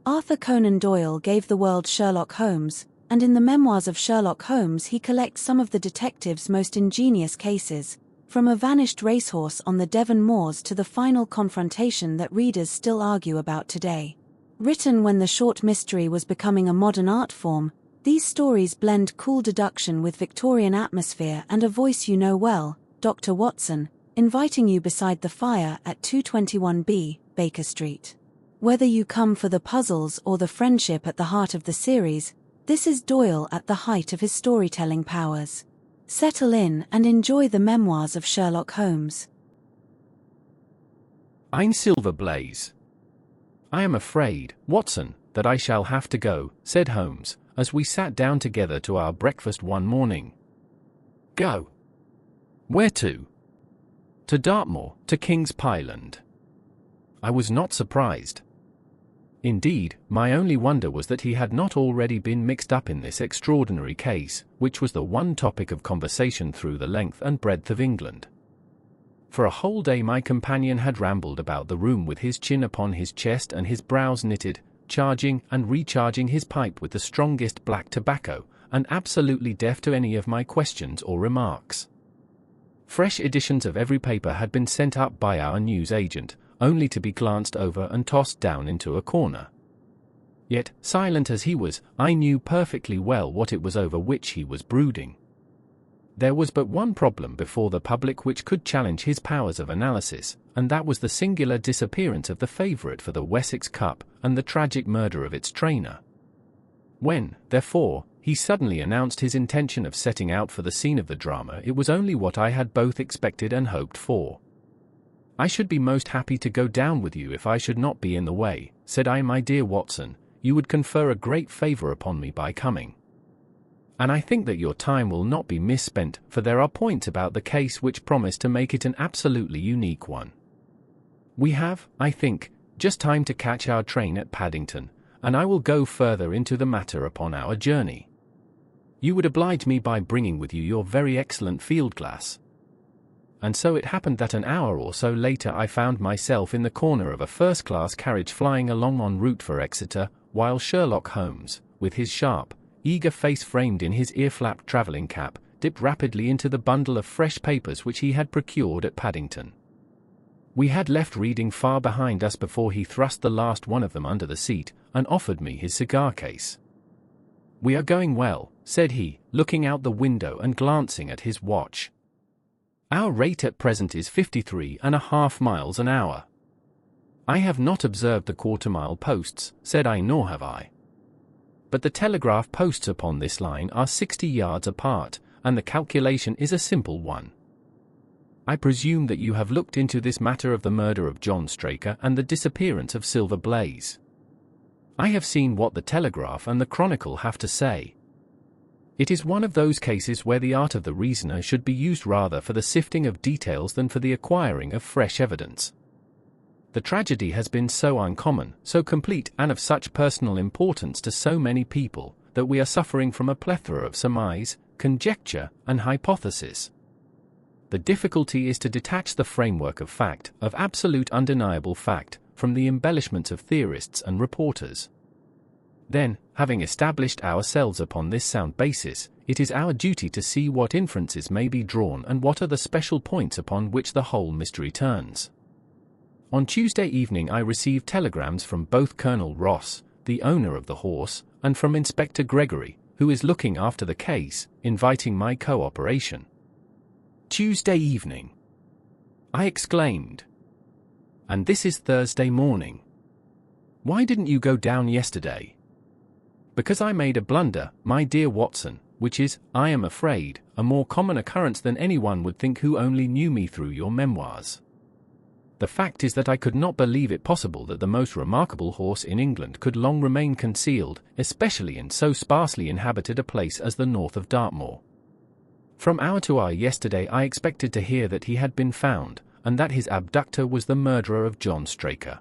Arthur Conan Doyle gave the world Sherlock Holmes, and in the Memoirs of Sherlock Holmes he collects some of the detective's most ingenious cases, from a vanished racehorse on the Devon moors to the final confrontation that readers still argue about today. Written when the short mystery was becoming a modern art form, these stories blend cool deduction with Victorian atmosphere and a voice you know well, Dr. Watson, inviting you beside the fire at 221B, Baker Street. Whether you come for the puzzles or the friendship at the heart of the series, this is Doyle at the height of his storytelling powers. Settle in and enjoy the Memoirs of Sherlock Holmes. Ein Silver Blaze. I am afraid, Watson, that I shall have to go, said Holmes, as we sat down together to our breakfast one morning. Go? Where to? To Dartmoor, to King's Pyland. I was not surprised. Indeed, my only wonder was that he had not already been mixed up in this extraordinary case, which was the one topic of conversation through the length and breadth of England. For a whole day my companion had rambled about the room with his chin upon his chest and his brows knitted, charging and recharging his pipe with the strongest black tobacco, and absolutely deaf to any of my questions or remarks. Fresh editions of every paper had been sent up by our news agent, only to be glanced over and tossed down into a corner. Yet, silent as he was, I knew perfectly well what it was over which he was brooding. There was but one problem before the public which could challenge his powers of analysis, and that was the singular disappearance of the favourite for the Wessex Cup and the tragic murder of its trainer. When, therefore, he suddenly announced his intention of setting out for the scene of the drama, it was only what I had both expected and hoped for. I should be most happy to go down with you if I should not be in the way, said I. My dear Watson, you would confer a great favour upon me by coming. And I think that your time will not be misspent, for there are points about the case which promise to make it an absolutely unique one. We have, I think, just time to catch our train at Paddington, and I will go further into the matter upon our journey. You would oblige me by bringing with you your very excellent field glass. And so it happened that an hour or so later I found myself in the corner of a first-class carriage flying along en route for Exeter, while Sherlock Holmes, with his sharp, eager face framed in his ear-flapped travelling cap, dipped rapidly into the bundle of fresh papers which he had procured at Paddington. We had left reading far behind us before he thrust the last one of them under the seat, and offered me his cigar case. "We are going well," said he, looking out the window and glancing at his watch. "Our rate at present is 53.5 miles an hour. I have not observed the quarter-mile posts," said I. "Nor have I. But the telegraph posts upon this line are 60 yards apart, and the calculation is a simple one. I presume that you have looked into this matter of the murder of John Straker and the disappearance of Silver Blaze. I have seen what the Telegraph and the Chronicle have to say. It is one of those cases where the art of the reasoner should be used rather for the sifting of details than for the acquiring of fresh evidence. The tragedy has been so uncommon, so complete, and of such personal importance to so many people, that we are suffering from a plethora of surmise, conjecture, and hypothesis. The difficulty is to detach the framework of fact, of absolute undeniable fact, from the embellishments of theorists and reporters. Then, having established ourselves upon this sound basis, it is our duty to see what inferences may be drawn and what are the special points upon which the whole mystery turns. On Tuesday evening I received telegrams from both Colonel Ross, the owner of the horse, and from Inspector Gregory, who is looking after the case, inviting my cooperation. "Tuesday evening!" I exclaimed. "And this is Thursday morning. Why didn't you go down yesterday?" "Because I made a blunder, my dear Watson, which is, I am afraid, a more common occurrence than anyone would think who only knew me through your memoirs. The fact is that I could not believe it possible that the most remarkable horse in England could long remain concealed, especially in so sparsely inhabited a place as the north of Dartmoor. From hour to hour yesterday I expected to hear that he had been found, and that his abductor was the murderer of John Straker.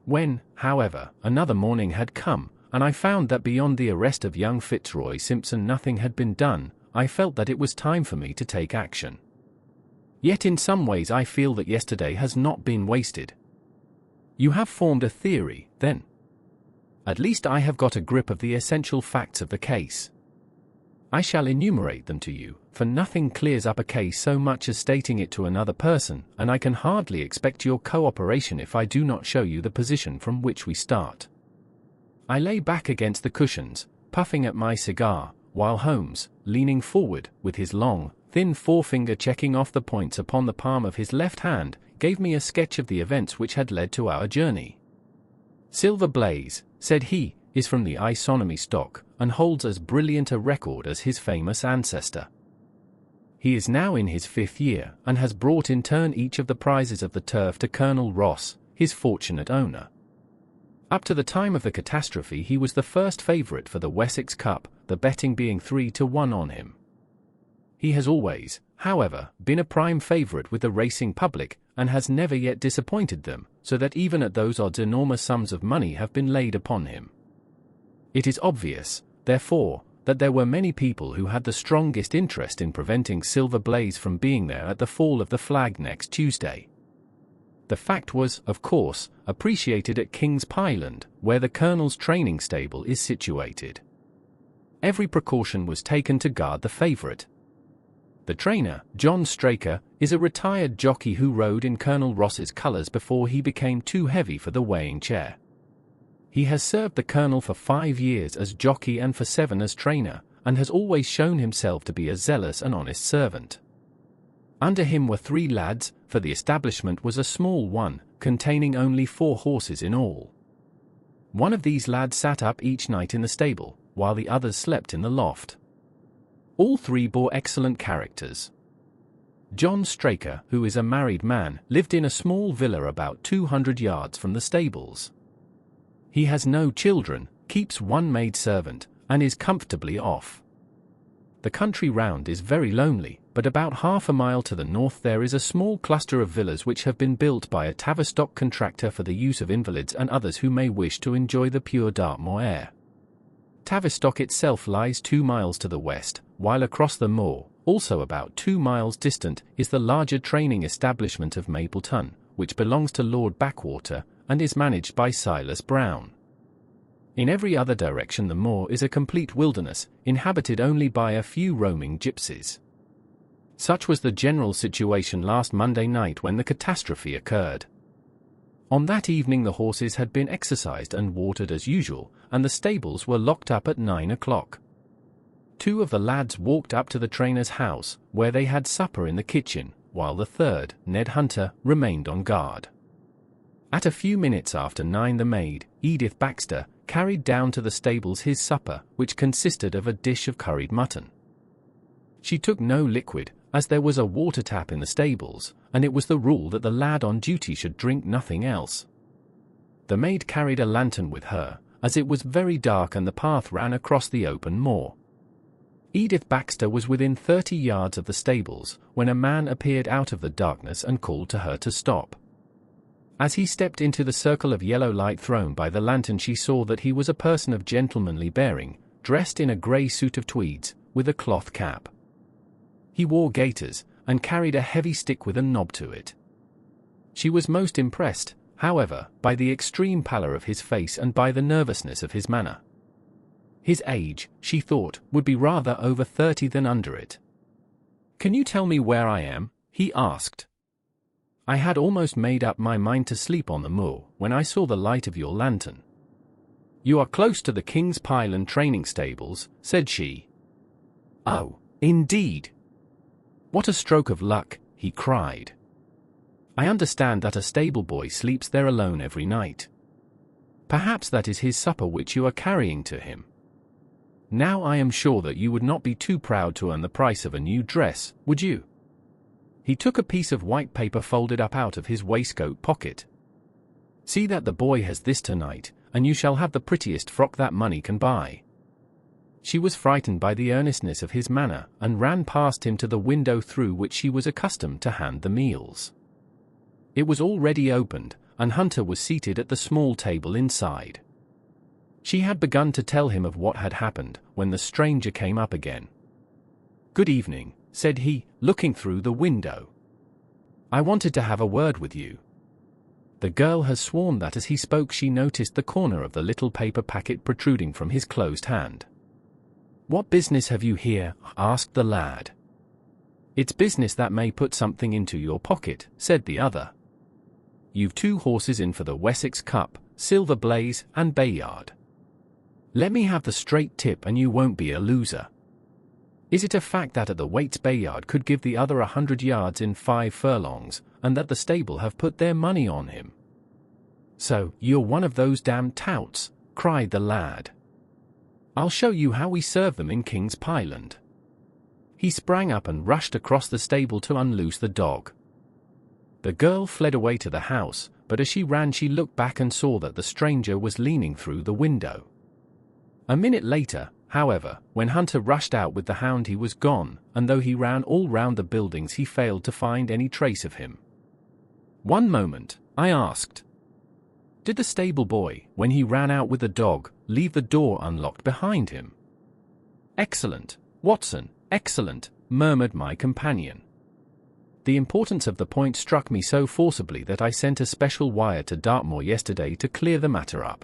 When, however, another morning had come, and I found that beyond the arrest of young Fitzroy Simpson nothing had been done, I felt that it was time for me to take action. Yet in some ways I feel that yesterday has not been wasted." "You have formed a theory, then?" At least I have got a grip of the essential facts of the case. I shall enumerate them to you, for nothing clears up a case so much as stating it to another person, and I can hardly expect your cooperation if I do not show you the position from which we start. I lay back against the cushions, puffing at my cigar, while Holmes, leaning forward, with his long, thin forefinger checking off the points upon the palm of his left hand, gave me a sketch of the events which had led to our journey. Silver Blaze, said he, is from the isonomy stock, and holds as brilliant a record as his famous ancestor. He is now in his 5th year, and has brought in turn each of the prizes of the turf to Colonel Ross, his fortunate owner. Up to the time of the catastrophe he was the first favourite for the Wessex Cup, the betting being 3-1 on him. He has always, however, been a prime favourite with the racing public, and has never yet disappointed them, so that even at those odds enormous sums of money have been laid upon him. It is obvious, therefore, that there were many people who had the strongest interest in preventing Silver Blaze from being there at the fall of the flag next Tuesday. The fact was, of course, appreciated at King's Pyland, where the Colonel's training stable is situated. Every precaution was taken to guard the favourite. The trainer, John Straker, is a retired jockey who rode in Colonel Ross's colours before he became too heavy for the weighing chair. He has served the Colonel for 5 years as jockey and for 7 as trainer, and has always shown himself to be a zealous and honest servant. Under him were 3 lads, for the establishment was a small one, containing only 4 horses in all. One of these lads sat up each night in the stable, while the others slept in the loft. All 3 bore excellent characters. John Straker, who is a married man, lived in a small villa about 200 yards from the stables. He has no children, keeps 1 maidservant, and is comfortably off. The country round is very lonely, but about half a mile to the north there is a small cluster of villas which have been built by a Tavistock contractor for the use of invalids and others who may wish to enjoy the pure Dartmoor air. Tavistock itself lies 2 miles to the west, while across the moor, also about 2 miles distant, is the larger training establishment of Mapleton, which belongs to Lord Backwater, and is managed by Silas Brown. In every other direction the moor is a complete wilderness, inhabited only by a few roaming gypsies. Such was the general situation last Monday night when the catastrophe occurred. On that evening the horses had been exercised and watered as usual, and the stables were locked up at 9 o'clock. 2 of the lads walked up to the trainer's house, where they had supper in the kitchen, while the 3rd, Ned Hunter, remained on guard. At a few minutes after 9 the maid, Edith Baxter, carried down to the stables his supper, which consisted of a dish of curried mutton. She took no liquid, as there was a water tap in the stables, and it was the rule that the lad on duty should drink nothing else. The maid carried a lantern with her, as it was very dark and the path ran across the open moor. Edith Baxter was within 30 yards of the stables, when a man appeared out of the darkness and called to her to stop. As he stepped into the circle of yellow light thrown by the lantern she saw that he was a person of gentlemanly bearing, dressed in a grey suit of tweeds, with a cloth cap. He wore gaiters, and carried a heavy stick with a knob to it. She was most impressed, however, by the extreme pallor of his face and by the nervousness of his manner. His age, she thought, would be rather over 30 than under it. "Can you tell me where I am?" he asked. "I had almost made up my mind to sleep on the moor, when I saw the light of your lantern." "You are close to the King's Pyland training stables," said she. "Oh, indeed! What a stroke of luck," he cried. "I understand that a stable boy sleeps there alone every night. Perhaps that is his supper which you are carrying to him. Now I am sure that you would not be too proud to earn the price of a new dress, would you?" He took a piece of white paper folded up out of his waistcoat pocket. "See that the boy has this tonight, and you shall have the prettiest frock that money can buy." She was frightened by the earnestness of his manner, and ran past him to the window through which she was accustomed to hand the meals. It was already opened, and Hunter was seated at the small table inside. She had begun to tell him of what had happened, when the stranger came up again. "Good evening," said he, looking through the window. "I wanted to have a word with you." The girl has sworn that as he spoke she noticed the corner of the little paper packet protruding from his closed hand. "What business have you here?" asked the lad. "It's business that may put something into your pocket," said the other. "You've 2 horses in for the Wessex Cup, Silver Blaze and Bayard. Let me have the straight tip and you won't be a loser. Is it a fact that at the weights Bayard could give the other 100 yards in 5 furlongs, and that the stable have put their money on him?" "So, you're one of those damned touts," cried the lad. "I'll show you how we serve them in King's Pyland." He sprang up and rushed across the stable to unloose the dog. The girl fled away to the house, but as she ran she looked back and saw that the stranger was leaning through the window. A minute later, however, when Hunter rushed out with the hound he was gone, and though he ran all round the buildings he failed to find any trace of him. "One moment," I asked. "Did the stable boy, when he ran out with the dog, leave the door unlocked behind him?" "Excellent, Watson, excellent," murmured my companion. The importance of the point struck me so forcibly that I sent a special wire to Dartmoor yesterday to clear the matter up.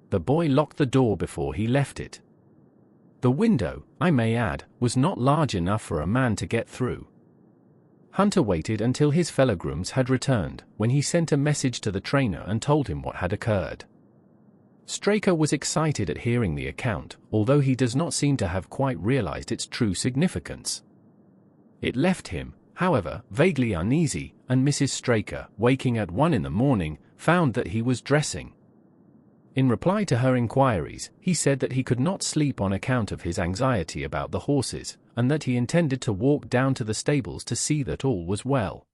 The boy locked the door before he left it. The window, I may add, was not large enough for a man to get through. Hunter waited until his fellow grooms had returned, when he sent a message to the trainer and told him what had occurred. Straker was excited at hearing the account, although he does not seem to have quite realized its true significance. It left him, however, vaguely uneasy, and Mrs. Straker, waking at 1 in the morning, found that he was dressing. In reply to her inquiries, he said that he could not sleep on account of his anxiety about the horses, and that he intended to walk down to the stables to see that all was well.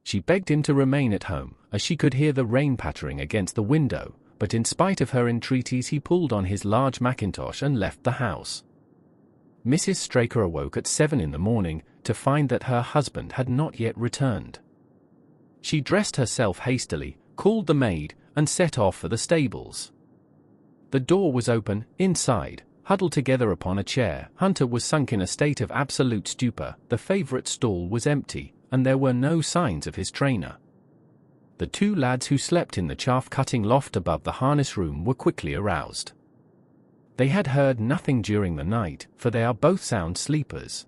She begged him to remain at home, as she could hear the rain pattering against the window, but in spite of her entreaties he pulled on his large mackintosh and left the house. Mrs. Straker awoke at 7 in the morning, to find that her husband had not yet returned. She dressed herself hastily, called the maid, and set off for the stables. The door was open. Inside, huddled together upon a chair, Hunter was sunk in a state of absolute stupor. The favourite stall was empty, and there were no signs of his trainer. The 2 lads who slept in the chaff-cutting loft above the harness room were quickly aroused. They had heard nothing during the night, for they are both sound sleepers.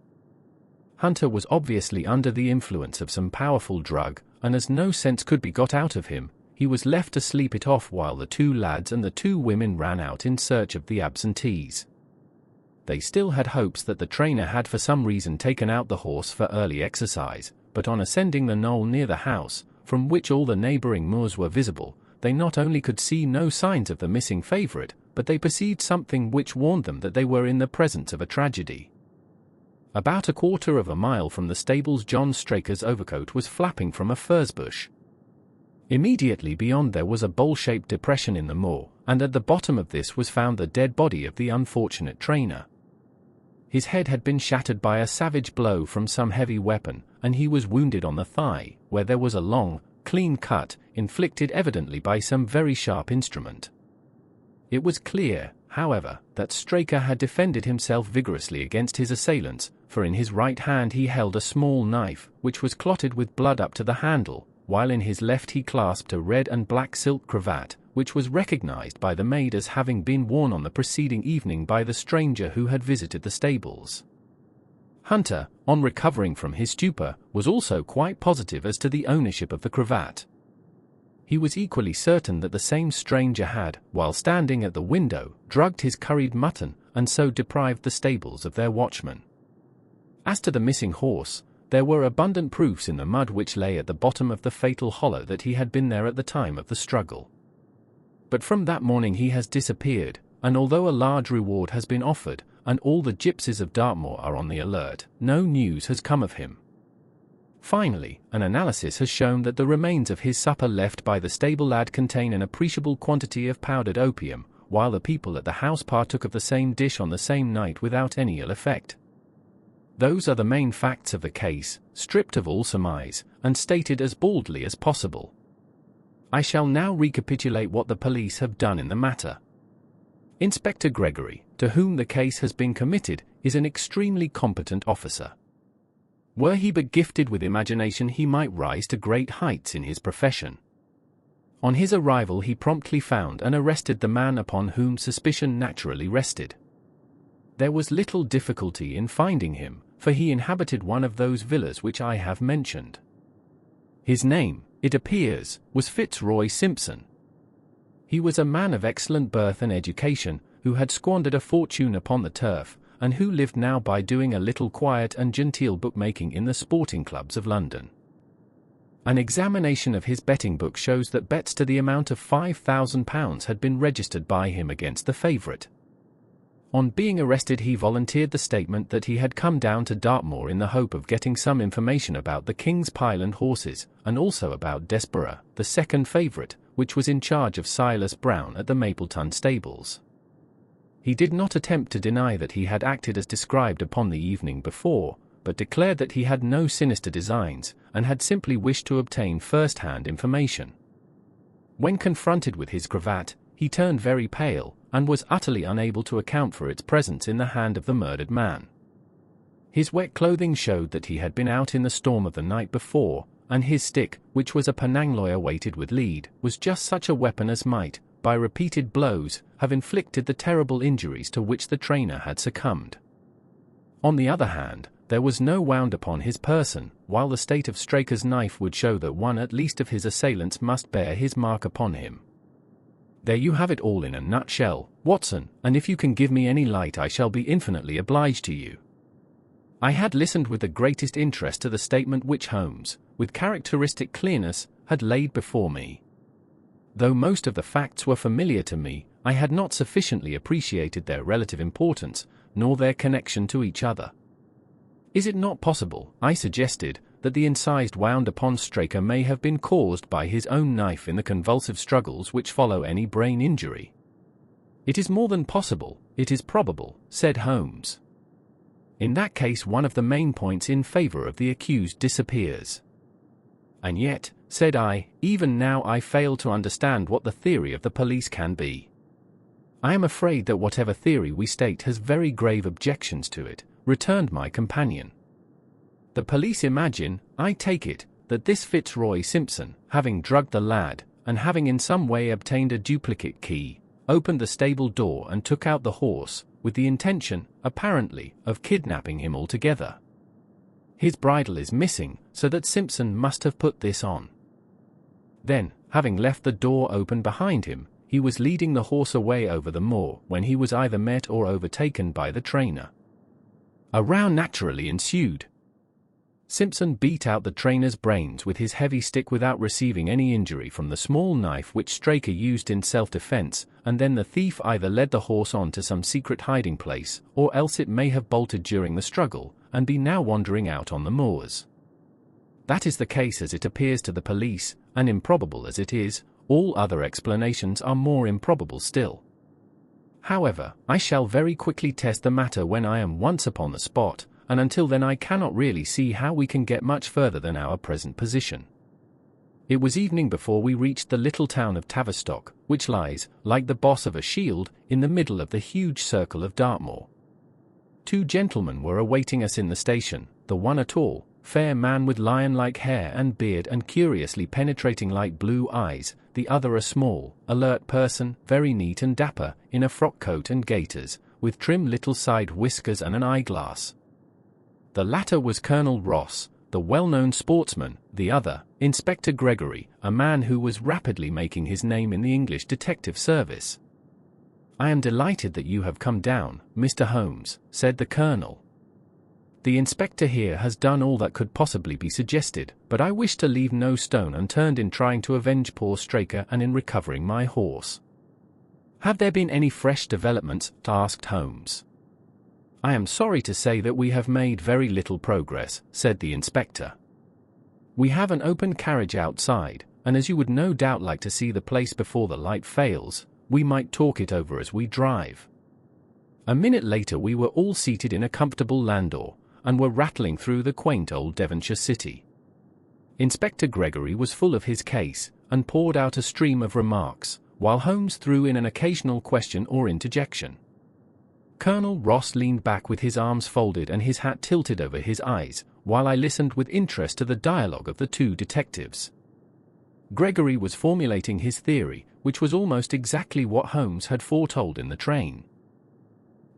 Hunter was obviously under the influence of some powerful drug, and as no sense could be got out of him, he was left to sleep it off while the 2 lads and the 2 women ran out in search of the absentees. They still had hopes that the trainer had for some reason taken out the horse for early exercise, but on ascending the knoll near the house, from which all the neighbouring moors were visible, they not only could see no signs of the missing favourite, but they perceived something which warned them that they were in the presence of a tragedy. About 1/4 of a mile from the stables John Straker's overcoat was flapping from a furze bush. Immediately beyond there was a bowl-shaped depression in the moor, and at the bottom of this was found the dead body of the unfortunate trainer. His head had been shattered by a savage blow from some heavy weapon, and he was wounded on the thigh, where there was a long, clean cut, inflicted evidently by some very sharp instrument. It was clear, however, that Straker had defended himself vigorously against his assailants, for in his right hand he held a small knife, which was clotted with blood up to the handle, while in his left he clasped a red and black silk cravat, which was recognized by the maid as having been worn on the preceding evening by the stranger who had visited the stables. Hunter, on recovering from his stupor, was also quite positive as to the ownership of the cravat. He was equally certain that the same stranger had, while standing at the window, drugged his curried mutton, and so deprived the stables of their watchman. As to the missing horse, there were abundant proofs in the mud which lay at the bottom of the fatal hollow that he had been there at the time of the struggle. But from that morning he has disappeared, and although a large reward has been offered, and all the gypsies of Dartmoor are on the alert, no news has come of him. Finally, an analysis has shown that the remains of his supper left by the stable lad contain an appreciable quantity of powdered opium, while the people at the house partook of the same dish on the same night without any ill effect. Those are the main facts of the case, stripped of all surmise, and stated as baldly as possible. I shall now recapitulate what the police have done in the matter. Inspector Gregory, to whom the case has been committed, is an extremely competent officer. Were he but gifted with imagination he might rise to great heights in his profession. On his arrival he promptly found and arrested the man upon whom suspicion naturally rested. There was little difficulty in finding him, for he inhabited one of those villas which I have mentioned. His name, it appears, was Fitzroy Simpson. He was a man of excellent birth and education, who had squandered a fortune upon the turf, and who lived now by doing a little quiet and genteel bookmaking in the sporting clubs of London. An examination of his betting book shows that bets to the amount of £5,000 had been registered by him against the favourite. On being arrested he volunteered the statement that he had come down to Dartmoor in the hope of getting some information about the King's Pyland horses, and also about Desborough, the second favourite, which was in charge of Silas Brown at the Mapleton stables. He did not attempt to deny that he had acted as described upon the evening before, but declared that he had no sinister designs, and had simply wished to obtain first-hand information. When confronted with his cravat, he turned very pale, and was utterly unable to account for its presence in the hand of the murdered man. His wet clothing showed that he had been out in the storm of the night before, and his stick, which was a panangloya weighted with lead, was just such a weapon as might, by repeated blows, have inflicted the terrible injuries to which the trainer had succumbed. On the other hand, there was no wound upon his person, while the state of Straker's knife would show that one at least of his assailants must bear his mark upon him. There you have it all in a nutshell, Watson, and if you can give me any light I shall be infinitely obliged to you. I had listened with the greatest interest to the statement which Holmes, with characteristic clearness, had laid before me. Though most of the facts were familiar to me, I had not sufficiently appreciated their relative importance, nor their connection to each other. Is it not possible, I suggested, that the incised wound upon Straker may have been caused by his own knife in the convulsive struggles which follow any brain injury? It is more than possible, it is probable, said Holmes. In that case one of the main points in favour of the accused disappears. And yet, said I, even now I fail to understand what the theory of the police can be. I am afraid that whatever theory we state has very grave objections to it, returned my companion. The police imagine, I take it, that this Fitzroy Simpson, having drugged the lad, and having in some way obtained a duplicate key, opened the stable door and took out the horse, with the intention, apparently, of kidnapping him altogether. His bridle is missing, so that Simpson must have put this on. Then, having left the door open behind him, he was leading the horse away over the moor when he was either met or overtaken by the trainer. A row naturally ensued. Simpson beat out the trainer's brains with his heavy stick without receiving any injury from the small knife which Straker used in self-defense, and then the thief either led the horse on to some secret hiding place, or else it may have bolted during the struggle, and be now wandering out on the moors. That is the case as it appears to the police, and improbable as it is, all other explanations are more improbable still. However, I shall very quickly test the matter when I am once upon the spot, and until then I cannot really see how we can get much further than our present position. It was evening before we reached the little town of Tavistock, which lies, like the boss of a shield, in the middle of the huge circle of Dartmoor. Two gentlemen were awaiting us in the station, the one a tall, fair man with lion-like hair and beard and curiously penetrating light blue eyes, the other a small, alert person, very neat and dapper, in a frock coat and gaiters, with trim little side whiskers and an eyeglass. The latter was Colonel Ross, the well-known sportsman, the other, Inspector Gregory, a man who was rapidly making his name in the English detective service. "I am delighted that you have come down, Mr. Holmes," said the Colonel. "The inspector here has done all that could possibly be suggested, but I wish to leave no stone unturned in trying to avenge poor Straker and in recovering my horse." "Have there been any fresh developments?" asked Holmes. "I am sorry to say that we have made very little progress," said the inspector. "We have an open carriage outside, and as you would no doubt like to see the place before the light fails, we might talk it over as we drive." A minute later we were all seated in a comfortable landau, and were rattling through the quaint old Devonshire city. Inspector Gregory was full of his case, and poured out a stream of remarks, while Holmes threw in an occasional question or interjection. Colonel Ross leaned back with his arms folded and his hat tilted over his eyes, while I listened with interest to the dialogue of the two detectives. Gregory was formulating his theory, which was almost exactly what Holmes had foretold in the train.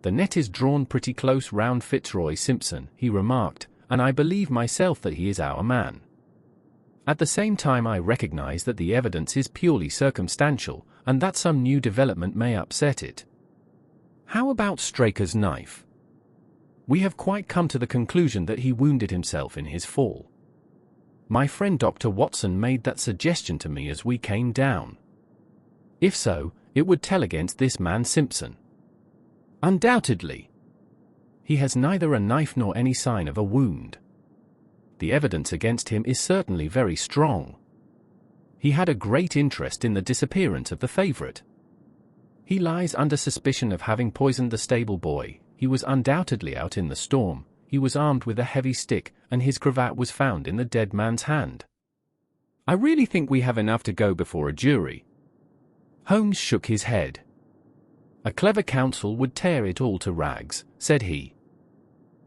"The net is drawn pretty close round Fitzroy Simpson," he remarked, "and I believe myself that he is our man. At the same time I recognize that the evidence is purely circumstantial, and that some new development may upset it. How about Straker's knife? We have quite come to the conclusion that he wounded himself in his fall. My friend Dr. Watson made that suggestion to me as we came down. If so, it would tell against this man Simpson. Undoubtedly. He has neither a knife nor any sign of a wound. The evidence against him is certainly very strong. He had a great interest in the disappearance of the favorite. He lies under suspicion of having poisoned the stable boy. He was undoubtedly out in the storm. He was armed with a heavy stick, and his cravat was found in the dead man's hand. I really think we have enough to go before a jury." Holmes shook his head. "A clever counsel would tear it all to rags," said he.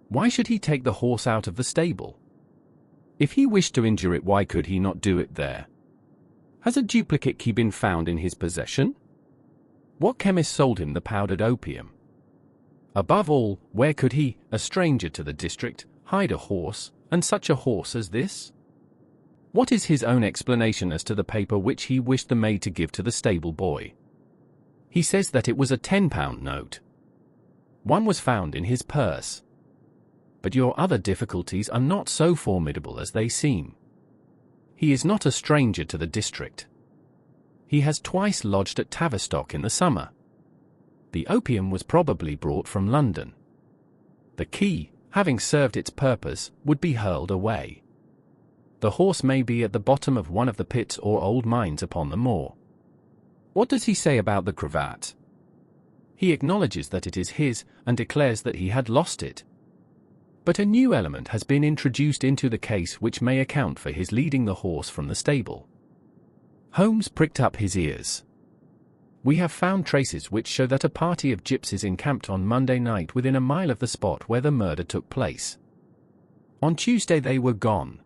"Why should he take the horse out of the stable? If he wished to injure it, why could he not do it there? Has a duplicate key been found in his possession? What chemist sold him the powdered opium? Above all, where could he, a stranger to the district, hide a horse, and such a horse as this? What is his own explanation as to the paper which he wished the maid to give to the stable boy? He says that it was a £10 note. One was found in his purse. But your other difficulties are not so formidable as they seem. He is not a stranger to the district. He has twice lodged at Tavistock in the summer. The opium was probably brought from London. The key, having served its purpose, would be hurled away. The horse may be at the bottom of one of the pits or old mines upon the moor. What does he say about the cravat? He acknowledges that it is his, and declares that he had lost it. But a new element has been introduced into the case which may account for his leading the horse from the stable." Holmes pricked up his ears. "We have found traces which show that a party of gypsies encamped on Monday night within a mile of the spot where the murder took place. On Tuesday they were gone.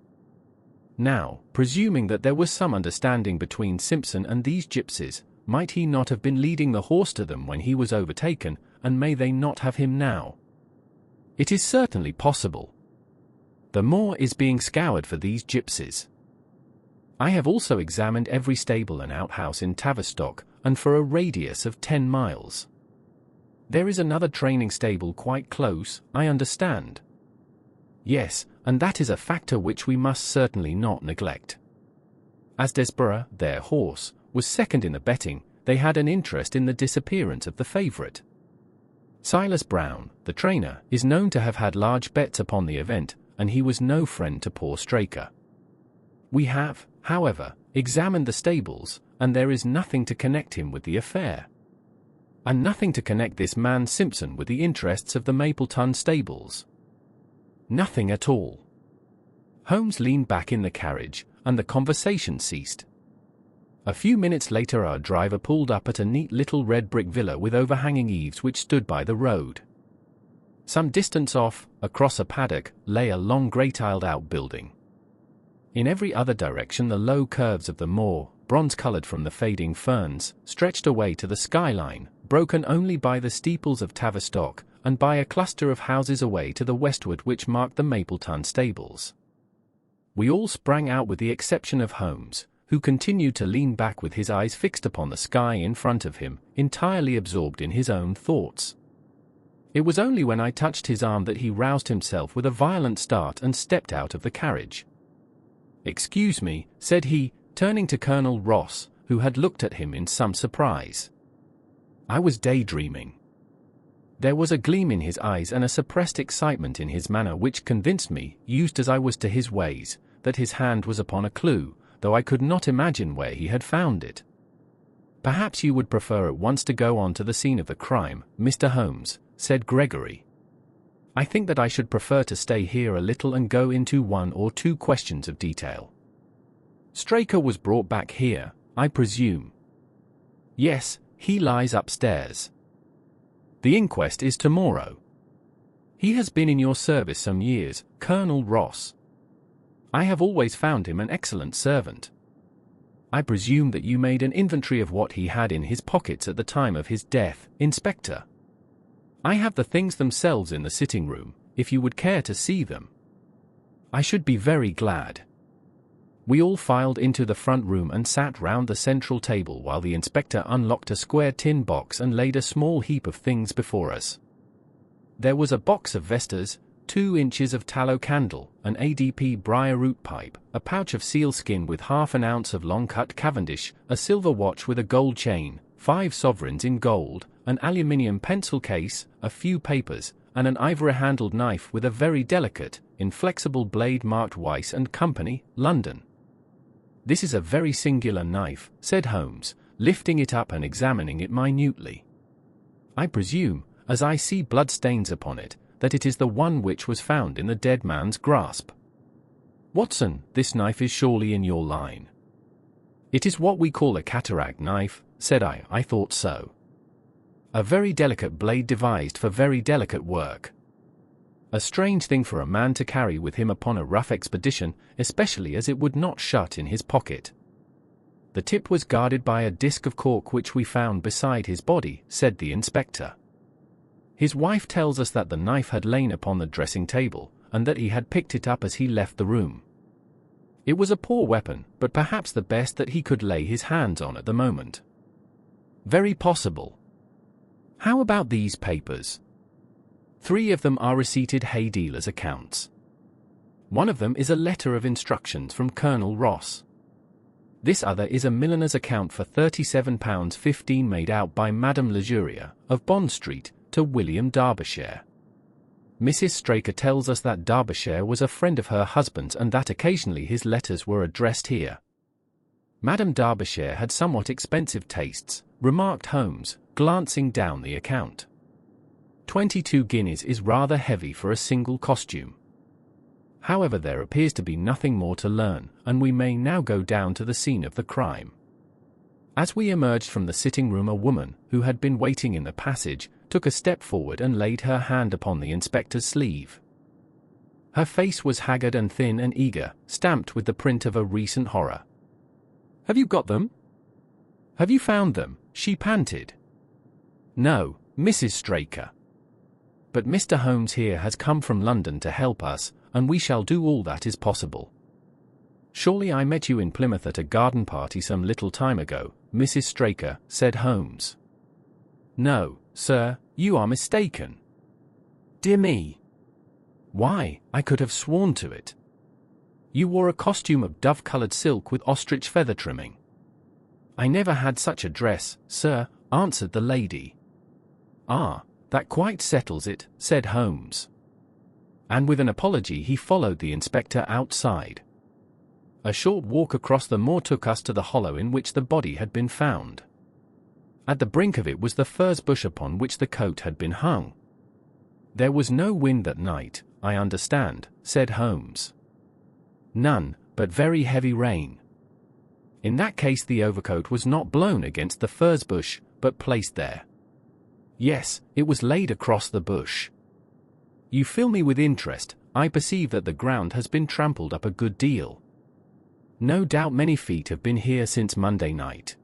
Now, presuming that there was some understanding between Simpson and these gypsies, might he not have been leading the horse to them when he was overtaken, and may they not have him now? It is certainly possible. The moor is being scoured for these gypsies. I have also examined every stable and outhouse in Tavistock, and for a radius of 10 miles. There is another training stable quite close, I understand. Yes, and that is a factor which we must certainly not neglect. As Desborough, their horse, was second in the betting, they had an interest in the disappearance of the favourite. Silas Brown, the trainer, is known to have had large bets upon the event, and he was no friend to poor Straker. We have, however, examined the stables, and there is nothing to connect him with the affair. And nothing to connect this man Simpson with the interests of the Mapleton stables. Nothing at all." Holmes leaned back in the carriage, and the conversation ceased. A few minutes later our driver pulled up at a neat little red brick villa with overhanging eaves which stood by the road. Some distance off, across a paddock, lay a long grey-tiled outbuilding. In every other direction the low curves of the moor, bronze-coloured from the fading ferns, stretched away to the skyline, broken only by the steeples of Tavistock, and by a cluster of houses away to the westward which marked the Mapleton stables. We all sprang out with the exception of Holmes, who continued to lean back with his eyes fixed upon the sky in front of him, entirely absorbed in his own thoughts. It was only when I touched his arm that he roused himself with a violent start and stepped out of the carriage. "Excuse me," said he, turning to Colonel Ross, who had looked at him in some surprise. "I was daydreaming." There was a gleam in his eyes and a suppressed excitement in his manner which convinced me, used as I was to his ways, that his hand was upon a clue, though I could not imagine where he had found it. "Perhaps you would prefer at once to go on to the scene of the crime, Mr. Holmes," said Gregory. "I think that I should prefer to stay here a little and go into one or two questions of detail. Straker was brought back here, I presume?" "Yes, he lies upstairs." "The inquest is tomorrow." "He has been in your service some years, Colonel Ross." "I have always found him an excellent servant." I presume that you made an inventory of what he had in his pockets at the time of his death, Inspector. I have the things themselves in the sitting room, if you would care to see them. I should be very glad. We all filed into the front room and sat round the central table while the inspector unlocked a square tin box and laid a small heap of things before us. There was a box of Vestas, 2 inches of tallow candle, an ADP briar root pipe, a pouch of sealskin with half an ounce of long-cut Cavendish, a silver watch with a gold chain, 5 sovereigns in gold, an aluminium pencil case, a few papers, and an ivory-handled knife with a very delicate, inflexible blade marked Weiss and Company, London. "This is a very singular knife," said Holmes, lifting it up and examining it minutely. "I presume, as I see bloodstains upon it, that it is the one which was found in the dead man's grasp. Watson, this knife is surely in your line." "It is what we call a cataract knife," said I. "I thought so. A very delicate blade devised for very delicate work. A strange thing for a man to carry with him upon a rough expedition, especially as it would not shut in his pocket." "The tip was guarded by a disc of cork which we found beside his body," said the inspector. "His wife tells us that the knife had lain upon the dressing table, and that he had picked it up as he left the room. It was a poor weapon, but perhaps the best that he could lay his hands on at the moment." "Very possible. How about these papers?" 3 of them are receipted hay dealers' accounts. One of them is a letter of instructions from Colonel Ross. This other is a milliner's account for £37.15 made out by Madame Lejuria, of Bond Street, to William Derbyshire. Mrs. Straker tells us that Derbyshire was a friend of her husband's and that occasionally his letters were addressed here. Madame Derbyshire had somewhat expensive tastes, remarked Holmes, glancing down the account. 22 guineas is rather heavy for a single costume. However, there appears to be nothing more to learn, and we may now go down to the scene of the crime. As we emerged from the sitting room, a woman, who had been waiting in the passage, took a step forward and laid her hand upon the inspector's sleeve. Her face was haggard and thin and eager, stamped with the print of a recent horror. "Have you got them? Have you found them?" she panted. "No, Mrs. Straker. But Mr. Holmes here has come from London to help us, and we shall do all that is possible. Surely I met you in Plymouth at a garden party some little time ago, Mrs. Straker," said Holmes. "No, sir, you are mistaken." "Dear me. Why, I could have sworn to it. You wore a costume of dove-colored silk with ostrich feather trimming." "I never had such a dress, sir," answered the lady. "Ah, that quite settles it," said Holmes. And with an apology he followed the inspector outside. A short walk across the moor took us to the hollow in which the body had been found. At the brink of it was the furze bush upon which the coat had been hung. "There was no wind that night, I understand," said Holmes. "None, but very heavy rain." "In that case the overcoat was not blown against the furze bush, but placed there." "Yes, it was laid across the bush." "You fill me with interest. I perceive that the ground has been trampled up a good deal. No doubt many feet have been here since Monday night.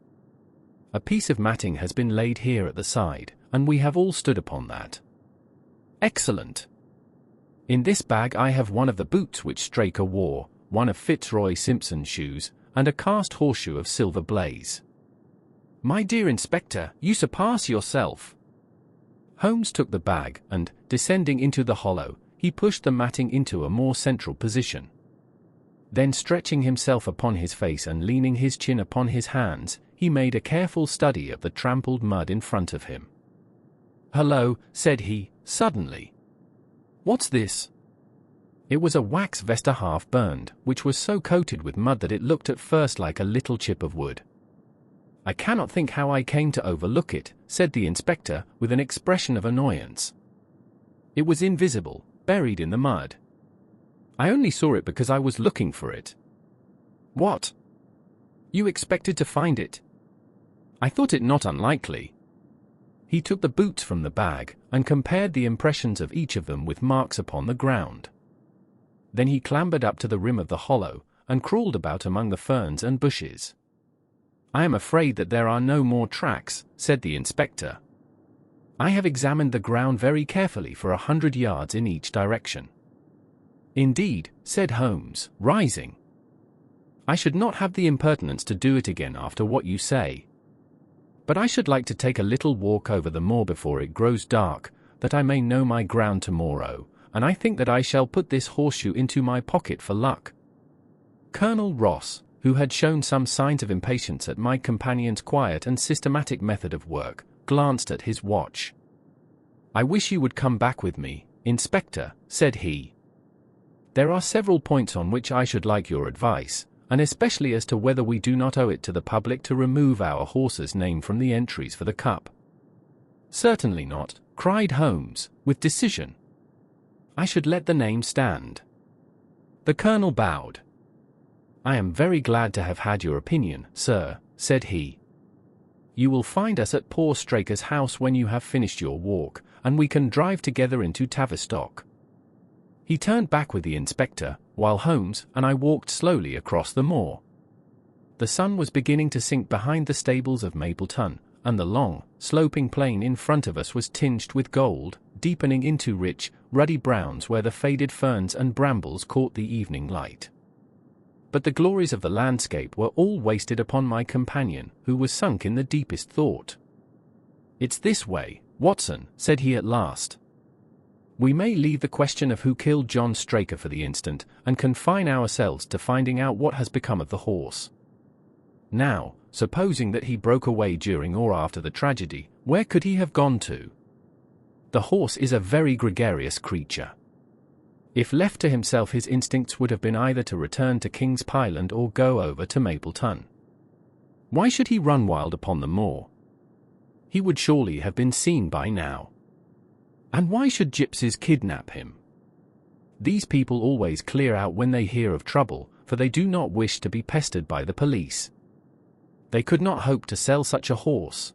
A piece of matting has been laid here at the side, and we have all stood upon that." "Excellent. In this bag I have one of the boots which Straker wore, one of Fitzroy Simpson's shoes, and a cast horseshoe of silver blaze." "My dear Inspector, you surpass yourself." Holmes took the bag, and, descending into the hollow, he pushed the matting into a more central position. Then, stretching himself upon his face and leaning his chin upon his hands, he made a careful study of the trampled mud in front of him. "Hullo," said he, suddenly. "What's this?" It was a wax vesta half burned, which was so coated with mud that it looked at first like a little chip of wood. "I cannot think how I came to overlook it," said the inspector, with an expression of annoyance. "It was invisible, buried in the mud. I only saw it because I was looking for it." "What? You expected to find it?" "I thought it not unlikely." He took the boots from the bag, and compared the impressions of each of them with marks upon the ground. Then he clambered up to the rim of the hollow, and crawled about among the ferns and bushes. "I am afraid that there are no more tracks," said the inspector. "I have examined the ground very carefully for 100 yards in each direction." "Indeed," said Holmes, rising. "I should not have the impertinence to do it again after what you say. But I should like to take a little walk over the moor before it grows dark, that I may know my ground tomorrow, and I think that I shall put this horseshoe into my pocket for luck." Colonel Ross, who had shown some signs of impatience at my companion's quiet and systematic method of work, glanced at his watch. "I wish you would come back with me, Inspector," said he. "There are several points on which I should like your advice, and especially as to whether we do not owe it to the public to remove our horse's name from the entries for the Cup." "Certainly not," cried Holmes, with decision. "I should let the name stand." The colonel bowed. "I am very glad to have had your opinion, sir," said he. "You will find us at poor Straker's house when you have finished your walk, and we can drive together into Tavistock." He turned back with the inspector, while Holmes and I walked slowly across the moor. The sun was beginning to sink behind the stables of Mapleton, and the long, sloping plain in front of us was tinged with gold, deepening into rich, ruddy browns where the faded ferns and brambles caught the evening light. But the glories of the landscape were all wasted upon my companion, who was sunk in the deepest thought. "It's this way, Watson," said he at last. "We may leave the question of who killed John Straker for the instant, and confine ourselves to finding out what has become of the horse. Now, supposing that he broke away during or after the tragedy, where could he have gone to? The horse is a very gregarious creature. If left to himself, his instincts would have been either to return to King's Pyland or go over to Mapleton. Why should he run wild upon the moor? He would surely have been seen by now. And why should gypsies kidnap him? These people always clear out when they hear of trouble, for they do not wish to be pestered by the police. They could not hope to sell such a horse.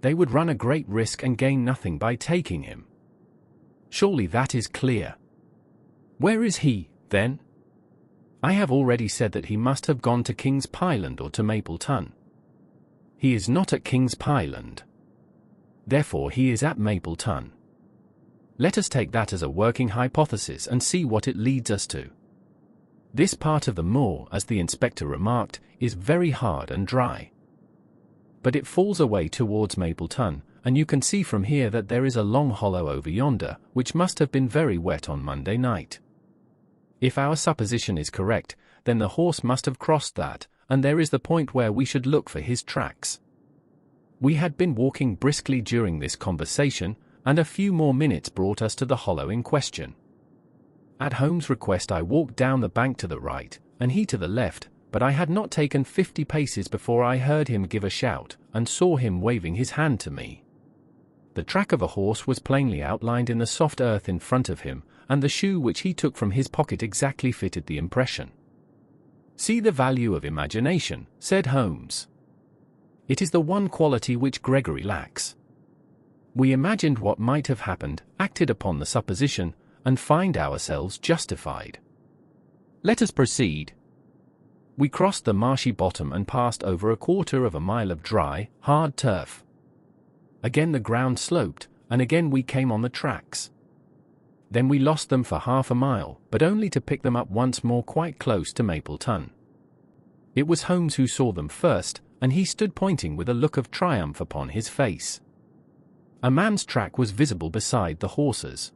They would run a great risk and gain nothing by taking him. Surely that is clear. Where is he, then? I have already said that he must have gone to King's Pyland or to Mapleton. He is not at King's Pyland. Therefore he is at Mapleton. Let us take that as a working hypothesis and see what it leads us to. This part of the moor, as the inspector remarked, is very hard and dry. But it falls away towards Mapleton, and you can see from here that there is a long hollow over yonder, which must have been very wet on Monday night. If our supposition is correct, then the horse must have crossed that, and there is the point where we should look for his tracks. We had been walking briskly during this conversation, and a few more minutes brought us to the hollow in question. At Holmes' request I walked down the bank to the right, and he to the left, but I had not taken 50 paces before I heard him give a shout, and saw him waving his hand to me. The track of a horse was plainly outlined in the soft earth in front of him, and the shoe which he took from his pocket exactly fitted the impression. "See the value of imagination," said Holmes. "It is the one quality which Gregory lacks. We imagined what might have happened, acted upon the supposition, and find ourselves justified. Let us proceed." We crossed the marshy bottom and passed over a quarter of a mile of dry, hard turf. Again the ground sloped, and again we came on the tracks. Then we lost them for half a mile, but only to pick them up once more quite close to Mapleton. It was Holmes who saw them first, and he stood pointing with a look of triumph upon his face. A man's track was visible beside the horse's.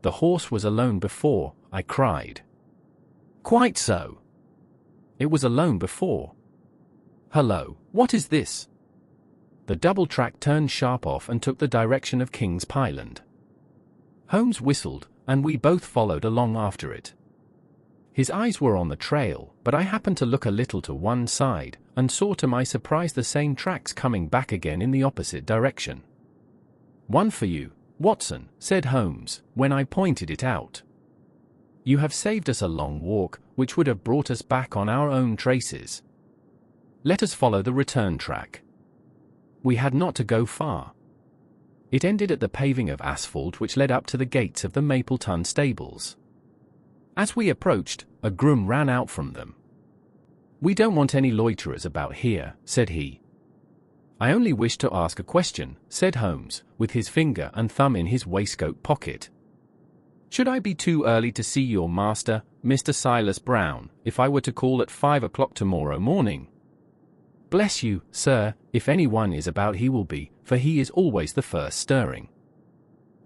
"The horse was alone before," I cried. "Quite so. It was alone before. Hullo, what is this?" The double track turned sharp off and took the direction of King's Pyland. Holmes whistled, and we both followed along after it. His eyes were on the trail, but I happened to look a little to one side, and saw to my surprise the same tracks coming back again in the opposite direction. "One for you, Watson," said Holmes, when I pointed it out. "You have saved us a long walk, which would have brought us back on our own traces. Let us follow the return track." We had not to go far. It ended at the paving of asphalt which led up to the gates of the Mapleton stables. As we approached, a groom ran out from them. "We don't want any loiterers about here," said he. "I only wish to ask a question," said Holmes, with his finger and thumb in his waistcoat pocket. "Should I be too early to see your master, Mr. Silas Brown, if I were to call at 5 o'clock tomorrow morning?" "Bless you, sir, if anyone is about he will be, for he is always the first stirring.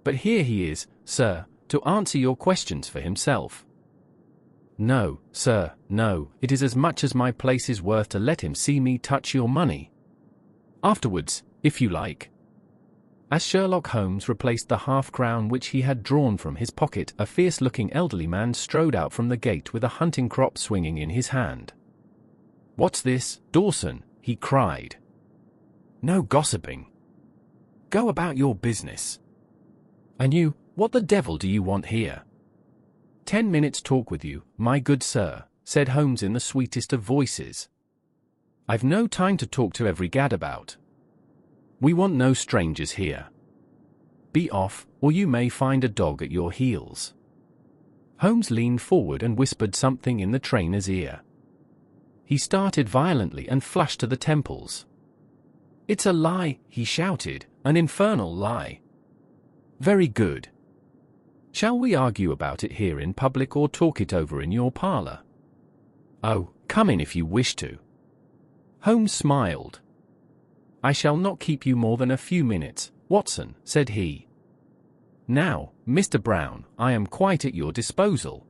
But here he is, sir, to answer your questions for himself." "No, sir, no, it is as much as my place is worth to let him see me touch your money. Afterwards, if you like." As Sherlock Holmes replaced the half-crown which he had drawn from his pocket, a fierce-looking elderly man strode out from the gate with a hunting crop swinging in his hand. "What's this, Dawson?" he cried. "No gossiping. Go about your business. And you, what the devil do you want here?" "10 minutes' talk with you, my good sir," said Holmes in the sweetest of voices. "I've no time to talk to every gadabout. We want no strangers here. Be off, or you may find a dog at your heels." Holmes leaned forward and whispered something in the trainer's ear. He started violently and flushed to the temples. "It's a lie," he shouted, "an infernal lie." "Very good. Shall we argue about it here in public or talk it over in your parlor?" "Oh, come in if you wish to." Holmes smiled. "I shall not keep you more than a few minutes, Watson," said he. "Now, Mr. Brown, I am quite at your disposal."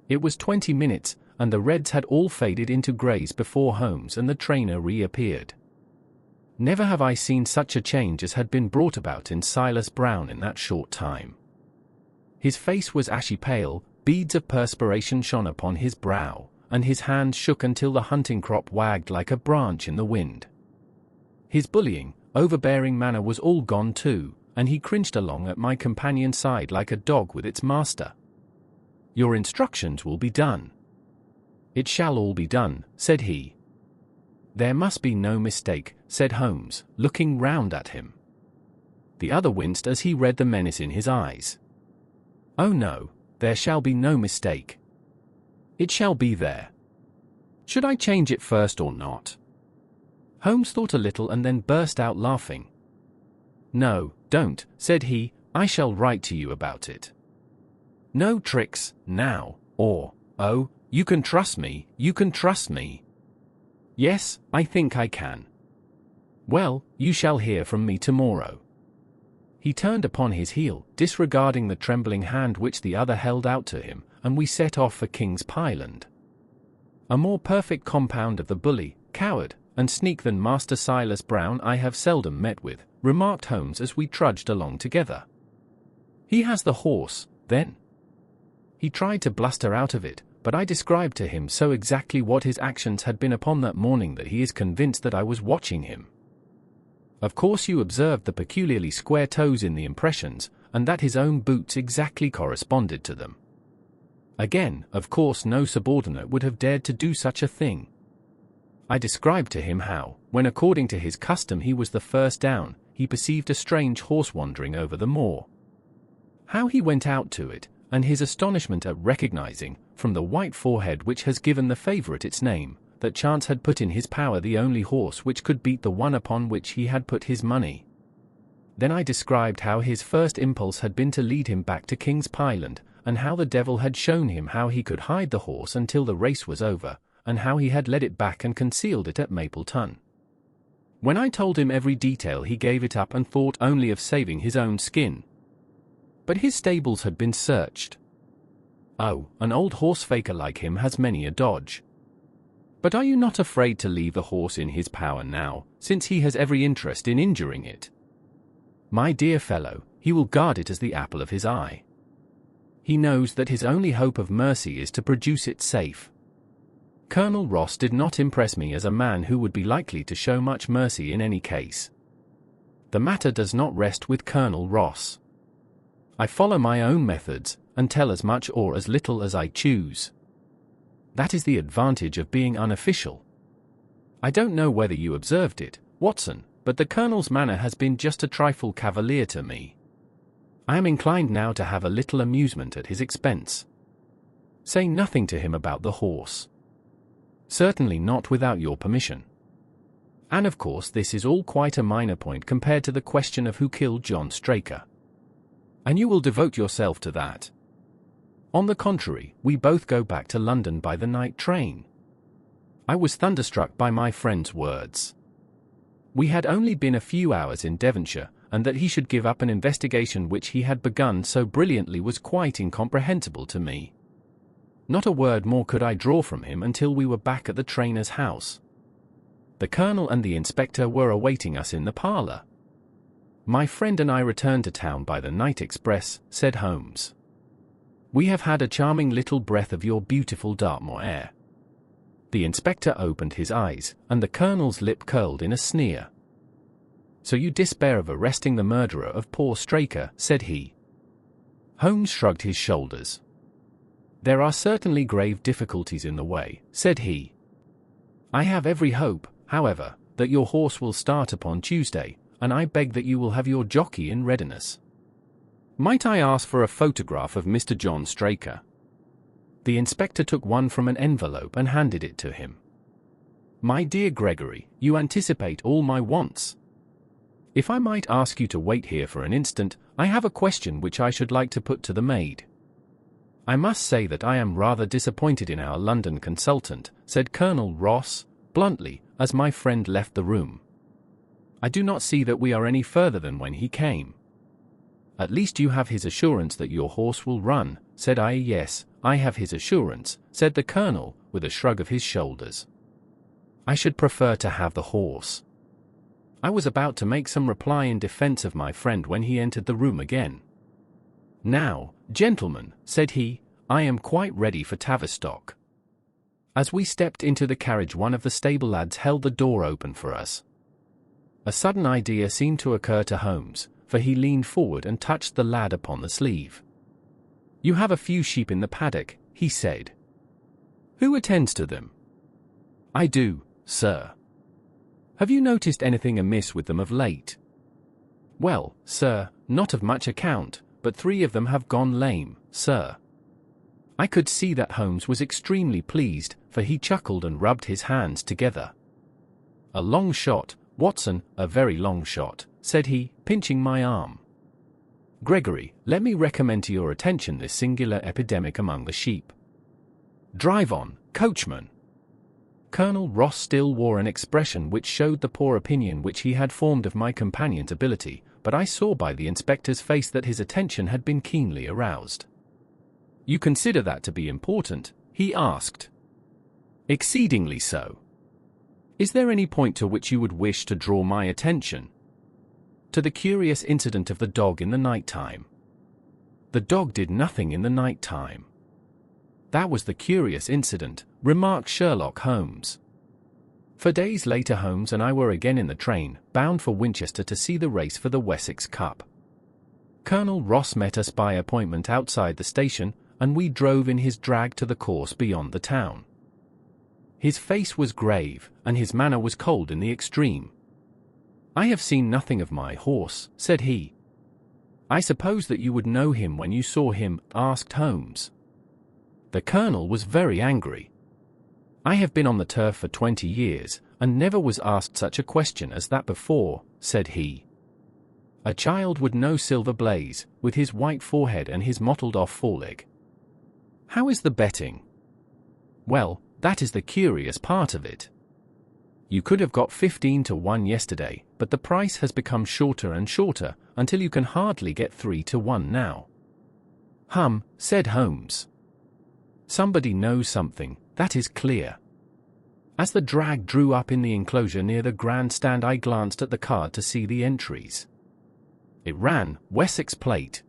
It was 20 minutes, and the reds had all faded into greys before Holmes and the trainer reappeared. Never have I seen such a change as had been brought about in Silas Brown in that short time. His face was ashy pale, beads of perspiration shone upon his brow, and his hands shook until the hunting crop wagged like a branch in the wind. His bullying, overbearing manner was all gone too, and he cringed along at my companion's side like a dog with its master. "Your instructions will be done." "It shall all be done," said he. "There must be no mistake," said Holmes, looking round at him. The other winced as he read the menace in his eyes. "Oh no, there shall be no mistake." "It shall be there. Should I change it first or not?" Holmes thought a little and then burst out laughing. "No, don't," said he, "I shall write to you about it. No tricks, now, or, oh, you can trust me, you can trust me." "Yes, I think I can." "Well, you shall hear from me tomorrow." He turned upon his heel, disregarding the trembling hand which the other held out to him, and we set off for King's Pyland. A more perfect compound of the bully, coward, and sneak than Master Silas Brown I have seldom met with, remarked Holmes as we trudged along together. "He has the horse, then?" He tried to bluster out of it, but I described to him so exactly what his actions had been upon that morning that he is convinced that I was watching him. Of course you observed the peculiarly square toes in the impressions, and that his own boots exactly corresponded to them. Again, of course no subordinate would have dared to do such a thing. I described to him how, when according to his custom he was the first down, he perceived a strange horse wandering over the moor. How he went out to it, and his astonishment at recognizing, from the white forehead which has given the favourite its name, that chance had put in his power the only horse which could beat the one upon which he had put his money. Then I described how his first impulse had been to lead him back to King's Pyland, and how the devil had shown him how he could hide the horse until the race was over, and how he had led it back and concealed it at Mapleton. When I told him every detail he gave it up and thought only of saving his own skin. But his stables had been searched. Oh, an old horse-faker like him has many a dodge. But are you not afraid to leave the horse in his power now, since he has every interest in injuring it? My dear fellow, he will guard it as the apple of his eye. He knows that his only hope of mercy is to produce it safe. Colonel Ross did not impress me as a man who would be likely to show much mercy in any case. The matter does not rest with Colonel Ross. I follow my own methods, and tell as much or as little as I choose. That is the advantage of being unofficial. I don't know whether you observed it, Watson, but the Colonel's manner has been just a trifle cavalier to me. I am inclined now to have a little amusement at his expense. Say nothing to him about the horse. Certainly not without your permission. And of course this is all quite a minor point compared to the question of who killed John Straker. And you will devote yourself to that. On the contrary, we both go back to London by the night train. I was thunderstruck by my friend's words. We had only been a few hours in Devonshire, and that he should give up an investigation which he had begun so brilliantly was quite incomprehensible to me. Not a word more could I draw from him until we were back at the trainer's house. The Colonel and the Inspector were awaiting us in the parlour. My friend and I returned to town by the night express, said Holmes. We have had a charming little breath of your beautiful Dartmoor air. The Inspector opened his eyes, and the Colonel's lip curled in a sneer. So you despair of arresting the murderer of poor Straker, said he. Holmes shrugged his shoulders. There are certainly grave difficulties in the way, said he. I have every hope, however, that your horse will start upon Tuesday, and I beg that you will have your jockey in readiness. Might I ask for a photograph of Mr. John Straker? The Inspector took one from an envelope and handed it to him. My dear Gregory, you anticipate all my wants. If I might ask you to wait here for an instant, I have a question which I should like to put to the maid. I must say that I am rather disappointed in our London consultant, said Colonel Ross, bluntly, as my friend left the room. I do not see that we are any further than when he came. At least you have his assurance that your horse will run, said I. Yes, I have his assurance, said the Colonel, with a shrug of his shoulders. I should prefer to have the horse. I was about to make some reply in defense of my friend when he entered the room again. Now, gentlemen, said he, I am quite ready for Tavistock. As we stepped into the carriage, one of the stable lads held the door open for us. A sudden idea seemed to occur to Holmes, for he leaned forward and touched the lad upon the sleeve. You have a few sheep in the paddock, he said. Who attends to them? I do, sir. Have you noticed anything amiss with them of late? Well, sir, not of much account, but 3 of them have gone lame, sir. I could see that Holmes was extremely pleased, for he chuckled and rubbed his hands together. A long shot, Watson, a very long shot, said he, pinching my arm. Gregory, let me recommend to your attention this singular epidemic among the sheep. Drive on, coachman. Colonel Ross still wore an expression which showed the poor opinion which he had formed of my companion's ability, but I saw by the inspector's face that his attention had been keenly aroused. You consider that to be important? He asked. Exceedingly so. Is there any point to which you would wish to draw my attention? To the curious incident of the dog in the night time. The dog did nothing in the night time. That was the curious incident, remarked Sherlock Holmes. For days later Holmes and I were again in the train, bound for Winchester to see the race for the Wessex Cup. Colonel Ross met us by appointment outside the station, and we drove in his drag to the course beyond the town. His face was grave, and his manner was cold in the extreme. I have seen nothing of my horse, said he. I suppose that you would know him when you saw him, asked Holmes. The Colonel was very angry. I have been on the turf for 20 years, and never was asked such a question as that before, said he. A child would know Silver Blaze, with his white forehead and his mottled-off foreleg. How is the betting? Well, that is the curious part of it. You could have got 15 to 1 yesterday, but the price has become shorter and shorter, until you can hardly get 3 to 1 now. Said Holmes. Somebody knows something, that is clear. As the drag drew up in the enclosure near the grandstand, I glanced at the card to see the entries. It ran, Wessex Plate.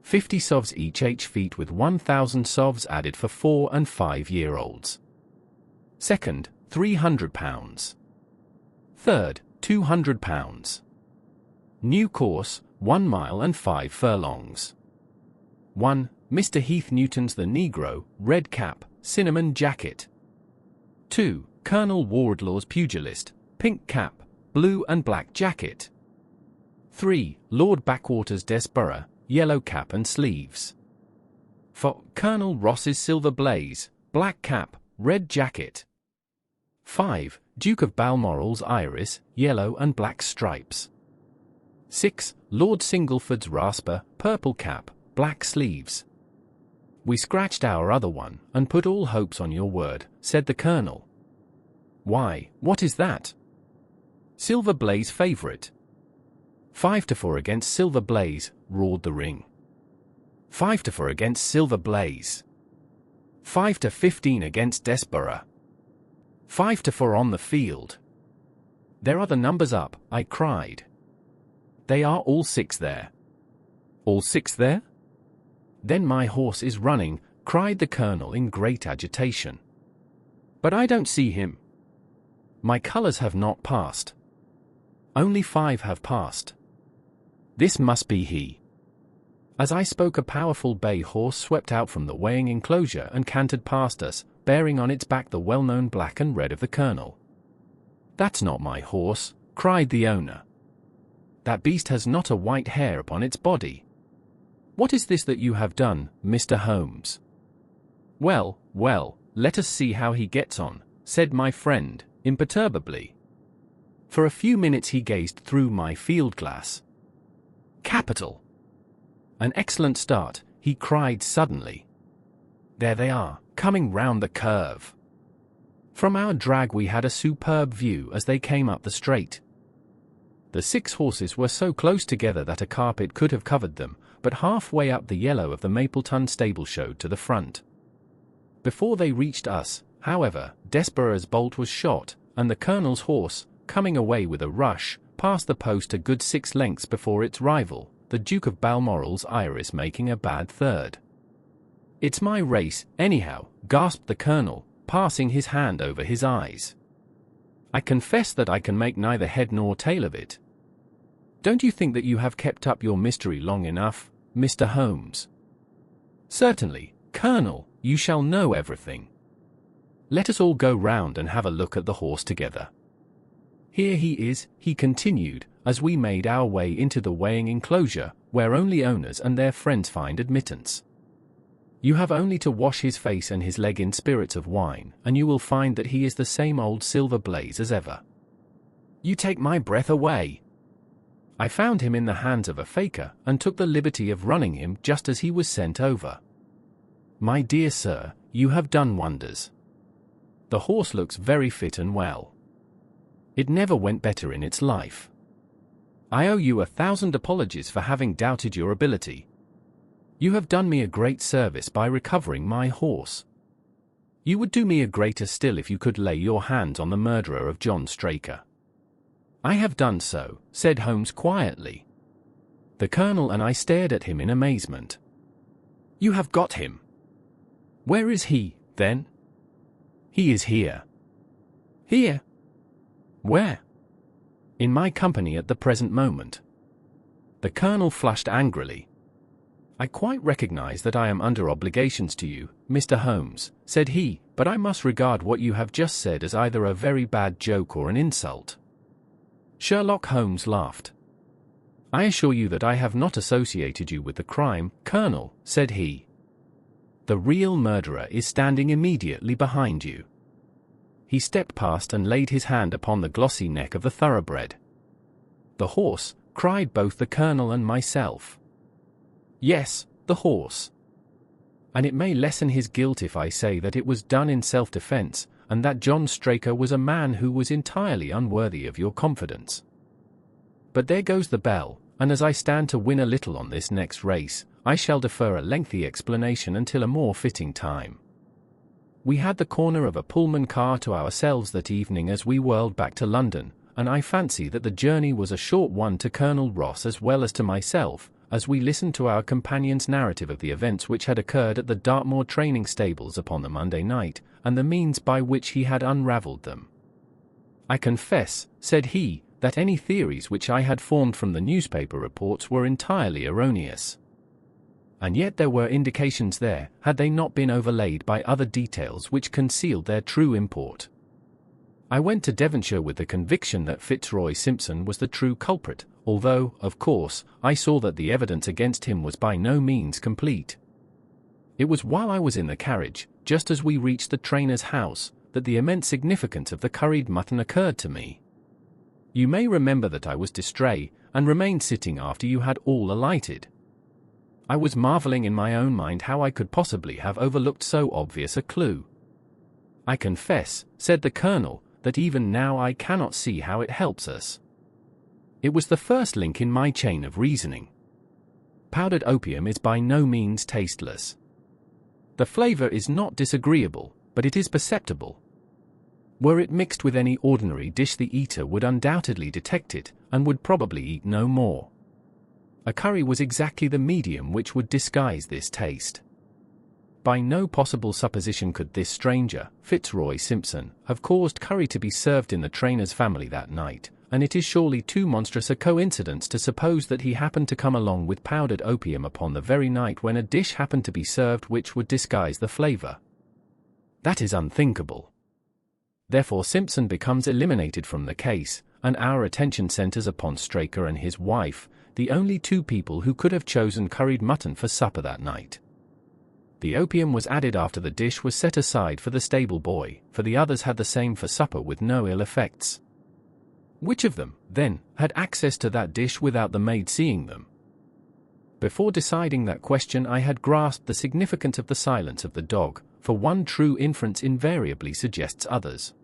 50 sovs each feet with 1,000 sovs added for 4 and 5-year-olds. Second, £300. Third, £200. New course, 1 mile and 5 furlongs. 1. Mr. Heath Newton's The Negro, red cap, cinnamon jacket. 2. Colonel Wardlaw's Pugilist, pink cap, blue and black jacket. 3. Lord Backwater's Desborough, yellow cap and sleeves. 4. Colonel Ross's Silver Blaze, black cap, red jacket. 5. Duke of Balmoral's iris, yellow and black stripes. 6. Lord Singleford's rasper, purple cap, black sleeves. We scratched our other one, and put all hopes on your word, said the Colonel. Why, what is that? Silver Blaze favourite. 5-4 against Silver Blaze, roared the ring. 5-4 against Silver Blaze. 5-15 against Desborough. 5-4 on the field. There are the numbers up, I cried. They are all 6 there. All 6 there? Then my horse is running, cried the Colonel in great agitation. But I don't see him. My colours have not passed. Only 5 have passed. This must be he. As I spoke, a powerful bay horse swept out from the weighing enclosure and cantered past us, bearing on its back the well-known black and red of the Colonel. That's not my horse, cried the owner. That beast has not a white hair upon its body. What is this that you have done, Mr. Holmes? Well, well, let us see how he gets on, said my friend, imperturbably. For a few minutes he gazed through my field-glass. Capital! An excellent start, he cried suddenly. There they are, coming round the curve. From our drag we had a superb view as they came up the straight. The 6 horses were so close together that a carpet could have covered them, but halfway up the yellow of the Mapleton stable showed to the front. Before they reached us, however, Desborough's bolt was shot, and the Colonel's horse, coming away with a rush, passed the post a good 6 lengths before its rival, the Duke of Balmoral's iris making a bad third. It's my race, anyhow, gasped the Colonel, passing his hand over his eyes. I confess that I can make neither head nor tail of it. Don't you think that you have kept up your mystery long enough, Mr. Holmes? Certainly, Colonel, you shall know everything. Let us all go round and have a look at the horse together. Here he is, he continued, as we made our way into the weighing enclosure, where only owners and their friends find admittance. You have only to wash his face and his leg in spirits of wine, and you will find that he is the same old Silver Blaze as ever. You take my breath away. I found him in the hands of a faker, and took the liberty of running him just as he was sent over. My dear sir, you have done wonders. The horse looks very fit and well. It never went better in its life. I owe you 1,000 apologies for having doubted your ability. You have done me a great service by recovering my horse. You would do me a greater still if you could lay your hands on the murderer of John Straker. I have done so, said Holmes quietly. The Colonel and I stared at him in amazement. You have got him. Where is he, then? He is here. Here? Where? In my company at the present moment. The Colonel flushed angrily. I quite recognize that I am under obligations to you, Mr. Holmes, said he, but I must regard what you have just said as either a very bad joke or an insult. Sherlock Holmes laughed. I assure you that I have not associated you with the crime, Colonel, said he. The real murderer is standing immediately behind you. He stepped past and laid his hand upon the glossy neck of the thoroughbred. The horse, cried both the Colonel and myself. Yes, the horse. And it may lessen his guilt if I say that it was done in self-defense, and that John Straker was a man who was entirely unworthy of your confidence. But there goes the bell, and as I stand to win a little on this next race, I shall defer a lengthy explanation until a more fitting time. We had the corner of a Pullman car to ourselves that evening as we whirled back to London, and I fancy that the journey was a short one to Colonel Ross as well as to myself, as we listened to our companion's narrative of the events which had occurred at the Dartmoor training stables upon the Monday night, and the means by which he had unravelled them. I confess, said he, that any theories which I had formed from the newspaper reports were entirely erroneous. And yet there were indications there, had they not been overlaid by other details which concealed their true import. I went to Devonshire with the conviction that Fitzroy Simpson was the true culprit, although, of course, I saw that the evidence against him was by no means complete. It was while I was in the carriage, just as we reached the trainer's house, that the immense significance of the curried mutton occurred to me. You may remember that I was distrait, and remained sitting after you had all alighted. I was marveling in my own mind how I could possibly have overlooked so obvious a clue. I confess, said the Colonel, that even now I cannot see how it helps us. It was the first link in my chain of reasoning. Powdered opium is by no means tasteless. The flavor is not disagreeable, but it is perceptible. Were it mixed with any ordinary dish, the eater would undoubtedly detect it, and would probably eat no more. A curry was exactly the medium which would disguise this taste. By no possible supposition could this stranger, Fitzroy Simpson, have caused curry to be served in the trainer's family that night, and it is surely too monstrous a coincidence to suppose that he happened to come along with powdered opium upon the very night when a dish happened to be served which would disguise the flavor. That is unthinkable. Therefore Simpson becomes eliminated from the case, and our attention centers upon Straker and his wife, the only two people who could have chosen curried mutton for supper that night. The opium was added after the dish was set aside for the stable boy, for the others had the same for supper with no ill effects. Which of them, then, had access to that dish without the maid seeing them? Before deciding that question I had grasped the significance of the silence of the dog, for one true inference invariably suggests others.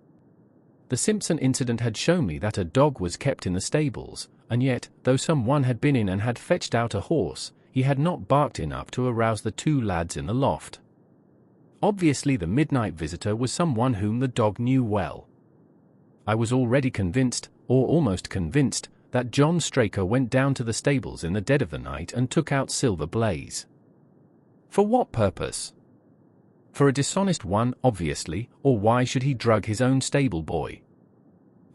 The Simpson incident had shown me that a dog was kept in the stables, and yet, though someone had been in and had fetched out a horse, he had not barked enough to arouse the two lads in the loft. Obviously the midnight visitor was someone whom the dog knew well. I was already convinced, or almost convinced, that John Straker went down to the stables in the dead of the night and took out Silver Blaze. For what purpose? For a dishonest one, obviously, or why should he drug his own stable boy?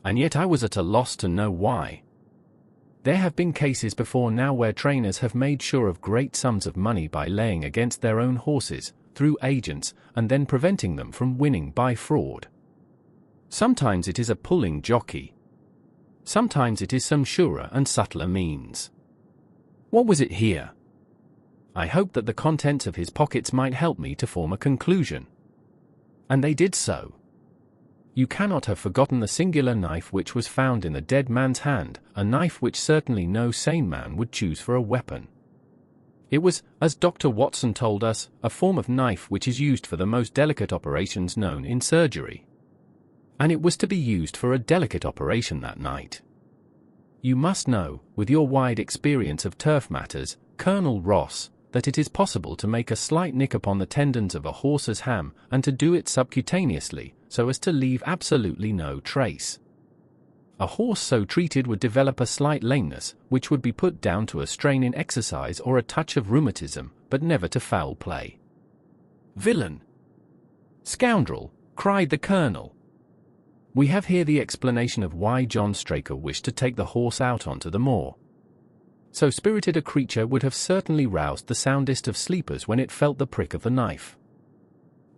And yet I was at a loss to know why. There have been cases before now where trainers have made sure of great sums of money by laying against their own horses, through agents, and then preventing them from winning by fraud. Sometimes it is a pulling jockey. Sometimes it is some surer and subtler means. What was it here? I hoped that the contents of his pockets might help me to form a conclusion. And they did so. You cannot have forgotten the singular knife which was found in the dead man's hand, a knife which certainly no sane man would choose for a weapon. It was, as Dr. Watson told us, a form of knife which is used for the most delicate operations known in surgery. And it was to be used for a delicate operation that night. You must know, with your wide experience of turf matters, Colonel Ross, that it is possible to make a slight nick upon the tendons of a horse's ham, and to do it subcutaneously, so as to leave absolutely no trace. A horse so treated would develop a slight lameness, which would be put down to a strain in exercise or a touch of rheumatism, but never to foul play. Villain! Scoundrel! Cried the Colonel. We have here the explanation of why John Straker wished to take the horse out onto the moor. So spirited a creature would have certainly roused the soundest of sleepers when it felt the prick of the knife.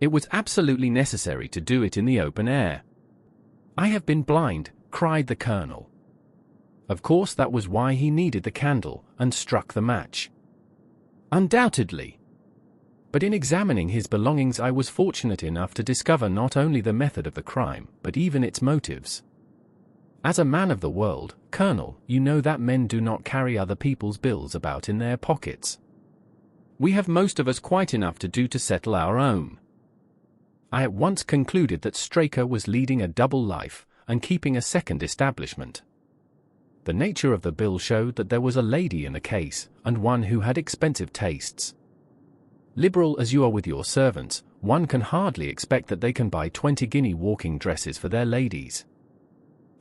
It was absolutely necessary to do it in the open air. I have been blind, cried the Colonel. Of course that was why he needed the candle, and struck the match. Undoubtedly. But in examining his belongings I was fortunate enough to discover not only the method of the crime, but even its motives. As a man of the world, Colonel, you know that men do not carry other people's bills about in their pockets. We have most of us quite enough to do to settle our own. I at once concluded that Straker was leading a double life, and keeping a second establishment. The nature of the bill showed that there was a lady in the case, and one who had expensive tastes. Liberal as you are with your servants, one can hardly expect that they can buy 20-guinea walking dresses for their ladies.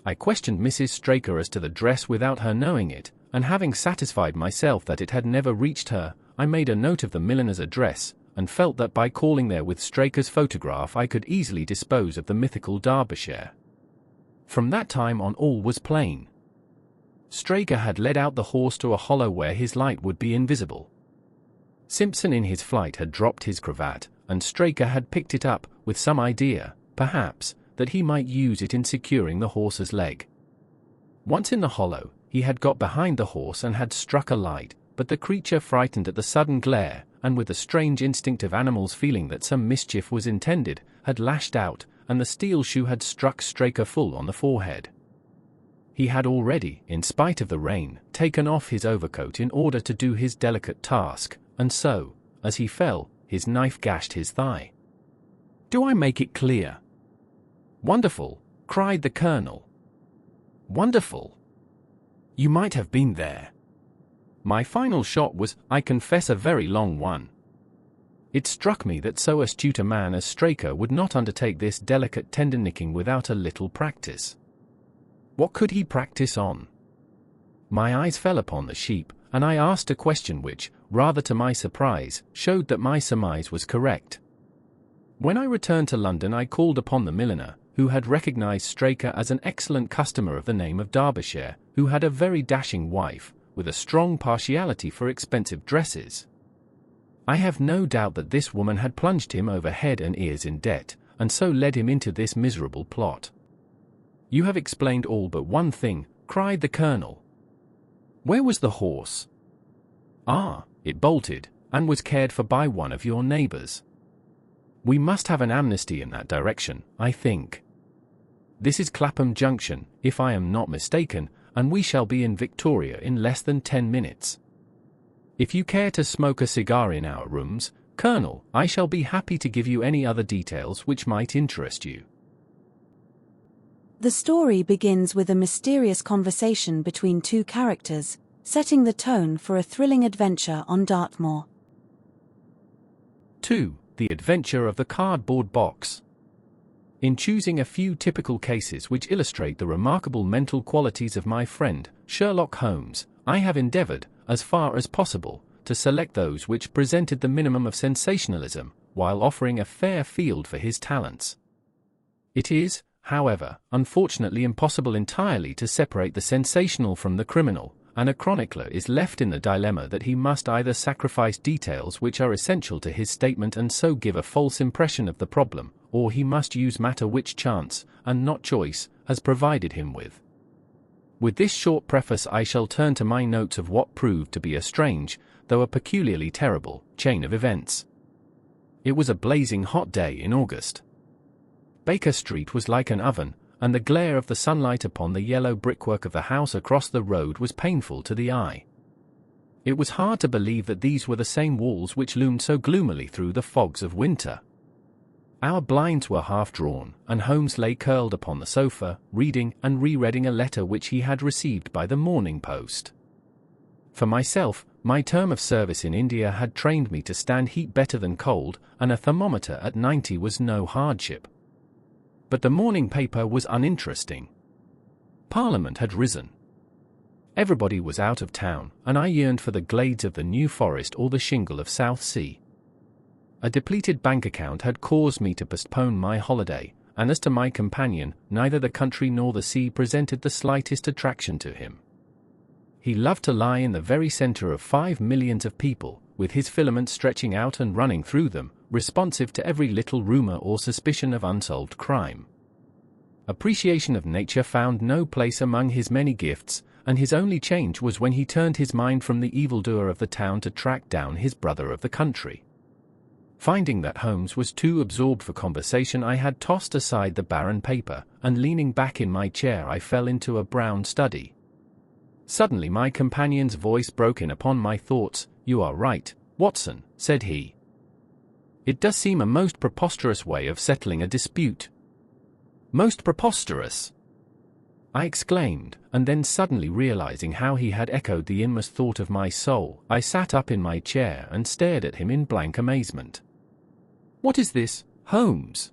I questioned Mrs. Straker as to the dress without her knowing it, and having satisfied myself that it had never reached her, I made a note of the milliner's address, and felt that by calling there with Straker's photograph I could easily dispose of the mythical Derbyshire. From that time on all was plain. Straker had led out the horse to a hollow where his light would be invisible. Simpson in his flight had dropped his cravat, and Straker had picked it up, with some idea, perhaps, that he might use it in securing the horse's leg. Once in the hollow, he had got behind the horse and had struck a light, but the creature, frightened at the sudden glare, and with the strange instinct of animals feeling that some mischief was intended, had lashed out, and the steel shoe had struck Straker full on the forehead. He had already, in spite of the rain, taken off his overcoat in order to do his delicate task, and so, as he fell, his knife gashed his thigh. "Do I make it clear?" "Wonderful," cried the colonel. "Wonderful. You might have been there." My final shot was, I confess, a very long one. It struck me that so astute a man as Straker would not undertake this delicate tender nicking without a little practice. What could he practice on? My eyes fell upon the sheep, and I asked a question which, rather to my surprise, showed that my surmise was correct. When I returned to London, I called upon the milliner, who had recognized Straker as an excellent customer of the name of Derbyshire, who had a very dashing wife, with a strong partiality for expensive dresses. I have no doubt that this woman had plunged him over head and ears in debt, and so led him into this miserable plot. "You have explained all but one thing," cried the colonel. "Where was the horse?" "Ah, it bolted, and was cared for by one of your neighbors. We must have an amnesty in that direction, I think. This is Clapham Junction, if I am not mistaken, and we shall be in Victoria in less than 10 minutes. If you care to smoke a cigar in our rooms, Colonel, I shall be happy to give you any other details which might interest you." The story begins with a mysterious conversation between two characters, setting the tone for a thrilling adventure on Dartmoor. 2. The Adventure of the Cardboard Box. In choosing a few typical cases which illustrate the remarkable mental qualities of my friend, Sherlock Holmes, I have endeavored, as far as possible, to select those which presented the minimum of sensationalism, while offering a fair field for his talents. It is, however, unfortunately impossible entirely to separate the sensational from the criminal, and a chronicler is left in the dilemma that he must either sacrifice details which are essential to his statement and so give a false impression of the problem, or he must use matter which chance, and not choice, has provided him with. With this short preface I shall turn to my notes of what proved to be a strange, though a peculiarly terrible, chain of events. It was a blazing hot day in August. Baker Street was like an oven, and the glare of the sunlight upon the yellow brickwork of the house across the road was painful to the eye. It was hard to believe that these were the same walls which loomed so gloomily through the fogs of winter. Our blinds were half drawn, and Holmes lay curled upon the sofa, reading and rereading a letter which he had received by the morning post. For myself, my term of service in India had trained me to stand heat better than cold, and a thermometer at 90 was no hardship. But the morning paper was uninteresting. Parliament had risen. Everybody was out of town, and I yearned for the glades of the New Forest or the shingle of Southsea. A depleted bank account had caused me to postpone my holiday, and as to my companion, neither the country nor the sea presented the slightest attraction to him. He loved to lie in the very center of 5 millions of people, with his filaments stretching out and running through them, responsive to every little rumor or suspicion of unsolved crime. Appreciation of nature found no place among his many gifts, and his only change was when he turned his mind from the evildoer of the town to track down his brother of the country. Finding that Holmes was too absorbed for conversation, I had tossed aside the barren paper, and leaning back in my chair I fell into a brown study. Suddenly my companion's voice broke in upon my thoughts. "You are right, Watson," said he. "It does seem a most preposterous way of settling a dispute." "Most preposterous!" I exclaimed, and then suddenly realizing how he had echoed the inmost thought of my soul, I sat up in my chair and stared at him in blank amazement. "What is this, Holmes?"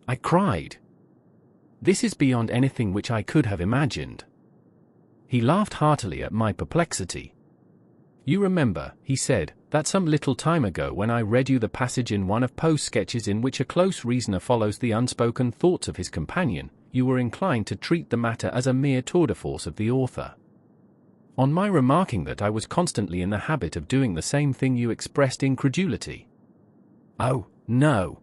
I cried. "This is beyond anything which I could have imagined." He laughed heartily at my perplexity. "You remember," he said, "that some little time ago when I read you the passage in one of Poe's sketches in which a close reasoner follows the unspoken thoughts of his companion, you were inclined to treat the matter as a mere tour de force of the author. On my remarking that I was constantly in the habit of doing the same thing, you expressed incredulity." "Oh, no.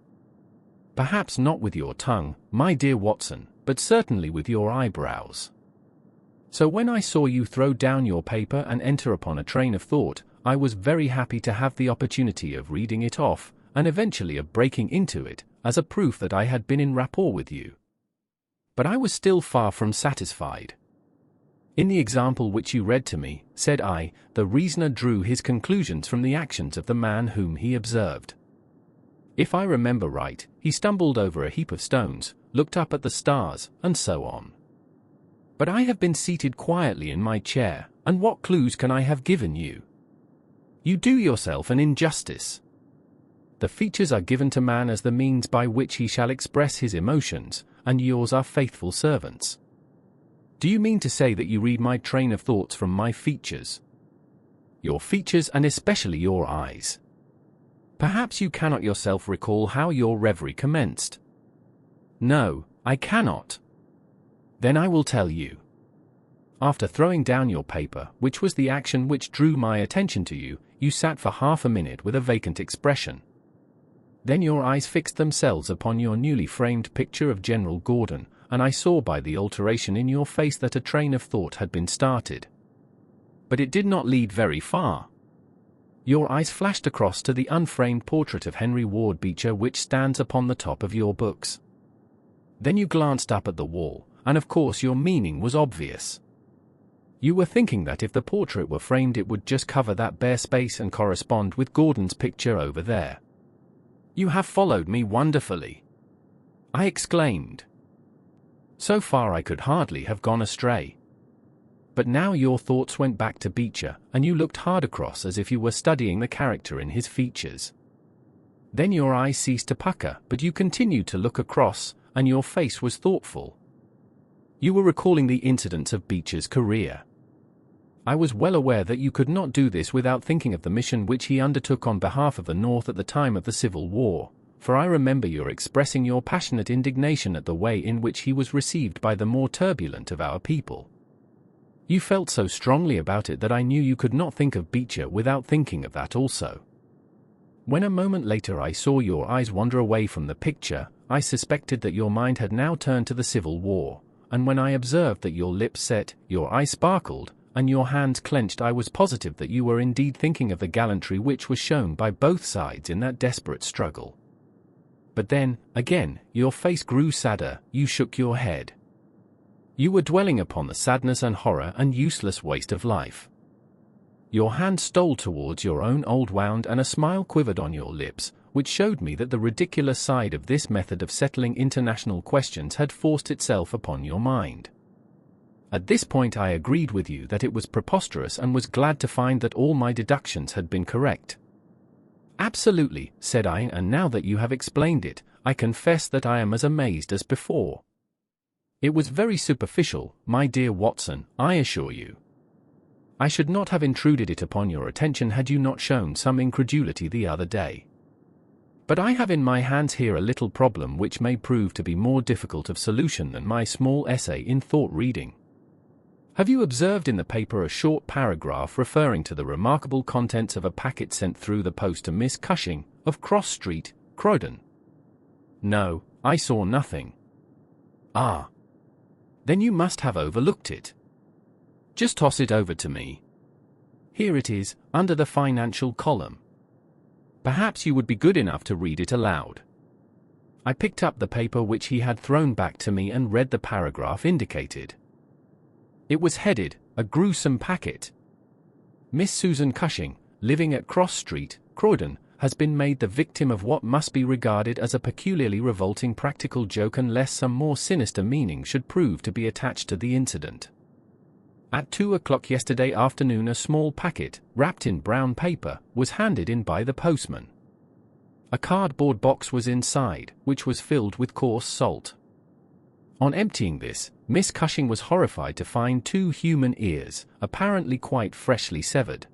Perhaps not with your tongue, my dear Watson, but certainly with your eyebrows. So when I saw you throw down your paper and enter upon a train of thought, I was very happy to have the opportunity of reading it off, and eventually of breaking into it, as a proof that I had been in rapport with you. But I was still far from satisfied. In the example which you read to me, said I, the reasoner drew his conclusions from the actions of the man whom he observed. If I remember right, he stumbled over a heap of stones, looked up at the stars, and so on. But I have been seated quietly in my chair, and what clues can I have given you? You do yourself an injustice. The features are given to man as the means by which he shall express his emotions, and yours are faithful servants. Do you mean to say that you read my train of thoughts from my features? Your features, and especially your eyes. Perhaps you cannot yourself recall how your reverie commenced. No, I cannot. Then I will tell you. After throwing down your paper, which was the action which drew my attention to you, you sat for half a minute with a vacant expression. Then your eyes fixed themselves upon your newly framed picture of General Gordon, and I saw by the alteration in your face that a train of thought had been started. But it did not lead very far. Your eyes flashed across to the unframed portrait of Henry Ward Beecher which stands upon the top of your books. Then you glanced up at the wall, and of course your meaning was obvious. You were thinking that if the portrait were framed it would just cover that bare space and correspond with Gordon's picture over there. You have followed me wonderfully, I exclaimed. So far I could hardly have gone astray. But now your thoughts went back to Beecher, and you looked hard across as if you were studying the character in his features. Then your eyes ceased to pucker, but you continued to look across, and your face was thoughtful. You were recalling the incidents of Beecher's career. I was well aware that you could not do this without thinking of the mission which he undertook on behalf of the North at the time of the Civil War, for I remember your expressing your passionate indignation at the way in which he was received by the more turbulent of our people. You felt so strongly about it that I knew you could not think of Beecher without thinking of that also. When a moment later I saw your eyes wander away from the picture, I suspected that your mind had now turned to the Civil War, and when I observed that your lips set, your eyes sparkled, and your hands clenched, I was positive that you were indeed thinking of the gallantry which was shown by both sides in that desperate struggle. But then, again, your face grew sadder, you shook your head. You were dwelling upon the sadness and horror and useless waste of life. Your hand stole towards your own old wound and a smile quivered on your lips, which showed me that the ridiculous side of this method of settling international questions had forced itself upon your mind. At this point I agreed with you that it was preposterous and was glad to find that all my deductions had been correct. Absolutely, said I, and now that you have explained it, I confess that I am as amazed as before. It was very superficial, my dear Watson, I assure you. I should not have intruded it upon your attention had you not shown some incredulity the other day. But I have in my hands here a little problem which may prove to be more difficult of solution than my small essay in thought reading. Have you observed in the paper a short paragraph referring to the remarkable contents of a packet sent through the post to Miss Cushing, of Cross Street, Croydon? No, I saw nothing. Ah. Then you must have overlooked it. Just toss it over to me. Here it is, under the financial column. Perhaps you would be good enough to read it aloud. I picked up the paper which he had thrown back to me and read the paragraph indicated. It was headed, "A Gruesome Packet." Miss Susan Cushing, living at Cross Street, Croydon, has been made the victim of what must be regarded as a peculiarly revolting practical joke unless some more sinister meaning should prove to be attached to the incident. At 2 o'clock yesterday afternoon a small packet, wrapped in brown paper, was handed in by the postman. A cardboard box was inside, which was filled with coarse salt. On emptying this, Miss Cushing was horrified to find 2 human ears, apparently quite freshly severed.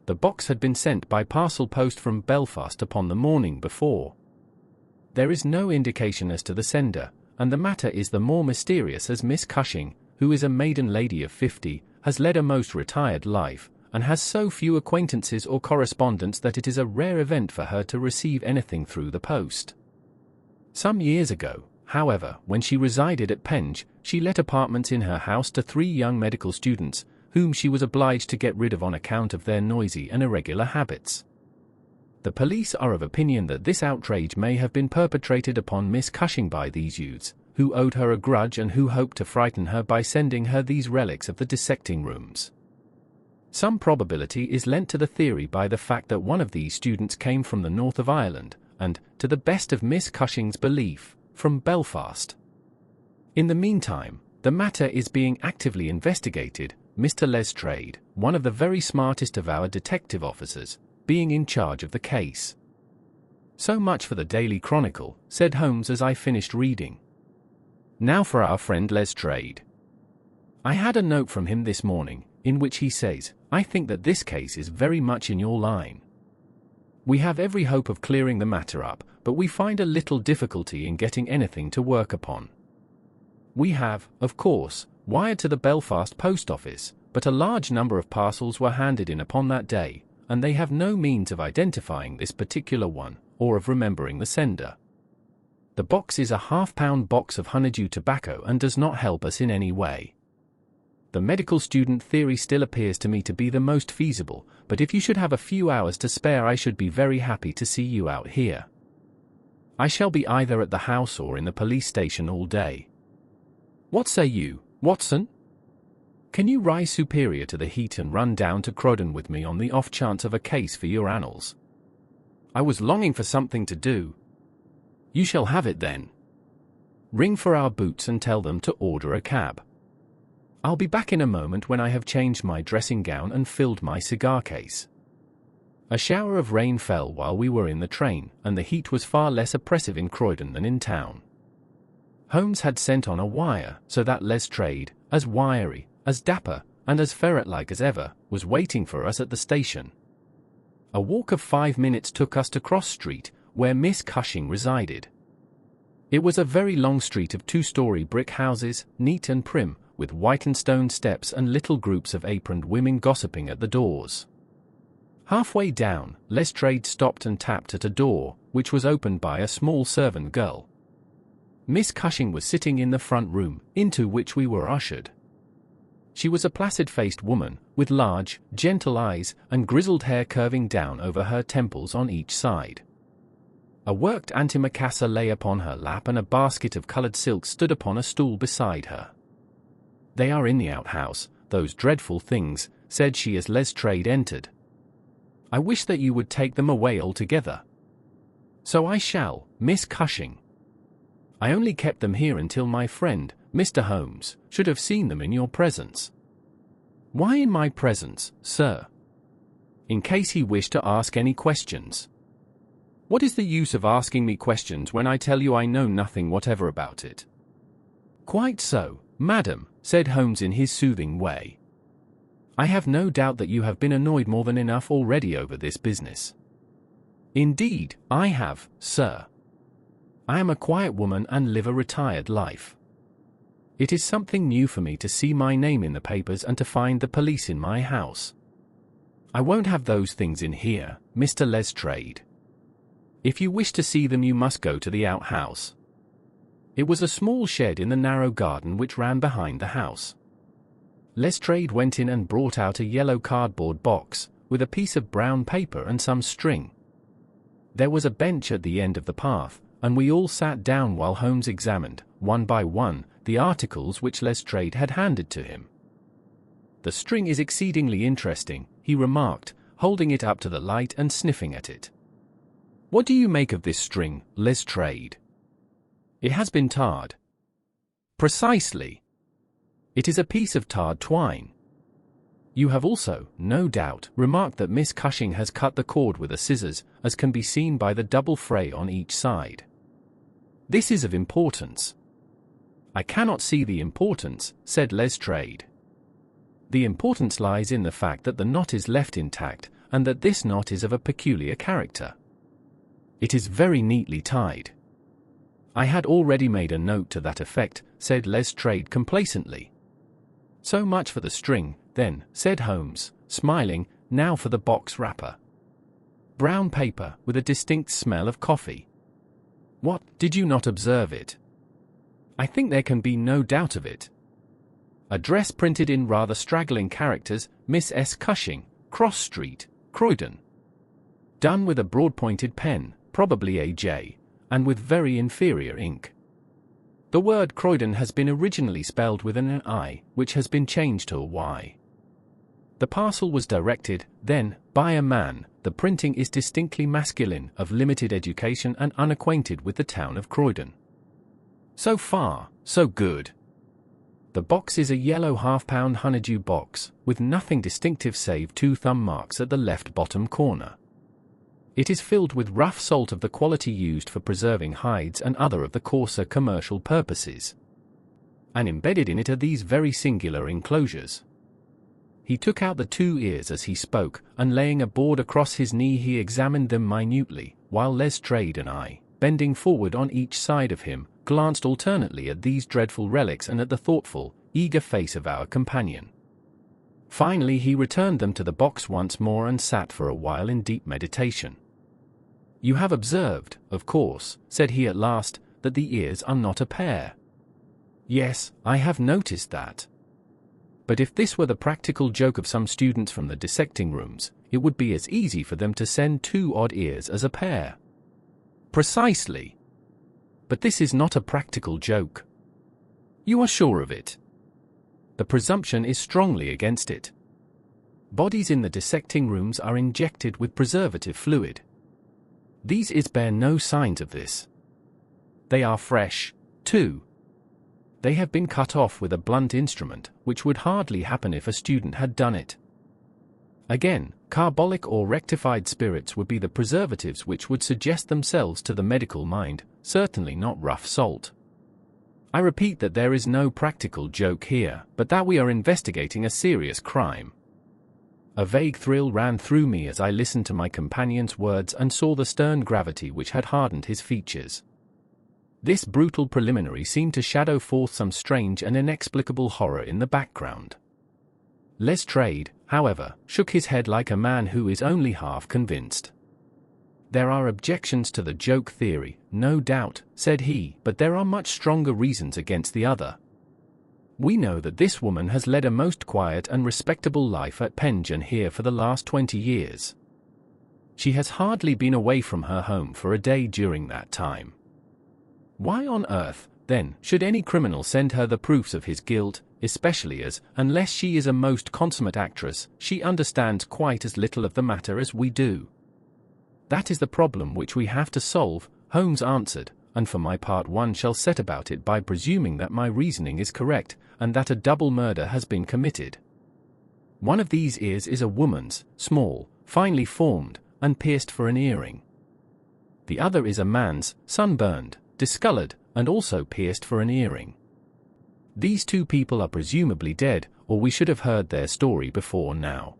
The box had been sent by parcel post from Belfast upon the morning before. There is no indication as to the sender, and the matter is the more mysterious as Miss Cushing, who is a maiden lady of 50, has led a most retired life, and has so few acquaintances or correspondents that it is a rare event for her to receive anything through the post. Some years ago, however, when she resided at Penge, she let apartments in her house to 3 young medical students, whom she was obliged to get rid of on account of their noisy and irregular habits. The police are of opinion that this outrage may have been perpetrated upon Miss Cushing by these youths, who owed her a grudge and who hoped to frighten her by sending her these relics of the dissecting rooms. Some probability is lent to the theory by the fact that one of these students came from the north of Ireland, and, to the best of Miss Cushing's belief, from Belfast. In the meantime, the matter is being actively investigated, Mr. Lestrade, one of the very smartest of our detective officers, being in charge of the case. So much for the Daily Chronicle, said Holmes as I finished reading. Now for our friend Lestrade. I had a note from him this morning, in which he says, I think that this case is very much in your line. We have every hope of clearing the matter up, but we find a little difficulty in getting anything to work upon. We have, of course, wired to the Belfast post office, but a large number of parcels were handed in upon that day, and they have no means of identifying this particular one, or of remembering the sender. The box is a half-pound box of honeydew tobacco and does not help us in any way. The medical student theory still appears to me to be the most feasible, but if you should have a few hours to spare I should be very happy to see you out here. I shall be either at the house or in the police station all day. What say you, Watson? Can you rise superior to the heat and run down to Croydon with me on the off chance of a case for your annals? I was longing for something to do. You shall have it then. Ring for our boots and tell them to order a cab. I'll be back in a moment when I have changed my dressing gown and filled my cigar case. A shower of rain fell while we were in the train, and the heat was far less oppressive in Croydon than in town. Holmes had sent on a wire, so that Lestrade, as wiry, as dapper, and as ferret-like as ever, was waiting for us at the station. A walk of 5 minutes took us to Cross Street, where Miss Cushing resided. It was a very long street of 2-story brick houses, neat and prim, with whitened stone steps and little groups of aproned women gossiping at the doors. Halfway down, Lestrade stopped and tapped at a door, which was opened by a small servant girl. Miss Cushing was sitting in the front room, into which we were ushered. She was a placid-faced woman, with large, gentle eyes, and grizzled hair curving down over her temples on each side. A worked antimacassar lay upon her lap and a basket of coloured silk stood upon a stool beside her. They are in the outhouse, those dreadful things, said she as Lestrade entered. I wish that you would take them away altogether. So I shall, Miss Cushing. I only kept them here until my friend, Mr. Holmes, should have seen them in your presence. Why in my presence, sir? In case he wished to ask any questions. What is the use of asking me questions when I tell you I know nothing whatever about it? Quite so, madam, said Holmes in his soothing way. I have no doubt that you have been annoyed more than enough already over this business. Indeed, I have, sir. I am a quiet woman and live a retired life. It is something new for me to see my name in the papers and to find the police in my house. I won't have those things in here, Mr. Lestrade. If you wish to see them you must go to the outhouse. It was a small shed in the narrow garden which ran behind the house. Lestrade went in and brought out a yellow cardboard box, with a piece of brown paper and some string. There was a bench at the end of the path, and we all sat down while Holmes examined, one by one, the articles which Lestrade had handed to him. The string is exceedingly interesting, he remarked, holding it up to the light and sniffing at it. What do you make of this string, Lestrade? It has been tarred. Precisely. It is a piece of tarred twine. You have also, no doubt, remarked that Miss Cushing has cut the cord with a scissors, as can be seen by the double fray on each side. This is of importance. I cannot see the importance, said Lestrade. The importance lies in the fact that the knot is left intact, and that this knot is of a peculiar character. It is very neatly tied. I had already made a note to that effect, said Lestrade complacently. So much for the string, then, said Holmes, smiling. Now for the box wrapper. Brown paper, with a distinct smell of coffee. What, did you not observe it? I think there can be no doubt of it. Address printed in rather straggling characters, Miss S. Cushing, Cross Street, Croydon. Done with a broad-pointed pen, probably a J, and with very inferior ink. The word Croydon has been originally spelled with an I, which has been changed to a Y. The parcel was directed, then, by a man. The printing is distinctly masculine, of limited education and unacquainted with the town of Croydon. So far, so good. The box is a yellow half-pound honeydew box, with nothing distinctive save 2 thumb marks at the left bottom corner. It is filled with rough salt of the quality used for preserving hides and other of the coarser commercial purposes. And embedded in it are these very singular enclosures. He took out the 2 ears as he spoke, and laying a board across his knee he examined them minutely, while Lestrade and I, bending forward on each side of him, glanced alternately at these dreadful relics and at the thoughtful, eager face of our companion. Finally he returned them to the box once more and sat for a while in deep meditation. "You have observed, of course," said he at last, "that the ears are not a pair." "Yes, I have noticed that. But if this were the practical joke of some students from the dissecting rooms, it would be as easy for them to send 2 odd ears as a pair." "Precisely. But this is not a practical joke." "You are sure of it?" "The presumption is strongly against it. Bodies in the dissecting rooms are injected with preservative fluid. These ears bear no signs of this. They are fresh, too. They have been cut off with a blunt instrument, which would hardly happen if a student had done it. Again, carbolic or rectified spirits would be the preservatives which would suggest themselves to the medical mind, certainly not rough salt. I repeat that there is no practical joke here, but that we are investigating a serious crime." A vague thrill ran through me as I listened to my companion's words and saw the stern gravity which had hardened his features. This brutal preliminary seemed to shadow forth some strange and inexplicable horror in the background. Lestrade, however, shook his head like a man who is only half convinced. "There are objections to the joke theory, no doubt," said he, "but there are much stronger reasons against the other. We know that this woman has led a most quiet and respectable life at Pension here for the last 20 years. She has hardly been away from her home for a day during that time. Why on earth, then, should any criminal send her the proofs of his guilt, especially as, unless she is a most consummate actress, she understands quite as little of the matter as we do?" "That is the problem which we have to solve," Holmes answered, "and for my part one shall set about it by presuming that my reasoning is correct, and that a double murder has been committed. One of these ears is a woman's, small, finely formed, and pierced for an earring. The other is a man's, sunburned, discolored, and also pierced for an earring. These 2 people are presumably dead, or we should have heard their story before now.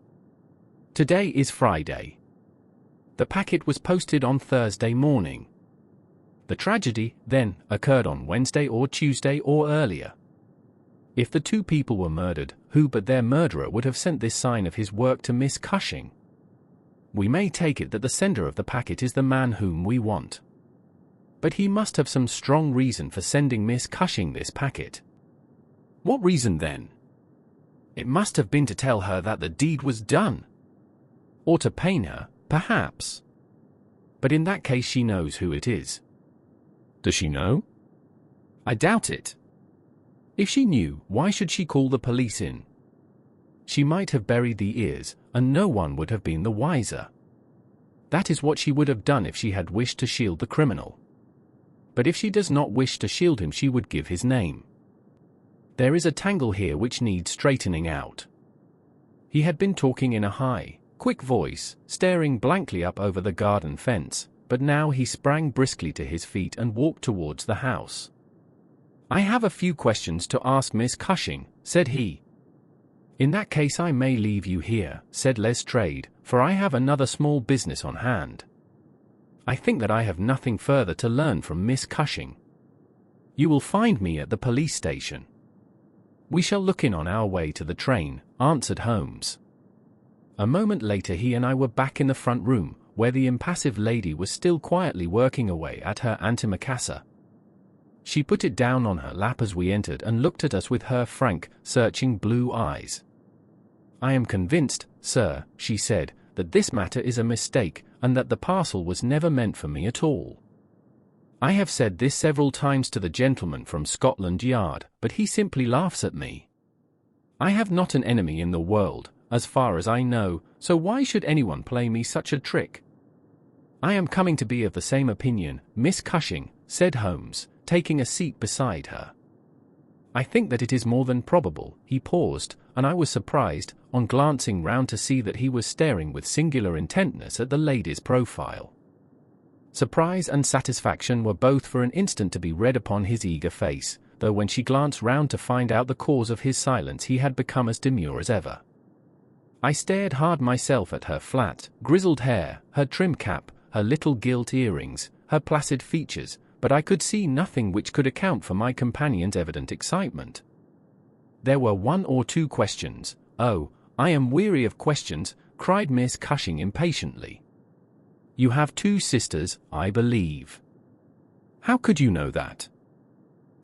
Today is Friday. The packet was posted on Thursday morning. The tragedy, then, occurred on Wednesday or Tuesday or earlier. If the 2 people were murdered, who but their murderer would have sent this sign of his work to Miss Cushing? We may take it that the sender of the packet is the man whom we want. But he must have some strong reason for sending Miss Cushing this packet. What reason then? It must have been to tell her that the deed was done. Or to pain her, perhaps. But in that case she knows who it is. Does she know? I doubt it. If she knew, why should she call the police in? She might have buried the ears, and no one would have been the wiser. That is what she would have done if she had wished to shield the criminal. But if she does not wish to shield him, she would give his name. There is a tangle here which needs straightening out. He had been talking in a high, quick voice, staring blankly up over the garden fence, but now he sprang briskly to his feet and walked towards the house. "I have a few questions to ask Miss Cushing," said he. "In that case I may leave you here," said Lestrade, "for I have another small business on hand. I think that I have nothing further to learn from Miss Cushing. You will find me at the police station." "We shall look in on our way to the train," answered Holmes. A moment later he and I were back in the front room, where the impassive lady was still quietly working away at her antimacassar. She put it down on her lap as we entered and looked at us with her frank, searching blue eyes. "I am convinced, sir," she said, that this matter is a mistake, and that the parcel was never meant for me at all. I have said this several times to the gentleman from Scotland Yard, but he simply laughs at me. I have not an enemy in the world, as far as I know, so why should anyone play me such a trick? I am coming to be of the same opinion, Miss Cushing, said Holmes, taking a seat beside her. I think that it is more than probable. He paused, and I was surprised, on glancing round, to see that he was staring with singular intentness at the lady's profile. Surprise and satisfaction were both for an instant to be read upon his eager face, though when she glanced round to find out the cause of his silence he had become as demure as ever. I stared hard myself at her flat, grizzled hair, her trim cap, her little gilt earrings, her placid features, but I could see nothing which could account for my companion's evident excitement. There were one or two questions. "Oh, I am weary of questions," cried Miss Cushing impatiently. "You have two sisters, I believe." "How could you know that?"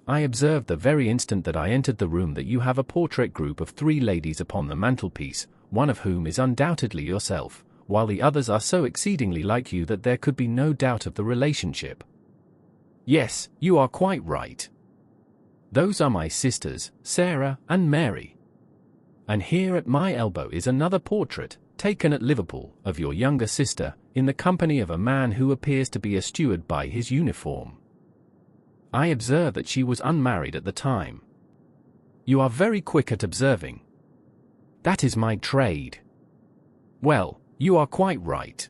"I observed the very instant that I entered the room that you have a portrait group of 3 ladies upon the mantelpiece, one of whom is undoubtedly yourself, while the others are so exceedingly like you that there could be no doubt of the relationship." "Yes, you are quite right. Those are my sisters, Sarah and Mary. And here at my elbow is another portrait, taken at Liverpool, of your younger sister, in the company of a man who appears to be a steward by his uniform. I observe that she was unmarried at the time." "You are very quick at observing." "That is my trade." "Well, you are quite right.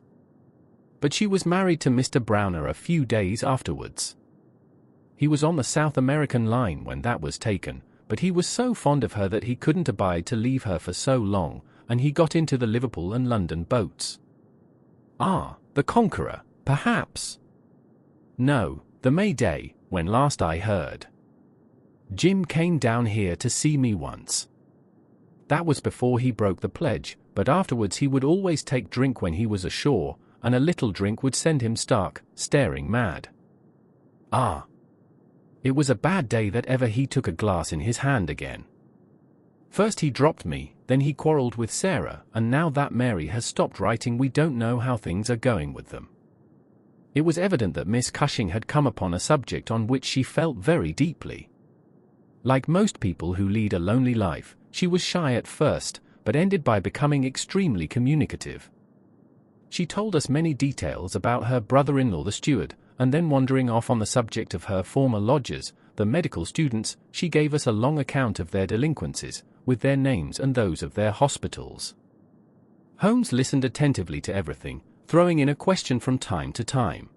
But she was married to Mr. Browner a few days afterwards. He was on the South American line when that was taken, but he was so fond of her that he couldn't abide to leave her for so long, and he got into the Liverpool and London boats." "Ah, the Conqueror, perhaps?" "No, the Mayday, when last I heard. Jim came down here to see me once. That was before he broke the pledge, but afterwards he would always take drink when he was ashore, and a little drink would send him stark, staring mad. Ah! It was a bad day that ever he took a glass in his hand again. First he dropped me, then he quarrelled with Sarah, and now that Mary has stopped writing we don't know how things are going with them." It was evident that Miss Cushing had come upon a subject on which she felt very deeply. Like most people who lead a lonely life, she was shy at first, but ended by becoming extremely communicative. She told us many details about her brother-in-law the steward, and then wandering off on the subject of her former lodgers, the medical students, she gave us a long account of their delinquencies, with their names and those of their hospitals. Holmes listened attentively to everything, throwing in a question from time to time.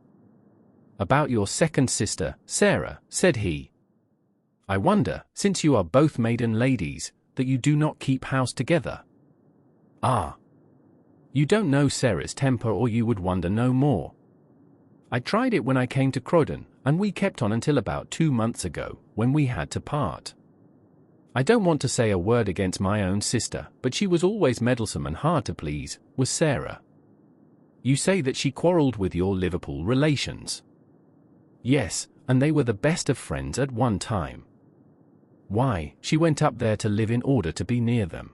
"About your second sister, Sarah," said he. "I wonder, since you are both maiden ladies, that you do not keep house together." "Ah! You don't know Sarah's temper, or you would wonder no more. I tried it when I came to Croydon, and we kept on until about 2 months ago, when we had to part. I don't want to say a word against my own sister, but she was always meddlesome and hard to please, was Sarah." "You say that she quarrelled with your Liverpool relations?" "Yes, and they were the best of friends at one time. Why, she went up there to live in order to be near them.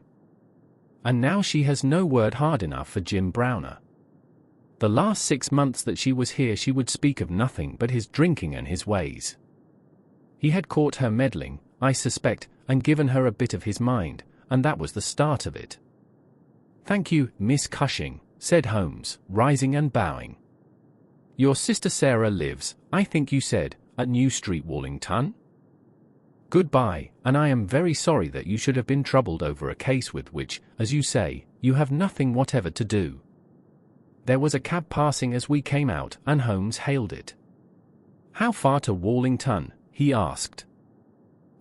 And now she has no word hard enough for Jim Browner. The last 6 months that she was here she would speak of nothing but his drinking and his ways. He had caught her meddling, I suspect, and given her a bit of his mind, and that was the start of it." "Thank you, Miss Cushing," said Holmes, rising and bowing. "Your sister Sarah lives, I think you said, at New Street, Wallington? Goodbye, and I am very sorry that you should have been troubled over a case with which, as you say, you have nothing whatever to do." There was a cab passing as we came out, and Holmes hailed it. "How far to Wallington?" he asked.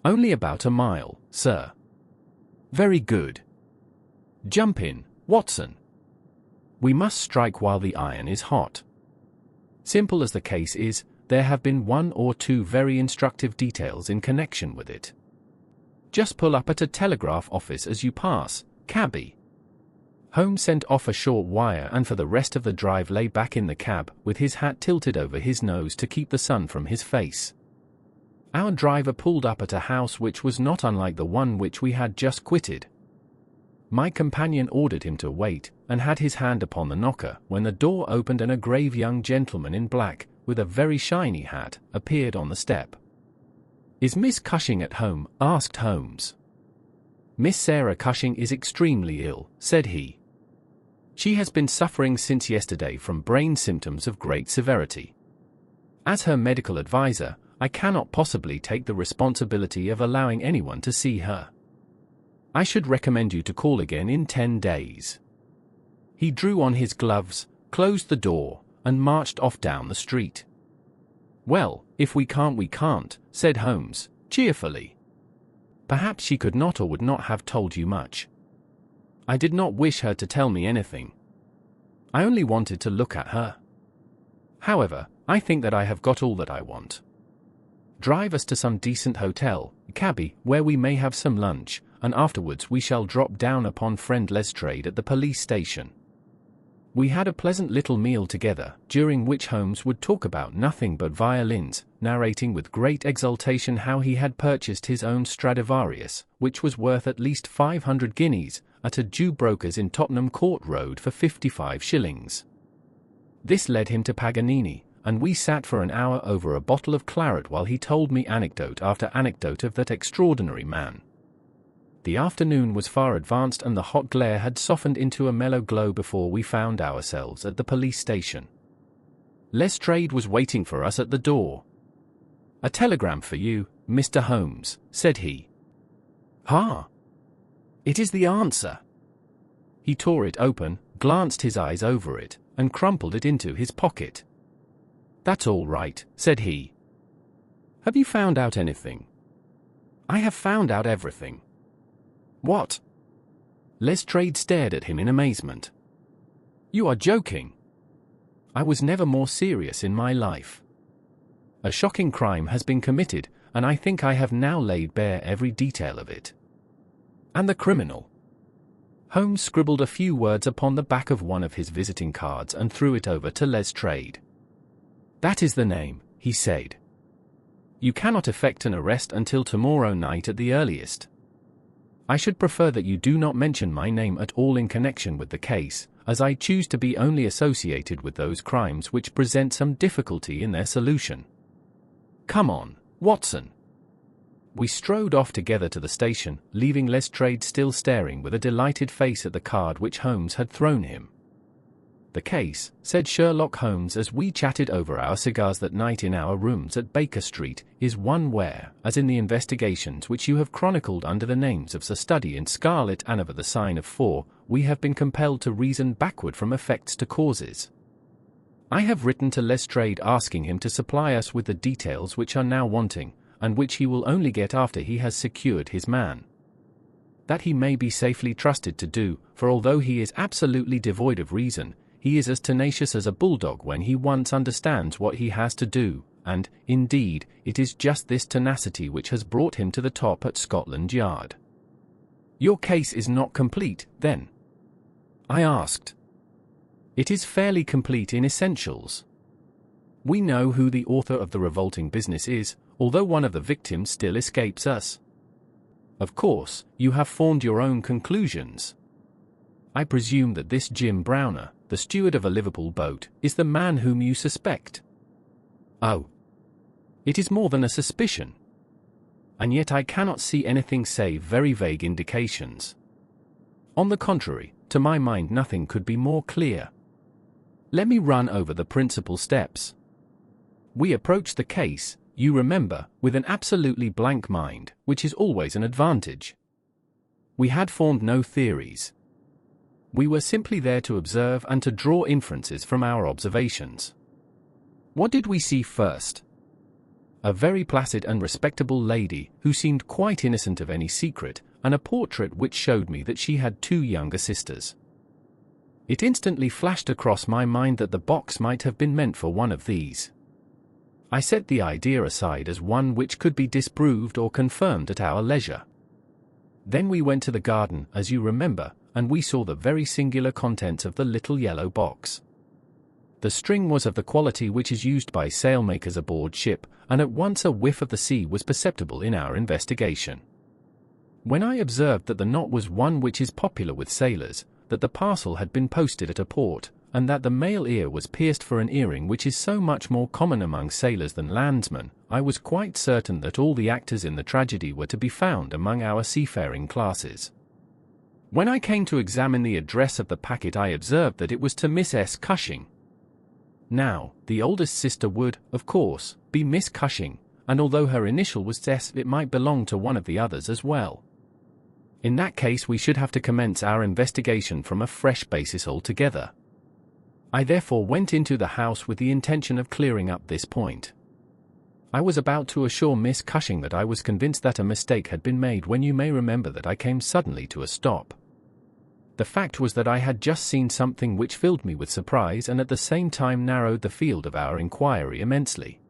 "Only about a mile, sir." "Very good. Jump in, Watson. We must strike while the iron is hot. Simple as the case is, there have been 1 or 2 very instructive details in connection with it. Just pull up at a telegraph office as you pass, cabby." Holmes sent off a short wire, and for the rest of the drive lay back in the cab, with his hat tilted over his nose to keep the sun from his face. Our driver pulled up at a house which was not unlike the one which we had just quitted. My companion ordered him to wait, and had his hand upon the knocker, when the door opened and a grave young gentleman in black, with a very shiny hat, appeared on the step. "Is Miss Cushing at home?" asked Holmes. "Miss Sarah Cushing is extremely ill," said he. "She has been suffering since yesterday from brain symptoms of great severity. As her medical adviser, I cannot possibly take the responsibility of allowing anyone to see her. I should recommend you to call again in 10 days. He drew on his gloves, closed the door, and marched off down the street. "Well, if we can't, we can't," said Holmes, cheerfully. "Perhaps she could not or would not have told you much. I did not wish her to tell me anything. I only wanted to look at her. However, I think that I have got all that I want. Drive us to some decent hotel, cabby, where we may have some lunch, and afterwards we shall drop down upon friend Lestrade at the police station." We had a pleasant little meal together, during which Holmes would talk about nothing but violins, narrating with great exultation how he had purchased his own Stradivarius, which was worth at least 500 guineas, at a Jew broker's in Tottenham Court Road for 55 shillings. This led him to Paganini, and we sat for an hour over a bottle of claret while he told me anecdote after anecdote of that extraordinary man. The afternoon was far advanced and the hot glare had softened into a mellow glow before we found ourselves at the police station. Lestrade was waiting for us at the door. "A telegram for you, Mr. Holmes," said he. "Ah! It is the answer." He tore it open, glanced his eyes over it, and crumpled it into his pocket. "That's all right," said he. "Have you found out anything?" "I have found out everything." "What?" Lestrade stared at him in amazement. "You are joking." "I was never more serious in my life. A shocking crime has been committed, and I think I have now laid bare every detail of it." "And the criminal?" Holmes scribbled a few words upon the back of one of his visiting cards and threw it over to Lestrade. "That is the name," he said. "You cannot effect an arrest until tomorrow night at the earliest. I should prefer that you do not mention my name at all in connection with the case, as I choose to be only associated with those crimes which present some difficulty in their solution. Come on, Watson." We strode off together to the station, leaving Lestrade still staring with a delighted face at the card which Holmes had thrown him. "The case," said Sherlock Holmes as we chatted over our cigars that night in our rooms at Baker Street, "is one where, as in the investigations which you have chronicled under the names of Sir Study in Scarlet and of the Sign of 4, we have been compelled to reason backward from effects to causes. I have written to Lestrade asking him to supply us with the details which are now wanting, and which he will only get after he has secured his man. That he may be safely trusted to do, for although he is absolutely devoid of reason, he is as tenacious as a bulldog when he once understands what he has to do, and, indeed, it is just this tenacity which has brought him to the top at Scotland Yard." "Your case is not complete, then?" I asked. "It is fairly complete in essentials. We know who the author of the revolting business is, although one of the victims still escapes us. Of course, you have formed your own conclusions. I presume that this Jim Browner, the steward of a Liverpool boat, is the man whom you suspect." "Oh. It is more than a suspicion. And yet I cannot see anything save very vague indications. On the contrary, to my mind nothing could be more clear. Let me run over the principal steps. We approached the case, you remember, with an absolutely blank mind, which is always an advantage. We had formed no theories. We were simply there to observe and to draw inferences from our observations. What did we see first? A very placid and respectable lady, who seemed quite innocent of any secret, and a portrait which showed me that she had 2 younger sisters. It instantly flashed across my mind that the box might have been meant for one of these. I set the idea aside as one which could be disproved or confirmed at our leisure. Then we went to the garden, as you remember, and we saw the very singular contents of the little yellow box. The string was of the quality which is used by sailmakers aboard ship, and at once a whiff of the sea was perceptible in our investigation. When I observed that the knot was one which is popular with sailors, that the parcel had been posted at a port, and that the male ear was pierced for an earring which is so much more common among sailors than landsmen, I was quite certain that all the actors in the tragedy were to be found among our seafaring classes. When I came to examine the address of the packet, I observed that it was to Miss S. Cushing. Now, the oldest sister would, of course, be Miss Cushing, and although her initial was S, it might belong to one of the others as well. In that case, we should have to commence our investigation from a fresh basis altogether. I therefore went into the house with the intention of clearing up this point. I was about to assure Miss Cushing that I was convinced that a mistake had been made when you may remember that I came suddenly to a stop. The fact was that I had just seen something which filled me with surprise and at the same time narrowed the field of our inquiry immensely.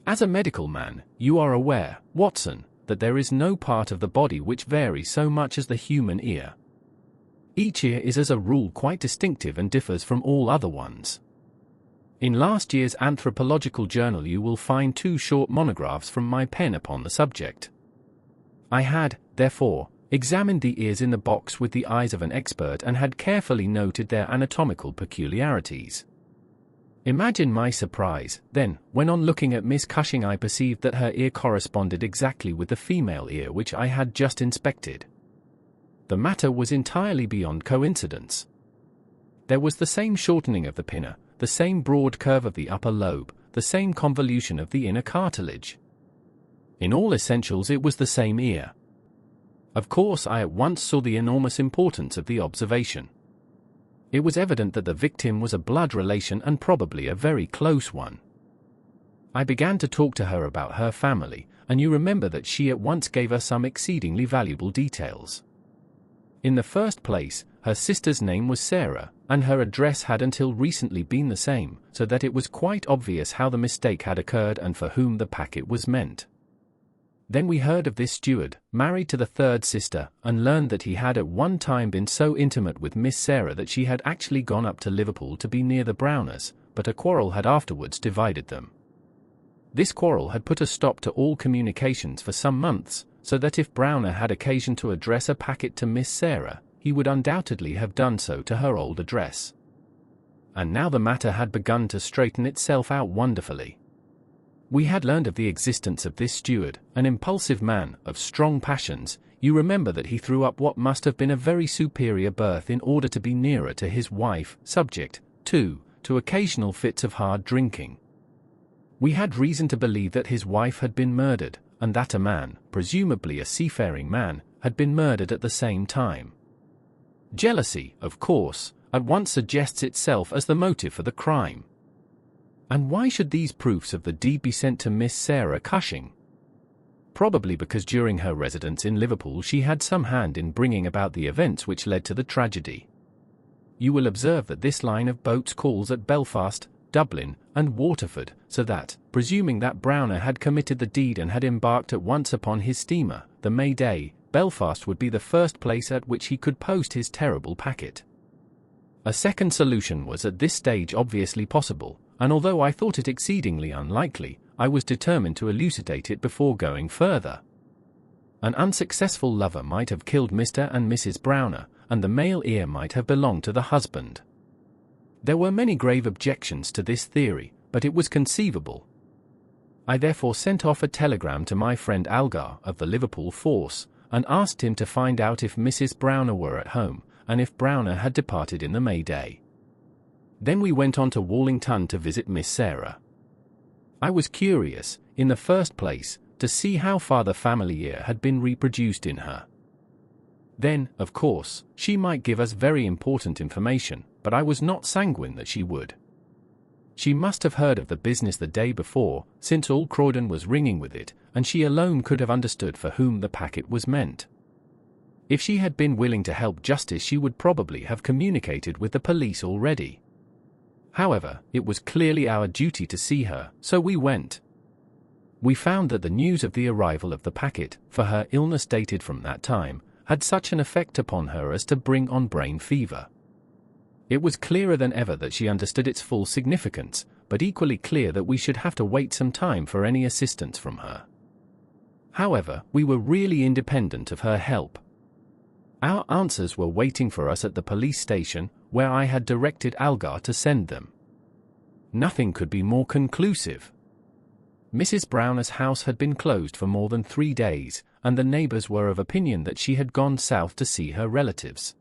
As a medical man, you are aware, Watson, that there is no part of the body which varies so much as the human ear. Each ear is as a rule quite distinctive and differs from all other ones. In last year's Anthropological Journal you will find 2 short monographs from my pen upon the subject. I had, therefore, examined the ears in the box with the eyes of an expert and had carefully noted their anatomical peculiarities. Imagine my surprise, then, when on looking at Miss Cushing I perceived that her ear corresponded exactly with the female ear which I had just inspected. The matter was entirely beyond coincidence. There was the same shortening of the pinna, the same broad curve of the upper lobe, the same convolution of the inner cartilage. In all essentials it was the same ear. Of course, I at once saw the enormous importance of the observation. It was evident that the victim was a blood relation and probably a very close one. I began to talk to her about her family, and you remember that she at once gave us some exceedingly valuable details. In the first place, her sister's name was Sarah, and her address had until recently been the same, so that it was quite obvious how the mistake had occurred and for whom the packet was meant. Then we heard of this steward, married to the third sister, and learned that he had at one time been so intimate with Miss Sarah that she had actually gone up to Liverpool to be near the Browners, but a quarrel had afterwards divided them. This quarrel had put a stop to all communications for some months, so that if Browner had occasion to address a packet to Miss Sarah, he would undoubtedly have done so to her old address. And now the matter had begun to straighten itself out wonderfully. We had learned of the existence of this steward, an impulsive man, of strong passions. You remember that he threw up what must have been a very superior berth in order to be nearer to his wife, subject, too, to occasional fits of hard drinking. We had reason to believe that his wife had been murdered, and that a man, presumably a seafaring man, had been murdered at the same time. Jealousy, of course, at once suggests itself as the motive for the crime. And why should these proofs of the deed be sent to Miss Sarah Cushing? Probably because during her residence in Liverpool she had some hand in bringing about the events which led to the tragedy. You will observe that this line of boats calls at Belfast, Dublin, and Waterford, so that, presuming that Browner had committed the deed and had embarked at once upon his steamer, the May Day, Belfast would be the first place at which he could post his terrible packet. A second solution was at this stage obviously possible, and although I thought it exceedingly unlikely, I was determined to elucidate it before going further. An unsuccessful lover might have killed Mr. and Mrs. Browner, and the male ear might have belonged to the husband. There were many grave objections to this theory, but it was conceivable. I therefore sent off a telegram to my friend Algar of the Liverpool force, and asked him to find out if Mrs. Browner were at home, and if Browner had departed in the May Day. Then we went on to Wallington to visit Miss Sarah. I was curious, in the first place, to see how far the family ear had been reproduced in her. Then, of course, she might give us very important information, but I was not sanguine that she would. She must have heard of the business the day before, since all Croydon was ringing with it, and she alone could have understood for whom the packet was meant. If she had been willing to help justice she would probably have communicated with the police already. However, it was clearly our duty to see her, so we went. We found that the news of the arrival of the packet, for her illness dated from that time, had such an effect upon her as to bring on brain fever. It was clearer than ever that she understood its full significance, but equally clear that we should have to wait some time for any assistance from her. However, we were really independent of her help. Our answers were waiting for us at the police station, where I had directed Algar to send them. Nothing could be more conclusive. Mrs. Browner's house had been closed for more than 3 days, and the neighbors were of opinion that she had gone south to see her relatives.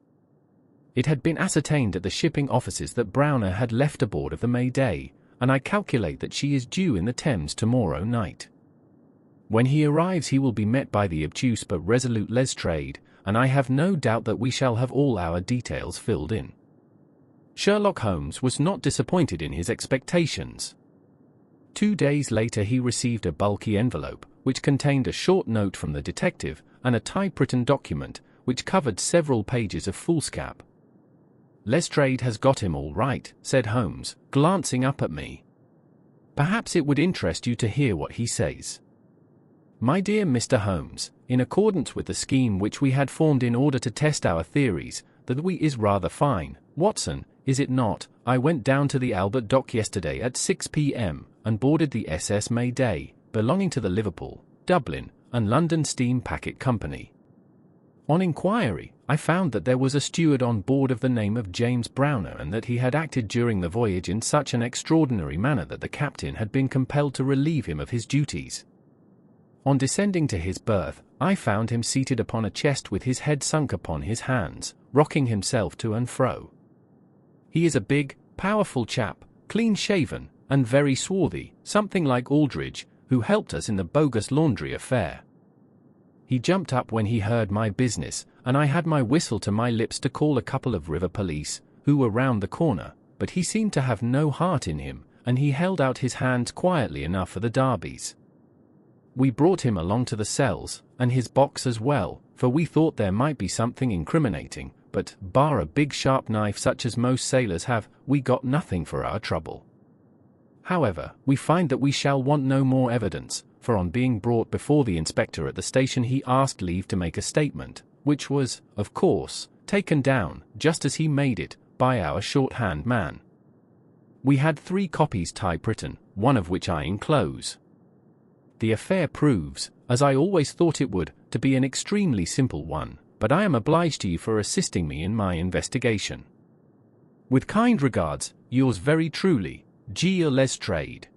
It had been ascertained at the shipping offices that Browner had left aboard of the Mayday, and I calculate that she is due in the Thames tomorrow night. When he arrives he will be met by the obtuse but resolute Lestrade, and I have no doubt that we shall have all our details filled in. Sherlock Holmes was not disappointed in his expectations. 2 days later he received a bulky envelope, which contained a short note from the detective, and a typewritten document, which covered several pages of foolscap. "Lestrade has got him all right," said Holmes, glancing up at me. "Perhaps it would interest you to hear what he says. My dear Mr. Holmes, in accordance with the scheme which we had formed in order to test our theories, the we is rather fine, Watson, is it not? I went down to the Albert Dock yesterday at 6 p.m. and boarded the SS Mayday, belonging to the Liverpool, Dublin, and London Steam Packet Company. On inquiry, I found that there was a steward on board of the name of James Browner, and that he had acted during the voyage in such an extraordinary manner that the captain had been compelled to relieve him of his duties. On descending to his berth, I found him seated upon a chest with his head sunk upon his hands, rocking himself to and fro. He is a big, powerful chap, clean-shaven, and very swarthy, something like Aldridge, who helped us in the bogus laundry affair. He jumped up when he heard my business, and I had my whistle to my lips to call a couple of river police, who were round the corner, but he seemed to have no heart in him, and he held out his hands quietly enough for the darbies. We brought him along to the cells, and his box as well, for we thought there might be something incriminating, but, bar a big sharp knife such as most sailors have, we got nothing for our trouble. However, we find that we shall want no more evidence, for on being brought before the inspector at the station he asked leave to make a statement, which was, of course, taken down, just as he made it, by our shorthand man. We had 3 copies typewritten, one of which I enclose. The affair proves, as I always thought it would, to be an extremely simple one, but I am obliged to you for assisting me in my investigation. With kind regards, yours very truly, G. Lestrade.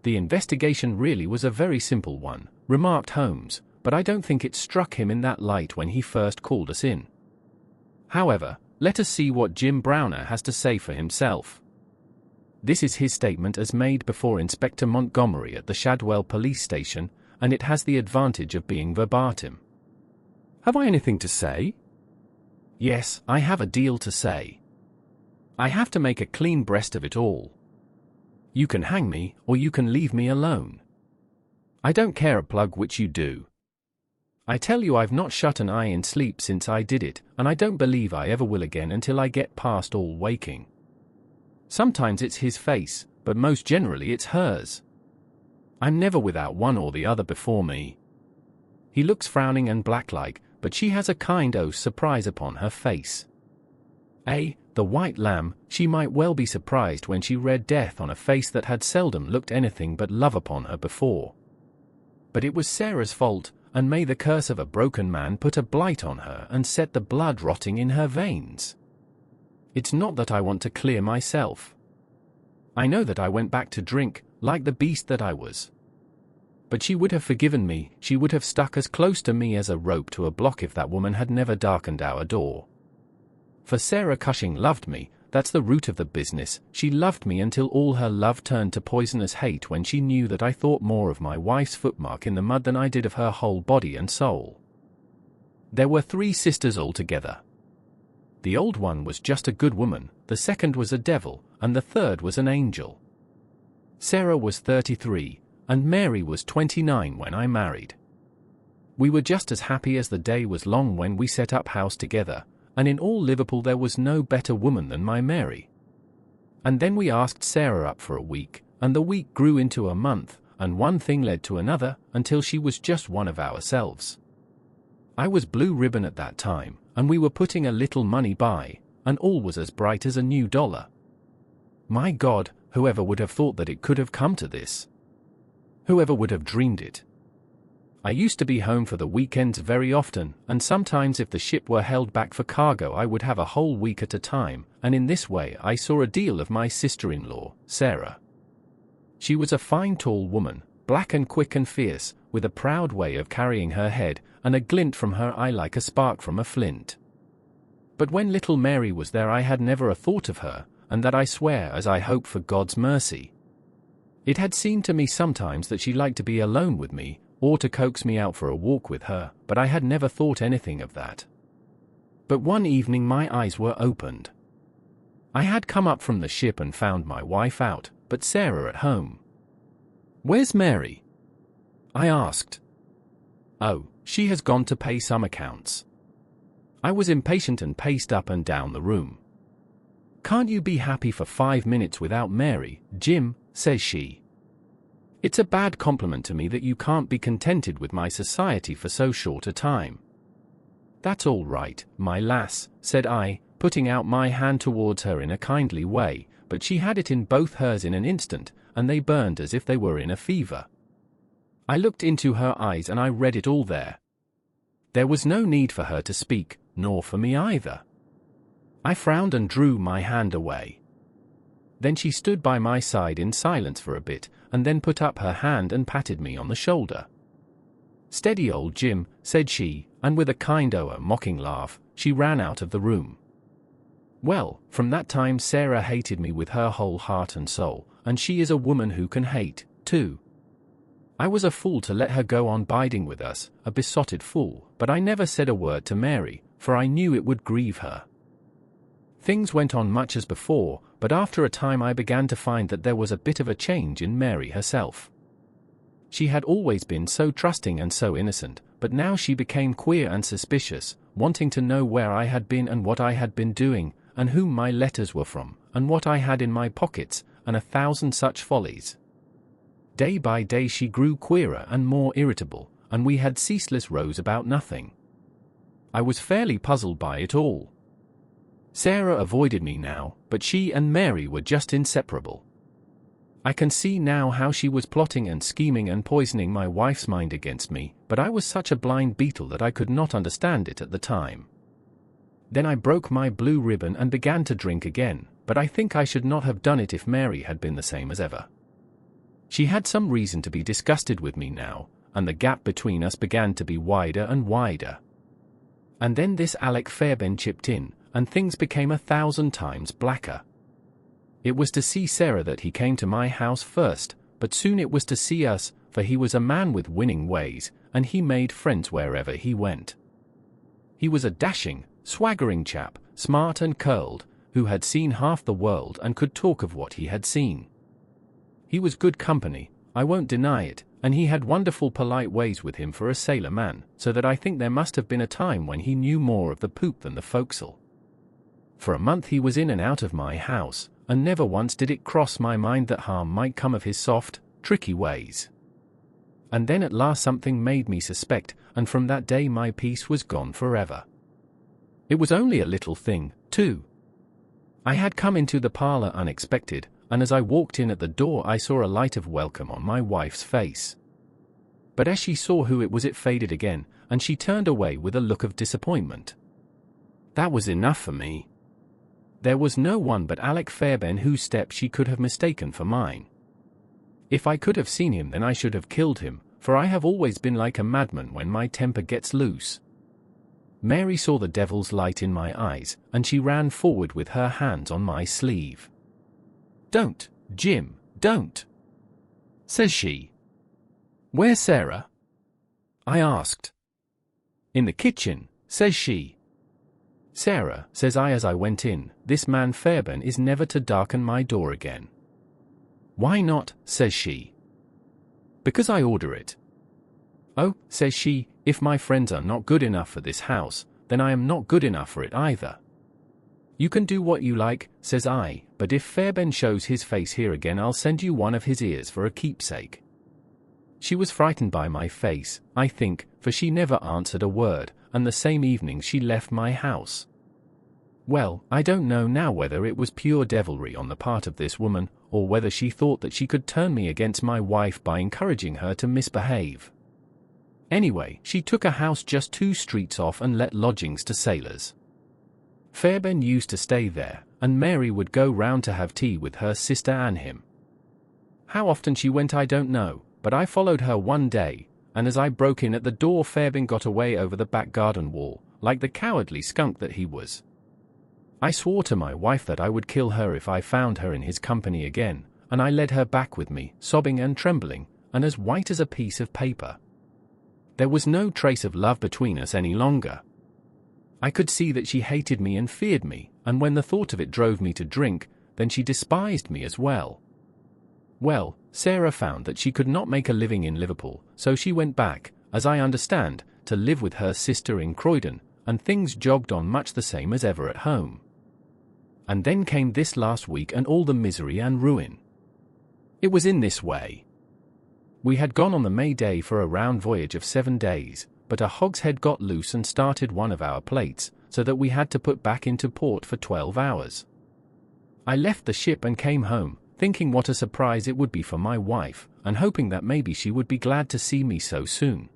The investigation really was a very simple one, remarked Holmes, but I don't think it struck him in that light when he first called us in. However, let us see what Jim Browner has to say for himself. This is his statement as made before Inspector Montgomery at the Shadwell police station, and it has the advantage of being verbatim. Have I anything to say? Yes, I have a deal to say. I have to make a clean breast of it all. You can hang me, or you can leave me alone. I don't care a plug which you do. I tell you I've not shut an eye in sleep since I did it, and I don't believe I ever will again until I get past all waking. Sometimes it's his face, but most generally it's hers. I'm never without one or the other before me. He looks frowning and black-like, but she has a kind o' surprise upon her face. The white lamb, she might well be surprised when she read death on a face that had seldom looked anything but love upon her before. But it was Sarah's fault, and may the curse of a broken man put a blight on her and set the blood rotting in her veins. It's not that I want to clear myself. I know that I went back to drink, like the beast that I was. But she would have forgiven me, she would have stuck as close to me as a rope to a block if that woman had never darkened our door. For Sarah Cushing loved me, that's the root of the business, she loved me until all her love turned to poisonous hate when she knew that I thought more of my wife's footmark in the mud than I did of her whole body and soul. There were 3 sisters altogether. The old one was just a good woman, the second was a devil, and the third was an angel. Sarah was 33, and Mary was 29 when I married. We were just as happy as the day was long when we set up house together, and in all Liverpool there was no better woman than my Mary. And then we asked Sarah up for a week, and the week grew into a month, and one thing led to another, until she was just one of ourselves. I was blue ribbon at that time, and we were putting a little money by, and all was as bright as a new dollar. My God, whoever would have thought that it could have come to this? Whoever would have dreamed it? I used to be home for the weekends very often, and sometimes if the ship were held back for cargo I would have a whole week at a time, and in this way I saw a deal of my sister-in-law, Sarah. She was a fine tall woman, black and quick and fierce, with a proud way of carrying her head, and a glint from her eye like a spark from a flint. But when little Mary was there I had never a thought of her, and that I swear as I hope for God's mercy. It had seemed to me sometimes that she liked to be alone with me, or to coax me out for a walk with her, but I had never thought anything of that. But one evening my eyes were opened. I had come up from the ship and found my wife out, but Sarah at home. "Where's Mary?" I asked. "Oh, she has gone to pay some accounts." I was impatient and paced up and down the room. "Can't you be happy for 5 minutes without Mary, Jim?" says she. "It's a bad compliment to me that you can't be contented with my society for so short a time." "That's all right, my lass," said I, putting out my hand towards her in a kindly way, but she had it in both hers in an instant, and they burned as if they were in a fever. I looked into her eyes and I read it all there. There was no need for her to speak, nor for me either. I frowned and drew my hand away. Then she stood by my side in silence for a bit, and then put up her hand and patted me on the shoulder. "Steady, old Jim," said she, and with a kind mocking laugh, she ran out of the room. Well, from that time Sarah hated me with her whole heart and soul, and she is a woman who can hate, too. I was a fool to let her go on biding with us, a besotted fool, but I never said a word to Mary, for I knew it would grieve her. Things went on much as before, but after a time I began to find that there was a bit of a change in Mary herself. She had always been so trusting and so innocent, but now she became queer and suspicious, wanting to know where I had been and what I had been doing, and whom my letters were from, and what I had in my pockets, and 1,000 such follies. Day by day she grew queerer and more irritable, and we had ceaseless rows about nothing. I was fairly puzzled by it all. Sarah avoided me now, but she and Mary were just inseparable. I can see now how she was plotting and scheming and poisoning my wife's mind against me, but I was such a blind beetle that I could not understand it at the time. Then I broke my blue ribbon and began to drink again, but I think I should not have done it if Mary had been the same as ever. She had some reason to be disgusted with me now, and the gap between us began to be wider and wider. And then this Alec Fairbairn chipped in, and things became 1,000 times blacker. It was to see Sarah that he came to my house first, but soon it was to see us, for he was a man with winning ways, and he made friends wherever he went. He was a dashing, swaggering chap, smart and curled, who had seen half the world and could talk of what he had seen. He was good company, I won't deny it, and he had wonderful polite ways with him for a sailor man, so that I think there must have been a time when he knew more of the poop than the forecastle. For a month he was in and out of my house, and never once did it cross my mind that harm might come of his soft, tricky ways. And then at last something made me suspect, and from that day my peace was gone forever. It was only a little thing, too. I had come into the parlor unexpected, and as I walked in at the door I saw a light of welcome on my wife's face. But as she saw who it was it faded again, and she turned away with a look of disappointment. That was enough for me. There was no one but Alec Fairbairn whose step she could have mistaken for mine. If I could have seen him then I should have killed him, for I have always been like a madman when my temper gets loose. Mary saw the devil's light in my eyes, and she ran forward with her hands on my sleeve. "Don't, Jim, don't," says she. "Where's Sarah?" I asked. "In the kitchen," says she. "Sarah," says I as I went in, "this man Fairbairn is never to darken my door again." "Why not?" says she. "Because I order it." "Oh," says she, "if my friends are not good enough for this house, then I am not good enough for it either." "You can do what you like," says I, "but if Fairbairn shows his face here again I'll send you one of his ears for a keepsake." She was frightened by my face, I think, for she never answered a word, and the same evening she left my house. Well, I don't know now whether it was pure devilry on the part of this woman, or whether she thought that she could turn me against my wife by encouraging her to misbehave. Anyway, she took a house just 2 streets off and let lodgings to sailors. Fairbairn used to stay there, and Mary would go round to have tea with her sister and him. How often she went I don't know, but I followed her one day, and as I broke in at the door Fairbairn got away over the back garden wall, like the cowardly skunk that he was. I swore to my wife that I would kill her if I found her in his company again, and I led her back with me, sobbing and trembling, and as white as a piece of paper. There was no trace of love between us any longer. I could see that she hated me and feared me, and when the thought of it drove me to drink, then she despised me as well. Well, Sarah found that she could not make a living in Liverpool, so she went back, as I understand, to live with her sister in Croydon, and things jogged on much the same as ever at home. And then came this last week and all the misery and ruin. It was in this way. We had gone on the May Day for a round voyage of 7 days, but a hogshead got loose and started one of our plates, so that we had to put back into port for 12 hours. I left the ship and came home, thinking what a surprise it would be for my wife, and hoping that maybe she would be glad to see me so soon.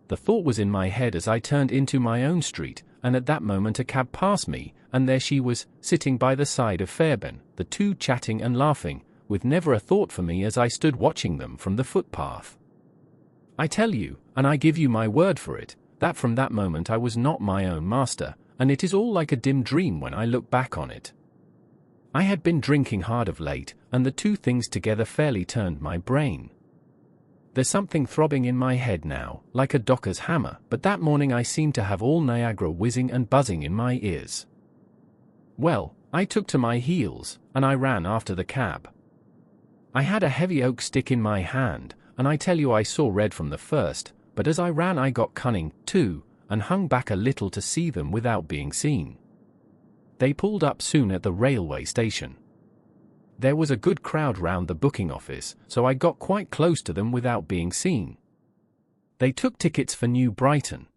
The thought was in my head as I turned into my own street, and at that moment a cab passed me, and there she was, sitting by the side of Fairbairn, the two chatting and laughing, with never a thought for me as I stood watching them from the footpath. I tell you, and I give you my word for it, that from that moment I was not my own master, and it is all like a dim dream when I look back on it. I had been drinking hard of late, and the two things together fairly turned my brain. There's something throbbing in my head now, like a docker's hammer, but that morning I seemed to have all Niagara whizzing and buzzing in my ears. Well, I took to my heels, and I ran after the cab. I had a heavy oak stick in my hand, and I tell you I saw red from the first, but as I ran I got cunning, too, and hung back a little to see them without being seen. They pulled up soon at the railway station. There was a good crowd round the booking office, so I got quite close to them without being seen. They took tickets for New Brighton.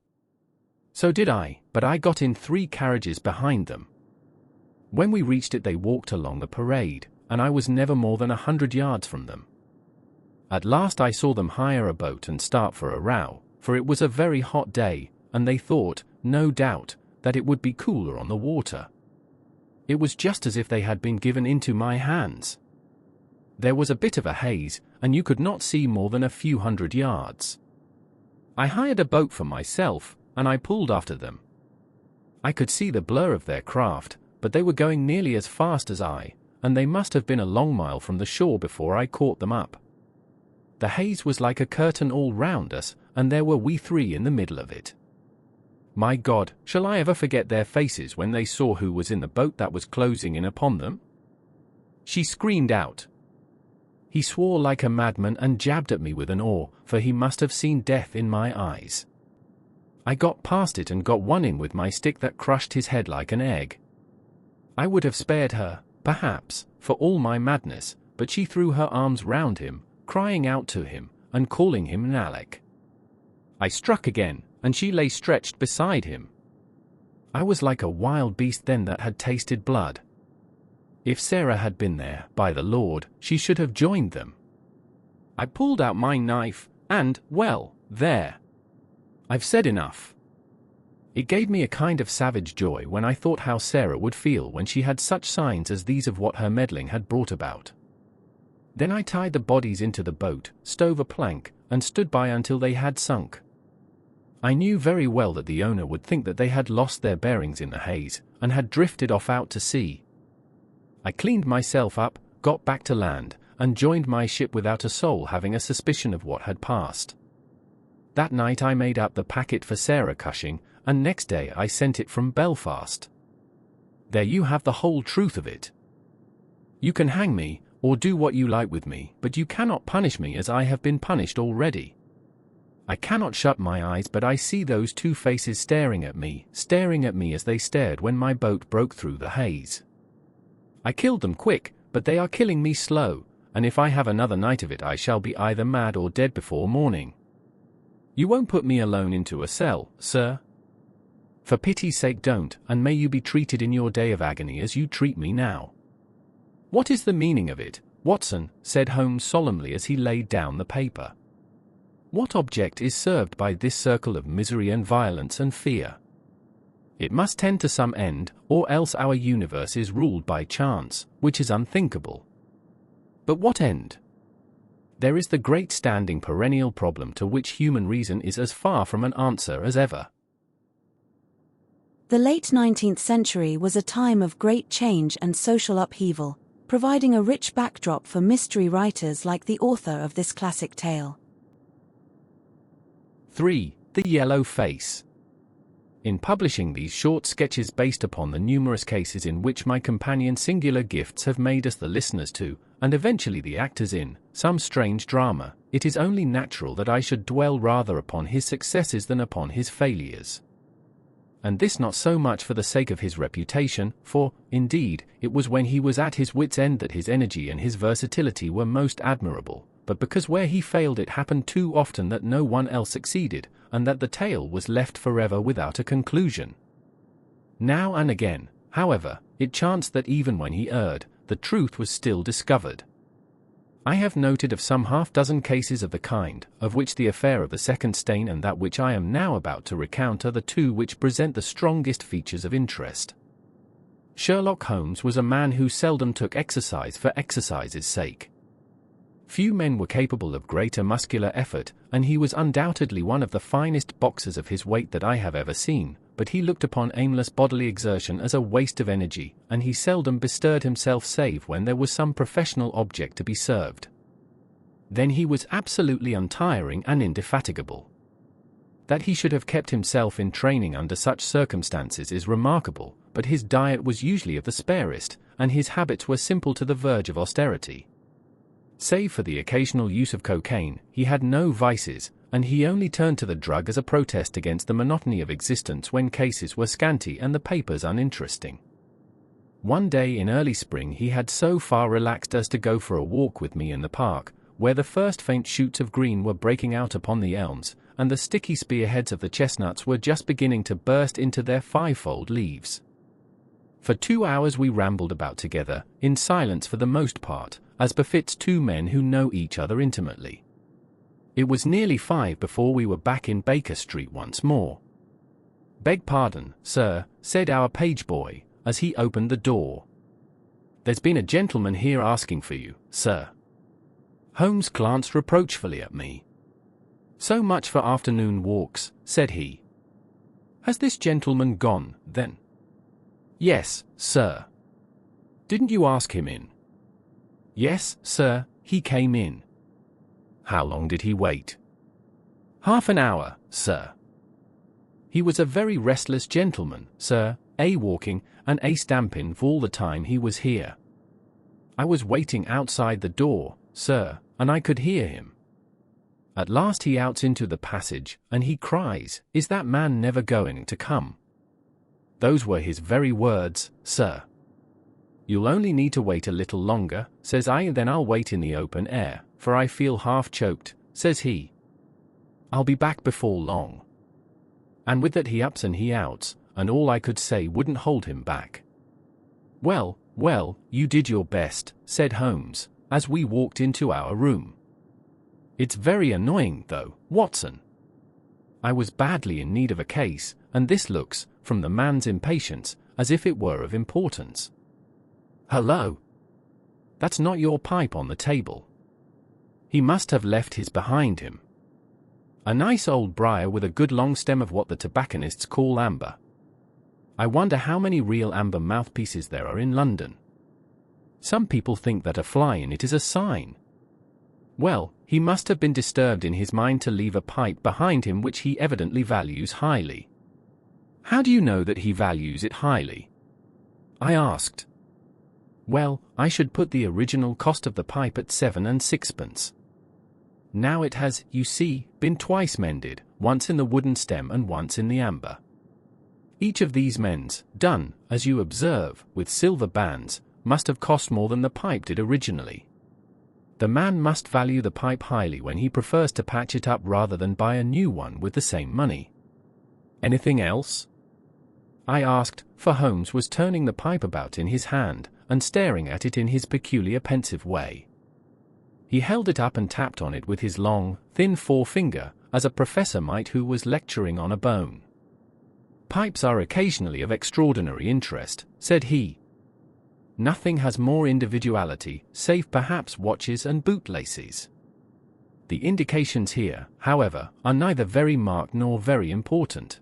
So did I, but I got in 3 carriages behind them. When we reached it they walked along the parade, and I was never more than 100 yards from them. At last I saw them hire a boat and start for a row, for it was a very hot day, and they thought, no doubt, that it would be cooler on the water. It was just as if they had been given into my hands. There was a bit of a haze, and you could not see more than a few 100 yards. I hired a boat for myself, and I pulled after them. I could see the blur of their craft, but they were going nearly as fast as I, and they must have been a long mile from the shore before I caught them up. The haze was like a curtain all round us, and there were we 3 in the middle of it. My God, shall I ever forget their faces when they saw who was in the boat that was closing in upon them? She screamed out. He swore like a madman and jabbed at me with an oar, for he must have seen death in my eyes. I got past it and got one in with my stick that crushed his head like an egg. I would have spared her, perhaps, for all my madness, but she threw her arms round him, crying out to him, and calling him Nalek. I struck again, and she lay stretched beside him. I was like a wild beast then that had tasted blood. If Sarah had been there, by the Lord, she should have joined them. I pulled out my knife, and, well, there. I've said enough. It gave me a kind of savage joy when I thought how Sarah would feel when she had such signs as these of what her meddling had brought about. Then I tied the bodies into the boat, stove a plank, and stood by until they had sunk. I knew very well that the owner would think that they had lost their bearings in the haze, and had drifted off out to sea. I cleaned myself up, got back to land, and joined my ship without a soul having a suspicion of what had passed. That night I made up the packet for Sarah Cushing, and next day I sent it from Belfast. There you have the whole truth of it. You can hang me, or do what you like with me, but you cannot punish me as I have been punished already. I cannot shut my eyes, but I see those 2 faces staring at me as they stared when my boat broke through the haze. I killed them quick, but they are killing me slow, and if I have another night of it I shall be either mad or dead before morning. You won't put me alone into a cell, sir? For pity's sake don't, and may you be treated in your day of agony as you treat me now." "What is the meaning of it, Watson?" said Holmes solemnly as he laid down the paper. "What object is served by this circle of misery and violence and fear? It must tend to some end, or else our universe is ruled by chance, which is unthinkable. But what end? There is the great standing perennial problem to which human reason is as far from an answer as ever." The late 19th century was a time of great change and social upheaval, providing a rich backdrop for mystery writers like the author of this classic tale. 3. The Yellow Face. In publishing these short sketches based upon the numerous cases in which my companion's singular gifts have made us the listeners to, and eventually the actors in, some strange drama, it is only natural that I should dwell rather upon his successes than upon his failures. And this not so much for the sake of his reputation, for, indeed, it was when he was at his wit's end that his energy and his versatility were most admirable, but because where he failed it happened too often that no one else succeeded, and that the tale was left forever without a conclusion. Now and again, however, it chanced that even when he erred, the truth was still discovered. I have noted of some half-dozen cases of the kind, of which the affair of the second stain and that which I am now about to recount are the two which present the strongest features of interest. Sherlock Holmes was a man who seldom took exercise for exercise's sake. Few men were capable of greater muscular effort, and he was undoubtedly one of the finest boxers of his weight that I have ever seen, but he looked upon aimless bodily exertion as a waste of energy, and he seldom bestirred himself save when there was some professional object to be served. Then he was absolutely untiring and indefatigable. That he should have kept himself in training under such circumstances is remarkable, but his diet was usually of the sparest, and his habits were simple to the verge of austerity. Save for the occasional use of cocaine, he had no vices, and he only turned to the drug as a protest against the monotony of existence when cases were scanty and the papers uninteresting. One day in early spring he had so far relaxed as to go for a walk with me in the park, where the first faint shoots of green were breaking out upon the elms, and the sticky spearheads of the chestnuts were just beginning to burst into their fivefold leaves. For 2 hours we rambled about together, in silence for the most part, as befits two men who know each other intimately. It was nearly 5 before we were back in Baker Street once more. "Beg pardon, sir," said our page boy, as he opened the door. "There's been a gentleman here asking for you, sir." Holmes glanced reproachfully at me. "So much for afternoon walks," said he. "Has this gentleman gone, then?" "Yes, sir." "Didn't you ask him in?" "Yes, sir, he came in." "How long did he wait?" "Half an hour, sir." "He was a very restless gentleman, sir, a walking and a stamping all the time he was here. I was waiting outside the door, sir, and I could hear him. At last he outs into the passage, and he cries, 'Is that man never going to come?' Those were his very words, sir. 'You'll only need to wait a little longer,' says I, 'then I'll wait in the open air, for I feel half choked,' says he. 'I'll be back before long.' And with that he ups and he outs, and all I could say wouldn't hold him back." "Well, well, you did your best," said Holmes, as we walked into our room. "It's very annoying, though, Watson. I was badly in need of a case, and this looks, from the man's impatience, as if it were of importance. Hello! That's not your pipe on the table. He must have left his behind him. A nice old briar with a good long stem of what the tobacconists call amber. I wonder how many real amber mouthpieces there are in London. Some people think that a fly in it is a sign. Well, he must have been disturbed in his mind to leave a pipe behind him which he evidently values highly." "How do you know that he values it highly?" I asked. "Well, I should put the original cost of the pipe at 7 and 6pence. Now it has, you see, been twice mended, once in the wooden stem and once in the amber. Each of these mends, done, as you observe, with silver bands, must have cost more than the pipe did originally. The man must value the pipe highly when he prefers to patch it up rather than buy a new one with the same money. Anything else?" I asked, for Holmes was turning the pipe about in his hand, and staring at it in his peculiar pensive way. He held it up and tapped on it with his long, thin forefinger, as a professor might who was lecturing on a bone. "Pipes are occasionally of extraordinary interest," said he. "Nothing has more individuality, save perhaps watches and bootlaces. The indications here, however, are neither very marked nor very important.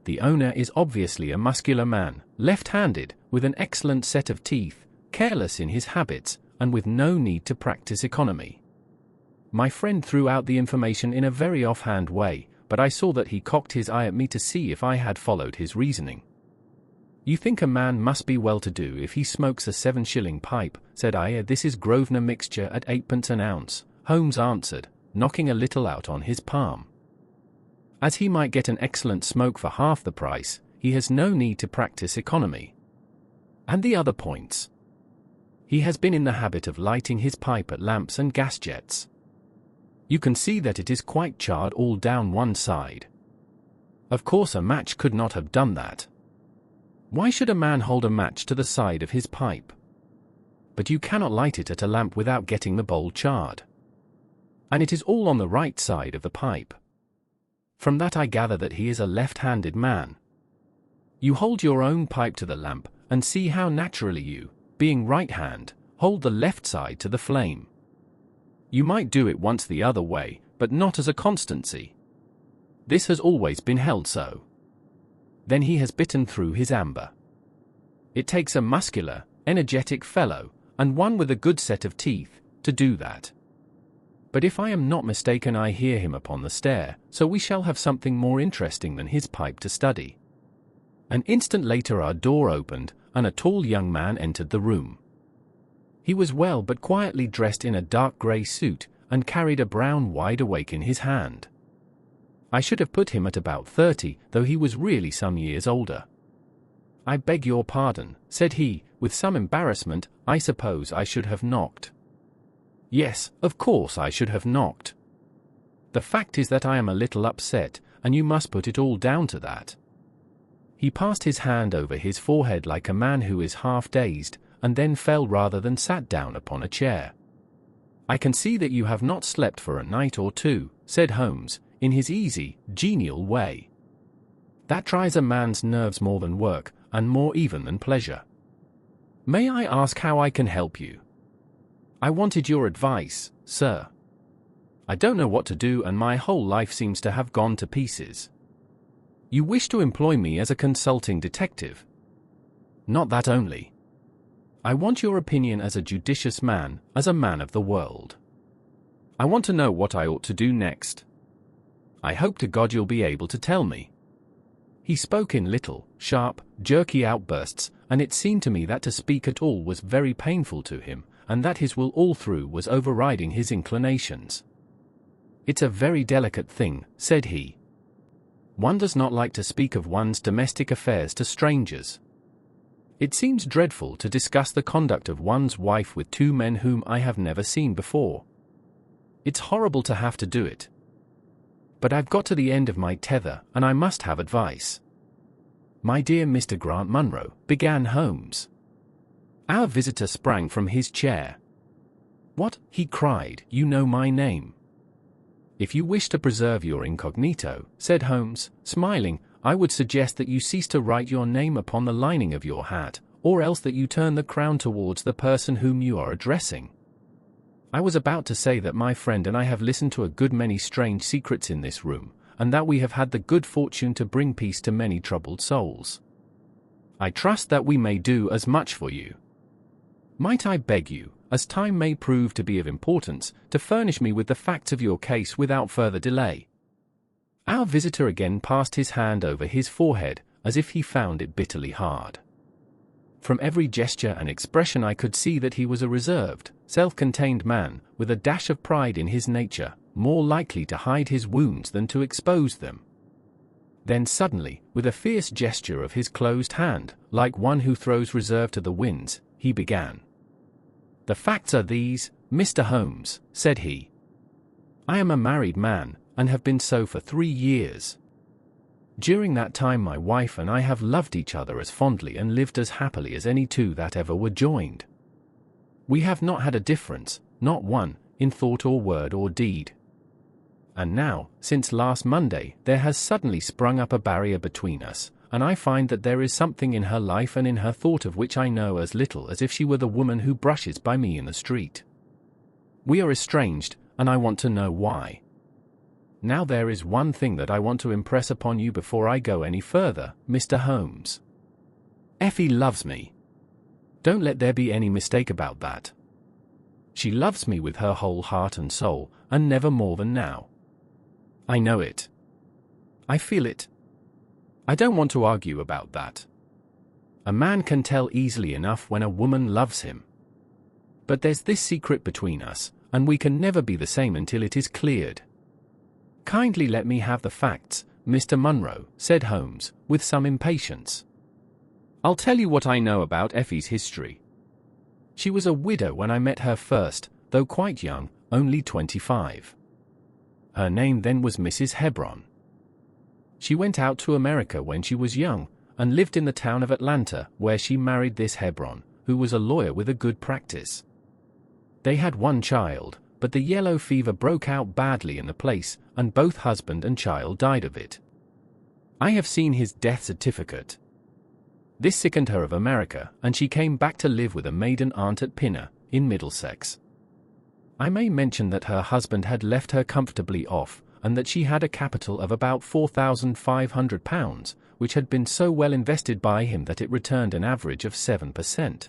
The owner is obviously a muscular man, left-handed, with an excellent set of teeth, careless in his habits, and with no need to practice economy." My friend threw out the information in a very offhand way, but I saw that he cocked his eye at me to see if I had followed his reasoning. "You think a man must be well-to-do if he smokes a 7-shilling pipe," said I. "This is Grosvenor mixture at 8d. an ounce," Holmes answered, knocking a little out on his palm. "As he might get an excellent smoke for half the price, he has no need to practice economy. And the other points? He has been in the habit of lighting his pipe at lamps and gas jets. You can see that it is quite charred all down one side. Of course a match could not have done that. Why should a man hold a match to the side of his pipe? But you cannot light it at a lamp without getting the bowl charred. And it is all on the right side of the pipe. From that I gather that he is a left-handed man. You hold your own pipe to the lamp, and see how naturally you, being right-hand, hold the left side to the flame. You might do it once the other way, but not as a constancy. This has always been held so. Then he has bitten through his amber. It takes a muscular, energetic fellow, and one with a good set of teeth, to do that. But if I am not mistaken, I hear him upon the stair, so we shall have something more interesting than his pipe to study." An instant later our door opened, and a tall young man entered the room. He was well but quietly dressed in a dark grey suit, and carried a brown wide-awake in his hand. I should have put him at about 30, though he was really some years older. "I beg your pardon," said he, with some embarrassment. "I suppose I should have knocked." "Yes, of course I should have knocked. The fact is that I am a little upset, and you must put it all down to that." He passed his hand over his forehead like a man who is half-dazed, and then fell rather than sat down upon a chair. "I can see that you have not slept for a night or two," said Holmes, in his easy, genial way. "That tries a man's nerves more than work, and more even than pleasure. May I ask how I can help you?" "I wanted your advice, sir. I don't know what to do, and my whole life seems to have gone to pieces." "You wish to employ me as a consulting detective?" "Not that only. I want your opinion as a judicious man, as a man of the world. I want to know what I ought to do next. I hope to God you'll be able to tell me." He spoke in little, sharp, jerky outbursts, and it seemed to me that to speak at all was very painful to him, and that his will all through was overriding his inclinations. "It's a very delicate thing," said he. "One does not like to speak of one's domestic affairs to strangers. It seems dreadful to discuss the conduct of one's wife with two men whom I have never seen before. It's horrible to have to do it. But I've got to the end of my tether, and I must have advice." "My dear Mr. Grant Munro," began Holmes. Our visitor sprang from his chair. "What?" he cried. "You know my name." "If you wish to preserve your incognito," said Holmes, smiling, "I would suggest that you cease to write your name upon the lining of your hat, or else that you turn the crown towards the person whom you are addressing. I was about to say that my friend and I have listened to a good many strange secrets in this room, and that we have had the good fortune to bring peace to many troubled souls. I trust that we may do as much for you. Might I beg you, as time may prove to be of importance, to furnish me with the facts of your case without further delay?" Our visitor again passed his hand over his forehead, as if he found it bitterly hard. From every gesture and expression I could see that he was a reserved, self-contained man, with a dash of pride in his nature, more likely to hide his wounds than to expose them. Then suddenly, with a fierce gesture of his closed hand, like one who throws reserve to the winds, he began. "The facts are these, Mr. Holmes," said he. "I am a married man, and have been so for 3 years. During that time my wife and I have loved each other as fondly and lived as happily as any two that ever were joined. We have not had a difference, not one, in thought or word or deed. And now, since last Monday, there has suddenly sprung up a barrier between us, and I find that there is something in her life and in her thought of which I know as little as if she were the woman who brushes by me in the street. We are estranged, and I want to know why. Now there is one thing that I want to impress upon you before I go any further, Mr. Holmes. Effie loves me. Don't let there be any mistake about that. She loves me with her whole heart and soul, and never more than now. I know it. I feel it. I don't want to argue about that. A man can tell easily enough when a woman loves him. But there's this secret between us, and we can never be the same until it is cleared. Kindly let me have the facts, Mr. Munro, said Holmes, with some impatience. I'll tell you what I know about Effie's history. She was a widow when I met her first, though quite young, only 25. Her name then was Mrs. Hebron. She went out to America when she was young, and lived in the town of Atlanta, where she married this Hebron, who was a lawyer with a good practice. They had one child, but the yellow fever broke out badly in the place, and both husband and child died of it. I have seen his death certificate. This sickened her of America, and she came back to live with a maiden aunt at Pinner, in Middlesex. I may mention that her husband had left her comfortably off, and that she had a capital of about £4,500, which had been so well invested by him that it returned an average of 7%.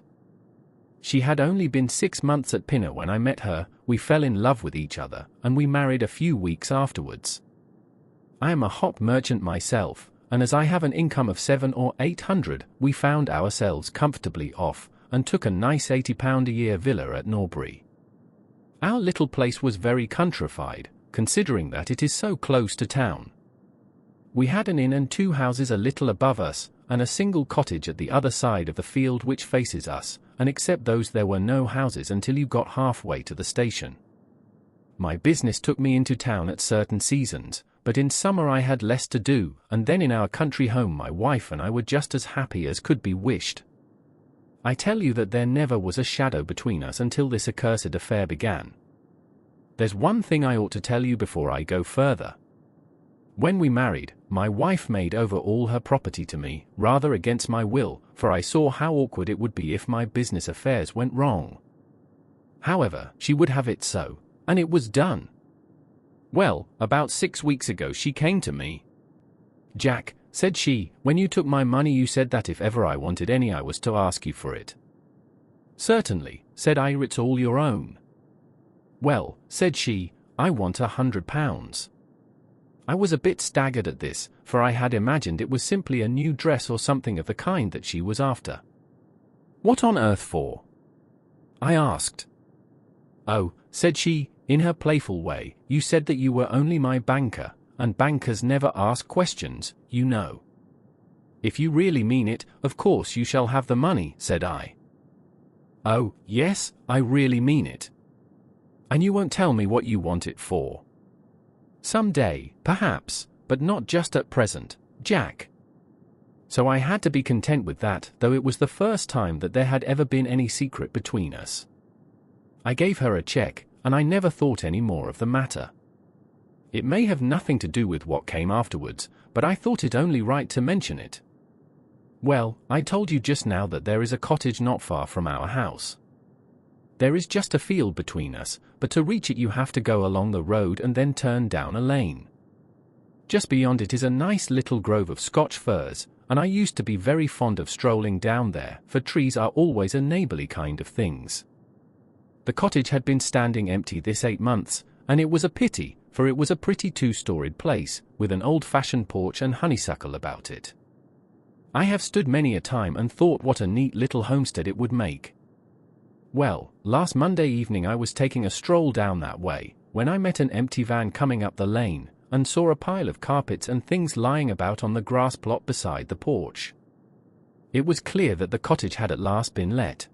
She had only been 6 months at Pinner when I met her. We fell in love with each other, and we married a few weeks afterwards. I am a hop merchant myself, and as I have an income of £700 or £800, we found ourselves comfortably off, and took a nice £80 a year villa at Norbury. Our little place was very countrified, considering that it is so close to town. We had an inn and 2 houses a little above us, and a single cottage at the other side of the field which faces us, and except those there were no houses until you got halfway to the station. My business took me into town at certain seasons, but in summer I had less to do, and then in our country home my wife and I were just as happy as could be wished. I tell you that there never was a shadow between us until this accursed affair began. There's one thing I ought to tell you before I go further. When we married, my wife made over all her property to me, rather against my will, for I saw how awkward it would be if my business affairs went wrong. However, she would have it so, and it was done. Well, about 6 weeks ago she came to me. Jack, said she, when you took my money you said that if ever I wanted any I was to ask you for it. Certainly, said I, it's all your own. Well, said she, I want £100. I was a bit staggered at this, for I had imagined it was simply a new dress or something of the kind that she was after. What on earth for? I asked. Oh, said she, in her playful way, you said that you were only my banker, and bankers never ask questions, you know. If you really mean it, of course you shall have the money, said I. Oh, yes, I really mean it. And you won't tell me what you want it for? Some day, perhaps, but not just at present, Jack. So I had to be content with that, though it was the first time that there had ever been any secret between us. I gave her a check, and I never thought any more of the matter. It may have nothing to do with what came afterwards, but I thought it only right to mention it. Well, I told you just now that there is a cottage not far from our house. There is just a field between us, but to reach it you have to go along the road and then turn down a lane. Just beyond it is a nice little grove of Scotch firs, and I used to be very fond of strolling down there, for trees are always a neighbourly kind of things. The cottage had been standing empty this 8 months, and it was a pity, for it was a pretty 2-storied place, with an old-fashioned porch and honeysuckle about it. I have stood many a time and thought what a neat little homestead it would make. Well, last Monday evening I was taking a stroll down that way, when I met an empty van coming up the lane, and saw a pile of carpets and things lying about on the grass plot beside the porch. It was clear that the cottage had at last been let.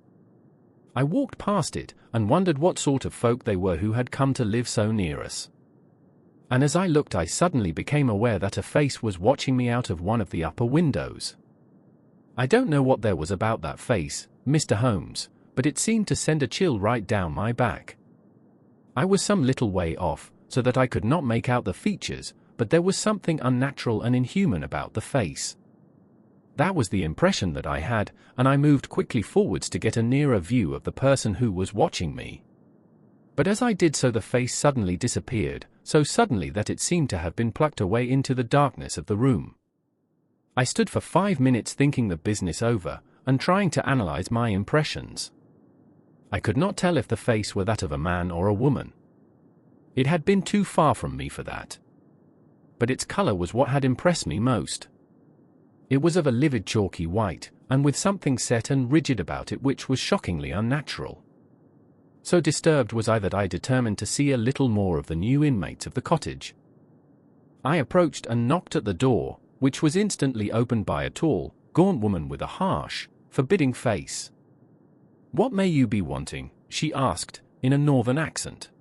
I walked past it, and wondered what sort of folk they were who had come to live so near us. And as I looked, I suddenly became aware that a face was watching me out of one of the upper windows. I don't know what there was about that face, Mr. Holmes, but it seemed to send a chill right down my back. I was some little way off, so that I could not make out the features, but there was something unnatural and inhuman about the face. That was the impression that I had, and I moved quickly forwards to get a nearer view of the person who was watching me. But as I did so, the face suddenly disappeared, so suddenly that it seemed to have been plucked away into the darkness of the room. I stood for 5 minutes thinking the business over, and trying to analyze my impressions. I could not tell if the face were that of a man or a woman. It had been too far from me for that. But its color was what had impressed me most. It was of a livid chalky white, and with something set and rigid about it which was shockingly unnatural. So disturbed was I that I determined to see a little more of the new inmates of the cottage. I approached and knocked at the door, which was instantly opened by a tall, gaunt woman with a harsh, forbidding face. "What may you be wanting?" she asked, in a northern accent.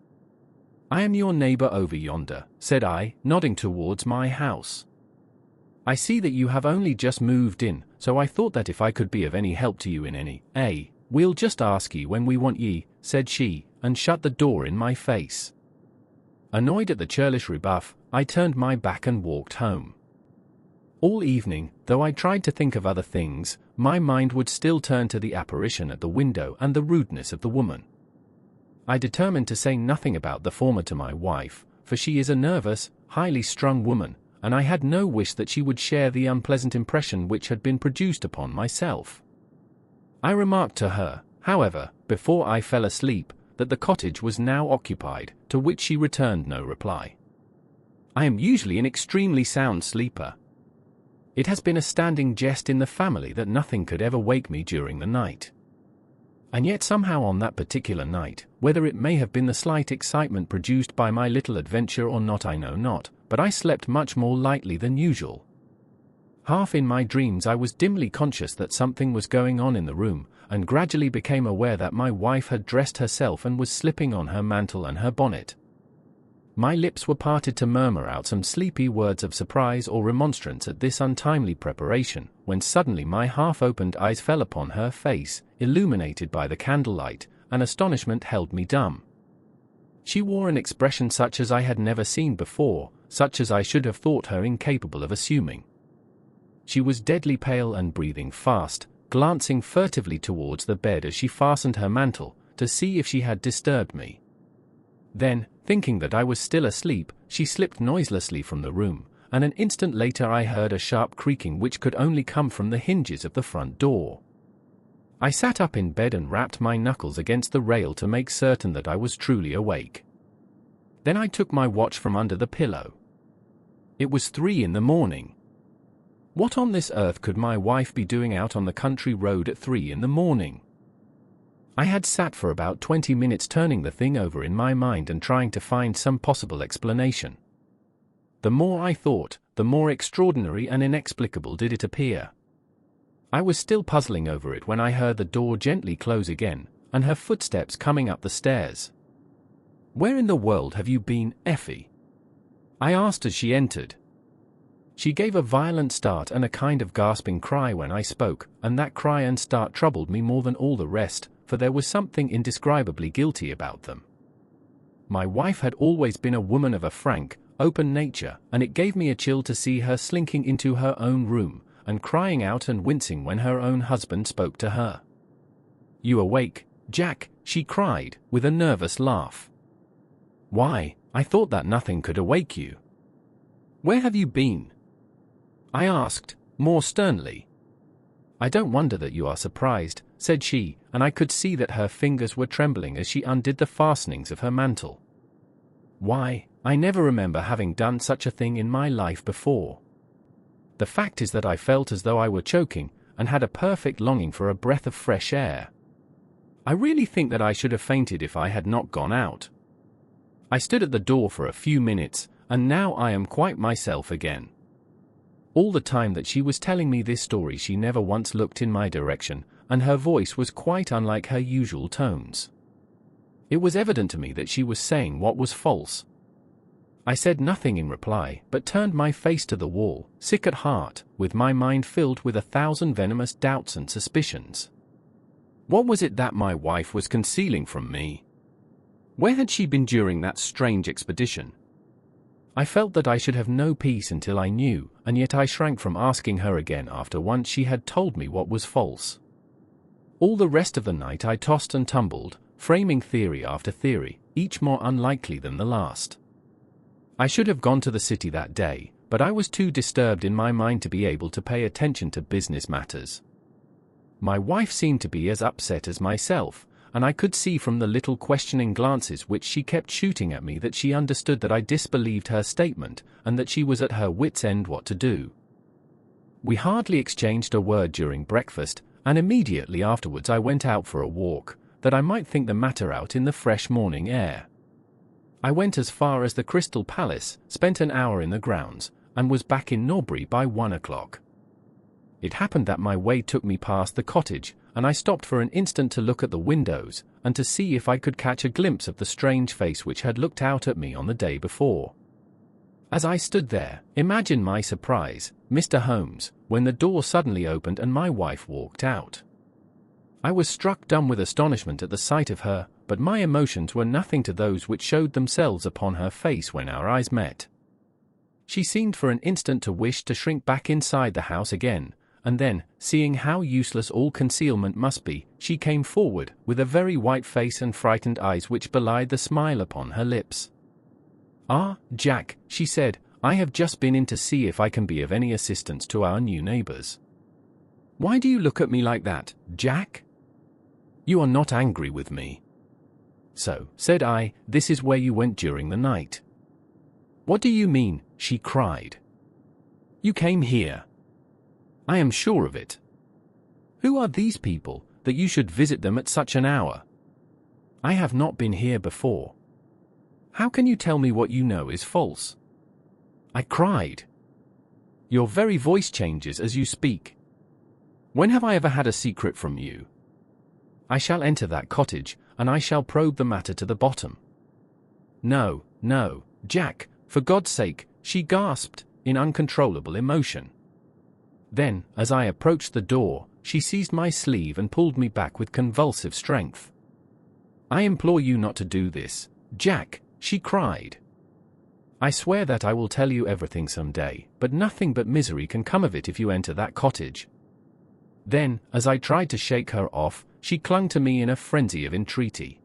"I am your neighbor over yonder," said I, nodding towards my house. "I see that you have only just moved in, so I thought that if I could be of any help to you in any, we'll just ask ye when we want ye," said she, and shut the door in my face. Annoyed at the churlish rebuff, I turned my back and walked home. All evening, though I tried to think of other things, my mind would still turn to the apparition at the window and the rudeness of the woman. I determined to say nothing about the former to my wife, for she is a nervous, highly strung woman, and I had no wish that she would share the unpleasant impression which had been produced upon myself. I remarked to her, however, before I fell asleep, that the cottage was now occupied, to which she returned no reply. I am usually an extremely sound sleeper. It has been a standing jest in the family that nothing could ever wake me during the night. And yet somehow on that particular night, whether it may have been the slight excitement produced by my little adventure or not I know not, but I slept much more lightly than usual. Half in my dreams I was dimly conscious that something was going on in the room, and gradually became aware that my wife had dressed herself and was slipping on her mantle and her bonnet. My lips were parted to murmur out some sleepy words of surprise or remonstrance at this untimely preparation, when suddenly my half-opened eyes fell upon her face, illuminated by the candlelight, and astonishment held me dumb. She wore an expression such as I had never seen before, such as I should have thought her incapable of assuming. She was deadly pale and breathing fast, glancing furtively towards the bed as she fastened her mantle, to see if she had disturbed me. Then, thinking that I was still asleep, she slipped noiselessly from the room, and an instant later I heard a sharp creaking which could only come from the hinges of the front door. I sat up in bed and rapped my knuckles against the rail to make certain that I was truly awake. Then I took my watch from under the pillow. It was 3 a.m. What on this earth could my wife be doing out on the country road at 3 a.m? I had sat for about 20 minutes turning the thing over in my mind and trying to find some possible explanation. The more I thought, the more extraordinary and inexplicable did it appear. I was still puzzling over it when I heard the door gently close again, and her footsteps coming up the stairs. "Where in the world have you been, Effie?" I asked as she entered. She gave a violent start and a kind of gasping cry when I spoke, and that cry and start troubled me more than all the rest, for there was something indescribably guilty about them. My wife had always been a woman of a frank, open nature, and it gave me a chill to see her slinking into her own room, and crying out and wincing when her own husband spoke to her. "You awake, Jack?" she cried, with a nervous laugh. "Why, I thought that nothing could awake you. Where have you been?" I asked, more sternly. "I don't wonder that you are surprised," said she, and I could see that her fingers were trembling as she undid the fastenings of her mantle. "Why, I never remember having done such a thing in my life before. The fact is that I felt as though I were choking, and had a perfect longing for a breath of fresh air. I really think that I should have fainted if I had not gone out. I stood at the door for a few minutes, and now I am quite myself again." All the time that she was telling me this story she never once looked in my direction, and her voice was quite unlike her usual tones. It was evident to me that she was saying what was false. I said nothing in reply, but turned my face to the wall, sick at heart, with my mind filled with 1,000 venomous doubts and suspicions. What was it that my wife was concealing from me? Where had she been during that strange expedition? I felt that I should have no peace until I knew, and yet I shrank from asking her again after once she had told me what was false. All the rest of the night I tossed and tumbled, framing theory after theory, each more unlikely than the last. I should have gone to the city that day, but I was too disturbed in my mind to be able to pay attention to business matters. My wife seemed to be as upset as myself, and I could see from the little questioning glances which she kept shooting at me that she understood that I disbelieved her statement, and that she was at her wits' end what to do. We hardly exchanged a word during breakfast, and immediately afterwards I went out for a walk, that I might think the matter out in the fresh morning air. I went as far as the Crystal Palace, spent an hour in the grounds, and was back in Norbury by 1 o'clock. It happened that my way took me past the cottage, and I stopped for an instant to look at the windows, and to see if I could catch a glimpse of the strange face which had looked out at me on the day before. As I stood there, imagine my surprise, Mr. Holmes, when the door suddenly opened and my wife walked out. I was struck dumb with astonishment at the sight of her, but my emotions were nothing to those which showed themselves upon her face when our eyes met. She seemed for an instant to wish to shrink back inside the house again, and then, seeing how useless all concealment must be, she came forward, with a very white face and frightened eyes which belied the smile upon her lips. "Ah, Jack," she said, "I have just been in to see if I can be of any assistance to our new neighbors." "Why do you look at me like that, Jack? You are not angry with me?" "So," said I, "this is where you went during the night." "What do you mean?" she cried. "You came here." "I am sure of it." "Who are these people, that you should visit them at such an hour?" "I have not been here before." "How can you tell me what you know is false?" I cried. "Your very voice changes as you speak. When have I ever had a secret from you? I shall enter that cottage, and I shall probe the matter to the bottom." "No, no, Jack, for God's sake," she gasped, in uncontrollable emotion. Then, as I approached the door, she seized my sleeve and pulled me back with convulsive strength. "I implore you not to do this, Jack," she cried. "I swear that I will tell you everything some day, but nothing but misery can come of it if you enter that cottage." Then, as I tried to shake her off, she clung to me in a frenzy of entreaty.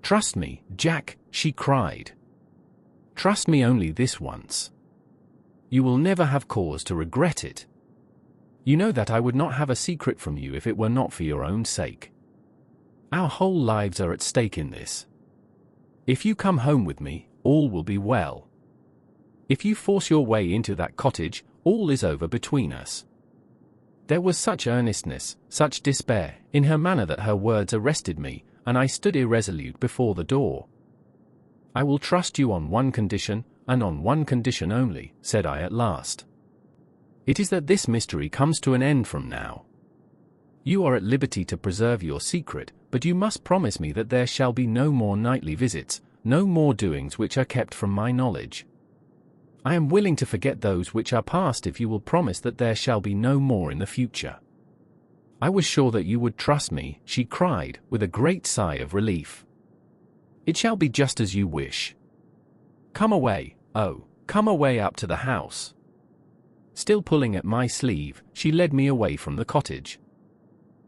"Trust me, Jack," she cried. "Trust me only this once. You will never have cause to regret it. You know that I would not have a secret from you if it were not for your own sake. Our whole lives are at stake in this. If you come home with me, all will be well. If you force your way into that cottage, all is over between us." There was such earnestness, such despair, in her manner that her words arrested me, and I stood irresolute before the door. "I will trust you on one condition, and on one condition only," said I at last. "It is that this mystery comes to an end from now. You are at liberty to preserve your secret, but you must promise me that there shall be no more nightly visits, no more doings which are kept from my knowledge. I am willing to forget those which are past if you will promise that there shall be no more in the future." "I was sure that you would trust me," she cried, with a great sigh of relief. "It shall be just as you wish. Come away, oh, come away up to the house." Still pulling at my sleeve, she led me away from the cottage.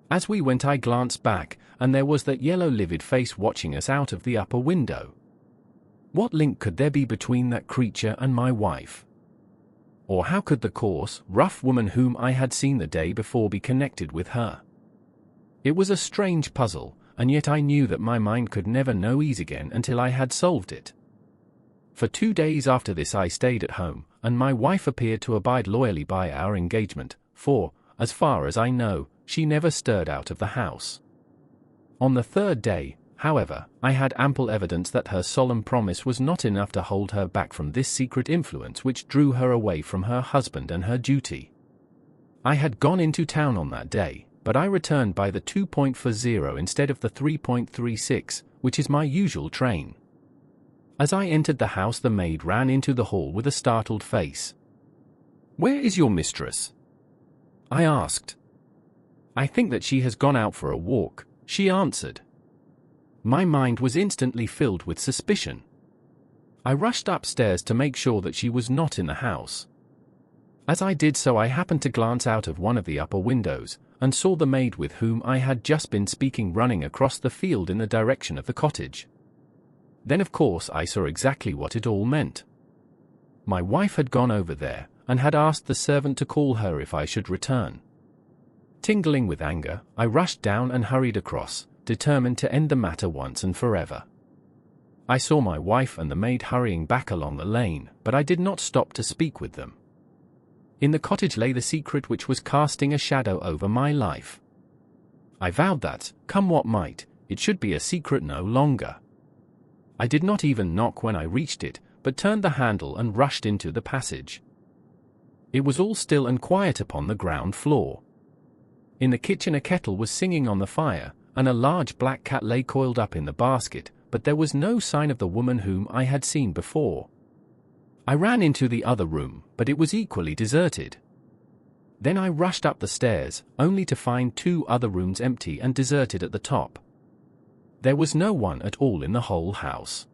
As we went I glanced back, and there was that yellow livid face watching us out of the upper window. What link could there be between that creature and my wife? Or how could the coarse, rough woman whom I had seen the day before be connected with her? It was a strange puzzle, and yet I knew that my mind could never know ease again until I had solved it. For 2 days after this I stayed at home, and my wife appeared to abide loyally by our engagement, for, as far as I know, she never stirred out of the house. On the 3rd day, however, I had ample evidence that her solemn promise was not enough to hold her back from this secret influence which drew her away from her husband and her duty. I had gone into town on that day, but I returned by the 2.40 instead of the 3.36, which is my usual train. As I entered the house, the maid ran into the hall with a startled face. "Where is your mistress?" I asked. "I think that she has gone out for a walk," she answered. My mind was instantly filled with suspicion. I rushed upstairs to make sure that she was not in the house. As I did so, I happened to glance out of one of the upper windows, and saw the maid with whom I had just been speaking running across the field in the direction of the cottage. Then of course I saw exactly what it all meant. My wife had gone over there, and had asked the servant to call her if I should return. Tingling with anger, I rushed down and hurried across, determined to end the matter once and forever. I saw my wife and the maid hurrying back along the lane, but I did not stop to speak with them. In the cottage lay the secret which was casting a shadow over my life. I vowed that, come what might, it should be a secret no longer. I did not even knock when I reached it, but turned the handle and rushed into the passage. It was all still and quiet upon the ground floor. In the kitchen a kettle was singing on the fire, and a large black cat lay coiled up in the basket, but there was no sign of the woman whom I had seen before. I ran into the other room, but it was equally deserted. Then I rushed up the stairs, only to find 2 other rooms empty and deserted at the top. There was no one at all in the whole house.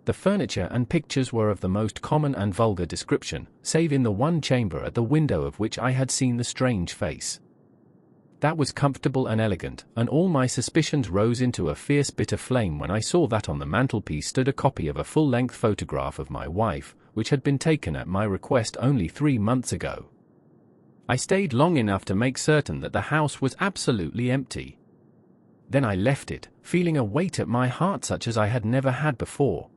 The furniture and pictures were of the most common and vulgar description, save in the one chamber at the window of which I had seen the strange face. That was comfortable and elegant, and all my suspicions rose into a fierce bitter flame when I saw that on the mantelpiece stood a copy of a full-length photograph of my wife, which had been taken at my request only 3 months ago. I stayed long enough to make certain that the house was absolutely empty. Then I left it, feeling a weight at my heart such as I had never had before.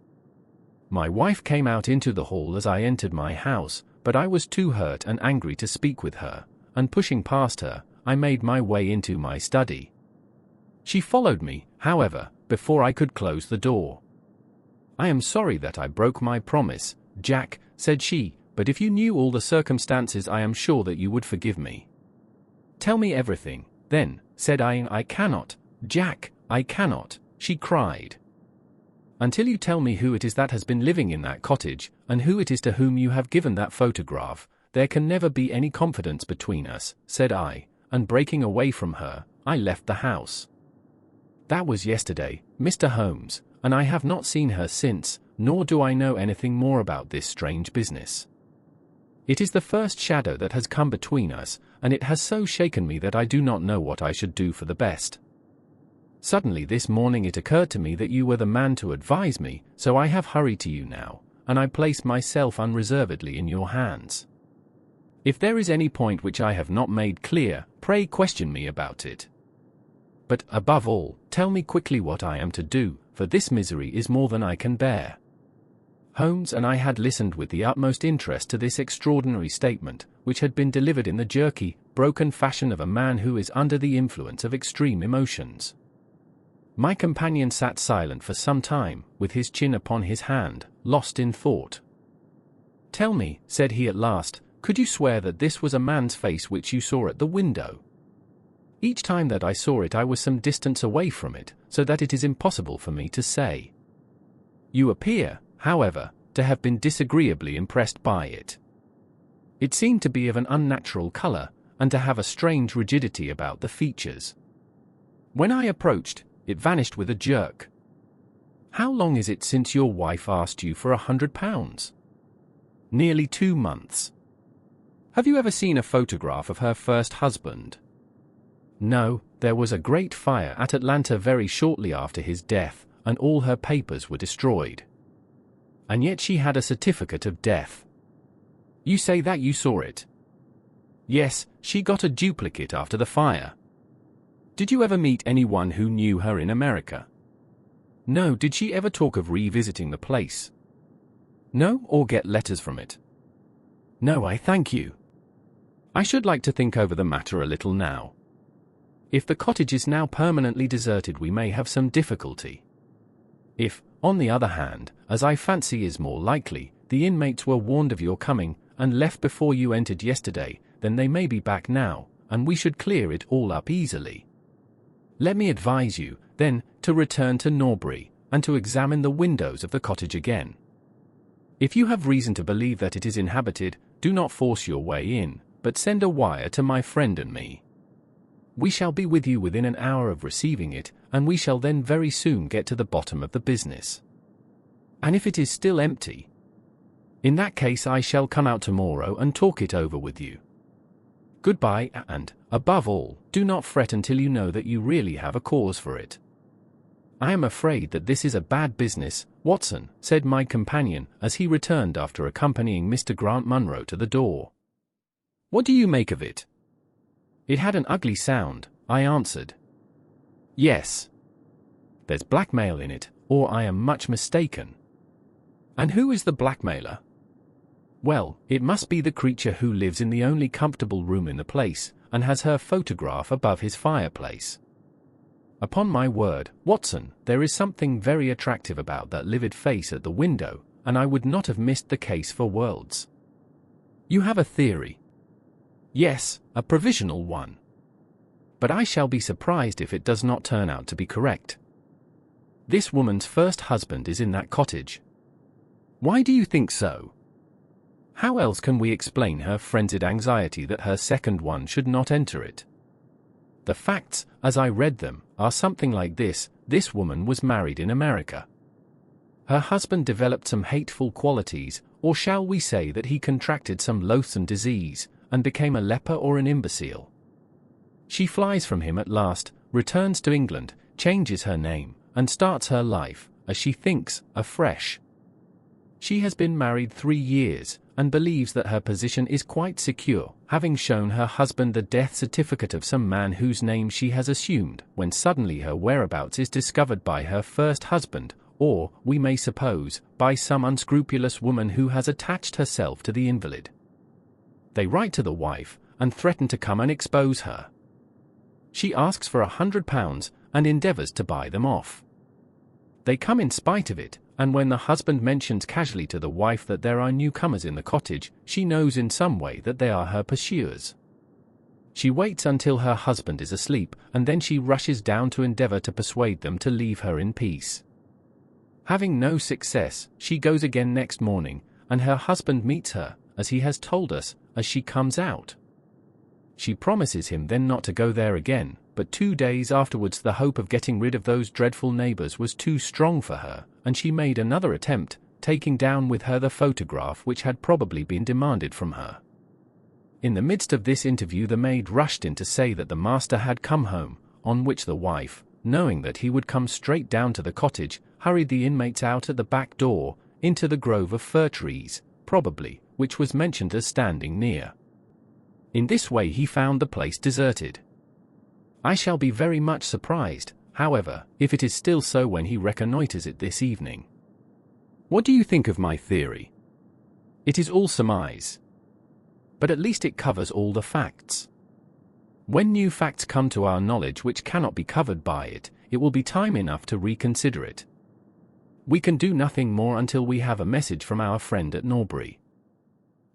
My wife came out into the hall as I entered my house, but I was too hurt and angry to speak with her, and pushing past her, I made my way into my study. She followed me, however, before I could close the door. "I am sorry that I broke my promise, Jack," said she, "but if you knew all the circumstances I am sure that you would forgive me." "Tell me everything, then," said I. "I cannot, Jack, I cannot," she cried. "Until you tell me who it is that has been living in that cottage, and who it is to whom you have given that photograph, there can never be any confidence between us," said I, and breaking away from her, I left the house. That was yesterday, Mr. Holmes, and I have not seen her since, nor do I know anything more about this strange business. It is the first shadow that has come between us, and it has so shaken me that I do not know what I should do for the best. Suddenly this morning it occurred to me that you were the man to advise me, so I have hurried to you now, and I place myself unreservedly in your hands. If there is any point which I have not made clear, pray question me about it. But, above all, tell me quickly what I am to do, for this misery is more than I can bear." Holmes and I had listened with the utmost interest to this extraordinary statement, which had been delivered in the jerky, broken fashion of a man who is under the influence of extreme emotions. My companion sat silent for some time, with his chin upon his hand, lost in thought. "Tell me," said he at last, "could you swear that this was a man's face which you saw at the window?" "Each time that I saw it I was some distance away from it, so that it is impossible for me to say." "You appear, however, to have been disagreeably impressed by it. It seemed to be of an unnatural color, and to have a strange rigidity about the features. When I approached, it vanished with a jerk. How long is it since your wife asked you for £100? "Nearly 2 months. "Have you ever seen a photograph of her first husband?" "No, there was a great fire at Atlanta very shortly after his death, and all her papers were destroyed." "And yet she had a certificate of death." "You say that you saw it?" "Yes, she got a duplicate after the fire." "Did you ever meet anyone who knew her in America?" "No." "Did she ever talk of revisiting the place?" "No." "Or get letters from it?" "No, I thank you. I should like to think over the matter a little now. If the cottage is now permanently deserted we may have some difficulty. If, on the other hand, as I fancy is more likely, the inmates were warned of your coming, and left before you entered yesterday, then they may be back now, and we should clear it all up easily. Let me advise you, then, to return to Norbury, and to examine the windows of the cottage again. If you have reason to believe that it is inhabited, do not force your way in, but send a wire to my friend and me. We shall be with you within an hour of receiving it, and we shall then very soon get to the bottom of the business. And if it is still empty, in that case I shall come out tomorrow and talk it over with you. Goodbye, and, above all, do not fret until you know that you really have a cause for it. I am afraid that this is a bad business, Watson, said my companion, as he returned after accompanying Mr. Grant Munro to the door. What do you make of it? It had an ugly sound, I answered. Yes. There's blackmail in it, or I am much mistaken. And who is the blackmailer? Well, it must be the creature who lives in the only comfortable room in the place, and has her photograph above his fireplace. Upon my word, Watson, there is something very attractive about that livid face at the window, and I would not have missed the case for worlds. You have a theory? Yes, a provisional one. But I shall be surprised if it does not turn out to be correct. This woman's first husband is in that cottage. Why do you think so? How else can we explain her frenzied anxiety that her second one should not enter it? The facts, as I read them, are something like this: this woman was married in America. Her husband developed some hateful qualities, or shall we say that he contracted some loathsome disease, and became a leper or an imbecile. She flies from him at last, returns to England, changes her name, and starts her life, as she thinks, afresh. She has been married 3 years, and believes that her position is quite secure, having shown her husband the death certificate of some man whose name she has assumed, when suddenly her whereabouts is discovered by her first husband, or, we may suppose, by some unscrupulous woman who has attached herself to the invalid. They write to the wife, and threaten to come and expose her. She asks for £100, and endeavours to buy them off. They come in spite of it, and when the husband mentions casually to the wife that there are newcomers in the cottage, she knows in some way that they are her pursuers. She waits until her husband is asleep, and then she rushes down to endeavour to persuade them to leave her in peace. Having no success, she goes again next morning, and her husband meets her, as he has told us, as she comes out. She promises him then not to go there again, but 2 days afterwards the hope of getting rid of those dreadful neighbours was too strong for her, and she made another attempt, taking down with her the photograph which had probably been demanded from her. In the midst of this interview the maid rushed in to say that the master had come home, on which the wife, knowing that he would come straight down to the cottage, hurried the inmates out at the back door, into the grove of fir trees, probably, which was mentioned as standing near. In this way he found the place deserted. I shall be very much surprised, however, if it is still so when he reconnoitres it this evening. What do you think of my theory? It is all surmise. But at least it covers all the facts. When new facts come to our knowledge which cannot be covered by it, it will be time enough to reconsider it. We can do nothing more until we have a message from our friend at Norbury.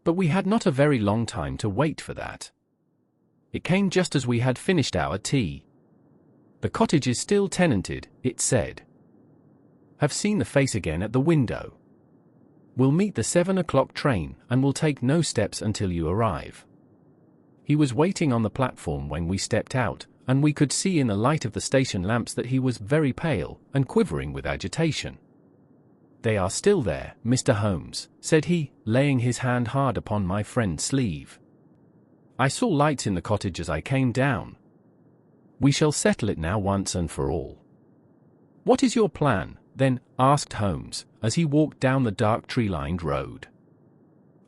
But we had not a very long time to wait for that. It came just as we had finished our tea. The cottage is still tenanted, it said. Have seen the face again at the window. Will meet the 7 o'clock train, and will take no steps until you arrive. He was waiting on the platform when we stepped out, and we could see in the light of the station lamps that he was very pale, and quivering with agitation. They are still there, Mr. Holmes, said he, laying his hand hard upon my friend's sleeve. I saw lights in the cottage as I came down. We shall settle it now once and for all. What is your plan, then? Asked Holmes, as he walked down the dark tree-lined road.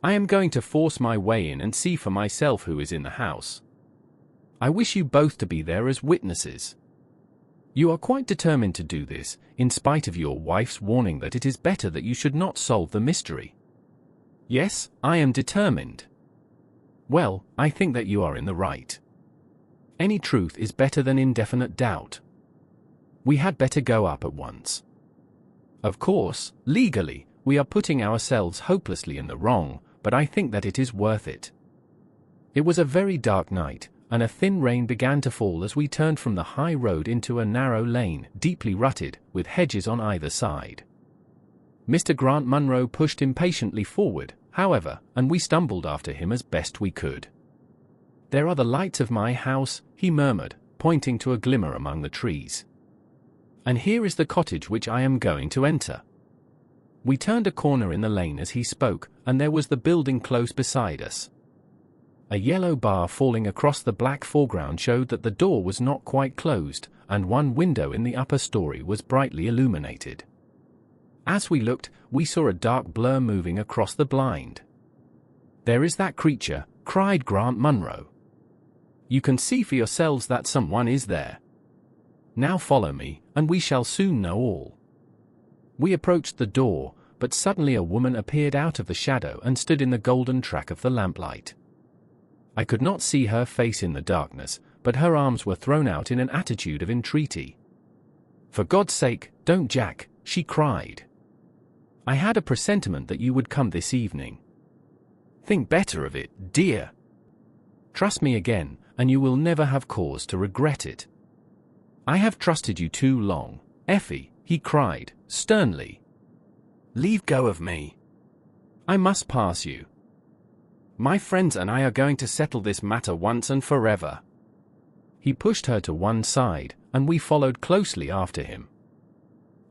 I am going to force my way in and see for myself who is in the house. I wish you both to be there as witnesses. You are quite determined to do this, in spite of your wife's warning that it is better that you should not solve the mystery. Yes, I am determined. Well, I think that you are in the right. Any truth is better than indefinite doubt. We had better go up at once. Of course, legally, we are putting ourselves hopelessly in the wrong, but I think that it is worth it. It was a very dark night, and a thin rain began to fall as we turned from the high road into a narrow lane, deeply rutted, with hedges on either side. Mr. Grant Munro pushed impatiently forward, however, and we stumbled after him as best we could. "There are the lights of my house," he murmured, pointing to a glimmer among the trees. "And here is the cottage which I am going to enter." We turned a corner in the lane as he spoke, and there was the building close beside us. A yellow bar falling across the black foreground showed that the door was not quite closed, and one window in the upper story was brightly illuminated. As we looked, we saw a dark blur moving across the blind. "There is that creature," cried Grant Munro. "You can see for yourselves that someone is there. Now follow me, and we shall soon know all." We approached the door, but suddenly a woman appeared out of the shadow and stood in the golden track of the lamplight. I could not see her face in the darkness, but her arms were thrown out in an attitude of entreaty. "For God's sake, don't, Jack," she cried. "I had a presentiment that you would come this evening. Think better of it, dear. Trust me again, and you will never have cause to regret it." "I have trusted you too long, Effie," he cried, sternly. "Leave go of me. I must pass you. My friends and I are going to settle this matter once and forever." He pushed her to one side, and we followed closely after him.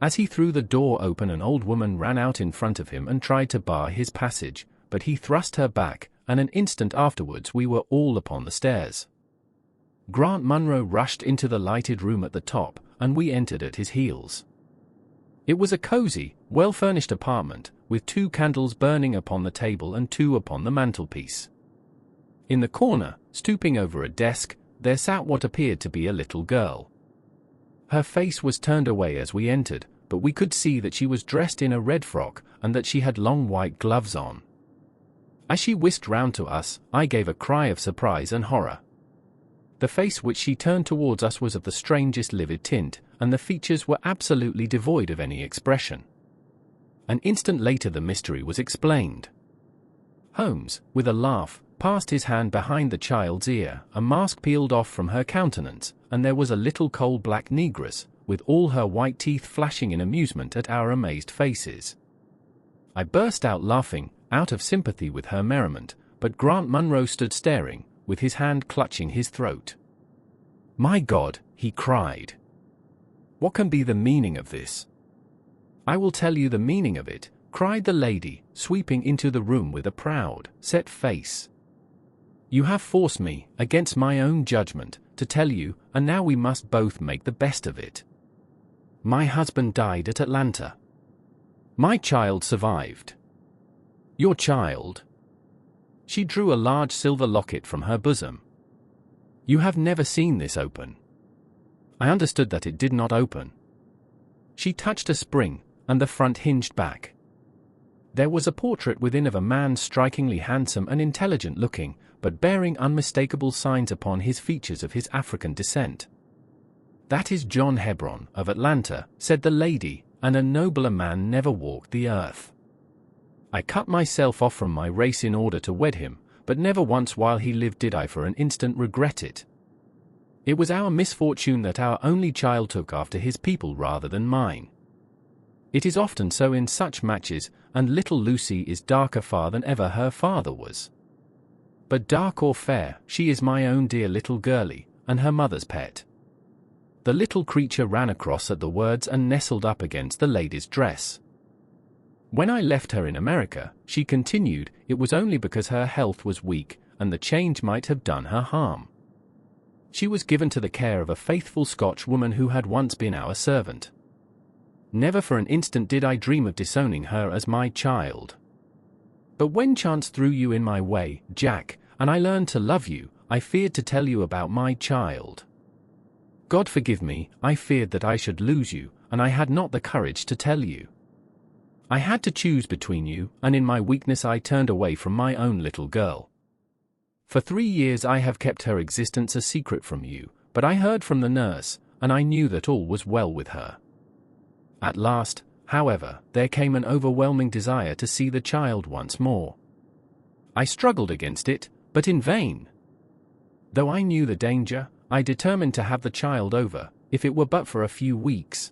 As he threw the door open, an old woman ran out in front of him and tried to bar his passage, but he thrust her back, and an instant afterwards we were all upon the stairs. Grant Munro rushed into the lighted room at the top, and we entered at his heels. It was a cozy, well-furnished apartment, with 2 candles burning upon the table and 2 upon the mantelpiece. In the corner, stooping over a desk, there sat what appeared to be a little girl. Her face was turned away as we entered, but we could see that she was dressed in a red frock, and that she had long white gloves on. As she whisked round to us, I gave a cry of surprise and horror. The face which she turned towards us was of the strangest livid tint, and the features were absolutely devoid of any expression. An instant later the mystery was explained. Holmes, with a laugh, passed his hand behind the child's ear, a mask peeled off from her countenance, and there was a little coal-black negress, with all her white teeth flashing in amusement at our amazed faces. I burst out laughing, out of sympathy with her merriment, but Grant Munro stood staring, with his hand clutching his throat. "My God," he cried. "What can be the meaning of this?" "I will tell you the meaning of it," cried the lady, sweeping into the room with a proud, set face. "You have forced me, against my own judgment, to tell you, and now we must both make the best of it. My husband died at Atlanta. My child survived." "Your child?" She drew a large silver locket from her bosom. "You have never seen this open." I understood that it did not open. She touched a spring, and the front hinged back. There was a portrait within of a man strikingly handsome and intelligent-looking, but bearing unmistakable signs upon his features of his African descent. "That is John Hebron, of Atlanta," said the lady, "and a nobler man never walked the earth. I cut myself off from my race in order to wed him, but never once while he lived did I for an instant regret it. It was our misfortune that our only child took after his people rather than mine. It is often so in such matches, and little Lucy is darker far than ever her father was. But dark or fair, she is my own dear little girlie, and her mother's pet." The little creature ran across at the words and nestled up against the lady's dress. "When I left her in America," she continued, "it was only because her health was weak, and the change might have done her harm. She was given to the care of a faithful Scotch woman who had once been our servant. Never for an instant did I dream of disowning her as my child. But when chance threw you in my way, Jack, and I learned to love you, I feared to tell you about my child. God forgive me, I feared that I should lose you, and I had not the courage to tell you. I had to choose between you, and in my weakness I turned away from my own little girl. For 3 years I have kept her existence a secret from you, but I heard from the nurse, and I knew that all was well with her. At last, however, there came an overwhelming desire to see the child once more. I struggled against it, but in vain. Though I knew the danger, I determined to have the child over, if it were but for a few weeks.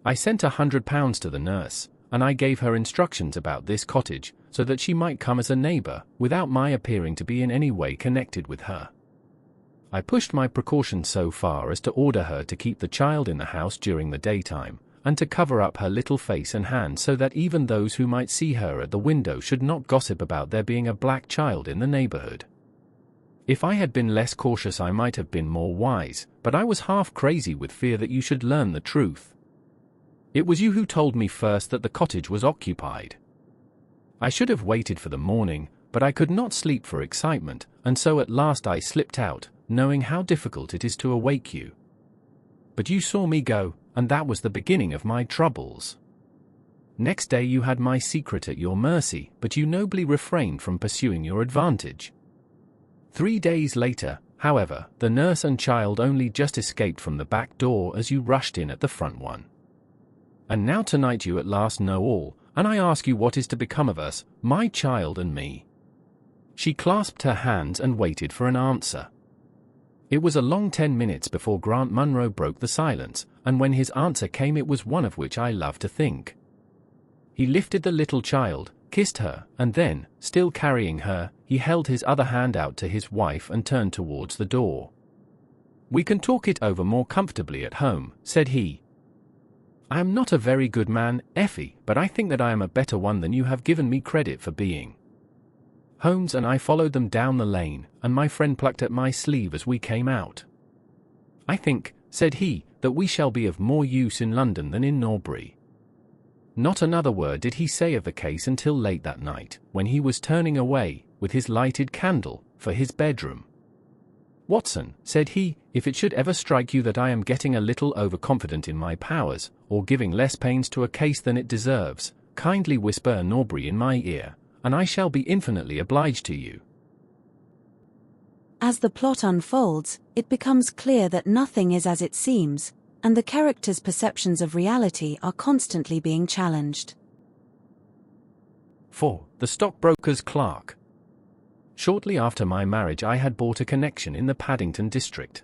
I sent £100 to the nurse, and I gave her instructions about this cottage, so that she might come as a neighbour, without my appearing to be in any way connected with her. I pushed my precautions so far as to order her to keep the child in the house during the daytime, and to cover up her little face and hands so that even those who might see her at the window should not gossip about there being a black child in the neighbourhood. If I had been less cautious I might have been more wise, but I was half crazy with fear that you should learn the truth. It was you who told me first that the cottage was occupied. I should have waited for the morning, but I could not sleep for excitement, and so at last I slipped out, knowing how difficult it is to awake you. But you saw me go, and that was the beginning of my troubles. Next day you had my secret at your mercy, but you nobly refrained from pursuing your advantage. 3 days later, however, the nurse and child only just escaped from the back door as you rushed in at the front one. And now tonight you at last know all, and I ask you what is to become of us, my child and me." She clasped her hands and waited for an answer. It was a long 10 minutes before Grant Munro broke the silence, and when his answer came it was one of which I love to think. He lifted the little child, kissed her, and then, still carrying her, he held his other hand out to his wife and turned towards the door. "We can talk it over more comfortably at home," said he. "I am not a very good man, Effie, but I think that I am a better one than you have given me credit for being." Holmes and I followed them down the lane, and my friend plucked at my sleeve as we came out. "I think," said he, "that we shall be of more use in London than in Norbury." Not another word did he say of the case until late that night, when he was turning away, with his lighted candle, for his bedroom. "Watson," said he, "if it should ever strike you that I am getting a little overconfident in my powers, or giving less pains to a case than it deserves, kindly whisper Norbury in my ear, and I shall be infinitely obliged to you." As the plot unfolds, it becomes clear that nothing is as it seems, and the characters' perceptions of reality are constantly being challenged. 4. The Stockbroker's Clerk. Shortly after my marriage I had bought a connection in the Paddington district.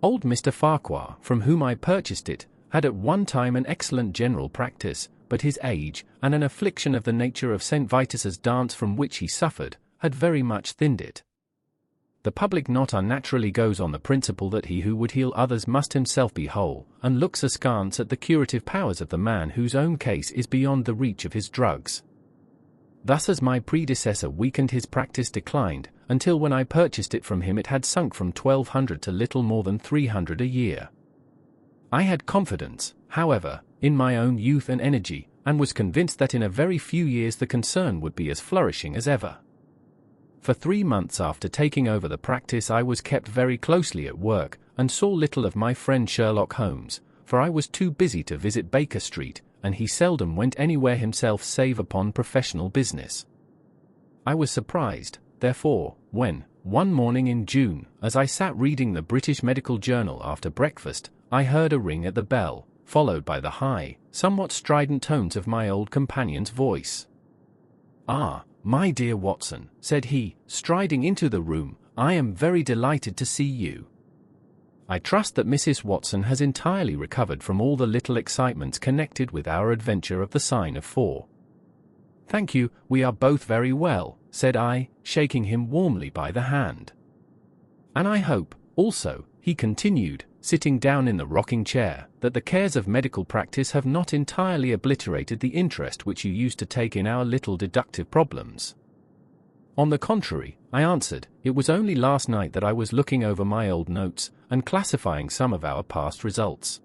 Old Mr. Farquhar, from whom I purchased it, had at one time an excellent general practice, but his age, and an affliction of the nature of St. Vitus's dance from which he suffered, had very much thinned it. The public not unnaturally goes on the principle that he who would heal others must himself be whole, and looks askance at the curative powers of the man whose own case is beyond the reach of his drugs. Thus as my predecessor weakened his practice declined, until when I purchased it from him it had sunk from 1,200 to little more than 300 a year. I had confidence, however, in my own youth and energy, and was convinced that in a very few years the concern would be as flourishing as ever. For 3 months after taking over the practice I was kept very closely at work, and saw little of my friend Sherlock Holmes, for I was too busy to visit Baker Street, and he seldom went anywhere himself save upon professional business. I was surprised, therefore, when, one morning in June, as I sat reading the British Medical Journal after breakfast, I heard a ring at the bell, followed by the high, somewhat strident tones of my old companion's voice. "Ah, my dear Watson," said he, striding into the room, "I am very delighted to see you. I trust that Mrs. Watson has entirely recovered from all the little excitements connected with our adventure of the Sign of 4. "Thank you, we are both very well," said I, shaking him warmly by the hand. "And I hope, also," he continued, sitting down in the rocking chair, "that the cares of medical practice have not entirely obliterated the interest which you used to take in our little deductive problems." "On the contrary," I answered, "it was only last night that I was looking over my old notes, and classifying some of our past results.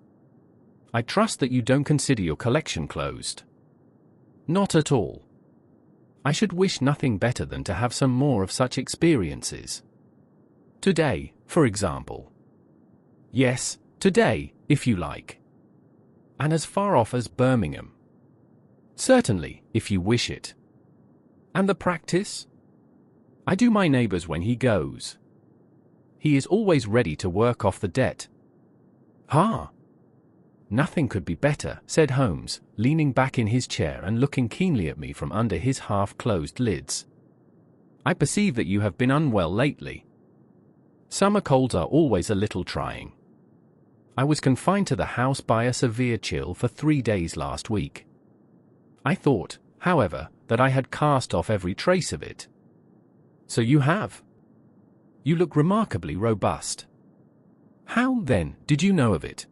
I trust that you don't consider your collection closed." "Not at all. I should wish nothing better than to have some more of such experiences. Today, for example." "Yes, today, if you like." "And as far off as Birmingham?" "Certainly, if you wish it." "And the practice?" "I do my neighbour's when he goes. He is always ready to work off the debt." "Ah!" "Nothing could be better," said Holmes, leaning back in his chair and looking keenly at me from under his half-closed lids. "I perceive that you have been unwell lately." Summer colds are always a little trying. I was confined to the house by a severe chill for 3 days last week. I thought, however, that I had cast off every trace of it. So you have? You look remarkably robust. How, then, did you know of it?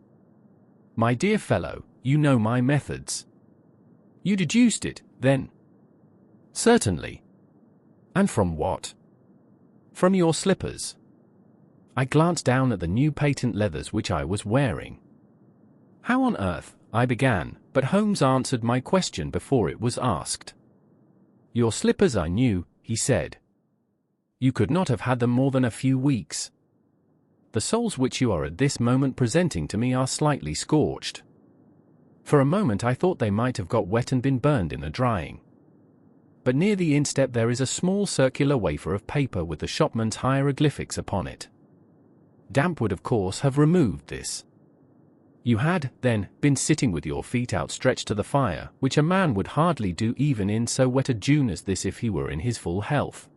My dear fellow, you know my methods. You deduced it, then? Certainly. And from what? From your slippers. I glanced down at the new patent leathers which I was wearing. How on earth, I began, but Holmes answered my question before it was asked. Your slippers I knew, he said. You could not have had them more than a few weeks. The soles which you are at this moment presenting to me are slightly scorched. For a moment I thought they might have got wet and been burned in the drying. But near the instep there is a small circular wafer of paper with the shopman's hieroglyphics upon it. Damp would of course have removed this. You had, then, been sitting with your feet outstretched to the fire, which a man would hardly do even in so wet a June as this if he were in his full health.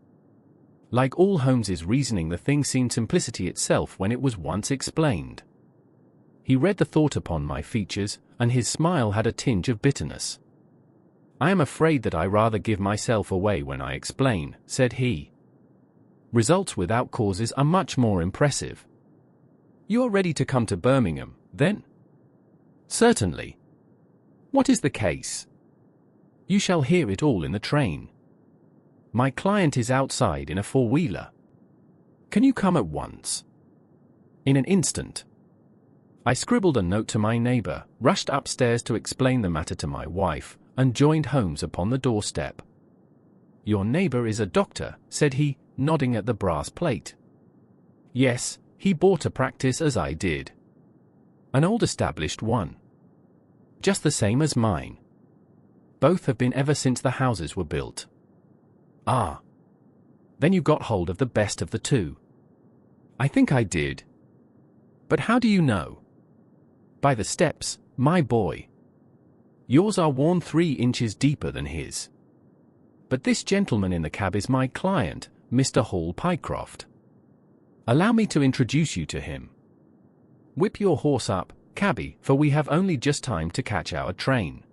Like all Holmes's reasoning, the thing seemed simplicity itself when it was once explained. He read the thought upon my features, and his smile had a tinge of bitterness. I am afraid that I rather give myself away when I explain, said he. Results without causes are much more impressive. You are ready to come to Birmingham, then? Certainly. What is the case? You shall hear it all in the train. My client is outside in a four-wheeler. Can you come at once? In an instant. I scribbled a note to my neighbor, rushed upstairs to explain the matter to my wife, and joined Holmes upon the doorstep. Your neighbor is a doctor, said he, nodding at the brass plate. Yes, he bought a practice as I did. An old established one. Just the same as mine. Both have been ever since the houses were built. Ah. Then you got hold of the best of the two. I think I did. But how do you know? By the steps, my boy. Yours are worn 3 inches deeper than his. But this gentleman in the cab is my client, Mr. Hall Pycroft. Allow me to introduce you to him. Whip your horse up, cabby, for we have only just time to catch our train.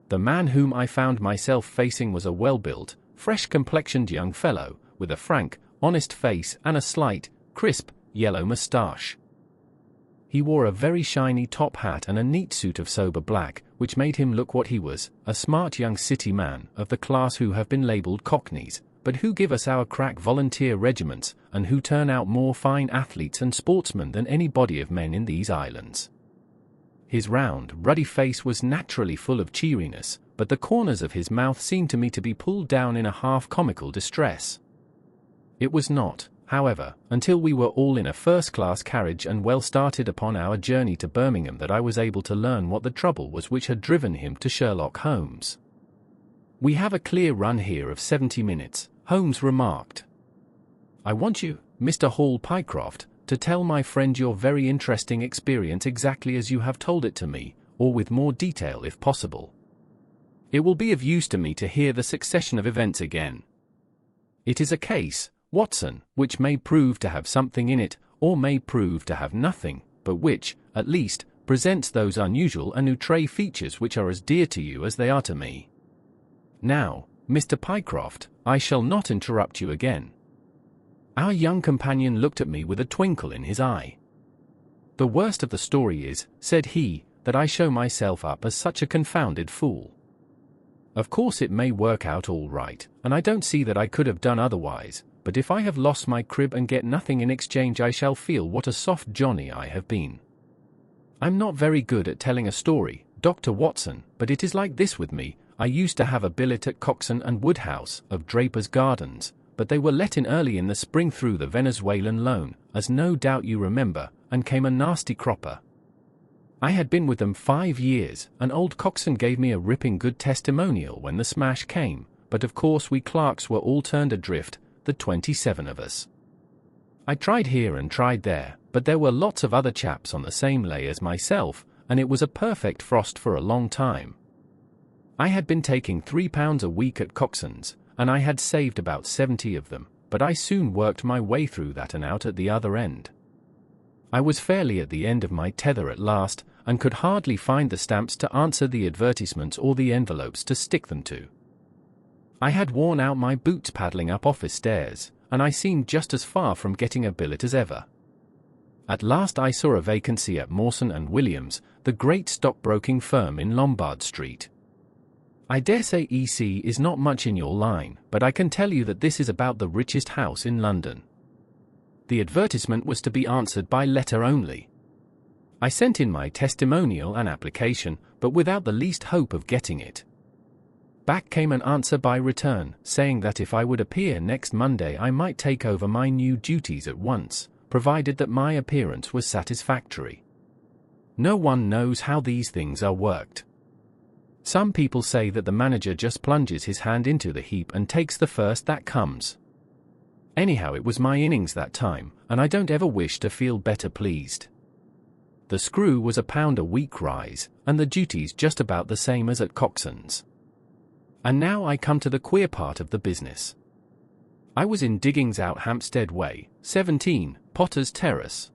The man whom I found myself facing was a well-built, fresh-complexioned young fellow, with a frank, honest face and a slight, crisp, yellow moustache. He wore a very shiny top hat and a neat suit of sober black, which made him look what he was, a smart young city man of the class who have been labelled cockneys, but who give us our crack volunteer regiments, and who turn out more fine athletes and sportsmen than any body of men in these islands. His round, ruddy face was naturally full of cheeriness, but the corners of his mouth seemed to me to be pulled down in a half-comical distress. It was not, however, until we were all in a first-class carriage and well started upon our journey to Birmingham that I was able to learn what the trouble was which had driven him to Sherlock Holmes. We have a clear run here of 70 minutes, Holmes remarked. I want you, Mr. Hall Pycroft, to tell my friend your very interesting experience exactly as you have told it to me, or with more detail if possible. It will be of use to me to hear the succession of events again. It is a case, Watson, which may prove to have something in it, or may prove to have nothing, but which, at least, presents those unusual and outre features which are as dear to you as they are to me. Now, Mr. Pycroft, I shall not interrupt you again. Our young companion looked at me with a twinkle in his eye. The worst of the story is, said he, that I show myself up as such a confounded fool. Of course it may work out all right, and I don't see that I could have done otherwise, but if I have lost my crib and get nothing in exchange I shall feel what a soft Johnny I have been. I'm not very good at telling a story, Dr. Watson, but it is like this with me. I used to have a billet at Coxon and Woodhouse, of Draper's Gardens, but they were let in early in the spring through the Venezuelan loan, as no doubt you remember, and came a nasty cropper. I had been with them 5 years, and old Coxon gave me a ripping good testimonial when the smash came, but of course we clerks were all turned adrift, the 27 of us. I tried here and tried there, but there were lots of other chaps on the same lay as myself, and it was a perfect frost for a long time. I had been taking £3 a week at Coxon's, and I had saved about 70 of them, but I soon worked my way through that and out at the other end. I was fairly at the end of my tether at last, and could hardly find the stamps to answer the advertisements or the envelopes to stick them to. I had worn out my boots paddling up office stairs, and I seemed just as far from getting a billet as ever. At last I saw a vacancy at Mawson and Williams, the great stockbroking firm in Lombard Street. I dare say EC is not much in your line, but I can tell you that this is about the richest house in London. The advertisement was to be answered by letter only. I sent in my testimonial and application, but without the least hope of getting it. Back came an answer by return, saying that if I would appear next Monday I might take over my new duties at once, provided that my appearance was satisfactory. No one knows how these things are worked. Some people say that the manager just plunges his hand into the heap and takes the first that comes. Anyhow, it was my innings that time, and I don't ever wish to feel better pleased. The screw was £1 a week rise, and the duties just about the same as at Coxon's. And now I come to the queer part of the business. I was in diggings out Hampstead Way, 17, Potter's Terrace.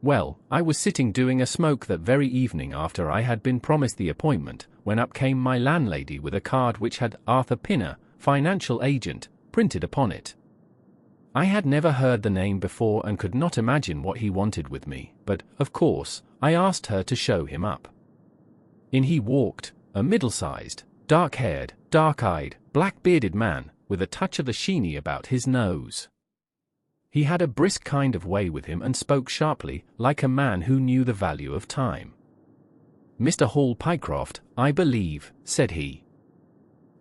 Well, I was sitting doing a smoke that very evening after I had been promised the appointment, when up came my landlady with a card which had Arthur Pinner, financial agent, printed upon it. I had never heard the name before and could not imagine what he wanted with me, but, of course, I asked her to show him up. In he walked, a middle-sized, dark-haired, dark-eyed, black-bearded man, with a touch of the sheeny about his nose. He had a brisk kind of way with him and spoke sharply, like a man who knew the value of time. "Mr. Hall Pycroft, I believe," said he.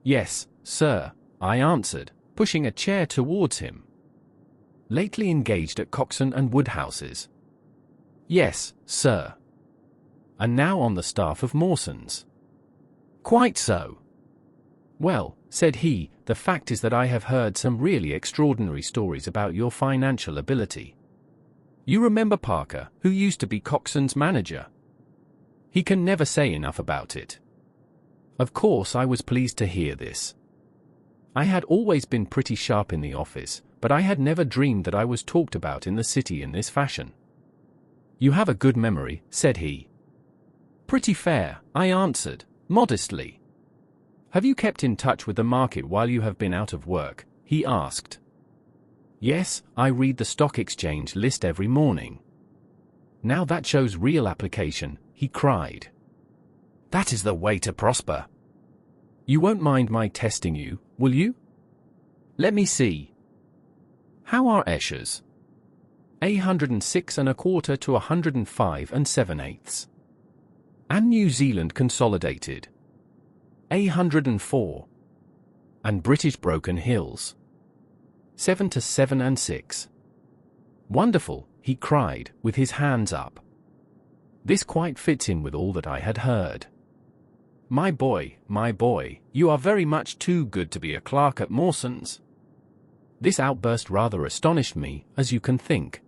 "Yes, sir," I answered, pushing a chair towards him. "Lately engaged at Coxon and Woodhouse's?" "Yes, sir." "And now on the staff of Mawson's?" "Quite so." "Well," said he, "the fact is that I have heard some really extraordinary stories about your financial ability. You remember Parker, who used to be Coxon's manager? He can never say enough about it." Of course I was pleased to hear this. I had always been pretty sharp in the office, but I had never dreamed that I was talked about in the city in this fashion. "You have a good memory," said he. "Pretty fair," I answered, modestly. "Have you kept in touch with the market while you have been out of work?" he asked. "Yes, I read the stock exchange list every morning." "Now that shows real application," he cried. "That is the way to prosper. You won't mind my testing you, will you? Let me see. How are Escher's? 106 1/4 to 105 7/8. And New Zealand Consolidated? 104. And British Broken Hills? 7 to 7 6. Wonderful, he cried, with his hands up. This quite fits in with all that I had heard. My boy, you are very much too good to be a clerk at Mawson's." This outburst rather astonished me, as you can think.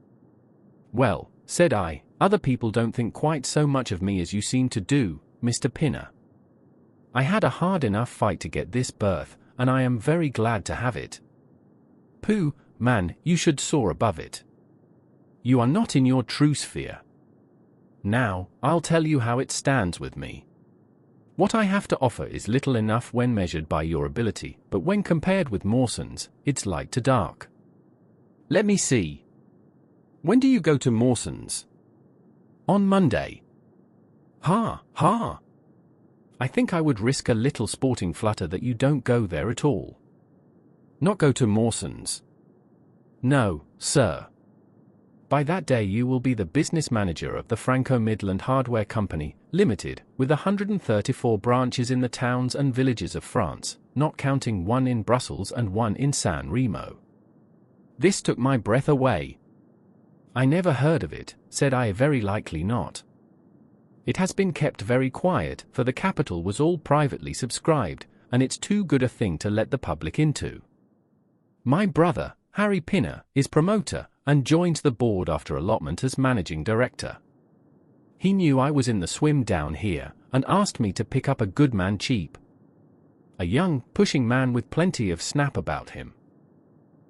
"Well," said I, "other people don't think quite so much of me as you seem to do, Mr. Pinner. I had a hard enough fight to get this berth, and I am very glad to have it. Pooh, man, you should soar above it. You are not in your true sphere. Now, I'll tell you how it stands with me. What I have to offer is little enough when measured by your ability, but when compared with Mawson's, it's light to dark. Let me see. When do you go to Mawson's?" "On Monday." "Ha, ha. I think I would risk a little sporting flutter that you don't go there at all." "Not go to Mawson's?" "No, sir. By that day you will be the business manager of the Franco-Midland Hardware Company, Limited, with 134 branches in the towns and villages of France, not counting one in Brussels and one in San Remo." This took my breath away. "I never heard of it," said I. "Very likely not. It has been kept very quiet, for the capital was all privately subscribed, and it's too good a thing to let the public into. My brother, Harry Pinner, is promoter, and joins the board after allotment as managing director. He knew I was in the swim down here, and asked me to pick up a good man cheap. A young, pushing man with plenty of snap about him.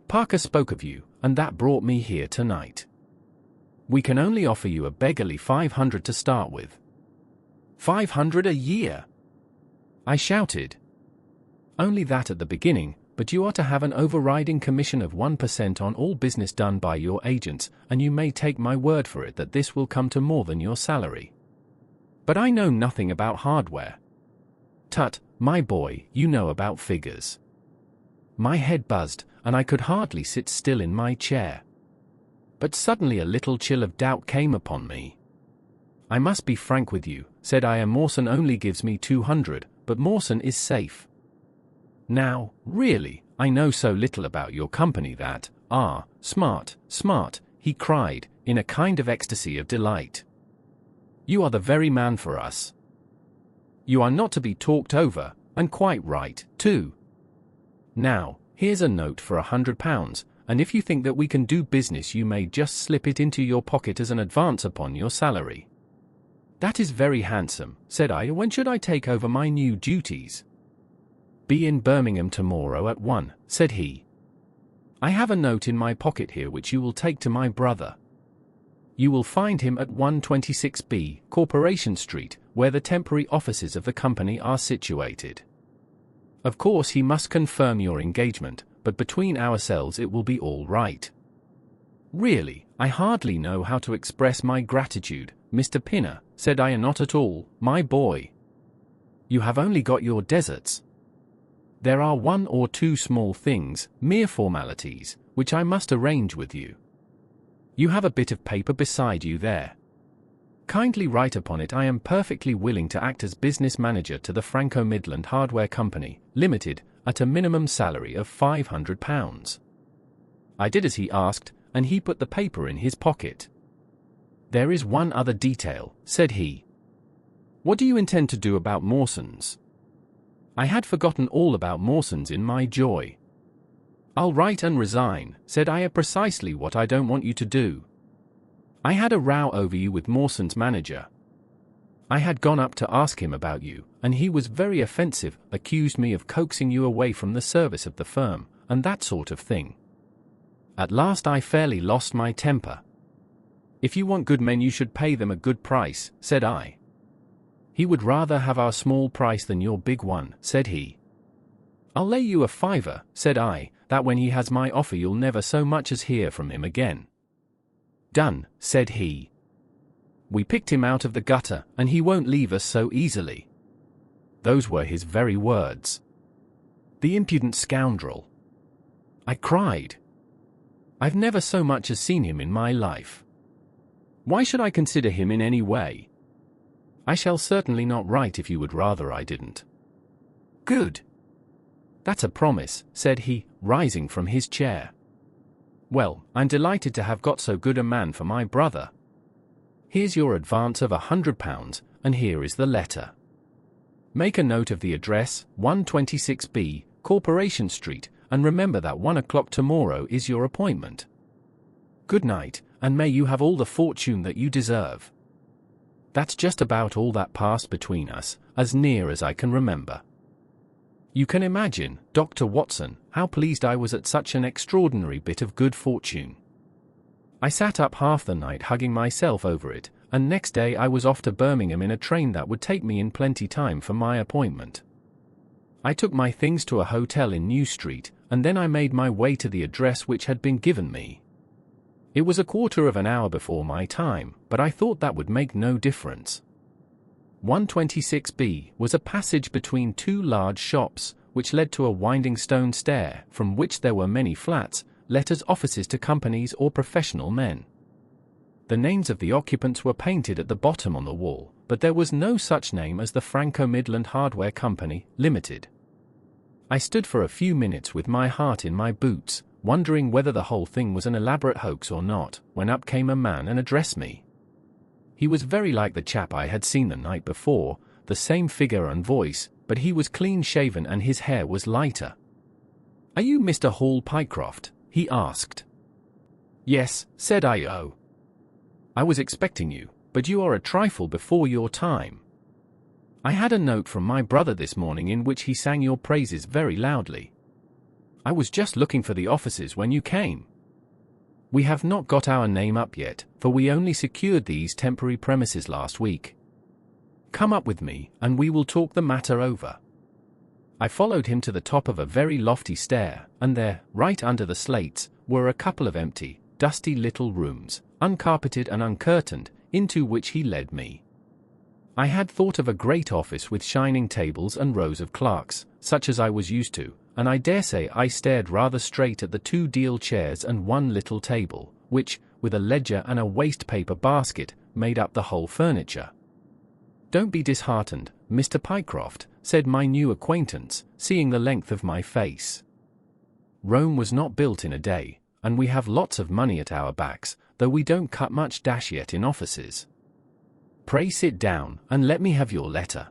Parker spoke of you, and that brought me here tonight. We can only offer you a beggarly 500 to start with. 500 a year? I shouted. Only that at the beginning, but you are to have an overriding commission of 1% on all business done by your agents, and you may take my word for it that this will come to more than your salary. But I know nothing about hardware. Tut, my boy, you know about figures. My head buzzed, and I could hardly sit still in my chair. But suddenly a little chill of doubt came upon me. I must be frank with you, said I. Mawson only gives me 200, but Mawson is safe. Now, really, I know so little about your company that, smart, he cried, in a kind of ecstasy of delight. You are the very man for us. You are not to be talked over, and quite right, too. Now, here's a note for £100, and if you think that we can do business you may just slip it into your pocket as an advance upon your salary. That is very handsome, said I. When should I take over my new duties? Be in Birmingham tomorrow at 1, said he. I have a note in my pocket here which you will take to my brother. You will find him at 126B, Corporation Street, where the temporary offices of the company are situated. Of course he must confirm your engagement, but between ourselves it will be all right. Really, I hardly know how to express my gratitude, Mr. Pinner, said I. Not at all, my boy. You have only got your deserts. There are 1 or 2 small things, mere formalities, which I must arrange with you. You have a bit of paper beside you there. Kindly write upon it I am perfectly willing to act as business manager to the Franco-Midland Hardware Company, Limited, at a minimum salary of £500. I did as he asked, and he put the paper in his pocket. There is one other detail, said he. What do you intend to do about Mawson's? I had forgotten all about Mawson's in my joy. I'll write and resign, said I. Precisely what I don't want you to do. I had a row over you with Mawson's manager. I had gone up to ask him about you, and he was very offensive, accused me of coaxing you away from the service of the firm, and that sort of thing. At last I fairly lost my temper. If you want good men you should pay them a good price, said I. He would rather have our small price than your big one, said he. I'll lay you a £5, said I, that when he has my offer you'll never so much as hear from him again. Done, said he. We picked him out of the gutter, and he won't leave us so easily. Those were his very words. The impudent scoundrel. I cried. I've never so much as seen him in my life. Why should I consider him in any way? I shall certainly not write if you would rather I didn't. Good. That's a promise, said he, rising from his chair. Well, I'm delighted to have got so good a man for my brother. Here's your advance of £100, and here is the letter. Make a note of the address, 126B, Corporation Street, and remember that 1 o'clock tomorrow is your appointment. Good night, and may you have all the fortune that you deserve. That's just about all that passed between us, as near as I can remember. You can imagine, Dr. Watson, how pleased I was at such an extraordinary bit of good fortune. I sat up half the night hugging myself over it, and next day I was off to Birmingham in a train that would take me in plenty time for my appointment. I took my things to a hotel in New Street, and then I made my way to the address which had been given me. It was a quarter of an hour before my time, but I thought that would make no difference. 126B was a passage between two large shops, which led to a winding stone stair, from which there were many flats, let as offices to companies or professional men. The names of the occupants were painted at the bottom on the wall, but there was no such name as the Franco-Midland Hardware Company, Limited. I stood for a few minutes with my heart in my boots, wondering whether the whole thing was an elaborate hoax or not, when up came a man and addressed me. He was very like the chap I had seen the night before, the same figure and voice, but he was clean-shaven and his hair was lighter. "Are you Mr. Hall Pycroft?" he asked. "Yes," said I. "Oh, I was expecting you, but you are a trifle before your time. I had a note from my brother this morning in which he sang your praises very loudly. I was just looking for the offices when you came. We have not got our name up yet, for we only secured these temporary premises last week. Come up with me, and we will talk the matter over." I followed him to the top of a very lofty stair, and there, right under the slates, were a couple of empty, dusty little rooms, uncarpeted and uncurtained, into which he led me. I had thought of a great office with shining tables and rows of clerks, such as I was used to, and I dare say I stared rather straight at the 2 deal chairs and 1 little table, which, with a ledger and a waste paper basket, made up the whole furniture. "Don't be disheartened, Mr. Pycroft," said my new acquaintance, seeing the length of my face. "Rome was not built in a day, and we have lots of money at our backs, though we don't cut much dash yet in offices. Pray sit down, and let me have your letter."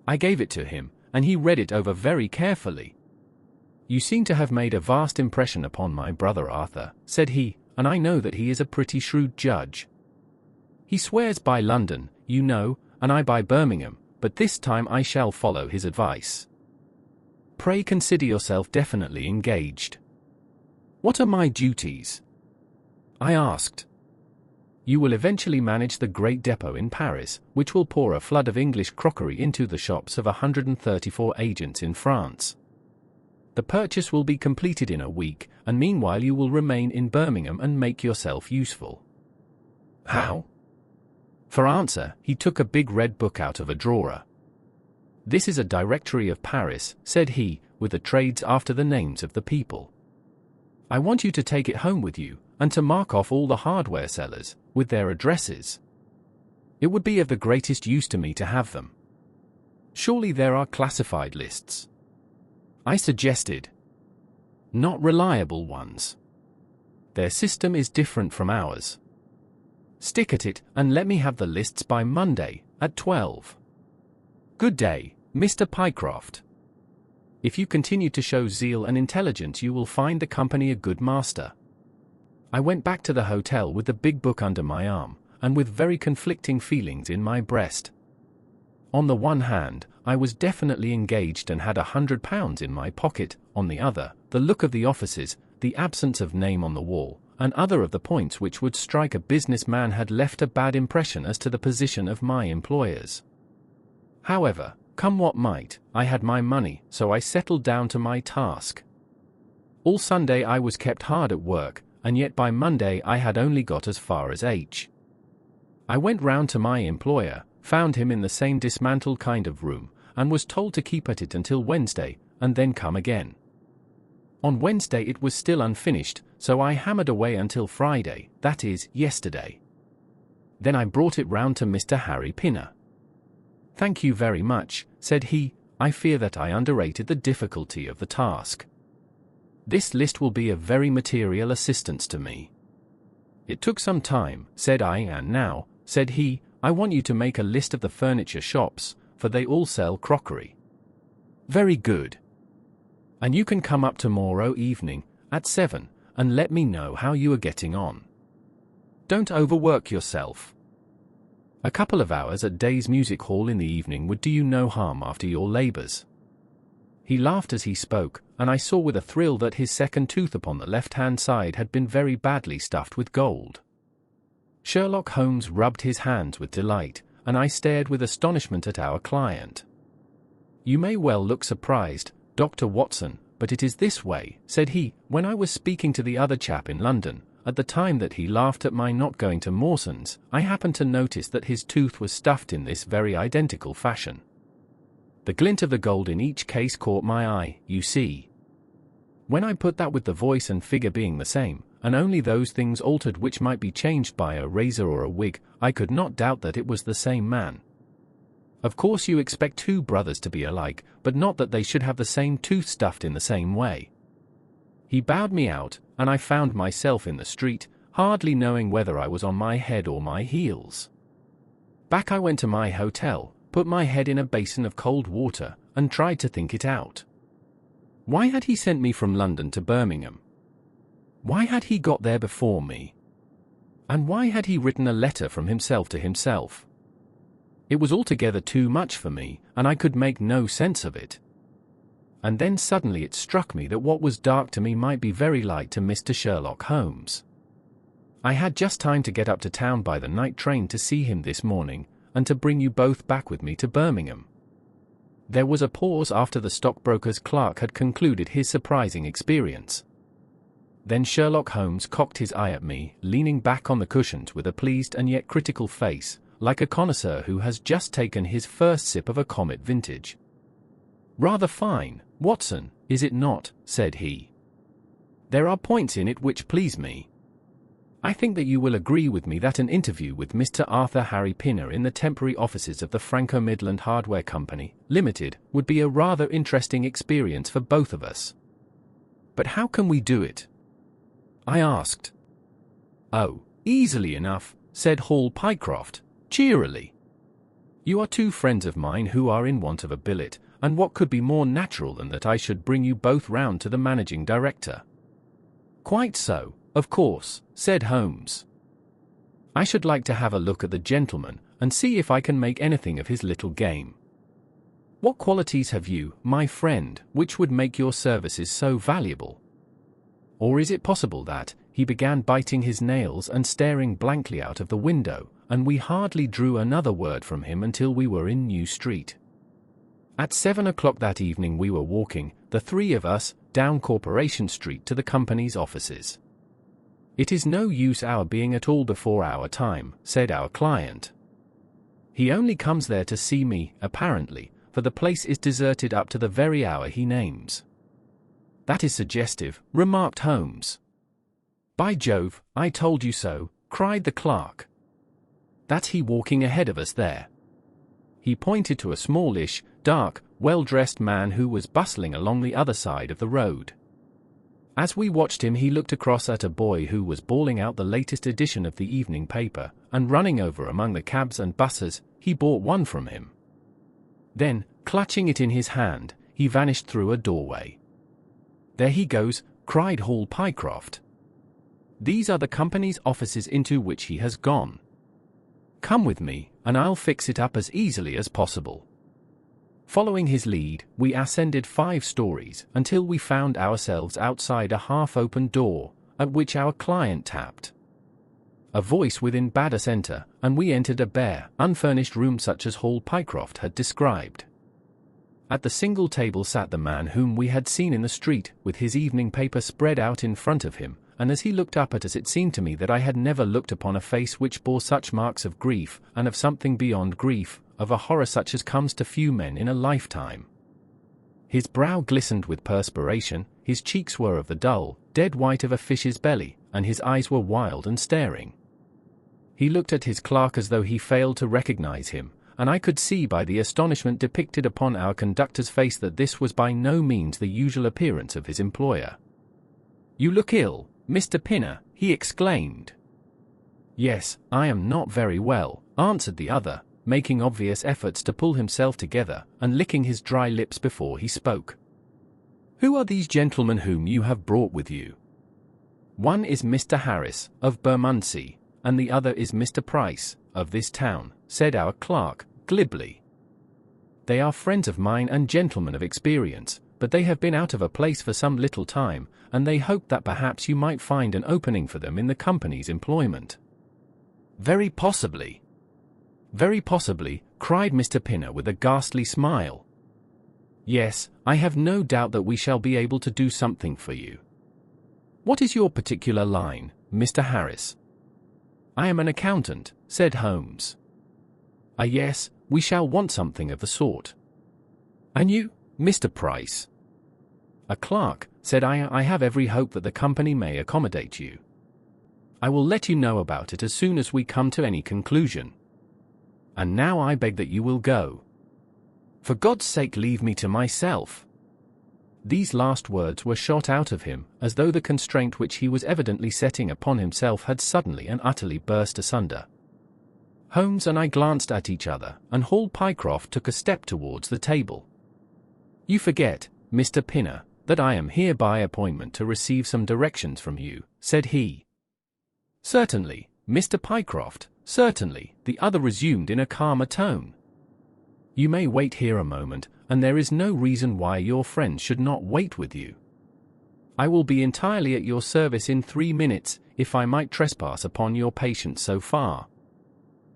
I gave it to him, and he read it over very carefully. "You seem to have made a vast impression upon my brother Arthur," said he, "and I know that he is a pretty shrewd judge. He swears by London, you know, and I by Birmingham, but this time I shall follow his advice. Pray consider yourself definitely engaged." "What are my duties?" I asked. "You will eventually manage the great depot in Paris, which will pour a flood of English crockery into the shops of 134 agents in France. The purchase will be completed in a week, and meanwhile you will remain in Birmingham and make yourself useful." "How?" For answer, he took a big red book out of a drawer. "This is a directory of Paris," said he, "with the trades after the names of the people. I want you to take it home with you, and to mark off all the hardware sellers, with their addresses. It would be of the greatest use to me to have them. Surely there are classified lists?" I suggested. "Not reliable ones. Their system is different from ours. Stick at it, and let me have the lists by Monday, at 12. Good day, Mr. Pycroft. If you continue to show zeal and intelligence, you will find the company a good master." I went back to the hotel with the big book under my arm, and with very conflicting feelings in my breast. On the one hand, I was definitely engaged and had £100 in my pocket. On the other, the look of the offices, the absence of name on the wall, and other of the points which would strike a business man had left a bad impression as to the position of my employers. However, come what might, I had my money, so I settled down to my task. All Sunday I was kept hard at work, and yet by Monday I had only got as far as H. I went round to my employer, found him in the same dismantled kind of room, and was told to keep at it until Wednesday, and then come again. On Wednesday it was still unfinished, so I hammered away until Friday, that is, yesterday. Then I brought it round to Mr. Harry Pinner. "Thank you very much," said he. "I fear that I underrated the difficulty of the task. This list will be of very material assistance to me." "It took some time," said I, "and now," said he, "I want you to make a list of the furniture shops, for they all sell crockery." "Very good. And you can come up tomorrow evening, at 7, and let me know how you are getting on. Don't overwork yourself. A couple of hours at Day's Music Hall in the evening would do you no harm after your labors." He laughed as he spoke, and I saw with a thrill that his second tooth upon the left-hand side had been very badly stuffed with gold. Sherlock Holmes rubbed his hands with delight, and I stared with astonishment at our client. "You may well look surprised, Dr. Watson, but it is this way," said he, "when I was speaking to the other chap in London, at the time that he laughed at my not going to Mawson's, I happened to notice that his tooth was stuffed in this very identical fashion. The glint of the gold in each case caught my eye, you see. When I put that with the voice and figure being the same, and only those things altered which might be changed by a razor or a wig, I could not doubt that it was the same man. Of course you expect 2 brothers to be alike, but not that they should have the same tooth stuffed in the same way." He bowed me out, and I found myself in the street, hardly knowing whether I was on my head or my heels. Back I went to my hotel, put my head in a basin of cold water, and tried to think it out. Why had he sent me from London to Birmingham? Why had he got there before me? And why had he written a letter from himself to himself? It was altogether too much for me, and I could make no sense of it. And then suddenly it struck me that what was dark to me might be very light to Mr. Sherlock Holmes. I had just time to get up to town by the night train to see him this morning, and to bring you both back with me to Birmingham." There was a pause after the stockbroker's clerk had concluded his surprising experience. Then Sherlock Holmes cocked his eye at me, leaning back on the cushions with a pleased and yet critical face, like a connoisseur who has just taken his first sip of a Comet vintage. "Rather fine, Watson, is it not?" said he. "There are points in it which please me. I think that you will agree with me that an interview with Mr. Arthur Harry Pinner in the temporary offices of the Franco-Midland Hardware Company, Limited, would be a rather interesting experience for both of us." "But how can we do it?" I asked. "Oh, easily enough," said Hall Pycroft, cheerily. "You are two friends of mine who are in want of a billet, and what could be more natural than that I should bring you both round to the managing director?" "Quite so, of course," said Holmes. "I should like to have a look at the gentleman, and see if I can make anything of his little game. What qualities have you, my friend, which would make your services so valuable? Or is it possible that—" He began biting his nails and staring blankly out of the window, and we hardly drew another word from him until we were in New Street. At 7 o'clock that evening we were walking, the three of us, down Corporation Street to the company's offices. "It is no use our being at all before our time," said our client. "He only comes there to see me, apparently, for the place is deserted up to the very hour he names." "That is suggestive," remarked Holmes. "By Jove, I told you so," cried the clerk. "That's he walking ahead of us there." He pointed to a smallish, dark, well-dressed man who was bustling along the other side of the road. As we watched him he looked across at a boy who was bawling out the latest edition of the evening paper, and running over among the cabs and buses, he bought one from him. Then, clutching it in his hand, he vanished through a doorway. "There he goes," cried Hall Pycroft. "These are the company's offices into which he has gone. Come with me, and I'll fix it up as easily as possible." Following his lead, we ascended 5 stories until we found ourselves outside a half-open door, at which our client tapped. A voice within bade us enter, and we entered a bare, unfurnished room such as Hall Pycroft had described. At the single table sat the man whom we had seen in the street, with his evening paper spread out in front of him, and as he looked up at us it seemed to me that I had never looked upon a face which bore such marks of grief, and of something beyond grief, of a horror such as comes to few men in a lifetime. His brow glistened with perspiration, his cheeks were of the dull, dead white of a fish's belly, and his eyes were wild and staring. He looked at his clerk as though he failed to recognize him, and I could see by the astonishment depicted upon our conductor's face that this was by no means the usual appearance of his employer. "You look ill, Mr. Pinner," he exclaimed. "Yes, I am not very well," answered the other, making obvious efforts to pull himself together, and licking his dry lips before he spoke. "Who are these gentlemen whom you have brought with you?" "One is Mr. Harris, of Bermondsey, and the other is Mr. Price, of this town," said our clerk, glibly. "They are friends of mine and gentlemen of experience, but they have been out of a place for some little time, and they hoped that perhaps you might find an opening for them in the company's employment." "Very possibly." "Very possibly," cried Mr. Pinner with a ghastly smile. "Yes, I have no doubt that we shall be able to do something for you. What is your particular line, Mr. Harris?" "I am an accountant," said Holmes. "Ah, yes, we shall want something of the sort." "And you, Mr. Price?" "A clerk," said I. "I have every hope that the company may accommodate you. I will let you know about it as soon as we come to any conclusion. And now I beg that you will go. For God's sake, leave me to myself." These last words were shot out of him, as though the constraint which he was evidently setting upon himself had suddenly and utterly burst asunder. Holmes and I glanced at each other, and Hall Pycroft took a step towards the table. "You forget, Mr. Pinner, that I am here by appointment to receive some directions from you," said he. "Certainly, Mr. Pycroft, certainly," the other resumed in a calmer tone. "You may wait here a moment, and there is no reason why your friends should not wait with you. I will be entirely at your service in 3 minutes, if I might trespass upon your patience so far."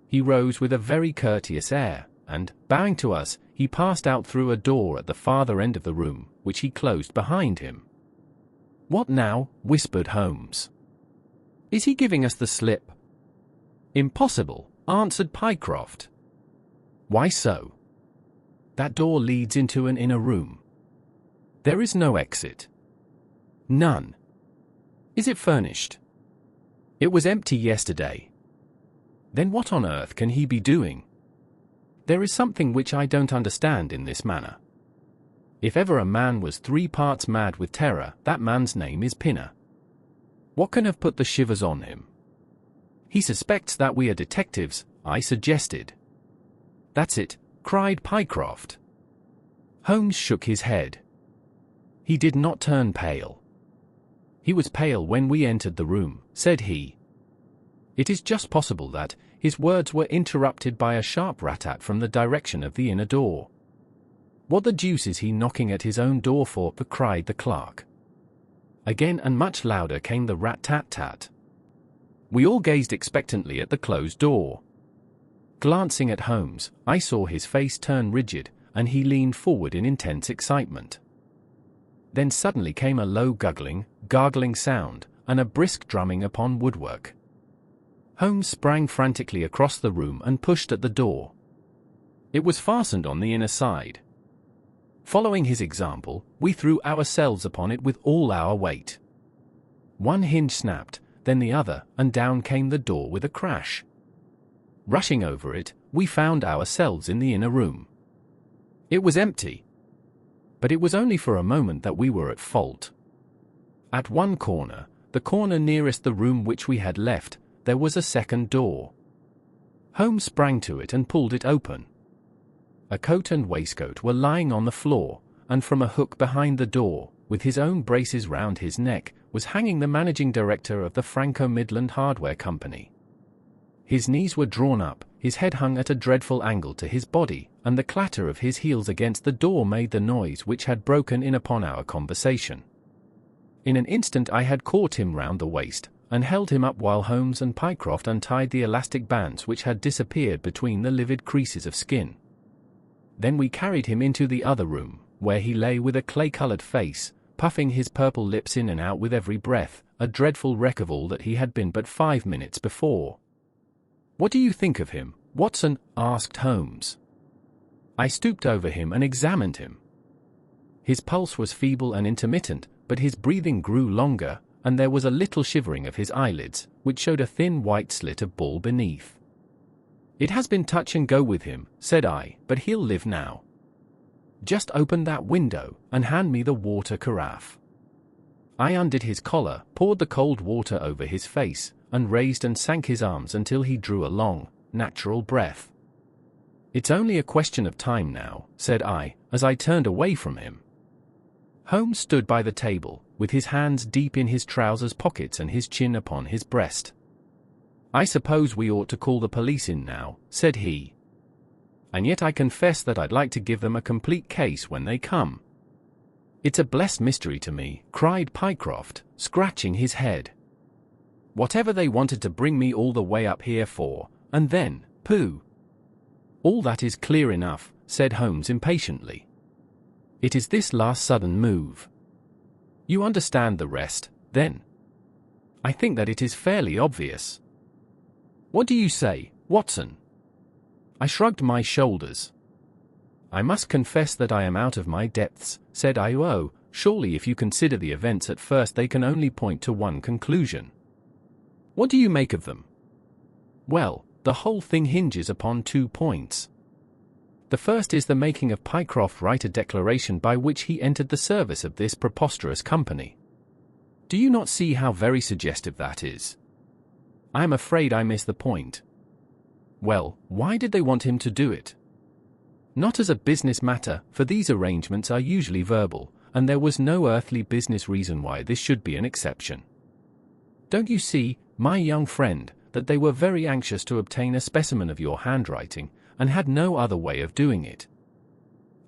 He rose with a very courteous air, and, bowing to us, he passed out through a door at the farther end of the room, which he closed behind him. "What now?" whispered Holmes. "Is he giving us the slip?" "Impossible," answered Pycroft. "Why so?" "That door leads into an inner room." "There is no exit." "None." "Is it furnished?" "It was empty yesterday." "Then what on earth can he be doing?" "There is something which I don't understand in this manner. If ever a man was 3 parts mad with terror, that man's name is Pinner. What can have put the shivers on him?" "He suspects that we are detectives," I suggested. "That's it," cried Pycroft. Holmes shook his head. He did not turn pale. "He was pale when we entered the room," said he. It is just possible that his words were interrupted by a sharp rat-tat from the direction of the inner door. "What the deuce is he knocking at his own door for?" cried the clerk. Again and much louder came the rat-tat-tat. We all gazed expectantly at the closed door. Glancing at Holmes, I saw his face turn rigid, and he leaned forward in intense excitement. Then suddenly came a low gargling sound, and a brisk drumming upon woodwork. Holmes sprang frantically across the room and pushed at the door. It was fastened on the inner side. Following his example, we threw ourselves upon it with all our weight. One hinge snapped, then the other, and down came the door with a crash. Rushing over it, we found ourselves in the inner room. It was empty. But it was only for a moment that we were at fault. At one corner, the corner nearest the room which we had left, there was a second door. Holmes sprang to it and pulled it open. A coat and waistcoat were lying on the floor, and from a hook behind the door, with his own braces round his neck, was hanging the managing director of the Franco-Midland Hardware Company. His knees were drawn up, his head hung at a dreadful angle to his body, and the clatter of his heels against the door made the noise which had broken in upon our conversation. In an instant I had caught him round the waist, and held him up while Holmes and Pycroft untied the elastic bands which had disappeared between the livid creases of skin. Then we carried him into the other room, where he lay with a clay-colored face, puffing his purple lips in and out with every breath, a dreadful wreck of all that he had been but 5 minutes before. "What do you think of him, Watson?" asked Holmes. I stooped over him and examined him. His pulse was feeble and intermittent, but his breathing grew longer, and there was a little shivering of his eyelids, which showed a thin white slit of ball beneath. "It has been touch and go with him," said I, "but he'll live now. Just open that window, and hand me the water carafe." I undid his collar, poured the cold water over his face, and raised and sank his arms until he drew a long, natural breath. "It's only a question of time now," said I, as I turned away from him. Holmes stood by the table, with his hands deep in his trousers pockets and his chin upon his breast. "I suppose we ought to call the police in now," said he. "And yet I confess that I'd like to give them a complete case when they come." "It's a blessed mystery to me," cried Pycroft, scratching his head. "Whatever they wanted to bring me all the way up here for, and then, pooh!" "All that is clear enough," said Holmes impatiently. "It is this last sudden move. You understand the rest, then?" "I think that it is fairly obvious." "What do you say, Watson?" I shrugged my shoulders. "I must confess that I am out of my depths," said I. "Oh, surely if you consider the events at first they can only point to one conclusion." "What do you make of them?" "Well, the whole thing hinges upon 2 points. The first is the making of Pycroft write a declaration by which he entered the service of this preposterous company. Do you not see how very suggestive that is? I am afraid I miss the point." "Well, why did they want him to do it?" "Not as a business matter, for these arrangements are usually verbal, and there was no earthly business reason why this should be an exception. Don't you see, my young friend, that they were very anxious to obtain a specimen of your handwriting, and had no other way of doing it?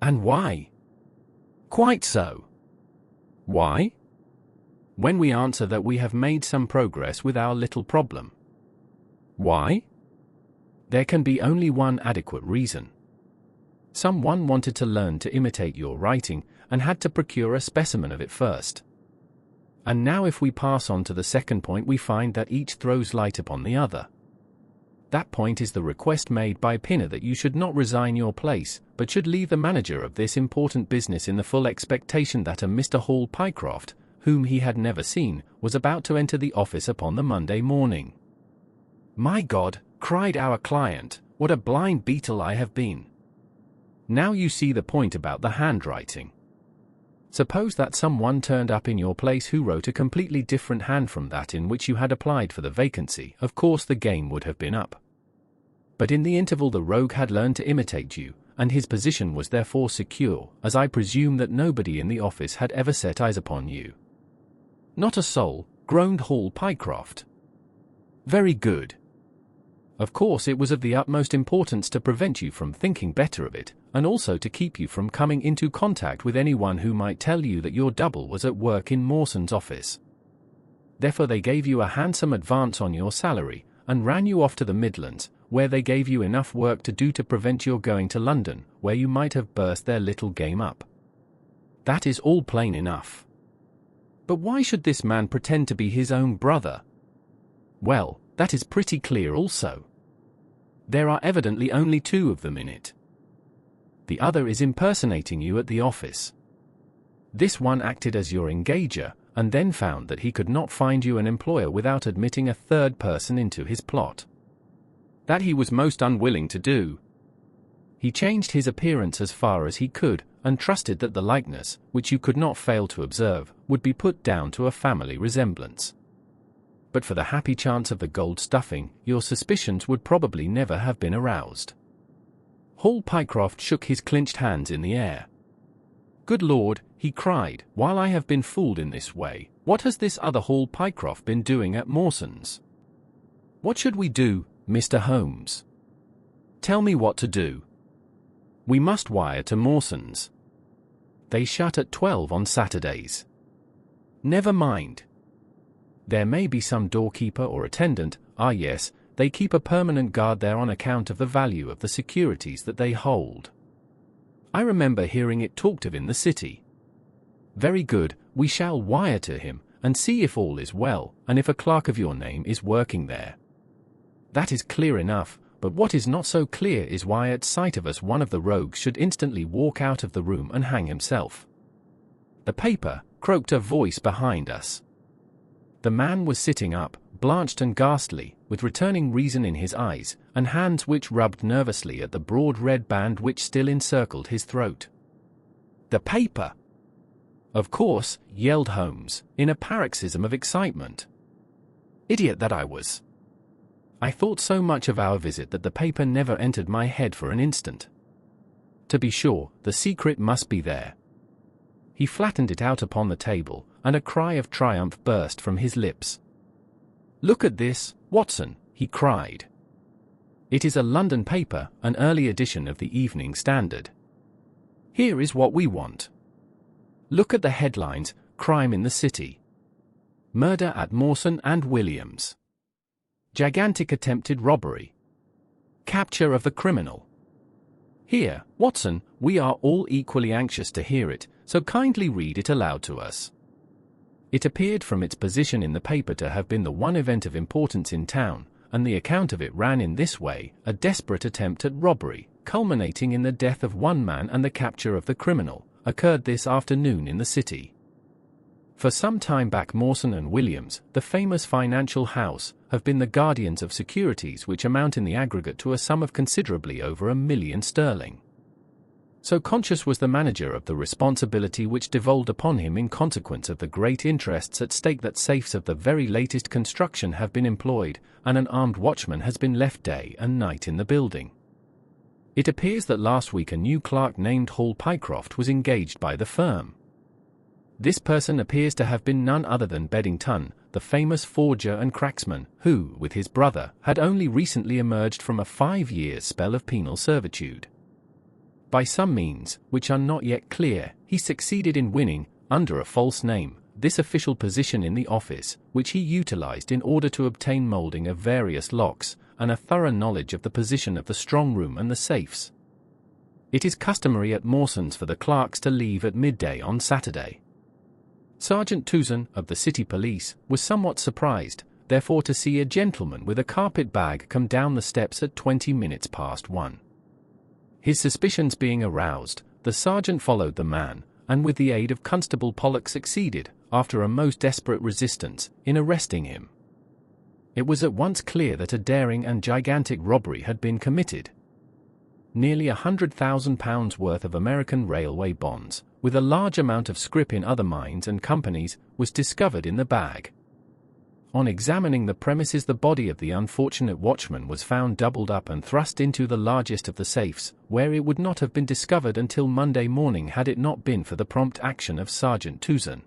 And why? Quite so. Why? When we answer that we have made some progress with our little problem. Why? There can be only one adequate reason. Someone wanted to learn to imitate your writing and had to procure a specimen of it first. And now if we pass on to the second point, we find that each throws light upon the other. That point is the request made by Pinner that you should not resign your place, but should leave the manager of this important business in the full expectation that a Mr. Hall Pycroft, whom he had never seen, was about to enter the office upon the Monday morning. "My God," cried our client, "what a blind beetle I have been! Now you see the point about the handwriting. Suppose that someone turned up in your place who wrote a completely different hand from that in which you had applied for the vacancy. Of course the game would have been up. But in the interval the rogue had learned to imitate you, and his position was therefore secure, as I presume that nobody in the office had ever set eyes upon you." "Not a soul," groaned Hall Pycroft. "Very good. Of course it was of the utmost importance to prevent you from thinking better of it, and also to keep you from coming into contact with anyone who might tell you that your double was at work in Mawson's office. Therefore they gave you a handsome advance on your salary, and ran you off to the Midlands, where they gave you enough work to do to prevent your going to London, where you might have burst their little game up. That is all plain enough. But why should this man pretend to be his own brother? Well, that is pretty clear also. There are evidently only two of them in it. The other is impersonating you at the office. This one acted as your engager, and then found that he could not find you an employer without admitting a third person into his plot. That he was most unwilling to do. He changed his appearance as far as he could, and trusted that the likeness, which you could not fail to observe, would be put down to a family resemblance. But for the happy chance of the gold stuffing, your suspicions would probably never have been aroused." Hall Pycroft shook his clenched hands in the air. "Good Lord," he cried, "while I have been fooled in this way, what has this other Hall Pycroft been doing at Mawson's? What should we do, Mr. Holmes? Tell me what to do." "We must wire to Mawson's. They shut at 12 on Saturdays." "Never mind. There may be some doorkeeper or attendant. Ah yes, they keep a permanent guard there on account of the value of the securities that they hold. I remember hearing it talked of in the city." "Very good, we shall wire to him, and see if all is well, and if a clerk of your name is working there. That is clear enough, but what is not so clear is why at sight of us one of the rogues should instantly walk out of the room and hang himself." "The paper," croaked a voice behind us. The man was sitting up, blanched and ghastly, with returning reason in his eyes, and hands which rubbed nervously at the broad red band which still encircled his throat. "The paper!" "Of course," yelled Holmes, in a paroxysm of excitement. "Idiot that I was! I thought so much of our visit that the paper never entered my head for an instant. To be sure, the secret must be there." He flattened it out upon the table, and a cry of triumph burst from his lips. "Look at this, Watson," he cried. "It is a London paper, an early edition of the Evening Standard. Here is what we want. Look at the headlines: Crime in the City. Murder at Mawson and Williams. Gigantic attempted robbery. Capture of the criminal. Here, Watson, we are all equally anxious to hear it, so kindly read it aloud to us." It appeared from its position in the paper to have been the one event of importance in town, and the account of it ran in this way: a desperate attempt at robbery, culminating in the death of one man and the capture of the criminal, occurred this afternoon in the city. For some time back Mawson and Williams, the famous financial house, have been the guardians of securities which amount in the aggregate to a sum of considerably over £1 million. So conscious was the manager of the responsibility which devolved upon him in consequence of the great interests at stake that safes of the very latest construction have been employed, and an armed watchman has been left day and night in the building. It appears that last week a new clerk named Hall Pycroft was engaged by the firm. This person appears to have been none other than Beddington, the famous forger and cracksman, who, with his brother, had only recently emerged from a 5 years spell of penal servitude. by some means, which are not yet clear, he succeeded in winning, under a false name, this official position in the office, which he utilized in order to obtain molding of various locks, and a thorough knowledge of the position of the strong room and the safes. It is customary at Mawson's for the clerks to leave at midday on Saturday. Sergeant Touzon, of the city police, was somewhat surprised, therefore, to see a gentleman with a carpet bag come down the steps at 20 minutes past 1. His suspicions being aroused, the sergeant followed the man, and with the aid of Constable Pollock succeeded, after a most desperate resistance, in arresting him. It was at once clear that a daring and gigantic robbery had been committed. Nearly £100,000 worth of American railway bonds, with a large amount of scrip in other mines and companies, was discovered in the bag. On examining the premises, the body of the unfortunate watchman was found doubled up and thrust into the largest of the safes, where it would not have been discovered until Monday morning had it not been for the prompt action of Sergeant Touzon.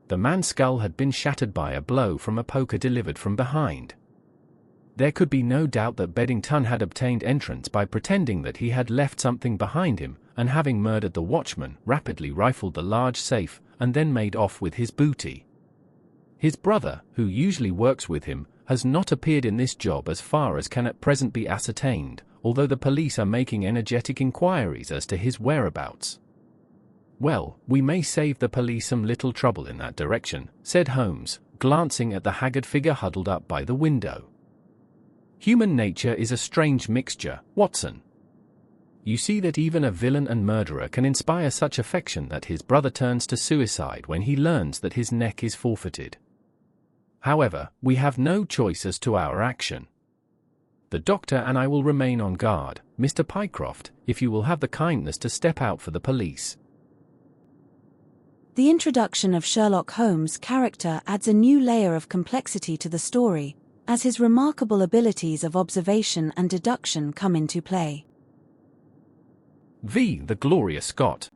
The man's skull had been shattered by a blow from a poker delivered from behind. There could be no doubt that Beddington had obtained entrance by pretending that he had left something behind him, and having murdered the watchman, rapidly rifled the large safe, and then made off with his booty. His brother, who usually works with him, has not appeared in this job as far as can at present be ascertained, although the police are making energetic inquiries as to his whereabouts. "Well, we may save the police some little trouble in that direction," said Holmes, glancing at the haggard figure huddled up by the window. "Human nature is a strange mixture, Watson. You see that even a villain and murderer can inspire such affection that his brother turns to suicide when he learns that his neck is forfeited. However, we have no choice as to our action. The doctor and I will remain on guard, Mr. Pycroft, if you will have the kindness to step out for the police." The introduction of Sherlock Holmes' character adds a new layer of complexity to the story, as his remarkable abilities of observation and deduction come into play. The Glorious Scot.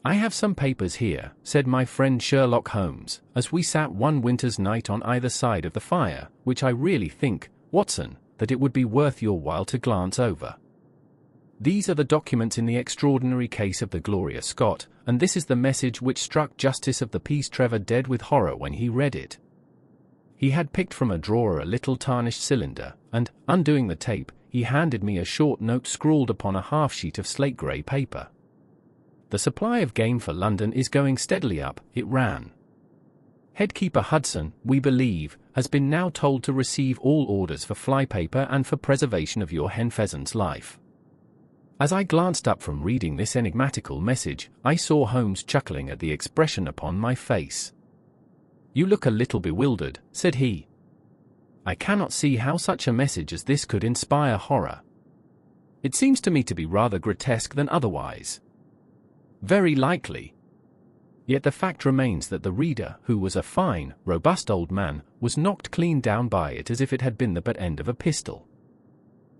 "I have some papers here," said my friend Sherlock Holmes, as we sat one winter's night on either side of the fire, "which I really think, Watson, that it would be worth your while to glance over. These are the documents in the extraordinary case of the Glorious Scot, and this is the message which struck Justice of the Peace Trevor dead with horror when he read it." He had picked from a drawer a little tarnished cylinder, and, undoing the tape, he handed me a short note scrawled upon a half-sheet of slate-grey paper. "The supply of game for London is going steadily up," it ran. "Headkeeper Hudson, we believe, has been now told to receive all orders for flypaper and for preservation of your hen pheasant's life." As I glanced up from reading this enigmatical message, I saw Holmes chuckling at the expression upon my face. "You look a little bewildered," said he. "I cannot see how such a message as this could inspire horror. It seems to me to be rather grotesque than otherwise." "Very likely. Yet the fact remains that the reader, who was a fine, robust old man, was knocked clean down by it as if it had been the butt end of a pistol."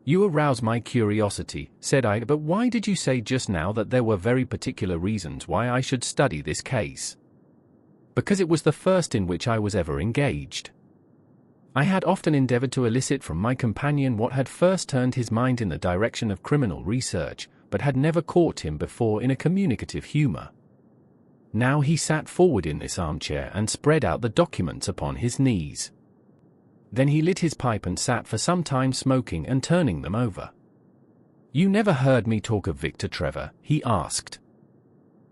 "You arouse my curiosity," said I, "but why did you say just now that there were very particular reasons why I should study this case?" "Because it was the first in which I was ever engaged. I had often endeavored to elicit from my companion what had first turned his mind in the direction of criminal research, but had never caught him before in a communicative humor. Now he sat forward in this armchair and spread out the documents upon his knees. Then he lit his pipe and sat for some time smoking and turning them over. "You never heard me talk of Victor Trevor?" he asked.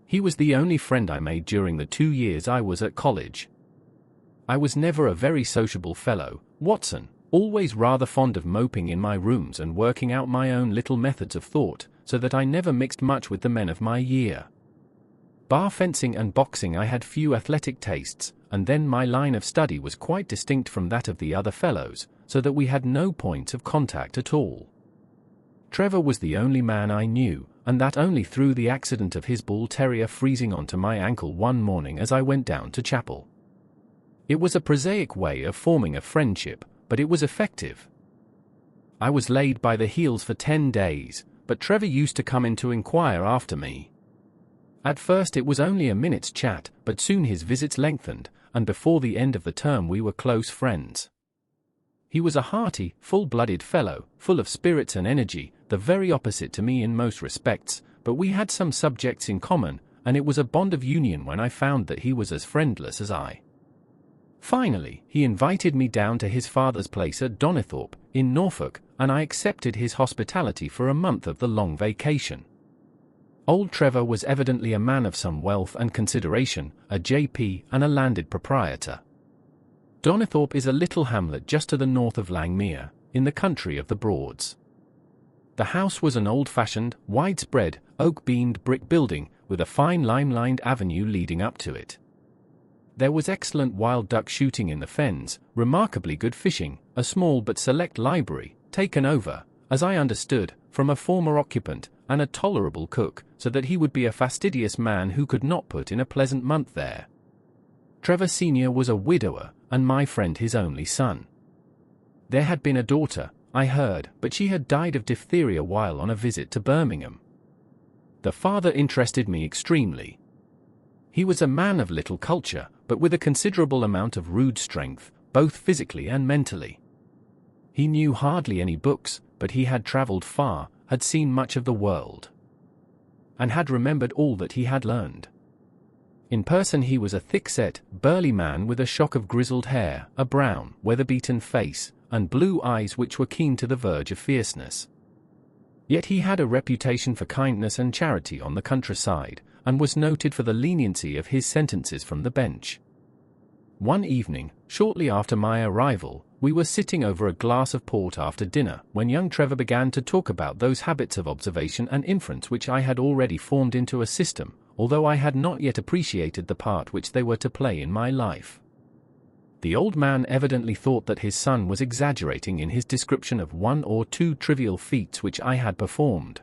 "He was the only friend I made during the 2 years I was at college. I was never a very sociable fellow, Watson, always rather fond of moping in my rooms and working out my own little methods of thought, so that I never mixed much with the men of my year. Bar fencing and boxing I had few athletic tastes, and then my line of study was quite distinct from that of the other fellows, so that we had no points of contact at all. Trevor was the only man I knew, and that only through the accident of his bull terrier freezing onto my ankle one morning as I went down to chapel. It was a prosaic way of forming a friendship, but it was effective. I was laid by the heels for 10 days, but Trevor used to come in to inquire after me. At first it was only a minute's chat, but soon his visits lengthened, and before the end of the term we were close friends. He was a hearty, full-blooded fellow, full of spirits and energy, the very opposite to me in most respects, but we had some subjects in common, and it was a bond of union when I found that he was as friendless as I. Finally, he invited me down to his father's place at Donnithorpe, in Norfolk, and I accepted his hospitality for a month of the long vacation. Old Trevor was evidently a man of some wealth and consideration, a J.P. and a landed proprietor. Donnithorpe is a little hamlet just to the north of Langmere, in the country of the Broads. The house was an old-fashioned, widespread, oak-beamed brick building, with a fine lime-lined avenue leading up to it. There was excellent wild duck shooting in the fens, remarkably good fishing, a small but select library, taken over, as I understood, from a former occupant, and a tolerable cook, so that he would be a fastidious man who could not put in a pleasant month there. Trevor Senior was a widower, and my friend his only son. There had been a daughter, I heard, but she had died of diphtheria while on a visit to Birmingham. The father interested me extremely. He was a man of little culture, but with a considerable amount of rude strength, both physically and mentally. He knew hardly any books, but he had travelled far, had seen much of the world, and had remembered all that he had learned. In person he was a thick-set, burly man with a shock of grizzled hair, a brown, weather-beaten face, and blue eyes which were keen to the verge of fierceness. Yet he had a reputation for kindness and charity on the countryside, and was noted for the leniency of his sentences from the bench. One evening, shortly after my arrival, we were sitting over a glass of port after dinner, when young Trevor began to talk about those habits of observation and inference which I had already formed into a system, although I had not yet appreciated the part which they were to play in my life. The old man evidently thought that his son was exaggerating in his description of one or two trivial feats which I had performed.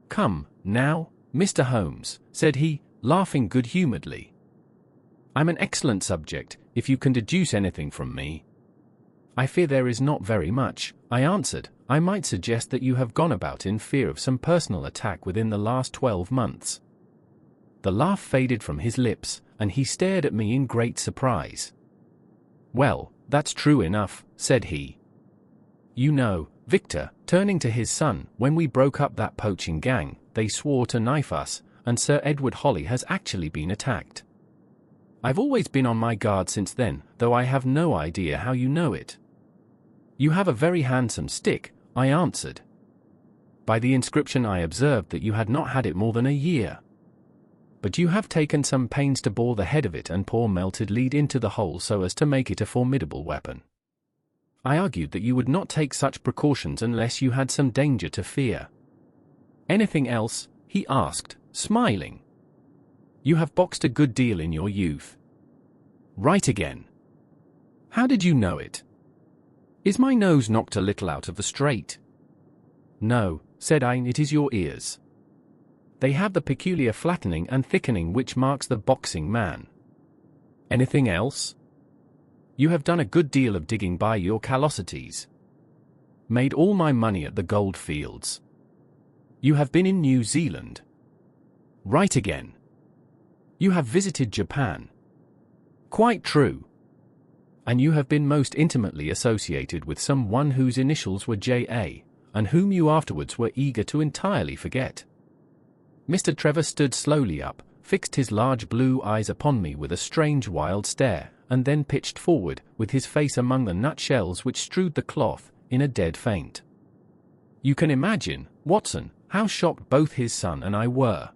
"Come, now, Mr. Holmes," said he, laughing good-humouredly. "I'm an excellent subject, if you can deduce anything from me." "I fear there is not very much," I answered. "I might suggest that you have gone about in fear of some personal attack within the last 12 months. The laugh faded from his lips, and he stared at me in great surprise. "Well, that's true enough," said he. "You know, Victor," turning to his son, "when we broke up that poaching gang, they swore to knife us, and Sir Edward Holly has actually been attacked. I've always been on my guard since then, though I have no idea how you know it." "You have a very handsome stick," I answered. "By the inscription I observed that you had not had it more than a year. But you have taken some pains to bore the head of it and pour melted lead into the hole so as to make it a formidable weapon. I argued that you would not take such precautions unless you had some danger to fear." "Anything else?" he asked, smiling. "You have boxed a good deal in your youth." "Right again. How did you know it? Is my nose knocked a little out of the straight?" "No," said I, "it is your ears. They have the peculiar flattening and thickening which marks the boxing man." "Anything else?" "You have done a good deal of digging by your callosities." "Made all my money at the gold fields." "You have been in New Zealand." "Right again. You have visited Japan." "Quite true." "And you have been most intimately associated with some one whose initials were J.A., and whom you afterwards were eager to entirely forget." Mr. Trevor stood slowly up, fixed his large blue eyes upon me with a strange wild stare, and then pitched forward, with his face among the nutshells which strewed the cloth, in a dead faint. You can imagine, Watson, how shocked both his son and I were.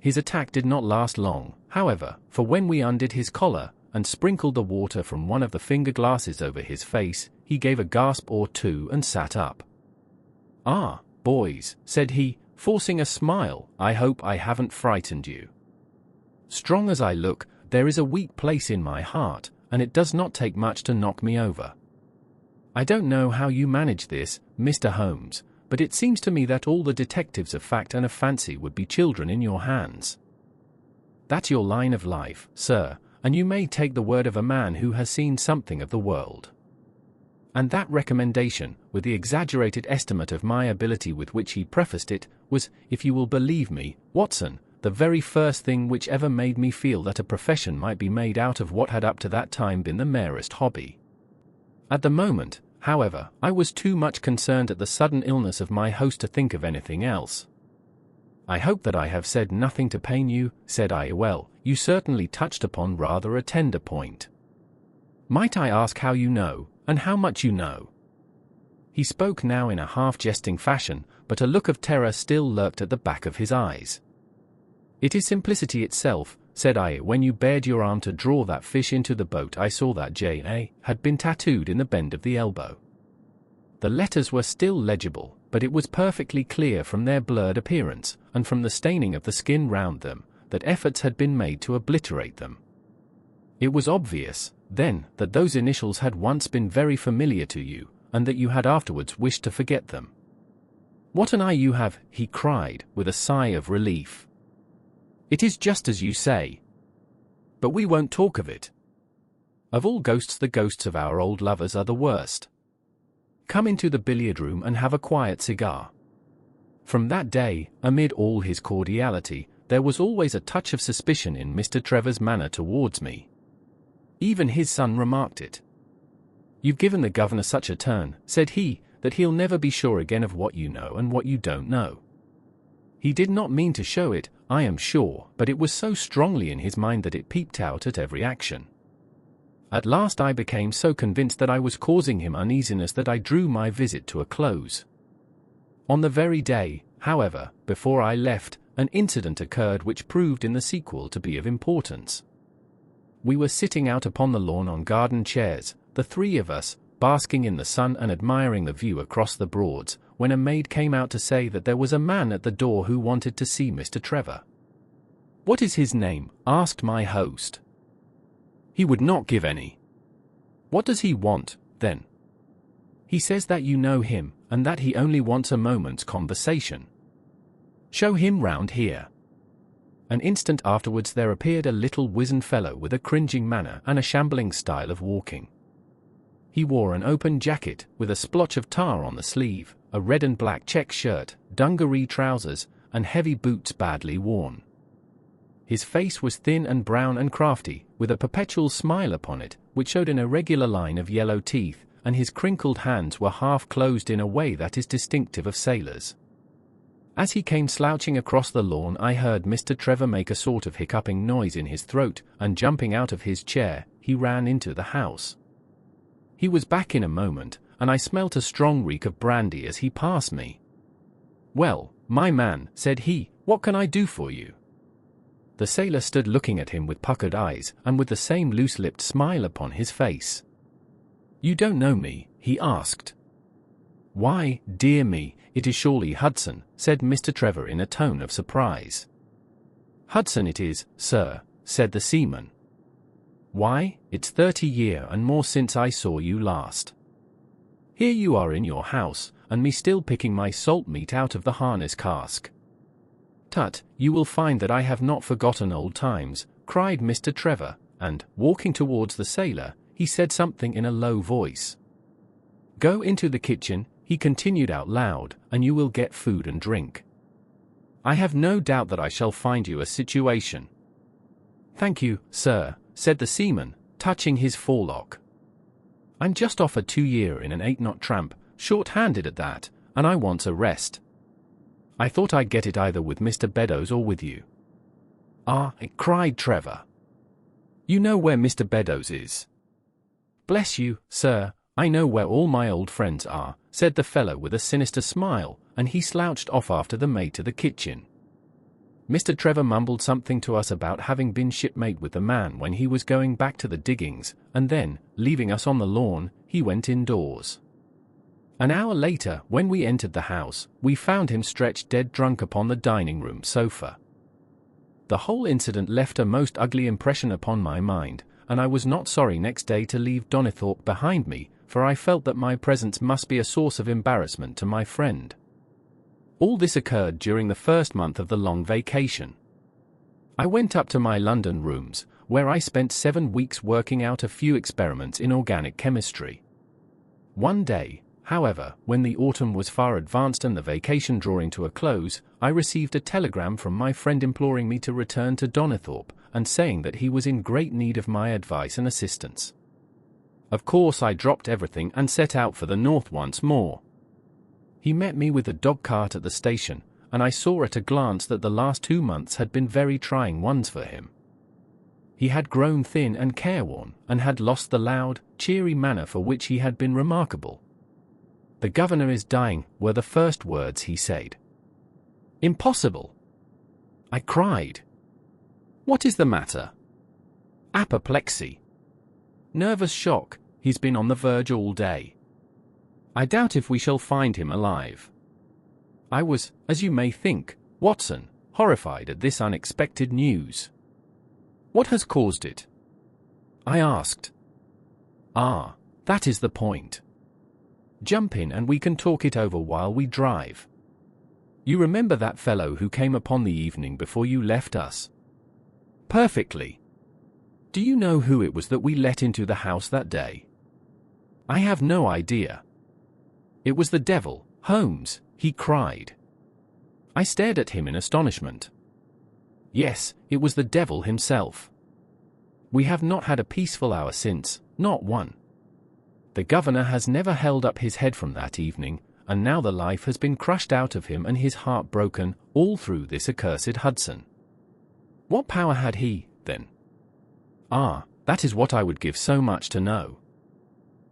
His attack did not last long, however, for when we undid his collar, and sprinkled the water from one of the finger-glasses over his face, he gave a gasp or two and sat up. "Ah, boys," said he, forcing a smile, "I hope I haven't frightened you. Strong as I look, there is a weak place in my heart, and it does not take much to knock me over. I don't know how you manage this, Mr. Holmes, but it seems to me that all the detectives of fact and of fancy would be children in your hands. That's your line of life, sir, and you may take the word of a man who has seen something of the world." And that recommendation, with the exaggerated estimate of my ability with which he prefaced it, was, if you will believe me, Watson, the very first thing which ever made me feel that a profession might be made out of what had up to that time been the merest hobby. At the moment, however, I was too much concerned at the sudden illness of my host to think of anything else. "I hope that I have said nothing to pain you," said I. "Well, you certainly touched upon rather a tender point. Might I ask how you know, and how much you know?" He spoke now in a half-jesting fashion, but a look of terror still lurked at the back of his eyes. "It is simplicity itself," said I. "When you bared your arm to draw that fish into the boat, I saw that J.A. had been tattooed in the bend of the elbow." The letters were still legible, but it was perfectly clear from their blurred appearance, and from the staining of the skin round them, that efforts had been made to obliterate them. It was obvious, then, that those initials had once been very familiar to you, and that you had afterwards wished to forget them. "What an eye you have!" he cried, with a sigh of relief. "It is just as you say. But we won't talk of it. Of all ghosts, the ghosts of our old lovers are the worst. Come into the billiard room and have a quiet cigar." From that day, amid all his cordiality, there was always a touch of suspicion in Mr. Trevor's manner towards me. Even his son remarked it. "You've given the governor such a turn," said he, "that he'll never be sure again of what you know and what you don't know." He did not mean to show it, I am sure, but it was so strongly in his mind that it peeped out at every action. At last I became so convinced that I was causing him uneasiness that I drew my visit to a close. On the very day, however, before I left, an incident occurred which proved in the sequel to be of importance. We were sitting out upon the lawn on garden chairs, the three of us, basking in the sun and admiring the view across the Broads, when a maid came out to say that there was a man at the door who wanted to see Mr. Trevor. "What is his name?" asked my host. "He would not give any." "What does he want, then?" "He says that you know him, and that he only wants a moment's conversation." "Show him round here." An instant afterwards there appeared a little wizened fellow with a cringing manner and a shambling style of walking. He wore an open jacket, with a splotch of tar on the sleeve, a red and black check shirt, dungaree trousers, and heavy boots badly worn. His face was thin and brown and crafty, with a perpetual smile upon it, which showed an irregular line of yellow teeth, and his crinkled hands were half closed in a way that is distinctive of sailors. As he came slouching across the lawn, I heard Mr. Trevor make a sort of hiccuping noise in his throat, and jumping out of his chair, he ran into the house. He was back in a moment, and I smelt a strong reek of brandy as he passed me. "Well, my man," said he, "what can I do for you?" The sailor stood looking at him with puckered eyes, and with the same loose-lipped smile upon his face. "You don't know me?" he asked. "Why, dear me, it is surely Hudson," said Mr. Trevor in a tone of surprise. "Hudson it is, sir," said the seaman. "Why, it's 30 year and more since I saw you last. Here you are in your house, and me still picking my salt meat out of the harness cask." "Tut, you will find that I have not forgotten old times," cried Mr. Trevor, and, walking towards the sailor, he said something in a low voice. "Go into the kitchen," he continued out loud, "and you will get food and drink. I have no doubt that I shall find you a situation." "Thank you, sir," said the seaman, touching his forelock. "I'm just off a 2-year in an 8-knot tramp, short-handed at that, and I want a rest. I thought I'd get it either with Mr. Beddoes or with you." "Ah," cried Trevor. "You know where Mr. Beddoes is?" "Bless you, sir, I know where all my old friends are," said the fellow with a sinister smile, and he slouched off after the maid to the kitchen. Mr. Trevor mumbled something to us about having been shipmate with the man when he was going back to the diggings, and then, leaving us on the lawn, he went indoors. An hour later, when we entered the house, we found him stretched dead drunk upon the dining-room sofa. The whole incident left a most ugly impression upon my mind, and I was not sorry next day to leave Donnithorpe behind me, for I felt that my presence must be a source of embarrassment to my friend. All this occurred during the first month of the long vacation. I went up to my London rooms, where I spent 7 weeks working out a few experiments in organic chemistry. One day, however, when the autumn was far advanced and the vacation drawing to a close, I received a telegram from my friend imploring me to return to Donnithorpe, and saying that he was in great need of my advice and assistance. Of course I dropped everything and set out for the north once more. He met me with the dog-cart at the station, and I saw at a glance that the last 2 months had been very trying ones for him. He had grown thin and careworn, and had lost the loud, cheery manner for which he had been remarkable. "The governor is dying," were the first words he said. "Impossible!" I cried. "What is the matter?" "Apoplexy. Nervous shock. He's been on the verge all day. I doubt if we shall find him alive." I was, as you may think, Watson, horrified at this unexpected news. "What has caused it?" I asked. "Ah, that is the point. Jump in and we can talk it over while we drive. You remember that fellow who came upon the evening before you left us?" "Perfectly." "Do you know who it was that we let into the house that day?" "I have no idea." "It was the devil, Holmes," he cried. I stared at him in astonishment. Yes, it was the devil himself. We have not had a peaceful hour since, not one. The governor has never held up his head from that evening, and now the life has been crushed out of him and his heart broken, all through this accursed Hudson. What power had he, then? Ah, that is what I would give so much to know.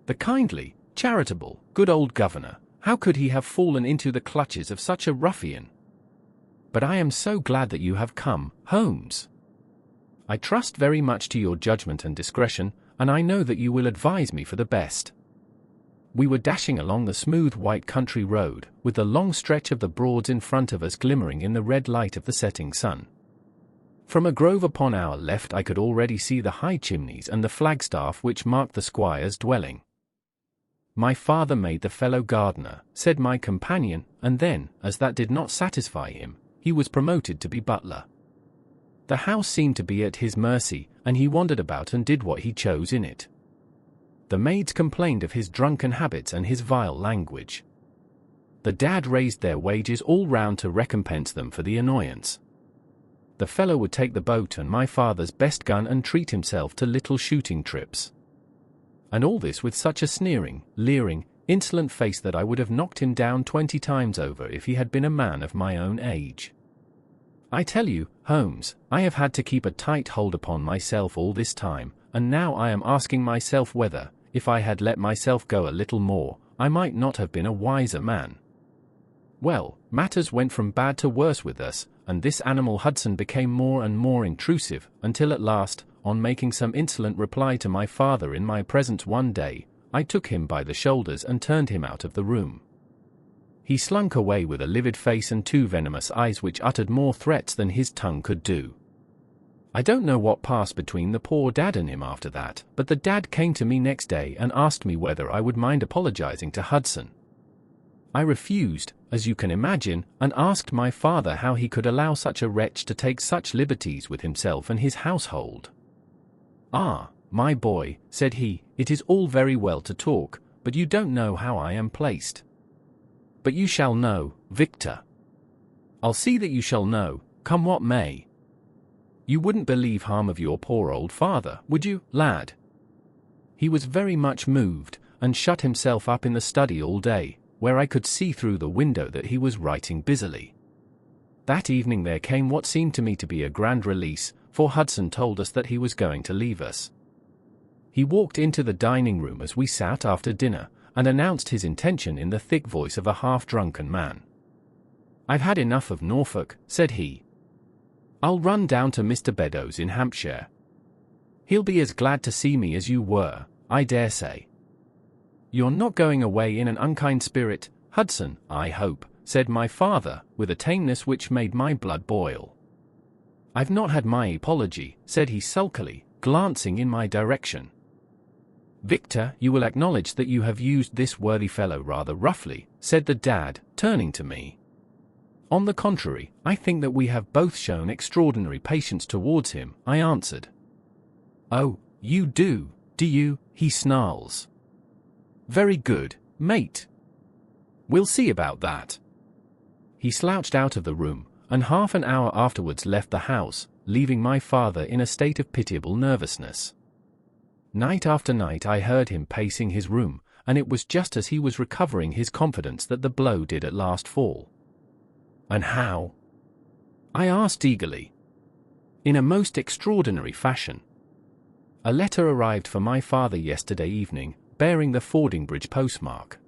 The kindly, charitable, good old governor, how could he have fallen into the clutches of such a ruffian? But I am so glad that you have come, Holmes. I trust very much to your judgment and discretion, and I know that you will advise me for the best. We were dashing along the smooth white country road, with the long stretch of the Broads in front of us glimmering in the red light of the setting sun. From a grove upon our left I could already see the high chimneys and the flagstaff which marked the squire's dwelling. "My father made the fellow gardener," said my companion, and then, as that did not satisfy him, he was promoted to be butler. The house seemed to be at his mercy, and he wandered about and did what he chose in it. The maids complained of his drunken habits and his vile language. The dad raised their wages all round to recompense them for the annoyance. The fellow would take the boat and my father's best gun and treat himself to little shooting trips. And all this with such a sneering, leering, insolent face that I would have knocked him down 20 times over if he had been a man of my own age. I tell you, Holmes, I have had to keep a tight hold upon myself all this time, and now I am asking myself whether, if I had let myself go a little more, I might not have been a wiser man. Well, matters went from bad to worse with us, and this animal Hudson became more and more intrusive, until at last, on making some insolent reply to my father in my presence one day, I took him by the shoulders and turned him out of the room. He slunk away with a livid face and 2 venomous eyes which uttered more threats than his tongue could do. I don't know what passed between the poor dad and him after that, but the dad came to me next day and asked me whether I would mind apologizing to Hudson. I refused, as you can imagine, and asked my father how he could allow such a wretch to take such liberties with himself and his household. "Ah, my boy," said he, "it is all very well to talk, but you don't know how I am placed." "But you shall know, Victor. I'll see that you shall know, come what may. You wouldn't believe harm of your poor old father, would you, lad?" He was very much moved, and shut himself up in the study all day, where I could see through the window that he was writing busily. That evening there came what seemed to me to be a grand release, for Hudson told us that he was going to leave us. He walked into the dining room as we sat after dinner, and announced his intention in the thick voice of a half-drunken man. "I've had enough of Norfolk," said he. "I'll run down to Mr. Beddoes in Hampshire. He'll be as glad to see me as you were, I dare say." "You're not going away in an unkind spirit, Hudson, I hope," said my father, with a tameness which made my blood boil. "I've not had my apology," said he sulkily, glancing in my direction. "Victor, you will acknowledge that you have used this worthy fellow rather roughly," said the dad, turning to me. "On the contrary, I think that we have both shown extraordinary patience towards him," I answered. "Oh, you do you?" he snarls. "Very good, mate. We'll see about that." He slouched out of the room, and half an hour afterwards left the house, leaving my father in a state of pitiable nervousness. Night after night I heard him pacing his room, and it was just as he was recovering his confidence that the blow did at last fall. And how? I asked eagerly. In a most extraordinary fashion. A letter arrived for my father yesterday evening, bearing the Fordingbridge postmark.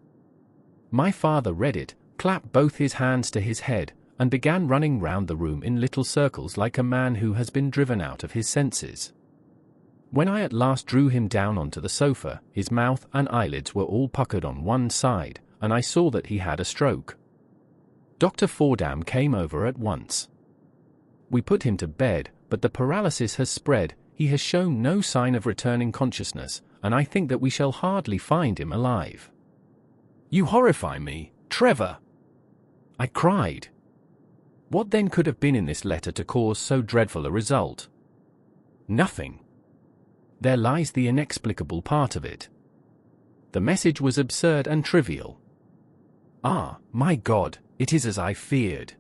My father read it, clapped both his hands to his head, and began running round the room in little circles like a man who has been driven out of his senses. When I at last drew him down onto the sofa, his mouth and eyelids were all puckered on one side, and I saw that he had a stroke. Dr. Fordham came over at once. We put him to bed, but the paralysis has spread, he has shown no sign of returning consciousness, and I think that we shall hardly find him alive. You horrify me, Trevor! I cried. What then could have been in this letter to cause so dreadful a result? Nothing. There lies the inexplicable part of it. The message was absurd and trivial. Ah, my God, it is as I feared.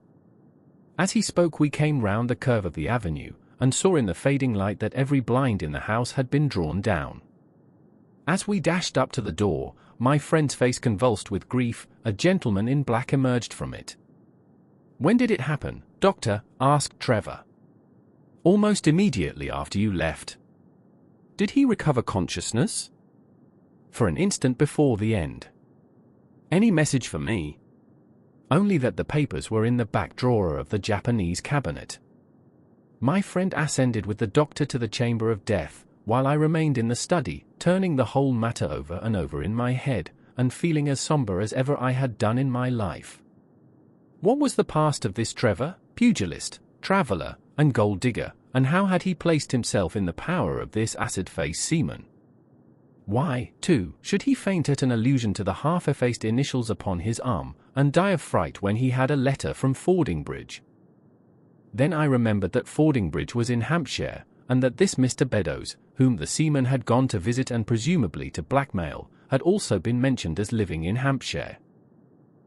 As he spoke we came round the curve of the avenue, and saw in the fading light that every blind in the house had been drawn down. As we dashed up to the door, my friend's face convulsed with grief, a gentleman in black emerged from it. When did it happen, Doctor? Asked Trevor. Almost immediately after you left. Did he recover consciousness? For an instant before the end. Any message for me? Only that the papers were in the back drawer of the Japanese cabinet. My friend ascended with the doctor to the chamber of death, while I remained in the study, turning the whole matter over and over in my head, and feeling as sombre as ever I had done in my life. What was the past of this Trevor, pugilist, traveller, and gold digger, and how had he placed himself in the power of this acid-faced seaman? Why, too, should he faint at an allusion to the half-effaced initials upon his arm, and die of fright when he had a letter from Fordingbridge? Then I remembered that Fordingbridge was in Hampshire, and that this Mr. Beddoes, whom the seaman had gone to visit and presumably to blackmail, had also been mentioned as living in Hampshire.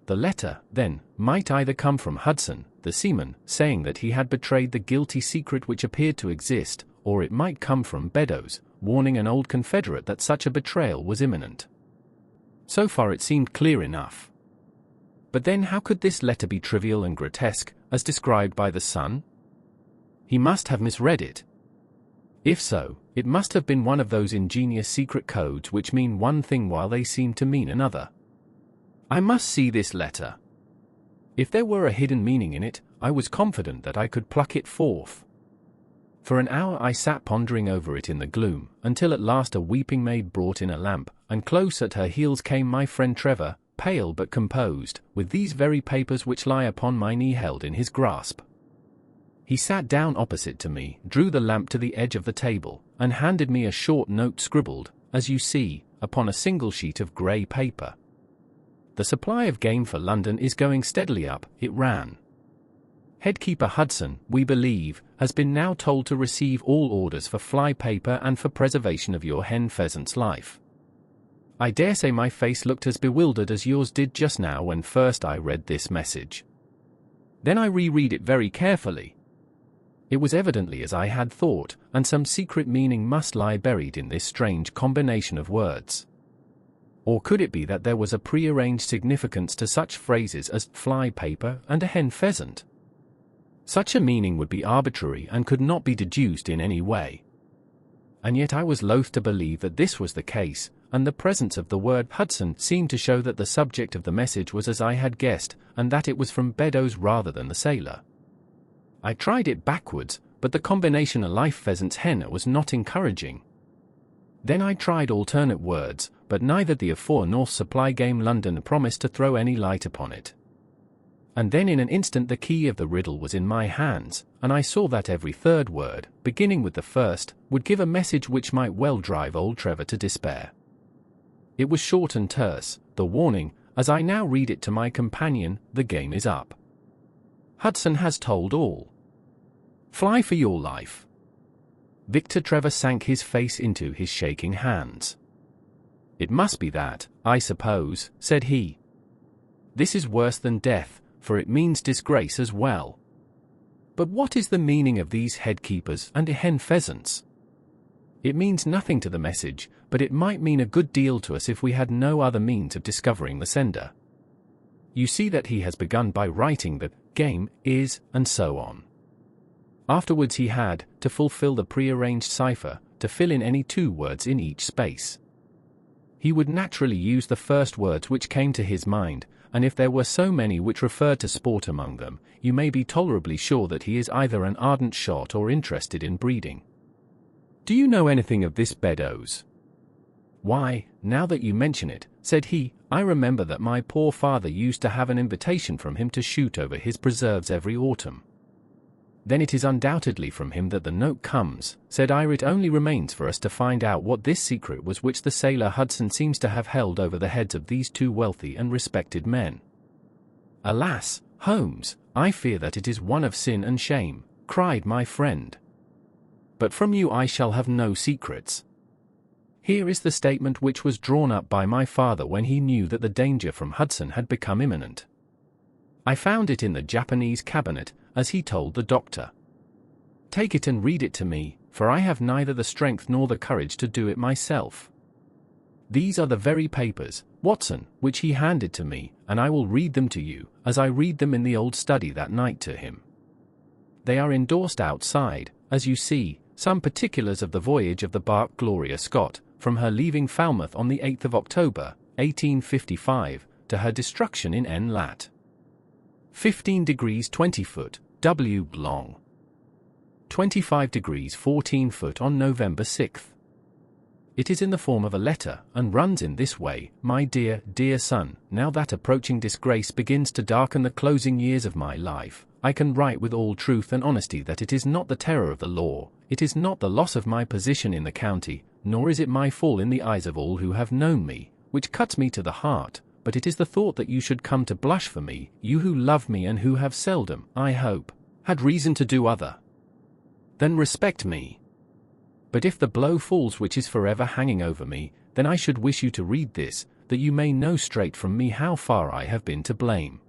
The letter, then, might either come from Hudson, the seaman, saying that he had betrayed the guilty secret which appeared to exist, or it might come from Beddoes, warning an old confederate that such a betrayal was imminent. So far it seemed clear enough. But then how could this letter be trivial and grotesque, as described by the Sun? He must have misread it. If so, it must have been one of those ingenious secret codes which mean one thing while they seem to mean another. I must see this letter. If there were a hidden meaning in it, I was confident that I could pluck it forth. For an hour I sat pondering over it in the gloom, until at last a weeping maid brought in a lamp, and close at her heels came my friend Trevor, pale but composed, with these very papers which lie upon my knee held in his grasp. He sat down opposite to me, drew the lamp to the edge of the table, and handed me a short note scribbled, as you see, upon a single sheet of grey paper. The supply of game for London is going steadily up, it ran. Headkeeper Hudson, we believe, has been now told to receive all orders for fly paper and for preservation of your hen pheasant's life. I dare say my face looked as bewildered as yours did just now when first I read this message. Then I reread it very carefully. It was evidently as I had thought, and some secret meaning must lie buried in this strange combination of words. Or could it be that there was a prearranged significance to such phrases as fly paper and a hen pheasant? Such a meaning would be arbitrary and could not be deduced in any way. And yet I was loath to believe that this was the case, and the presence of the word Hudson seemed to show that the subject of the message was as I had guessed, and that it was from Beddoes rather than the sailor. I tried it backwards, but the combination a life pheasant's hen was not encouraging. Then I tried alternate words, but neither the afore nor supply game London promised to throw any light upon it. And then in an instant the key of the riddle was in my hands, and I saw that every third word, beginning with the first, would give a message which might well drive old Trevor to despair. It was short and terse, the warning, as I now read it to my companion, the game is up. Hudson has told all. Fly for your life. Victor Trevor sank his face into his shaking hands. It must be that, I suppose, said he. This is worse than death, for it means disgrace as well. But what is the meaning of these headkeepers and hen pheasants? It means nothing to the message, but it might mean a good deal to us if we had no other means of discovering the sender. You see that he has begun by writing the game is, and so on. Afterwards he had to fulfill the prearranged cipher, to fill in any 2 words in each space. He would naturally use the first words which came to his mind, and if there were so many which referred to sport among them, you may be tolerably sure that he is either an ardent shot or interested in breeding. Do you know anything of this Beddoes? Why, now that you mention it, said he, I remember that my poor father used to have an invitation from him to shoot over his preserves every autumn. Then it is undoubtedly from him that the note comes, said I. It only remains for us to find out what this secret was which the sailor Hudson seems to have held over the heads of these 2 wealthy and respected men. Alas, Holmes, I fear that it is one of sin and shame, cried my friend. But from you I shall have no secrets. Here is the statement which was drawn up by my father when he knew that the danger from Hudson had become imminent. I found it in the Japanese cabinet, as he told the doctor. Take it and read it to me, for I have neither the strength nor the courage to do it myself. These are the very papers, Watson, which he handed to me, and I will read them to you, as I read them in the old study that night to him. They are endorsed outside, as you see, some particulars of the voyage of the bark Gloria Scott, from her leaving Falmouth on the 8th of October, 1855, to her destruction in N. Lat. 15 degrees 20 foot, W. long. 25 degrees 14 foot on November 6th. It is in the form of a letter, and runs in this way, My dear, dear son, now that approaching disgrace begins to darken the closing years of my life, I can write with all truth and honesty that it is not the terror of the law, it is not the loss of my position in the county, nor is it my fall in the eyes of all who have known me, which cuts me to the heart, but it is the thought that you should come to blush for me, you who love me and who have seldom, I hope, had reason to do other than respect me. But if the blow falls which is forever hanging over me, then I should wish you to read this, that you may know straight from me how far I have been to blame.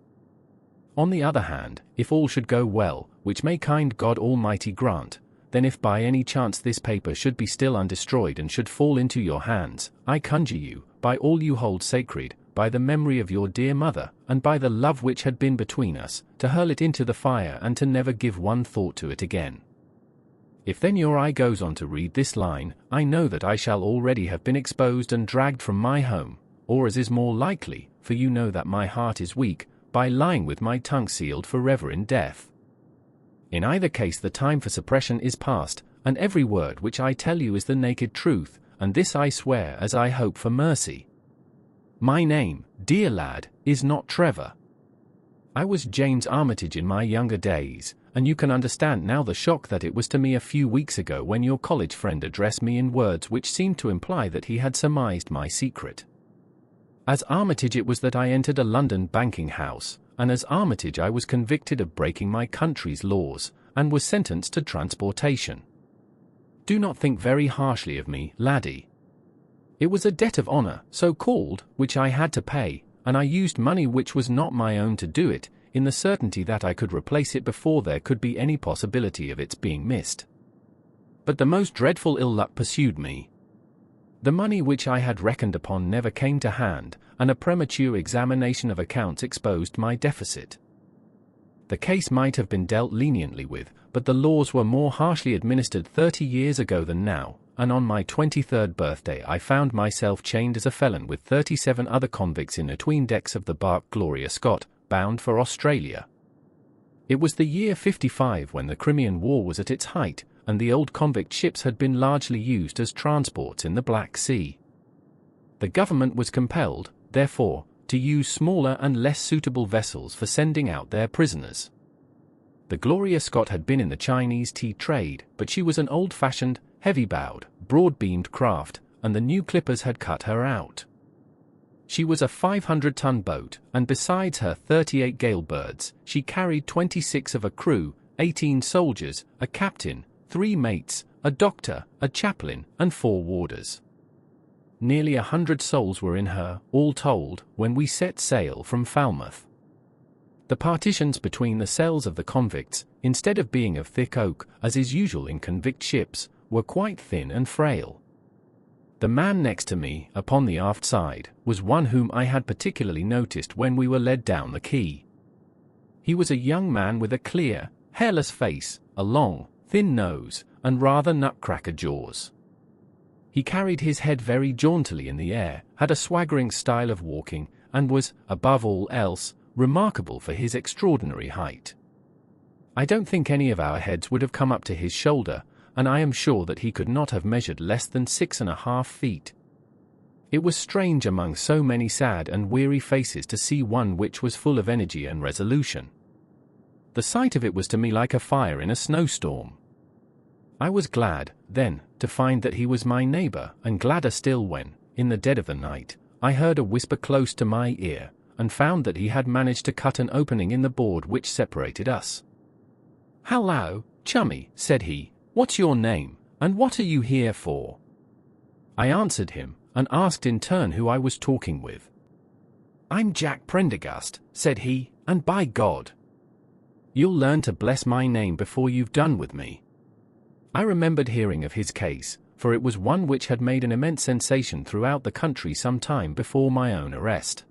On the other hand, if all should go well, which may kind God Almighty grant, then if by any chance this paper should be still undestroyed and should fall into your hands, I conjure you, by all you hold sacred, by the memory of your dear mother, and by the love which had been between us, to hurl it into the fire and to never give one thought to it again. If then your eye goes on to read this line, I know that I shall already have been exposed and dragged from my home, or as is more likely, for you know that my heart is weak, by lying with my tongue sealed forever in death. In either case the time for suppression is past, and every word which I tell you is the naked truth, and this I swear as I hope for mercy. My name, dear lad, is not Trevor. I was James Armitage in my younger days, and you can understand now the shock that it was to me a few weeks ago when your college friend addressed me in words which seemed to imply that he had surmised my secret. As Armitage it was that I entered a London banking house, and as Armitage I was convicted of breaking my country's laws, and was sentenced to transportation. Do not think very harshly of me, laddie. It was a debt of honor, so called, which I had to pay, and I used money which was not my own to do it, in the certainty that I could replace it before there could be any possibility of its being missed. But the most dreadful ill luck pursued me. The money which I had reckoned upon never came to hand, and a premature examination of accounts exposed my deficit. The case might have been dealt leniently with, but the laws were more harshly administered 30 years ago than now, and on my 23rd birthday I found myself chained as a felon with 37 other convicts in atween decks of the bark Gloria Scott, bound for Australia. It was the year '55 when the Crimean War was at its height, and the old convict ships had been largely used as transports in the Black Sea. The government was compelled, therefore, to use smaller and less suitable vessels for sending out their prisoners. The Gloria Scott had been in the Chinese tea trade, but she was an old-fashioned, heavy-bowed, broad-beamed craft, and the new clippers had cut her out. She was a 500-ton boat, and besides her 38 gale birds, she carried 26 of a crew, 18 soldiers, a captain, 3 mates, a doctor, a chaplain, and 4 warders. Nearly 100 souls were in her, all told, when we set sail from Falmouth. The partitions between the cells of the convicts, instead of being of thick oak, as is usual in convict ships, were quite thin and frail. The man next to me, upon the aft side, was one whom I had particularly noticed when we were led down the quay. He was a young man with a clear, hairless face, a long, thin nose, and rather nutcracker jaws. He carried his head very jauntily in the air, had a swaggering style of walking, and was, above all else, remarkable for his extraordinary height. I don't think any of our heads would have come up to his shoulder, and I am sure that he could not have measured less than 6.5 feet. It was strange among so many sad and weary faces to see one which was full of energy and resolution. The sight of it was to me like a fire in a snowstorm. I was glad, then, to find that he was my neighbor, and gladder still when, in the dead of the night, I heard a whisper close to my ear, and found that he had managed to cut an opening in the board which separated us. "Hallo, chummy," said he, "what's your name, and what are you here for?" I answered him, and asked in turn who I was talking with. "I'm Jack Prendergast," said he, "and by God, you'll learn to bless my name before you've done with me." I remembered hearing of his case, for it was one which had made an immense sensation throughout the country some time before my own arrest.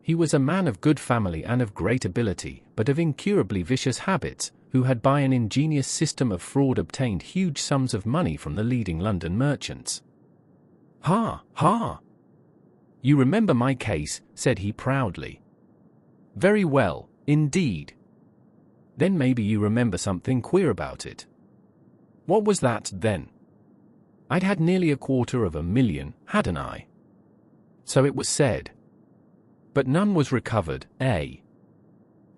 He was a man of good family and of great ability, but of incurably vicious habits, who had by an ingenious system of fraud obtained huge sums of money from the leading London merchants. "Ha, ha! You remember my case," said he proudly. "Very well, indeed. Then maybe you remember something queer about it." "What was that, then?" "I'd had nearly 250,000, hadn't I?" "So it was said." "But none was recovered, eh?"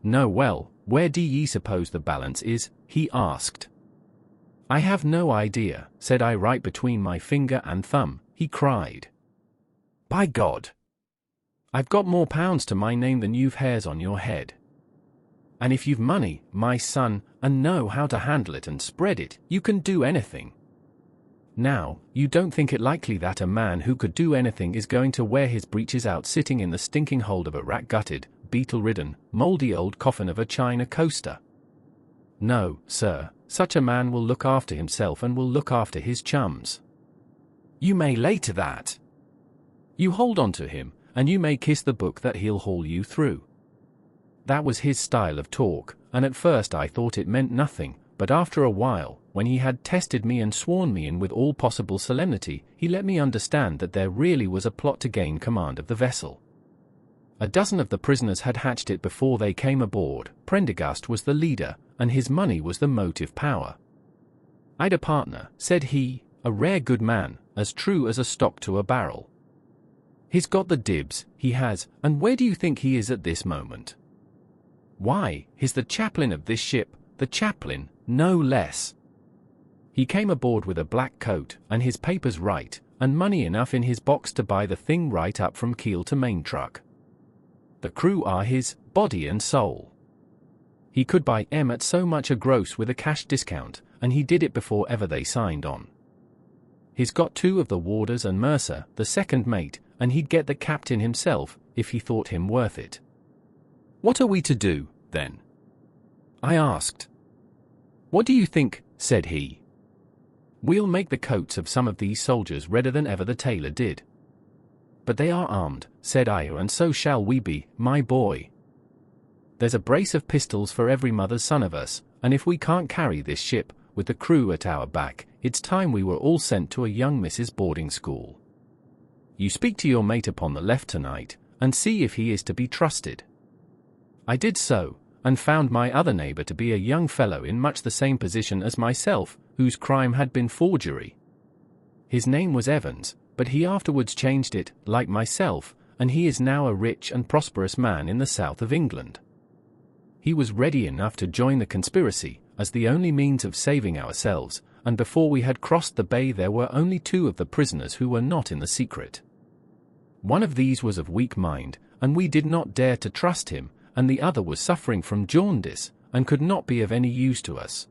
"No. Well, where do ye suppose the balance is?" he asked. "I have no idea," said I. "Right between my finger and thumb," he cried. "By God! I've got more pounds to my name than you've hairs on your head. And if you've money, my son, and know how to handle it and spread it, you can do anything. Now, you don't think it likely that a man who could do anything is going to wear his breeches out sitting in the stinking hold of a rat-gutted, beetle-ridden, mouldy old coffin of a China coaster? No, sir, such a man will look after himself and will look after his chums. You may lay to that. You hold on to him, and you may kiss the book that he'll haul you through." That was his style of talk, and at first I thought it meant nothing, but after a while, when he had tested me and sworn me in with all possible solemnity, he let me understand that there really was a plot to gain command of the vessel. A dozen of the prisoners had hatched it before they came aboard. Prendergast was the leader, and his money was the motive power. "I'd a partner," said he, "a rare good man, as true as a stock to a barrel. He's got the dibs, he has, and where do you think he is at this moment? Why, he's the chaplain of this ship, the chaplain, no less. He came aboard with a black coat, and his papers right, and money enough in his box to buy the thing right up from keel to main truck. The crew are his, body and soul. He could buy 'em at so much a gross with a cash discount, and he did it before ever they signed on. He's got 2 of the warders and Mercer, the second mate, and he'd get the captain himself, if he thought him worth it." "What are we to do, then?" I asked. "What do you think?" said he. "We'll make the coats of some of these soldiers redder than ever the tailor did." "But they are armed," said I, "and so shall we be, my boy. There's a brace of pistols for every mother's son of us, and if we can't carry this ship, with the crew at our back, it's time we were all sent to a young Mrs. boarding school. You speak to your mate upon the left tonight, and see if he is to be trusted." I did so, and found my other neighbor to be a young fellow in much the same position as myself, whose crime had been forgery. His name was Evans, but he afterwards changed it, like myself, and he is now a rich and prosperous man in the south of England. He was ready enough to join the conspiracy, as the only means of saving ourselves, and before we had crossed the bay there were only 2 of the prisoners who were not in the secret. One of these was of weak mind, and we did not dare to trust him, and the other was suffering from jaundice, and could not be of any use to us.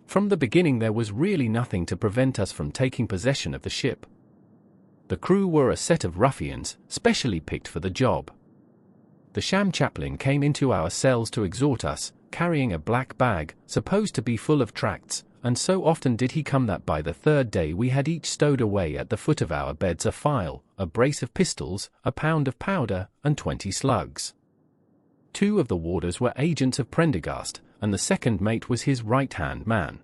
From the beginning there was really nothing to prevent us from taking possession of the ship. The crew were a set of ruffians, specially picked for the job. The sham chaplain came into our cells to exhort us, carrying a black bag, supposed to be full of tracts, and so often did he come that by the third day we had each stowed away at the foot of our beds a file, a brace of pistols, a pound of powder, and 20 slugs. 2 of the warders were agents of Prendergast, and the second mate was his right-hand man.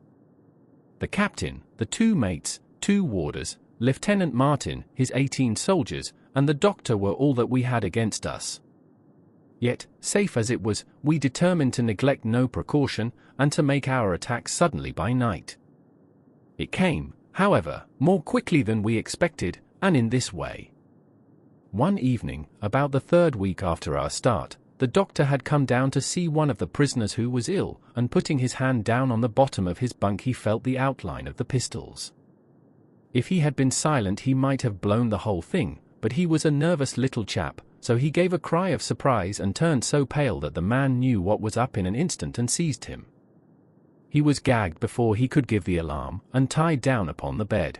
The captain, the 2 mates, 2 warders, Lieutenant Martin, his 18 soldiers, and the doctor were all that we had against us. Yet, safe as it was, we determined to neglect no precaution, and to make our attack suddenly by night. It came, however, more quickly than we expected, and in this way. One evening, about the 3rd week after our start, the doctor had come down to see one of the prisoners who was ill, and putting his hand down on the bottom of his bunk he felt the outline of the pistols. If he had been silent he might have blown the whole thing, but he was a nervous little chap, so he gave a cry of surprise and turned so pale that the man knew what was up in an instant and seized him. He was gagged before he could give the alarm, and tied down upon the bed.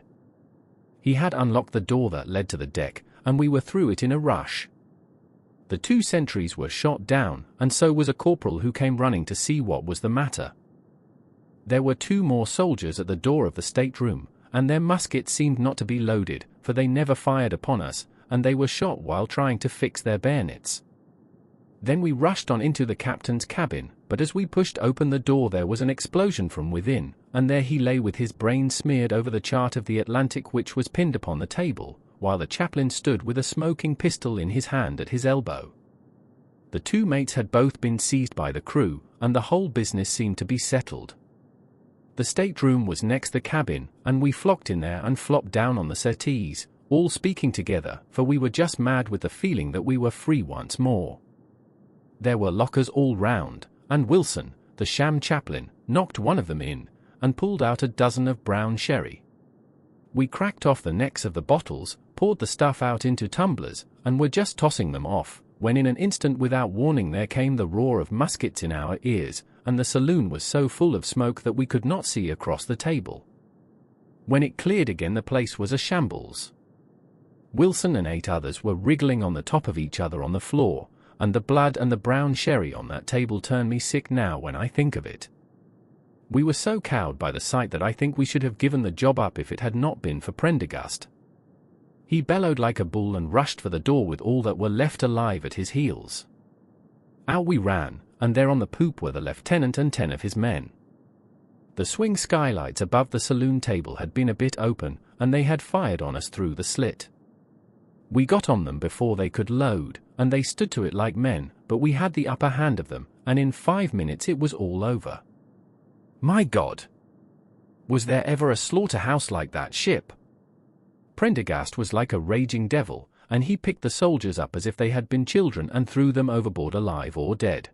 He had unlocked the door that led to the deck, and we were through it in a rush. The 2 sentries were shot down, and so was a corporal who came running to see what was the matter. There were 2 more soldiers at the door of the stateroom, and their muskets seemed not to be loaded, for they never fired upon us, and they were shot while trying to fix their bayonets. Then we rushed on into the captain's cabin, but as we pushed open the door there was an explosion from within, and there he lay with his brains smeared over the chart of the Atlantic which was pinned upon the table, while the chaplain stood with a smoking pistol in his hand at his elbow. The 2 mates had both been seized by the crew, and the whole business seemed to be settled. The stateroom was next the cabin, and we flocked in there and flopped down on the settees, all speaking together, for we were just mad with the feeling that we were free once more. There were lockers all round, and Wilson, the sham chaplain, knocked one of them in, and pulled out a dozen of brown sherry. We cracked off the necks of the bottles, poured the stuff out into tumblers, and were just tossing them off, when in an instant without warning there came the roar of muskets in our ears, and the saloon was so full of smoke that we could not see across the table. When it cleared again the place was a shambles. Wilson and 8 others were wriggling on the top of each other on the floor, and the blood and the brown sherry on that table turn me sick now when I think of it. We were so cowed by the sight that I think we should have given the job up if it had not been for Prendergast. He bellowed like a bull and rushed for the door with all that were left alive at his heels. Out we ran, and there on the poop were the lieutenant and 10 of his men. The swing skylights above the saloon table had been a bit open, and they had fired on us through the slit. We got on them before they could load, and they stood to it like men, but we had the upper hand of them, and in 5 minutes it was all over. My God! Was there ever a slaughterhouse like that ship? Prendergast was like a raging devil, and he picked the soldiers up as if they had been children and threw them overboard alive or dead.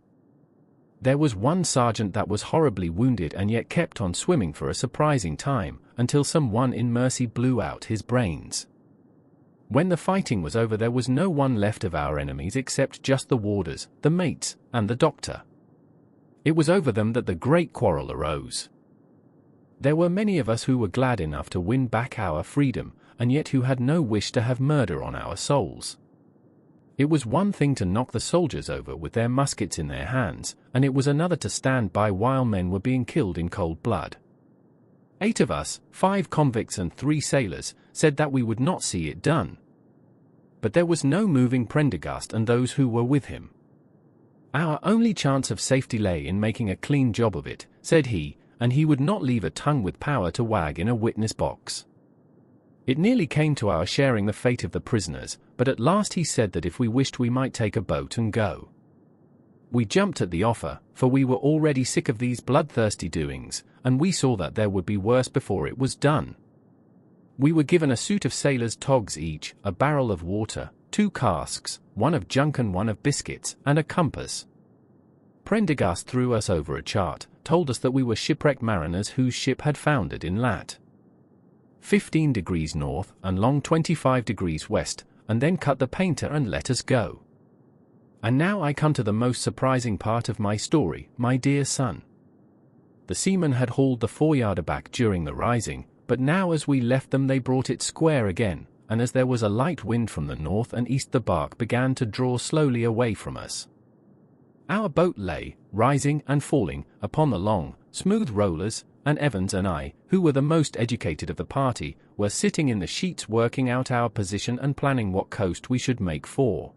There was one sergeant that was horribly wounded and yet kept on swimming for a surprising time, until someone in mercy blew out his brains. When the fighting was over there was no one left of our enemies except just the warders, the mates, and the doctor. It was over them that the great quarrel arose. There were many of us who were glad enough to win back our freedom, and yet who had no wish to have murder on our souls. It was one thing to knock the soldiers over with their muskets in their hands, and it was another to stand by while men were being killed in cold blood. 8 of us, 5 convicts and 3 sailors, said that we would not see it done. But there was no moving Prendergast and those who were with him. Our only chance of safety lay in making a clean job of it, said he, and he would not leave a tongue with power to wag in a witness box. It nearly came to our sharing the fate of the prisoners, but at last he said that if we wished we might take a boat and go. We jumped at the offer, for we were already sick of these bloodthirsty doings, and we saw that there would be worse before it was done. We were given a suit of sailors' togs each, a barrel of water, 2 casks, one of junk and one of biscuits, and a compass. Prendergast threw us over a chart, told us that we were shipwrecked mariners whose ship had foundered in lat. 15 degrees north and long 25 degrees west, and then cut the painter and let us go. And now I come to the most surprising part of my story, my dear son. The seamen had hauled the foreyard aback during the rising, but now as we left them they brought it square again, and as there was a light wind from the north and east the bark began to draw slowly away from us. Our boat lay, rising and falling, upon the long, smooth rollers, and Evans and I, who were the most educated of the party, were sitting in the sheets working out our position and planning what coast we should make for.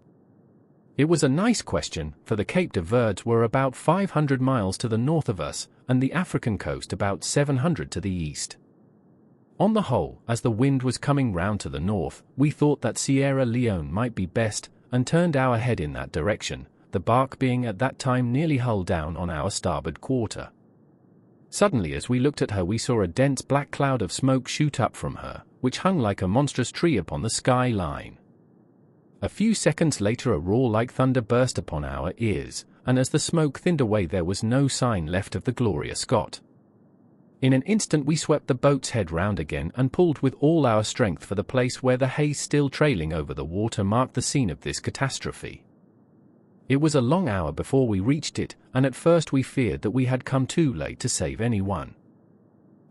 It was a nice question, for the Cape de Verdes were about 500 miles to the north of us, and the African coast about 700 to the east. On the whole, as the wind was coming round to the north, we thought that Sierra Leone might be best, and turned our head in that direction, the bark being at that time nearly hull down on our starboard quarter. Suddenly as we looked at her we saw a dense black cloud of smoke shoot up from her, which hung like a monstrous tree upon the sky line. A few seconds later a roar like thunder burst upon our ears, and as the smoke thinned away there was no sign left of the Gloria Scott. In an instant we swept the boat's head round again and pulled with all our strength for the place where the haze still trailing over the water marked the scene of this catastrophe. It was a long hour before we reached it, and at first we feared that we had come too late to save anyone.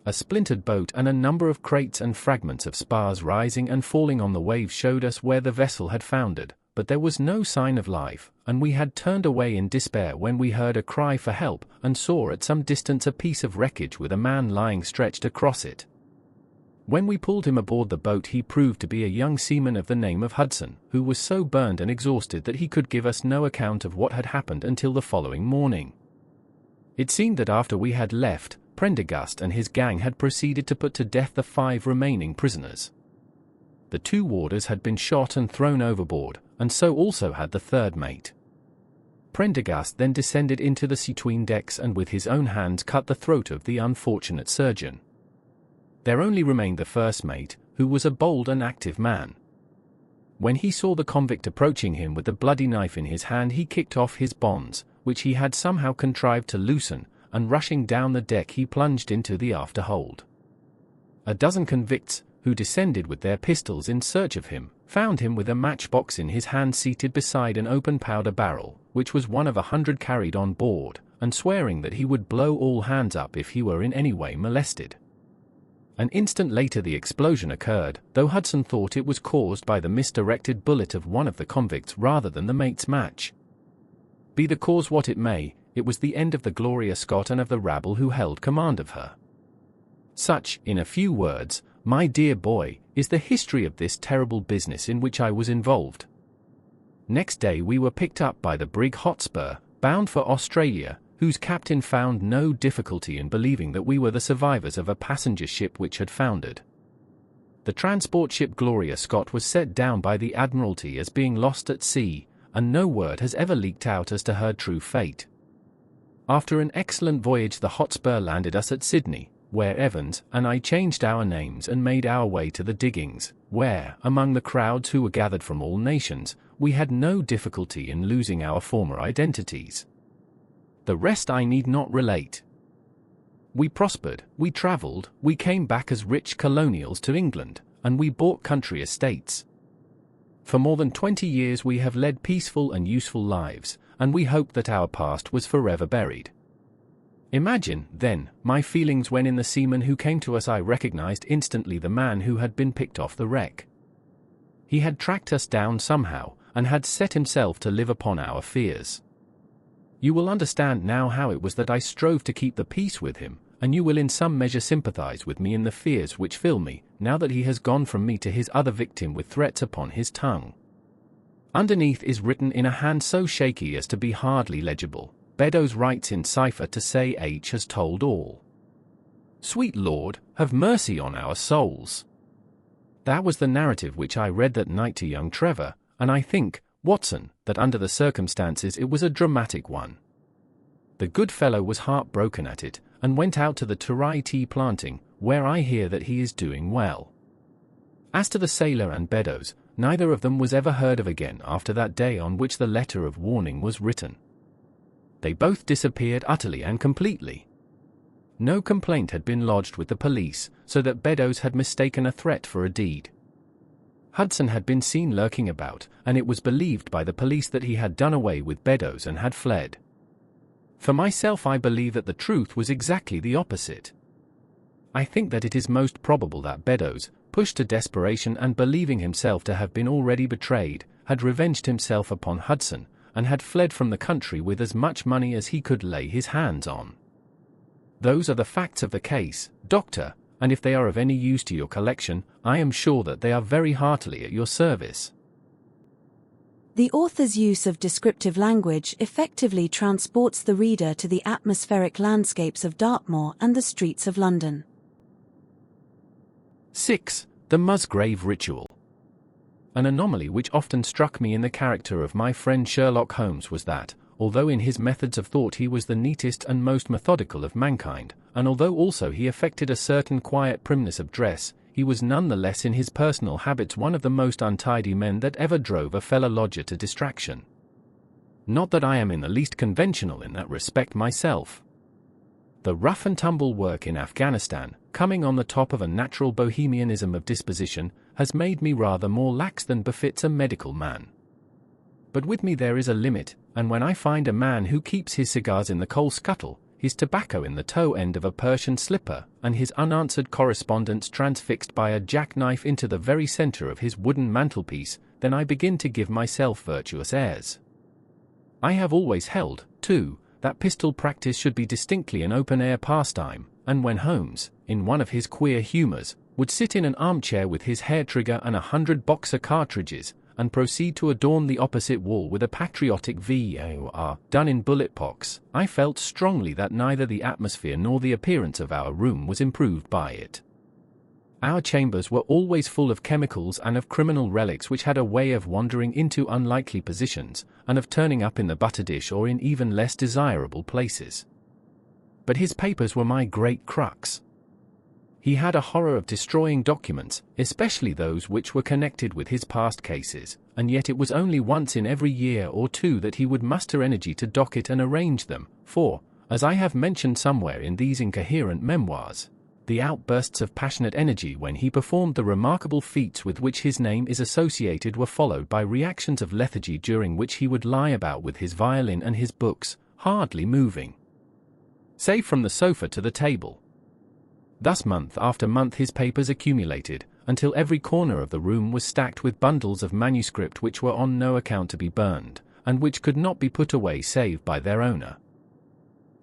A splintered boat and a number of crates and fragments of spars rising and falling on the waves showed us where the vessel had foundered, but there was no sign of life, and we had turned away in despair when we heard a cry for help and saw at some distance a piece of wreckage with a man lying stretched across it. When we pulled him aboard the boat he proved to be a young seaman of the name of Hudson, who was so burned and exhausted that he could give us no account of what had happened until the following morning. It seemed that after we had left, Prendergast and his gang had proceeded to put to death the 5 remaining prisoners. The 2 warders had been shot and thrown overboard, and so also had the 3rd mate. Prendergast then descended into the between decks and with his own hands cut the throat of the unfortunate surgeon. There only remained the 1st mate, who was a bold and active man. When he saw the convict approaching him with the bloody knife in his hand he kicked off his bonds, which he had somehow contrived to loosen, and rushing down the deck he plunged into the afterhold. A dozen convicts, who descended with their pistols in search of him, found him with a matchbox in his hand seated beside an open powder barrel, which was one of 100 carried on board, and swearing that he would blow all hands up if he were in any way molested. An instant later the explosion occurred, though Hudson thought it was caused by the misdirected bullet of one of the convicts rather than the mate's match. Be the cause what it may, it was the end of the Gloria Scott and of the rabble who held command of her. Such, in a few words, my dear boy, is the history of this terrible business in which I was involved. Next day we were picked up by the brig Hotspur, bound for Australia, whose captain found no difficulty in believing that we were the survivors of a passenger ship which had foundered. The transport ship Gloria Scott was set down by the Admiralty as being lost at sea, and no word has ever leaked out as to her true fate. After an excellent voyage the Hotspur landed us at Sydney, where Evans and I changed our names and made our way to the diggings, where, among the crowds who were gathered from all nations, we had no difficulty in losing our former identities. The rest I need not relate. We prospered, we travelled, we came back as rich colonials to England, and we bought country estates. For more than 20 years we have led peaceful and useful lives, and we hoped that our past was forever buried. Imagine, then, my feelings when in the seaman who came to us I recognized instantly the man who had been picked off the wreck. He had tracked us down somehow, and had set himself to live upon our fears. You will understand now how it was that I strove to keep the peace with him, and you will in some measure sympathize with me in the fears which fill me, now that he has gone from me to his other victim with threats upon his tongue. Underneath is written in a hand so shaky as to be hardly legible. Beddoes writes in cipher to say H has told all. Sweet Lord, have mercy on our souls. That was the narrative which I read that night to young Trevor, and I think, Watson, that under the circumstances it was a dramatic one. The good fellow was heartbroken at it, and went out to the Turai tea planting, where I hear that he is doing well. As to the sailor and Beddoes, neither of them was ever heard of again after that day on which the letter of warning was written. They both disappeared utterly and completely. No complaint had been lodged with the police, so that Beddoes had mistaken a threat for a deed. Hudson had been seen lurking about, and it was believed by the police that he had done away with Beddoes and had fled. For myself I believe that the truth was exactly the opposite. I think that it is most probable that Beddoes, pushed to desperation and believing himself to have been already betrayed, had revenged himself upon Hudson, and had fled from the country with as much money as he could lay his hands on. Those are the facts of the case, Doctor, and if they are of any use to your collection, I am sure that they are very heartily at your service. The author's use of descriptive language effectively transports the reader to the atmospheric landscapes of Dartmoor and the streets of London. 6. The Musgrave Ritual. An anomaly which often struck me in the character of my friend Sherlock Holmes was that, although in his methods of thought he was the neatest and most methodical of mankind, and although also he affected a certain quiet primness of dress, he was none the less in his personal habits one of the most untidy men that ever drove a fellow lodger to distraction. Not that I am in the least conventional in that respect myself. The rough-and-tumble work in Afghanistan, coming on the top of a natural bohemianism of disposition, has made me rather more lax than befits a medical man. But with me there is a limit, and when I find a man who keeps his cigars in the coal scuttle, his tobacco in the toe end of a Persian slipper, and his unanswered correspondence transfixed by a jackknife into the very centre of his wooden mantelpiece, then I begin to give myself virtuous airs. I have always held, too, that pistol practice should be distinctly an open-air pastime, and when Holmes, in one of his queer humours, would sit in an armchair with his hair-trigger and 100 Boxer cartridges, and proceed to adorn the opposite wall with a patriotic VIII done in bullet pox, I felt strongly that neither the atmosphere nor the appearance of our room was improved by it. Our chambers were always full of chemicals and of criminal relics which had a way of wandering into unlikely positions, and of turning up in the butter dish or in even less desirable places. But his papers were my great crux. He had a horror of destroying documents, especially those which were connected with his past cases, and yet it was only once in every year or two that he would muster energy to docket and arrange them, for, as I have mentioned somewhere in these incoherent memoirs, the outbursts of passionate energy when he performed the remarkable feats with which his name is associated were followed by reactions of lethargy during which he would lie about with his violin and his books, hardly moving, save from the sofa to the table. Thus month after month his papers accumulated, until every corner of the room was stacked with bundles of manuscript which were on no account to be burned, and which could not be put away save by their owner.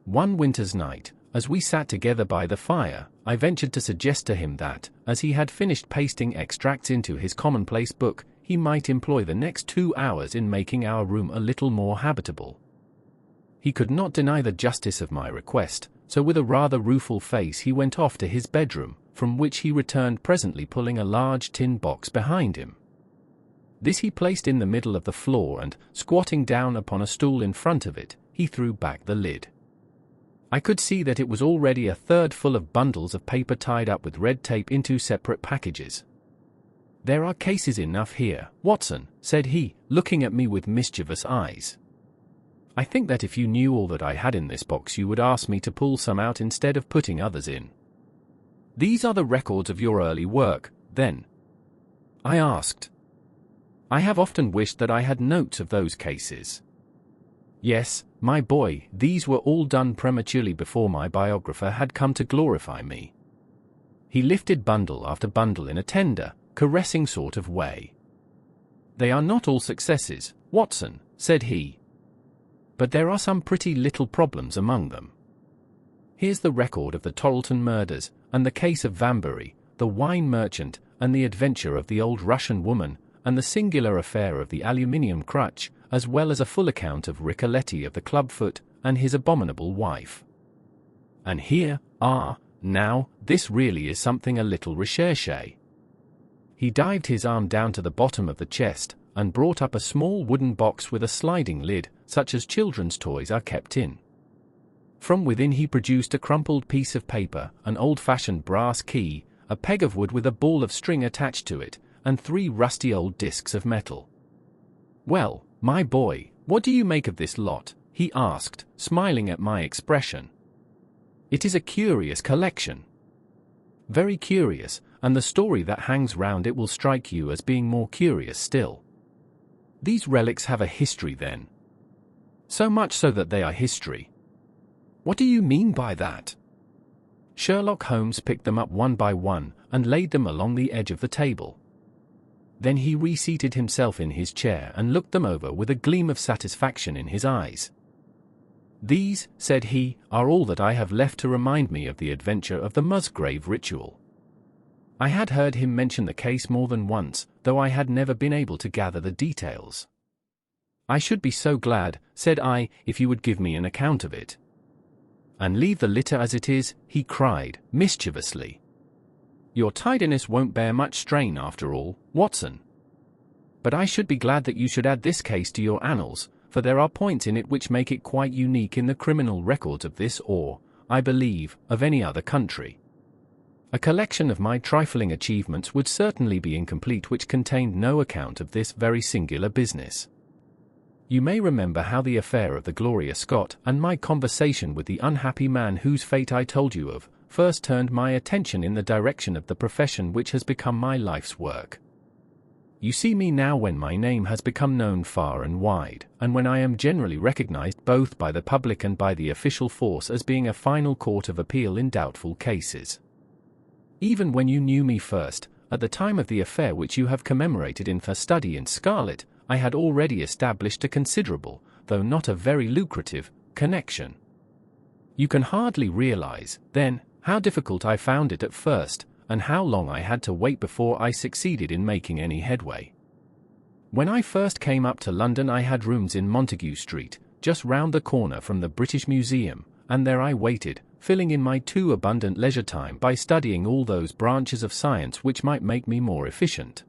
One winter's night, as we sat together by the fire, I ventured to suggest to him that, as he had finished pasting extracts into his commonplace book, he might employ the next 2 hours in making our room a little more habitable. He could not deny the justice of my request, so with a rather rueful face he went off to his bedroom, from which he returned presently pulling a large tin box behind him. This he placed in the middle of the floor and, squatting down upon a stool in front of it, he threw back the lid. I could see that it was already a third full of bundles of paper tied up with red tape into separate packages. "There are cases enough here, Watson," said he, looking at me with mischievous eyes. "I think that if you knew all that I had in this box you would ask me to pull some out instead of putting others in." "These are the records of your early work, then?" I asked. "I have often wished that I had notes of those cases." "Yes, my boy, these were all done prematurely before my biographer had come to glorify me." He lifted bundle after bundle in a tender, caressing sort of way. "They are not all successes, Watson," said he. "But there are some pretty little problems among them. Here's the record of the Torelton murders, and the case of Vanbury, the wine merchant, and the adventure of the old Russian woman, and the singular affair of the aluminium crutch, as well as a full account of Ricoletti of the clubfoot, and his abominable wife. And here, now, this really is something a little recherché." He dived his arm down to the bottom of the chest, and brought up a small wooden box with a sliding lid, such as children's toys are kept in. From within he produced a crumpled piece of paper, an old-fashioned brass key, a peg of wood with a ball of string attached to it, and 3 rusty old discs of metal. "Well, my boy, what do you make of this lot?" he asked, smiling at my expression. "It is a curious collection." "Very curious, and the story that hangs round it will strike you as being more curious still." "These relics have a history, then?" "So much so that they are history." "What do you mean by that?" Sherlock Holmes picked them up one by one, and laid them along the edge of the table. Then he reseated himself in his chair and looked them over with a gleam of satisfaction in his eyes. "These," said he, "are all that I have left to remind me of the adventure of the Musgrave ritual." I had heard him mention the case more than once, though I had never been able to gather the details. "I should be so glad," said I, "if you would give me an account of it." "And leave the litter as it is," he cried, mischievously. "Your tidiness won't bear much strain after all, Watson. But I should be glad that you should add this case to your annals, for there are points in it which make it quite unique in the criminal records of this or, I believe, of any other country. A collection of my trifling achievements would certainly be incomplete which contained no account of this very singular business. You may remember how the affair of the Gloria Scott and my conversation with the unhappy man whose fate I told you of, first turned my attention in the direction of the profession which has become my life's work. You see me now when my name has become known far and wide, and when I am generally recognized both by the public and by the official force as being a final court of appeal in doubtful cases. Even when you knew me first, at the time of the affair which you have commemorated in the study in scarlet, I had already established a considerable, though not a very lucrative, connection. You can hardly realize, then, how difficult I found it at first, and how long I had to wait before I succeeded in making any headway. When I first came up to London I had rooms in Montague Street, just round the corner from the British Museum, and there I waited, filling in my too abundant leisure time by studying all those branches of science which might make me more efficient.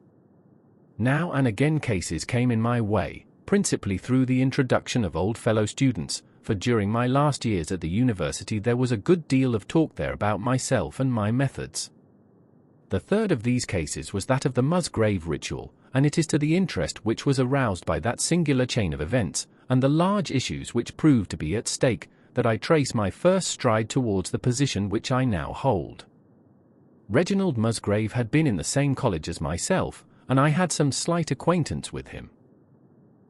Now and again cases came in my way, principally through the introduction of old fellow students, for during my last years at the university there was a good deal of talk there about myself and my methods. The third of these cases was that of the Musgrave ritual, and it is to the interest which was aroused by that singular chain of events, and the large issues which proved to be at stake, that I trace my first stride towards the position which I now hold. Reginald Musgrave had been in the same college as myself, and I had some slight acquaintance with him.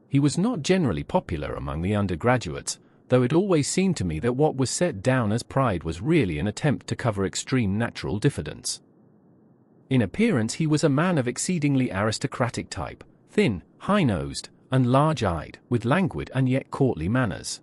He was not generally popular among the undergraduates, though it always seemed to me that what was set down as pride was really an attempt to cover extreme natural diffidence. In appearance he was a man of exceedingly aristocratic type, thin, high-nosed, and large-eyed, with languid and yet courtly manners.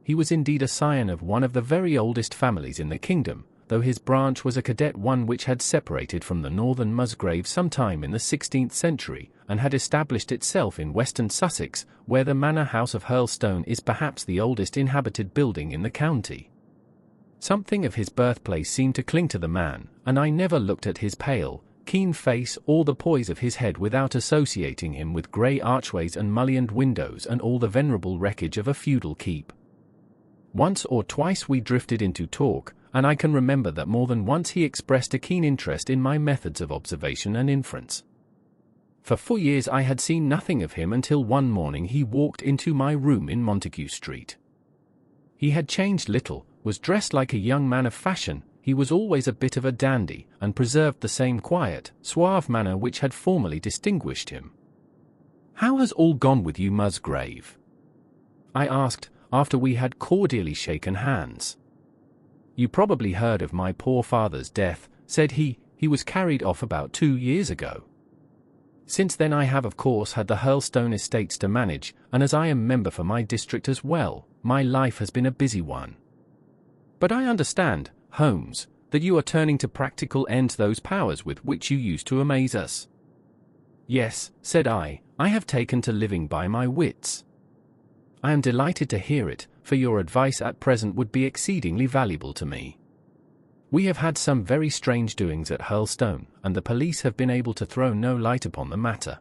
He was indeed a scion of one of the very oldest families in the kingdom, though his branch was a cadet one which had separated from the northern Musgrave some time in the 16th century, and had established itself in western Sussex, where the manor house of Hurlstone is perhaps the oldest inhabited building in the county. Something of his birthplace seemed to cling to the man, and I never looked at his pale, keen face or the poise of his head without associating him with grey archways and mullioned windows and all the venerable wreckage of a feudal keep. Once or twice we drifted into talk, and I can remember that more than once he expressed a keen interest in my methods of observation and inference. For 4 years I had seen nothing of him until one morning he walked into my room in Montague Street. He had changed little, was dressed like a young man of fashion, he was always a bit of a dandy, and preserved the same quiet, suave manner which had formerly distinguished him. "How has all gone with you, Musgrave?" I asked, after we had cordially shaken hands. "You probably heard of my poor father's death," said he. "He was carried off about 2 years ago. Since then I have of course had the Hurlstone estates to manage, and as I am member for my district as well, my life has been a busy one. But I understand, Holmes, that you are turning to practical ends those powers with which you used to amaze us." "Yes," said I have taken to living by my wits." "I am delighted to hear it, for your advice at present would be exceedingly valuable to me. We have had some very strange doings at Hurlstone, and the police have been able to throw no light upon the matter.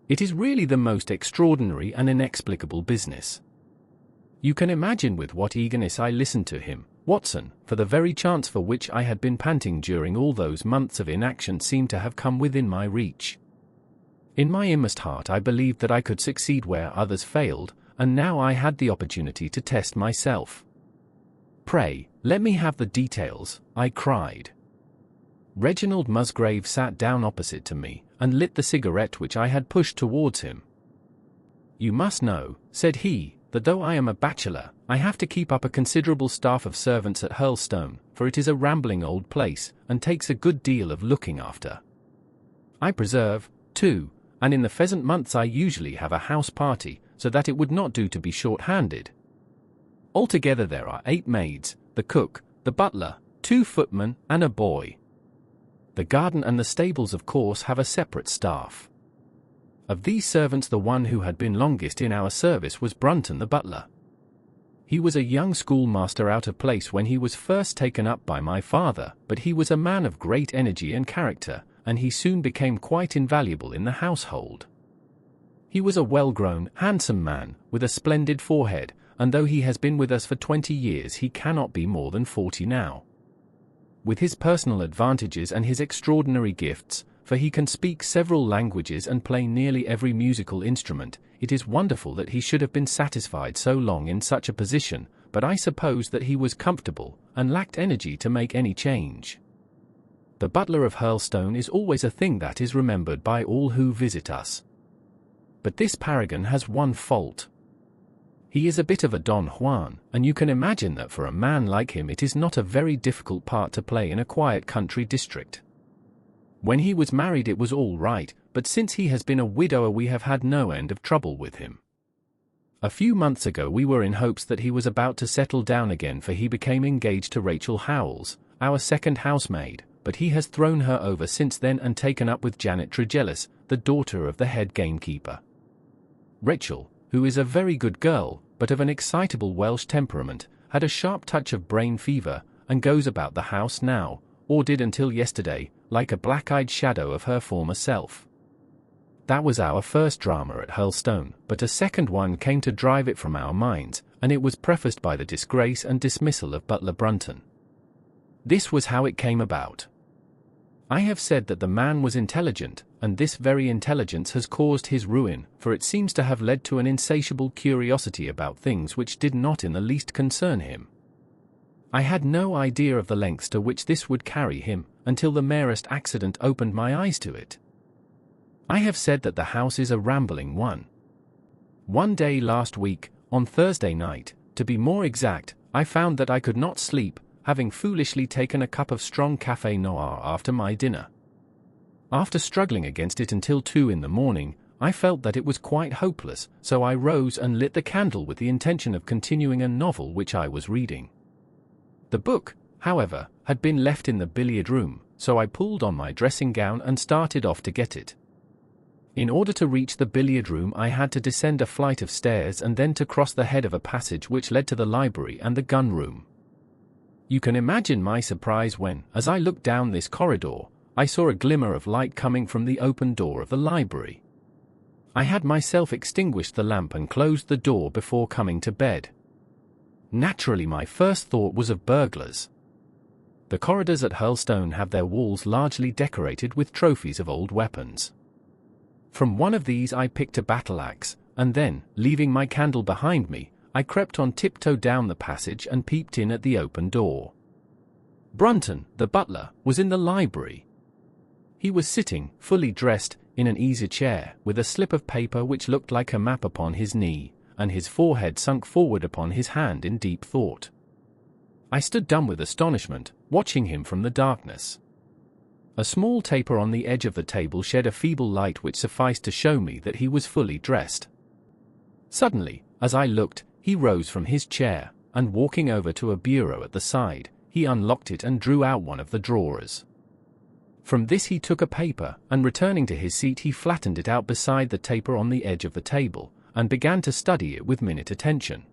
It is really the most extraordinary and inexplicable business. You can imagine with what eagerness I listened to him, Watson, for the very chance for which I had been panting during all those months of inaction seemed to have come within my reach. In my inmost heart I believed that I could succeed where others failed, and now I had the opportunity to test myself. "Pray, let me have the details," I cried. Reginald Musgrave sat down opposite to me, and lit the cigarette which I had pushed towards him. "You must know," said he, "that though I am a bachelor, I have to keep up a considerable staff of servants at Hurlstone, for it is a rambling old place, and takes a good deal of looking after. I preserve, 2, and in the pheasant months I usually have a house party, so that it would not do to be short-handed. Altogether there are 8 maids, the cook, the butler, 2 footmen, and a boy. The garden and the stables of course have a separate staff. Of these servants the one who had been longest in our service was Brunton the butler. He was a young schoolmaster out of place when he was first taken up by my father, but he was a man of great energy and character, and he soon became quite invaluable in the household. He was a well-grown, handsome man, with a splendid forehead, and though he has been with us for 20 years he cannot be more than 40 now. With his personal advantages and his extraordinary gifts, for he can speak several languages and play nearly every musical instrument, it is wonderful that he should have been satisfied so long in such a position, but I suppose that he was comfortable, and lacked energy to make any change. The butler of Hurlstone is always a thing that is remembered by all who visit us. But this paragon has one fault. He is a bit of a Don Juan, and you can imagine that for a man like him it is not a very difficult part to play in a quiet country district. When he was married it was all right, but since he has been a widower we have had no end of trouble with him. A few months ago we were in hopes that he was about to settle down again, for he became engaged to Rachel Howells, our second housemaid, but he has thrown her over since then and taken up with Janet Tregellis, the daughter of the head gamekeeper. Rachel, who is a very good girl, but of an excitable Welsh temperament, had a sharp touch of brain fever, and goes about the house now, or did until yesterday, like a black-eyed shadow of her former self. That was our first drama at Hurlstone, but a second one came to drive it from our minds, and it was prefaced by the disgrace and dismissal of Butler Brunton. This was how it came about. I have said that the man was intelligent, and this very intelligence has caused his ruin, for it seems to have led to an insatiable curiosity about things which did not in the least concern him. I had no idea of the lengths to which this would carry him, until the merest accident opened my eyes to it. I have said that the house is a rambling one. One day last week, on Thursday night, to be more exact, I found that I could not sleep, having foolishly taken a cup of strong café noir after my dinner. After struggling against it until 2 in the morning, I felt that it was quite hopeless, so I rose and lit the candle with the intention of continuing a novel which I was reading. The book, however, had been left in the billiard room, so I pulled on my dressing gown and started off to get it. In order to reach the billiard room I had to descend a flight of stairs and then to cross the head of a passage which led to the library and the gun room. You can imagine my surprise when, as I looked down this corridor, I saw a glimmer of light coming from the open door of the library. I had myself extinguished the lamp and closed the door before coming to bed. Naturally my first thought was of burglars. The corridors at Hurlstone have their walls largely decorated with trophies of old weapons. From one of these I picked a battle-axe, and then, leaving my candle behind me, I crept on tiptoe down the passage and peeped in at the open door. Brunton, the butler, was in the library. He was sitting, fully dressed, in an easy-chair, with a slip of paper which looked like a map upon his knee, and his forehead sunk forward upon his hand in deep thought. I stood dumb with astonishment, watching him from the darkness. A small taper on the edge of the table shed a feeble light which sufficed to show me that he was fully dressed. Suddenly, as I looked, he rose from his chair, and walking over to a bureau at the side, he unlocked it and drew out one of the drawers. From this he took a paper, and returning to his seat he flattened it out beside the taper on the edge of the table, and began to study it with minute attention.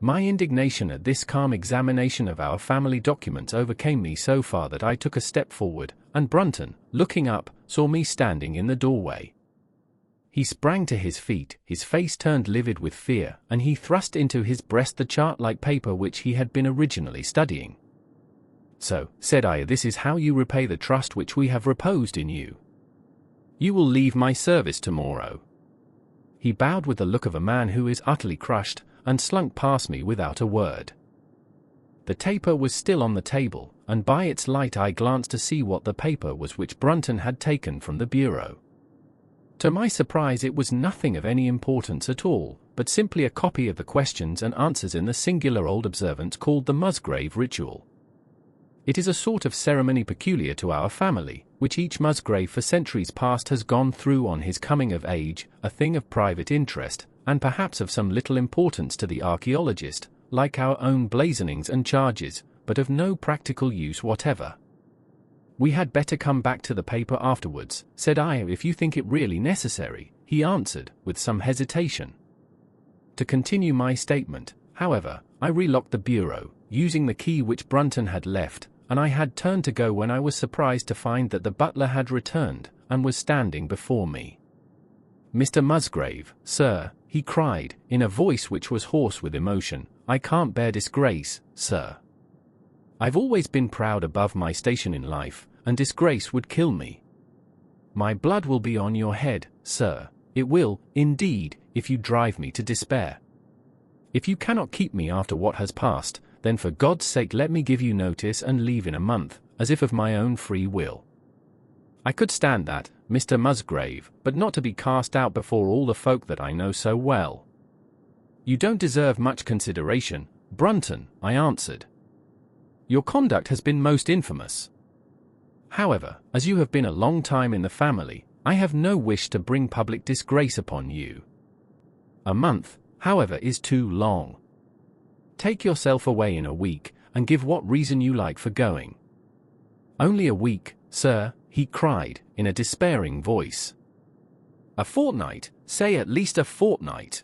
My indignation at this calm examination of our family documents overcame me so far that I took a step forward, and Brunton, looking up, saw me standing in the doorway. He sprang to his feet, his face turned livid with fear, and he thrust into his breast the chart-like paper which he had been originally studying. "So," said I, "this is how you repay the trust which we have reposed in you. You will leave my service tomorrow." He bowed with the look of a man who is utterly crushed, and slunk past me without a word. The taper was still on the table, and by its light I glanced to see what the paper was which Brunton had taken from the bureau. To my surprise it was nothing of any importance at all, but simply a copy of the questions and answers in the singular old observance called the Musgrave ritual. It is a sort of ceremony peculiar to our family, which each Musgrave for centuries past has gone through on his coming of age, a thing of private interest, and perhaps of some little importance to the archaeologist, like our own blazonings and charges, but of no practical use whatever. "We had better come back to the paper afterwards," said I, "if you think it really necessary," he answered, with some hesitation. To continue my statement, however, I relocked the bureau, using the key which Brunton had left, and I had turned to go when I was surprised to find that the butler had returned, and was standing before me. "Mr. Musgrave, sir," he cried, in a voice which was hoarse with emotion, "I can't bear disgrace, sir. I've always been proud above my station in life, and disgrace would kill me. My blood will be on your head, sir, it will, indeed, if you drive me to despair. If you cannot keep me after what has passed, then for God's sake let me give you notice and leave in a month, as if of my own free will. I could stand that, Mr. Musgrave, but not to be cast out before all the folk that I know so well." "You don't deserve much consideration, Brunton," I answered. "Your conduct has been most infamous. However, as you have been a long time in the family, I have no wish to bring public disgrace upon you. A month, however, is too long. Take yourself away in a week, and give what reason you like for going." "Only a week, sir," he cried, in a despairing voice. "A fortnight, say at least a fortnight."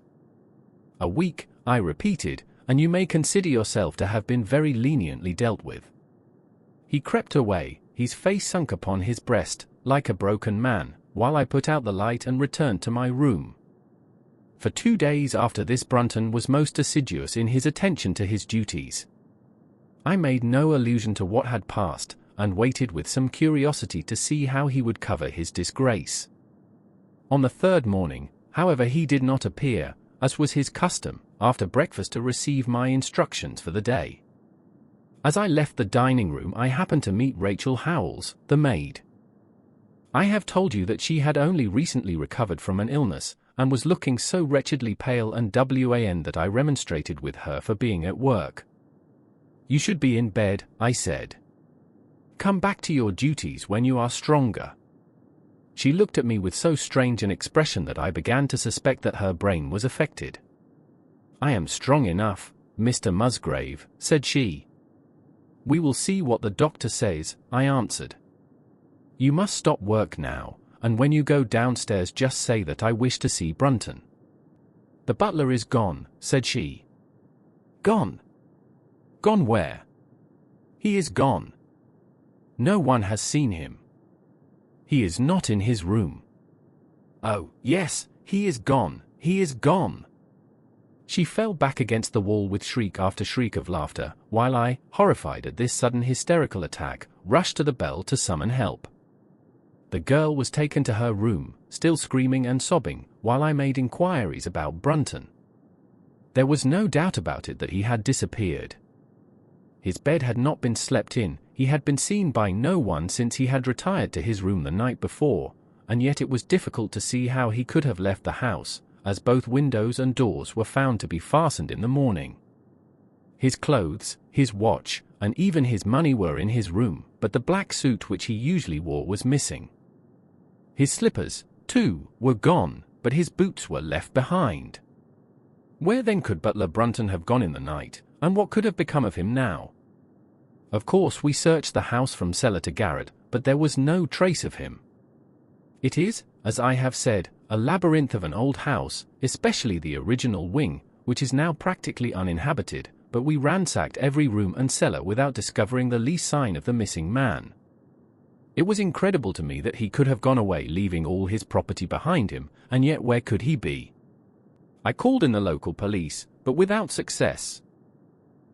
"A week," I repeated, "and you may consider yourself to have been very leniently dealt with." He crept away, his face sunk upon his breast, like a broken man, while I put out the light and returned to my room. For 2 days after this Brunton was most assiduous in his attention to his duties. I made no allusion to what had passed, and waited with some curiosity to see how he would cover his disgrace. On the 3rd morning, however, he did not appear, as was his custom, after breakfast to receive my instructions for the day. As I left the dining room I happened to meet Rachel Howells, the maid. I have told you that she had only recently recovered from an illness, and was looking so wretchedly pale and wan that I remonstrated with her for being at work. "You should be in bed," I said. "Come back to your duties when you are stronger." She looked at me with so strange an expression that I began to suspect that her brain was affected. "I am strong enough, Mr. Musgrave," said she. "We will see what the doctor says," I answered. "You must stop work now, and when you go downstairs just say that I wish to see Brunton." "The butler is gone," said she. "Gone? Gone where?" "He is gone. No one has seen him. He is not in his room." "Oh, yes, he is gone, he is gone." She fell back against the wall with shriek after shriek of laughter, while I, horrified at this sudden hysterical attack, rushed to the bell to summon help. The girl was taken to her room, still screaming and sobbing, while I made inquiries about Brunton. There was no doubt about it that he had disappeared. His bed had not been slept in, he had been seen by no one since he had retired to his room the night before, and yet it was difficult to see how he could have left the house, as both windows and doors were found to be fastened in the morning. His clothes, his watch, and even his money were in his room, but the black suit which he usually wore was missing. His slippers, too, were gone, but his boots were left behind. Where then could butler Brunton have gone in the night, and what could have become of him now? Of course we searched the house from cellar to garret, but there was no trace of him. It is, as I have said, a labyrinth of an old house, especially the original wing, which is now practically uninhabited, but we ransacked every room and cellar without discovering the least sign of the missing man. It was incredible to me that he could have gone away leaving all his property behind him, and yet where could he be? I called in the local police, but without success.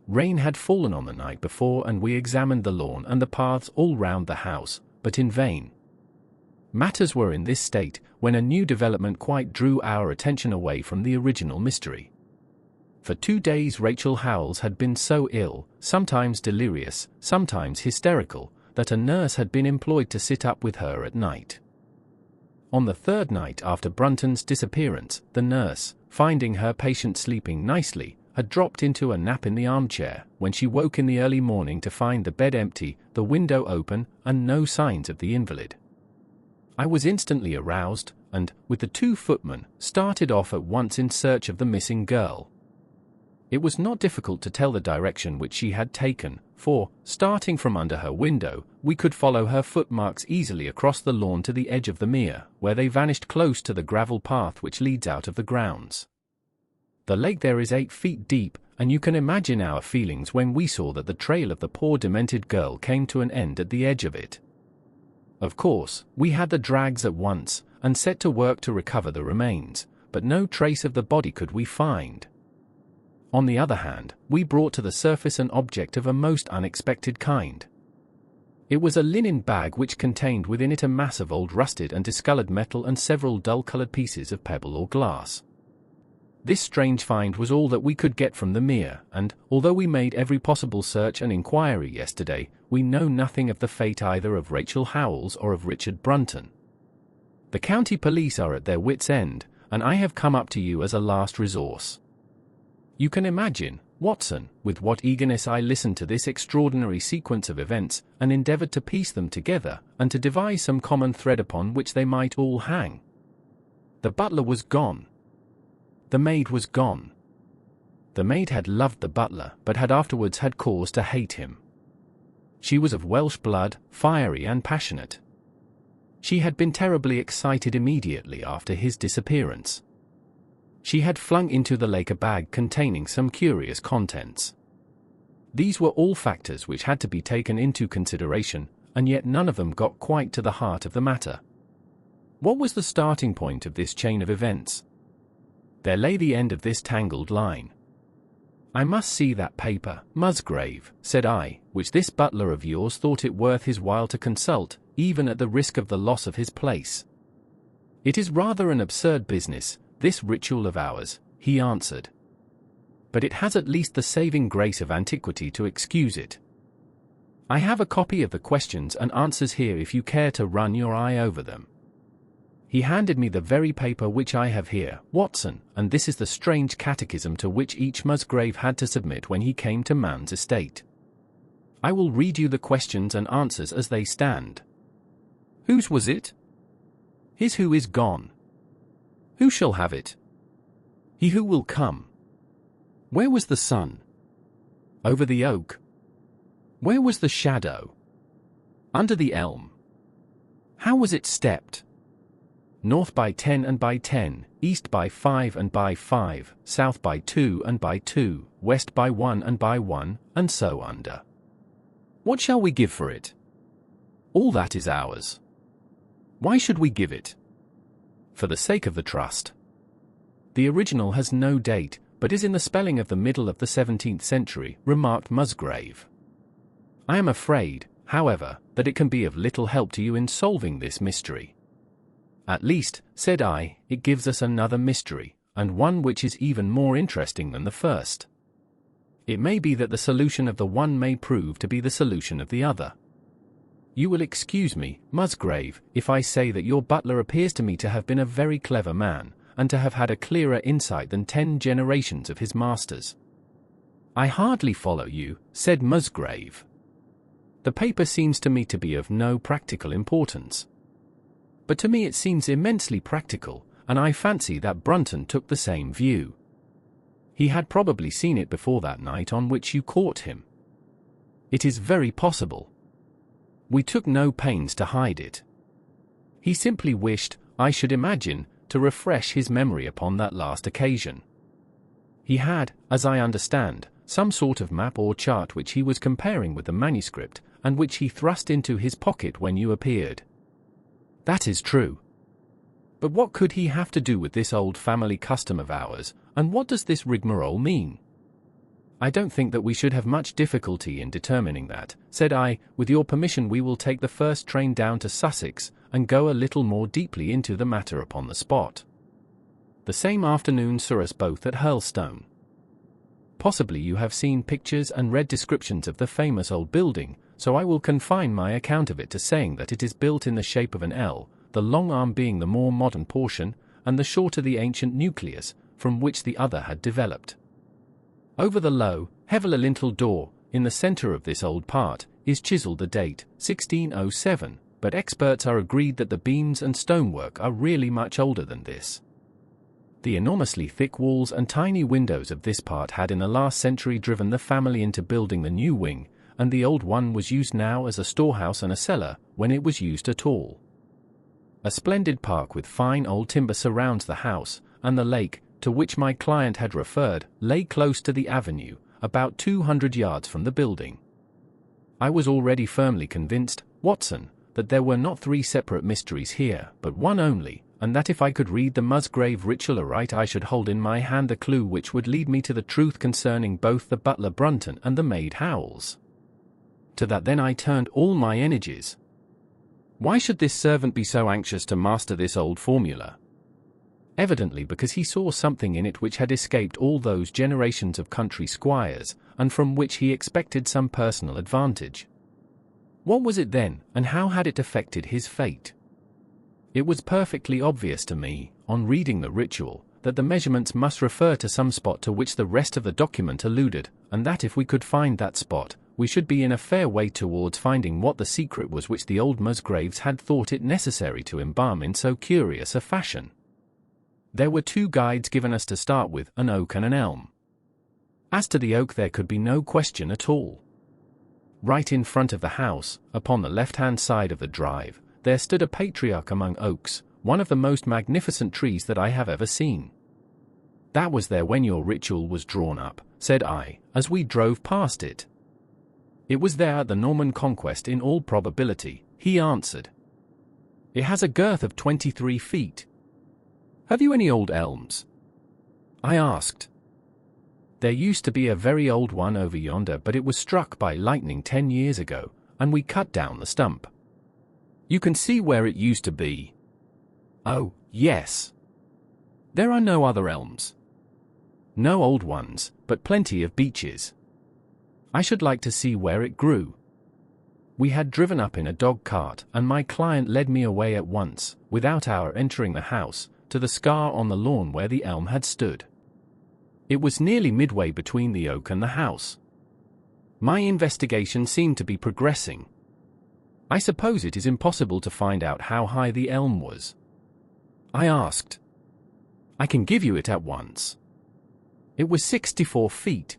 Rain had fallen on the night before and we examined the lawn and the paths all round the house, but in vain. Matters were in this state when a new development quite drew our attention away from the original mystery. For 2 days Rachel Howells had been so ill, sometimes delirious, sometimes hysterical, that a nurse had been employed to sit up with her at night. On the 3rd night after Brunton's disappearance, the nurse, finding her patient sleeping nicely, had dropped into a nap in the armchair when she woke in the early morning to find the bed empty, the window open, and no signs of the invalid. I was instantly aroused, and, with the 2 footmen, started off at once in search of the missing girl. It was not difficult to tell the direction which she had taken, for, starting from under her window, we could follow her footmarks easily across the lawn to the edge of the mere, where they vanished close to the gravel path which leads out of the grounds. The lake there is 8 feet deep, and you can imagine our feelings when we saw that the trail of the poor demented girl came to an end at the edge of it. Of course, we had the drags at once, and set to work to recover the remains, but no trace of the body could we find. On the other hand, we brought to the surface an object of a most unexpected kind. It was a linen bag which contained within it a mass of old rusted and discolored metal and several dull-colored pieces of pebble or glass. This strange find was all that we could get from the mere, and, although we made every possible search and inquiry yesterday, we know nothing of the fate either of Rachel Howells or of Richard Brunton. The county police are at their wits' end, and I have come up to you as a last resource. You can imagine, Watson, with what eagerness I listened to this extraordinary sequence of events, and endeavored to piece them together, and to devise some common thread upon which they might all hang. The butler was gone. The maid was gone. The maid had loved the butler, but had afterwards had cause to hate him. She was of Welsh blood, fiery and passionate. She had been terribly excited immediately after his disappearance. She had flung into the lake a bag containing some curious contents. These were all factors which had to be taken into consideration, and yet none of them got quite to the heart of the matter. What was the starting point of this chain of events? There lay the end of this tangled line. "I must see that paper, Musgrave," said I, "which this butler of yours thought it worth his while to consult, even at the risk of the loss of his place." "It is rather an absurd business, this ritual of ours," he answered. "But it has at least the saving grace of antiquity to excuse it. I have a copy of the questions and answers here if you care to run your eye over them." He handed me the very paper which I have here, Watson, and this is the strange catechism to which each Musgrave had to submit when he came to man's estate. I will read you the questions and answers as they stand. Whose was it? His who is gone. Who shall have it? He who will come. Where was the sun? Over the oak. Where was the shadow? Under the elm. How was it stepped? North by 10 and by 10, east by 5 and by 5, south by 2 and by 2, west by 1 and by 1, and so under. What shall we give for it? All that is ours. Why should we give it? For the sake of the trust. The original has no date, but is in the spelling of the middle of the 17th century, remarked Musgrave. I am afraid, however, that it can be of little help to you in solving this mystery. At least, said I, it gives us another mystery, and one which is even more interesting than the first. It may be that the solution of the one may prove to be the solution of the other. You will excuse me, Musgrave, if I say that your butler appears to me to have been a very clever man, and to have had a clearer insight than 10 generations of his masters. I hardly follow you, said Musgrave. The paper seems to me to be of no practical importance. But to me it seems immensely practical, and I fancy that Brunton took the same view. He had probably seen it before that night on which you caught him. It is very possible. We took no pains to hide it. He simply wished, I should imagine, to refresh his memory upon that last occasion. He had, as I understand, some sort of map or chart which he was comparing with the manuscript, and which he thrust into his pocket when you appeared. That is true. But what could he have to do with this old family custom of ours, and what does this rigmarole mean? I don't think that we should have much difficulty in determining that, said I. With your permission we will take the first train down to Sussex, and go a little more deeply into the matter upon the spot. The same afternoon saw us both at Hurlstone. Possibly you have seen pictures and read descriptions of the famous old building, so I will confine my account of it to saying that it is built in the shape of an L, the long arm being the more modern portion, and the shorter the ancient nucleus, from which the other had developed. Over the low, heavily linteled door, in the center of this old part, is chiseled the date, 1607, but experts are agreed that the beams and stonework are really much older than this. The enormously thick walls and tiny windows of this part had in the last century driven the family into building the new wing, and the old one was used now as a storehouse and a cellar, when it was used at all. A splendid park with fine old timber surrounds the house, and the lake, to which my client had referred, lay close to the avenue, about 200 yards from the building. I was already firmly convinced, Watson, that there were not 3 separate mysteries here, but one only, and that if I could read the Musgrave ritual aright I should hold in my hand the clue which would lead me to the truth concerning both the butler Brunton and the maid Howells. To that then I turned all my energies. Why should this servant be so anxious to master this old formula? Evidently because he saw something in it which had escaped all those generations of country squires, and from which he expected some personal advantage. What was it then, and how had it affected his fate? It was perfectly obvious to me, on reading the ritual, that the measurements must refer to some spot to which the rest of the document alluded, and that if we could find that spot, we should be in a fair way towards finding what the secret was which the old Musgraves had thought it necessary to embalm in so curious a fashion. There were 2 guides given us to start with, an oak and an elm. As to the oak there could be no question at all. Right in front of the house, upon the left-hand side of the drive, there stood a patriarch among oaks, one of the most magnificent trees that I have ever seen. That was there when your ritual was drawn up, said I, as we drove past it. It was there at the Norman Conquest in all probability, he answered. It has a girth of 23 feet. Have you any old elms? I asked. There used to be a very old one over yonder, but it was struck by lightning 10 years ago, and we cut down the stump. You can see where it used to be. Oh, yes. There are no other elms. No old ones, but plenty of beeches. I should like to see where it grew. We had driven up in a dog cart, and my client led me away at once, without our entering the house, to the scar on the lawn where the elm had stood. It was nearly midway between the oak and the house. My investigation seemed to be progressing. I suppose it is impossible to find out how high the elm was? I asked. I can give you it at once. It was 64 feet.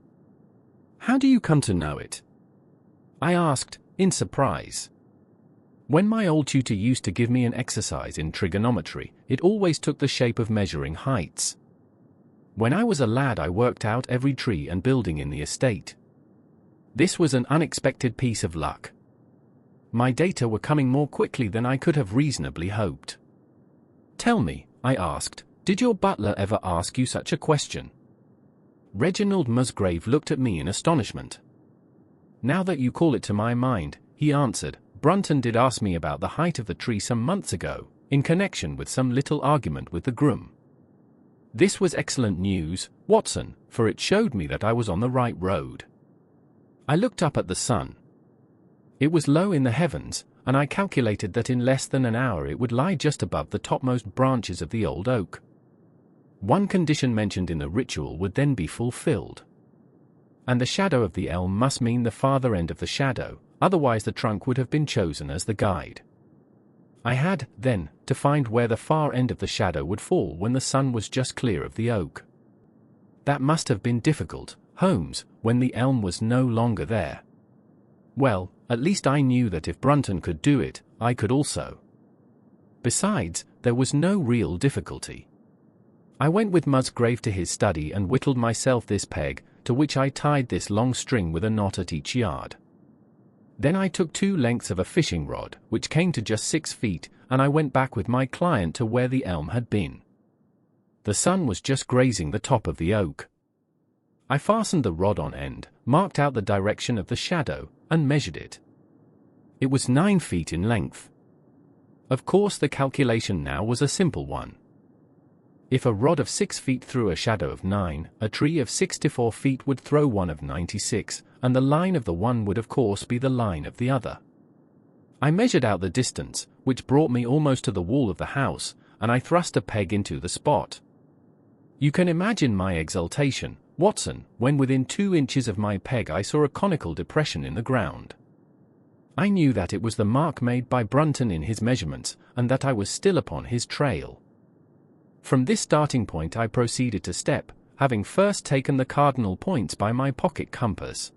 How do you come to know it? I asked, in surprise. When my old tutor used to give me an exercise in trigonometry, it always took the shape of measuring heights. When I was a lad I worked out every tree and building in the estate. This was an unexpected piece of luck. My data were coming more quickly than I could have reasonably hoped. Tell me, I asked, did your butler ever ask you such a question? Reginald Musgrave looked at me in astonishment. Now that you call it to my mind, he answered, Brunton did ask me about the height of the tree some months ago, in connection with some little argument with the groom. This was excellent news, Watson, for it showed me that I was on the right road. I looked up at the sun. It was low in the heavens, and I calculated that in less than an hour it would lie just above the topmost branches of the old oak. One condition mentioned in the ritual would then be fulfilled. And the shadow of the elm must mean the farther end of the shadow, otherwise the trunk would have been chosen as the guide. I had, then, to find where the far end of the shadow would fall when the sun was just clear of the oak. That must have been difficult, Holmes, when the elm was no longer there. Well, at least I knew that if Brunton could do it, I could also. Besides, there was no real difficulty. I went with Musgrave to his study and whittled myself this peg, to which I tied this long string with a knot at each yard. Then I took 2 lengths of a fishing rod, which came to just 6 feet, and I went back with my client to where the elm had been. The sun was just grazing the top of the oak. I fastened the rod on end, marked out the direction of the shadow, and measured it. It was 9 feet in length. Of course the calculation now was a simple one. If a rod of 6 feet threw a shadow of 9, a tree of 64 feet would throw one of 96, and the line of the one would of course be the line of the other. I measured out the distance, which brought me almost to the wall of the house, and I thrust a peg into the spot. You can imagine my exultation, Watson, when within 2 inches of my peg I saw a conical depression in the ground. I knew that it was the mark made by Brunton in his measurements, and that I was still upon his trail. From this starting point I proceeded to step, having first taken the cardinal points by my pocket compass.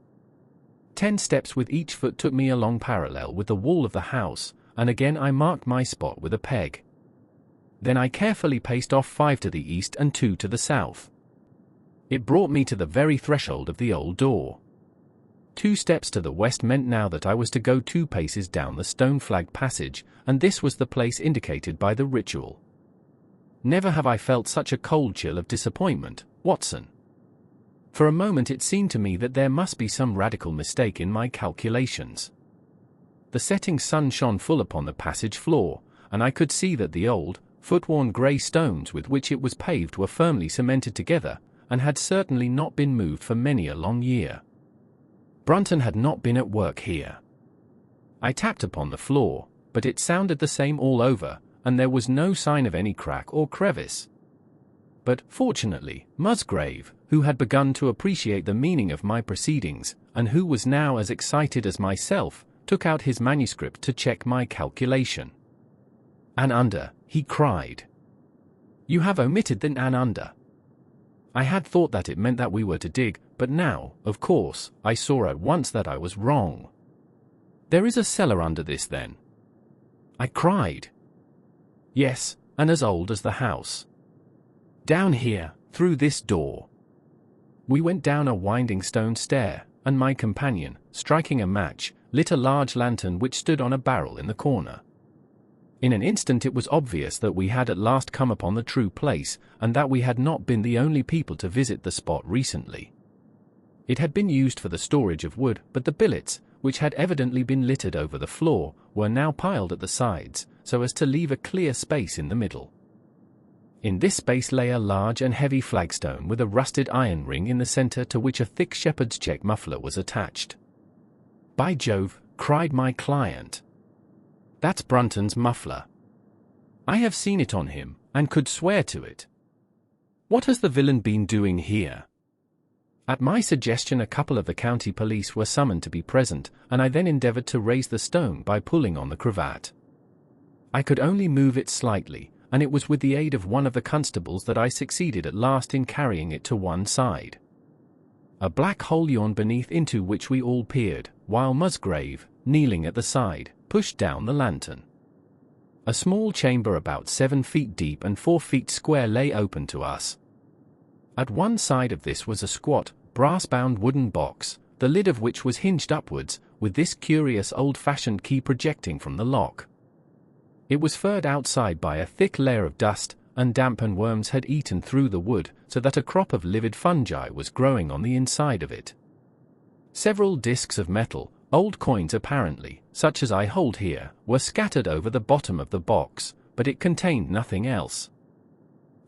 10 steps with each foot took me along parallel with the wall of the house, and again I marked my spot with a peg. Then I carefully paced off 5 to the east and 2 to the south. It brought me to the very threshold of the old door. 2 steps to the west meant now that I was to go 2 paces down the stone-flagged passage, and this was the place indicated by the ritual. Never have I felt such a cold chill of disappointment, Watson. For a moment it seemed to me that there must be some radical mistake in my calculations. The setting sun shone full upon the passage floor, and I could see that the old, foot-worn grey stones with which it was paved were firmly cemented together, and had certainly not been moved for many a long year. Brunton had not been at work here. I tapped upon the floor, but it sounded the same all over, and there was no sign of any crack or crevice. But, fortunately, Musgrave, who had begun to appreciate the meaning of my proceedings, and who was now as excited as myself, took out his manuscript to check my calculation. "An under," he cried. "You have omitted the an under." I had thought that it meant that we were to dig, but now, of course, I saw at once that I was wrong. "There is a cellar under this, then?" I cried. "Yes, and as old as the house. Down here, through this door." We went down a winding stone stair, and my companion, striking a match, lit a large lantern which stood on a barrel in the corner. In an instant it was obvious that we had at last come upon the true place, and that we had not been the only people to visit the spot recently. It had been used for the storage of wood, but the billets, which had evidently been littered over the floor, were now piled at the sides, so as to leave a clear space in the middle. In this space lay a large and heavy flagstone with a rusted iron ring in the center to which a thick shepherd's check muffler was attached. "By Jove," cried my client. "That's Brunton's muffler. I have seen it on him, and could swear to it. What has the villain been doing here?" At my suggestion a couple of the county police were summoned to be present, and I then endeavored to raise the stone by pulling on the cravat. I could only move it slightly, and it was with the aid of one of the constables that I succeeded at last in carrying it to one side. A black hole yawned beneath into which we all peered, while Musgrave, kneeling at the side, pushed down the lantern. A small chamber about 7 feet deep and 4 feet square lay open to us. At one side of this was a squat, brass-bound wooden box, the lid of which was hinged upwards, with this curious old-fashioned key projecting from the lock. It was furred outside by a thick layer of dust, and damp and worms had eaten through the wood, so that a crop of livid fungi was growing on the inside of it. Several discs of metal, old coins apparently, such as I hold here, were scattered over the bottom of the box, but it contained nothing else.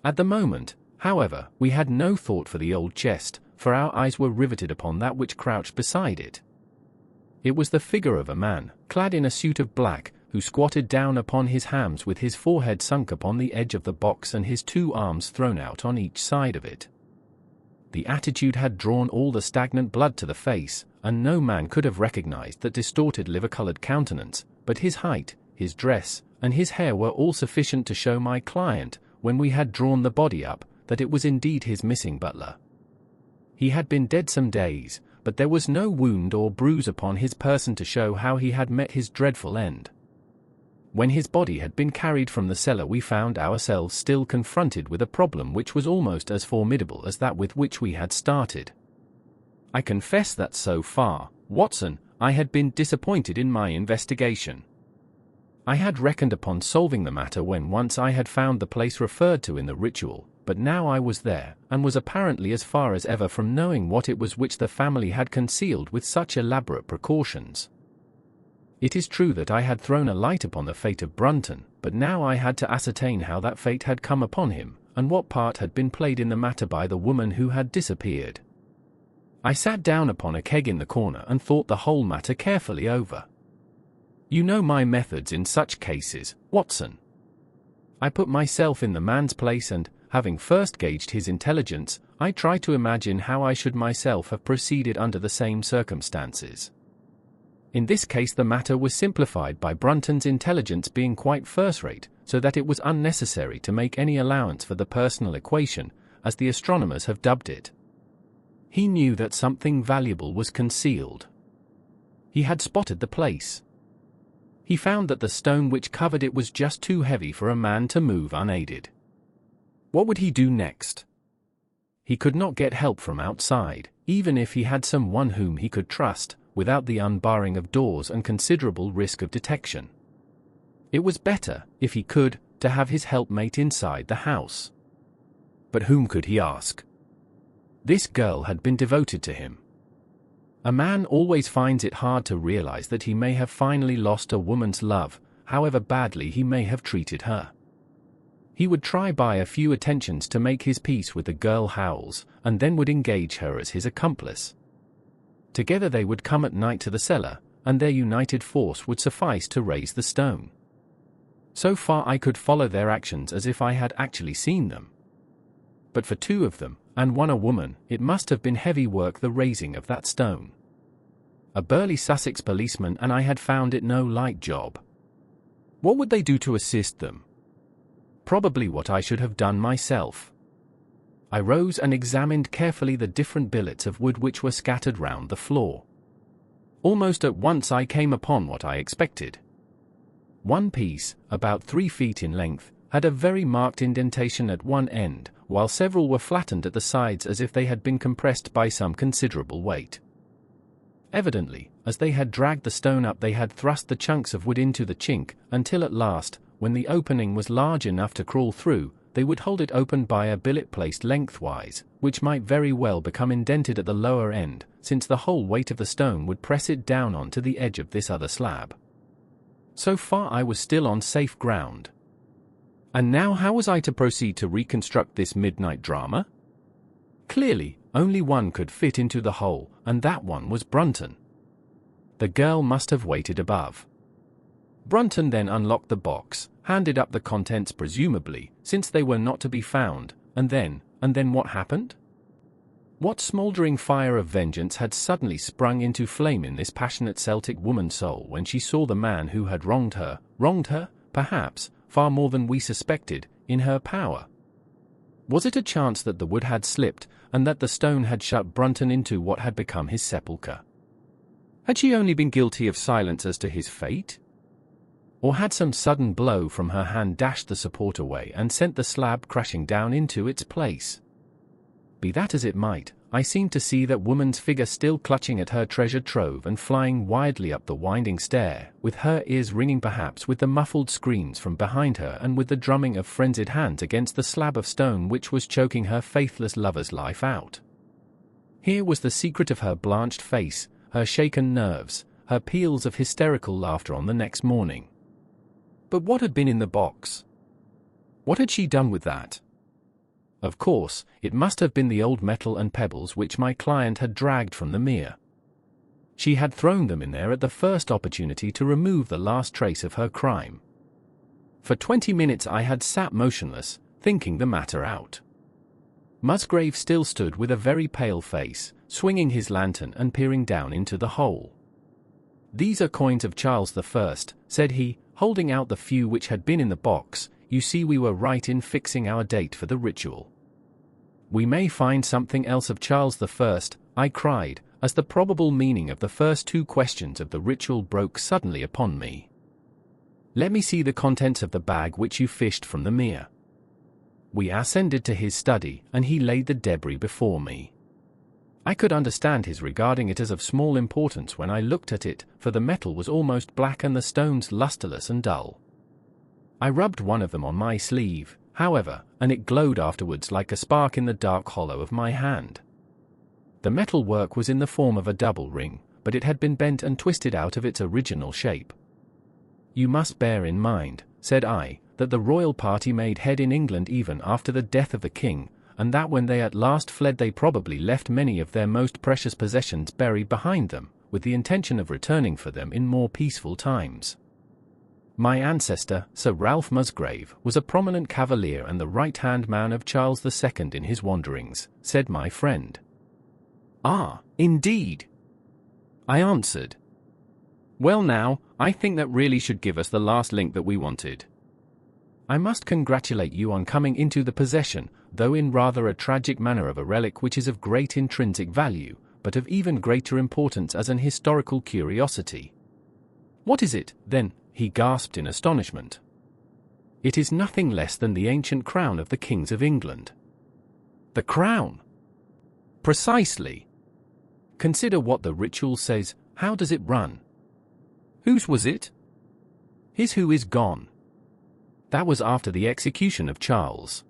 At the moment, however, we had no thought for the old chest, for our eyes were riveted upon that which crouched beside it. It was the figure of a man, clad in a suit of black, who squatted down upon his hams with his forehead sunk upon the edge of the box and his 2 arms thrown out on each side of it. The attitude had drawn all the stagnant blood to the face, and no man could have recognized that distorted liver-colored countenance, but his height, his dress, and his hair were all sufficient to show my client, when we had drawn the body up, that it was indeed his missing butler. He had been dead some days, but there was no wound or bruise upon his person to show how he had met his dreadful end. When his body had been carried from the cellar we found ourselves still confronted with a problem which was almost as formidable as that with which we had started. I confess that so far, Watson, I had been disappointed in my investigation. I had reckoned upon solving the matter when once I had found the place referred to in the ritual, but now I was there, and was apparently as far as ever from knowing what it was which the family had concealed with such elaborate precautions. It is true that I had thrown a light upon the fate of Brunton, but now I had to ascertain how that fate had come upon him, and what part had been played in the matter by the woman who had disappeared. I sat down upon a keg in the corner and thought the whole matter carefully over. You know my methods in such cases, Watson. I put myself in the man's place and, having first gauged his intelligence, I try to imagine how I should myself have proceeded under the same circumstances. In this case the matter was simplified by Brunton's intelligence being quite first-rate, so that it was unnecessary to make any allowance for the personal equation, as the astronomers have dubbed it. He knew that something valuable was concealed. He had spotted the place. He found that the stone which covered it was just too heavy for a man to move unaided. What would he do next? He could not get help from outside, even if he had someone whom he could trust, without the unbarring of doors and considerable risk of detection. It was better, if he could, to have his helpmate inside the house. But whom could he ask? This girl had been devoted to him. A man always finds it hard to realize that he may have finally lost a woman's love, however badly he may have treated her. He would try by a few attentions to make his peace with the girl Howells, and then would engage her as his accomplice. Together they would come at night to the cellar, and their united force would suffice to raise the stone. So far I could follow their actions as if I had actually seen them. But for two of them, and one a woman, it must have been heavy work the raising of that stone. A burly Sussex policeman, and I had found it no light job. What would they do to assist them? Probably what I should have done myself. I rose and examined carefully the different billets of wood which were scattered round the floor. Almost at once I came upon what I expected. One piece, about 3 feet in length, had a very marked indentation at one end, while several were flattened at the sides as if they had been compressed by some considerable weight. Evidently, as they had dragged the stone up, they had thrust the chunks of wood into the chink, until at last, when the opening was large enough to crawl through, they would hold it open by a billet placed lengthwise, which might very well become indented at the lower end, since the whole weight of the stone would press it down onto the edge of this other slab. So far I was still on safe ground. And now how was I to proceed to reconstruct this midnight drama? Clearly, only one could fit into the hole, and that one was Brunton. The girl must have waited above. Brunton then unlocked the box, handed up the contents presumably, since they were not to be found, and then what happened? What smouldering fire of vengeance had suddenly sprung into flame in this passionate Celtic woman's soul when she saw the man who had wronged her, perhaps, far more than we suspected, in her power? Was it a chance that the wood had slipped, and that the stone had shut Brunton into what had become his sepulchre? Had she only been guilty of silence as to his fate? Or had some sudden blow from her hand dashed the support away and sent the slab crashing down into its place? Be that as it might, I seemed to see that woman's figure still clutching at her treasure trove and flying wildly up the winding stair, with her ears ringing perhaps with the muffled screams from behind her and with the drumming of frenzied hands against the slab of stone which was choking her faithless lover's life out. Here was the secret of her blanched face, her shaken nerves, her peals of hysterical laughter on the next morning. But what had been in the box? What had she done with that? Of course, it must have been the old metal and pebbles which my client had dragged from the mere. She had thrown them in there at the first opportunity to remove the last trace of her crime. For 20 minutes I had sat motionless, thinking the matter out. Musgrave still stood with a very pale face, swinging his lantern and peering down into the hole. "These are coins of Charles I," said he, holding out the few which had been in the box. "You see we were right in fixing our date for the ritual." "We may find something else of Charles I," I cried, as the probable meaning of the first 2 questions of the ritual broke suddenly upon me. "Let me see the contents of the bag which you fished from the mere." We ascended to his study, and he laid the debris before me. I could understand his regarding it as of small importance when I looked at it, for the metal was almost black and the stones lustreless and dull. I rubbed one of them on my sleeve, however, and it glowed afterwards like a spark in the dark hollow of my hand. The metal work was in the form of a double ring, but it had been bent and twisted out of its original shape. "You must bear in mind," said I, "that the royal party made head in England even after the death of the king, and that when they at last fled they probably left many of their most precious possessions buried behind them, with the intention of returning for them in more peaceful times. My ancestor, Sir Ralph Musgrave, was a prominent cavalier and the right-hand man of Charles II in his wanderings, said my friend. Ah, indeed, I answered. Well now, I think that really should give us the last link that we wanted. I must congratulate you on coming into the possession, though in rather a tragic manner, of a relic which is of great intrinsic value, but of even greater importance as an historical curiosity. What is it, then? He gasped in astonishment. It is nothing less than the ancient crown of the kings of England. The crown? Precisely. Consider what the ritual says. How does it run? Whose was it? His, who is gone. That was after the execution of Charles.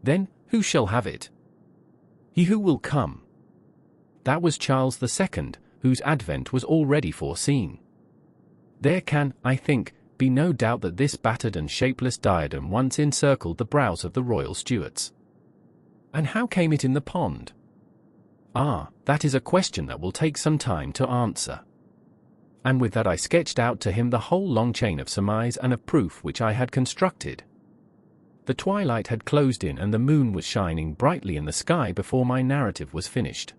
Then, who shall have it? He who will come. That was Charles II, whose advent was already foreseen. There can, I think, be no doubt that this battered and shapeless diadem once encircled the brows of the royal Stuarts. And how came it in the pond? Ah, that is a question that will take some time to answer. And with that I sketched out to him the whole long chain of surmise and of proof which I had constructed. The twilight had closed in and the moon was shining brightly in the sky before my narrative was finished.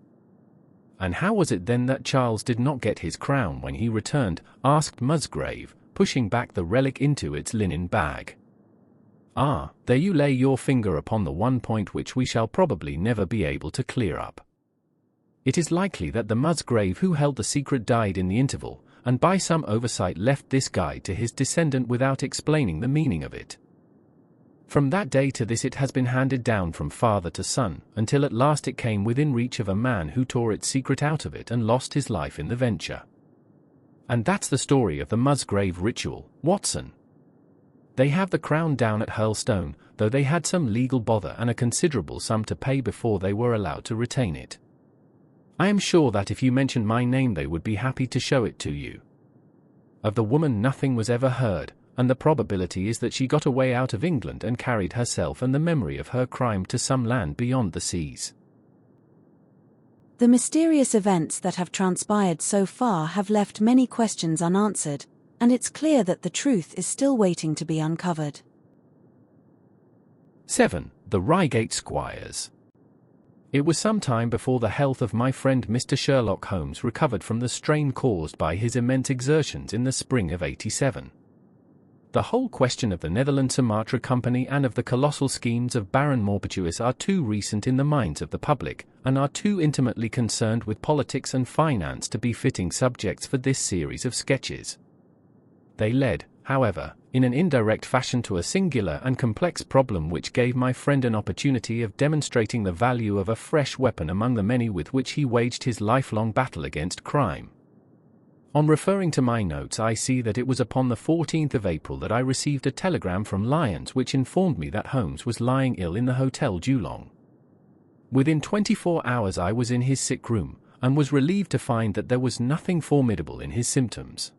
And how was it then that Charles did not get his crown when he returned? Asked Musgrave, pushing back the relic into its linen bag. Ah, there you lay your finger upon the one point which we shall probably never be able to clear up. It is likely that the Musgrave who held the secret died in the interval, and by some oversight left this guide to his descendant without explaining the meaning of it. From that day to this it has been handed down from father to son, until at last it came within reach of a man who tore its secret out of it and lost his life in the venture. And that's the story of the Musgrave ritual, Watson. They have the crown down at Hurlstone, though they had some legal bother and a considerable sum to pay before they were allowed to retain it. I am sure that if you mentioned my name they would be happy to show it to you. Of the woman nothing was ever heard, and the probability is that she got away out of England and carried herself and the memory of her crime to some land beyond the seas. The mysterious events that have transpired so far have left many questions unanswered, and it's clear that the truth is still waiting to be uncovered. 7. The Reigate Squires. It was some time before the health of my friend Mr. Sherlock Holmes recovered from the strain caused by his immense exertions in the spring of '87. The whole question of the Netherland Sumatra Company and of the colossal schemes of Baron Maupertuis are too recent in the minds of the public, and are too intimately concerned with politics and finance to be fitting subjects for this series of sketches. They led, however, in an indirect fashion to a singular and complex problem which gave my friend an opportunity of demonstrating the value of a fresh weapon among the many with which he waged his lifelong battle against crime. On referring to my notes I see that it was upon the 14th of April that I received a telegram from Lyons which informed me that Holmes was lying ill in the Hotel Geelong. Within 24 hours I was in his sick room, and was relieved to find that there was nothing formidable in his symptoms.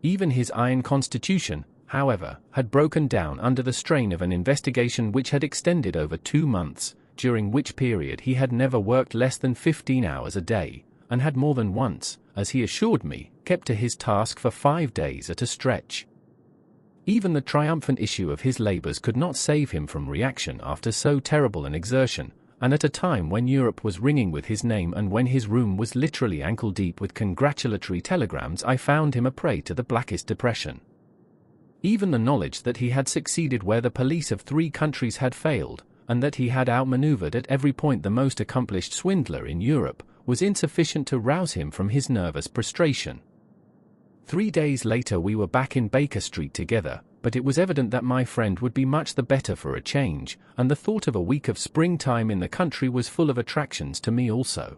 Even his iron constitution, however, had broken down under the strain of an investigation which had extended over 2 months, during which period he had never worked less than 15 hours a day, and had more than once, as he assured me, kept to his task for 5 days at a stretch. Even the triumphant issue of his labors could not save him from reaction after so terrible an exertion, and at a time when Europe was ringing with his name and when his room was literally ankle-deep with congratulatory telegrams, I found him a prey to the blackest depression. Even the knowledge that he had succeeded where the police of 3 countries had failed, and that he had outmaneuvered at every point the most accomplished swindler in Europe, was insufficient to rouse him from his nervous prostration. 3 days later we were back in Baker Street together, but it was evident that my friend would be much the better for a change, and the thought of a week of springtime in the country was full of attractions to me also.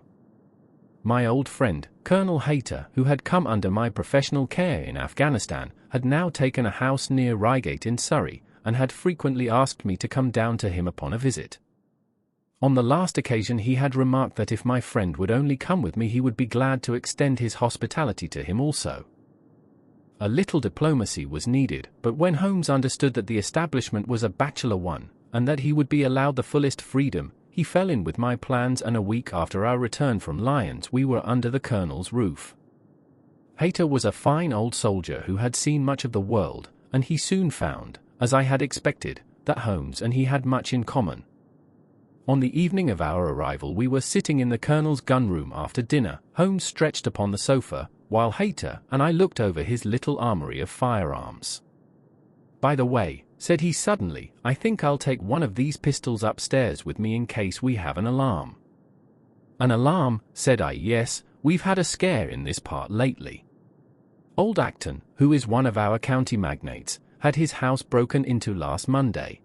My old friend, Colonel Hayter, who had come under my professional care in Afghanistan, had now taken a house near Reigate in Surrey, and had frequently asked me to come down to him upon a visit. On the last occasion he had remarked that if my friend would only come with me he would be glad to extend his hospitality to him also. A little diplomacy was needed, but when Holmes understood that the establishment was a bachelor one, and that he would be allowed the fullest freedom, he fell in with my plans, and a week after our return from Lyons we were under the Colonel's roof. Hayter was a fine old soldier who had seen much of the world, and he soon found, as I had expected, that Holmes and he had much in common. On the evening of our arrival we were sitting in the Colonel's gun-room after dinner, Holmes stretched upon the sofa, while Hayter and I looked over his little armory of firearms. "By the way," said he suddenly, "I think I'll take one of these pistols upstairs with me in case we have an alarm." "An alarm?" said I. "Yes, we've had a scare in this part lately. Old Acton, who is one of our county magnates, had his house broken into last Monday.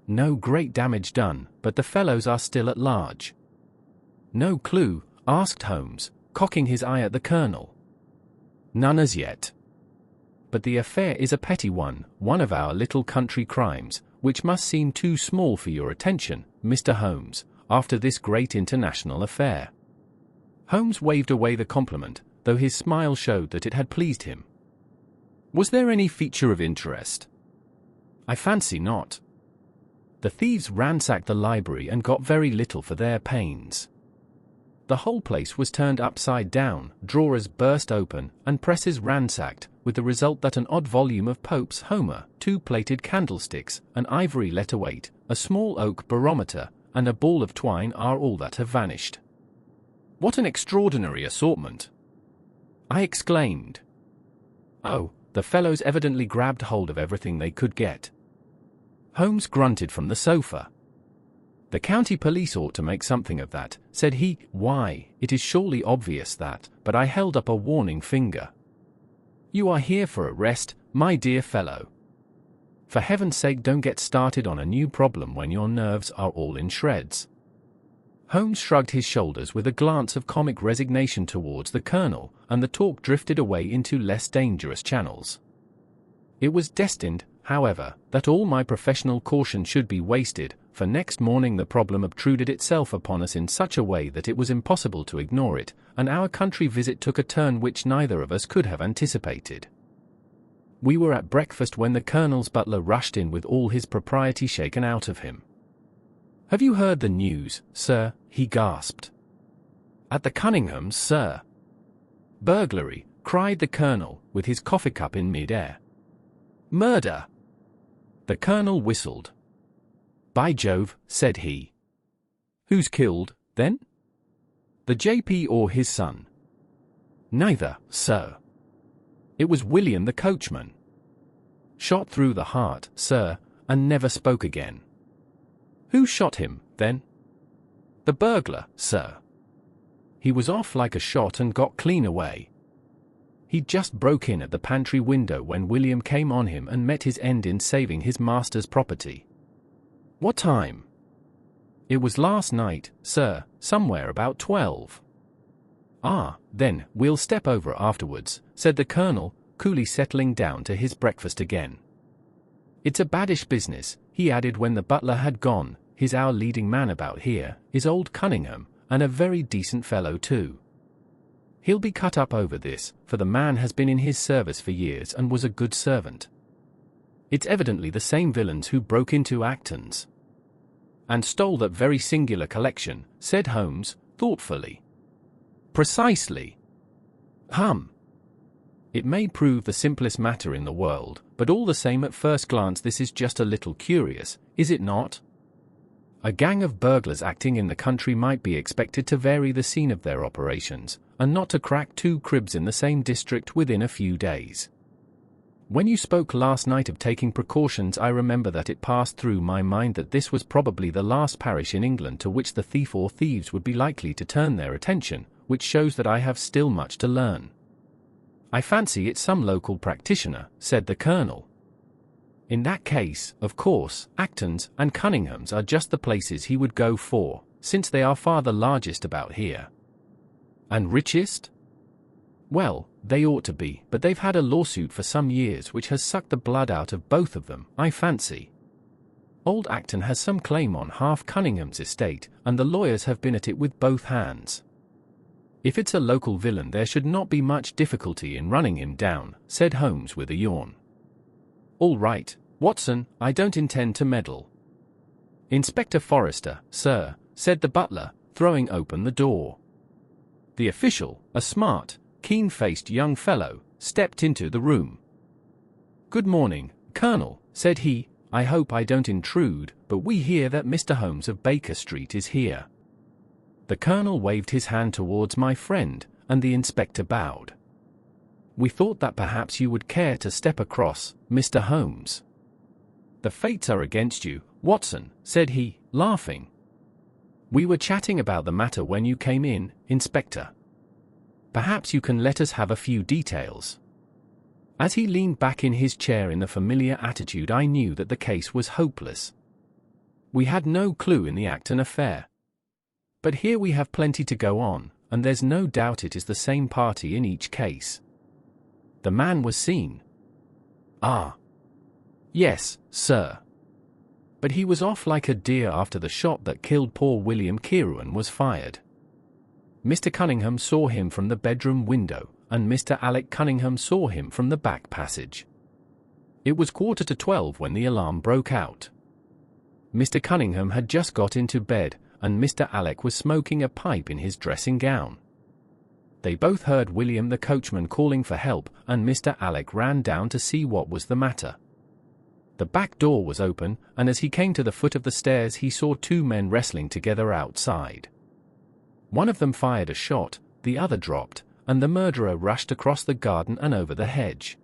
No great damage done, but the fellows are still at large." "No clue?" asked Holmes, cocking his eye at the Colonel. "None as yet. But the affair is a petty one of our little country crimes, which must seem too small for your attention, Mr. Holmes, after this great international affair." Holmes waved away the compliment, though his smile showed that it had pleased him. "Was there any feature of interest?" "I fancy not. The thieves ransacked the library and got very little for their pains. The whole place was turned upside down, drawers burst open, and presses ransacked, with the result that an odd volume of Pope's Homer, 2 plated candlesticks, an ivory letter-weight, a small oak barometer, and a ball of twine are all that have vanished." "What an extraordinary assortment!" I exclaimed. "Oh, the fellows evidently grabbed hold of everything they could get." Holmes grunted from the sofa. "The county police ought to make something of that," said he. "Why, it is surely obvious that," but I held up a warning finger. "You are here for a rest, my dear fellow. For heaven's sake don't get started on a new problem when your nerves are all in shreds." Holmes shrugged his shoulders with a glance of comic resignation towards the Colonel, and the talk drifted away into less dangerous channels. It was destined, however, that all my professional caution should be wasted, for next morning the problem obtruded itself upon us in such a way that it was impossible to ignore it, and our country visit took a turn which neither of us could have anticipated. We were at breakfast when the Colonel's butler rushed in with all his propriety shaken out of him. "Have you heard the news, sir?" he gasped. "At the Cunninghams, sir." "Burglary," cried the Colonel, with his coffee cup in mid-air. "Murder!" The Colonel whistled. "By Jove," said he. "Who's killed, then?" "The JP or his son?" "Neither, sir. It was William the coachman. Shot through the heart, sir, and never spoke again." "Who shot him, then?" "The burglar, sir. He was off like a shot and got clean away. He just broke in at the pantry window when William came on him and met his end in saving his master's property." "What time?" "It was last night, sir, somewhere about 12. "Ah, then, we'll step over afterwards," said the Colonel, coolly settling down to his breakfast again. "It's a baddish business," he added when the butler had gone. "He's our leading man about here, is old Cunningham, and a very decent fellow too. He'll be cut up over this, for the man has been in his service for years and was a good servant. It's evidently the same villains who broke into Acton's." "And stole that very singular collection," said Holmes, thoughtfully. "Precisely." "Hum. It may prove the simplest matter in the world, but all the same at first glance this is just a little curious, is it not? A gang of burglars acting in the country might be expected to vary the scene of their operations, and not to crack 2 cribs in the same district within a few days. When you spoke last night of taking precautions, I remember that it passed through my mind that this was probably the last parish in England to which the thief or thieves would be likely to turn their attention, which shows that I have still much to learn." "I fancy it's some local practitioner," said the Colonel. "In that case, of course, Acton's and Cunningham's are just the places he would go for, since they are far the largest about here." "And richest?" "Well, they ought to be, but they've had a lawsuit for some years which has sucked the blood out of both of them, I fancy. Old Acton has some claim on half Cunningham's estate, and the lawyers have been at it with both hands. If it's a local villain there should not be much difficulty in running him down," said Holmes with a yawn. "All right, Watson, I don't intend to meddle." "Inspector Forrester, sir," said the butler, throwing open the door. The official, a smart, keen-faced young fellow, stepped into the room. "Good morning, Colonel," said he. "I hope I don't intrude, but we hear that Mr. Holmes of Baker Street is here." The Colonel waved his hand towards my friend, and the inspector bowed. "We thought that perhaps you would care to step across, Mr. Holmes." "The fates are against you, Watson," said he, laughing. "We were chatting about the matter when you came in, Inspector. Perhaps you can let us have a few details." As he leaned back in his chair in the familiar attitude, I knew that the case was hopeless. We had no clue in the Acton affair. But here we have plenty to go on, and there's no doubt it is the same party in each case. The man was seen. "Ah. Yes, sir. But he was off like a deer after the shot that killed poor William Kieran was fired. Mr. Cunningham saw him from the bedroom window, and Mr. Alec Cunningham saw him from the back passage. It was 11:15 when the alarm broke out. Mr. Cunningham had just got into bed, and Mr. Alec was smoking a pipe in his dressing gown. They both heard William the coachman calling for help, and Mr. Alec ran down to see what was the matter. The back door was open, and as he came to the foot of the stairs he saw two men wrestling together outside. One of them fired a shot, the other dropped, and the murderer rushed across the garden and over the hedge.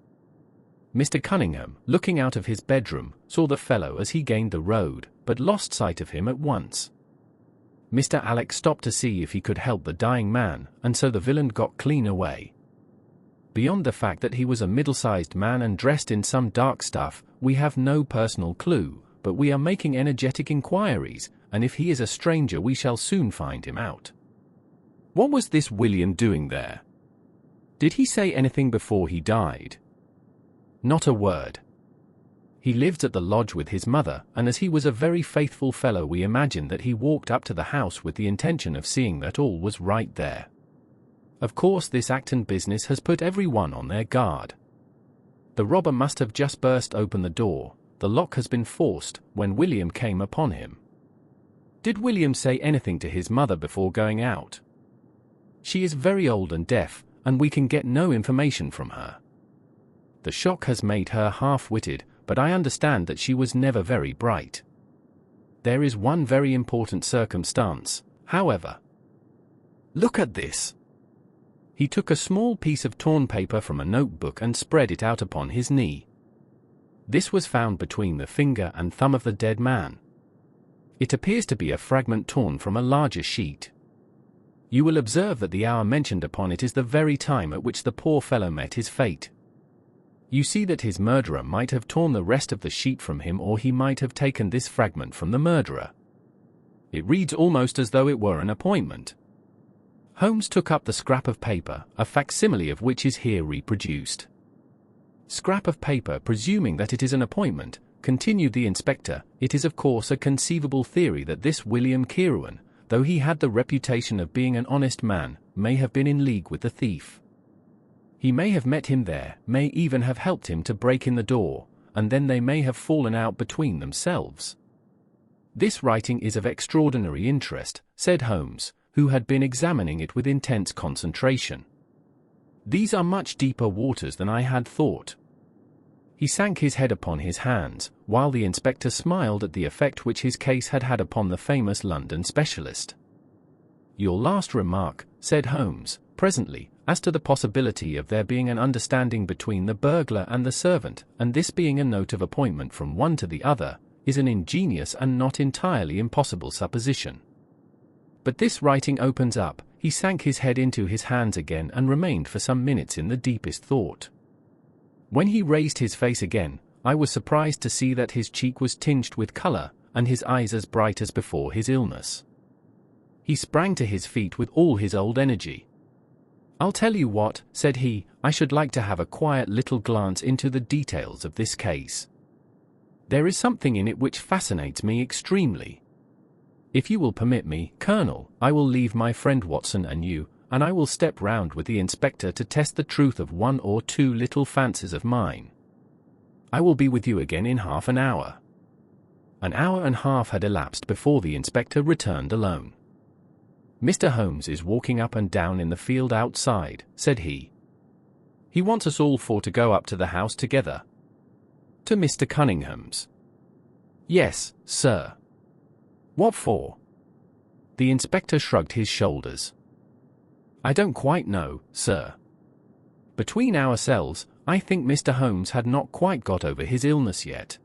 Mr. Cunningham, looking out of his bedroom, saw the fellow as he gained the road, but lost sight of him at once. Mr. Alec stopped to see if he could help the dying man, and so the villain got clean away. Beyond the fact that he was a middle-sized man and dressed in some dark stuff, we have no personal clue, but we are making energetic inquiries, and if he is a stranger we shall soon find him out. What was this William doing there? Did he say anything before he died? Not a word. He lived at the lodge with his mother, and as he was a very faithful fellow we imagined that he walked up to the house with the intention of seeing that all was right there. Of course this Acton business has put everyone on their guard. The robber must have just burst open the door, the lock has been forced, when William came upon him. Did William say anything to his mother before going out? She is very old and deaf, and we can get no information from her. The shock has made her half-witted, but I understand that she was never very bright. There is one very important circumstance, however. Look at this. He took a small piece of torn paper from a notebook and spread it out upon his knee. This was found between the finger and thumb of the dead man. It appears to be a fragment torn from a larger sheet. You will observe that the hour mentioned upon it is the very time at which the poor fellow met his fate. You see that his murderer might have torn the rest of the sheet from him, or he might have taken this fragment from the murderer. It reads almost as though it were an appointment. Holmes took up the scrap of paper, a facsimile of which is here reproduced. Scrap of paper, presuming that it is an appointment, continued the inspector. It is of course a conceivable theory that this William Kieran, though he had the reputation of being an honest man, may have been in league with the thief. He may have met him there, may even have helped him to break in the door, and then they may have fallen out between themselves. This writing is of extraordinary interest, said Holmes, who had been examining it with intense concentration. These are much deeper waters than I had thought. He sank his head upon his hands, while the inspector smiled at the effect which his case had had upon the famous London specialist. Your last remark, said Holmes, presently, as to the possibility of there being an understanding between the burglar and the servant, and this being a note of appointment from one to the other, is an ingenious and not entirely impossible supposition. But this writing opens up. He sank his head into his hands again and remained for some minutes in the deepest thought. When he raised his face again, I was surprised to see that his cheek was tinged with color, and his eyes as bright as before his illness. He sprang to his feet with all his old energy. I'll tell you what, said he, I should like to have a quiet little glance into the details of this case. There is something in it which fascinates me extremely. If you will permit me, Colonel, I will leave my friend Watson and you, and I will step round with the inspector to test the truth of one or two little fancies of mine. I will be with you again in half an hour. An hour and a half had elapsed before the inspector returned alone. Mr. Holmes is walking up and down in the field outside, said he. He wants us all four to go up to the house together. To Mr. Cunningham's. Yes, sir. What for? The inspector shrugged his shoulders. I don't quite know, sir. Between ourselves, I think Mr. Holmes had not quite got over his illness yet.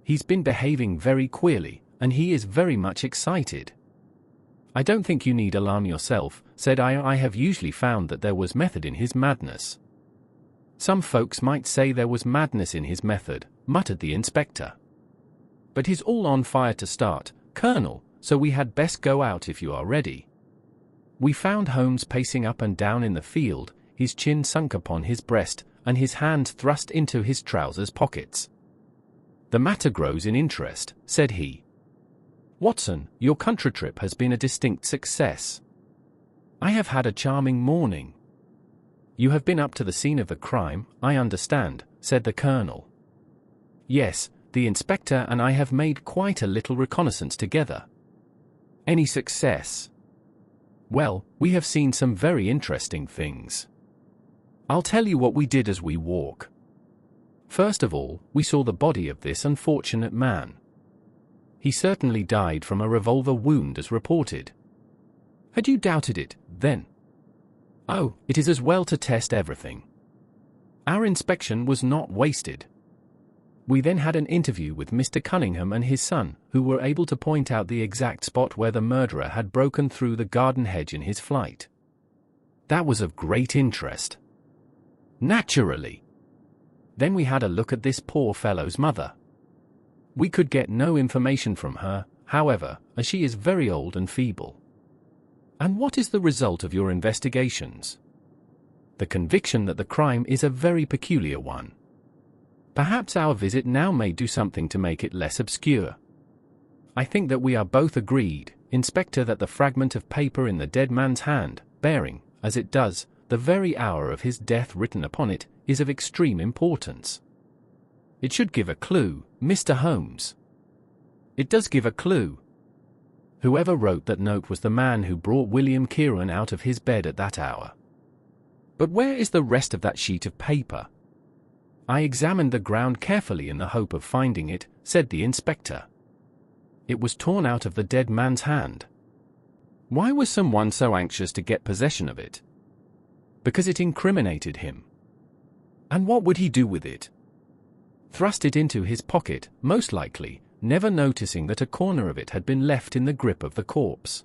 He's been behaving very queerly, and he is very much excited. I don't think you need alarm yourself, said I. I have usually found that there was method in his madness. Some folks might say there was madness in his method, muttered the inspector. But he's all on fire to start, Colonel, so we had best go out if you are ready. We found Holmes pacing up and down in the field, his chin sunk upon his breast, and his hands thrust into his trousers pockets. The matter grows in interest, said he. Watson, your country trip has been a distinct success. I have had a charming morning. You have been up to the scene of the crime, I understand, said the Colonel. Yes, the inspector and I have made quite a little reconnaissance together. Any success? Well, we have seen some very interesting things. I'll tell you what we did as we walk. First of all, we saw the body of this unfortunate man. He certainly died from a revolver wound as reported. Had you doubted it, then? Oh, it is as well to test everything. Our inspection was not wasted. We then had an interview with Mr. Cunningham and his son, who were able to point out the exact spot where the murderer had broken through the garden hedge in his flight. That was of great interest. Naturally. Then we had a look at this poor fellow's mother. We could get no information from her, however, as she is very old and feeble. And what is the result of your investigations? The conviction that the crime is a very peculiar one. Perhaps our visit now may do something to make it less obscure. I think that we are both agreed, Inspector, that the fragment of paper in the dead man's hand, bearing, as it does, the very hour of his death written upon it, is of extreme importance. It should give a clue, Mr. Holmes. It does give a clue. Whoever wrote that note was the man who brought William Kieran out of his bed at that hour. But where is the rest of that sheet of paper? I examined the ground carefully in the hope of finding it, said the inspector. It was torn out of the dead man's hand. Why was someone so anxious to get possession of it? Because it incriminated him. And what would he do with it? Thrust it into his pocket, most likely, never noticing that a corner of it had been left in the grip of the corpse.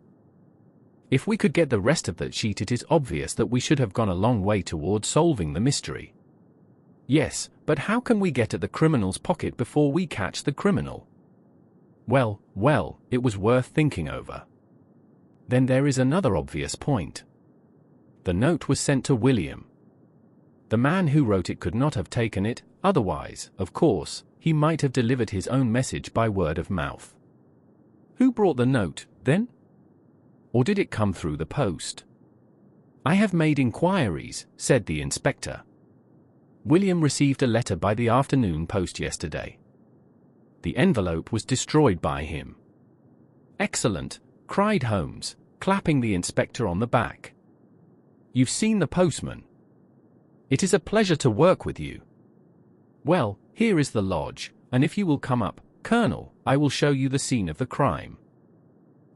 If we could get the rest of that sheet, it is obvious that we should have gone a long way toward solving the mystery. Yes, but how can we get at the criminal's pocket before we catch the criminal? Well, it was worth thinking over. Then there is another obvious point. The note was sent to William. The man who wrote it could not have taken it, otherwise, of course, he might have delivered his own message by word of mouth. Who brought the note, then? Or did it come through the post? I have made inquiries, said the inspector. William received a letter by the afternoon post yesterday. The envelope was destroyed by him. Excellent, cried Holmes, clapping the inspector on the back. You've seen the postman. It is a pleasure to work with you. Well, here is the lodge, and if you will come up, Colonel, I will show you the scene of the crime.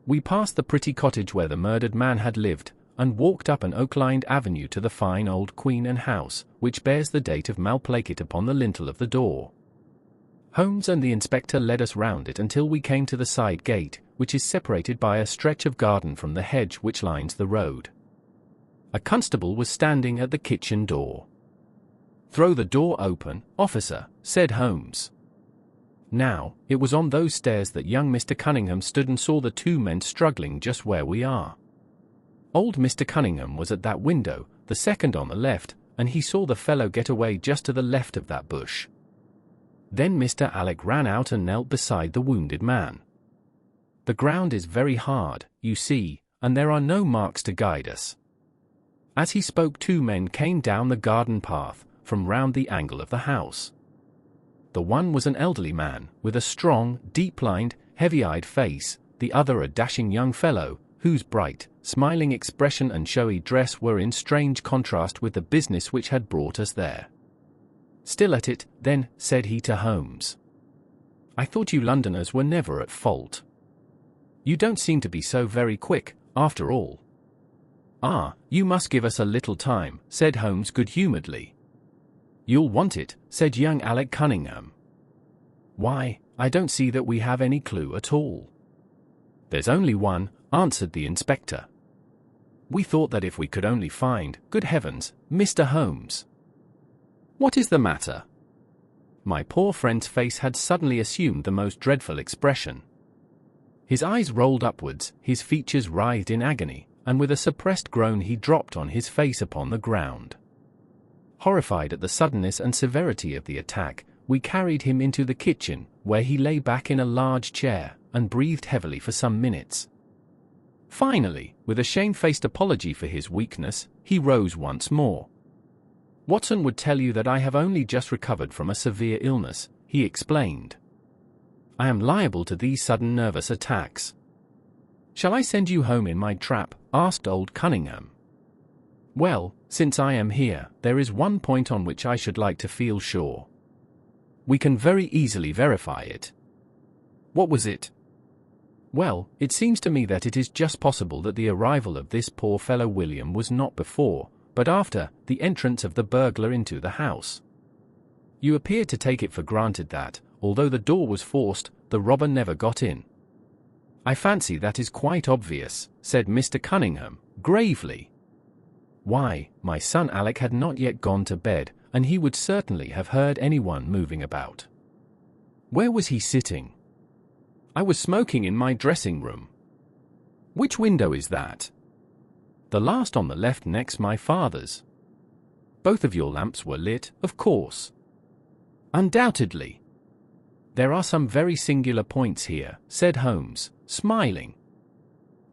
We passed the pretty cottage where the murdered man had lived, and walked up an oak-lined avenue to the fine old Queen Anne house, which bears the date of Malplaquet upon the lintel of the door. Holmes and the inspector led us round it until we came to the side gate, which is separated by a stretch of garden from the hedge which lines the road. A constable was standing at the kitchen door. "Throw the door open, officer," said Holmes. Now, it was on those stairs that young Mr. Cunningham stood and saw the two men struggling just where we are. Old Mr. Cunningham was at that window, the second on the left, and he saw the fellow get away just to the left of that bush. Then Mr. Alec ran out and knelt beside the wounded man. The ground is very hard, you see, and there are no marks to guide us. As he spoke, two men came down the garden path, from round the angle of the house. The one was an elderly man, with a strong, deep-lined, heavy-eyed face, the other a dashing young fellow, whose bright, smiling expression and showy dress were in strange contrast with the business which had brought us there. "Still at it, then," said he to Holmes. "I thought you Londoners were never at fault. You don't seem to be so very quick, after all." "Ah, you must give us a little time," said Holmes good-humouredly. "You'll want it," said young Alec Cunningham. "Why, I don't see that we have any clue at all." "There's only one," answered the inspector. "We thought that if we could only find, good heavens, Mr. Holmes." "What is the matter?" My poor friend's face had suddenly assumed the most dreadful expression. His eyes rolled upwards, his features writhed in agony, and with a suppressed groan he dropped on his face upon the ground. Horrified at the suddenness and severity of the attack, we carried him into the kitchen, where he lay back in a large chair, and breathed heavily for some minutes. Finally, with a shamefaced apology for his weakness, he rose once more. "Watson would tell you that I have only just recovered from a severe illness," he explained. "I am liable to these sudden nervous attacks." "Shall I send you home in my trap?" asked old Cunningham. "Well, since I am here, there is one point on which I should like to feel sure. We can very easily verify it." "What was it?" "Well, it seems to me that it is just possible that the arrival of this poor fellow William was not before, but after, the entrance of the burglar into the house. You appear to take it for granted that, although the door was forced, the robber never got in." "I fancy that is quite obvious," said Mr. Cunningham, gravely. "Why, my son Alec had not yet gone to bed, and he would certainly have heard anyone moving about." "Where was he sitting?" "I was smoking in my dressing room." "Which window is that?" "The last on the left next my father's." "Both of your lamps were lit, of course?" "Undoubtedly." "There are some very singular points here," said Holmes, smiling.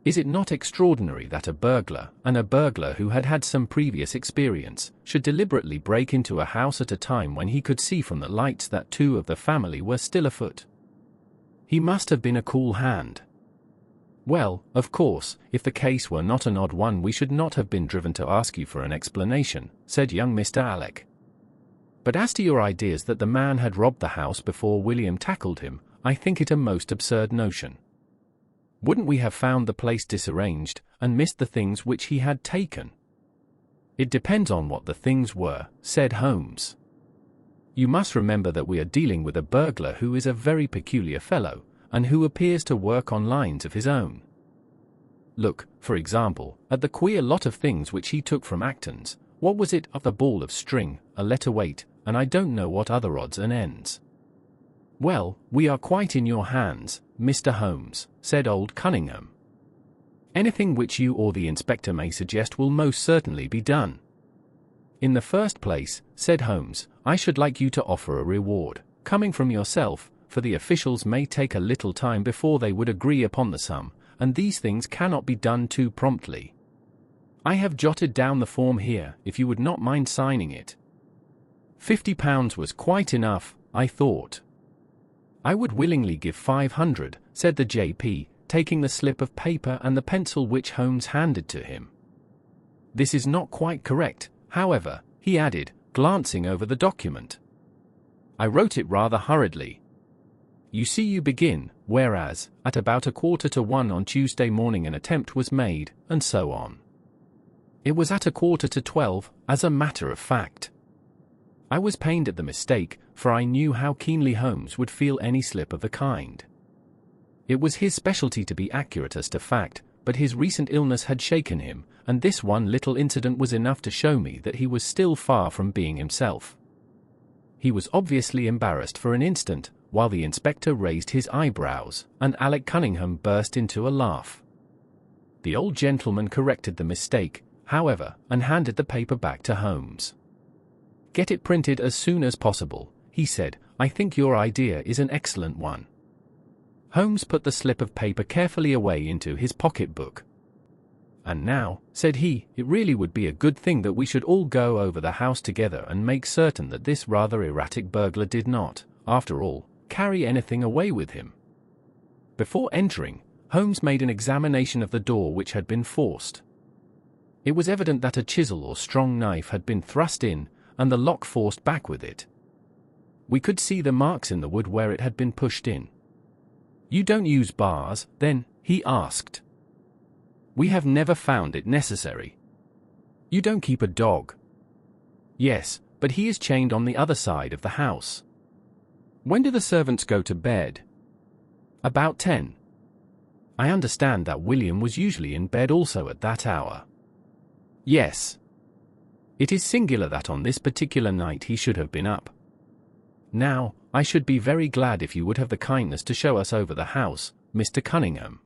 "Is it not extraordinary that a burglar, and a burglar who had had some previous experience, should deliberately break into a house at a time when he could see from the lights that two of the family were still afoot? He must have been a cool hand. Well, of course, if the case were not an odd one we should not have been driven to ask you for an explanation," said young Mr. Alec. "But as to your ideas that the man had robbed the house before William tackled him, I think it a most absurd notion. Wouldn't we have found the place disarranged, and missed the things which he had taken?" "It depends on what the things were," said Holmes. "You must remember that we are dealing with a burglar who is a very peculiar fellow, and who appears to work on lines of his own. Look, for example, at the queer lot of things which he took from Acton's. What was it? Of a ball of string, a letter weight, and I don't know what other odds and ends." "Well, we are quite in your hands, Mr. Holmes," said old Cunningham. "Anything which you or the inspector may suggest will most certainly be done." "In the first place," said Holmes, "I should like you to offer a reward, coming from yourself, for the officials may take a little time before they would agree upon the sum, and these things cannot be done too promptly. I have jotted down the form here, if you would not mind signing it." £50 was quite enough, I thought. "I would willingly give 500, said the J.P., taking the slip of paper and the pencil which Holmes handed to him. "This is not quite correct, however," he added, glancing over the document. "I wrote it rather hurriedly. You see you begin, whereas, at about 1:45 on Tuesday morning an attempt was made, and so on. It was at 11:45, as a matter of fact. I was pained at the mistake, for I knew how keenly Holmes would feel any slip of the kind. It was his specialty to be accurate as to fact, but his recent illness had shaken him, and this one little incident was enough to show me that he was still far from being himself." He was obviously embarrassed for an instant, while the inspector raised his eyebrows, and Alec Cunningham burst into a laugh. The old gentleman corrected the mistake, however, and handed the paper back to Holmes. "Get it printed as soon as possible," he said. "I think your idea is an excellent one." Holmes put the slip of paper carefully away into his pocket-book. "And now," said he, "it really would be a good thing that we should all go over the house together and make certain that this rather erratic burglar did not, after all, carry anything away with him." Before entering, Holmes made an examination of the door which had been forced. It was evident that a chisel or strong knife had been thrust in, and the lock forced back with it. We could see the marks in the wood where it had been pushed in. "You don't use bars, then?" he asked. "We have never found it necessary." "You don't keep a dog?" "Yes, but he is chained on the other side of the house." "When do the servants go to bed?" "About 10. I understand that William was usually in bed also at that hour." "Yes. It is singular that on this particular night he should have been up. Now, I should be very glad if you would have the kindness to show us over the house, Mr. Cunningham."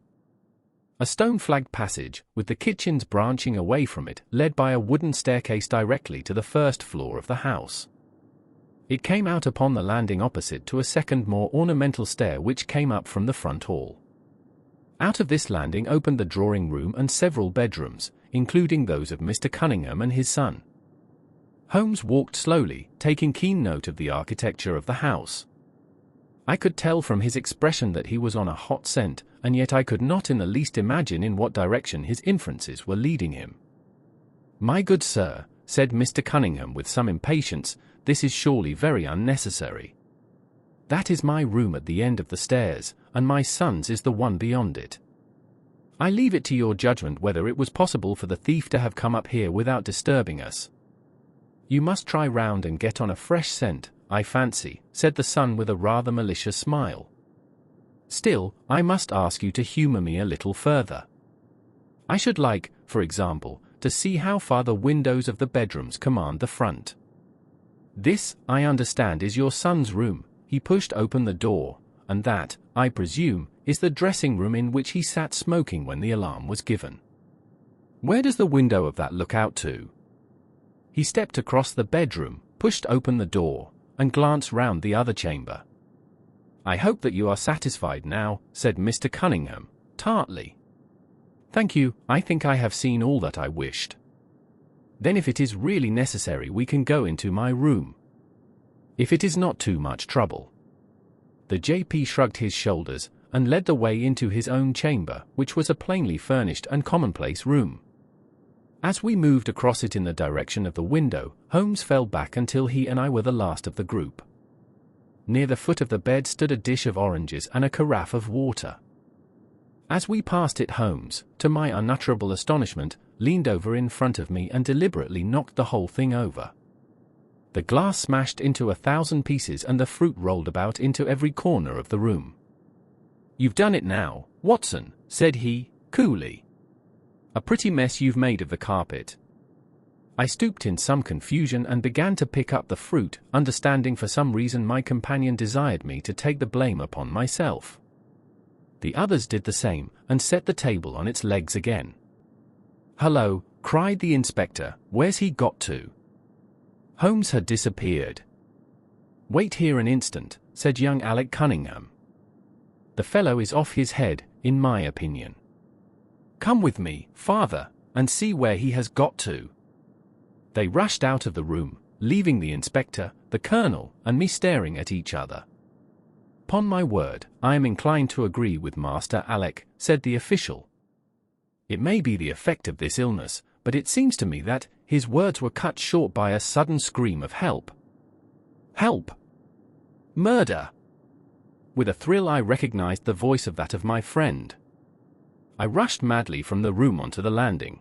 A stone-flagged passage, with the kitchens branching away from it, led by a wooden staircase directly to the first floor of the house. It came out upon the landing opposite to a second more ornamental stair which came up from the front hall. Out of this landing opened the drawing-room and several bedrooms, including those of Mr. Cunningham and his son. Holmes walked slowly, taking keen note of the architecture of the house. I could tell from his expression that he was on a hot scent, and yet I could not in the least imagine in what direction his inferences were leading him. "My good sir," said Mr. Cunningham with some impatience, "this is surely very unnecessary. That is my room at the end of the stairs, and my son's is the one beyond it. I leave it to your judgment whether it was possible for the thief to have come up here without disturbing us. You must try round and get on a fresh scent, I fancy," said the son with a rather malicious smile. "Still, I must ask you to humour me a little further. I should like, for example, to see how far the windows of the bedrooms command the front. This, I understand, is your son's room." He pushed open the door, "and that, I presume, is the dressing-room in which he sat smoking when the alarm was given. Where does the window of that look out to?" He stepped across the bedroom, pushed open the door, and glanced round the other chamber. "I hope that you are satisfied now," said Mr. Cunningham, tartly. "Thank you, I think I have seen all that I wished. Then if it is really necessary we can go into my room. If it is not too much trouble." The JP shrugged his shoulders, and led the way into his own chamber, which was a plainly furnished and commonplace room. As we moved across it in the direction of the window, Holmes fell back until he and I were the last of the group. Near the foot of the bed stood a dish of oranges and a carafe of water. As we passed it, Holmes, to my unutterable astonishment, leaned over in front of me and deliberately knocked the whole thing over. The glass smashed into 1,000 pieces and the fruit rolled about into every corner of the room. "You've done it now, Watson," said he, coolly. "A pretty mess you've made of the carpet." I stooped in some confusion and began to pick up the fruit, understanding for some reason my companion desired me to take the blame upon myself. The others did the same, and set the table on its legs again. "Hullo," cried the inspector, "where's he got to?" Holmes had disappeared. "Wait here an instant," said young Alec Cunningham. "The fellow is off his head, in my opinion. Come with me, father, and see where he has got to." They rushed out of the room, leaving the inspector, the colonel, and me staring at each other. "'Pon my word, I am inclined to agree with Master Alec," said the official. "It may be the effect of this illness, but it seems to me that his words were cut short by a sudden scream of help. Help! Murder! With a thrill I recognized the voice of that of my friend. I rushed madly from the room onto the landing.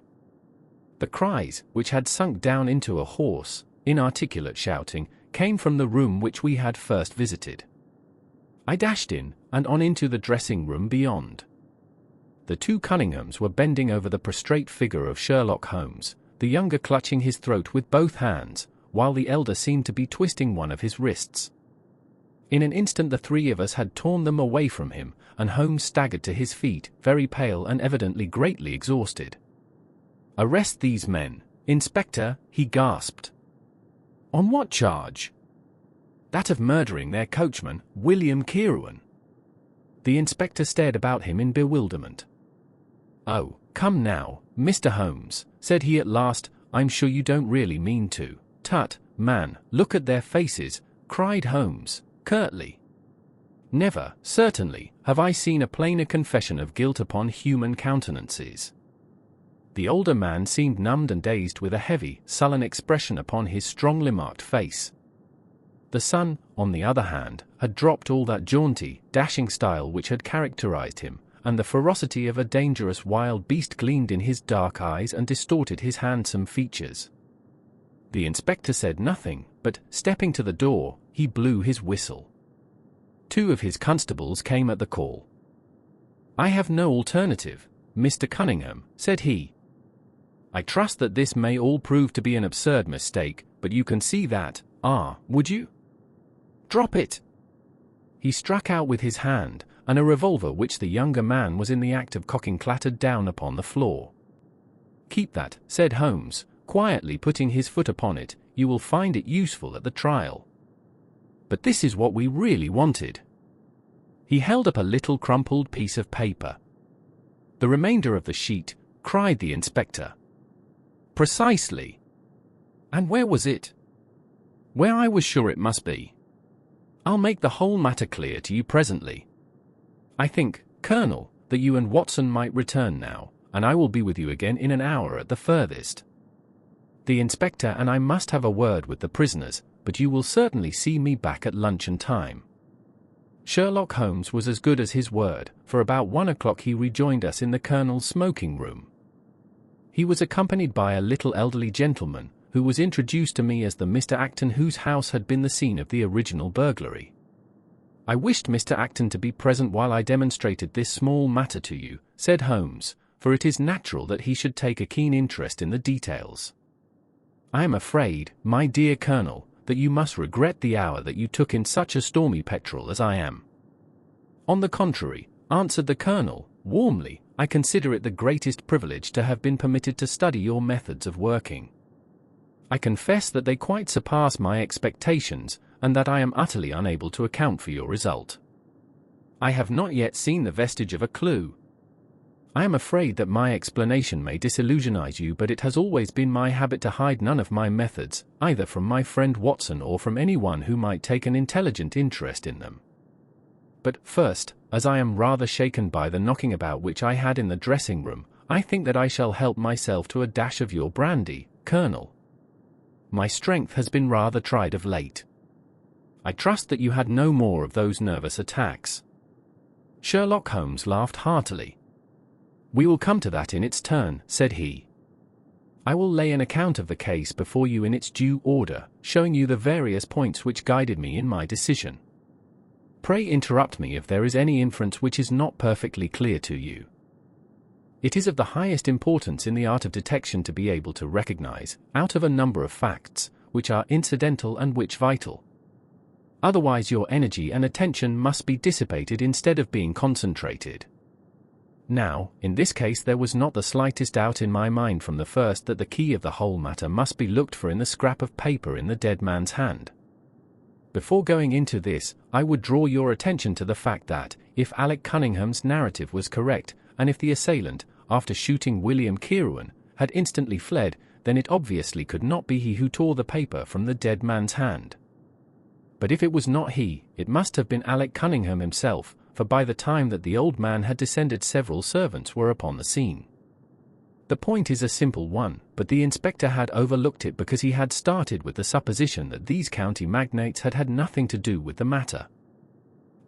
The cries, which had sunk down into a hoarse, inarticulate shouting, came from the room which we had first visited. I dashed in, and on into the dressing-room beyond. The two Cunninghams were bending over the prostrate figure of Sherlock Holmes, the younger clutching his throat with both hands, while the elder seemed to be twisting one of his wrists. In an instant the three of us had torn them away from him, and Holmes staggered to his feet, very pale and evidently greatly exhausted. "Arrest these men, Inspector," he gasped. "On what charge?" "That of murdering their coachman, William Kieran." The inspector stared about him in bewilderment. "Oh, come now, Mr. Holmes," said he at last, "I'm sure you don't really mean to." "Tut, man, look at their faces," cried Holmes, curtly. Never, certainly, have I seen a plainer confession of guilt upon human countenances. The older man seemed numbed and dazed with a heavy, sullen expression upon his strongly marked face. The son, on the other hand, had dropped all that jaunty, dashing style which had characterized him, and the ferocity of a dangerous wild beast gleamed in his dark eyes and distorted his handsome features. The inspector said nothing, but, stepping to the door, he blew his whistle. 2 of his constables came at the call. "I have no alternative, Mr. Cunningham," said he. "I trust that this may all prove to be an absurd mistake, but you can see that, would you? Drop it!" He struck out with his hand, and a revolver which the younger man was in the act of cocking clattered down upon the floor. "Keep that," said Holmes, quietly putting his foot upon it, "you will find it useful at the trial." But this is what we really wanted. He held up a little crumpled piece of paper. "The remainder of the sheet," cried the inspector. "Precisely. And where was it?" "Where I was sure it must be. I'll make the whole matter clear to you presently. I think, Colonel, that you and Watson might return now, and I will be with you again in an hour at the furthest. The inspector and I must have a word with the prisoners, but you will certainly see me back at luncheon time." Sherlock Holmes was as good as his word, for about 1 o'clock he rejoined us in the Colonel's smoking room. He was accompanied by a little elderly gentleman, who was introduced to me as the Mr. Acton whose house had been the scene of the original burglary. "I wished Mr. Acton to be present while I demonstrated this small matter to you," said Holmes, "for it is natural that he should take a keen interest in the details. I am afraid, my dear Colonel, that you must regret the hour that you took in such a stormy petrel as I am." "On the contrary," answered the Colonel, warmly, "I consider it the greatest privilege to have been permitted to study your methods of working. I confess that they quite surpass my expectations, and that I am utterly unable to account for your result. I have not yet seen the vestige of a clue. I am afraid that my explanation may disillusionize you, but it has always been my habit to hide none of my methods, either from my friend Watson or from anyone who might take an intelligent interest in them. But first, as I am rather shaken by the knocking about which I had in the dressing-room, I think that I shall help myself to a dash of your brandy, Colonel. My strength has been rather tried of late. I trust that you had no more of those nervous attacks." Sherlock Holmes laughed heartily. "We will come to that in its turn," said he. "I will lay an account of the case before you in its due order, showing you the various points which guided me in my decision. Pray interrupt me if there is any inference which is not perfectly clear to you. It is of the highest importance in the art of detection to be able to recognize, out of a number of facts, which are incidental and which vital. Otherwise your energy and attention must be dissipated instead of being concentrated. Now, in this case there was not the slightest doubt in my mind from the first that the key of the whole matter must be looked for in the scrap of paper in the dead man's hand. Before going into this, I would draw your attention to the fact that, if Alec Cunningham's narrative was correct, and if the assailant, after shooting William Kieran, had instantly fled, then it obviously could not be he who tore the paper from the dead man's hand. But if it was not he, it must have been Alec Cunningham himself, for by the time that the old man had descended several servants were upon the scene. The point is a simple one, but the inspector had overlooked it because he had started with the supposition that these county magnates had had nothing to do with the matter.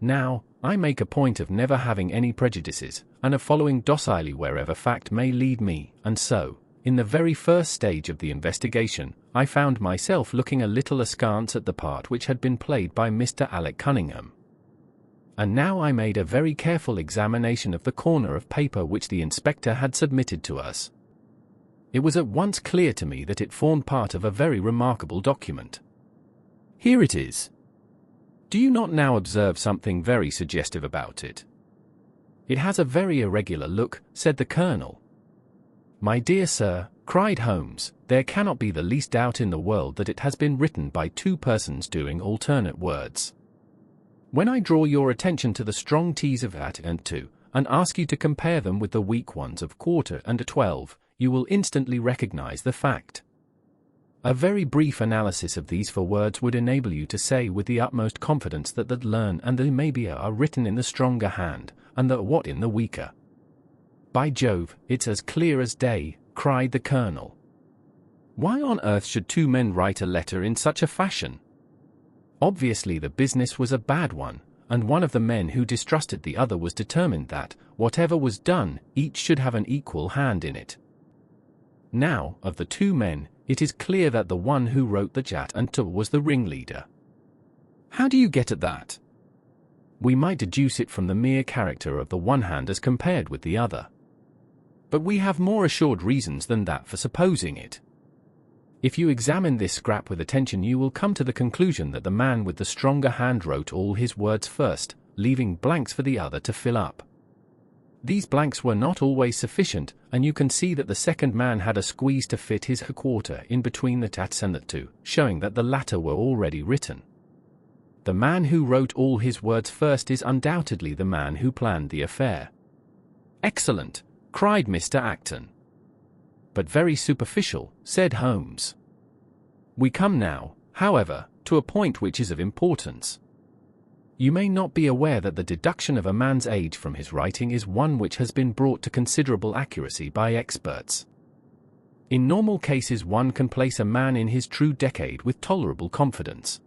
Now, I make a point of never having any prejudices, and of following docilely wherever fact may lead me, and so, in the very first stage of the investigation, I found myself looking a little askance at the part which had been played by Mr. Alec Cunningham. And now I made a very careful examination of the corner of paper which the inspector had submitted to us. It was at once clear to me that it formed part of a very remarkable document. Here it is. Do you not now observe something very suggestive about it? It has a very irregular look, said the Colonel. My dear sir, cried Holmes, there cannot be the least doubt in the world that it has been written by 2 persons doing alternate words. When I draw your attention to the strong T's of at and to, and ask you to compare them with the weak ones of quarter and 12, you will instantly recognize the fact. A very brief analysis of these 4 words would enable you to say with the utmost confidence that the learn and the maybe are written in the stronger hand, and the what in the weaker. By Jove, it's as clear as day, cried the colonel. Why on earth should 2 men write a letter in such a fashion? Obviously the business was a bad one, and one of the men who distrusted the other was determined that, whatever was done, each should have an equal hand in it. Now, of the 2 men, it is clear that the one who wrote the Jat and Tu was the ringleader. How do you get at that? We might deduce it from the mere character of the one hand as compared with the other. But we have more assured reasons than that for supposing it. If you examine this scrap with attention, you will come to the conclusion that the man with the stronger hand wrote all his words first, leaving blanks for the other to fill up. These blanks were not always sufficient, and you can see that the second man had a squeeze to fit his quarter in between the Jats and the Tu, showing that the latter were already written. The man who wrote all his words first is undoubtedly the man who planned the affair. Excellent, cried Mr. Acton. But very superficial, said Holmes. We come now, however, to a point which is of importance. You may not be aware that the deduction of a man's age from his writing is one which has been brought to considerable accuracy by experts. In normal cases one can place a man in his true decade with tolerable confidence.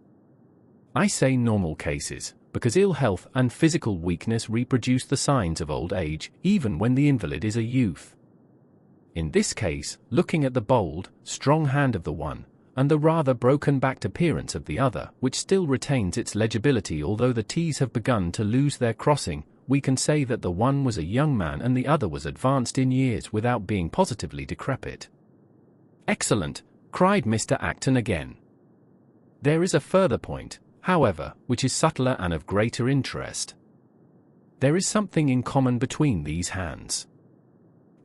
I say normal cases, because ill health and physical weakness reproduce the signs of old age, even when the invalid is a youth. In this case, looking at the bold, strong hand of the one, and the rather broken-backed appearance of the other, which still retains its legibility although the T's have begun to lose their crossing, we can say that the one was a young man and the other was advanced in years without being positively decrepit. Excellent, cried Mr. Acton again. There is a further point, however, which is subtler and of greater interest. There is something in common between these hands.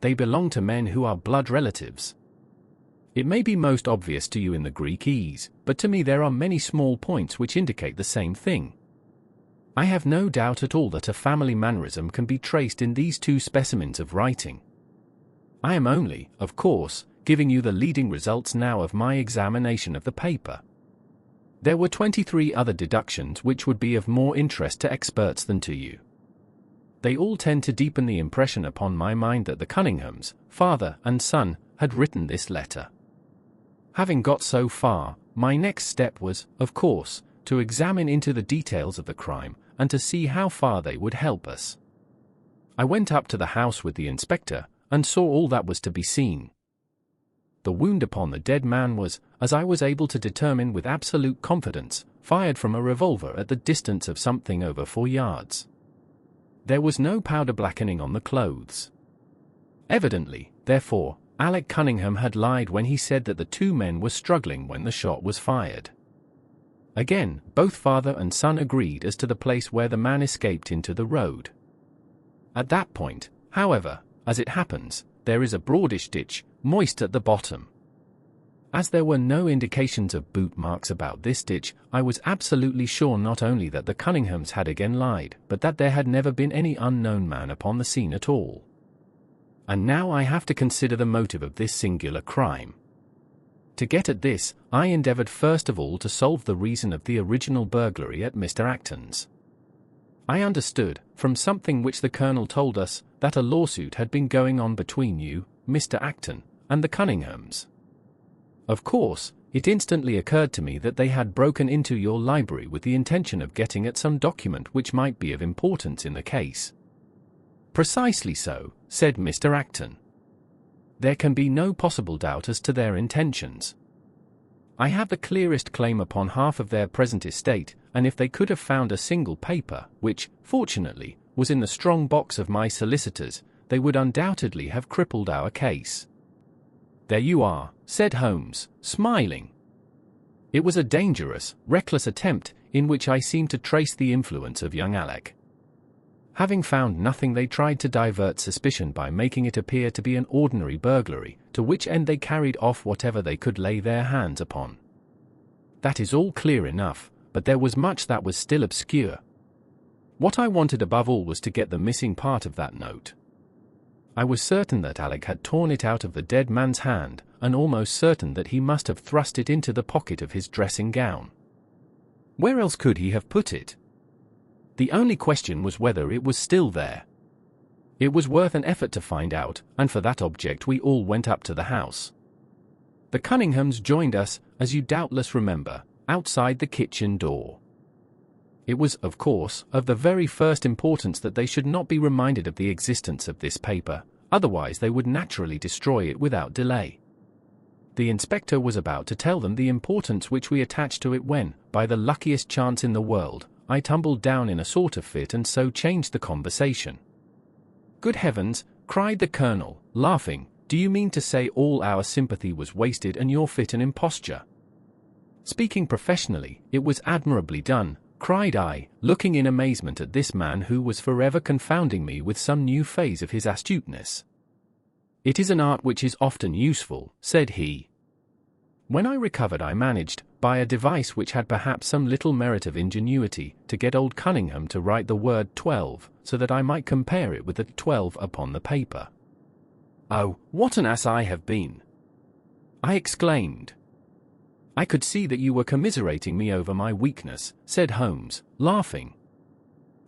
They belong to men who are blood relatives. It may be most obvious to you in the Greek E's, but to me there are many small points which indicate the same thing. I have no doubt at all that a family mannerism can be traced in these 2 specimens of writing. I am only, of course, giving you the leading results now of my examination of the paper. There were 23 other deductions which would be of more interest to experts than to you. They all tend to deepen the impression upon my mind that the Cunninghams, father and son, had written this letter. Having got so far, my next step was, of course, to examine into the details of the crime, and to see how far they would help us. I went up to the house with the inspector, and saw all that was to be seen. The wound upon the dead man was, as I was able to determine with absolute confidence, fired from a revolver at the distance of something over 4 yards. There was no powder blackening on the clothes. Evidently, therefore, Alec Cunningham had lied when he said that the 2 men were struggling when the shot was fired. Again, both father and son agreed as to the place where the man escaped into the road. At that point, however, as it happens, there is a broadish ditch, moist at the bottom. As there were no indications of boot marks about this ditch, I was absolutely sure not only that the Cunninghams had again lied, but that there had never been any unknown man upon the scene at all. And now I have to consider the motive of this singular crime. To get at this, I endeavored first of all to solve the reason of the original burglary at Mr. Acton's. I understood, from something which the Colonel told us, that a lawsuit had been going on between you, Mr. Acton, and the Cunninghams. Of course, it instantly occurred to me that they had broken into your library with the intention of getting at some document which might be of importance in the case. Precisely so, said Mr. Acton. There can be no possible doubt as to their intentions. I have the clearest claim upon half of their present estate, and if they could have found a single paper, which, fortunately, was in the strong box of my solicitors, they would undoubtedly have crippled our case. There you are, said Holmes, smiling. It was a dangerous, reckless attempt, in which I seemed to trace the influence of young Alec. Having found nothing, they tried to divert suspicion by making it appear to be an ordinary burglary, to which end they carried off whatever they could lay their hands upon. That is all clear enough, but there was much that was still obscure. What I wanted above all was to get the missing part of that note. I was certain that Alec had torn it out of the dead man's hand, and almost certain that he must have thrust it into the pocket of his dressing gown. Where else could he have put it? The only question was whether it was still there. It was worth an effort to find out, and for that object we all went up to the house. The Cunninghams joined us, as you doubtless remember, outside the kitchen door. It was, of course, of the very first importance that they should not be reminded of the existence of this paper, otherwise they would naturally destroy it without delay. The inspector was about to tell them the importance which we attached to it when, by the luckiest chance in the world, I tumbled down in a sort of fit and so changed the conversation. "Good heavens," cried the colonel, laughing, "do you mean to say all our sympathy was wasted and your fit an imposture?" "Speaking professionally, it was admirably done," cried I, looking in amazement at this man who was forever confounding me with some new phase of his astuteness. "It is an art which is often useful," said he. When I recovered I managed, by a device which had perhaps some little merit of ingenuity, to get old Cunningham to write the word 12, so that I might compare it with the 12 upon the paper. "Oh, what an ass I have been!" I exclaimed. "I could see that you were commiserating me over my weakness," said Holmes, laughing.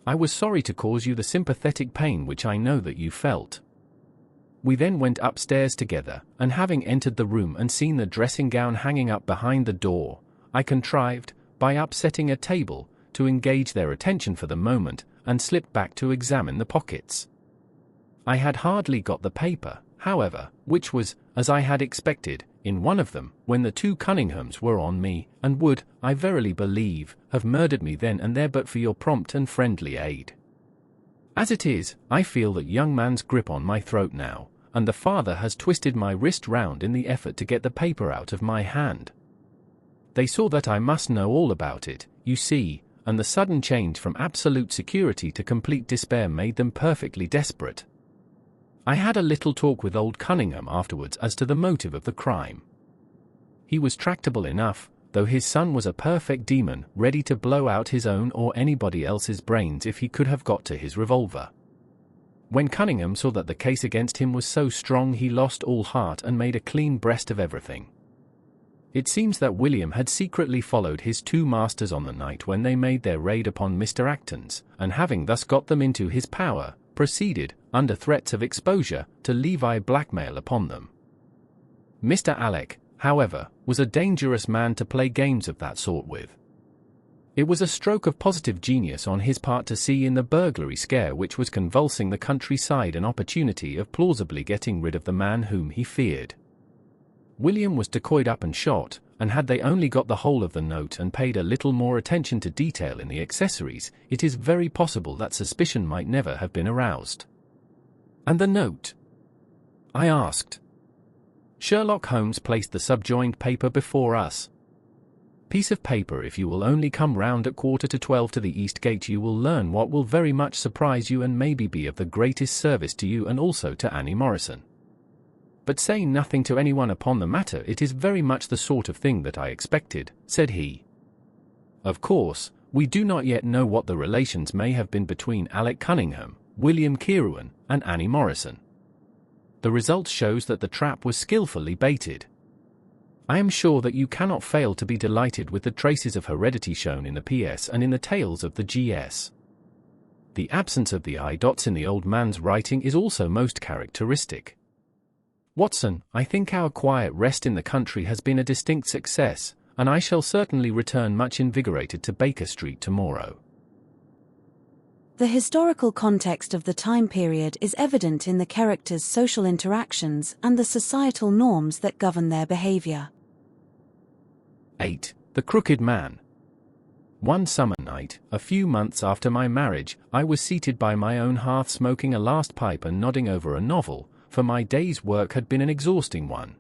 "I was sorry to cause you the sympathetic pain which I know that you felt." We then went upstairs together, and having entered the room and seen the dressing gown hanging up behind the door, I contrived, by upsetting a table, to engage their attention for the moment, and slipped back to examine the pockets. I had hardly got the paper, however, which was, as I had expected, in one of them, when the two Cunninghams were on me, and would, I verily believe, have murdered me then and there but for your prompt and friendly aid. As it is, I feel that young man's grip on my throat now, and the father has twisted my wrist round in the effort to get the paper out of my hand. They saw that I must know all about it, you see, and the sudden change from absolute security to complete despair made them perfectly desperate. I had a little talk with old Cunningham afterwards as to the motive of the crime. He was tractable enough, though his son was a perfect demon, ready to blow out his own or anybody else's brains if he could have got to his revolver. When Cunningham saw that the case against him was so strong he lost all heart and made a clean breast of everything. It seems that William had secretly followed his two masters on the night when they made their raid upon Mr. Acton's, and having thus got them into his power, proceeded, under threats of exposure, to levy blackmail upon them. Mr. Alec, however, was a dangerous man to play games of that sort with. It was a stroke of positive genius on his part to see in the burglary scare which was convulsing the countryside an opportunity of plausibly getting rid of the man whom he feared. William was decoyed up and shot, and had they only got the whole of the note and paid a little more attention to detail in the accessories, it is very possible that suspicion might never have been aroused. "And the note?" I asked. Sherlock Holmes placed the subjoined paper before us. "Piece of paper, if you will only come round at 11:45 to the East Gate you will learn what will very much surprise you and maybe be of the greatest service to you and also to Annie Morrison. But say nothing to anyone upon the matter, it is very much the sort of thing that I expected," said he. "Of course, we do not yet know what the relations may have been between Alec Cunningham, William Kieran, and Annie Morrison. The result shows that the trap was skillfully baited. I am sure that you cannot fail to be delighted with the traces of heredity shown in the PS and in the tales of the GS. The absence of the I dots in the old man's writing is also most characteristic. Watson, I think our quiet rest in the country has been a distinct success, and I shall certainly return much invigorated to Baker Street tomorrow." The historical context of the time period is evident in the characters' social interactions and the societal norms that govern their behavior. 8. The Crooked Man. One summer night, a few months after my marriage, I was seated by my own hearth smoking a last pipe and nodding over a novel, for my day's work had been an exhausting one.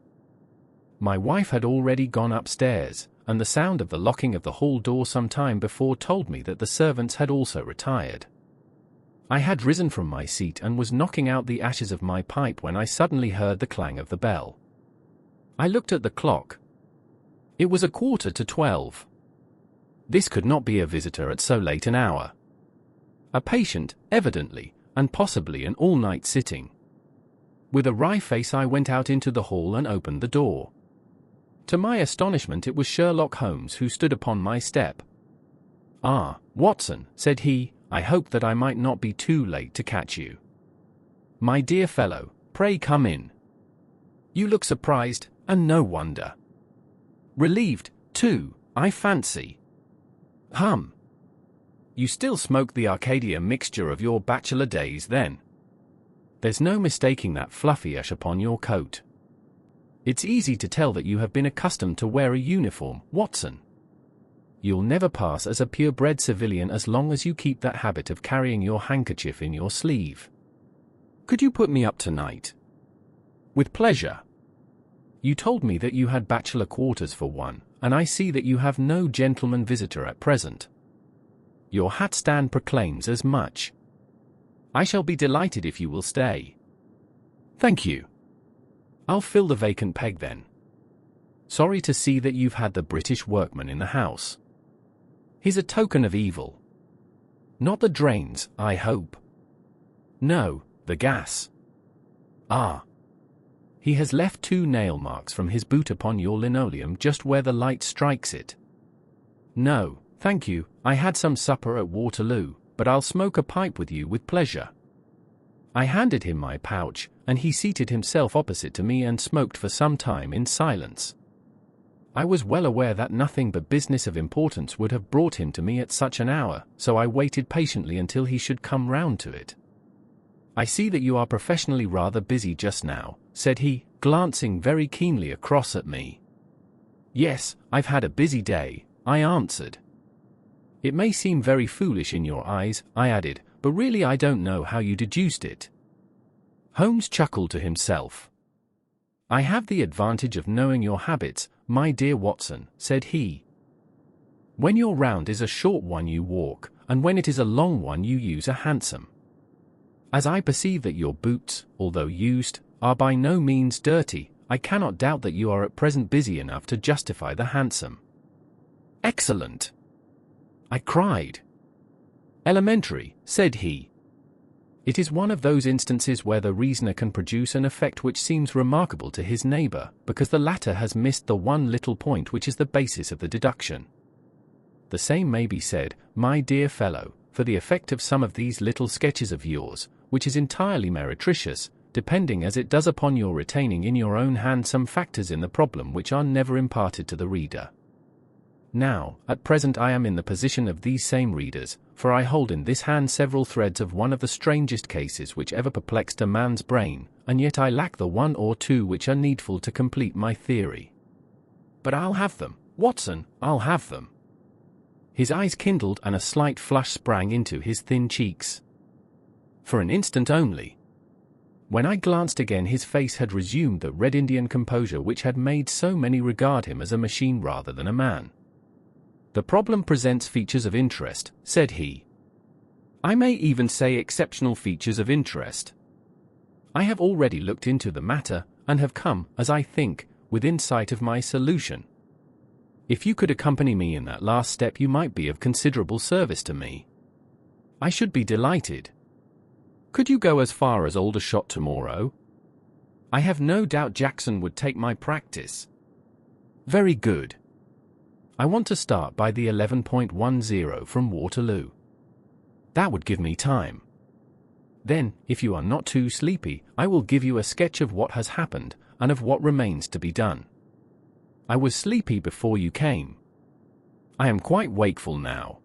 My wife had already gone upstairs, and the sound of the locking of the hall door some time before told me that the servants had also retired. I had risen from my seat and was knocking out the ashes of my pipe when I suddenly heard the clang of the bell. I looked at the clock. It was 11:45. This could not be a visitor at so late an hour. A patient, evidently, and possibly an all-night sitting. With a wry face I went out into the hall and opened the door. To my astonishment it was Sherlock Holmes who stood upon my step. "Ah, Watson," said he, "I hoped that I might not be too late to catch you. My dear fellow, pray come in. You look surprised, and no wonder. Relieved, too, I fancy. Hum. You still smoke the Arcadia mixture of your bachelor days, then? There's no mistaking that fluffy ash upon your coat. It's easy to tell that you have been accustomed to wear a uniform, Watson. You'll never pass as a purebred civilian as long as you keep that habit of carrying your handkerchief in your sleeve. Could you put me up tonight?" "With pleasure. You told me that you had bachelor quarters for one, and I see that you have no gentleman visitor at present. Your hat stand proclaims as much. I shall be delighted if you will stay." "Thank you. I'll fill the vacant peg then. Sorry to see that you've had the British workman in the house. He's a token of evil. Not the drains, I hope." "No, the gas." "Ah. He has left 2 nail marks from his boot upon your linoleum just where the light strikes it." "No, thank you, I had some supper at Waterloo, but I'll smoke a pipe with you with pleasure." I handed him my pouch, and he seated himself opposite to me and smoked for some time in silence. I was well aware that nothing but business of importance would have brought him to me at such an hour, so I waited patiently until he should come round to it. "I see that you are professionally rather busy just now," said he, glancing very keenly across at me. "Yes, I've had a busy day," I answered. "It may seem very foolish in your eyes," I added, "but really I don't know how you deduced it." Holmes chuckled to himself. "I have the advantage of knowing your habits, my dear Watson," said he. "When your round is a short one you walk, and when it is a long one you use a hansom. As I perceive that your boots, although used, are by no means dirty, I cannot doubt that you are at present busy enough to justify the hansom." "Excellent!" I cried. "Elementary," said he. "It is one of those instances where the reasoner can produce an effect which seems remarkable to his neighbor, because the latter has missed the one little point which is the basis of the deduction. The same may be said, my dear fellow, for the effect of some of these little sketches of yours, which is entirely meretricious, depending as it does upon your retaining in your own hand some factors in the problem which are never imparted to the reader. Now, at present I am in the position of these same readers, for I hold in this hand several threads of one of the strangest cases which ever perplexed a man's brain, and yet I lack the 1 or 2 which are needful to complete my theory. But I'll have them, Watson, I'll have them." His eyes kindled and a slight flush sprang into his thin cheeks. For an instant only. When I glanced again his face had resumed the Red Indian composure which had made so many regard him as a machine rather than a man. "The problem presents features of interest," said he. "I may even say exceptional features of interest. I have already looked into the matter, and have come, as I think, within sight of my solution. If you could accompany me in that last step you might be of considerable service to me." "I should be delighted." "Could you go as far as Aldershot tomorrow?" "I have no doubt Jackson would take my practice." "Very good. I want to start by the 11.10 from Waterloo. That would give me time. Then, if you are not too sleepy, I will give you a sketch of what has happened, and of what remains to be done. I was sleepy before you came. I am quite wakeful now.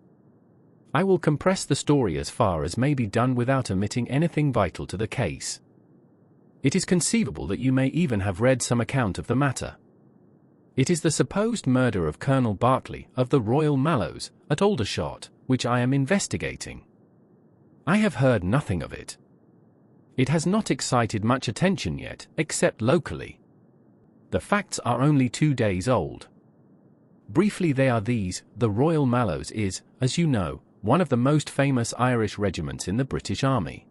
I will compress the story as far as may be done without omitting anything vital to the case. It is conceivable that you may even have read some account of the matter. It is the supposed murder of Colonel Berkeley, of the Royal Mallows, at Aldershot, which I am investigating. I have heard nothing of it. It has not excited much attention yet, except locally. The facts are only 2 days old. Briefly they are these: the Royal Mallows is, as you know, one of the most famous Irish regiments in the British Army.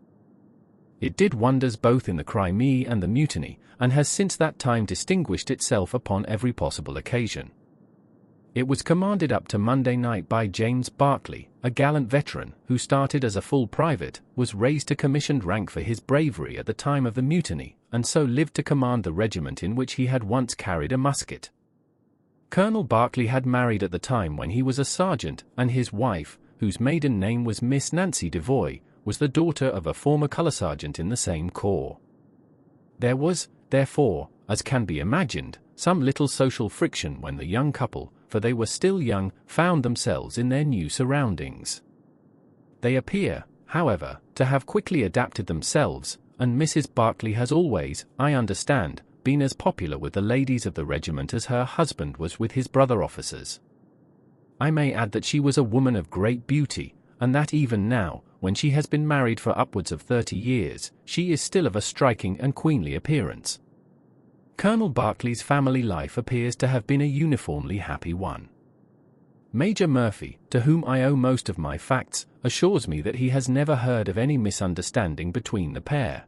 It did wonders both in the Crimea and the Mutiny, and has since that time distinguished itself upon every possible occasion. It was commanded up to Monday night by James Berkeley, a gallant veteran, who started as a full private, was raised to commissioned rank for his bravery at the time of the Mutiny, and so lived to command the regiment in which he had once carried a musket. Colonel Berkeley had married at the time when he was a sergeant, and his wife, whose maiden name was Miss Nancy Devoy, was the daughter of a former colour sergeant in the same corps. There was, therefore, as can be imagined, some little social friction when the young couple, for they were still young, found themselves in their new surroundings. They appear, however, to have quickly adapted themselves, and Mrs. Berkeley has always, I understand, been as popular with the ladies of the regiment as her husband was with his brother officers. I may add that she was a woman of great beauty, and that even now, when she has been married for upwards of 30 years, she is still of a striking and queenly appearance. Colonel Berkeley's family life appears to have been a uniformly happy one. Major Murphy, to whom I owe most of my facts, assures me that he has never heard of any misunderstanding between the pair.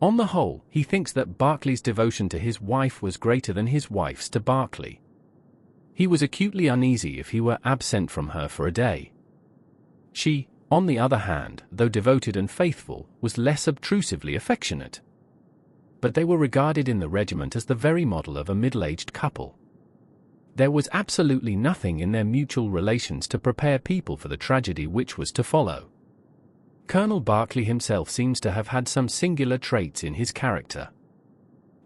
On the whole, he thinks that Berkeley's devotion to his wife was greater than his wife's to Berkeley. He was acutely uneasy if he were absent from her for a day. She, on the other hand, though devoted and faithful, was less obtrusively affectionate. But they were regarded in the regiment as the very model of a middle-aged couple. There was absolutely nothing in their mutual relations to prepare people for the tragedy which was to follow. Colonel Berkeley himself seems to have had some singular traits in his character.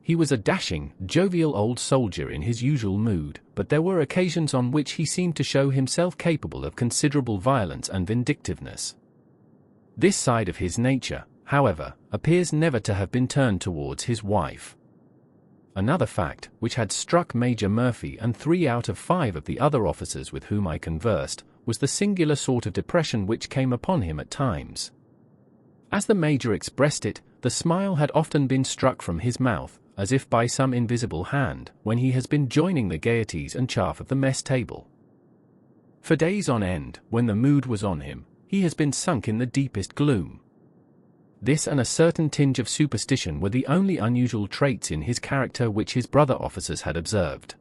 He was a dashing, jovial old soldier in his usual mood, but there were occasions on which he seemed to show himself capable of considerable violence and vindictiveness. This side of his nature, however, appears never to have been turned towards his wife. Another fact, which had struck Major Murphy and 3 out of 5 of the other officers with whom I conversed, was the singular sort of depression which came upon him at times. As the Major expressed it, the smile had often been struck from his mouth, as if by some invisible hand, when he has been joining the gaieties and chaff of the mess table. For days on end, when the mood was on him, he has been sunk in the deepest gloom. This and a certain tinge of superstition were the only unusual traits in his character which his brother officers had observed.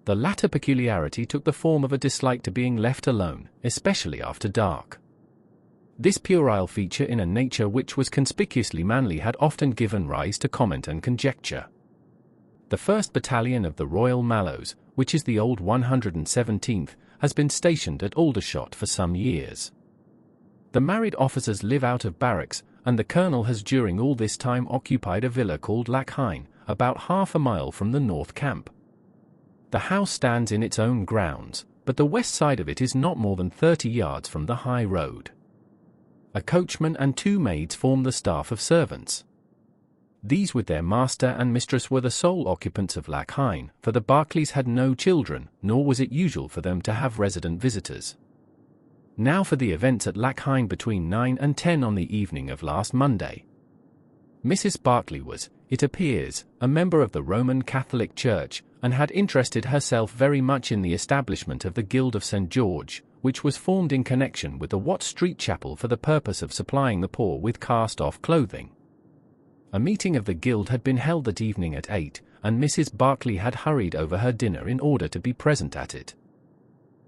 The latter peculiarity took the form of a dislike to being left alone, especially after dark. This puerile feature in a nature which was conspicuously manly had often given rise to comment and conjecture. The 1st Battalion of the Royal Mallows, which is the old 117th, has been stationed at Aldershot for some years. The married officers live out of barracks, and the colonel has during all this time occupied a villa called Lackhein, about half a mile from the North Camp. The house stands in its own grounds, but the west side of it is not more than 30 yards from the high road. A coachman and 2 maids form the staff of servants. These with their master and mistress were the sole occupants of Lackhein, for the Berkeleys had no children, nor was it usual for them to have resident visitors. Now for the events at Lackhein between 9 and 10 on the evening of last Monday. Mrs. Berkeley was, it appears, a member of the Roman Catholic Church, and had interested herself very much in the establishment of the Guild of St. George, which was formed in connection with the Watt Street Chapel for the purpose of supplying the poor with cast-off clothing. A meeting of the Guild had been held that evening at 8, and Mrs. Berkeley had hurried over her dinner in order to be present at it.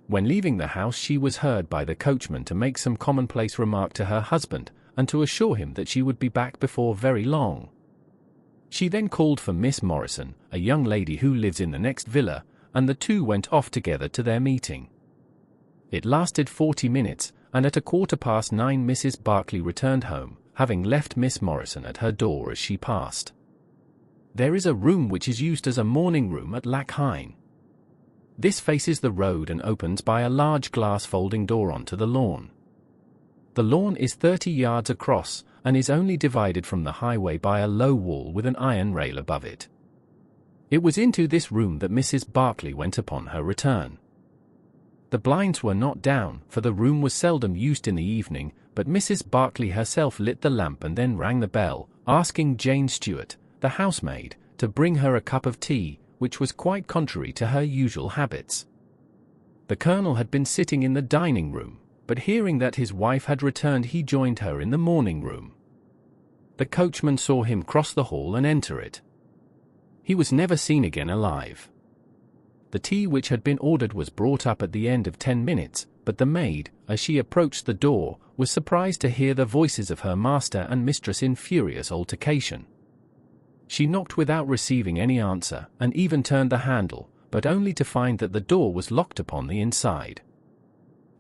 When leaving the house she was heard by the coachman to make some commonplace remark to her husband, and to assure him that she would be back before very long. She then called for Miss Morrison, a young lady who lives in the next villa, and the two went off together to their meeting. It lasted 40 minutes, and at 9:15 Mrs. Berkeley returned home, having left Miss Morrison at her door as she passed. There is a room which is used as a morning room at Lackhein. This faces the road and opens by a large glass folding door onto the lawn. The lawn is 30 yards across, and is only divided from the highway by a low wall with an iron rail above it. It was into this room that Mrs. Berkeley went upon her return. The blinds were not down, for the room was seldom used in the evening, but Mrs. Berkeley herself lit the lamp and then rang the bell, asking Jane Stewart, the housemaid, to bring her a cup of tea, which was quite contrary to her usual habits. The colonel had been sitting in the dining room, but hearing that his wife had returned he joined her in the morning room. The coachman saw him cross the hall and enter it. He was never seen again alive. The tea which had been ordered was brought up at the end of 10 minutes, but the maid, as she approached the door, was surprised to hear the voices of her master and mistress in furious altercation. She knocked without receiving any answer, and even turned the handle, but only to find that the door was locked upon the inside.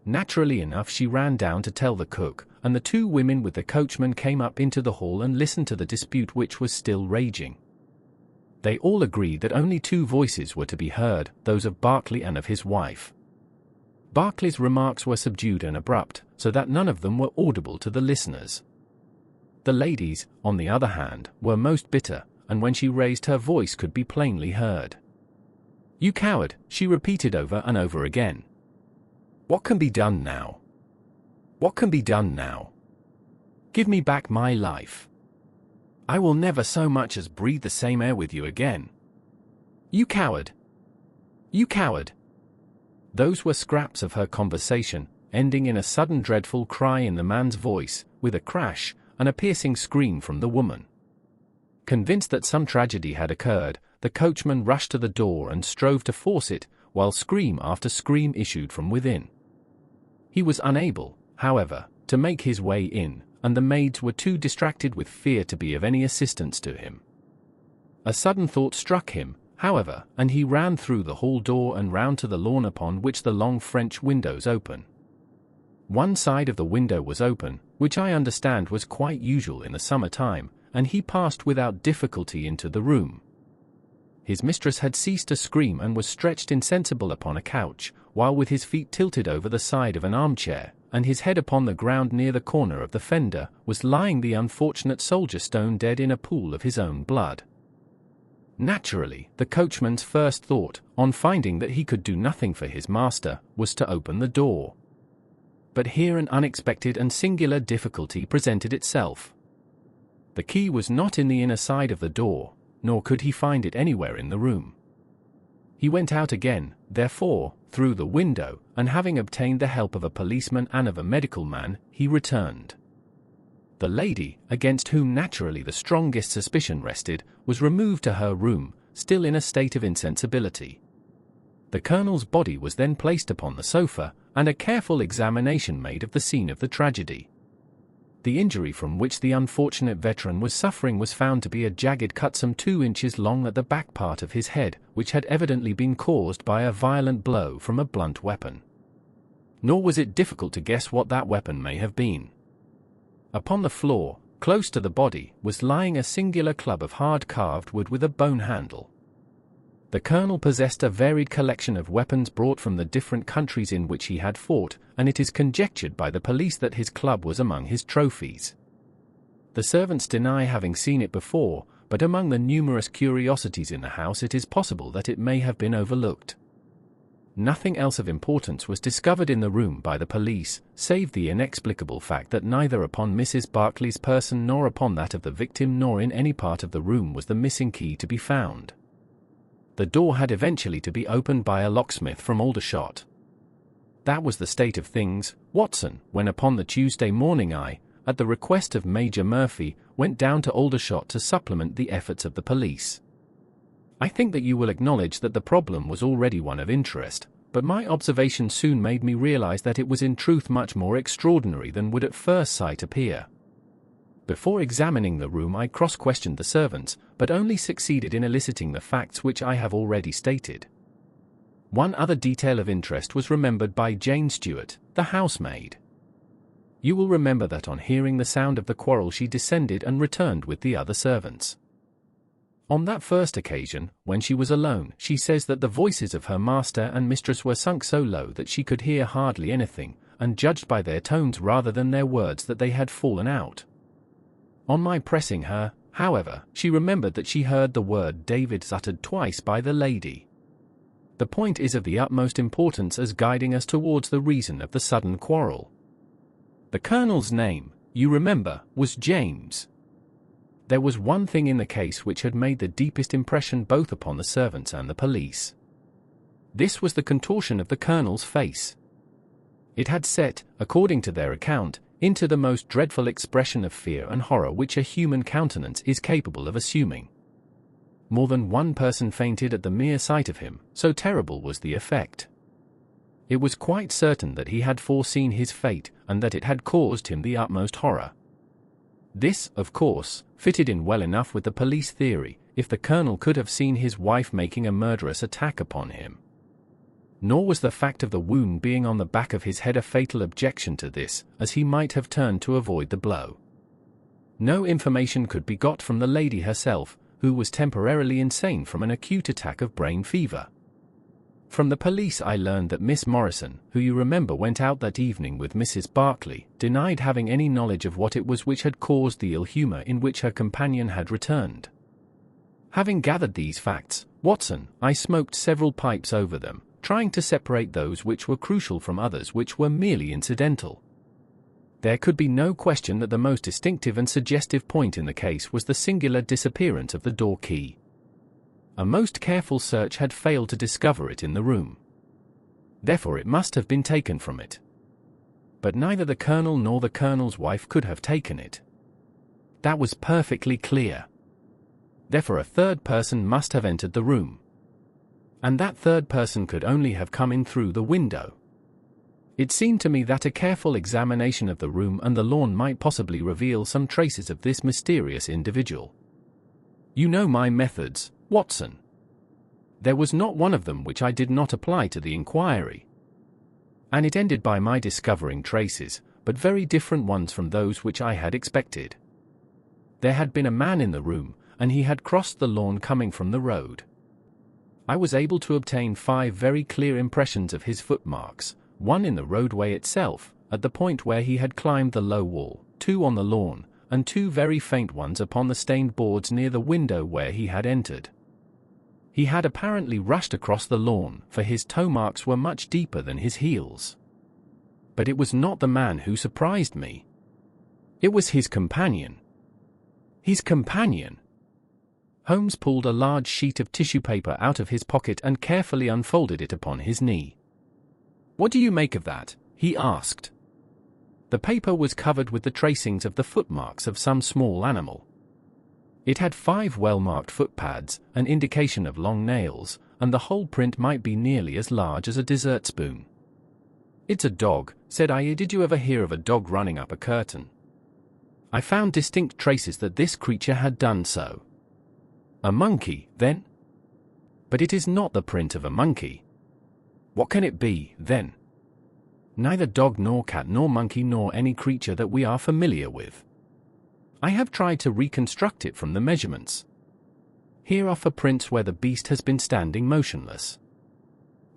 Naturally enough, she ran down to tell the cook, and the two women with the coachman came up into the hall and listened to the dispute which was still raging. They all agreed that only two voices were to be heard, those of Berkeley and of his wife. Berkeley's remarks were subdued and abrupt, so that none of them were audible to the listeners. The lady's, on the other hand, were most bitter, and when she raised her voice could be plainly heard. "You coward," she repeated over and over again. "What can be done now? What can be done now? Give me back my life. I will never so much as breathe the same air with you again. You coward! You coward!" Those were scraps of her conversation, ending in a sudden dreadful cry in the man's voice, with a crash, and a piercing scream from the woman. Convinced that some tragedy had occurred, the coachman rushed to the door and strove to force it, while scream after scream issued from within. He was unable, however, to make his way in, and the maids were too distracted with fear to be of any assistance to him. A sudden thought struck him, however, and he ran through the hall door and round to the lawn upon which the long French windows open. One side of the window was open, which I understand was quite usual in the summer time, and he passed without difficulty into the room. His mistress had ceased to scream and was stretched insensible upon a couch, while with his feet tilted over the side of an armchair, and his head upon the ground near the corner of the fender, was lying the unfortunate soldier stone dead in a pool of his own blood. Naturally, the coachman's first thought, on finding that he could do nothing for his master, was to open the door. But here an unexpected and singular difficulty presented itself. The key was not in the inner side of the door, nor could he find it anywhere in the room. He went out again, therefore, through the window, and having obtained the help of a policeman and of a medical man, he returned. The lady, against whom naturally the strongest suspicion rested, was removed to her room, still in a state of insensibility. The colonel's body was then placed upon the sofa, and a careful examination made of the scene of the tragedy. The injury from which the unfortunate veteran was suffering was found to be a jagged cut some 2 inches long at the back part of his head, which had evidently been caused by a violent blow from a blunt weapon. Nor was it difficult to guess what that weapon may have been. Upon the floor, close to the body, was lying a singular club of hard carved wood with a bone handle. The colonel possessed a varied collection of weapons brought from the different countries in which he had fought, and it is conjectured by the police that his club was among his trophies. The servants deny having seen it before, but among the numerous curiosities in the house it is possible that it may have been overlooked. Nothing else of importance was discovered in the room by the police, save the inexplicable fact that neither upon Mrs. Berkeley's person nor upon that of the victim nor in any part of the room was the missing key to be found. The door had eventually to be opened by a locksmith from Aldershot. That was the state of things, Watson, when upon the Tuesday morning I, at the request of Major Murphy, went down to Aldershot to supplement the efforts of the police. I think that you will acknowledge that the problem was already one of interest, but my observation soon made me realize that it was in truth much more extraordinary than would at first sight appear. Before examining the room I cross-questioned the servants, but only succeeded in eliciting the facts which I have already stated. One other detail of interest was remembered by Jane Stewart, the housemaid. You will remember that on hearing the sound of the quarrel she descended and returned with the other servants. On that first occasion, when she was alone, she says that the voices of her master and mistress were sunk so low that she could hear hardly anything, and judged by their tones rather than their words that they had fallen out. On my pressing her, however, she remembered that she heard the word David's uttered twice by the lady. The point is of the utmost importance as guiding us towards the reason of the sudden quarrel. The colonel's name, you remember, was James. There was one thing in the case which had made the deepest impression both upon the servants and the police. This was the contortion of the colonel's face. It had set, according to their account, into the most dreadful expression of fear and horror which a human countenance is capable of assuming. More than one person fainted at the mere sight of him, so terrible was the effect. It was quite certain that he had foreseen his fate, and that it had caused him the utmost horror. This, of course, fitted in well enough with the police theory, if the colonel could have seen his wife making a murderous attack upon him. Nor was the fact of the wound being on the back of his head a fatal objection to this, as he might have turned to avoid the blow. No information could be got from the lady herself, who was temporarily insane from an acute attack of brain fever. From the police I learned that Miss Morrison, who you remember went out that evening with Mrs. Barclay, denied having any knowledge of what it was which had caused the ill humour in which her companion had returned. Having gathered these facts, Watson, I smoked several pipes over them, trying to separate those which were crucial from others which were merely incidental. There could be no question that the most distinctive and suggestive point in the case was the singular disappearance of the door key. A most careful search had failed to discover it in the room. Therefore it must have been taken from it. But neither the colonel nor the colonel's wife could have taken it. That was perfectly clear. Therefore a third person must have entered the room. And that third person could only have come in through the window. It seemed to me that a careful examination of the room and the lawn might possibly reveal some traces of this mysterious individual. You know my methods, Watson. There was not one of them which I did not apply to the inquiry. And it ended by my discovering traces, but very different ones from those which I had expected. There had been a man in the room, and he had crossed the lawn coming from the road. I was able to obtain 5 very clear impressions of his footmarks, one in the roadway itself, at the point where he had climbed the low wall, 2 on the lawn, and 2 very faint ones upon the stained boards near the window where he had entered. He had apparently rushed across the lawn, for his toe marks were much deeper than his heels. But it was not the man who surprised me. It was his companion. His companion! Holmes pulled a large sheet of tissue paper out of his pocket and carefully unfolded it upon his knee. "What do you make of that?" he asked. The paper was covered with the tracings of the footmarks of some small animal. It had 5 well-marked footpads, an indication of long nails, and the whole print might be nearly as large as a dessert spoon. "It's a dog," said I. "Did you ever hear of a dog running up a curtain?" I found distinct traces that this creature had done so. "A monkey, then?" "But it is not the print of a monkey." "What can it be, then?" "Neither dog nor cat nor monkey nor any creature that we are familiar with. I have tried to reconstruct it from the measurements. Here are footprints where the beast has been standing motionless.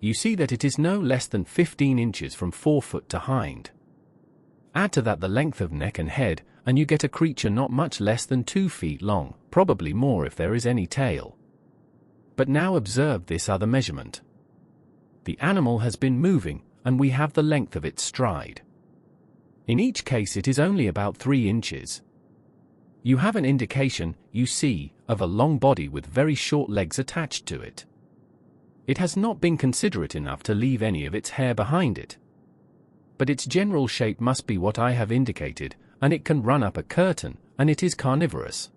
You see that it is no less than 15 inches from forefoot to hind. Add to that the length of neck and head, and you get a creature not much less than 2 feet long, probably more if there is any tail. But now observe this other measurement. The animal has been moving, and we have the length of its stride. In each case it is only about 3 inches. You have an indication, you see, of a long body with very short legs attached to it. It has not been considerate enough to leave any of its hair behind it. But its general shape must be what I have indicated, and it can run up a curtain, and it is carnivorous."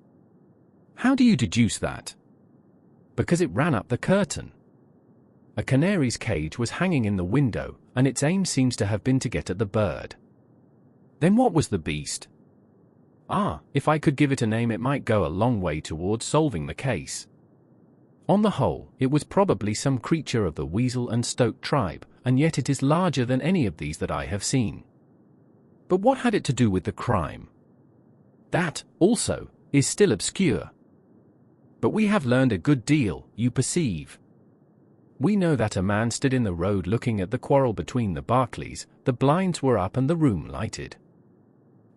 "How do you deduce that?" "Because it ran up the curtain. A canary's cage was hanging in the window, and its aim seems to have been to get at the bird." "Then what was the beast?" If I could give it a name it might go a long way towards solving the case. On the whole, it was probably some creature of the weasel and stoat tribe, and yet it is larger than any of these that I have seen. But what had it to do with the crime? That, also, is still obscure. But we have learned a good deal, you perceive. We know that a man stood in the road looking at the quarrel between the Barclays, the blinds were up and the room lighted.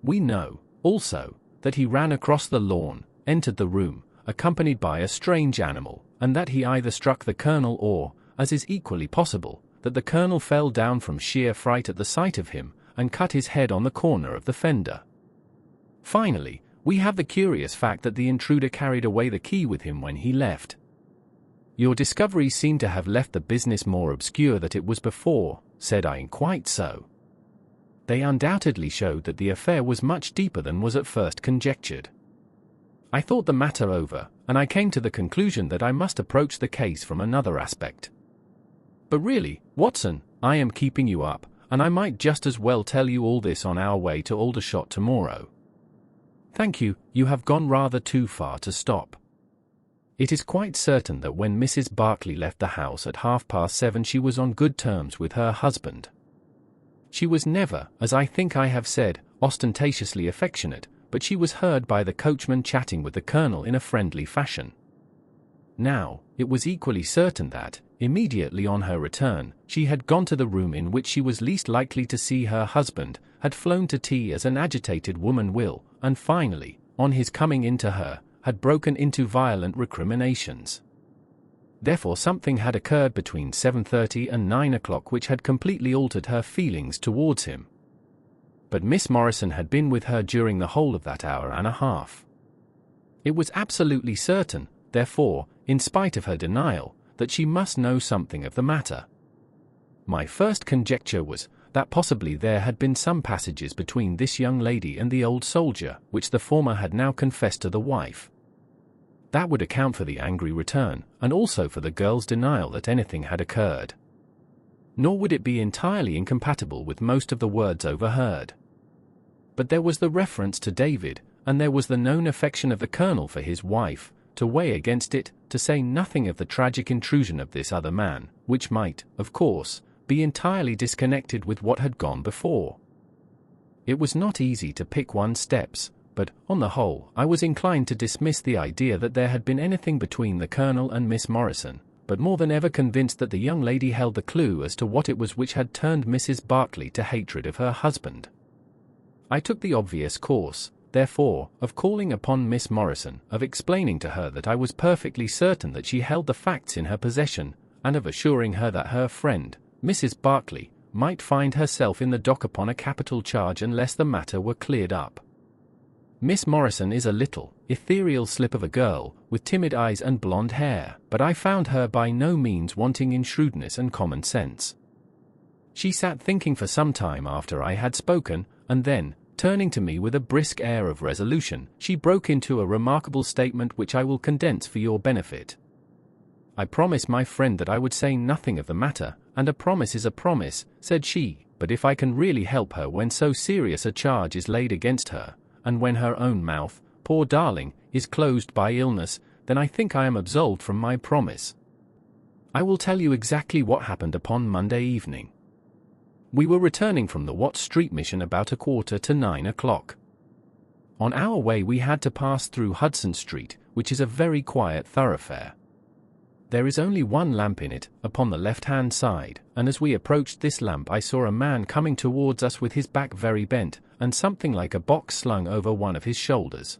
We know, also, that he ran across the lawn, entered the room, accompanied by a strange animal, and that he either struck the colonel or, as is equally possible, that the colonel fell down from sheer fright at the sight of him, and cut his head on the corner of the fender. Finally, we have the curious fact that the intruder carried away the key with him when he left. Your discoveries seem to have left the business more obscure than it was before, said I. Quite so. They undoubtedly showed that the affair was much deeper than was at first conjectured. I thought the matter over, and I came to the conclusion that I must approach the case from another aspect. But really, Watson, I am keeping you up, and I might just as well tell you all this on our way to Aldershot tomorrow. "Thank you, you have gone rather too far to stop. It is quite certain that when Mrs. Barclay left the house at 7:30 she was on good terms with her husband. She was never, as I think I have said, ostentatiously affectionate, but she was heard by the coachman chatting with the colonel in a friendly fashion. Now, it was equally certain that, immediately on her return, she had gone to the room in which she was least likely to see her husband, had flown to tea as an agitated woman will, and finally, on his coming in to her, had broken into violent recriminations. Therefore something had occurred between 7:30 and 9 o'clock which had completely altered her feelings towards him. But Miss Morrison had been with her during the whole of that hour and a half. It was absolutely certain, therefore, in spite of her denial, that she must know something of the matter. My first conjecture was that possibly there had been some passages between this young lady and the old soldier, which the former had now confessed to the wife. That would account for the angry return, and also for the girl's denial that anything had occurred. Nor would it be entirely incompatible with most of the words overheard. But there was the reference to David, and there was the known affection of the colonel for his wife, to weigh against it, to say nothing of the tragic intrusion of this other man, which might, of course, be entirely disconnected with what had gone before. It was not easy to pick one's steps, but, on the whole, I was inclined to dismiss the idea that there had been anything between the colonel and Miss Morrison, but more than ever convinced that the young lady held the clue as to what it was which had turned Mrs. Barclay to hatred of her husband. I took the obvious course, therefore, of calling upon Miss Morrison, of explaining to her that I was perfectly certain that she held the facts in her possession, and of assuring her that her friend, Mrs. Barclay, might find herself in the dock upon a capital charge unless the matter were cleared up. Miss Morrison is a little, ethereal slip of a girl, with timid eyes and blonde hair, but I found her by no means wanting in shrewdness and common sense. She sat thinking for some time after I had spoken, and then, turning to me with a brisk air of resolution, she broke into a remarkable statement which I will condense for your benefit. "I promised my friend that I would say nothing of the matter, and a promise is a promise," said she, "but if I can really help her when so serious a charge is laid against her, and when her own mouth, poor darling, is closed by illness, then I think I am absolved from my promise. I will tell you exactly what happened upon Monday evening. We were returning from the Watt Street mission about 8:45 o'clock. On our way we had to pass through Hudson Street, which is a very quiet thoroughfare. There is only one lamp in it, upon the left-hand side, and as we approached this lamp I saw a man coming towards us with his back very bent, and something like a box slung over one of his shoulders.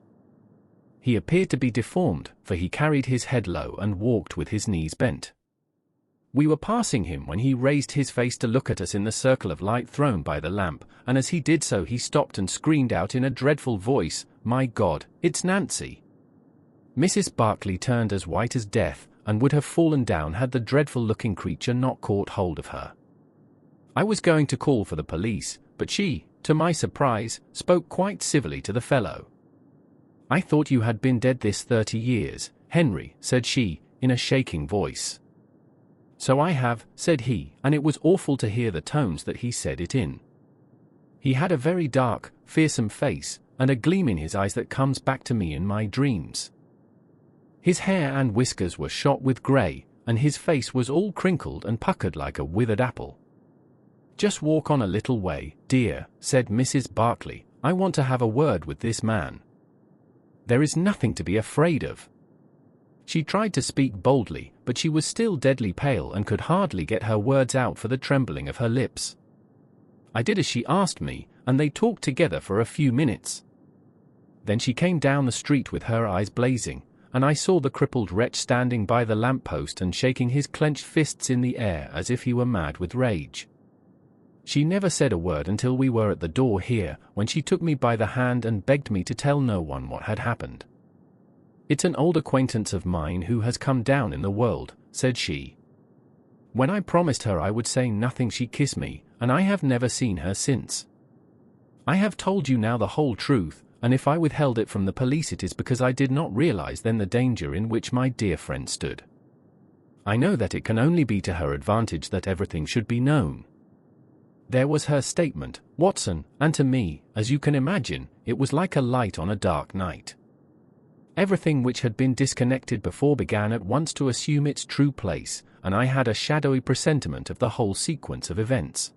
He appeared to be deformed, for he carried his head low and walked with his knees bent. We were passing him when he raised his face to look at us in the circle of light thrown by the lamp, and as he did so he stopped and screamed out in a dreadful voice, "My God, it's Nancy!" Mrs. Barclay turned as white as death, and would have fallen down had the dreadful-looking creature not caught hold of her. I was going to call for the police, but she, to my surprise, spoke quite civilly to the fellow. "I thought you had been dead this 30 years, Henry," said she, in a shaking voice. "So I have," said he, and it was awful to hear the tones that he said it in. He had a very dark, fearsome face, and a gleam in his eyes that comes back to me in my dreams. His hair and whiskers were shot with grey, and his face was all crinkled and puckered like a withered apple. "Just walk on a little way, dear," said Mrs. Barclay. "I want to have a word with this man. There is nothing to be afraid of." She tried to speak boldly, but she was still deadly pale and could hardly get her words out for the trembling of her lips. I did as she asked me, and they talked together for a few minutes. Then she came down the street with her eyes blazing, and I saw the crippled wretch standing by the lamp-post and shaking his clenched fists in the air as if he were mad with rage. She never said a word until we were at the door here, when she took me by the hand and begged me to tell no one what had happened. "It's an old acquaintance of mine who has come down in the world," said she. When I promised her I would say nothing she kissed me, and I have never seen her since. I have told you now the whole truth, and if I withheld it from the police it is because I did not realize then the danger in which my dear friend stood. I know that it can only be to her advantage that everything should be known. There was her statement, Watson, and to me, as you can imagine, it was like a light on a dark night. Everything which had been disconnected before began at once to assume its true place, and I had a shadowy presentiment of the whole sequence of events.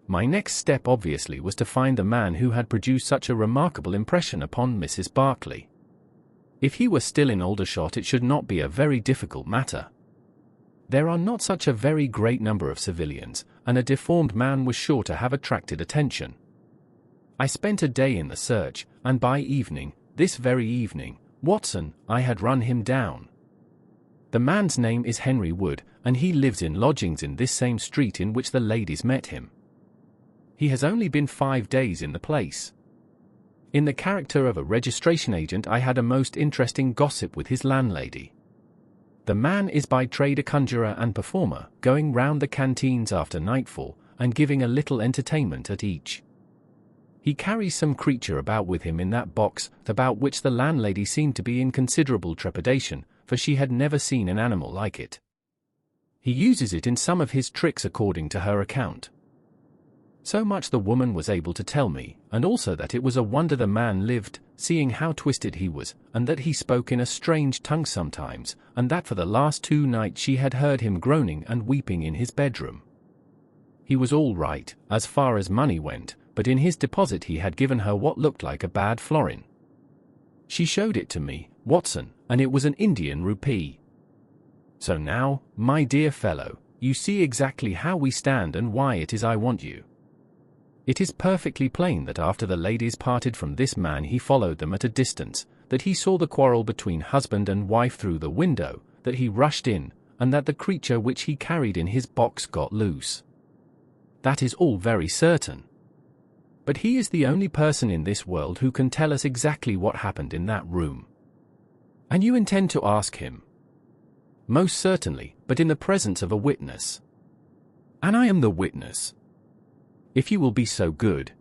My next step obviously was to find the man who had produced such a remarkable impression upon Mrs. Barclay. If he were still in Aldershot, it should not be a very difficult matter. There are not such a very great number of civilians, and a deformed man was sure to have attracted attention. I spent a day in the search, and by evening, this very evening, Watson, I had run him down. The man's name is Henry Wood, and he lives in lodgings in this same street in which the ladies met him. He has only been 5 days in the place. In the character of a registration agent, I had a most interesting gossip with his landlady. The man is by trade a conjurer and performer, going round the canteens after nightfall, and giving a little entertainment at each. He carries some creature about with him in that box, about which the landlady seemed to be in considerable trepidation, for she had never seen an animal like it. He uses it in some of his tricks according to her account. So much the woman was able to tell me, and also that it was a wonder the man lived, seeing how twisted he was, and that he spoke in a strange tongue sometimes, and that for the last 2 nights she had heard him groaning and weeping in his bedroom. He was all right, as far as money went, but in his deposit he had given her what looked like a bad florin. She showed it to me, Watson, and it was an Indian rupee. So now, my dear fellow, you see exactly how we stand and why it is I want you. It is perfectly plain that after the ladies parted from this man he followed them at a distance, that he saw the quarrel between husband and wife through the window, that he rushed in, and that the creature which he carried in his box got loose. That is all very certain. But he is the only person in this world who can tell us exactly what happened in that room. And you intend to ask him? Most certainly, but in the presence of a witness. And I am the witness. If you will be so good.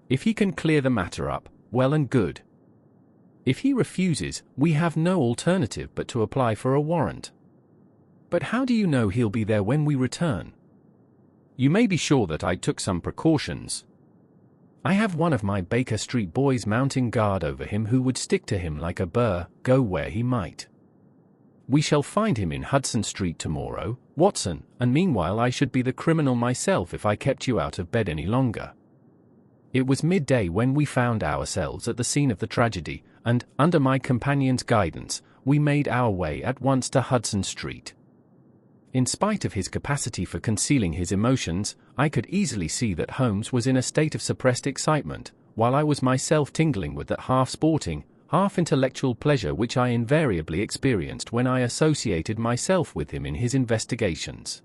If he can clear the matter up, well and good. If he refuses, we have no alternative but to apply for a warrant. But how do you know he'll be there when we return? You may be sure that I took some precautions. I have one of my Baker Street boys mounting guard over him who would stick to him like a burr, go where he might. We shall find him in Hudson Street tomorrow, Watson, and meanwhile I should be the criminal myself if I kept you out of bed any longer. It was midday when we found ourselves at the scene of the tragedy, and, under my companion's guidance, we made our way at once to Hudson Street. In spite of his capacity for concealing his emotions, I could easily see that Holmes was in a state of suppressed excitement, while I was myself tingling with that half-sporting, half-intellectual pleasure which I invariably experienced when I associated myself with him in his investigations.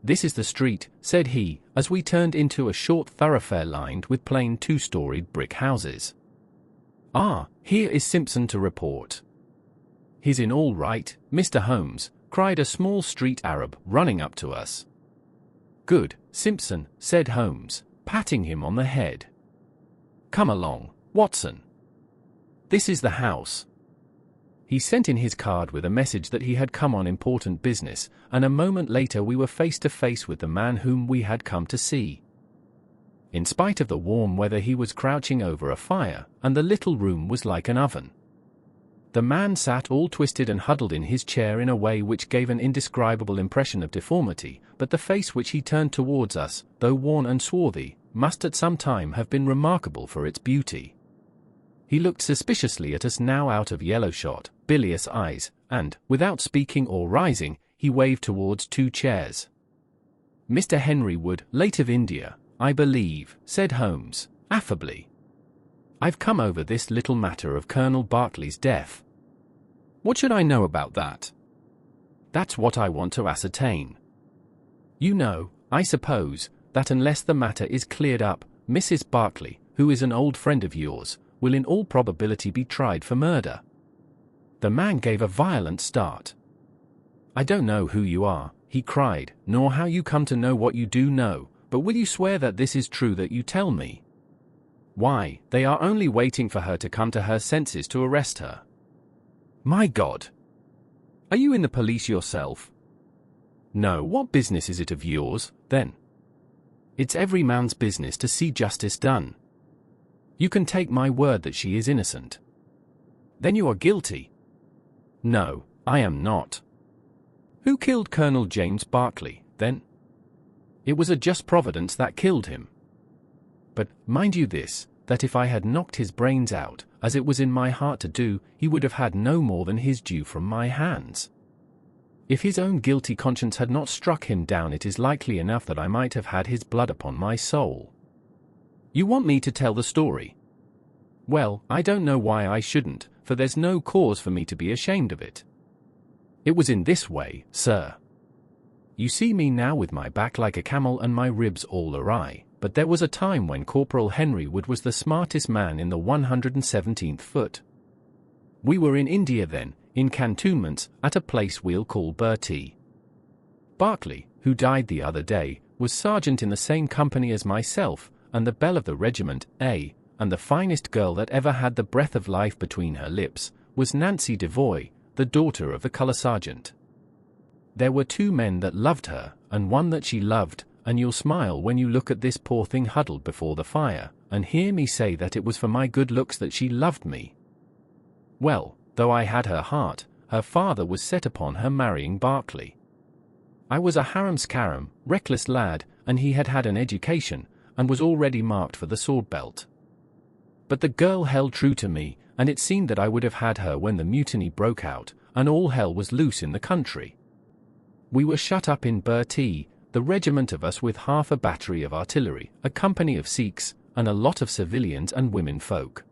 "This is the street," said he, as we turned into a short thoroughfare lined with plain 2-storied brick houses. "Ah, here is Simpson to report." "He's in all right, Mr. Holmes," cried a small street Arab, running up to us. "Good, Simpson," said Holmes, patting him on the head. "Come along, Watson. This is the house." He sent in his card with a message that he had come on important business, and a moment later we were face to face with the man whom we had come to see. In spite of the warm weather he was crouching over a fire, and the little room was like an oven. The man sat all twisted and huddled in his chair in a way which gave an indescribable impression of deformity, but the face which he turned towards us, though worn and swarthy, must at some time have been remarkable for its beauty. He looked suspiciously at us now out of yellow-shot, bilious eyes, and, without speaking or rising, he waved towards 2 chairs. "Mr. Henry Wood, late of India, I believe," said Holmes, affably. "I've come over this little matter of Colonel Berkeley's death." "What should I know about that?" "That's what I want to ascertain. You know, I suppose, that unless the matter is cleared up, Mrs. Berkeley, who is an old friend of yours, will in all probability be tried for murder." The man gave a violent start. "I don't know who you are," he cried, "nor how you come to know what you do know, but will you swear that this is true that you tell me?" "Why, they are only waiting for her to come to her senses to arrest her." "My God! Are you in the police yourself?" "No, what business is it of yours, then?" It's every man's business to see justice done. You can take my word that she is innocent. Then you are guilty. No, I am not. Who killed Colonel James Berkeley, then? It was a just providence that killed him. But, mind you this, that if I had knocked his brains out, as it was in my heart to do, he would have had no more than his due from my hands. If his own guilty conscience had not struck him down, it is likely enough that I might have had his blood upon my soul. You want me to tell the story? Well, I don't know why I shouldn't, for there's no cause for me to be ashamed of it. It was in this way, sir. You see me now with my back like a camel and my ribs all awry, but there was a time when Corporal Henry Wood was the smartest man in the 117th foot. We were in India then, in cantonments, at a place we'll call Bertie. Berkeley, who died the other day, was sergeant in the same company as myself, and the belle of the regiment, and the finest girl that ever had the breath of life between her lips, was Nancy Devoy, the daughter of the colour sergeant. There were two men that loved her, and one that she loved, and you'll smile when you look at this poor thing huddled before the fire, and hear me say that it was for my good looks that she loved me. Well, though I had her heart, her father was set upon her marrying Berkeley. I was a harum-scarum, reckless lad, and he had had an education, and was already marked for the sword belt. But the girl held true to me, and it seemed that I would have had her when the mutiny broke out, and all hell was loose in the country. We were shut up in Bertie, the regiment of us with half a battery of artillery, a company of Sikhs, and a lot of civilians and women folk.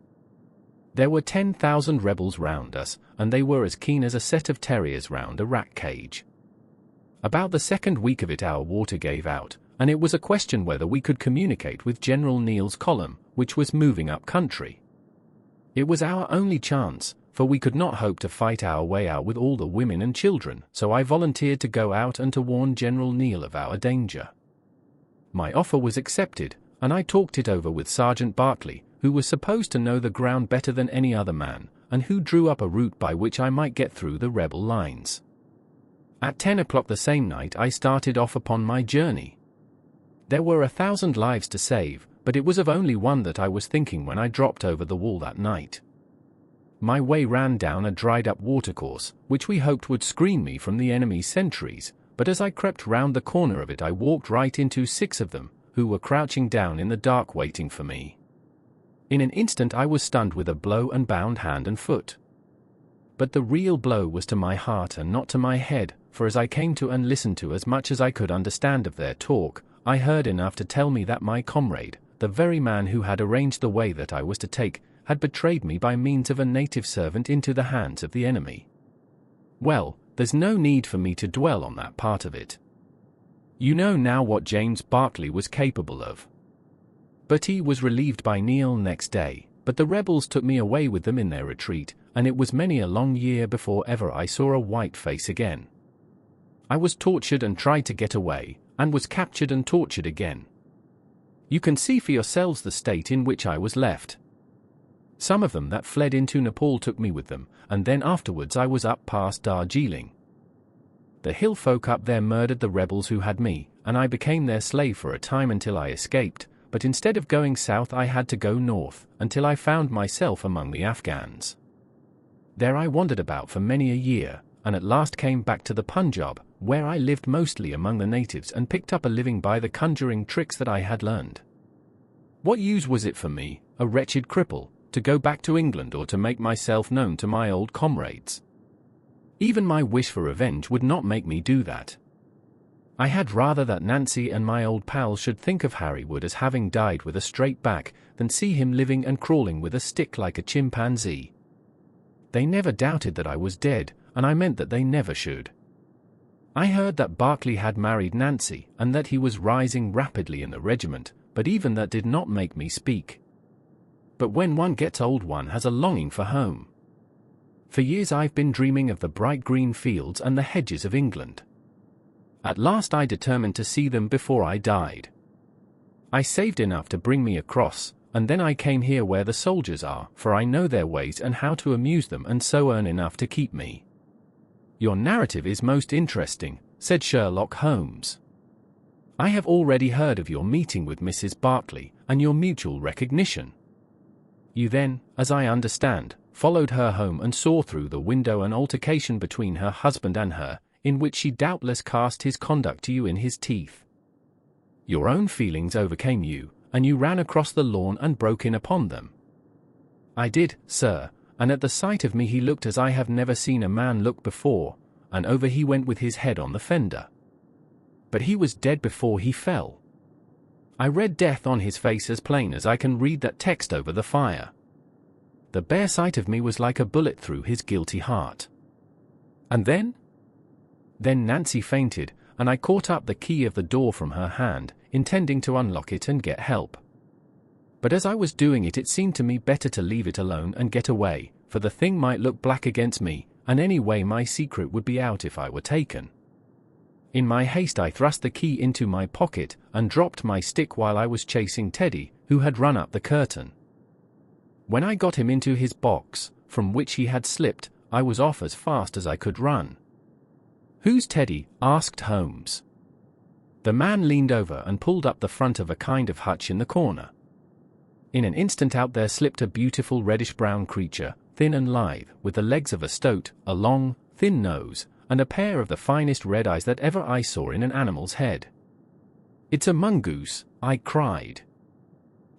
There were 10,000 rebels round us, and they were as keen as a set of terriers round a rat cage. About the second week of it our water gave out, and it was a question whether we could communicate with General Neal's column, which was moving up country. It was our only chance, for we could not hope to fight our way out with all the women and children, so I volunteered to go out and to warn General Neal of our danger. My offer was accepted, and I talked it over with Sergeant Berkeley, who was supposed to know the ground better than any other man, and who drew up a route by which I might get through the rebel lines. At 10 o'clock the same night I started off upon my journey. There were 1,000 lives to save, but it was of only one that I was thinking when I dropped over the wall that night. My way ran down a dried-up watercourse, which we hoped would screen me from the enemy's sentries, but as I crept round the corner of it I walked right into 6 of them, who were crouching down in the dark waiting for me. In an instant I was stunned with a blow and bound hand and foot. But the real blow was to my heart and not to my head, for as I came to and listened to as much as I could understand of their talk, I heard enough to tell me that my comrade, the very man who had arranged the way that I was to take, had betrayed me by means of a native servant into the hands of the enemy. Well, there's no need for me to dwell on that part of it. You know now what James Berkeley was capable of. But he was relieved by Neal next day, but the rebels took me away with them in their retreat, and it was many a long year before ever I saw a white face again. I was tortured and tried to get away, and was captured and tortured again. You can see for yourselves the state in which I was left. Some of them that fled into Nepal took me with them, and then afterwards I was up past Darjeeling. The hill folk up there murdered the rebels who had me, and I became their slave for a time until I escaped, but instead of going south I had to go north, until I found myself among the Afghans. There I wandered about for many a year, and at last came back to the Punjab, where I lived mostly among the natives and picked up a living by the conjuring tricks that I had learned. What use was it for me, a wretched cripple, to go back to England or to make myself known to my old comrades? Even my wish for revenge would not make me do that. I had rather that Nancy and my old pal should think of Harry Wood as having died with a straight back, than see him living and crawling with a stick like a chimpanzee. They never doubted that I was dead, and I meant that they never should. I heard that Berkeley had married Nancy, and that he was rising rapidly in the regiment, but even that did not make me speak. But when one gets old one has a longing for home. For years I've been dreaming of the bright green fields and the hedges of England. At last I determined to see them before I died. I saved enough to bring me across, and then I came here where the soldiers are, for I know their ways and how to amuse them and so earn enough to keep me. Your narrative is most interesting, said Sherlock Holmes. I have already heard of your meeting with Mrs. Bartley, and your mutual recognition. You then, as I understand, followed her home and saw through the window an altercation between her husband and her, in which she doubtless cast his conduct to you in his teeth. Your own feelings overcame you, and you ran across the lawn and broke in upon them. I did, sir, and at the sight of me he looked as I have never seen a man look before, and over he went with his head on the fender. But he was dead before he fell. I read death on his face as plain as I can read that text over the fire. The bare sight of me was like a bullet through his guilty heart. And then? Then Nancy fainted, and I caught up the key of the door from her hand, intending to unlock it and get help. But as I was doing it, it seemed to me better to leave it alone and get away, for the thing might look black against me, and anyway my secret would be out if I were taken. In my haste I thrust the key into my pocket, and dropped my stick while I was chasing Teddy, who had run up the curtain. When I got him into his box, from which he had slipped, I was off as fast as I could run. "Who's Teddy?" asked Holmes. The man leaned over and pulled up the front of a kind of hutch in the corner. In an instant out there slipped a beautiful reddish-brown creature, thin and lithe, with the legs of a stoat, a long, thin nose, and a pair of the finest red eyes that ever I saw in an animal's head. "It's a mongoose," I cried.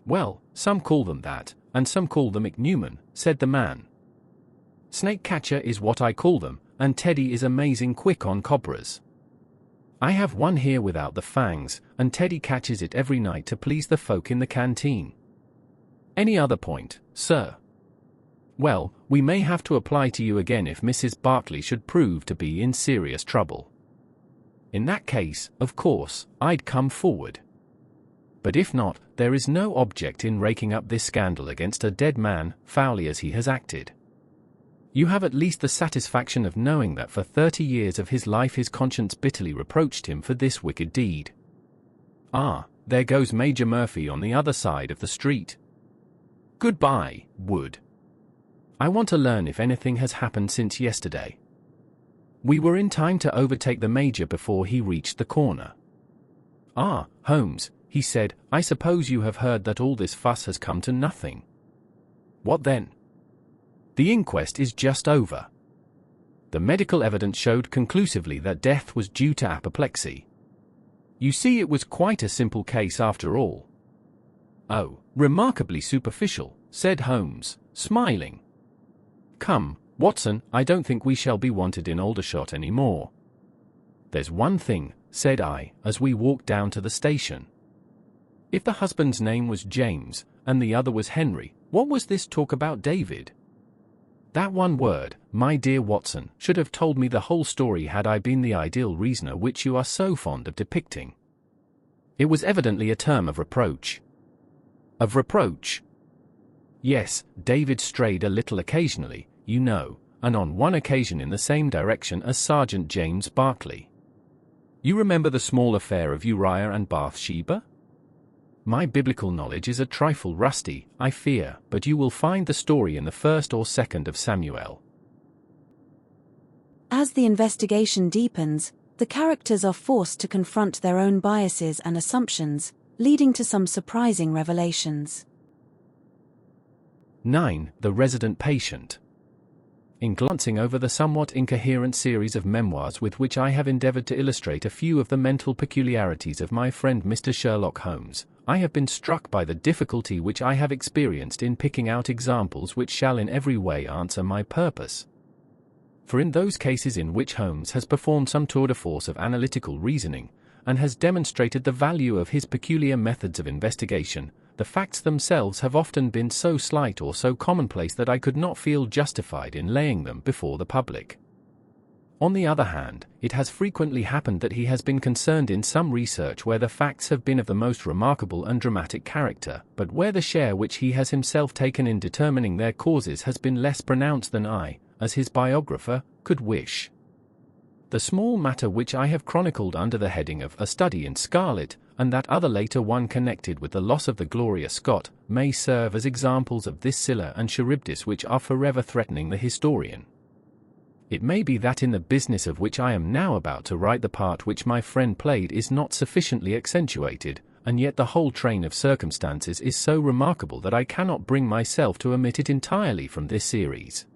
"Well, some call them that, and some call them ichneumon," said the man. "Snake-catcher is what I call them, and Teddy is amazing quick on cobras. I have one here without the fangs, and Teddy catches it every night to please the folk in the canteen. Any other point, sir?" "Well, we may have to apply to you again if Mrs. Bartley should prove to be in serious trouble. In that case, of course, I'd come forward. But if not, there is no object in raking up this scandal against a dead man, foully as he has acted. You have at least the satisfaction of knowing that for 30 years of his life his conscience bitterly reproached him for this wicked deed. Ah, there goes Major Murphy on the other side of the street. Goodbye, Wood. I want to learn if anything has happened since yesterday." We were in time to overtake the Major before he reached the corner. "Ah, Holmes," he said, "I suppose you have heard that all this fuss has come to nothing." "What then?" "The inquest is just over. The medical evidence showed conclusively that death was due to apoplexy. You see, it was quite a simple case after all." "Oh, remarkably superficial," said Holmes, smiling. "Come, Watson, I don't think we shall be wanted in Aldershot any more." "There's one thing," said I, as we walked down to the station. "If the husband's name was James, and the other was Henry, what was this talk about David?" That one word, my dear Watson, should have told me the whole story had I been the ideal reasoner which you are so fond of depicting. It was evidently a term of reproach. Of reproach? Yes, David strayed a little occasionally, you know, and on one occasion in the same direction as Sergeant James Bartley. You remember the small affair of Uriah and Bathsheba? My biblical knowledge is a trifle rusty, I fear, but you will find the story in the 1st or 2nd of Samuel. As the investigation deepens, the characters are forced to confront their own biases and assumptions, leading to some surprising revelations. 9. The Resident Patient. In glancing over the somewhat incoherent series of memoirs with which I have endeavored to illustrate a few of the mental peculiarities of my friend Mr. Sherlock Holmes, I have been struck by the difficulty which I have experienced in picking out examples which shall in every way answer my purpose. For in those cases in which Holmes has performed some tour de force of analytical reasoning, and has demonstrated the value of his peculiar methods of investigation, the facts themselves have often been so slight or so commonplace that I could not feel justified in laying them before the public. On the other hand, it has frequently happened that he has been concerned in some research where the facts have been of the most remarkable and dramatic character, but where the share which he has himself taken in determining their causes has been less pronounced than I, as his biographer, could wish. The small matter which I have chronicled under the heading of A Study in Scarlet, and that other later one connected with the loss of the Gloria Scott, may serve as examples of this Scylla and Charybdis which are forever threatening the historian. It may be that in the business of which I am now about to write the part which my friend played is not sufficiently accentuated, and yet the whole train of circumstances is so remarkable that I cannot bring myself to omit it entirely from this series.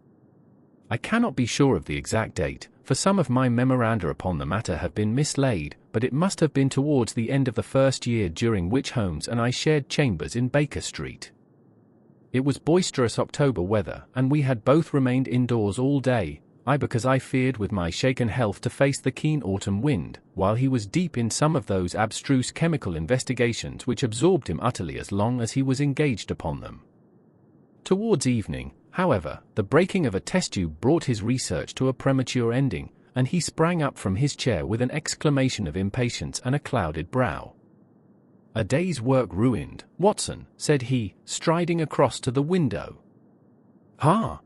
I cannot be sure of the exact date, for some of my memoranda upon the matter have been mislaid, but it must have been towards the end of the first year during which Holmes and I shared chambers in Baker Street. It was boisterous October weather, and we had both remained indoors all day, I because I feared with my shaken health to face the keen autumn wind, while he was deep in some of those abstruse chemical investigations which absorbed him utterly as long as he was engaged upon them. Towards evening, however, the breaking of a test tube brought his research to a premature ending, and he sprang up from his chair with an exclamation of impatience and a clouded brow. "A day's work ruined, Watson," said he, striding across to the window. "Ha!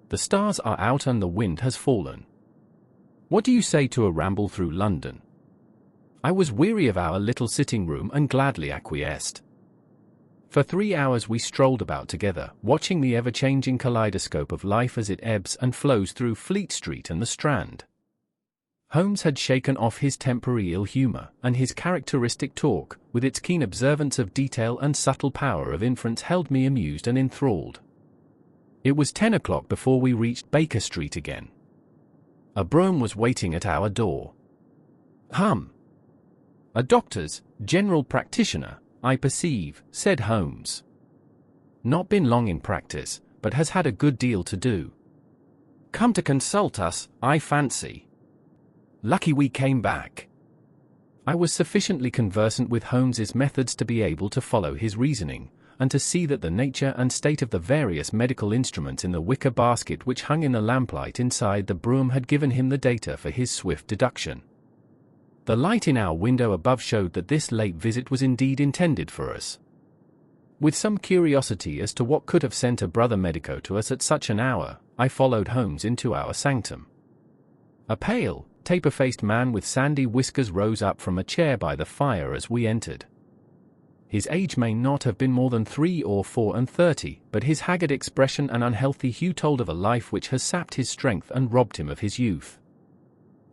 The stars are out and the wind has fallen. What do you say to a ramble through London?" I was weary of our little sitting room and gladly acquiesced. For 3 hours we strolled about together, watching the ever-changing kaleidoscope of life as it ebbs and flows through Fleet Street and the Strand. Holmes had shaken off his temporary ill humor, and his characteristic talk, with its keen observance of detail and subtle power of inference, held me amused and enthralled. It was 10 o'clock before we reached Baker Street again. A brougham was waiting at our door. A doctor's, general practitioner, I perceive," said Holmes. "Not been long in practice, but has had a good deal to do. Come to consult us, I fancy. Lucky we came back." I was sufficiently conversant with Holmes's methods to be able to follow his reasoning, and to see that the nature and state of the various medical instruments in the wicker basket which hung in the lamplight inside the brougham had given him the data for his swift deduction. The light in our window above showed that this late visit was indeed intended for us. With some curiosity as to what could have sent a brother medico to us at such an hour, I followed Holmes into our sanctum. A pale, taper-faced man with sandy whiskers rose up from a chair by the fire as we entered. His age may not have been more than 3 or 34, but his haggard expression and unhealthy hue told of a life which has sapped his strength and robbed him of his youth.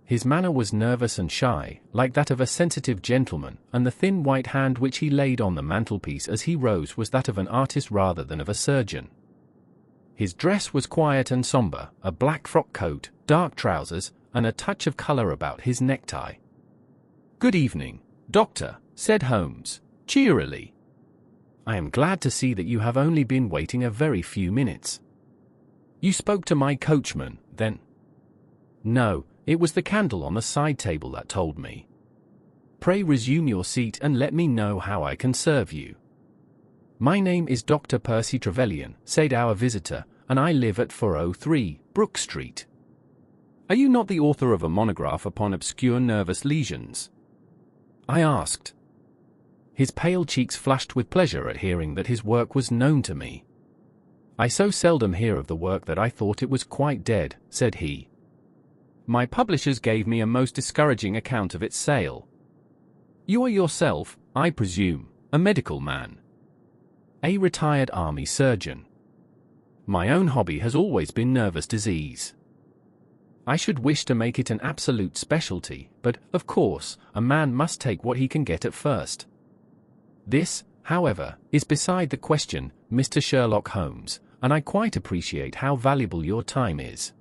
His manner was nervous and shy, like that of a sensitive gentleman, and the thin white hand which he laid on the mantelpiece as he rose was that of an artist rather than of a surgeon. His dress was quiet and sombre, a black frock coat, dark trousers, and a touch of colour about his necktie. "Good evening, Doctor," said Holmes, cheerily. "I am glad to see that you have only been waiting a very few minutes. You spoke to my coachman, then?" "No, it was the candle on the side table that told me. Pray resume your seat and let me know how I can serve you." "My name is Dr. Percy Trevelyan," said our visitor, "and I live at 403, Brook Street. Are you not the author of a monograph upon obscure nervous lesions?" I asked. His pale cheeks flushed with pleasure at hearing that his work was known to me. "I so seldom hear of the work that I thought it was quite dead," said he. "My publishers gave me a most discouraging account of its sale. You are yourself, I presume, a medical man?" "A retired army surgeon. My own hobby has always been nervous disease. I should wish to make it an absolute specialty, but, of course, a man must take what he can get at first. This, however, is beside the question, Mr. Sherlock Holmes, and I quite appreciate how valuable your time is.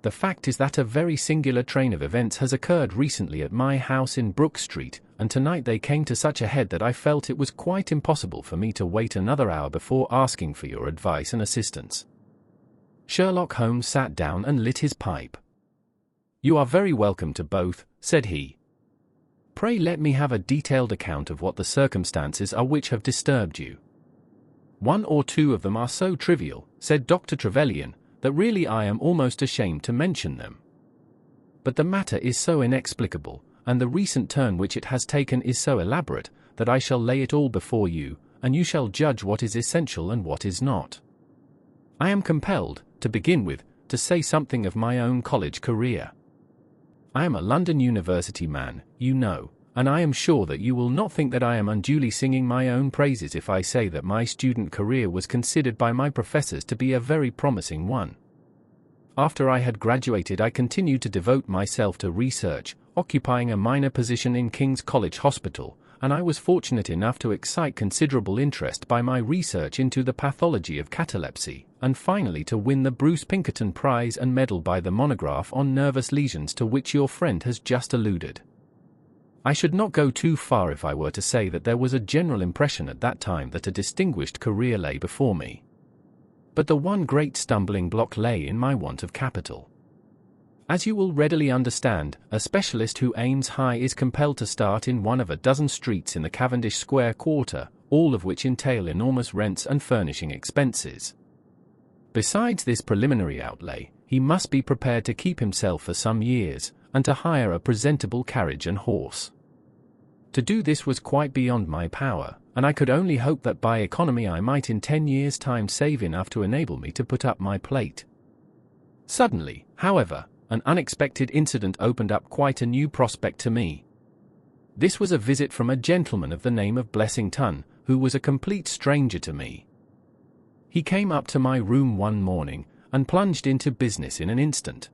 The fact is that a very singular train of events has occurred recently at my house in Brook Street, and tonight they came to such a head that I felt it was quite impossible for me to wait another hour before asking for your advice and assistance." Sherlock Holmes sat down and lit his pipe. "You are very welcome to both," said he. "Pray let me have a detailed account of what the circumstances are which have disturbed you." "One or two of them are so trivial," said Dr. Trevelyan, "that really I am almost ashamed to mention them. But the matter is so inexplicable, and the recent turn which it has taken is so elaborate, that I shall lay it all before you, and you shall judge what is essential and what is not. I am compelled, to begin with, to say something of my own college career. I am a London University man, you know, and I am sure that you will not think that I am unduly singing my own praises if I say that my student career was considered by my professors to be a very promising one. after I had graduated I continued to devote myself to research, occupying a minor position in King's College Hospital, and I was fortunate enough to excite considerable interest by my research into the pathology of catalepsy, and finally to win the Bruce Pinkerton Prize and medal by the monograph on nervous lesions to which your friend has just alluded. I should not go too far if I were to say that there was a general impression at that time that a distinguished career lay before me. But the one great stumbling block lay in my want of capital. As you will readily understand, a specialist who aims high is compelled to start in one of a dozen streets in the Cavendish Square quarter, all of which entail enormous rents and furnishing expenses. Besides this preliminary outlay, he must be prepared to keep himself for some years, and to hire a presentable carriage and horse. To do this was quite beyond my power, and I could only hope that by economy I might in 10 years' time save enough to enable me to put up my plate. Suddenly, however, an unexpected incident opened up quite a new prospect to me. This was a visit from a gentleman of the name of Blessington, who was a complete stranger to me. He came up to my room one morning, and plunged into business in an instant.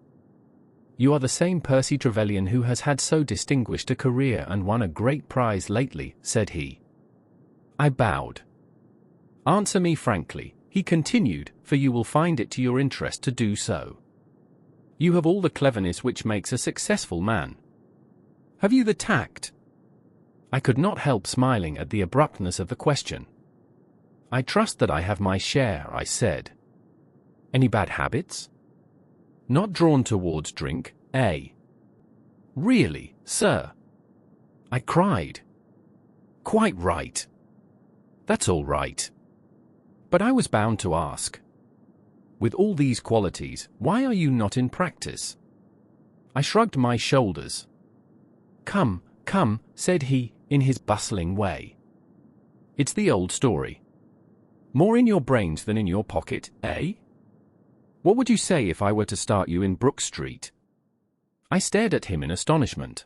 "You are the same Percy Trevelyan who has had so distinguished a career and won a great prize lately," said he. I bowed. "Answer me frankly," he continued, "for you will find it to your interest to do so. You have all the cleverness which makes a successful man. Have you the tact?" I could not help smiling at the abruptness of the question. "I trust that I have my share," I said. "Any bad habits? Not drawn towards drink, eh?" "Really, sir?" I cried. "Quite right. That's all right. But I was bound to ask. With all these qualities, why are you not in practice?" I shrugged my shoulders. Come," said he, in his bustling way. "It's the old story. More in your brains than in your pocket, eh? What would you say if I were to start you in Brook Street?" I stared at him in astonishment.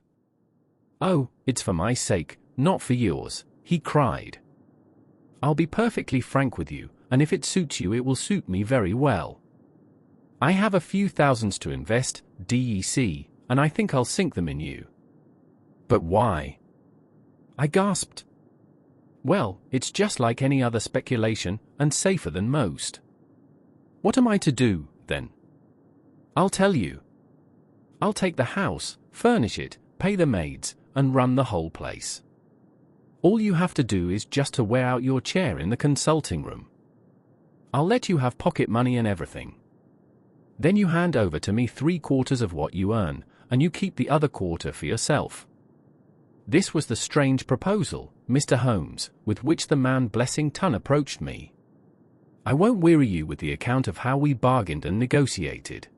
"Oh, it's for my sake, not for yours," he cried. "I'll be perfectly frank with you, and if it suits you it will suit me very well. I have a few thousands to invest, DEC, and I think I'll sink them in you." "But why?" I gasped. "Well, it's just like any other speculation, and safer than most." "What am I to do, then?" "I'll tell you. I'll take the house, furnish it, pay the maids, and run the whole place. All you have to do is just to wear out your chair in the consulting room. I'll let you have pocket money and everything. Then you hand over to me 3/4 of what you earn, and you keep the other quarter for yourself." This was the strange proposal, Mr. Holmes, with which the man Blessington approached me. I won't weary you with the account of how we bargained and negotiated.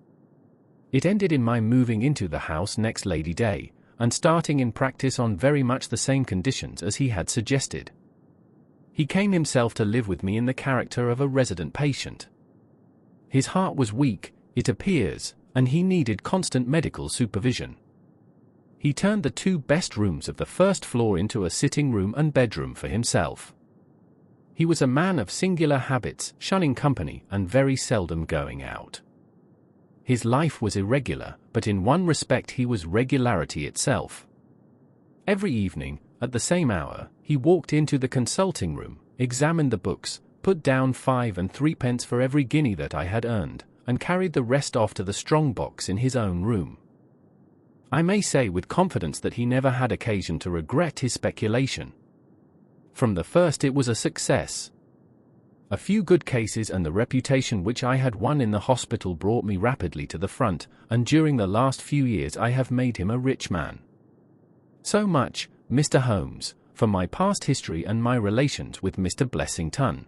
It ended in my moving into the house next Lady Day, and starting in practice on very much the same conditions as he had suggested. He came himself to live with me in the character of a resident patient. His heart was weak, it appears, and he needed constant medical supervision. He turned the 2 best rooms of the first floor into a sitting room and bedroom for himself. He was a man of singular habits, shunning company and very seldom going out. His life was irregular, but in one respect he was regularity itself. Every evening, at the same hour, he walked into the consulting room, examined the books, put down 5 and 3 for every guinea that I had earned, and carried the rest off to the strong box in his own room. I may say with confidence that he never had occasion to regret his speculation. From the first it was a success. A few good cases and the reputation which I had won in the hospital brought me rapidly to the front, and during the last few years I have made him a rich man. So much, Mr. Holmes, for my past history and my relations with Mr. Blessington.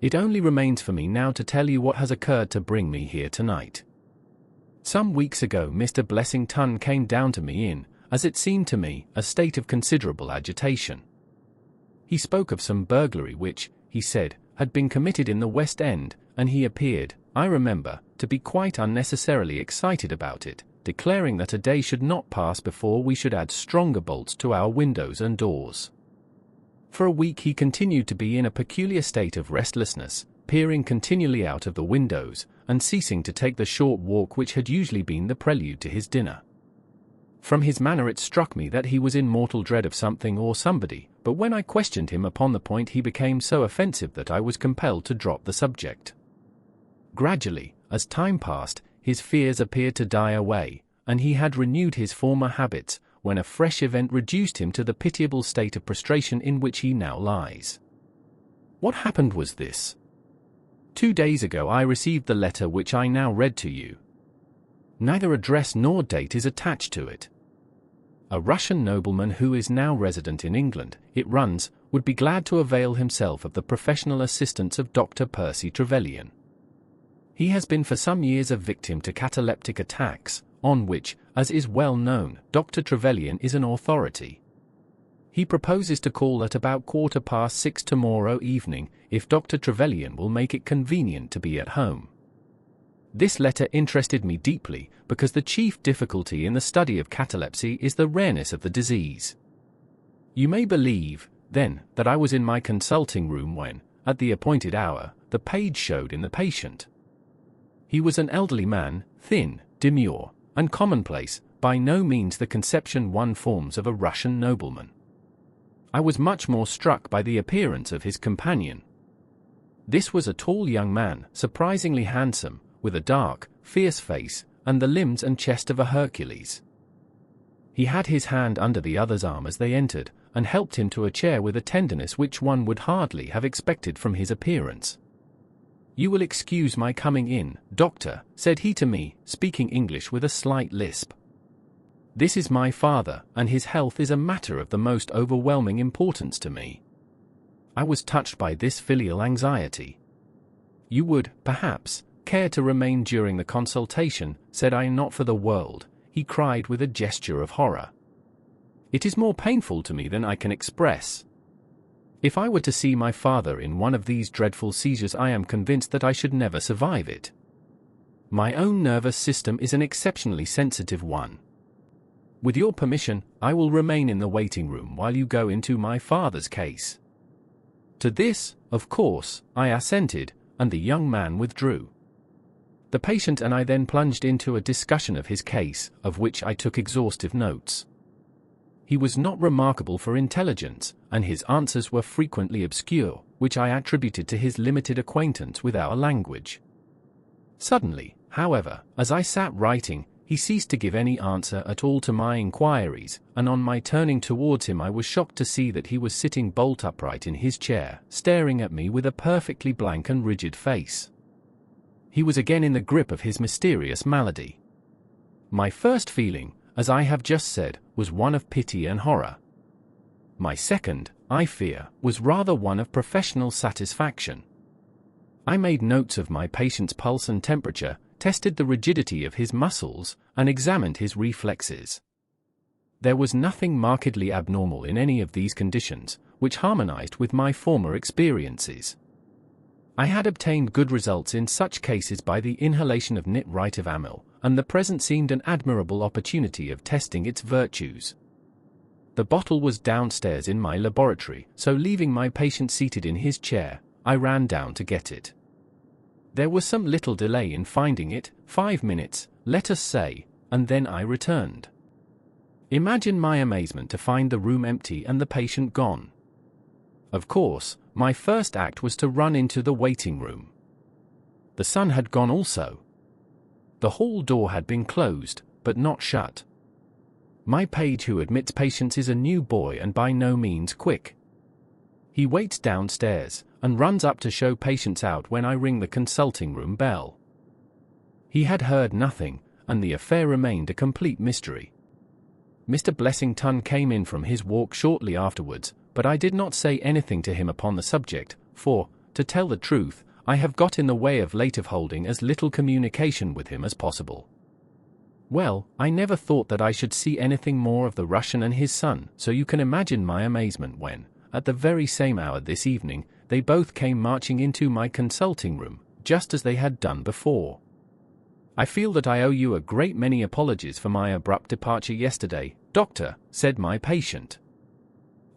It only remains for me now to tell you what has occurred to bring me here tonight. Some weeks ago Mr. Blessington came down to me in, as it seemed to me, a state of considerable agitation. He spoke of some burglary which, he said, had been committed in the West End, and he appeared, I remember, to be quite unnecessarily excited about it, declaring that a day should not pass before we should add stronger bolts to our windows and doors. For a week he continued to be in a peculiar state of restlessness, peering continually out of the windows, and ceasing to take the short walk which had usually been the prelude to his dinner. From his manner it struck me that he was in mortal dread of something or somebody, but when I questioned him upon the point he became so offensive that I was compelled to drop the subject. Gradually, as time passed, his fears appeared to die away, and he had renewed his former habits, when a fresh event reduced him to the pitiable state of prostration in which he now lies. What happened was this. 2 days ago I received the letter which I now read to you. Neither address nor date is attached to it. A Russian nobleman who is now resident in England, it runs, would be glad to avail himself of the professional assistance of Dr. Percy Trevelyan. He has been for some years a victim to cataleptic attacks, on which, as is well known, Dr. Trevelyan is an authority. He proposes to call at about 6:15 tomorrow evening, if Dr. Trevelyan will make it convenient to be at home. This letter interested me deeply, because the chief difficulty in the study of catalepsy is the rareness of the disease. You may believe, then, that I was in my consulting room when, at the appointed hour, the page showed in the patient. He was an elderly man, thin, demure, and commonplace, by no means the conception one forms of a Russian nobleman. I was much more struck by the appearance of his companion. This was a tall young man, surprisingly handsome, with a dark, fierce face, and the limbs and chest of a Hercules. He had his hand under the other's arm as they entered, and helped him to a chair with a tenderness which one would hardly have expected from his appearance. "You will excuse my coming in, doctor," said he to me, speaking English with a slight lisp. "This is my father, and his health is a matter of the most overwhelming importance to me." I was touched by this filial anxiety. "You would, perhaps, care to remain during the consultation," said I. "Not for the world," he cried with a gesture of horror. "It is more painful to me than I can express. If I were to see my father in one of these dreadful seizures, I am convinced that I should never survive it. My own nervous system is an exceptionally sensitive one. With your permission, I will remain in the waiting room while you go into my father's case." To this, of course, I assented, and the young man withdrew. The patient and I then plunged into a discussion of his case, of which I took exhaustive notes. He was not remarkable for intelligence, and his answers were frequently obscure, which I attributed to his limited acquaintance with our language. Suddenly, however, as I sat writing, he ceased to give any answer at all to my inquiries, and on my turning towards him I was shocked to see that he was sitting bolt upright in his chair, staring at me with a perfectly blank and rigid face. He was again in the grip of his mysterious malady. My first feeling, as I have just said, was one of pity and horror. My second, I fear, was rather one of professional satisfaction. I made notes of my patient's pulse and temperature, tested the rigidity of his muscles, and examined his reflexes. There was nothing markedly abnormal in any of these conditions, which harmonized with my former experiences. I had obtained good results in such cases by the inhalation of nitrite of amyl, and the present seemed an admirable opportunity of testing its virtues. The bottle was downstairs in my laboratory, so leaving my patient seated in his chair, I ran down to get it. There was some little delay in finding it, 5 minutes, let us say, and then I returned. Imagine my amazement to find the room empty and the patient gone. Of course, my first act was to run into the waiting room. The son had gone also. The hall door had been closed, but not shut. My page who admits patients is a new boy and by no means quick. He waits downstairs, and runs up to show patients out when I ring the consulting room bell. He had heard nothing, and the affair remained a complete mystery. Mr. Blessington came in from his walk shortly afterwards, but I did not say anything to him upon the subject, for, to tell the truth, I have got in the way of late of holding as little communication with him as possible. Well, I never thought that I should see anything more of the Russian and his son, so you can imagine my amazement when, at the very same hour this evening, they both came marching into my consulting room, just as they had done before. "I feel that I owe you a great many apologies for my abrupt departure yesterday, doctor," said my patient.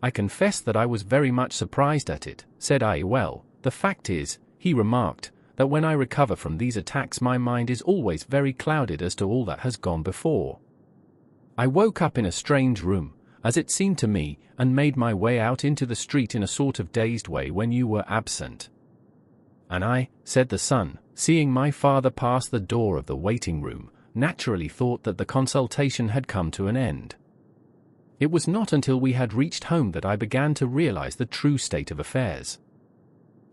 "I confess that I was very much surprised at it," said I. "Well, the fact is," he remarked, that when I recover from these attacks my mind is always very clouded as to all that has gone before. I woke up in a strange room, as it seemed to me, and made my way out into the street in a sort of dazed way when you were absent. And I, said the son, seeing my father pass the door of the waiting room, naturally thought that the consultation had come to an end. It was not until we had reached home that I began to realize the true state of affairs.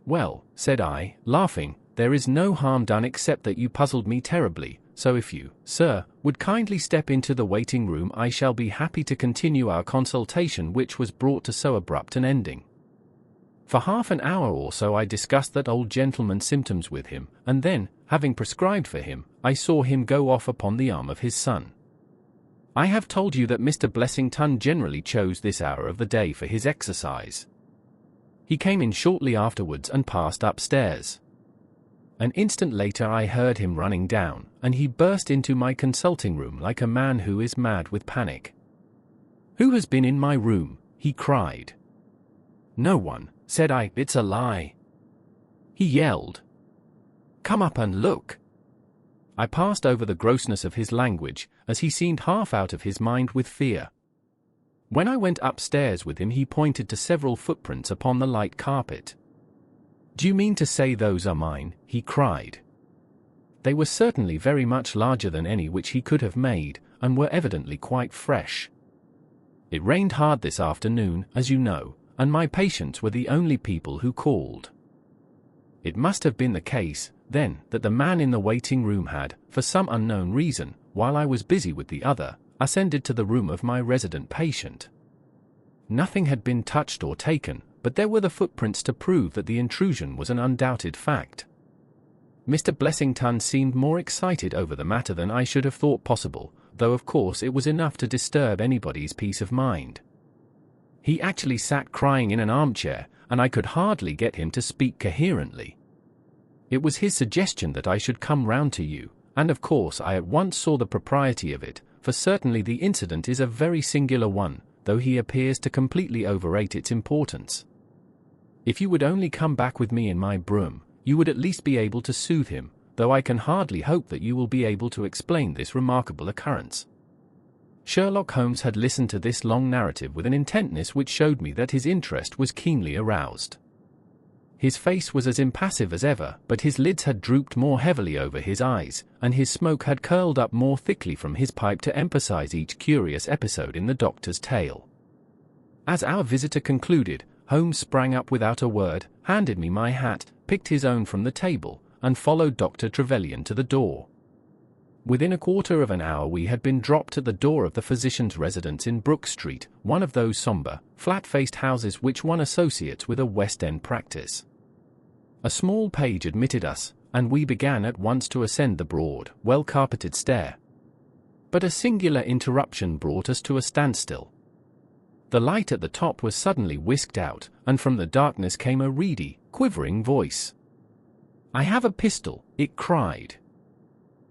Well, said I, laughing, there is no harm done except that you puzzled me terribly, so if you, sir, would kindly step into the waiting room I shall be happy to continue our consultation which was brought to so abrupt an ending. For half an hour or so I discussed that old gentleman's symptoms with him, and then, having prescribed for him, I saw him go off upon the arm of his son. I have told you that Mr. Blessington generally chose this hour of the day for his exercise. He came in shortly afterwards and passed upstairs. An instant later I heard him running down, and he burst into my consulting room like a man who is mad with panic. "Who has been in my room?" he cried. "No one," said I. "It's a lie." He yelled. "Come up and look." I passed over the grossness of his language, as he seemed half out of his mind with fear. When I went upstairs with him he pointed to several footprints upon the light carpet. "Do you mean to say those are mine?" he cried. They were certainly very much larger than any which he could have made, and were evidently quite fresh. It rained hard this afternoon, as you know, and my patients were the only people who called. It must have been the case, then, that the man in the waiting room had, for some unknown reason, while I was busy with the other, ascended to the room of my resident patient. Nothing had been touched or taken, but there were the footprints to prove that the intrusion was an undoubted fact. Mr. Blessington seemed more excited over the matter than I should have thought possible, though of course it was enough to disturb anybody's peace of mind. He actually sat crying in an armchair, and I could hardly get him to speak coherently. It was his suggestion that I should come round to you, and of course I at once saw the propriety of it, for certainly the incident is a very singular one, though he appears to completely overrate its importance. If you would only come back with me in my brougham, you would at least be able to soothe him, though I can hardly hope that you will be able to explain this remarkable occurrence. Sherlock Holmes had listened to this long narrative with an intentness which showed me that his interest was keenly aroused. His face was as impassive as ever, but his lids had drooped more heavily over his eyes, and his smoke had curled up more thickly from his pipe to emphasize each curious episode in the doctor's tale. As our visitor concluded, Holmes sprang up without a word, handed me my hat, picked his own from the table, and followed Dr. Trevelyan to the door. Within a quarter of an hour we had been dropped at the door of the physician's residence in Brook Street, one of those sombre, flat-faced houses which one associates with a West End practice. A small page admitted us, and we began at once to ascend the broad, well-carpeted stair. But a singular interruption brought us to a standstill. The light at the top was suddenly whisked out, and from the darkness came a reedy, quivering voice. "I have a pistol," it cried.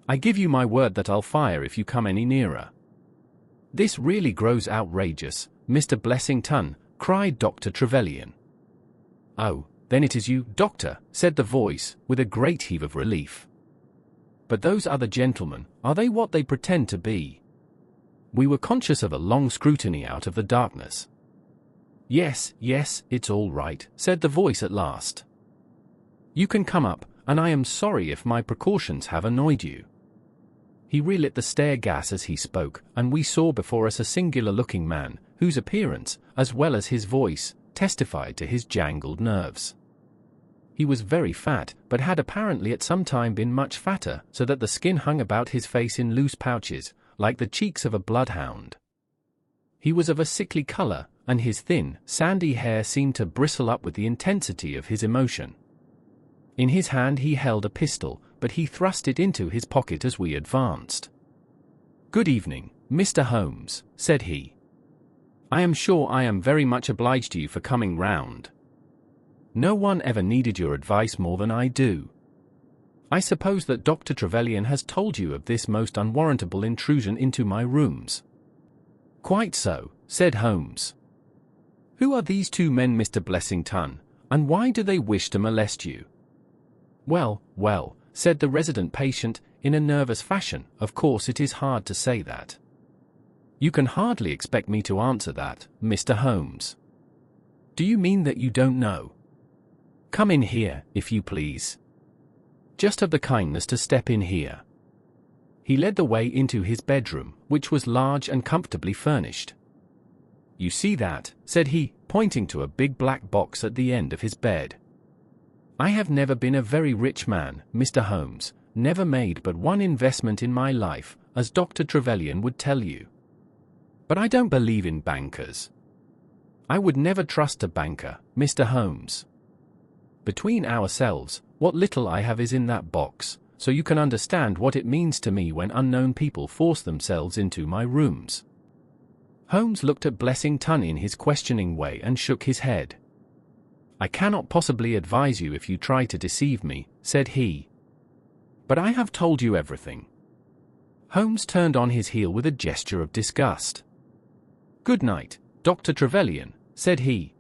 "I give you my word that I'll fire if you come any nearer." "This really grows outrageous, Mr. Blessington," cried Dr. Trevelyan. "Oh, then it is you, Doctor," said the voice, with a great heave of relief. "But those other gentlemen, are they what they pretend to be?" We were conscious of a long scrutiny out of the darkness. Yes, it's all right," said the voice at last. "You can come up, and I am sorry if my precautions have annoyed you." He relit the stair gas as he spoke, and we saw before us a singular-looking man, whose appearance, as well as his voice, testified to his jangled nerves. He was very fat, but had apparently at some time been much fatter, so that the skin hung about his face in loose pouches, like the cheeks of a bloodhound. He was of a sickly color, and his thin, sandy hair seemed to bristle up with the intensity of his emotion. In his hand he held a pistol, but he thrust it into his pocket as we advanced. "Good evening, Mr. Holmes," said he. "I am sure I am very much obliged to you for coming round. No one ever needed your advice more than I do. I suppose that Dr. Trevelyan has told you of this most unwarrantable intrusion into my rooms." "Quite so," said Holmes. "Who are these two men, Mr. Blessington, and why do they wish to molest you?" "Well, well," said the resident patient, in a nervous fashion. "Of course it is hard to say that. You can hardly expect me to answer that, Mr. Holmes. Do you mean that you don't know? Come in here, if you please. Just have the kindness to step in here." He led the way into his bedroom, which was large and comfortably furnished. "You see that," said he, pointing to a big black box at the end of his bed. "I have never been a very rich man, Mr. Holmes, never made but one investment in my life, as Dr. Trevelyan would tell you. But I don't believe in bankers. I would never trust a banker, Mr. Holmes. Between ourselves, what little I have is in that box, so you can understand what it means to me when unknown people force themselves into my rooms." Holmes looked at Blessington in his questioning way and shook his head. "I cannot possibly advise you if you try to deceive me," said he. "But I have told you everything." Holmes turned on his heel with a gesture of disgust. "Good night, Dr. Trevelyan," said he.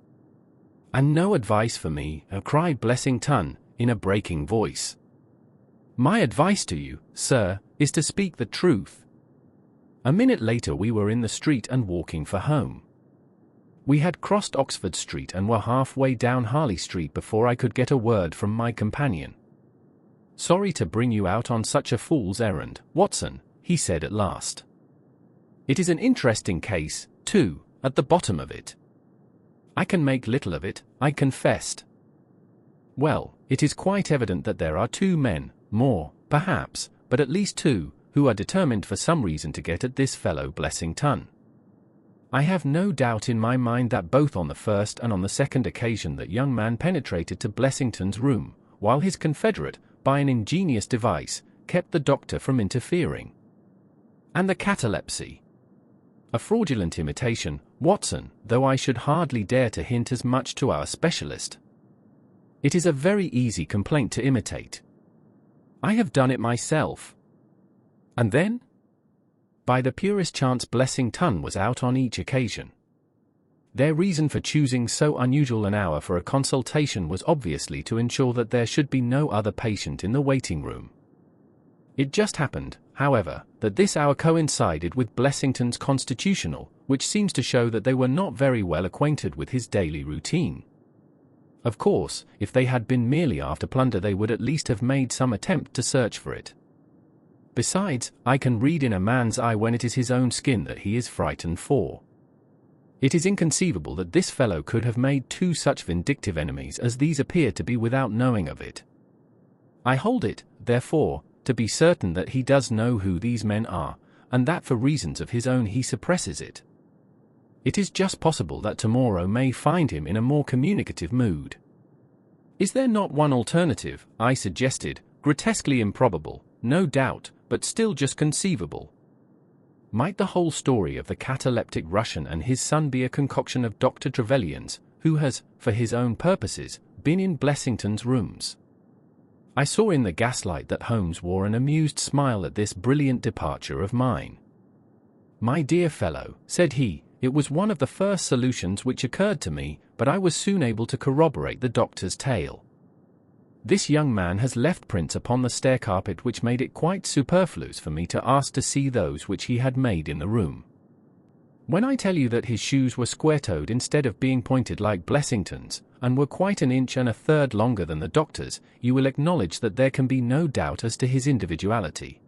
"And no advice for me," cried Blessington, in a breaking voice. "My advice to you, sir, is to speak the truth." A minute later we were in the street and walking for home. We had crossed Oxford Street and were halfway down Harley Street before I could get a word from my companion. "Sorry to bring you out on such a fool's errand, Watson," he said at last. "It is an interesting case, too, at the bottom of it. I can make little of it, I confessed. Well, it is quite evident that there are two men, more, perhaps, but at least two, who are determined for some reason to get at this fellow Blessington. I have no doubt in my mind that both on the first and on the second occasion that young man penetrated to Blessington's room, while his confederate, by an ingenious device, kept the doctor from interfering. And the catalepsy. A fraudulent imitation, Watson, though I should hardly dare to hint as much to our specialist. It is a very easy complaint to imitate. I have done it myself. And then? By the purest chance Blessington was out on each occasion. Their reason for choosing so unusual an hour for a consultation was obviously to ensure that there should be no other patient in the waiting room. It just happened, however, that this hour coincided with Blessington's constitutional, which seems to show that they were not very well acquainted with his daily routine. Of course, if they had been merely after plunder they would at least have made some attempt to search for it. Besides, I can read in a man's eye when it is his own skin that he is frightened for. It is inconceivable that this fellow could have made two such vindictive enemies as these appear to be without knowing of it. I hold it, therefore, to be certain that he does know who these men are, and that for reasons of his own he suppresses it. It is just possible that tomorrow may find him in a more communicative mood. Is there not one alternative, I suggested, grotesquely improbable, no doubt, but still just conceivable? Might the whole story of the cataleptic Russian and his son be a concoction of Dr. Trevelyan's, who has, for his own purposes, been in Blessington's rooms? I saw in the gaslight that Holmes wore an amused smile at this brilliant departure of mine. "My dear fellow," said he, "it was one of the first solutions which occurred to me, but I was soon able to corroborate the doctor's tale. This young man has left prints upon the stair carpet which made it quite superfluous for me to ask to see those which he had made in the room. When I tell you that his shoes were square-toed instead of being pointed like Blessington's, and were quite an inch and a third longer than the doctor's, you will acknowledge that there can be no doubt as to his individuality.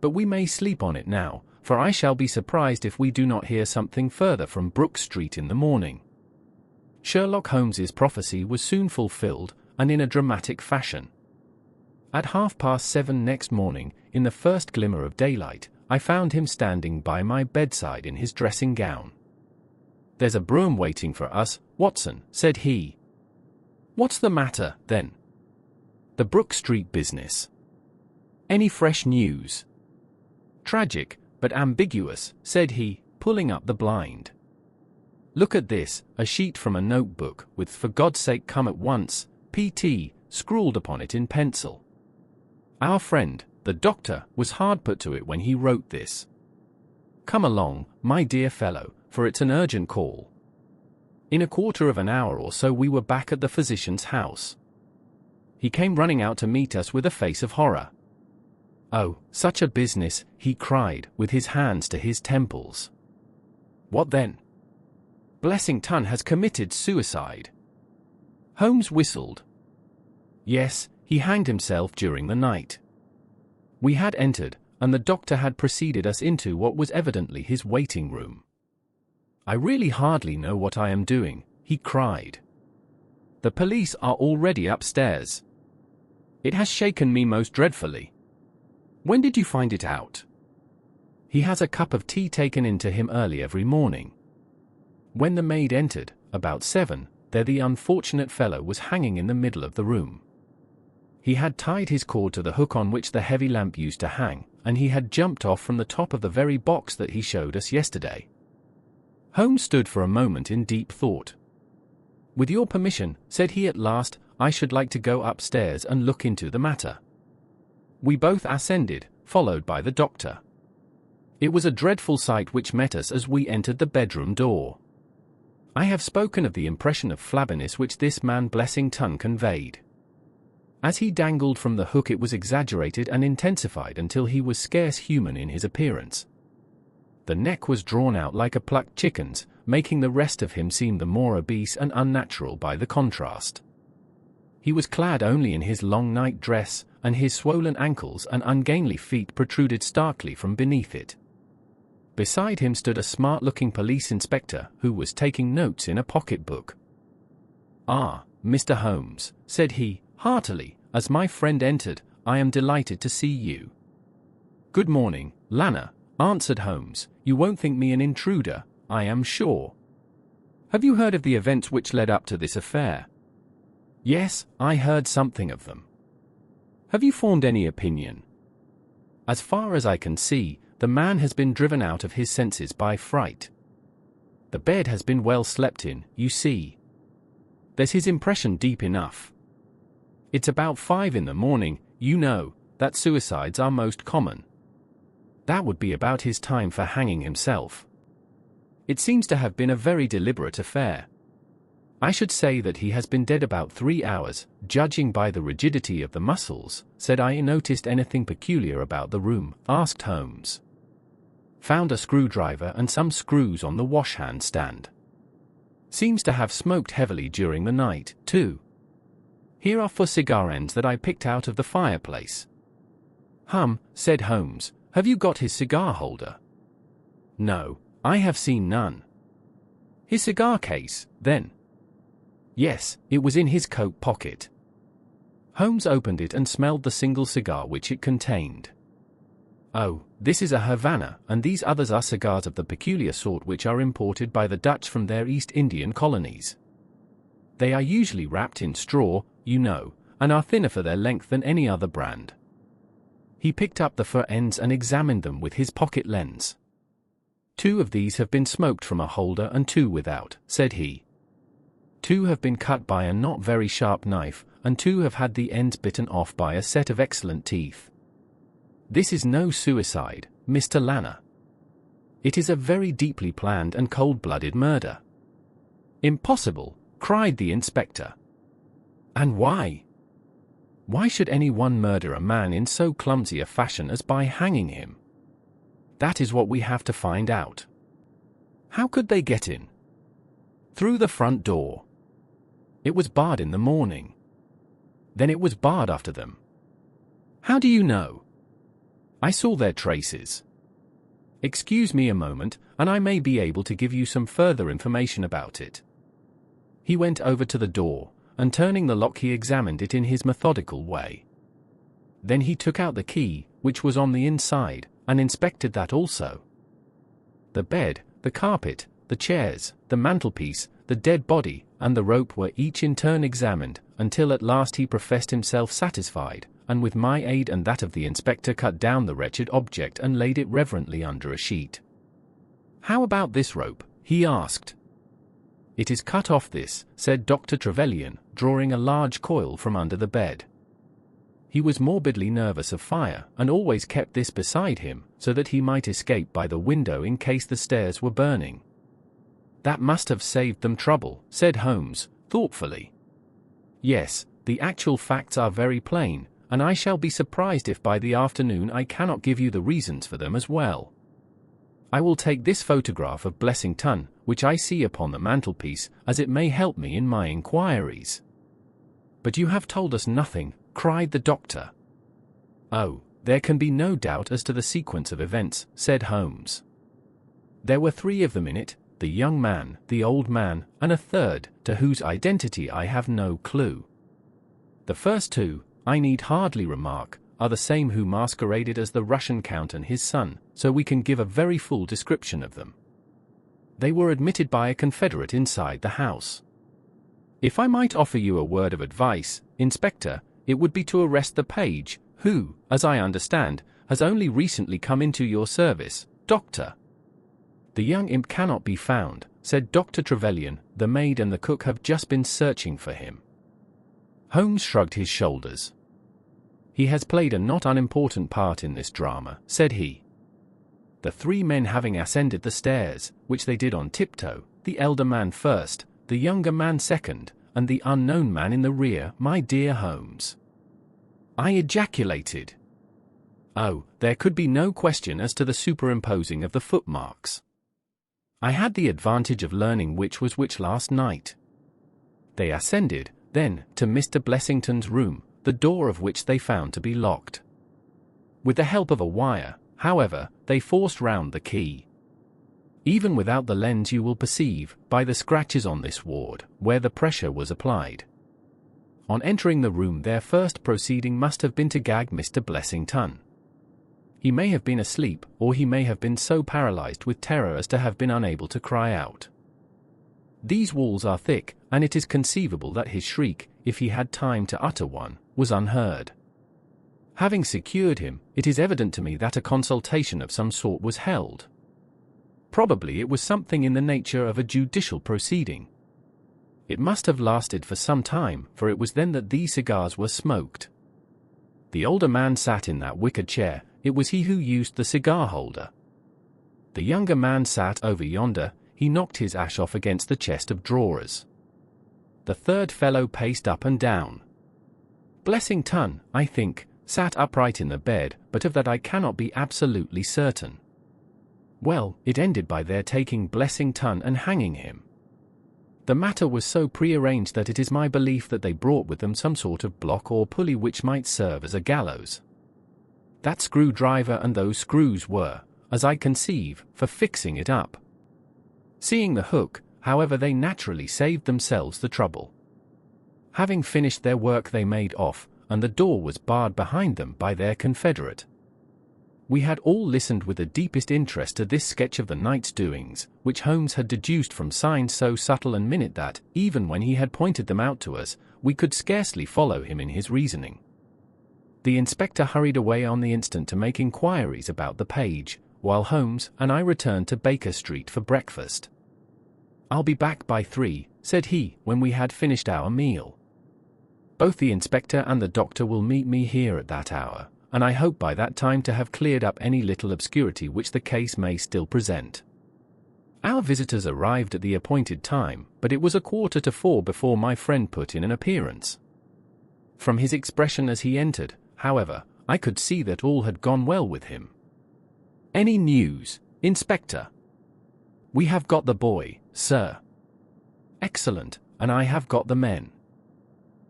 But we may sleep on it now, for I shall be surprised if we do not hear something further from Brook Street in the morning." Sherlock Holmes's prophecy was soon fulfilled, and in a dramatic fashion. At 7:30 next morning, in the first glimmer of daylight, I found him standing by my bedside in his dressing gown. "There's a brougham waiting for us, Watson," said he. "What's the matter, then?" "The Brook Street business." "Any fresh news?" "Tragic, but ambiguous," said he, pulling up the blind. "Look at this, a sheet from a notebook, with 'For God's sake come at once, P.T.' scrawled upon it in pencil. Our friend, the doctor, was hard put to it when he wrote this. Come along, my dear fellow, for it's an urgent call." In a quarter of an hour or so we were back at the physician's house. He came running out to meet us with a face of horror. "Oh, such a business," he cried, with his hands to his temples. "What then?" "Blessington has committed suicide." Holmes whistled. "Yes, he hanged himself during the night." We had entered, and the doctor had preceded us into what was evidently his waiting room. "I really hardly know what I am doing," he cried. "The police are already upstairs. It has shaken me most dreadfully." "When did you find it out?" "He has a cup of tea taken in to him early every morning. When the maid entered, about 7, there the unfortunate fellow was hanging in the middle of the room. He had tied his cord to the hook on which the heavy lamp used to hang, and he had jumped off from the top of the very box that he showed us yesterday." Holmes stood for a moment in deep thought. "With your permission," said he at last, "I should like to go upstairs and look into the matter." We both ascended, followed by the doctor. It was a dreadful sight which met us as we entered the bedroom door. I have spoken of the impression of flabbiness which this man Blessington conveyed. As he dangled from the hook, it was exaggerated and intensified until he was scarce human in his appearance. The neck was drawn out like a plucked chicken's, making the rest of him seem the more obese and unnatural by the contrast. He was clad only in his long night dress, and his swollen ankles and ungainly feet protruded starkly from beneath it. Beside him stood a smart-looking police inspector who was taking notes in a pocket-book. "Ah, Mr. Holmes," said he, heartily, as my friend entered, "I am delighted to see you." "Good morning, Lana," answered Holmes. "You won't think me an intruder, I am sure. Have you heard of the events which led up to this affair?" "Yes, I heard something of them." "Have you formed any opinion?" "As far as I can see, the man has been driven out of his senses by fright. The bed has been well slept in, you see. There's his impression deep enough. It's about 5 in the morning, you know, that suicides are most common. That would be about his time for hanging himself. It seems to have been a very deliberate affair. I should say that he has been dead about 3 hours, judging by the rigidity of the muscles." "Said I noticed anything peculiar about the room?" asked Holmes. "Found a screwdriver and some screws on the wash-hand stand. Seems to have smoked heavily during the night, too. Here are 4 cigar ends that I picked out of the fireplace." Said Holmes. "Have you got his cigar holder?" "No, I have seen none." "His cigar case, then?" "Yes, it was in his coat pocket." Holmes opened it and smelled the single cigar which it contained. "Oh, this is a Havana, and these others are cigars of the peculiar sort which are imported by the Dutch from their East Indian colonies. They are usually wrapped in straw, you know, and are thinner for their length than any other brand." He picked up the 4 ends and examined them with his pocket lens. "2 of these have been smoked from a holder and 2 without," said he. 2 have been cut by a not very sharp knife, and 2 have had the ends bitten off by a set of excellent teeth. This is no suicide, Mr. Lana. It is a very deeply planned and cold-blooded murder." "Impossible!" cried the inspector. "And why? Why should anyone murder a man in so clumsy a fashion as by hanging him? That is what we have to find out. How could they get in?" "Through the front door." "It was barred in the morning." "Then it was barred after them." "How do you know?" "I saw their traces." "Excuse me a moment, and I may be able to give you some further information about it." He went over to the door, and turning the lock he examined it in his methodical way. Then he took out the key, which was on the inside, and inspected that also. The bed, the carpet, the chairs, the mantelpiece, the dead body, and the rope were each in turn examined, until at last he professed himself satisfied, and with my aid and that of the inspector cut down the wretched object and laid it reverently under a sheet. "How about this rope?" he asked. "It is cut off this," said Dr. Trevelyan, drawing a large coil from under the bed. He was morbidly nervous of fire, and always kept this beside him, so that he might escape by the window in case the stairs were burning. "That must have saved them trouble," said Holmes, thoughtfully. "Yes, the actual facts are very plain, and I shall be surprised if by the afternoon I cannot give you the reasons for them as well. I will take this photograph of Blessington, which I see upon the mantelpiece, as it may help me in my inquiries." "But you have told us nothing," cried the doctor. "Oh, there can be no doubt as to the sequence of events," said Holmes. "There were 3 of them in it, the young man, the old man, and a third, to whose identity I have no clue. The first 2, I need hardly remark, are the same who masqueraded as the Russian Count and his son, so we can give a very full description of them. They were admitted by a confederate inside the house. If I might offer you a word of advice, Inspector, it would be to arrest the page, who, as I understand, has only recently come into your service, Doctor." "The young imp cannot be found," said Dr. Trevelyan. "The maid and the cook have just been searching for him." Holmes shrugged his shoulders. "He has played a not unimportant part in this drama," said he. "The 3 men having ascended the stairs, which they did on tiptoe, the elder man first, the younger man second, and the unknown man in the rear, my dear Holmes." I ejaculated. Oh, there could be no question as to the superimposing of the footmarks. I had the advantage of learning which was which last night. They ascended, then, to Mr. Blessington's room, the door of which they found to be locked. With the help of a wire, however, they forced round the key. Even without the lens you will perceive, by the scratches on this ward, where the pressure was applied. On entering the room their first proceeding must have been to gag Mr. Blessington. He may have been asleep, or he may have been so paralyzed with terror as to have been unable to cry out. These walls are thick, and it is conceivable that his shriek, if he had time to utter one, was unheard. Having secured him, it is evident to me that a consultation of some sort was held. Probably it was something in the nature of a judicial proceeding. It must have lasted for some time, for it was then that these cigars were smoked. The older man sat in that wicker chair, it was he who used the cigar holder. The younger man sat over yonder, he knocked his ash off against the chest of drawers. The third fellow paced up and down. Blessington, I think, sat upright in the bed, but of that I cannot be absolutely certain. Well, it ended by their taking Blessington and hanging him. The matter was so prearranged that it is my belief that they brought with them some sort of block or pulley which might serve as a gallows. That screwdriver and those screws were, as I conceive, for fixing it up. Seeing the hook, however, they naturally saved themselves the trouble. Having finished their work they made off, and the door was barred behind them by their confederate. We had all listened with the deepest interest to this sketch of the night's doings, which Holmes had deduced from signs so subtle and minute that, even when he had pointed them out to us, we could scarcely follow him in his reasoning. The inspector hurried away on the instant to make inquiries about the page, while Holmes and I returned to Baker Street for breakfast. "I'll be back by 3, said he, when we had finished our meal. "Both the inspector and the doctor will meet me here at that hour, and I hope by that time to have cleared up any little obscurity which the case may still present." Our visitors arrived at the appointed time, but it was 3:45 before my friend put in an appearance. From his expression as he entered, however, I could see that all had gone well with him. "Any news, Inspector?" "We have got the boy, sir." "Excellent, and I have got the men."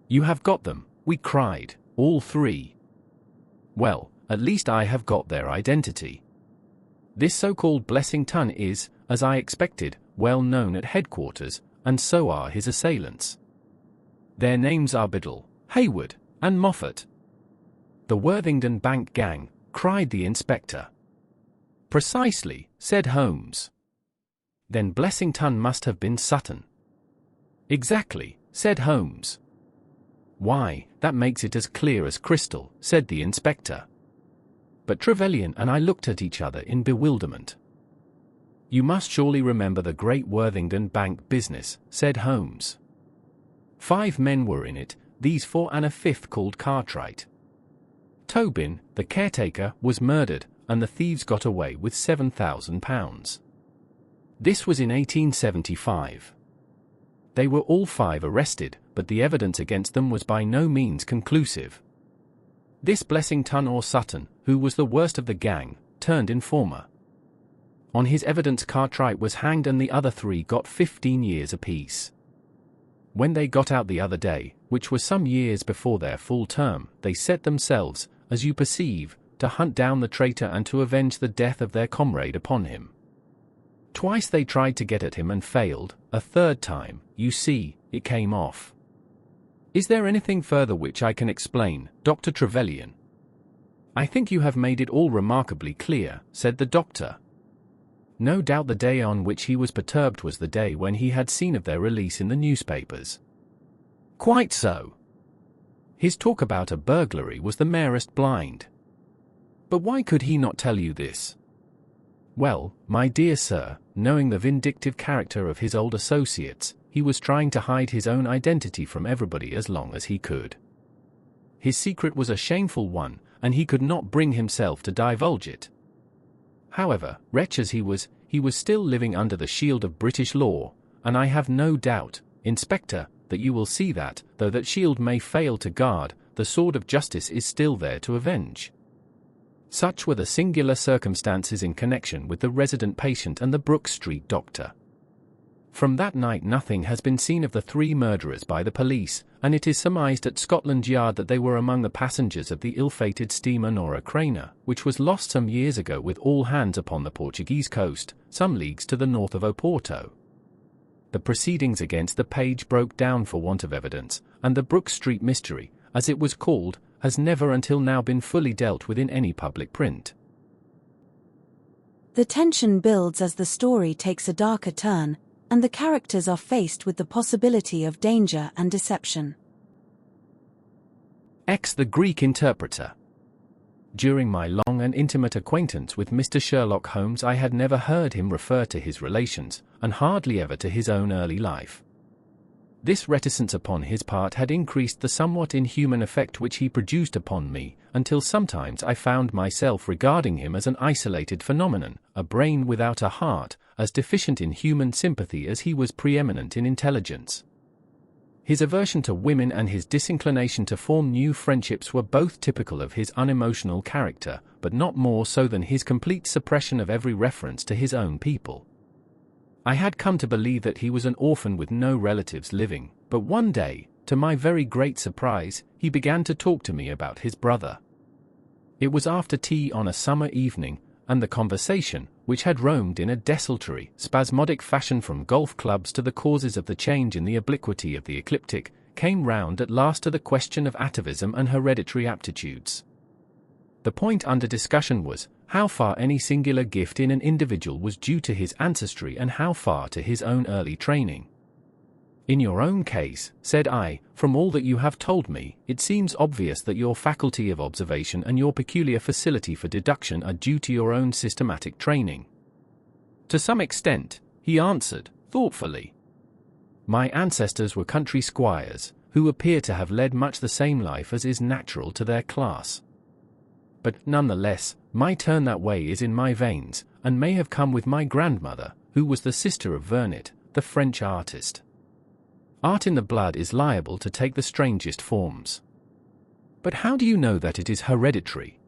"You have got them," we cried, all 3. "Well, at least I have got their identity. This so-called Blessington is, as I expected, well known at headquarters, and so are his assailants. Their names are Biddle, Hayward, and Moffat." "The Worthington Bank gang," cried the inspector. "Precisely," said Holmes. "Then Blessington must have been Sutton." "Exactly," said Holmes. "Why, that makes it as clear as crystal," said the inspector. But Trevelyan and I looked at each other in bewilderment. "You must surely remember the great Worthington Bank business," said Holmes. 5 men were in it, these 4 and a 5th called Cartwright. Tobin, the caretaker, was murdered, and the thieves got away with £7,000. This was in 1875. They were all 5 arrested, but the evidence against them was by no means conclusive. This Blessington or Sutton, who was the worst of the gang, turned informer. On his evidence Cartwright was hanged and the other 3 got 15 years apiece. When they got out the other day, which was some years before their full term, they set themselves, as you perceive, to hunt down the traitor and to avenge the death of their comrade upon him. Twice they tried to get at him and failed. A third time, you see, it came off. Is there anything further which I can explain, Dr. Trevelyan? I think you have made it all remarkably clear, said the doctor. No doubt the day on which he was perturbed was the day when he had seen of their release in the newspapers. Quite so. His talk about a burglary was the merest blind. But why could he not tell you this? Well, my dear sir, knowing the vindictive character of his old associates, he was trying to hide his own identity from everybody as long as he could. His secret was a shameful one, and he could not bring himself to divulge it. However, wretch as he was still living under the shield of British law, and I have no doubt, Inspector, that you will see that, though that shield may fail to guard, the sword of justice is still there to avenge. Such were the singular circumstances in connection with the resident patient and the Brook Street doctor. From that night nothing has been seen of the 3 murderers by the police, and it is surmised at Scotland Yard that they were among the passengers of the ill-fated steamer Nora Craner, which was lost some years ago with all hands upon the Portuguese coast, some leagues to the north of Oporto. The proceedings against the page broke down for want of evidence, and the Brook Street mystery, as it was called, has never until now been fully dealt with in any public print. The tension builds as the story takes a darker turn, and the characters are faced with the possibility of danger and deception. X. The Greek interpreter. During my long and intimate acquaintance with Mr. Sherlock Holmes I had never heard him refer to his relations, and hardly ever to his own early life. This reticence upon his part had increased the somewhat inhuman effect which he produced upon me, until sometimes I found myself regarding him as an isolated phenomenon, a brain without a heart, as deficient in human sympathy as he was preeminent in intelligence. His aversion to women and his disinclination to form new friendships were both typical of his unemotional character, but not more so than his complete suppression of every reference to his own people. I had come to believe that he was an orphan with no relatives living, but one day, to my very great surprise, he began to talk to me about his brother. It was after tea on a summer evening, and the conversation, which had roamed in a desultory, spasmodic fashion from golf clubs to the causes of the change in the obliquity of the ecliptic, came round at last to the question of atavism and hereditary aptitudes. The point under discussion was, how far any singular gift in an individual was due to his ancestry and how far to his own early training. In your own case, said I, from all that you have told me, it seems obvious that your faculty of observation and your peculiar facility for deduction are due to your own systematic training. To some extent, he answered, thoughtfully. My ancestors were country squires, who appear to have led much the same life as is natural to their class. But, nonetheless, my turn that way is in my veins, and may have come with my grandmother, who was the sister of Vernet, the French artist. Art in the blood is liable to take the strangest forms. But how do you know that it is hereditary?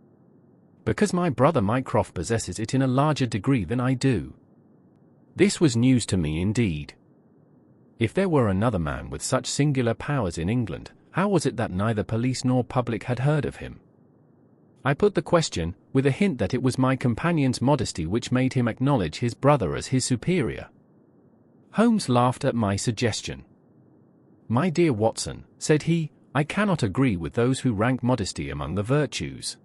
Because my brother Mycroft possesses it in a larger degree than I do. This was news to me indeed. If there were another man with such singular powers in England, how was it that neither police nor public had heard of him? I put the question, with a hint that it was my companion's modesty which made him acknowledge his brother as his superior. Holmes laughed at my suggestion. My dear Watson, said he, I cannot agree with those who rank modesty among the virtues.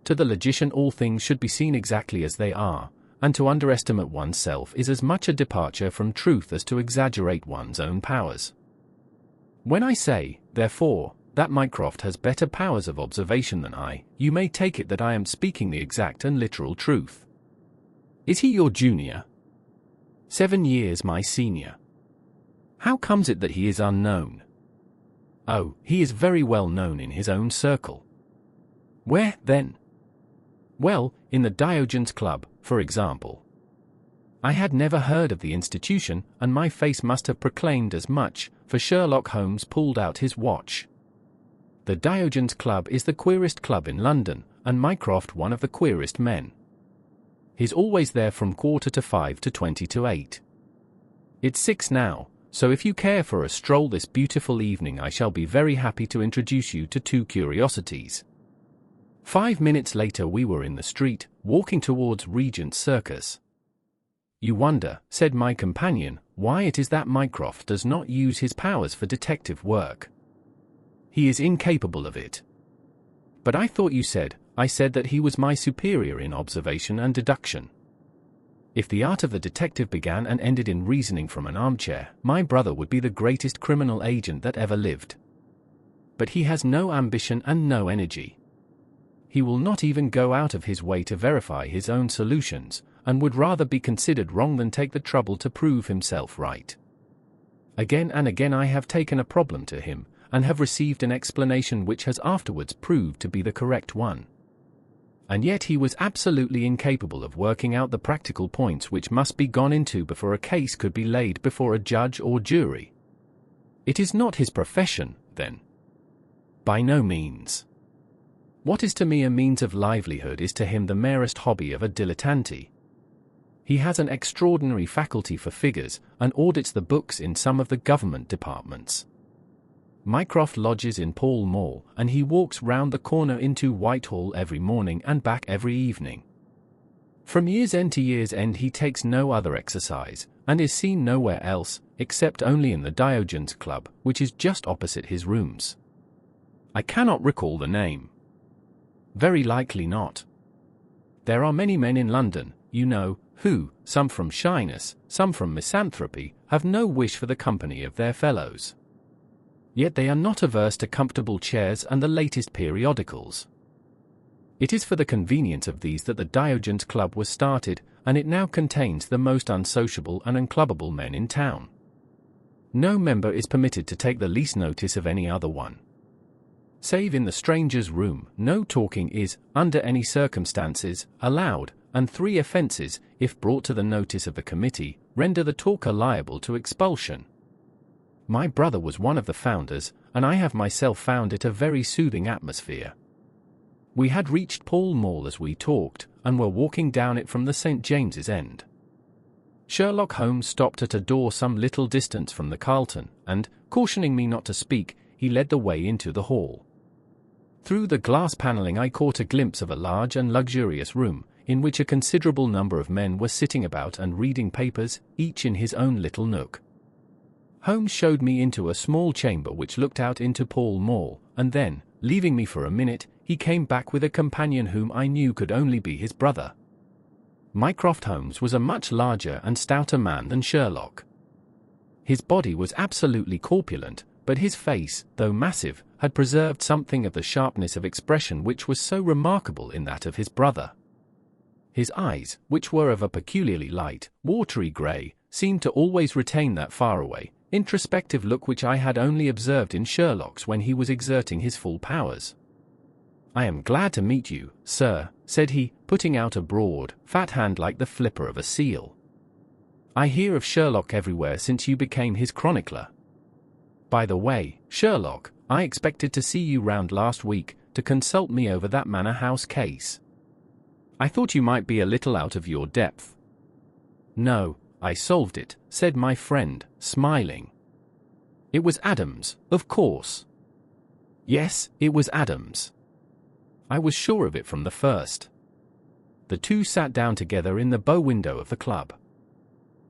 To the logician all things should be seen exactly as they are, and to underestimate oneself is as much a departure from truth as to exaggerate one's own powers. When I say, therefore, that Mycroft has better powers of observation than I, you may take it that I am speaking the exact and literal truth. Is he your junior? 7 years my senior. How comes it that he is unknown? Oh, he is very well known in his own circle. Where, then? Well, in the Diogenes Club, for example. I had never heard of the institution, and my face must have proclaimed as much, for Sherlock Holmes pulled out his watch. The Diogenes Club is the queerest club in London, and Mycroft one of the queerest men. He's always there from 4:45 to 8:20. It's 6 now, so if you care for a stroll this beautiful evening I shall be very happy to introduce you to 2 curiosities. 5 minutes later we were in the street, walking towards Regent's Circus. You wonder, said my companion, why it is that Mycroft does not use his powers for detective work. He is incapable of it. But I thought I said that he was my superior in observation and deduction. If the art of the detective began and ended in reasoning from an armchair, my brother would be the greatest criminal agent that ever lived. But he has no ambition and no energy. He will not even go out of his way to verify his own solutions, and would rather be considered wrong than take the trouble to prove himself right. Again and again I have taken a problem to him, and have received an explanation which has afterwards proved to be the correct one. And yet he was absolutely incapable of working out the practical points which must be gone into before a case could be laid before a judge or jury. It is not his profession, then? By no means. What is to me a means of livelihood is to him the merest hobby of a dilettante. He has an extraordinary faculty for figures, and audits the books in some of the government departments. Mycroft lodges in Pall Mall, and he walks round the corner into Whitehall every morning and back every evening. From year's end to year's end he takes no other exercise, and is seen nowhere else, except only in the Diogenes Club, which is just opposite his rooms. I cannot recall the name. Very likely not. There are many men in London, you know, who, some from shyness, some from misanthropy, have no wish for the company of their fellows. Yet they are not averse to comfortable chairs and the latest periodicals. It is for the convenience of these that the Diogenes Club was started, and it now contains the most unsociable and unclubbable men in town. No member is permitted to take the least notice of any other one. Save in the stranger's room, no talking is, under any circumstances, allowed, and 3 offences, if brought to the notice of the committee, render the talker liable to expulsion. My brother was one of the founders, and I have myself found it a very soothing atmosphere. We had reached Pall Mall as we talked, and were walking down it from the St. James's End. Sherlock Holmes stopped at a door some little distance from the Carlton, and, cautioning me not to speak, he led the way into the hall. Through the glass panelling I caught a glimpse of a large and luxurious room, in which a considerable number of men were sitting about and reading papers, each in his own little nook. Holmes showed me into a small chamber which looked out into Pall Mall, and then, leaving me for a minute, he came back with a companion whom I knew could only be his brother. Mycroft Holmes was a much larger and stouter man than Sherlock. His body was absolutely corpulent, but his face, though massive, had preserved something of the sharpness of expression which was so remarkable in that of his brother. His eyes, which were of a peculiarly light, watery grey, seemed to always retain that faraway, introspective look which I had only observed in Sherlock's when he was exerting his full powers. "I am glad to meet you, sir," said he, putting out a broad, fat hand like the flipper of a seal. "I hear of Sherlock everywhere since you became his chronicler. By the way, Sherlock, I expected to see you round last week, to consult me over that Manor House case. I thought you might be a little out of your depth." "No, I solved it," said my friend, smiling. "It was Adams, of course." "Yes, it was Adams. I was sure of it from the first." The two sat down together in the bow window of the club.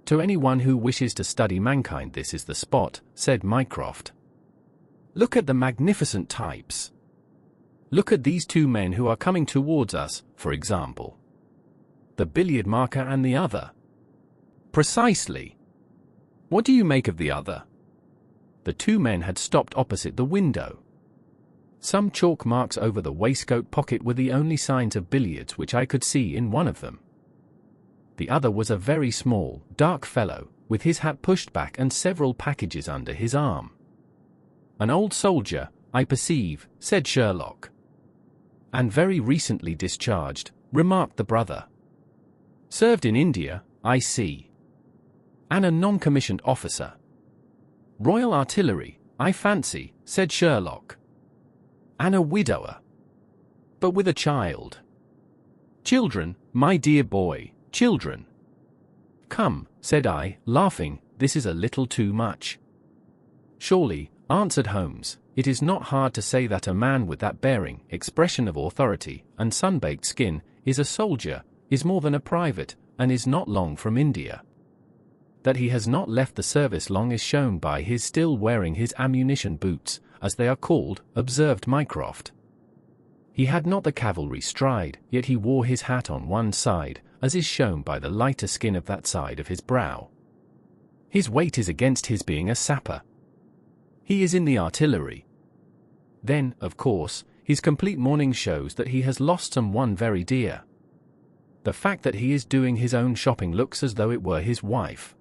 "To anyone who wishes to study mankind this is the spot," said Mycroft. "Look at the magnificent types. Look at these 2 men who are coming towards us, for example. The billiard marker and the other." "Precisely. What do you make of the other?" The 2 men had stopped opposite the window. Some chalk marks over the waistcoat pocket were the only signs of billiards which I could see in one of them. The other was a very small, dark fellow, with his hat pushed back and several packages under his arm. "An old soldier, I perceive," said Sherlock. "And very recently discharged," remarked the brother. "Served in India, I see. And a non-commissioned officer. Royal Artillery, I fancy, said Sherlock. And a widower. But with a child. Children, my dear boy, children. Come, said I, laughing, this is a little too much. Surely, answered Holmes, it is not hard to say that a man with that bearing, expression of authority, and sun-baked skin, is a soldier, is more than a private, and is not long from India. That he has not left the service long is shown by his still wearing his ammunition boots, as they are called, observed Mycroft. He had not the cavalry stride, yet he wore his hat on one side, as is shown by the lighter skin of that side of his brow. His weight is against his being a sapper. He is in the artillery. Then, of course, his complete mourning shows that he has lost someone very dear. The fact that he is doing his own shopping looks as though it were his wife.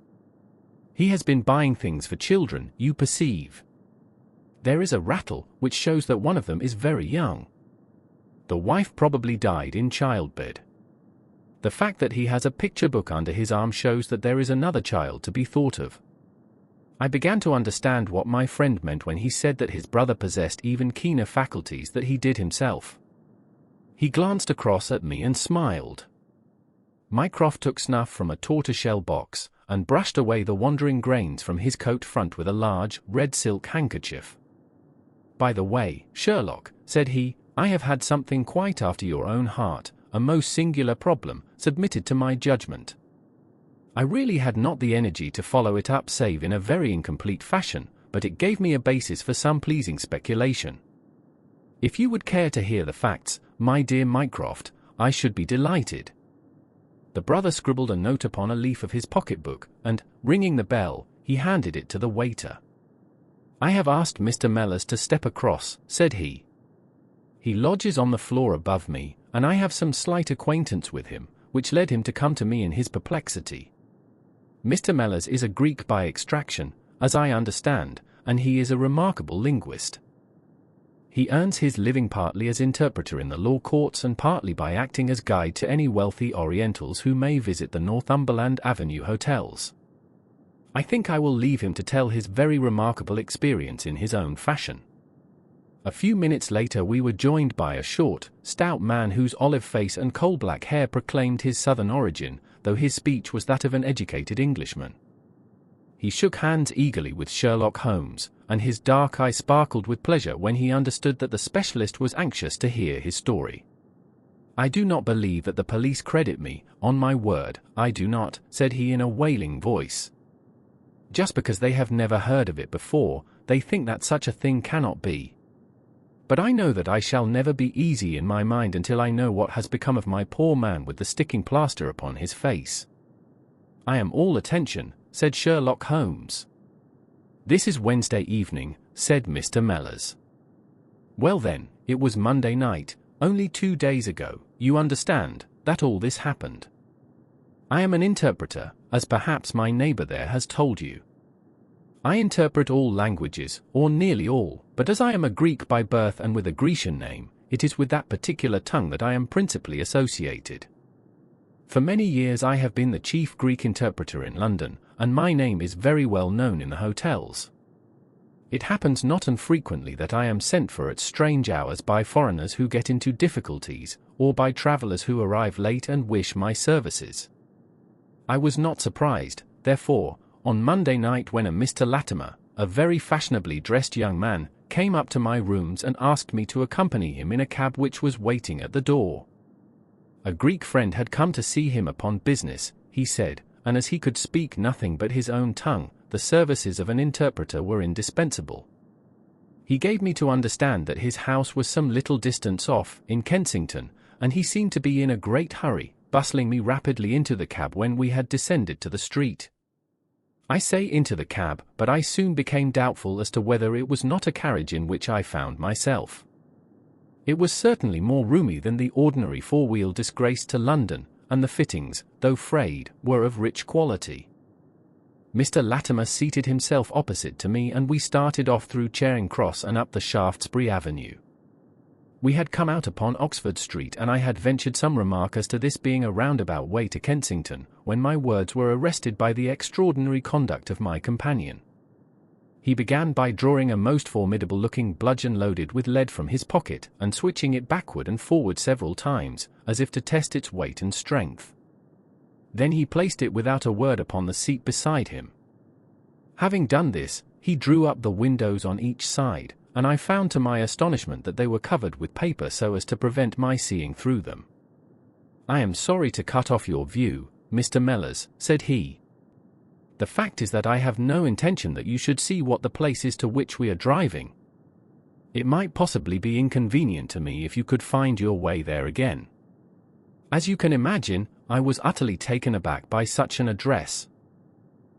He has been buying things for children, you perceive. There is a rattle, which shows that one of them is very young. The wife probably died in childbed. The fact that he has a picture book under his arm shows that there is another child to be thought of. I began to understand what my friend meant when he said that his brother possessed even keener faculties than he did himself. He glanced across at me and smiled. Mycroft took snuff from a tortoiseshell box, and brushed away the wandering grains from his coat front with a large, red silk handkerchief. By the way, Sherlock, said he, I have had something quite after your own heart, a most singular problem, submitted to my judgment. I really had not the energy to follow it up save in a very incomplete fashion, but it gave me a basis for some pleasing speculation. If you would care to hear the facts, my dear Mycroft, I should be delighted. The brother scribbled a note upon a leaf of his pocketbook, and, ringing the bell, he handed it to the waiter. I have asked Mr. Mellors to step across, said he. He lodges on the floor above me, and I have some slight acquaintance with him, which led him to come to me in his perplexity. Mr. Mellors is a Greek by extraction, as I understand, and he is a remarkable linguist. He earns his living partly as interpreter in the law courts and partly by acting as guide to any wealthy Orientals who may visit the Northumberland Avenue hotels. I think I will leave him to tell his very remarkable experience in his own fashion. A few minutes later we were joined by a short, stout man whose olive face and coal-black hair proclaimed his southern origin, though his speech was that of an educated Englishman. He shook hands eagerly with Sherlock Holmes, and his dark eye sparkled with pleasure when he understood that the specialist was anxious to hear his story. I do not believe that the police credit me, on my word, I do not, said he in a wailing voice. Just because they have never heard of it before, they think that such a thing cannot be. But I know that I shall never be easy in my mind until I know what has become of my poor man with the sticking plaster upon his face. I am all attention, said Sherlock Holmes. This is Wednesday evening, said Mr. Mellors. Well then, it was Monday night, only 2 days ago, you understand, that all this happened. I am an interpreter, as perhaps my neighbor there has told you. I interpret all languages, or nearly all, but as I am a Greek by birth and with a Grecian name, it is with that particular tongue that I am principally associated. For many years I have been the chief Greek interpreter in London, and my name is very well known in the hotels. It happens not infrequently that I am sent for at strange hours by foreigners who get into difficulties, or by travelers who arrive late and wish my services. I was not surprised, therefore, on Monday night when a Mr. Latimer, a very fashionably dressed young man, came up to my rooms and asked me to accompany him in a cab which was waiting at the door. A Greek friend had come to see him upon business, he said, and as he could speak nothing but his own tongue, the services of an interpreter were indispensable. He gave me to understand that his house was some little distance off, in Kensington, and he seemed to be in a great hurry, bustling me rapidly into the cab when we had descended to the street. I say into the cab, but I soon became doubtful as to whether it was not a carriage in which I found myself. It was certainly more roomy than the ordinary four-wheel disgrace to London, and the fittings, though frayed, were of rich quality. Mr. Latimer seated himself opposite to me and we started off through Charing Cross and up the Shaftesbury Avenue. We had come out upon Oxford Street, and I had ventured some remark as to this being a roundabout way to Kensington, when my words were arrested by the extraordinary conduct of my companion. He began by drawing a most formidable-looking bludgeon loaded with lead from his pocket, and switching it backward and forward several times, as if to test its weight and strength. Then he placed it without a word upon the seat beside him. Having done this, he drew up the windows on each side, and I found to my astonishment that they were covered with paper so as to prevent my seeing through them. "I am sorry to cut off your view, Mr. Mellors," said he. "The fact is that I have no intention that you should see what the place is to which we are driving. It might possibly be inconvenient to me if you could find your way there again." As you can imagine, I was utterly taken aback by such an address.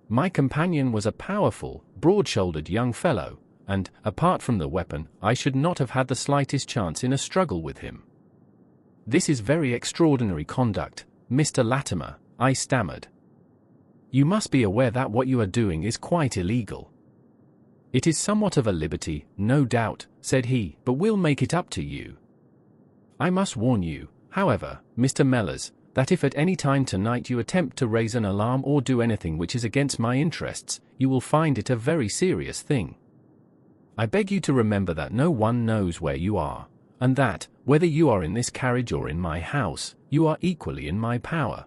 My companion was a powerful, broad-shouldered young fellow, and, apart from the weapon, I should not have had the slightest chance in a struggle with him. "This is very extraordinary conduct, Mr. Latimer," I stammered. "You must be aware that what you are doing is quite illegal." "It is somewhat of a liberty, no doubt," said he, "but we'll make it up to you. I must warn you, however, Mr. Mellors, that if at any time tonight you attempt to raise an alarm or do anything which is against my interests, you will find it a very serious thing. I beg you to remember that no one knows where you are, and that, whether you are in this carriage or in my house, you are equally in my power."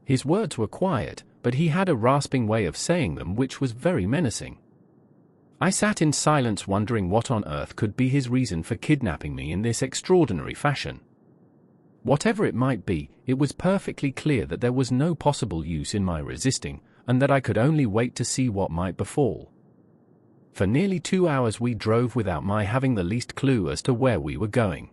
His words were quiet, but he had a rasping way of saying them which was very menacing. I sat in silence, wondering what on earth could be his reason for kidnapping me in this extraordinary fashion. Whatever it might be, it was perfectly clear that there was no possible use in my resisting, and that I could only wait to see what might befall. For nearly 2 hours we drove without my having the least clue as to where we were going.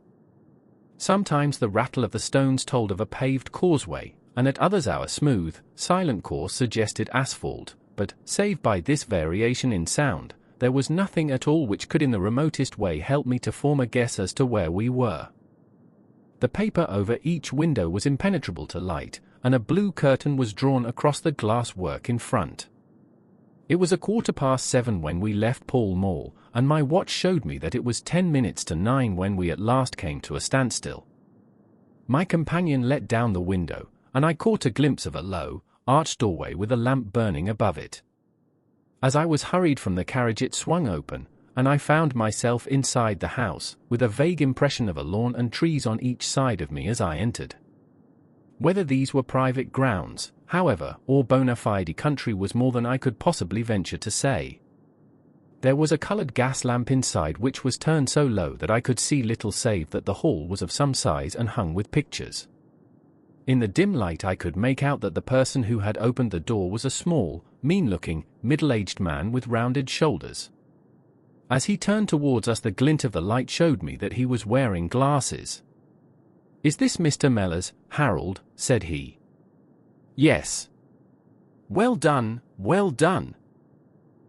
Sometimes the rattle of the stones told of a paved causeway, and at others our smooth, silent course suggested asphalt, but, save by this variation in sound, there was nothing at all which could in the remotest way help me to form a guess as to where we were. The paper over each window was impenetrable to light, and a blue curtain was drawn across the glass work in front. It was 7:15 when we left Pall Mall, and my watch showed me that it was 10 minutes to 9 when we at last came to a standstill. My companion let down the window, and I caught a glimpse of a low, arched doorway with a lamp burning above it. As I was hurried from the carriage it swung open, and I found myself inside the house, with a vague impression of a lawn and trees on each side of me as I entered. Whether these were private grounds, however, or bona fide country was more than I could possibly venture to say. There was a colored gas lamp inside which was turned so low that I could see little save that the hall was of some size and hung with pictures. In the dim light I could make out that the person who had opened the door was a small, mean-looking, middle-aged man with rounded shoulders. As he turned towards us the glint of the light showed me that he was wearing glasses. "Is this Mr. Mellors, Harold?" said he. "Yes." "Well done, well done.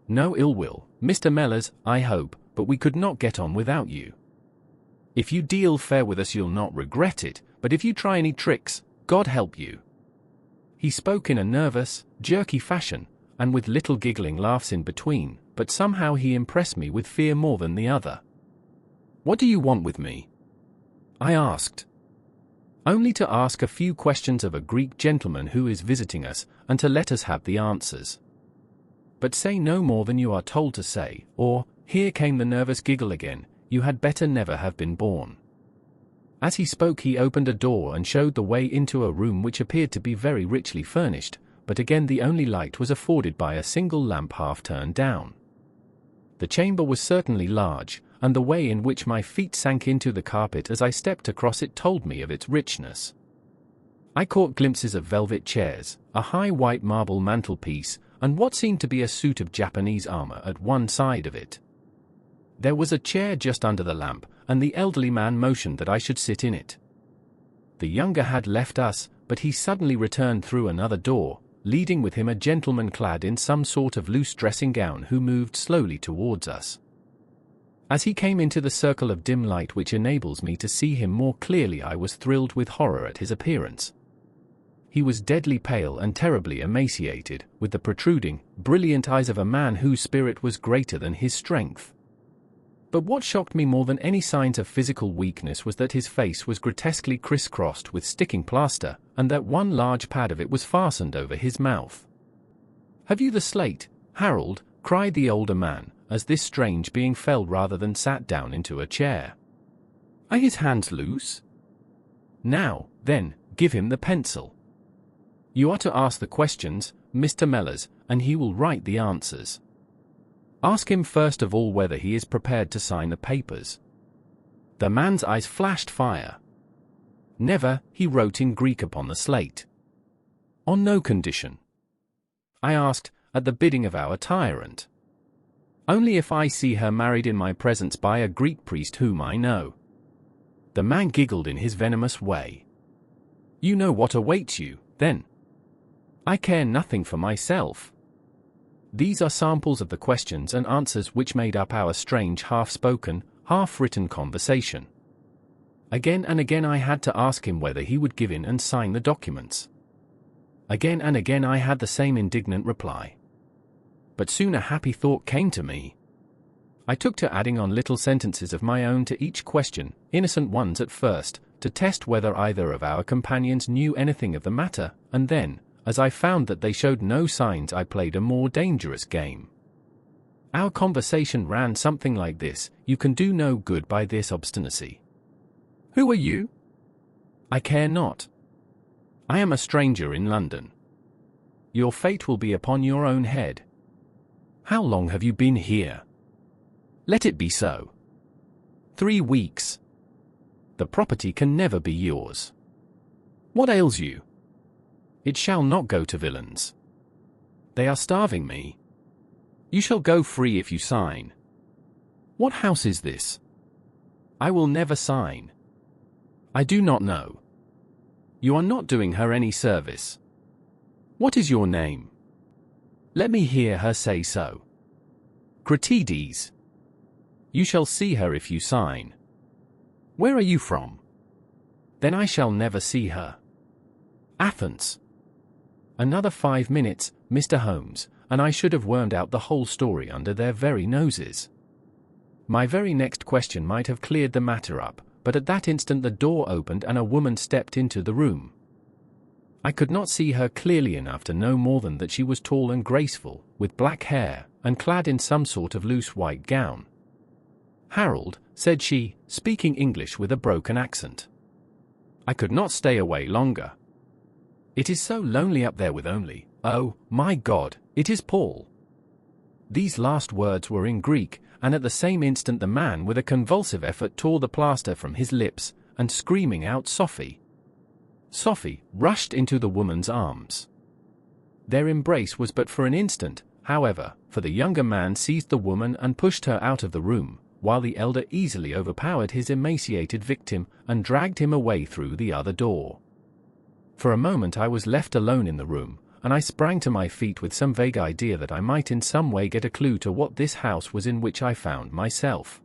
No ill will, Mr. Mellors, I hope, but we could not get on without you. If you deal fair with us you'll not regret it, but if you try any tricks, God help you." He spoke in a nervous, jerky fashion, and with little giggling laughs in between, but somehow he impressed me with fear more than the other. "What do you want with me?" I asked. "Only to ask a few questions of a Greek gentleman who is visiting us, and to let us have the answers. But say no more than you are told to say, or," here came the nervous giggle again, "you had better never have been born." As he spoke he opened a door and showed the way into a room which appeared to be very richly furnished, but again the only light was afforded by a single lamp half turned down. The chamber was certainly large, and the way in which my feet sank into the carpet as I stepped across it told me of its richness. I caught glimpses of velvet chairs, a high white marble mantelpiece, and what seemed to be a suit of Japanese armor at one side of it. There was a chair just under the lamp, and the elderly man motioned that I should sit in it. The younger had left us, but he suddenly returned through another door, leading with him a gentleman clad in some sort of loose dressing gown who moved slowly towards us. As he came into the circle of dim light which enables me to see him more clearly I was thrilled with horror at his appearance. He was deadly pale and terribly emaciated, with the protruding, brilliant eyes of a man whose spirit was greater than his strength. But what shocked me more than any signs of physical weakness was that his face was grotesquely crisscrossed with sticking plaster, and that one large pad of it was fastened over his mouth. "Have you the slate, Harold?" cried the older man, as this strange being fell rather than sat down into a chair. "Are his hands loose? Now, then, give him the pencil. You are to ask the questions, Mr. Mellors, and he will write the answers. Ask him first of all whether he is prepared to sign the papers." The man's eyes flashed fire. "Never," he wrote in Greek upon the slate. "On no condition." I asked, "At the bidding of our tyrant?" "Only if I see her married in my presence by a Greek priest whom I know." The man giggled in his venomous way. "You know what awaits you, then?" "I care nothing for myself." These are samples of the questions and answers which made up our strange half-spoken, half-written conversation. Again and again I had to ask him whether he would give in and sign the documents. Again and again I had the same indignant reply. But soon a happy thought came to me. I took to adding on little sentences of my own to each question, innocent ones at first, to test whether either of our companions knew anything of the matter, and then, as I found that they showed no signs, I played a more dangerous game. Our conversation ran something like this: "You can do no good by this obstinacy." "Who are you?" "I care not. I am a stranger in London. Your fate will be upon your own head." "How long have you been here?" "Let it be so." 3 weeks. "The property can never be yours." "What ails you?" "It shall not go to villains. They are starving me." "You shall go free if you sign." "What house is this?" "I will never sign." "I do not know." "You are not doing her any service." "What is your name?" "Let me hear her say so." "Cratides." "You shall see her if you sign." "Where are you from?" "Then I shall never see her." "Athens." Another 5 minutes, Mr. Holmes, and I should have wormed out the whole story under their very noses. My very next question might have cleared the matter up, but at that instant the door opened and a woman stepped into the room. I could not see her clearly enough to know more than that she was tall and graceful, with black hair, and clad in some sort of loose white gown. "Harold," said she, speaking English with a broken accent. I could not stay away longer. "It is so lonely up there with only, oh, my God, it is Paul." These last words were in Greek, and at the same instant the man with a convulsive effort tore the plaster from his lips, and screaming out "Sophie! Sophie!" rushed into the woman's arms. Their embrace was but for an instant, however, for the younger man seized the woman and pushed her out of the room, while the elder easily overpowered his emaciated victim and dragged him away through the other door. For a moment I was left alone in the room, and I sprang to my feet with some vague idea that I might in some way get a clue to what this house was in which I found myself.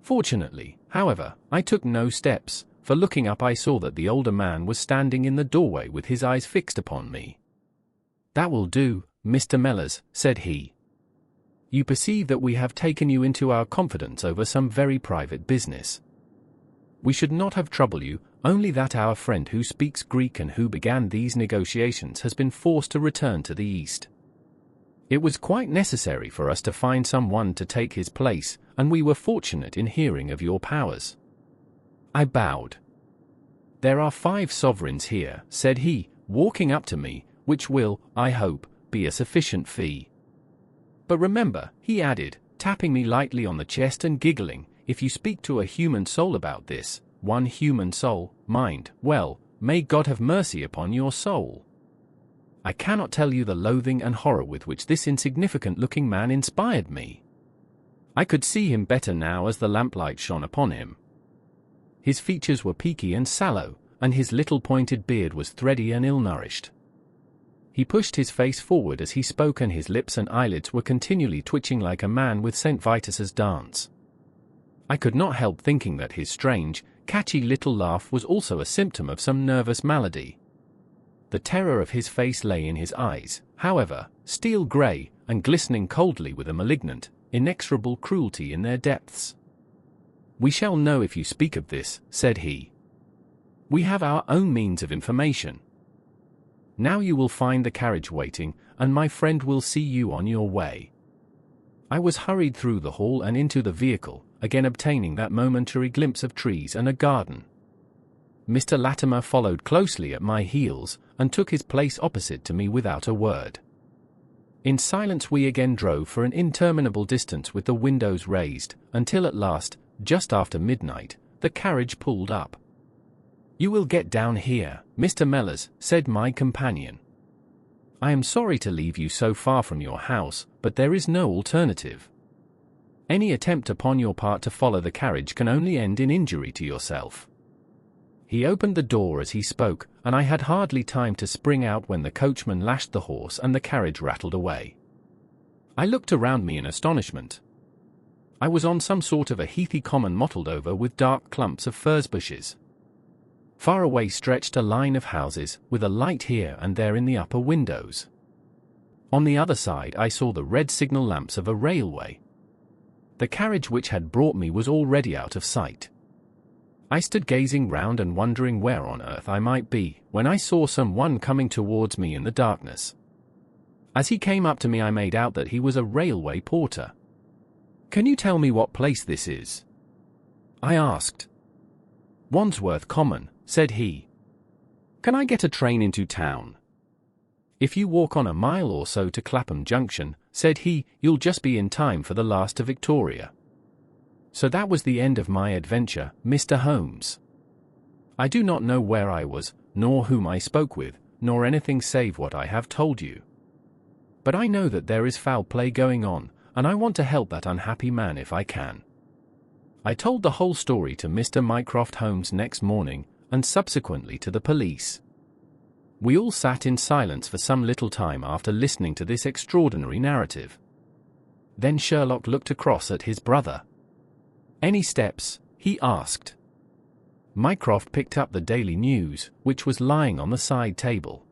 Fortunately, however, I took no steps, for looking up I saw that the older man was standing in the doorway with his eyes fixed upon me. "That will do, Mr. Mellors," said he. "You perceive that we have taken you into our confidence over some very private business. We should not have troubled you, only that our friend who speaks Greek and who began these negotiations has been forced to return to the East. It was quite necessary for us to find someone to take his place, and we were fortunate in hearing of your powers." I bowed. "There are 5 sovereigns here," said he, walking up to me, "which will, I hope, be a sufficient fee. But remember," he added, tapping me lightly on the chest and giggling, "if you speak to a human soul about this, one human soul, mind, well, may God have mercy upon your soul. I cannot tell you the loathing and horror with which this insignificant-looking man inspired me. I could see him better now as the lamplight shone upon him. His features were peaky and sallow, and his little pointed beard was thready and ill-nourished. He pushed his face forward as he spoke, and his lips and eyelids were continually twitching like a man with St. Vitus's dance. I could not help thinking that his strange, catchy little laugh was also a symptom of some nervous malady. The terror of his face lay in his eyes, however, steel grey, and glistening coldly with a malignant, inexorable cruelty in their depths. "We shall know if you speak of this," said he. "We have our own means of information. Now you will find the carriage waiting, and my friend will see you on your way." I was hurried through the hall and into the vehicle, again obtaining that momentary glimpse of trees and a garden. Mr. Latimer followed closely at my heels, and took his place opposite to me without a word. In silence we again drove for an interminable distance with the windows raised, until at last, just after midnight, the carriage pulled up. "You will get down here, Mr. Mellors," said my companion. "I am sorry to leave you so far from your house, but there is no alternative. Any attempt upon your part to follow the carriage can only end in injury to yourself." He opened the door as he spoke, and I had hardly time to spring out when the coachman lashed the horse and the carriage rattled away. I looked around me in astonishment. I was on some sort of a heathy common mottled over with dark clumps of furze bushes. Far away stretched a line of houses, with a light here and there in the upper windows. On the other side I saw the red signal lamps of a railway. The carriage which had brought me was already out of sight. I stood gazing round and wondering where on earth I might be, when I saw some one coming towards me in the darkness. As he came up to me I made out that he was a railway porter. "Can you tell me what place this is?" I asked. "Wandsworth Common," said he. "Can I get a train into town?" "If you walk on a mile or so to Clapham Junction," said he, "you'll just be in time for the last to Victoria." So that was the end of my adventure, Mr. Holmes. I do not know where I was, nor whom I spoke with, nor anything save what I have told you. But I know that there is foul play going on, and I want to help that unhappy man if I can. I told the whole story to Mr. Mycroft Holmes next morning, and subsequently to the police. We all sat in silence for some little time after listening to this extraordinary narrative. Then Sherlock looked across at his brother. "Any steps?" he asked. Mycroft picked up the Daily News, which was lying on the side table.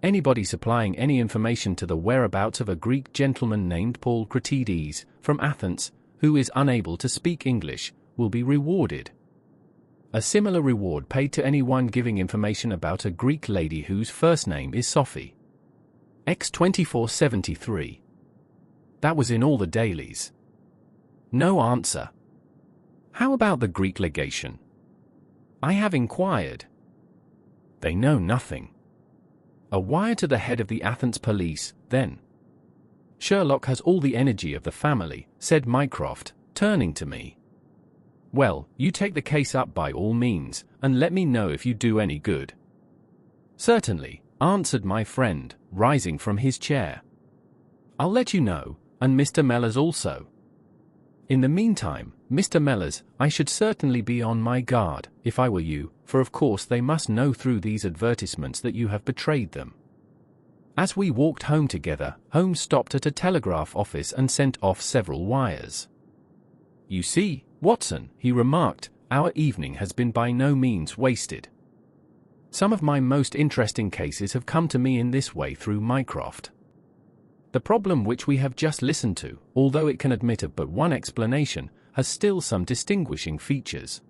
"Anybody supplying any information to the whereabouts of a Greek gentleman named Paul Cratides, from Athens, who is unable to speak English, will be rewarded. A similar reward paid to anyone giving information about a Greek lady whose first name is Sophie. X 2473. That was in all the dailies. No answer. How about the Greek legation? I have inquired. They know nothing. A wire to the head of the Athens police, then. Sherlock has all the energy of the family, said Mycroft, turning to me. Well, you take the case up by all means, and let me know if you do any good. Certainly, answered my friend, rising from his chair. I'll let you know, and Mr. Mellors also. In the meantime, Mr. Mellors, I should certainly be on my guard, if I were you, for of course they must know through these advertisements that you have betrayed them. As we walked home together, Holmes stopped at a telegraph office and sent off several wires. You see, Watson, he remarked, our evening has been by no means wasted. Some of my most interesting cases have come to me in this way through Mycroft. The problem which we have just listened to, although it can admit of but one explanation, has still some distinguishing features.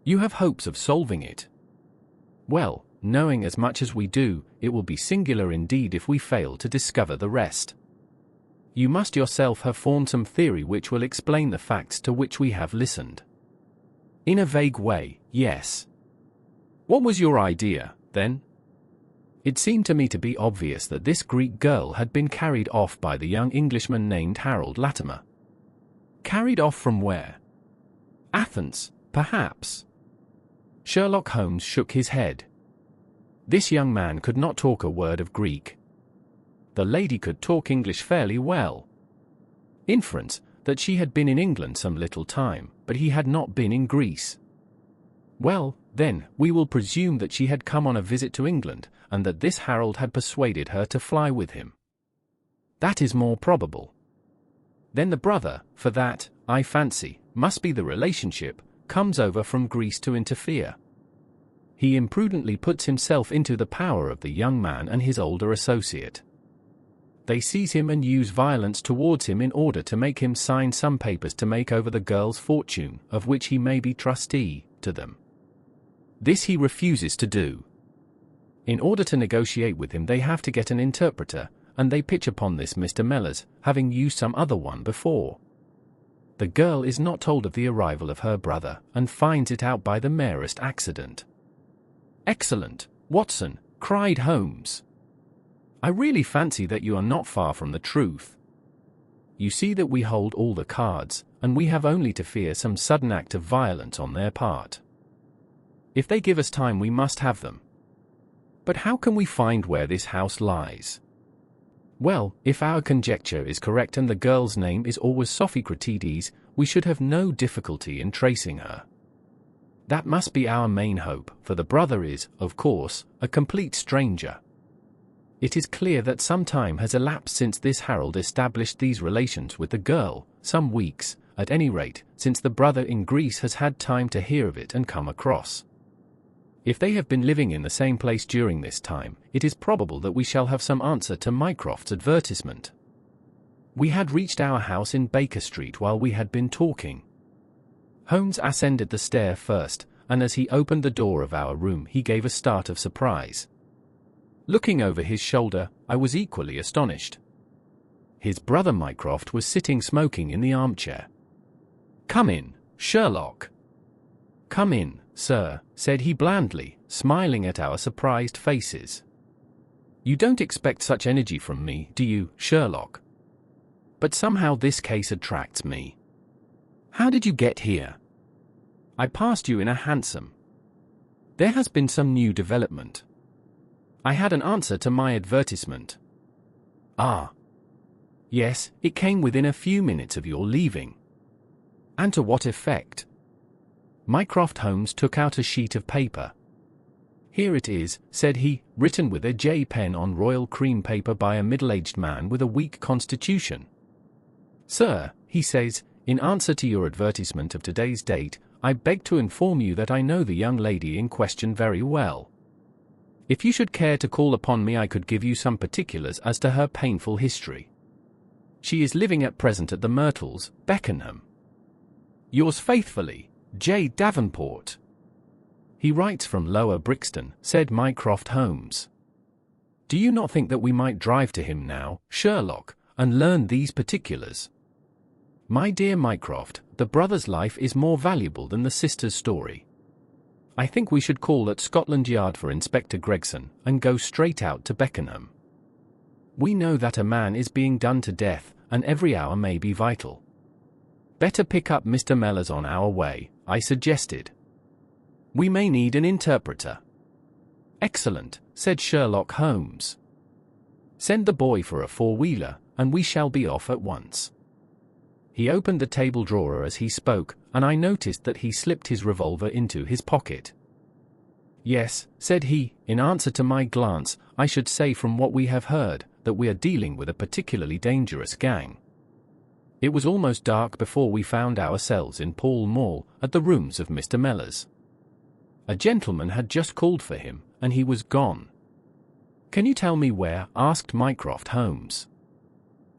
You have hopes of solving it. Well, knowing as much as we do, it will be singular indeed if we fail to discover the rest. You must yourself have formed some theory which will explain the facts to which we have listened. In a vague way, yes. What was your idea, then? It seemed to me to be obvious that this Greek girl had been carried off by the young Englishman named Harold Latimer. Carried off from where? Athens, perhaps. Sherlock Holmes shook his head. This young man could not talk a word of Greek. The lady could talk English fairly well. Inference, that she had been in England some little time, but he had not been in Greece. Well, then, we will presume that she had come on a visit to England, and that this Harold had persuaded her to fly with him. That is more probable. Then the brother, for that, I fancy, must be the relationship, comes over from Greece to interfere. He imprudently puts himself into the power of the young man and his older associate. they seize him and use violence towards him in order to make him sign some papers to make over the girl's fortune, of which he may be trustee, to them. This he refuses to do. In order to negotiate with him they have to get an interpreter, and they pitch upon this Mr. Mellors, having used some other one before. The girl is not told of the arrival of her brother, and finds it out by the merest accident. "Excellent, Watson," cried Holmes. "I really fancy that you are not far from the truth. You see that we hold all the cards, and we have only to fear some sudden act of violence on their part. If they give us time we must have them. But how can we find where this house lies? Well, if our conjecture is correct and the girl's name is always Sophocrates, we should have no difficulty in tracing her. That must be our main hope, for the brother is, of course, a complete stranger. It is clear that some time has elapsed since this Harold established these relations with the girl, some weeks, at any rate, since the brother in Greece has had time to hear of it and come across. If they have been living in the same place during this time, it is probable that we shall have some answer to Mycroft's advertisement. We had reached our house in Baker Street while we had been talking. Holmes ascended the stair first, and as he opened the door of our room he gave a start of surprise. Looking over his shoulder, I was equally astonished. His brother Mycroft was sitting smoking in the armchair. "Come in, Sherlock." "Come in, sir," said he blandly, smiling at our surprised faces. "You don't expect such energy from me, do you, Sherlock? But somehow this case attracts me. How did you get here?" "I passed you in a hansom." "There has been some new development." "I had an answer to my advertisement." "Ah." "Yes, it came within a few minutes of your leaving." "And to what effect?" Mycroft Holmes took out a sheet of paper. "Here it is," said he, "written with a J pen on royal cream paper by a middle-aged man with a weak constitution. 'Sir,' he says, 'in answer to your advertisement of today's date, I beg to inform you that I know the young lady in question very well. If you should care to call upon me I could give you some particulars as to her painful history. She is living at present at the Myrtles, Beckenham. Yours faithfully, J. Davenport.'" "He writes from Lower Brixton," said Mycroft Holmes. "Do you not think that we might drive to him now, Sherlock, and learn these particulars? My dear Mycroft, the brother's life is more valuable than the sister's story. I think we should call at Scotland Yard for Inspector Gregson, and go straight out to Beckenham. We know that a man is being done to death, and every hour may be vital. Better pick up Mr. Mellors on our way," I suggested. "We may need an interpreter." "Excellent," said Sherlock Holmes. "Send the boy for a four-wheeler, and we shall be off at once." He opened the table drawer as he spoke, and I noticed that he slipped his revolver into his pocket. "Yes," said he, "in answer to my glance, I should say from what we have heard, that we are dealing with a particularly dangerous gang." It was almost dark before we found ourselves in Pall Mall, at the rooms of Mr. Mellors. A gentleman had just called for him, and he was gone. "Can you tell me where?" asked Mycroft Holmes.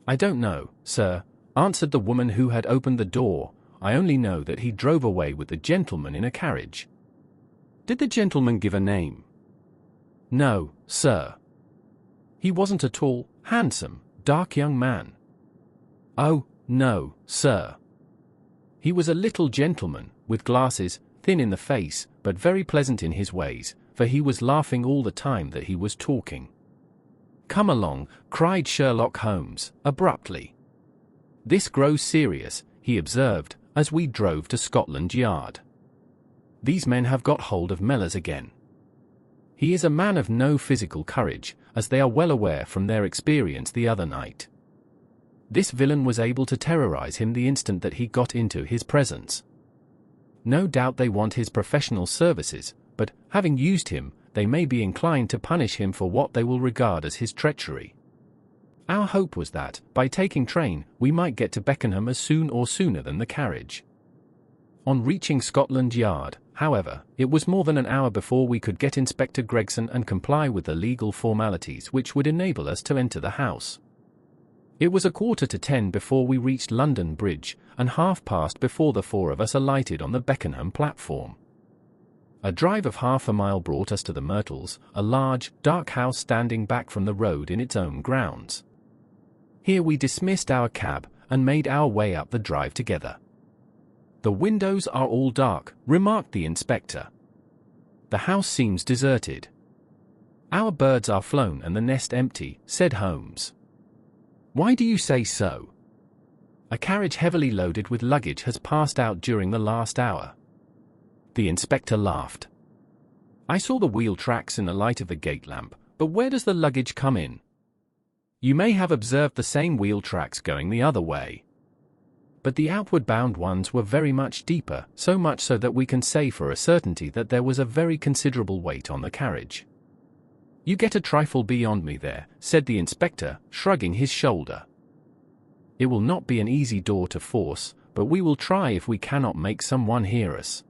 "I don't know, sir," answered the woman who had opened the door. "I only know that he drove away with the gentleman in a carriage." "Did the gentleman give a name?" "No, sir." "He wasn't a tall, handsome, dark young man?" "Oh, no, sir. He was a little gentleman, with glasses, thin in the face, but very pleasant in his ways, for he was laughing all the time that he was talking." "Come along," cried Sherlock Holmes, abruptly. "This grows serious," he observed, as we drove to Scotland Yard. "These men have got hold of Mellors again. He is a man of no physical courage, as they are well aware from their experience the other night. This villain was able to terrorize him the instant that he got into his presence. No doubt they want his professional services, but, having used him, they may be inclined to punish him for what they will regard as his treachery. Our hope was that, by taking train, we might get to Beckenham as soon or sooner than the carriage. On reaching Scotland Yard, however, it was more than an hour before we could get Inspector Gregson and comply with the legal formalities which would enable us to enter the house. It was 10:15 before we reached London Bridge, and past before the four of us alighted on the Beckenham platform. A drive of half a mile brought us to the Myrtles, a large, dark house standing back from the road in its own grounds. Here we dismissed our cab, and made our way up the drive together. "The windows are all dark," remarked the inspector. "The house seems deserted." "Our birds are flown and the nest empty," said Holmes. "Why do you say so?" "A carriage heavily loaded with luggage has passed out during the last hour." The inspector laughed. "I saw the wheel tracks in the light of the gate lamp, but where does the luggage come in?" "You may have observed the same wheel tracks going the other way. But the outward-bound ones were very much deeper, so much so that we can say for a certainty that there was a very considerable weight on the carriage." "You get a trifle beyond me there," said the inspector, shrugging his shoulder. "It will not be an easy door to force, but we will try if we cannot make someone hear us."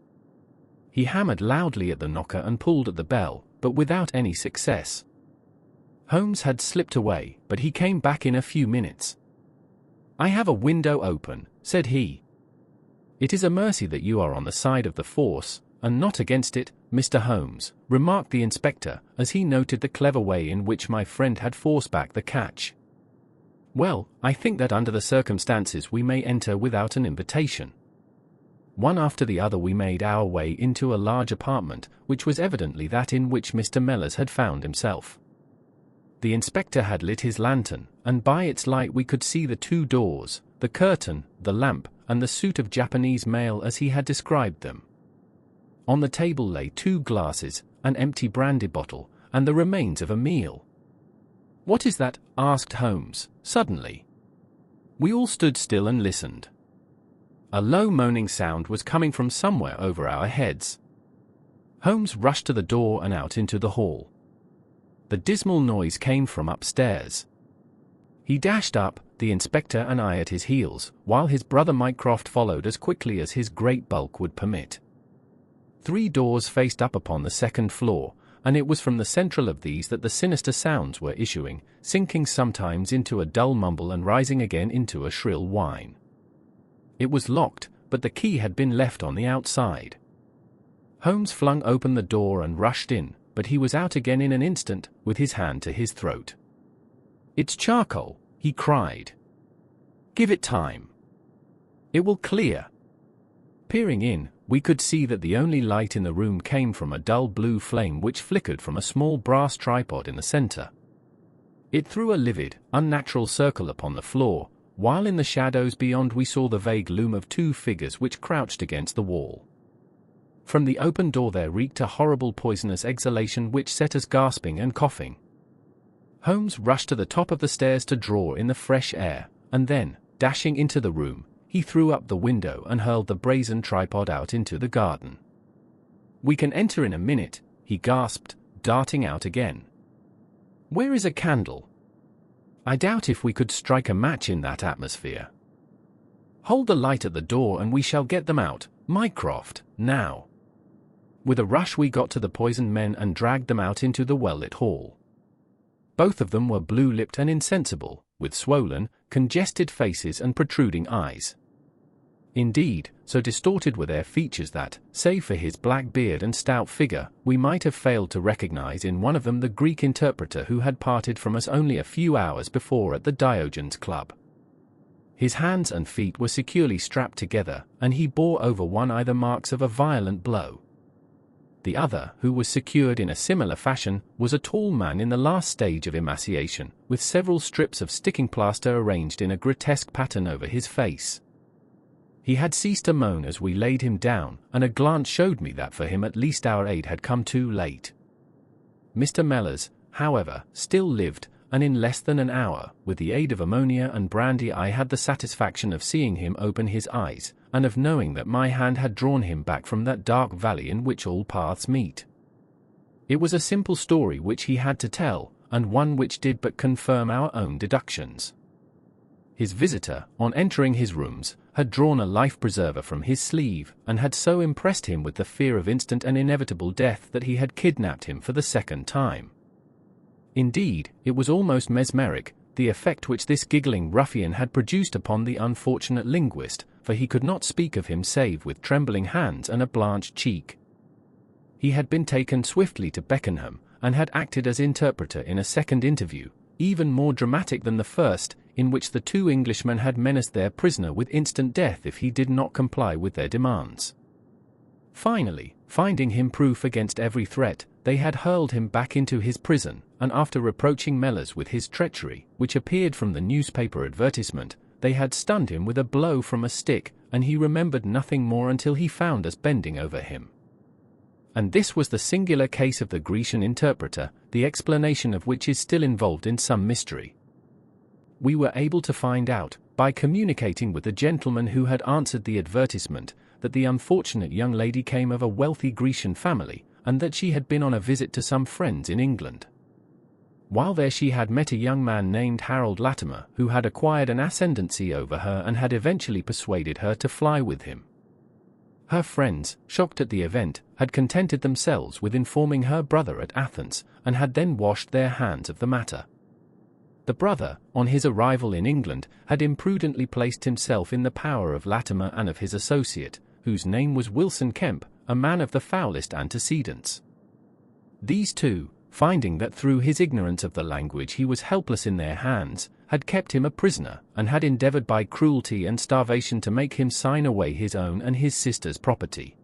He hammered loudly at the knocker and pulled at the bell, but without any success. Holmes had slipped away, but he came back in a few minutes. "I have a window open," said he. "It is a mercy that you are on the side of the force, and not against it, Mr. Holmes," remarked the inspector, as he noted the clever way in which my friend had forced back the catch. "Well, I think that under the circumstances we may enter without an invitation." One after the other we made our way into a large apartment, which was evidently that in which Mr. Mellors had found himself. The inspector had lit his lantern, and by its light we could see the two doors, the curtain, the lamp, and the suit of Japanese mail as he had described them. On the table lay 2 glasses, an empty brandy bottle, and the remains of a meal. "What is that?" asked Holmes, suddenly. We all stood still and listened. A low moaning sound was coming from somewhere over our heads. Holmes rushed to the door and out into the hall. The dismal noise came from upstairs. He dashed up, the inspector and I at his heels, while his brother Mycroft followed as quickly as his great bulk would permit. 3 doors faced up upon the second floor, and it was from the central of these that the sinister sounds were issuing, sinking sometimes into a dull mumble and rising again into a shrill whine. It was locked, but the key had been left on the outside. Holmes flung open the door and rushed in, but he was out again in an instant, with his hand to his throat. "It's charcoal," he cried. "Give it time. It will clear." Peering in, we could see that the only light in the room came from a dull blue flame which flickered from a small brass tripod in the center. It threw a livid, unnatural circle upon the floor, while in the shadows beyond we saw the vague loom of 2 figures which crouched against the wall. From the open door there reeked a horrible poisonous exhalation which set us gasping and coughing. Holmes rushed to the top of the stairs to draw in the fresh air, and then, dashing into the room, he threw up the window and hurled the brazen tripod out into the garden. "We can enter in a minute," he gasped, darting out again. "Where is a candle? I doubt if we could strike a match in that atmosphere." "Hold the light at the door and we shall get them out, Mycroft, now." With a rush we got to the poisoned men and dragged them out into the well-lit hall. Both of them were blue-lipped and insensible, with swollen, congested faces and protruding eyes. Indeed, so distorted were their features that, save for his black beard and stout figure, we might have failed to recognize in one of them the Greek interpreter who had parted from us only a few hours before at the Diogenes Club. His hands and feet were securely strapped together, and he bore over one eye the marks of a violent blow. The other, who was secured in a similar fashion, was a tall man in the last stage of emaciation, with several strips of sticking plaster arranged in a grotesque pattern over his face. He had ceased to moan as we laid him down, and a glance showed me that for him at least our aid had come too late. Mr. Mellors, however, still lived, and in less than an hour, with the aid of ammonia and brandy I had the satisfaction of seeing him open his eyes, and of knowing that my hand had drawn him back from that dark valley in which all paths meet. It was a simple story which he had to tell, and one which did but confirm our own deductions. His visitor, on entering his rooms, had drawn a life-preserver from his sleeve, and had so impressed him with the fear of instant and inevitable death that he had kidnapped him for the second time. Indeed, it was almost mesmeric, the effect which this giggling ruffian had produced upon the unfortunate linguist, for he could not speak of him save with trembling hands and a blanched cheek. He had been taken swiftly to Beckenham, and had acted as interpreter in a second interview, even more dramatic than the first, in which the two Englishmen had menaced their prisoner with instant death if he did not comply with their demands. Finally, finding him proof against every threat, they had hurled him back into his prison, and after reproaching Mellors with his treachery, which appeared from the newspaper advertisement, they had stunned him with a blow from a stick, and he remembered nothing more until he found us bending over him. And this was the singular case of the Grecian interpreter, the explanation of which is still involved in some mystery. We were able to find out, by communicating with the gentleman who had answered the advertisement, that the unfortunate young lady came of a wealthy Grecian family, and that she had been on a visit to some friends in England. While there she had met a young man named Harold Latimer, who had acquired an ascendancy over her and had eventually persuaded her to fly with him. Her friends, shocked at the event, had contented themselves with informing her brother at Athens, and had then washed their hands of the matter. The brother, on his arrival in England, had imprudently placed himself in the power of Latimer and of his associate, whose name was Wilson Kemp, a man of the foulest antecedents. These two, finding that through his ignorance of the language he was helpless in their hands, had kept him a prisoner, and had endeavored by cruelty and starvation to make him sign away his own and his sister's property.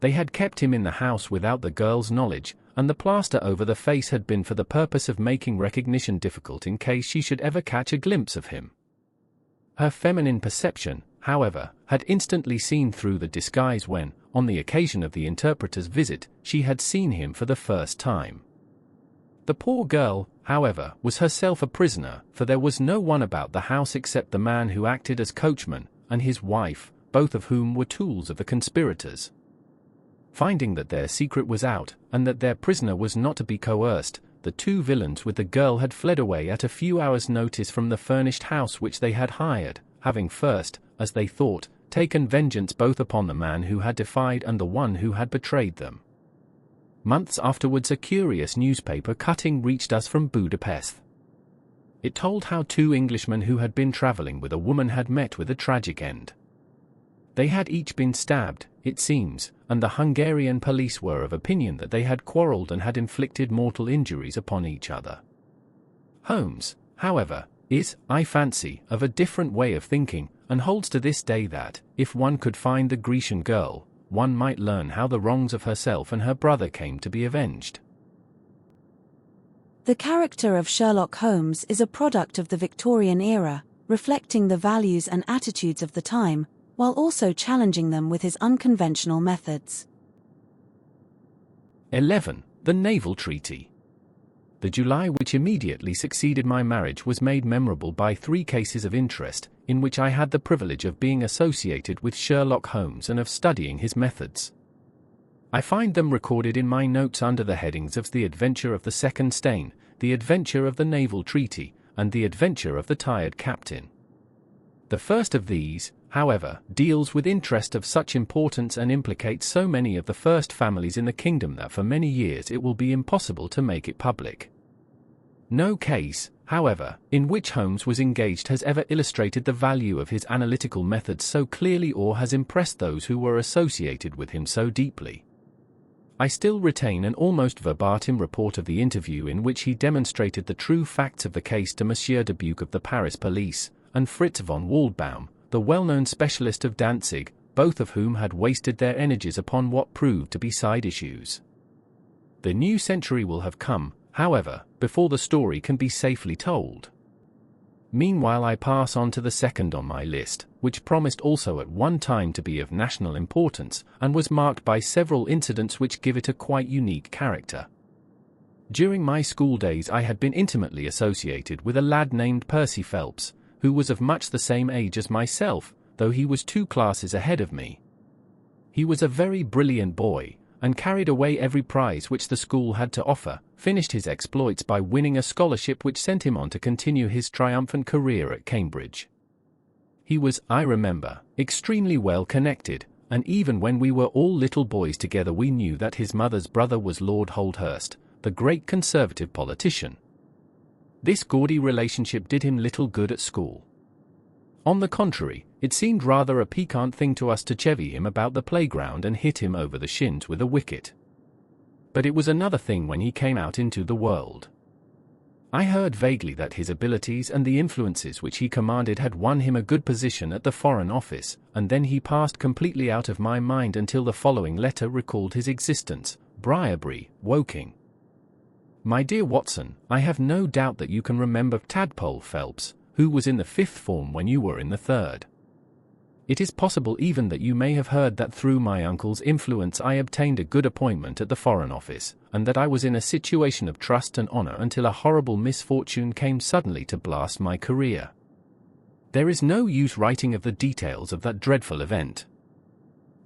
They had kept him in the house without the girl's knowledge, and the plaster over the face had been for the purpose of making recognition difficult in case she should ever catch a glimpse of him. Her feminine perception, however, had instantly seen through the disguise when, on the occasion of the interpreter's visit, she had seen him for the first time. The poor girl, however, was herself a prisoner, for there was no one about the house except the man who acted as coachman, and his wife, both of whom were tools of the conspirators. Finding that their secret was out, and that their prisoner was not to be coerced, the two villains with the girl had fled away at a few hours' notice from the furnished house which they had hired, having first, as they thought, taken vengeance both upon the man who had defied and the one who had betrayed them. Months afterwards a curious newspaper cutting reached us from Budapest. It told how two Englishmen who had been travelling with a woman had met with a tragic end. They had each been stabbed, it seems, and the Hungarian police were of opinion that they had quarrelled and had inflicted mortal injuries upon each other. Holmes, however, is, I fancy, of a different way of thinking, and holds to this day that, if one could find the Grecian girl, one might learn how the wrongs of herself and her brother came to be avenged. The character of Sherlock Holmes is a product of the Victorian era, reflecting the values and attitudes of the time, while also challenging them with his unconventional methods. 11. The Naval Treaty. The July which immediately succeeded my marriage was made memorable by 3 cases of interest, in which I had the privilege of being associated with Sherlock Holmes and of studying his methods. I find them recorded in my notes under the headings of The Adventure of the Second Stain, The Adventure of the Naval Treaty, and The Adventure of the Tired Captain. The first of these, however, deals with interest of such importance and implicates so many of the first families in the kingdom that for many years it will be impossible to make it public. No case, however, in which Holmes was engaged has ever illustrated the value of his analytical methods so clearly or has impressed those who were associated with him so deeply. I still retain an almost verbatim report of the interview in which he demonstrated the true facts of the case to Monsieur Dubuque of the Paris police, and Fritz von Waldbaum, the well-known specialist of Danzig, both of whom had wasted their energies upon what proved to be side issues. The new century will have come, however, before the story can be safely told. Meanwhile I pass on to the second on my list, which promised also at one time to be of national importance, and was marked by several incidents which give it a quite unique character. During my school days I had been intimately associated with a lad named Percy Phelps, who was of much the same age as myself, though he was 2 classes ahead of me. He was a very brilliant boy, and carried away every prize which the school had to offer, finished his exploits by winning a scholarship which sent him on to continue his triumphant career at Cambridge. He was, I remember, extremely well connected, and even when we were all little boys together we knew that his mother's brother was Lord Holdhurst, the great Conservative politician. This gaudy relationship did him little good at school. On the contrary, it seemed rather a piquant thing to us to chevy him about the playground and hit him over the shins with a wicket. But it was another thing when he came out into the world. I heard vaguely that his abilities and the influences which he commanded had won him a good position at the Foreign Office, and then he passed completely out of my mind until the following letter recalled his existence: Briarbury, Woking. My dear Watson, I have no doubt that you can remember Tadpole Phelps, who was in the 5th form when you were in the 3rd. It is possible even that you may have heard that through my uncle's influence I obtained a good appointment at the Foreign Office, and that I was in a situation of trust and honor until a horrible misfortune came suddenly to blast my career. There is no use writing of the details of that dreadful event.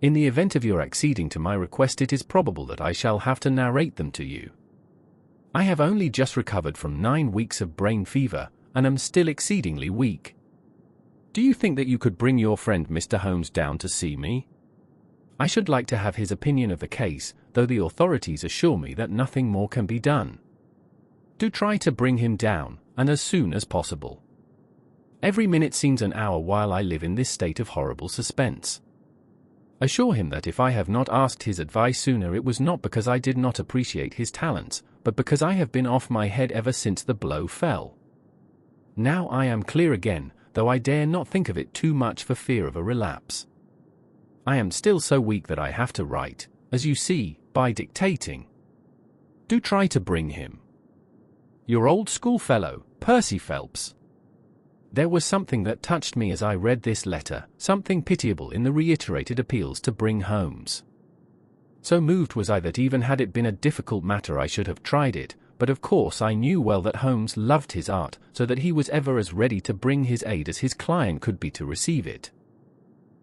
In the event of your acceding to my request, it is probable that I shall have to narrate them to you. I have only just recovered from 9 weeks of brain fever, and am still exceedingly weak. Do you think that you could bring your friend Mr. Holmes down to see me? I should like to have his opinion of the case, though the authorities assure me that nothing more can be done. Do try to bring him down, and as soon as possible. Every minute seems an hour while I live in this state of horrible suspense. Assure him that if I have not asked his advice sooner, it was not because I did not appreciate his talents, but because I have been off my head ever since the blow fell. Now I am clear again, though I dare not think of it too much for fear of a relapse. I am still so weak that I have to write, as you see, by dictating. Do try to bring him. Your old schoolfellow, Percy Phelps. There was something that touched me as I read this letter, something pitiable in the reiterated appeals to bring Holmes. So moved was I that even had it been a difficult matter I should have tried it, but of course I knew well that Holmes loved his art, so that he was ever as ready to bring his aid as his client could be to receive it.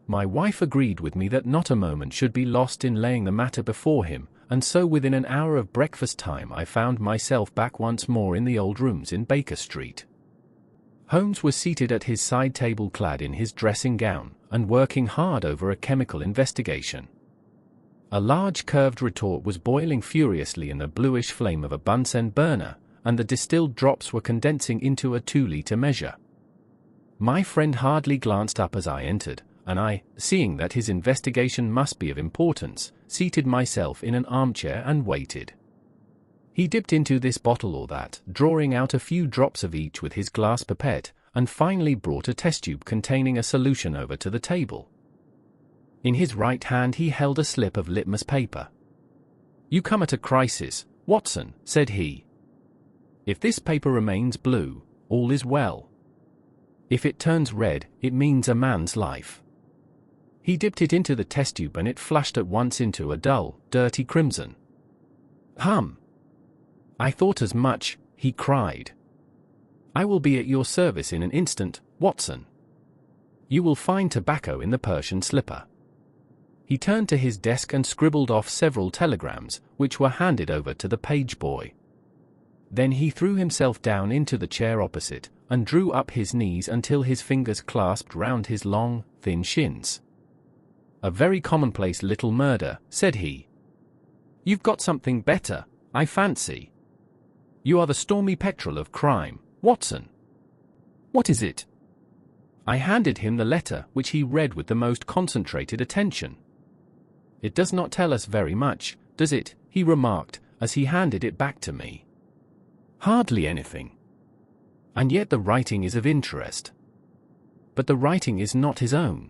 My wife agreed with me that not a moment should be lost in laying the matter before him, and so within an hour of breakfast time I found myself back once more in the old rooms in Baker Street. Holmes was seated at his side table clad in his dressing gown, and working hard over a chemical investigation. A large curved retort was boiling furiously in the bluish flame of a Bunsen burner, and the distilled drops were condensing into a 2-liter measure. My friend hardly glanced up as I entered, and I, seeing that his investigation must be of importance, seated myself in an armchair and waited. He dipped into this bottle or that, drawing out a few drops of each with his glass pipette, and finally brought a test tube containing a solution over to the table. In his right hand he held a slip of litmus paper. "You come at a crisis, Watson," said he. "If this paper remains blue, all is well. If it turns red, it means a man's life." He dipped it into the test tube and it flashed at once into a dull, dirty crimson. "Hum! I thought as much," he cried. "I will be at your service in an instant, Watson. You will find tobacco in the Persian slipper." He turned to his desk and scribbled off several telegrams, which were handed over to the page boy. Then he threw himself down into the chair opposite, and drew up his knees until his fingers clasped round his long, thin shins. "A very commonplace little murder," said he. "You've got something better, I fancy. You are the stormy petrel of crime, Watson. What is it?" I handed him the letter, which he read with the most concentrated attention. "It does not tell us very much, does it?" he remarked, as he handed it back to me. "Hardly anything. And yet the writing is of interest." "But the writing is not his own."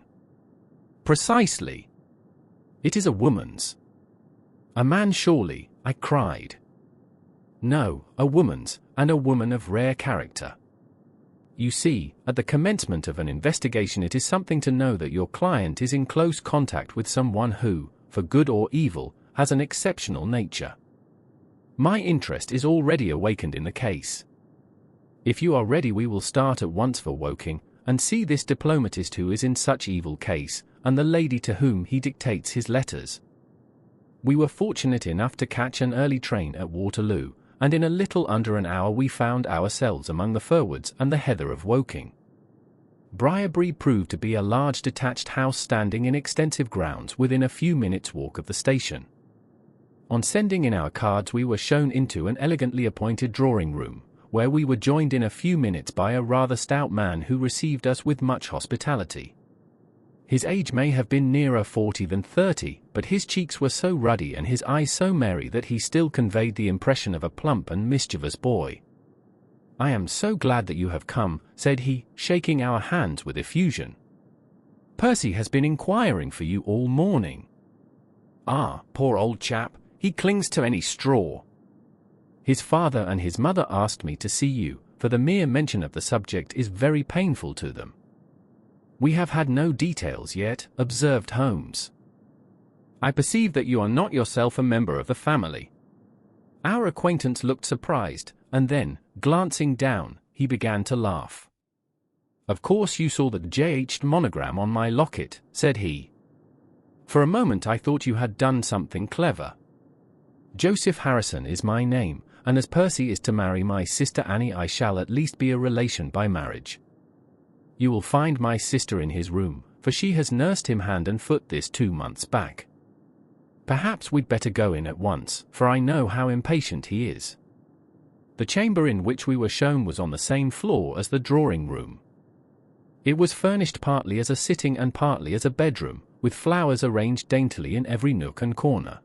"Precisely. It is a woman's." "A man surely," I cried. "No, a woman's, and a woman of rare character. You see, at the commencement of an investigation it is something to know that your client is in close contact with someone who, for good or evil, has an exceptional nature. My interest is already awakened in the case. If you are ready we will start at once for Woking, and see this diplomatist who is in such evil case, and the lady to whom he dictates his letters." We were fortunate enough to catch an early train at Waterloo, and in a little under an hour we found ourselves among the firwoods and the heather of Woking. Briarbury proved to be a large detached house standing in extensive grounds within a few minutes' walk of the station. On sending in our cards we were shown into an elegantly appointed drawing-room, where we were joined in a few minutes by a rather stout man who received us with much hospitality. His age may have been nearer 40 than 30, but his cheeks were so ruddy and his eyes so merry that he still conveyed the impression of a plump and mischievous boy. "I am so glad that you have come," said he, shaking our hands with effusion. "Percy has been inquiring for you all morning." "Ah, poor old chap, he clings to any straw. His father and his mother asked me to see you, for the mere mention of the subject is very painful to them." "We have had no details yet," observed Holmes. "I perceive that you are not yourself a member of the family." Our acquaintance looked surprised, and then, glancing down, he began to laugh. "Of course you saw the J.H. monogram on my locket," said he. "For a moment I thought you had done something clever. Joseph Harrison is my name, and as Percy is to marry my sister Annie, I shall at least be a relation by marriage. You will find my sister in his room, for she has nursed him hand and foot this 2 months back. Perhaps we'd better go in at once, for I know how impatient he is." The chamber in which we were shown was on the same floor as the drawing-room. It was furnished partly as a sitting and partly as a bedroom, with flowers arranged daintily in every nook and corner.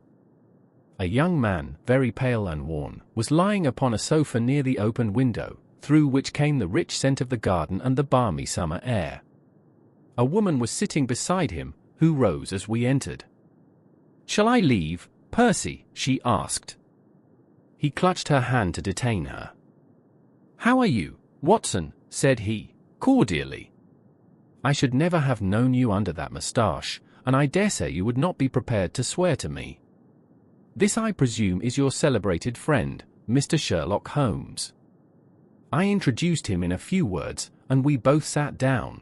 A young man, very pale and worn, was lying upon a sofa near the open window, through which came the rich scent of the garden and the balmy summer air. A woman was sitting beside him, who rose as we entered. "Shall I leave, Percy?" she asked. He clutched her hand to detain her. "How are you, Watson?" said he, cordially. "I should never have known you under that moustache, and I dare say you would not be prepared to swear to me. This, I presume, is your celebrated friend, Mr. Sherlock Holmes." I introduced him in a few words, and we both sat down.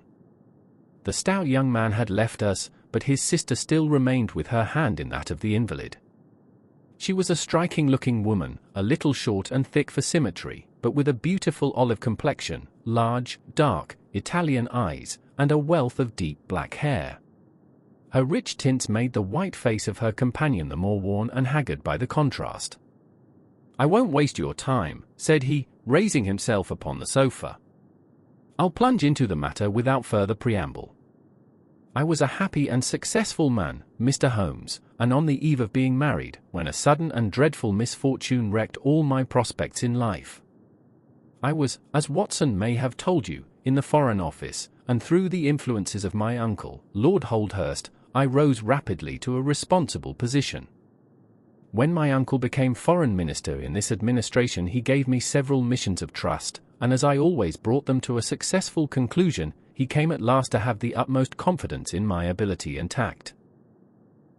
The stout young man had left us, but his sister still remained with her hand in that of the invalid. She was a striking-looking woman, a little short and thick for symmetry, but with a beautiful olive complexion, large, dark, Italian eyes, and a wealth of deep black hair. Her rich tints made the white face of her companion the more worn and haggard by the contrast. "I won't waste your time," said he, raising himself upon the sofa. "I'll plunge into the matter without further preamble. I was a happy and successful man, Mr. Holmes, and on the eve of being married, when a sudden and dreadful misfortune wrecked all my prospects in life. I was, as Watson may have told you, in the Foreign Office, and through the influences of my uncle, Lord Holdhurst, I rose rapidly to a responsible position. When my uncle became Foreign Minister in this administration, he gave me several missions of trust, and as I always brought them to a successful conclusion, he came at last to have the utmost confidence in my ability and tact.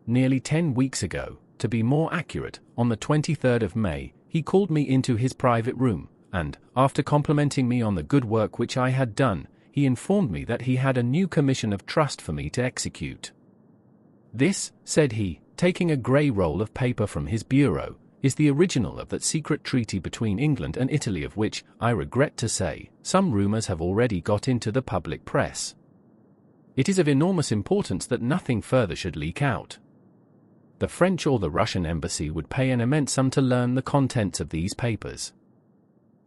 Nearly 10 weeks ago, to be more accurate, on the 23rd of May, he called me into his private room, and, after complimenting me on the good work which I had done, he informed me that he had a new commission of trust for me to execute. "This," said he, taking a grey roll of paper from his bureau, "is the original of that secret treaty between England and Italy of which, I regret to say, some rumours have already got into the public press. It is of enormous importance that nothing further should leak out. The French or the Russian embassy would pay an immense sum to learn the contents of these papers.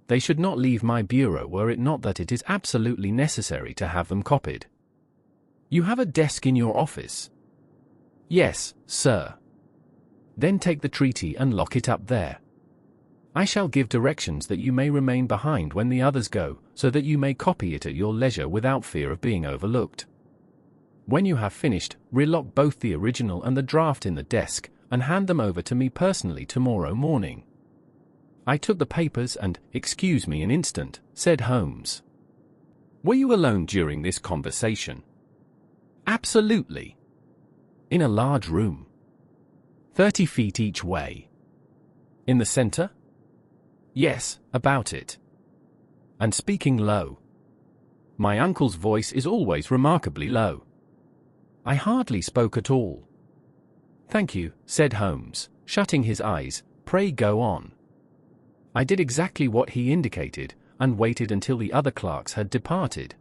They should not leave my bureau were it not that it is absolutely necessary to have them copied. You have a desk in your office?" "Yes, sir." "Then take the treaty and lock it up there. I shall give directions that you may remain behind when the others go, so that you may copy it at your leisure without fear of being overlooked. When you have finished, relock both the original and the draft in the desk, and hand them over to me personally tomorrow morning." I took the papers and, "Excuse me an instant," said Holmes. "Were you alone during this conversation?" "Absolutely." "In a large room?" 30 feet each way. "In the center?" "Yes, about it." "And speaking low?" "My uncle's voice is always remarkably low." "I hardly spoke at all." "Thank you," said Holmes, shutting his eyes. "Pray go on." I did exactly what he indicated, and waited until the other clerks had departed.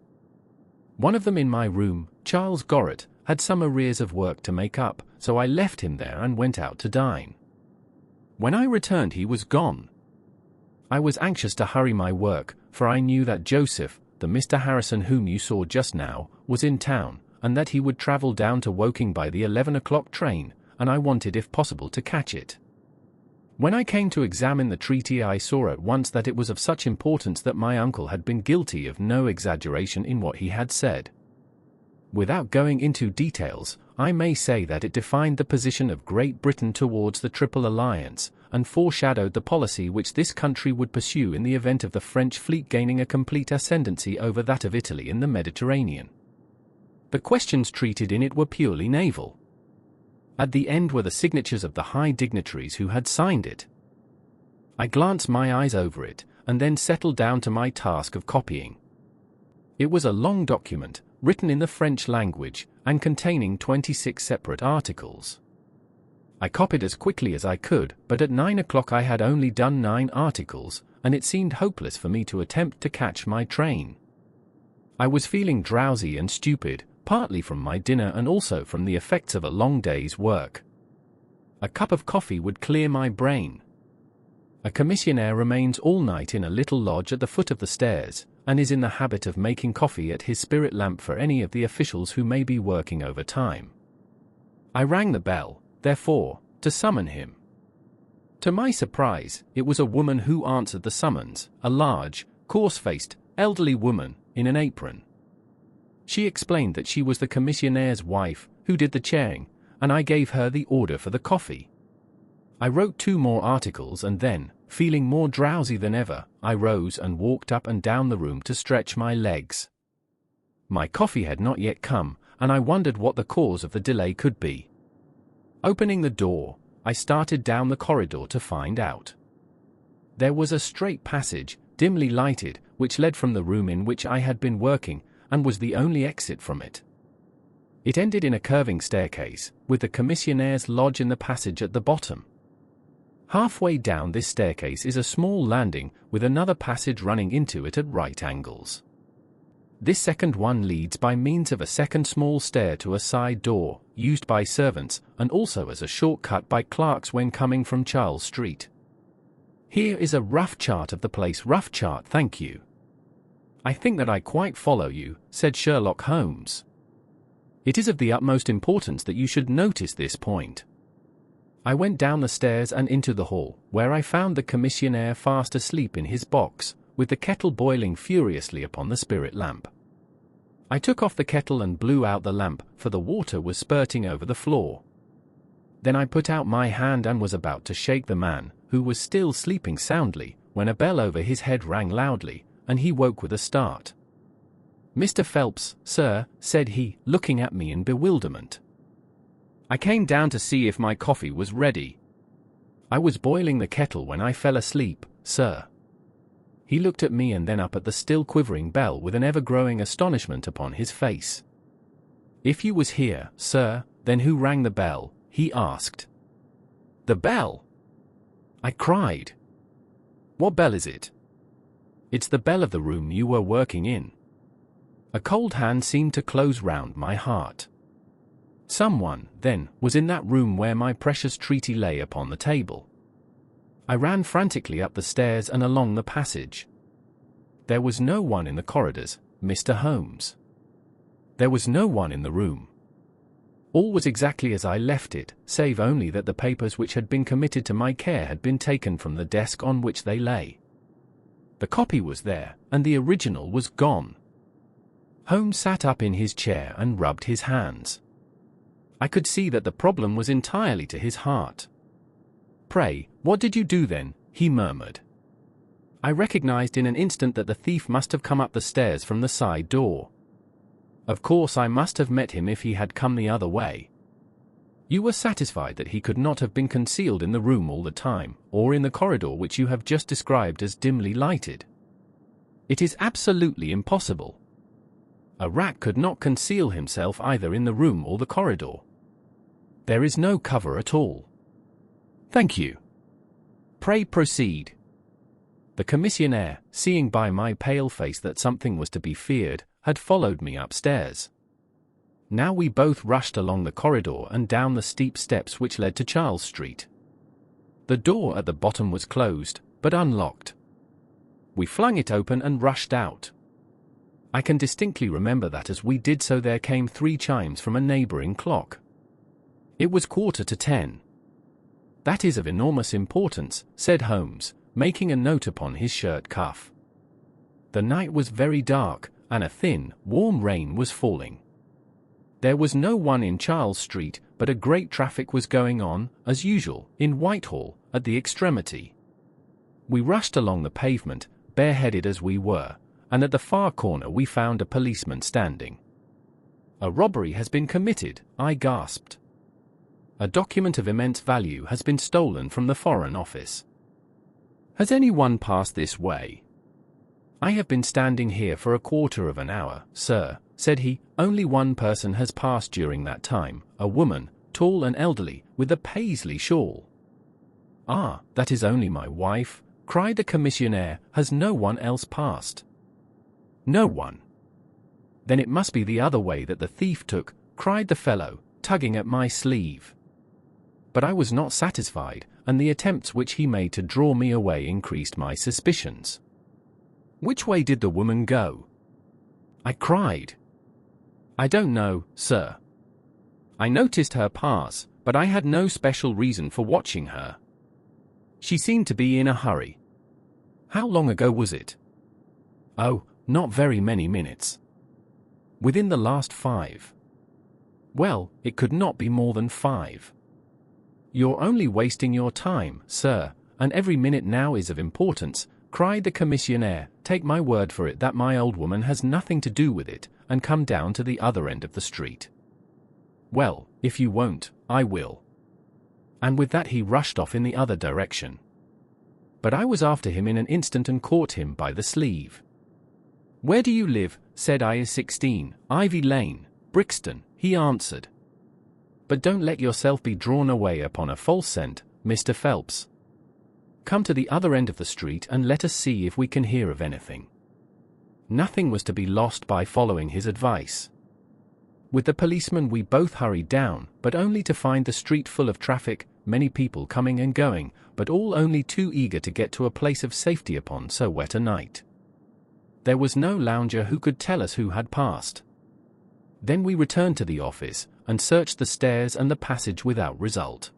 One of them in my room, Charles Gorret, had some arrears of work to make up, so I left him there and went out to dine. When I returned he was gone. I was anxious to hurry my work, for I knew that Joseph, the Mr. Harrison whom you saw just now, was in town, and that he would travel down to Woking by the 11 o'clock train, and I wanted if possible to catch it. When I came to examine the treaty, I saw at once that it was of such importance that my uncle had been guilty of no exaggeration in what he had said. Without going into details, I may say that it defined the position of Great Britain towards the Triple Alliance, and foreshadowed the policy which this country would pursue in the event of the French fleet gaining a complete ascendancy over that of Italy in the Mediterranean. The questions treated in it were purely naval. At the end were the signatures of the high dignitaries who had signed it. I glanced my eyes over it, and then settled down to my task of copying. It was a long document, written in the French language, and containing 26 separate articles. I copied as quickly as I could, but at 9 o'clock I had only done 9 articles, and it seemed hopeless for me to attempt to catch my train. I was feeling drowsy and stupid, partly from my dinner and also from the effects of a long day's work. A cup of coffee would clear my brain. A commissionaire remains all night in a little lodge at the foot of the stairs, and is in the habit of making coffee at his spirit lamp for any of the officials who may be working overtime. I rang the bell, therefore, to summon him. To my surprise, it was a woman who answered the summons, a large, coarse-faced, elderly woman, in an apron. She explained that she was the commissionnaire's wife, who did the chairing, and I gave her the order for the coffee. I wrote 2 more articles and then, feeling more drowsy than ever, I rose and walked up and down the room to stretch my legs. My coffee had not yet come, and I wondered what the cause of the delay could be. Opening the door, I started down the corridor to find out. There was a straight passage, dimly lighted, which led from the room in which I had been working, and was the only exit from it. It ended in a curving staircase, with the commissionnaire's lodge in the passage at the bottom. Halfway down this staircase is a small landing, with another passage running into it at right angles. This second one leads by means of a second small stair to a side door, used by servants, and also as a shortcut by clerks when coming from Charles Street. Here is a rough chart of the place. Rough chart, thank you. I think that I quite follow you, said Sherlock Holmes. It is of the utmost importance that you should notice this point. I went down the stairs and into the hall, where I found the commissionaire fast asleep in his box, with the kettle boiling furiously upon the spirit lamp. I took off the kettle and blew out the lamp, for the water was spurting over the floor. Then I put out my hand and was about to shake the man, who was still sleeping soundly, when a bell over his head rang loudly, and he woke with a start. "Mr. Phelps, sir," said he, looking at me in bewilderment. "I came down to see if my coffee was ready." "I was boiling the kettle when I fell asleep, sir." He looked at me and then up at the still quivering bell with an ever-growing astonishment upon his face. "If you was here, sir, then who rang the bell?" he asked. "The bell?" I cried. "What bell is it?" "It's the bell of the room you were working in." A cold hand seemed to close round my heart. Someone, then, was in that room where my precious treaty lay upon the table. I ran frantically up the stairs and along the passage. There was no one in the corridors, Mr. Holmes. There was no one in the room. All was exactly as I left it, save only that the papers which had been committed to my care had been taken from the desk on which they lay. The copy was there, and the original was gone. Holmes sat up in his chair and rubbed his hands. I could see that the problem was entirely to his heart. "Pray, what did you do then?" he murmured. I recognized in an instant that the thief must have come up the stairs from the side door. Of course I must have met him if he had come the other way. "You were satisfied that he could not have been concealed in the room all the time, or in the corridor which you have just described as dimly lighted?" "It is absolutely impossible. A rat could not conceal himself either in the room or the corridor. There is no cover at all." "Thank you. Pray proceed." The commissionaire, seeing by my pale face that something was to be feared, had followed me upstairs. Now we both rushed along the corridor and down the steep steps which led to Charles Street. The door at the bottom was closed, but unlocked. We flung it open and rushed out. I can distinctly remember that as we did so there came 3 chimes from a neighboring clock. It was 10:15. "That is of enormous importance," said Holmes, making a note upon his shirt cuff. The night was very dark, and a thin, warm rain was falling. There was no one in Charles Street, but a great traffic was going on, as usual, in Whitehall, at the extremity. We rushed along the pavement, bareheaded as we were, and at the far corner we found a policeman standing. "A robbery has been committed," I gasped. "A document of immense value has been stolen from the Foreign Office. Has anyone passed this way?" "I have been standing here for a quarter of an hour, sir," said he. "Only one person has passed during that time, a woman, tall and elderly, with a Paisley shawl." "Ah, that is only my wife," cried the commissionaire. "Has no one else passed?" "No one." "Then it must be the other way that the thief took," cried the fellow, tugging at my sleeve. But I was not satisfied, and the attempts which he made to draw me away increased my suspicions. "Which way did the woman go?" I cried. "I don't know, sir. I noticed her pass, but I had no special reason for watching her. She seemed to be in a hurry." "How long ago was it?" "Oh, not very many minutes." "Within the last 5. "Well, it could not be more than 5. "You're only wasting your time, sir, and every minute now is of importance," cried the commissionaire. "Take my word for it that my old woman has nothing to do with it, and come down to the other end of the street." "Well, if you won't, I will." And with that he rushed off in the other direction. But I was after him in an instant and caught him by the sleeve. "Where do you live?" said I. "16, Ivy Lane, Brixton," he answered. "But don't let yourself be drawn away upon a false scent, Mr. Phelps. Come to the other end of the street and let us see if we can hear of anything." Nothing was to be lost by following his advice. With the policeman we both hurried down, but only to find the street full of traffic, many people coming and going, but all only too eager to get to a place of safety upon so wet a night. There was no lounger who could tell us who had passed. Then we returned to the office, and searched the stairs and the passage without result.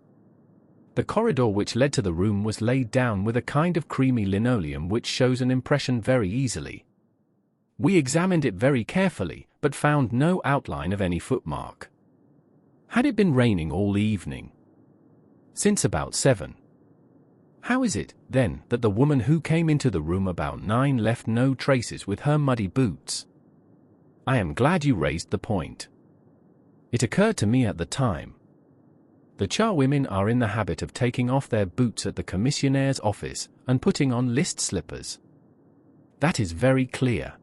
The corridor which led to the room was laid down with a kind of creamy linoleum which shows an impression very easily. We examined it very carefully, but found no outline of any footmark. Had it been raining all the evening? Since about 7. How is it, then, that the woman who came into the room about 9 left no traces with her muddy boots? I am glad you raised the point. It occurred to me at the time. The charwomen are in the habit of taking off their boots at the commissionnaire's office and putting on list slippers. That is very clear.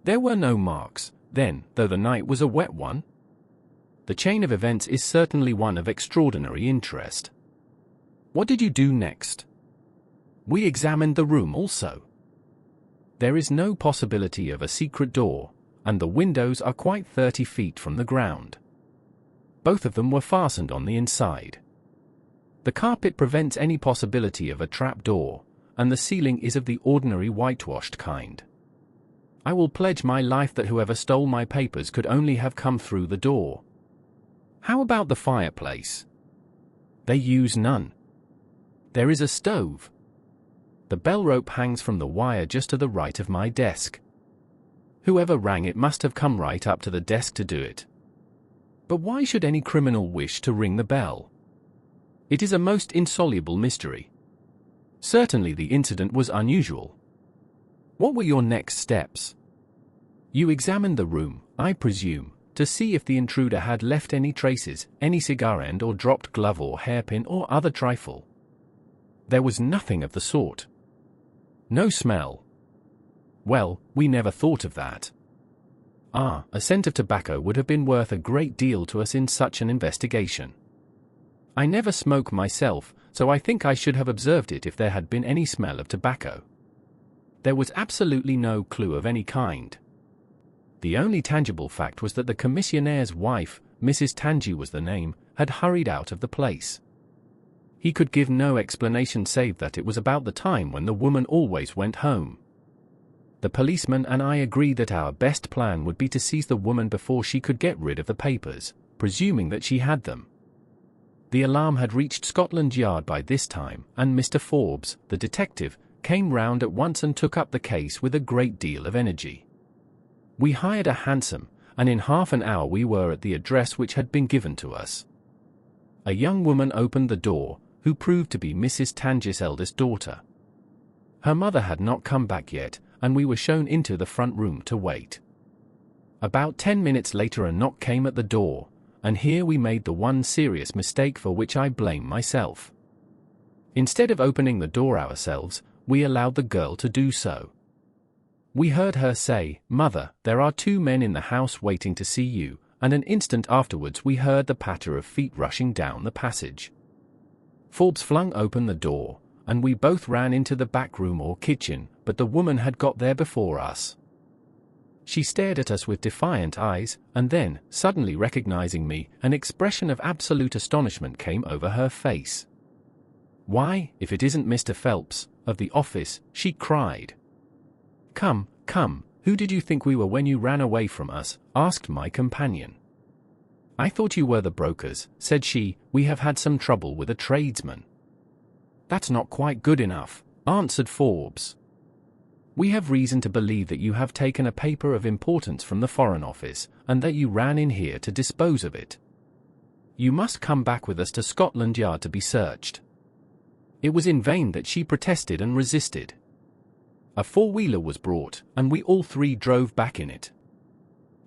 There were no marks, then, though the night was a wet one. The chain of events is certainly one of extraordinary interest. What did you do next? We examined the room also. There is no possibility of a secret door, and the windows are quite 30 feet from the ground. Both of them were fastened on the inside. The carpet prevents any possibility of a trap door, and the ceiling is of the ordinary whitewashed kind. I will pledge my life that whoever stole my papers could only have come through the door. How about the fireplace? They use none. There is a stove. The bell rope hangs from the wire just to the right of my desk. Whoever rang it must have come right up to the desk to do it. But why should any criminal wish to ring the bell? It is a most insoluble mystery. Certainly the incident was unusual. What were your next steps? You examined the room, I presume, to see if the intruder had left any traces, any cigar end or dropped glove or hairpin or other trifle. There was nothing of the sort. No smell. Well, we never thought of that. Ah, a scent of tobacco would have been worth a great deal to us in such an investigation. I never smoke myself, so I think I should have observed it if there had been any smell of tobacco. There was absolutely no clue of any kind. The only tangible fact was that the commissionnaire's wife, Mrs. Tangi was the name, had hurried out of the place. He could give no explanation save that it was about the time when the woman always went home. The policeman and I agreed that our best plan would be to seize the woman before she could get rid of the papers, presuming that she had them. The alarm had reached Scotland Yard by this time, and Mr. Forbes, the detective, came round at once and took up the case with a great deal of energy. We hired a hansom, and in half an hour we were at the address which had been given to us. A young woman opened the door, who proved to be Mrs. Tangis' eldest daughter. Her mother had not come back yet, and we were shown into the front room to wait. About 10 minutes later a knock came at the door, and here we made the one serious mistake for which I blame myself. Instead of opening the door ourselves, we allowed the girl to do so. We heard her say, "Mother, there are 2 men in the house waiting to see you," and an instant afterwards we heard the patter of feet rushing down the passage. Forbes flung open the door, and we both ran into the back room or kitchen, but the woman had got there before us. She stared at us with defiant eyes, and then, suddenly recognizing me, an expression of absolute astonishment came over her face. "Why, if it isn't Mr. Phelps, of the office," she cried. Come, who did you think we were when you ran away from us?" asked my companion. "I thought you were the brokers," said she. "We have had some trouble with a tradesman." "That's not quite good enough," answered Forbes. "We have reason to believe that you have taken a paper of importance from the Foreign Office, and that you ran in here to dispose of it. You must come back with us to Scotland Yard to be searched." It was in vain that she protested and resisted. A four-wheeler was brought, and we all three drove back in it.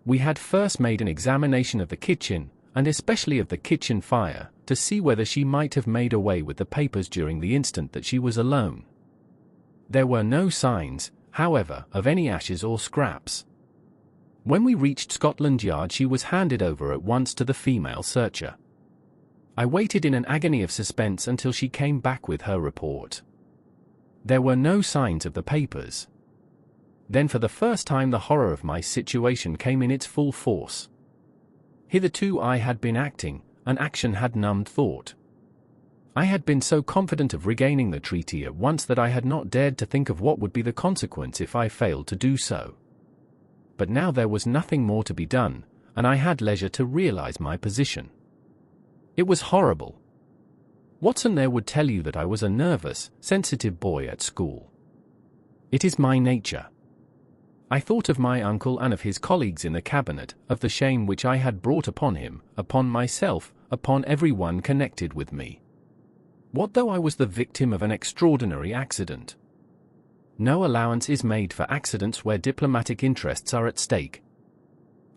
We had first made an examination of the kitchen, and especially of the kitchen fire, to see whether she might have made away with the papers during the instant that she was alone. There were no signs, however, of any ashes or scraps. When we reached Scotland Yard she was handed over at once to the female searcher. I waited in an agony of suspense until she came back with her report. There were no signs of the papers. Then for the first time the horror of my situation came in its full force. Hitherto I had been acting, and action had numbed thought. I had been so confident of regaining the treaty at once that I had not dared to think of what would be the consequence if I failed to do so. But now there was nothing more to be done, and I had leisure to realize my position. It was horrible. Watson there would tell you that I was a nervous, sensitive boy at school. It is my nature. I thought of my uncle and of his colleagues in the cabinet, of the shame which I had brought upon him, upon myself, upon every one connected with me. What though I was the victim of an extraordinary accident? No allowance is made for accidents where diplomatic interests are at stake.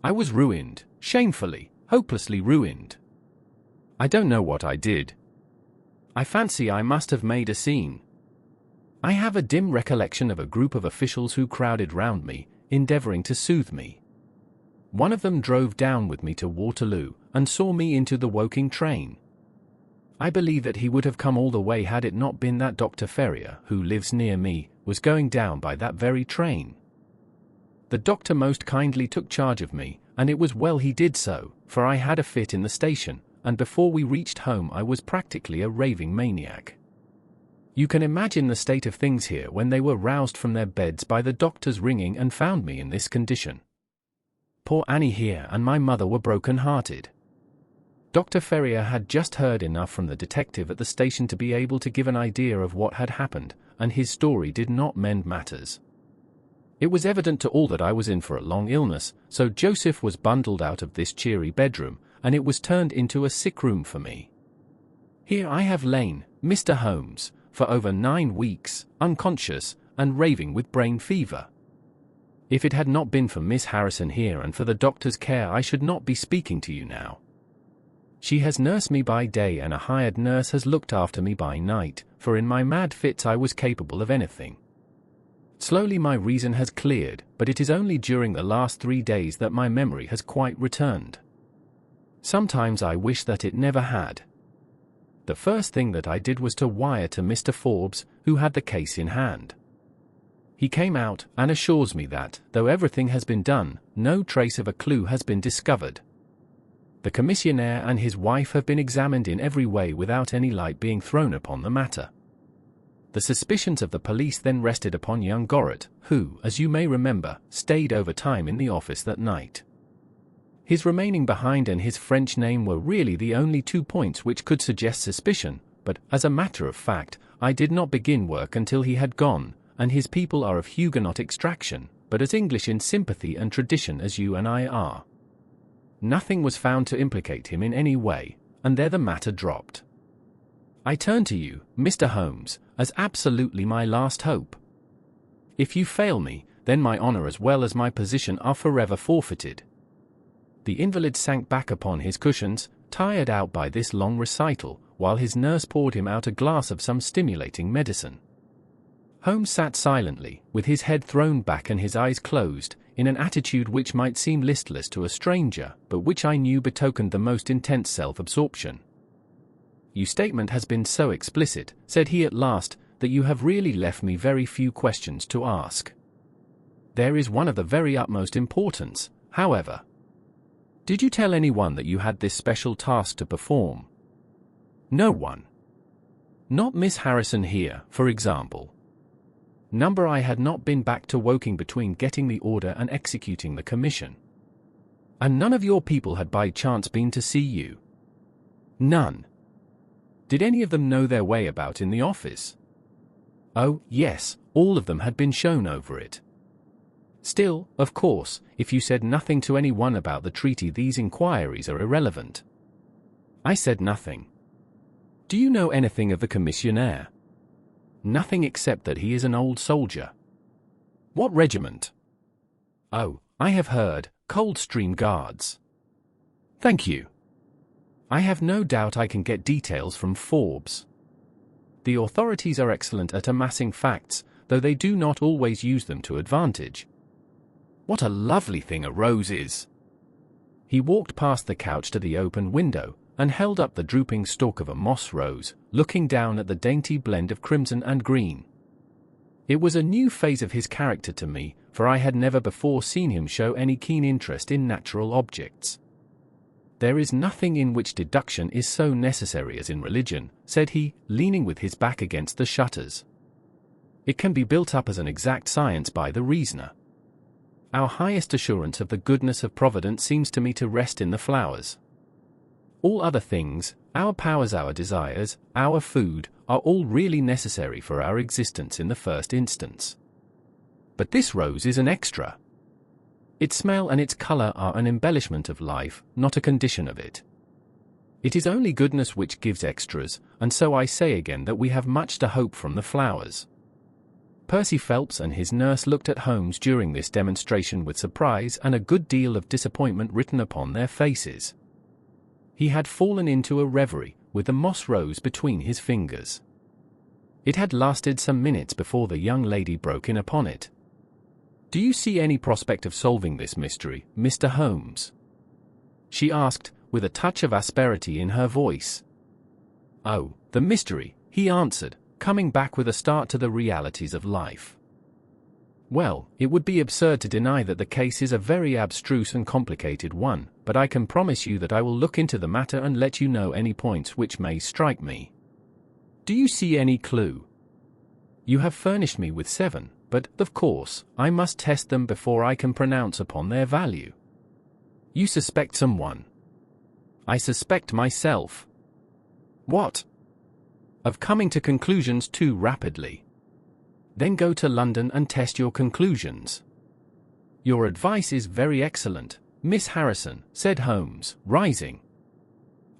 I was ruined, shamefully, hopelessly ruined. I don't know what I did. I fancy I must have made a scene. I have a dim recollection of a group of officials who crowded round me, endeavouring to soothe me. One of them drove down with me to Waterloo, and saw me into the Woking train. I believe that he would have come all the way had it not been that Dr. Ferrier, who lives near me, was going down by that very train. The doctor most kindly took charge of me, and it was well he did so, for I had a fit in the station, and before we reached home I was practically a raving maniac. You can imagine the state of things here when they were roused from their beds by the doctor's ringing and found me in this condition. Poor Annie here and my mother were broken-hearted. Dr. Ferrier had just heard enough from the detective at the station to be able to give an idea of what had happened, and his story did not mend matters. It was evident to all that I was in for a long illness, so Joseph was bundled out of this cheery bedroom, and it was turned into a sick room for me. Here I have lain, Mr. Holmes, for over 9 weeks, unconscious, and raving with brain fever. If it had not been for Miss Harrison here and for the doctor's care I should not be speaking to you now. She has nursed me by day and a hired nurse has looked after me by night, for in my mad fits I was capable of anything. Slowly my reason has cleared, but it is only during the last 3 days that my memory has quite returned. Sometimes I wish that it never had. The first thing that I did was to wire to Mr. Forbes, who had the case in hand. He came out and assures me that, though everything has been done, no trace of a clue has been discovered. The commissionaire and his wife have been examined in every way without any light being thrown upon the matter. The suspicions of the police then rested upon young Gorret, who, as you may remember, stayed over time in the office that night. His remaining behind and his French name were really the only 2 points which could suggest suspicion, but, as a matter of fact, I did not begin work until he had gone, and his people are of Huguenot extraction, but as English in sympathy and tradition as you and I are. Nothing was found to implicate him in any way, and there the matter dropped. I turn to you, Mr. Holmes, as absolutely my last hope. If you fail me, then my honor as well as my position are forever forfeited. The invalid sank back upon his cushions, tired out by this long recital, while his nurse poured him out a glass of some stimulating medicine. Holmes sat silently, with his head thrown back and his eyes closed, in an attitude which might seem listless to a stranger, but which I knew betokened the most intense self-absorption. "Your statement has been so explicit," said he at last, "that you have really left me very few questions to ask. There is one of the very utmost importance, however. Did you tell anyone that you had this special task to perform?" "No one." "Not Miss Harrison here, for example?" "Number I had not been back to Woking between getting the order and executing the commission." "And none of your people had by chance been to see you?" "None." "Did any of them know their way about in the office?" "Oh, yes, all of them had been shown over it." "Still, of course, if you said nothing to anyone about the treaty, these inquiries are irrelevant." "I said nothing." "Do you know anything of the commissionaire?" "Nothing except that he is an old soldier." "What regiment?" "Oh, I have heard, Coldstream Guards." "Thank you. I have no doubt I can get details from Forbes. The authorities are excellent at amassing facts, though they do not always use them to advantage. What a lovely thing a rose is!" He walked past the couch to the open window, and held up the drooping stalk of a moss rose, looking down at the dainty blend of crimson and green. It was a new phase of his character to me, for I had never before seen him show any keen interest in natural objects. "There is nothing in which deduction is so necessary as in religion," said he, leaning with his back against the shutters. "It can be built up as an exact science by the reasoner. Our highest assurance of the goodness of Providence seems to me to rest in the flowers. All other things, our powers, our desires, our food, are all really necessary for our existence in the first instance. But this rose is an extra. Its smell and its color are an embellishment of life, not a condition of it. It is only goodness which gives extras, and so I say again that we have much to hope from the flowers." Percy Phelps and his nurse looked at Holmes during this demonstration with surprise and a good deal of disappointment written upon their faces. He had fallen into a reverie, with the moss rose between his fingers. It had lasted some minutes before the young lady broke in upon it. "Do you see any prospect of solving this mystery, Mr. Holmes?" she asked, with a touch of asperity in her voice. "Oh, the mystery," he answered, coming back with a start to the realities of life. "Well, it would be absurd to deny that the case is a very abstruse and complicated one, but I can promise you that I will look into the matter and let you know any points which may strike me. Do you see any clue? You have furnished me with 7, but, of course, I must test them before I can pronounce upon their value." "You suspect someone?" "I suspect myself." "What?" "Of coming to conclusions too rapidly." "Then go to London and test your conclusions." "Your advice is very excellent, Miss Harrison," said Holmes, rising.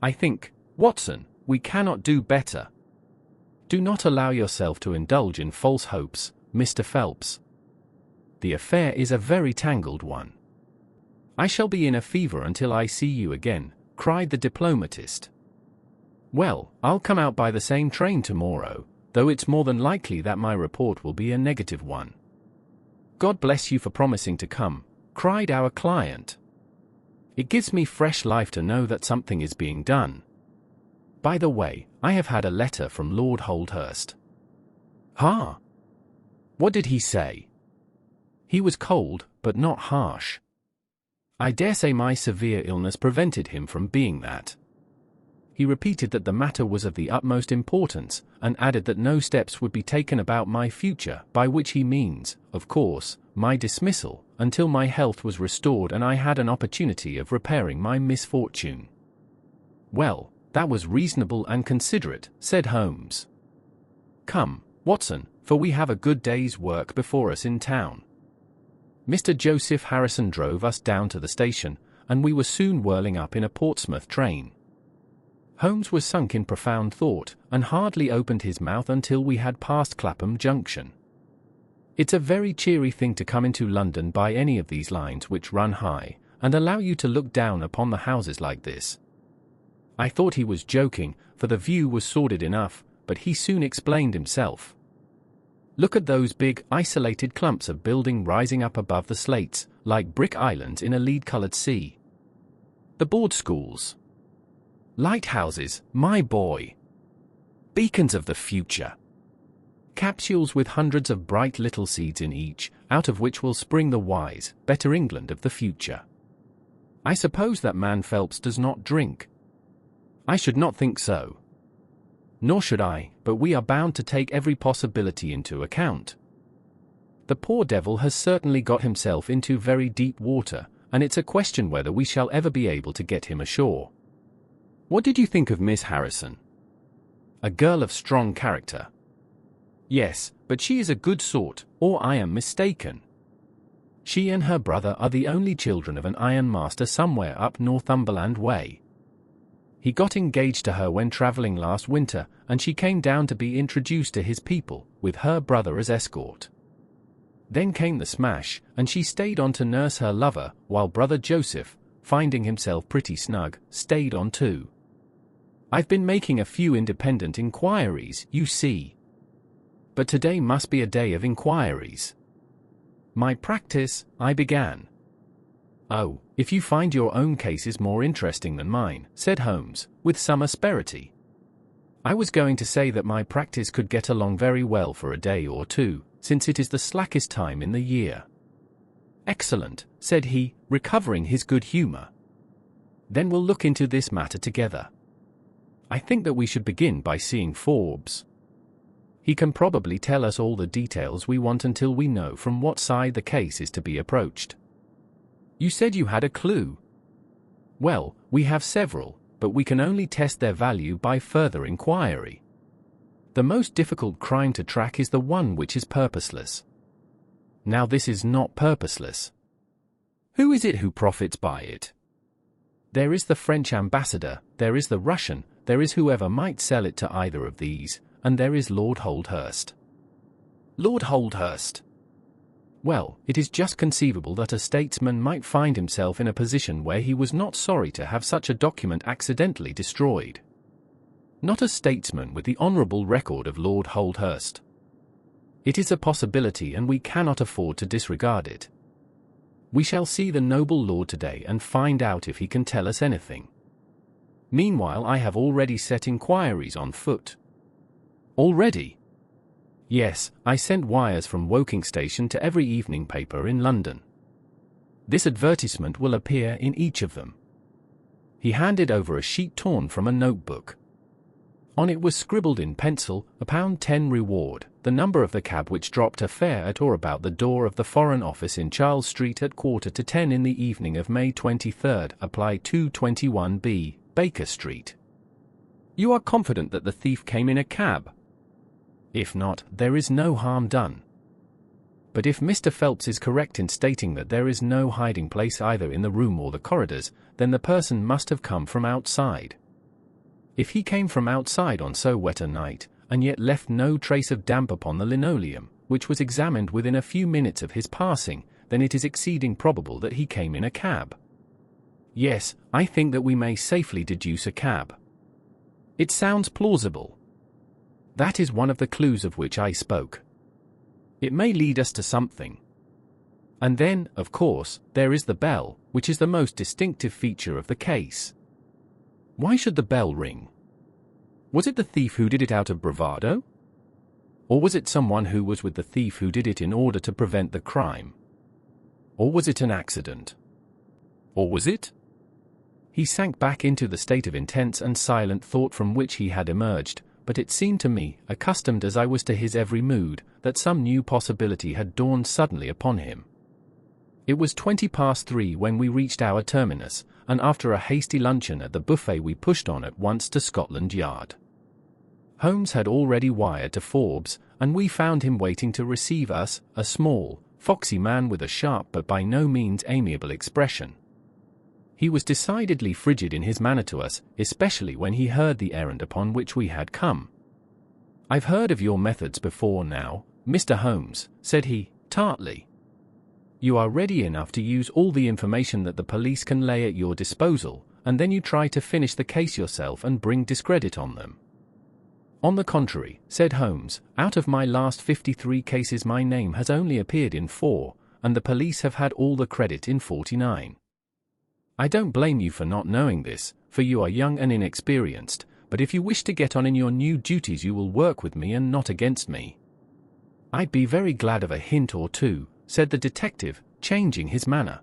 "I think, Watson, we cannot do better. Do not allow yourself to indulge in false hopes, Mr. Phelps. The affair is a very tangled one." "I shall be in a fever until I see you again," cried the diplomatist. "Well, I'll come out by the same train tomorrow, though it's more than likely that my report will be a negative one." "God bless you for promising to come," cried our client. "It gives me fresh life to know that something is being done. By the way, I have had a letter from Lord Holdhurst." "Ha! What did he say?" "He was cold, but not harsh." I dare say my severe illness prevented him from being that. He repeated that the matter was of the utmost importance, and added that no steps would be taken about my future, by which he means, of course, my dismissal, until my health was restored and I had an opportunity of repairing my misfortune. Well, that was reasonable and considerate, said Holmes. Come, Watson, for we have a good day's work before us in town. Mr. Joseph Harrison drove us down to the station, and we were soon whirling up in a Portsmouth train. Holmes was sunk in profound thought, and hardly opened his mouth until we had passed Clapham Junction. It's a very cheery thing to come into London by any of these lines which run high, and allow you to look down upon the houses like this. I thought he was joking, for the view was sordid enough, but he soon explained himself. Look at those big, isolated clumps of building rising up above the slates, like brick islands in a lead-coloured sea. The board schools. Lighthouses, my boy. Beacons of the future. Capsules with hundreds of bright little seeds in each, out of which will spring the wise, better England of the future. I suppose that man Phelps does not drink. I should not think so. Nor should I, but we are bound to take every possibility into account. The poor devil has certainly got himself into very deep water, and it's a question whether we shall ever be able to get him ashore. What did you think of Miss Harrison? A girl of strong character. Yes, but she is a good sort, or I am mistaken. She and her brother are the only children of an ironmaster somewhere up Northumberland way. He got engaged to her when travelling last winter, and she came down to be introduced to his people, with her brother as escort. Then came the smash, and she stayed on to nurse her lover, while brother Joseph, finding himself pretty snug, stayed on too. I've been making a few independent inquiries, you see. But today must be a day of inquiries. My practice, I began. Oh, if you find your own cases more interesting than mine, said Holmes, with some asperity. I was going to say that my practice could get along very well for a day or two, since it is the slackest time in the year. Excellent, said he, recovering his good humour. Then we'll look into this matter together. I think that we should begin by seeing Forbes. He can probably tell us all the details we want until we know from what side the case is to be approached. You said you had a clue. Well, we have several, but we can only test their value by further inquiry. The most difficult crime to track is the one which is purposeless. Now this is not purposeless. Who is it who profits by it? There is the French ambassador, there is the Russian, there is whoever might sell it to either of these, and there is Lord Holdhurst. Lord Holdhurst. Well, it is just conceivable that a statesman might find himself in a position where he was not sorry to have such a document accidentally destroyed. Not a statesman with the honourable record of Lord Holdhurst. It is a possibility and we cannot afford to disregard it. We shall see the noble lord today and find out if he can tell us anything. Meanwhile I have already set inquiries on foot. Already? Yes, I sent wires from Woking Station to every evening paper in London. This advertisement will appear in each of them. He handed over a sheet torn from a notebook. On it was scribbled in pencil, £1.10 reward, the number of the cab which dropped a fare at or about the door of the Foreign Office in Charles Street at 9:45 in the evening of May 23rd, apply 221B, Baker Street. You are confident that the thief came in a cab? If not, there is no harm done. But if Mr. Phelps is correct in stating that there is no hiding place either in the room or the corridors, then the person must have come from outside. If he came from outside on so wet a night, and yet left no trace of damp upon the linoleum, which was examined within a few minutes of his passing, then it is exceeding probable that he came in a cab. Yes, I think that we may safely deduce a cab. It sounds plausible. That is one of the clues of which I spoke. It may lead us to something. And then, of course, there is the bell, which is the most distinctive feature of the case. Why should the bell ring? Was it the thief who did it out of bravado? Or was it someone who was with the thief who did it in order to prevent the crime? Or was it an accident? Or was it? He sank back into the state of intense and silent thought from which he had emerged, but it seemed to me, accustomed as I was to his every mood, that some new possibility had dawned suddenly upon him. It was 3:20 when we reached our terminus, and after a hasty luncheon at the buffet we pushed on at once to Scotland Yard. Holmes had already wired to Forbes, and we found him waiting to receive us, a small, foxy man with a sharp but by no means amiable expression. He was decidedly frigid in his manner to us, especially when he heard the errand upon which we had come. "I've heard of your methods before now, Mr. Holmes," said he, tartly. "You are ready enough to use all the information that the police can lay at your disposal, and then you try to finish the case yourself and bring discredit on them." "On the contrary," said Holmes, "out of my last 53 cases my name has only appeared in 4, and the police have had all the credit in 49. I don't blame you for not knowing this, for you are young and inexperienced, but if you wish to get on in your new duties you will work with me and not against me." "I'd be very glad of a hint or two," said the detective, changing his manner.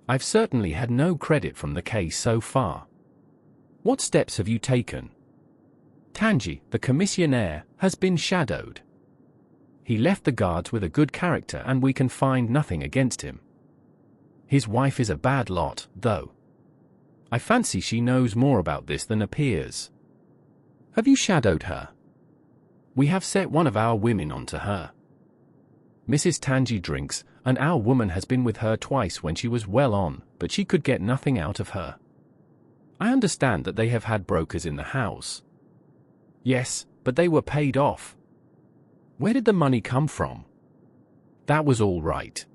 "I've certainly had no credit from the case so far. What steps have you taken?" "Tangi, the commissionaire, has been shadowed. He left the guards with a good character and we can find nothing against him. His wife is a bad lot, though. I fancy she knows more about this than appears." "Have you shadowed her?" "We have set one of our women onto her. Mrs. Tangi drinks, and our woman has been with her twice when she was well on, but she could get nothing out of her. I understand that they have had brokers in the house." "Yes, but they were paid off." "Where did the money come from?" "That was all right.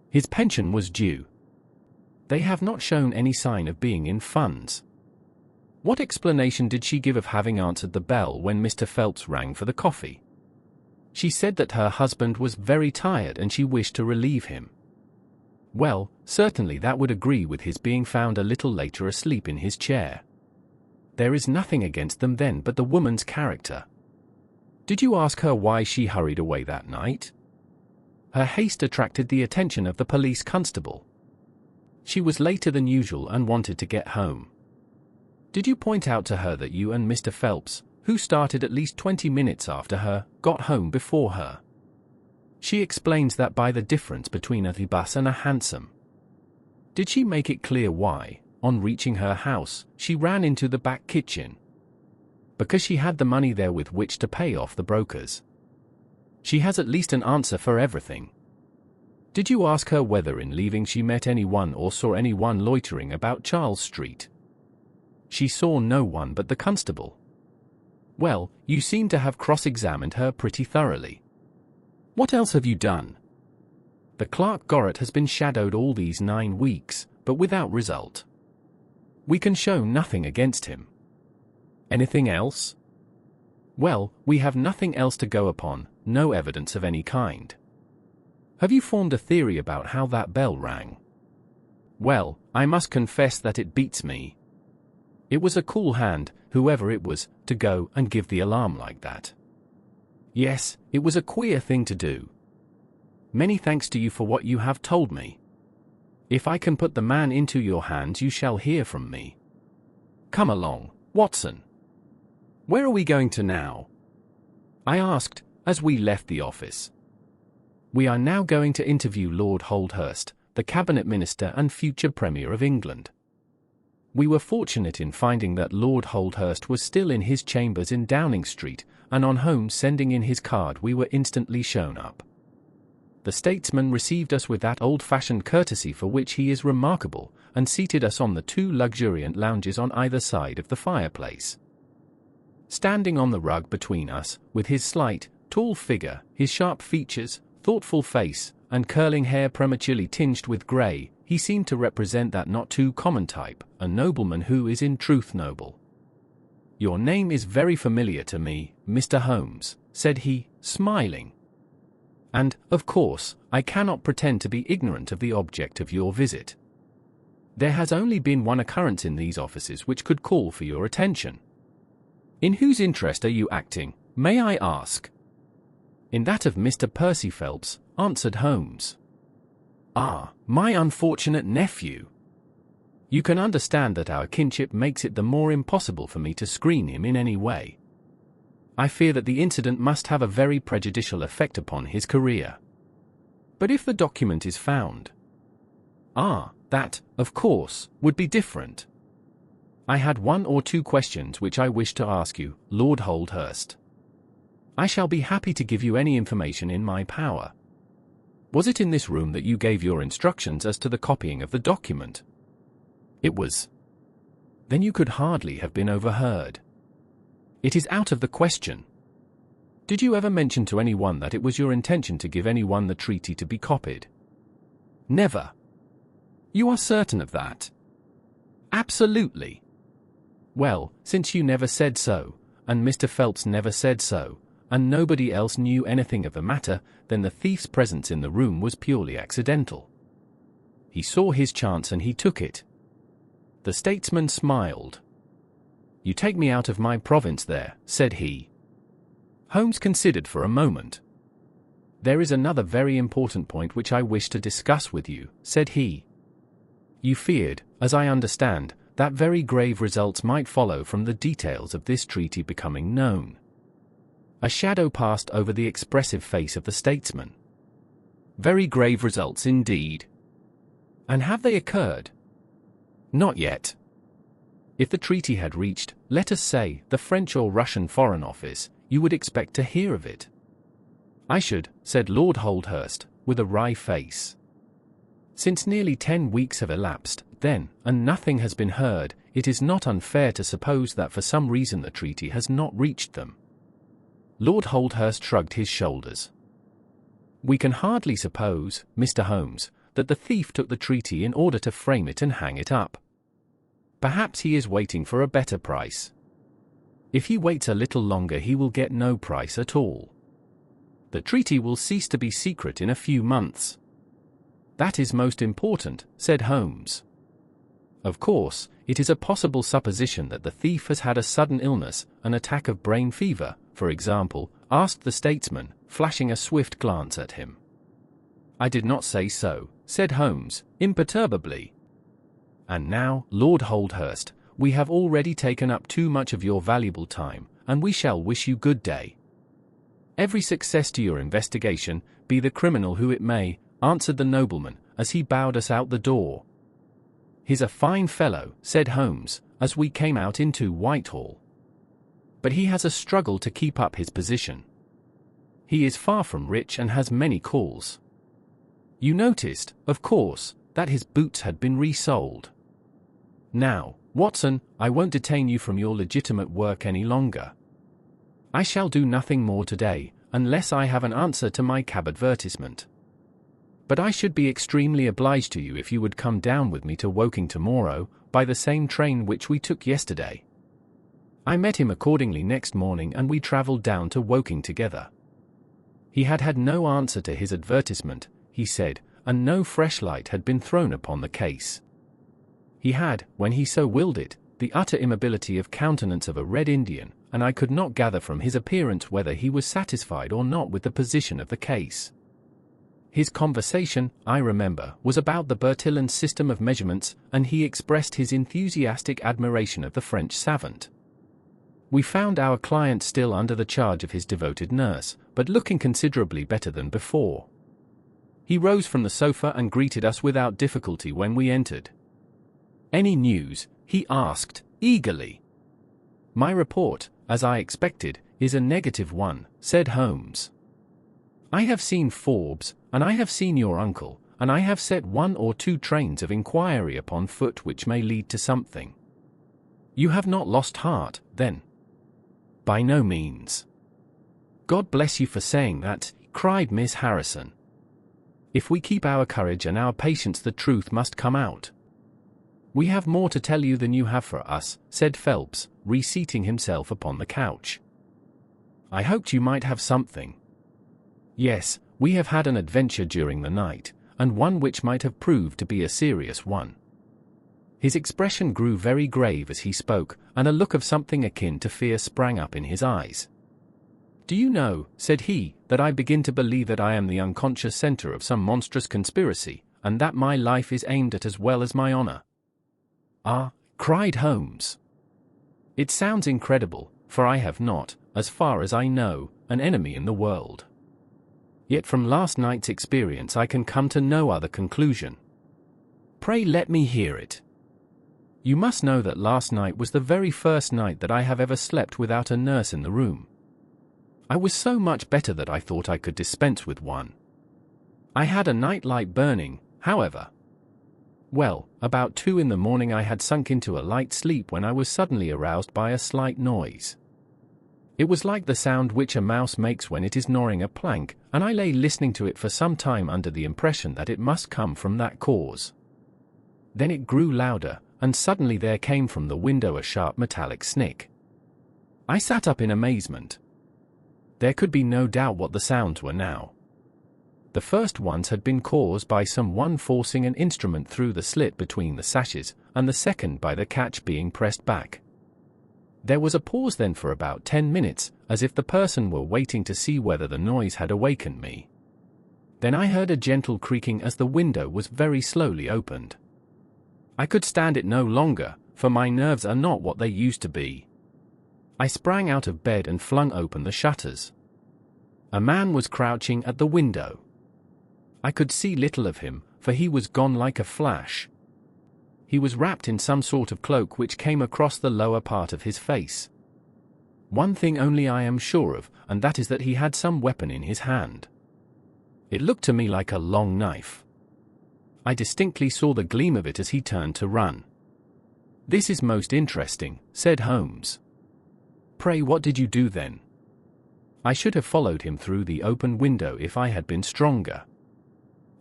His pension was due. They have not shown any sign of being in funds." "What explanation did she give of having answered the bell when Mr. Phelps rang for the coffee?" "She said that her husband was very tired and she wished to relieve him." "Well, certainly that would agree with his being found a little later asleep in his chair. There is nothing against them then but the woman's character." "Did you ask her why she hurried away that night?" "Her haste attracted the attention of the police constable. She was later than usual and wanted to get home." "Did you point out to her that you and Mr. Phelps, who started at least 20 minutes after her, got home before her?" "She explains that by the difference between a bus and a hansom." "Did she make it clear why, on reaching her house, she ran into the back kitchen?" "Because she had the money there with which to pay off the brokers." "She has at least an answer for everything." "Did you ask her whether in leaving she met anyone or saw anyone loitering about Charles Street?" "She saw no one but the constable." "Well, you seem to have cross-examined her pretty thoroughly. What else have you done?" "The clerk Gorret has been shadowed all these 9 weeks, but without result. We can show nothing against him." "Anything else?" "Well, we have nothing else to go upon, no evidence of any kind." "Have you formed a theory about how that bell rang?" "Well, I must confess that it beats me. It was a cool hand, whoever it was, to go and give the alarm like that." "Yes, it was a queer thing to do. Many thanks to you for what you have told me. If I can put the man into your hands you shall hear from me. Come along, Watson." "Where are we going to now?" I asked, as we left the office. "We are now going to interview Lord Holdhurst, the Cabinet Minister and future Premier of England." We were fortunate in finding that Lord Holdhurst was still in his chambers in Downing Street, and on Holmes sending in his card we were instantly shown up. The statesman received us with that old-fashioned courtesy for which he is remarkable, and seated us on the 2 luxuriant lounges on either side of the fireplace. Standing on the rug between us, with his slight, tall figure, his sharp features, thoughtful face, and curling hair prematurely tinged with grey, he seemed to represent that not too common type, a nobleman who is in truth noble. "Your name is very familiar to me, Mr. Holmes," said he, smiling. "And, of course, I cannot pretend to be ignorant of the object of your visit. There has only been one occurrence in these offices which could call for your attention." "In whose interest are you acting, may I ask?" "In that of Mr. Percy Phelps," answered Holmes. "Ah, my unfortunate nephew. You can understand that our kinship makes it the more impossible for me to screen him in any way. I fear that the incident must have a very prejudicial effect upon his career. But if the document is found, that, of course, would be different. I had 1 or 2 questions which I wish to ask you, Lord Holdhurst. I shall be happy to give you any information in my power. Was it in this room that you gave your instructions as to the copying of the document? It was. Then you could hardly have been overheard. It is out of the question. Did you ever mention to anyone that it was your intention to give anyone the treaty to be copied? Never. You are certain of that? Absolutely. Well, since you never said so, and Mr. Phelps never said so, and nobody else knew anything of the matter, then the thief's presence in the room was purely accidental. He saw his chance and he took it. The statesman smiled. You take me out of my province there, said he. Holmes considered for a moment. There is another very important point which I wish to discuss with you, said he. You feared, as I understand, that very grave results might follow from the details of this treaty becoming known. A shadow passed over the expressive face of the statesman. Very grave results indeed. And have they occurred? Not yet. If the treaty had reached, let us say, the French or Russian Foreign Office, you would expect to hear of it. I should, said Lord Holdhurst, with a wry face. Since nearly 10 weeks have elapsed, then, and nothing has been heard, it is not unfair to suppose that for some reason the treaty has not reached them. Lord Holdhurst shrugged his shoulders. We can hardly suppose, Mr. Holmes, that the thief took the treaty in order to frame it and hang it up. Perhaps he is waiting for a better price. If he waits a little longer he will get no price at all. The treaty will cease to be secret in a few months. That is most important, said Holmes. Of course, it is a possible supposition that the thief has had a sudden illness, an attack of brain fever, for example, asked the statesman, flashing a swift glance at him. I did not say so, said Holmes, imperturbably. And now, Lord Holdhurst, we have already taken up too much of your valuable time, and we shall wish you good day. Every success to your investigation, be the criminal who it may, answered the nobleman, as he bowed us out the door. He's a fine fellow, said Holmes, as we came out into Whitehall. But he has a struggle to keep up his position. He is far from rich and has many calls. You noticed, of course, that his boots had been resold. Now, Watson, I won't detain you from your legitimate work any longer. I shall do nothing more today, unless I have an answer to my cab advertisement. But I should be extremely obliged to you if you would come down with me to Woking tomorrow, by the same train which we took yesterday. I met him accordingly next morning and we travelled down to Woking together. He had had no answer to his advertisement, he said, and no fresh light had been thrown upon the case. He had, when he so willed it, the utter immobility of countenance of a Red Indian, and I could not gather from his appearance whether he was satisfied or not with the position of the case. His conversation, I remember, was about the Bertillon system of measurements, and he expressed his enthusiastic admiration of the French savant. We found our client still under the charge of his devoted nurse, but looking considerably better than before. He rose from the sofa and greeted us without difficulty when we entered. Any news? He asked, eagerly. My report, as I expected, is a negative one, said Holmes. I have seen Forbes, and I have seen your uncle, and I have set 1 or 2 trains of inquiry upon foot which may lead to something. You have not lost heart, then? By no means. God bless you for saying that, cried Miss Harrison. If we keep our courage and our patience, the truth must come out. We have more to tell you than you have for us, said Phelps, reseating himself upon the couch. I hoped you might have something. Yes, we have had an adventure during the night, and one which might have proved to be a serious one. His expression grew very grave as he spoke, and a look of something akin to fear sprang up in his eyes. Do you know, said he, that I begin to believe that I am the unconscious center of some monstrous conspiracy, and that my life is aimed at as well as my honor. "Ah," cried Holmes. "It sounds incredible, for I have not, as far as I know, an enemy in the world. Yet from last night's experience I can come to no other conclusion." "Pray let me hear it." "You must know that last night was the very first night that I have ever slept without a nurse in the room. I was so much better that I thought I could dispense with one. I had a night light burning, however. Well, about 2 in the morning I had sunk into a light sleep when I was suddenly aroused by a slight noise. It was like the sound which a mouse makes when it is gnawing a plank, and I lay listening to it for some time under the impression that it must come from that cause. Then it grew louder, and suddenly there came from the window a sharp metallic snick. I sat up in amazement. There could be no doubt what the sounds were now. The first ones had been caused by some one forcing an instrument through the slit between the sashes, and the second by the catch being pressed back. There was a pause then for about 10 minutes, as if the person were waiting to see whether the noise had awakened me. Then I heard a gentle creaking as the window was very slowly opened. I could stand it no longer, for my nerves are not what they used to be. I sprang out of bed and flung open the shutters. A man was crouching at the window. I could see little of him, for he was gone like a flash. He was wrapped in some sort of cloak which came across the lower part of his face. One thing only I am sure of, and that is that he had some weapon in his hand. It looked to me like a long knife. I distinctly saw the gleam of it as he turned to run. "This is most interesting," said Holmes. "Pray what did you do then?" "I should have followed him through the open window if I had been stronger.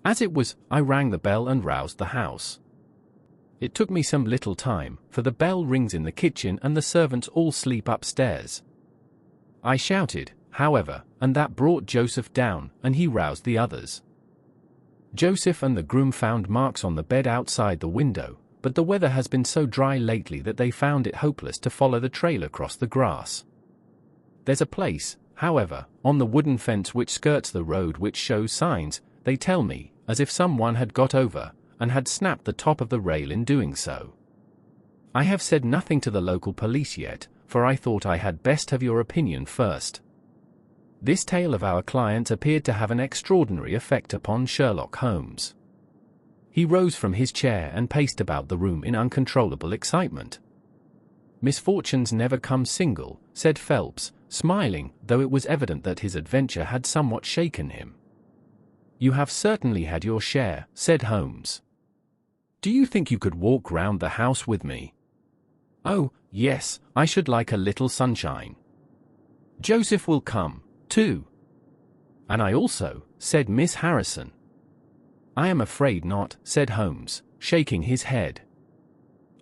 As it was, I rang the bell and roused the house. It took me some little time, for the bell rings in the kitchen and the servants all sleep upstairs. I shouted, however, and that brought Joseph down, and he roused the others. Joseph and the groom found marks on the bed outside the window, but the weather has been so dry lately that they found it hopeless to follow the trail across the grass. There's a place, however, on the wooden fence which skirts the road which shows signs, they tell me, as if someone had got over, and had snapped the top of the rail in doing so. I have said nothing to the local police yet, for I thought I had best have your opinion first. This tale of our client appeared to have an extraordinary effect upon Sherlock Holmes. He rose from his chair and paced about the room in uncontrollable excitement. "Misfortunes never come single," said Phelps, smiling, though it was evident that his adventure had somewhat shaken him. "You have certainly had your share," said Holmes. "Do you think you could walk round the house with me?" "Oh, yes, I should like a little sunshine." "Joseph will come, too." "And I also," said Miss Harrison. "I am afraid not," said Holmes, shaking his head.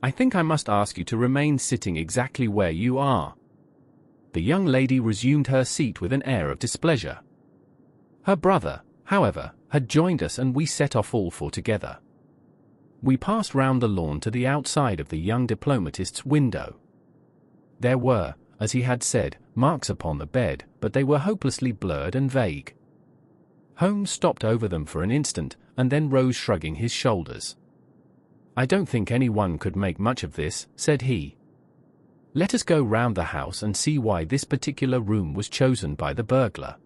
"I think I must ask you to remain sitting exactly where you are." The young lady resumed her seat with an air of displeasure. Her brother, however, had joined us and we set off all four together. We passed round the lawn to the outside of the young diplomatist's window. There were, as he had said, marks upon the bed, but they were hopelessly blurred and vague. Holmes stopped over them for an instant, and then rose shrugging his shoulders. "I don't think anyone could make much of this," said he. "Let us go round the house and see why this particular room was chosen by the burglar.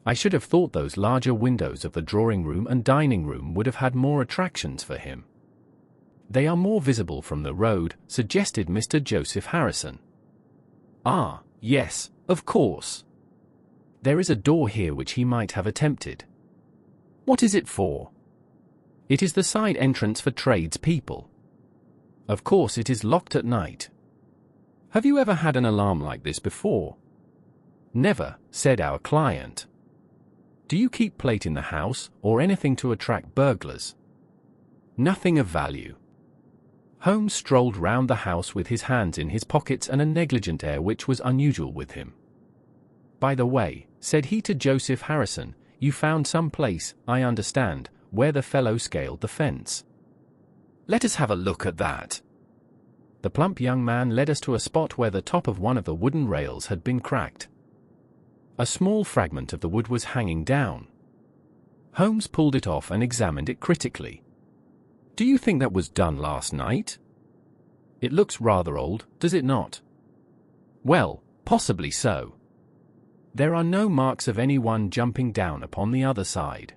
I should have thought those larger windows of the drawing-room and dining-room would have had more attractions for him." "They are more visible from the road," suggested Mr. Joseph Harrison. "Ah, yes, of course. There is a door here which he might have attempted." "What is it for?" "It is the side entrance for tradespeople. Of course it is locked at night." "Have you ever had an alarm like this before?" "Never," said our client. "Do you keep plate in the house, or anything to attract burglars?" "Nothing of value." Holmes strolled round the house with his hands in his pockets and a negligent air which was unusual with him. "By the way," said he to Joseph Harrison, "you found some place, I understand, where the fellow scaled the fence. Let us have a look at that." The plump young man led us to a spot where the top of one of the wooden rails had been cracked. A small fragment of the wood was hanging down. Holmes pulled it off and examined it critically. "Do you think that was done last night?" It looks rather old, does it not? Well, possibly so. There are no marks of anyone jumping down upon the other side.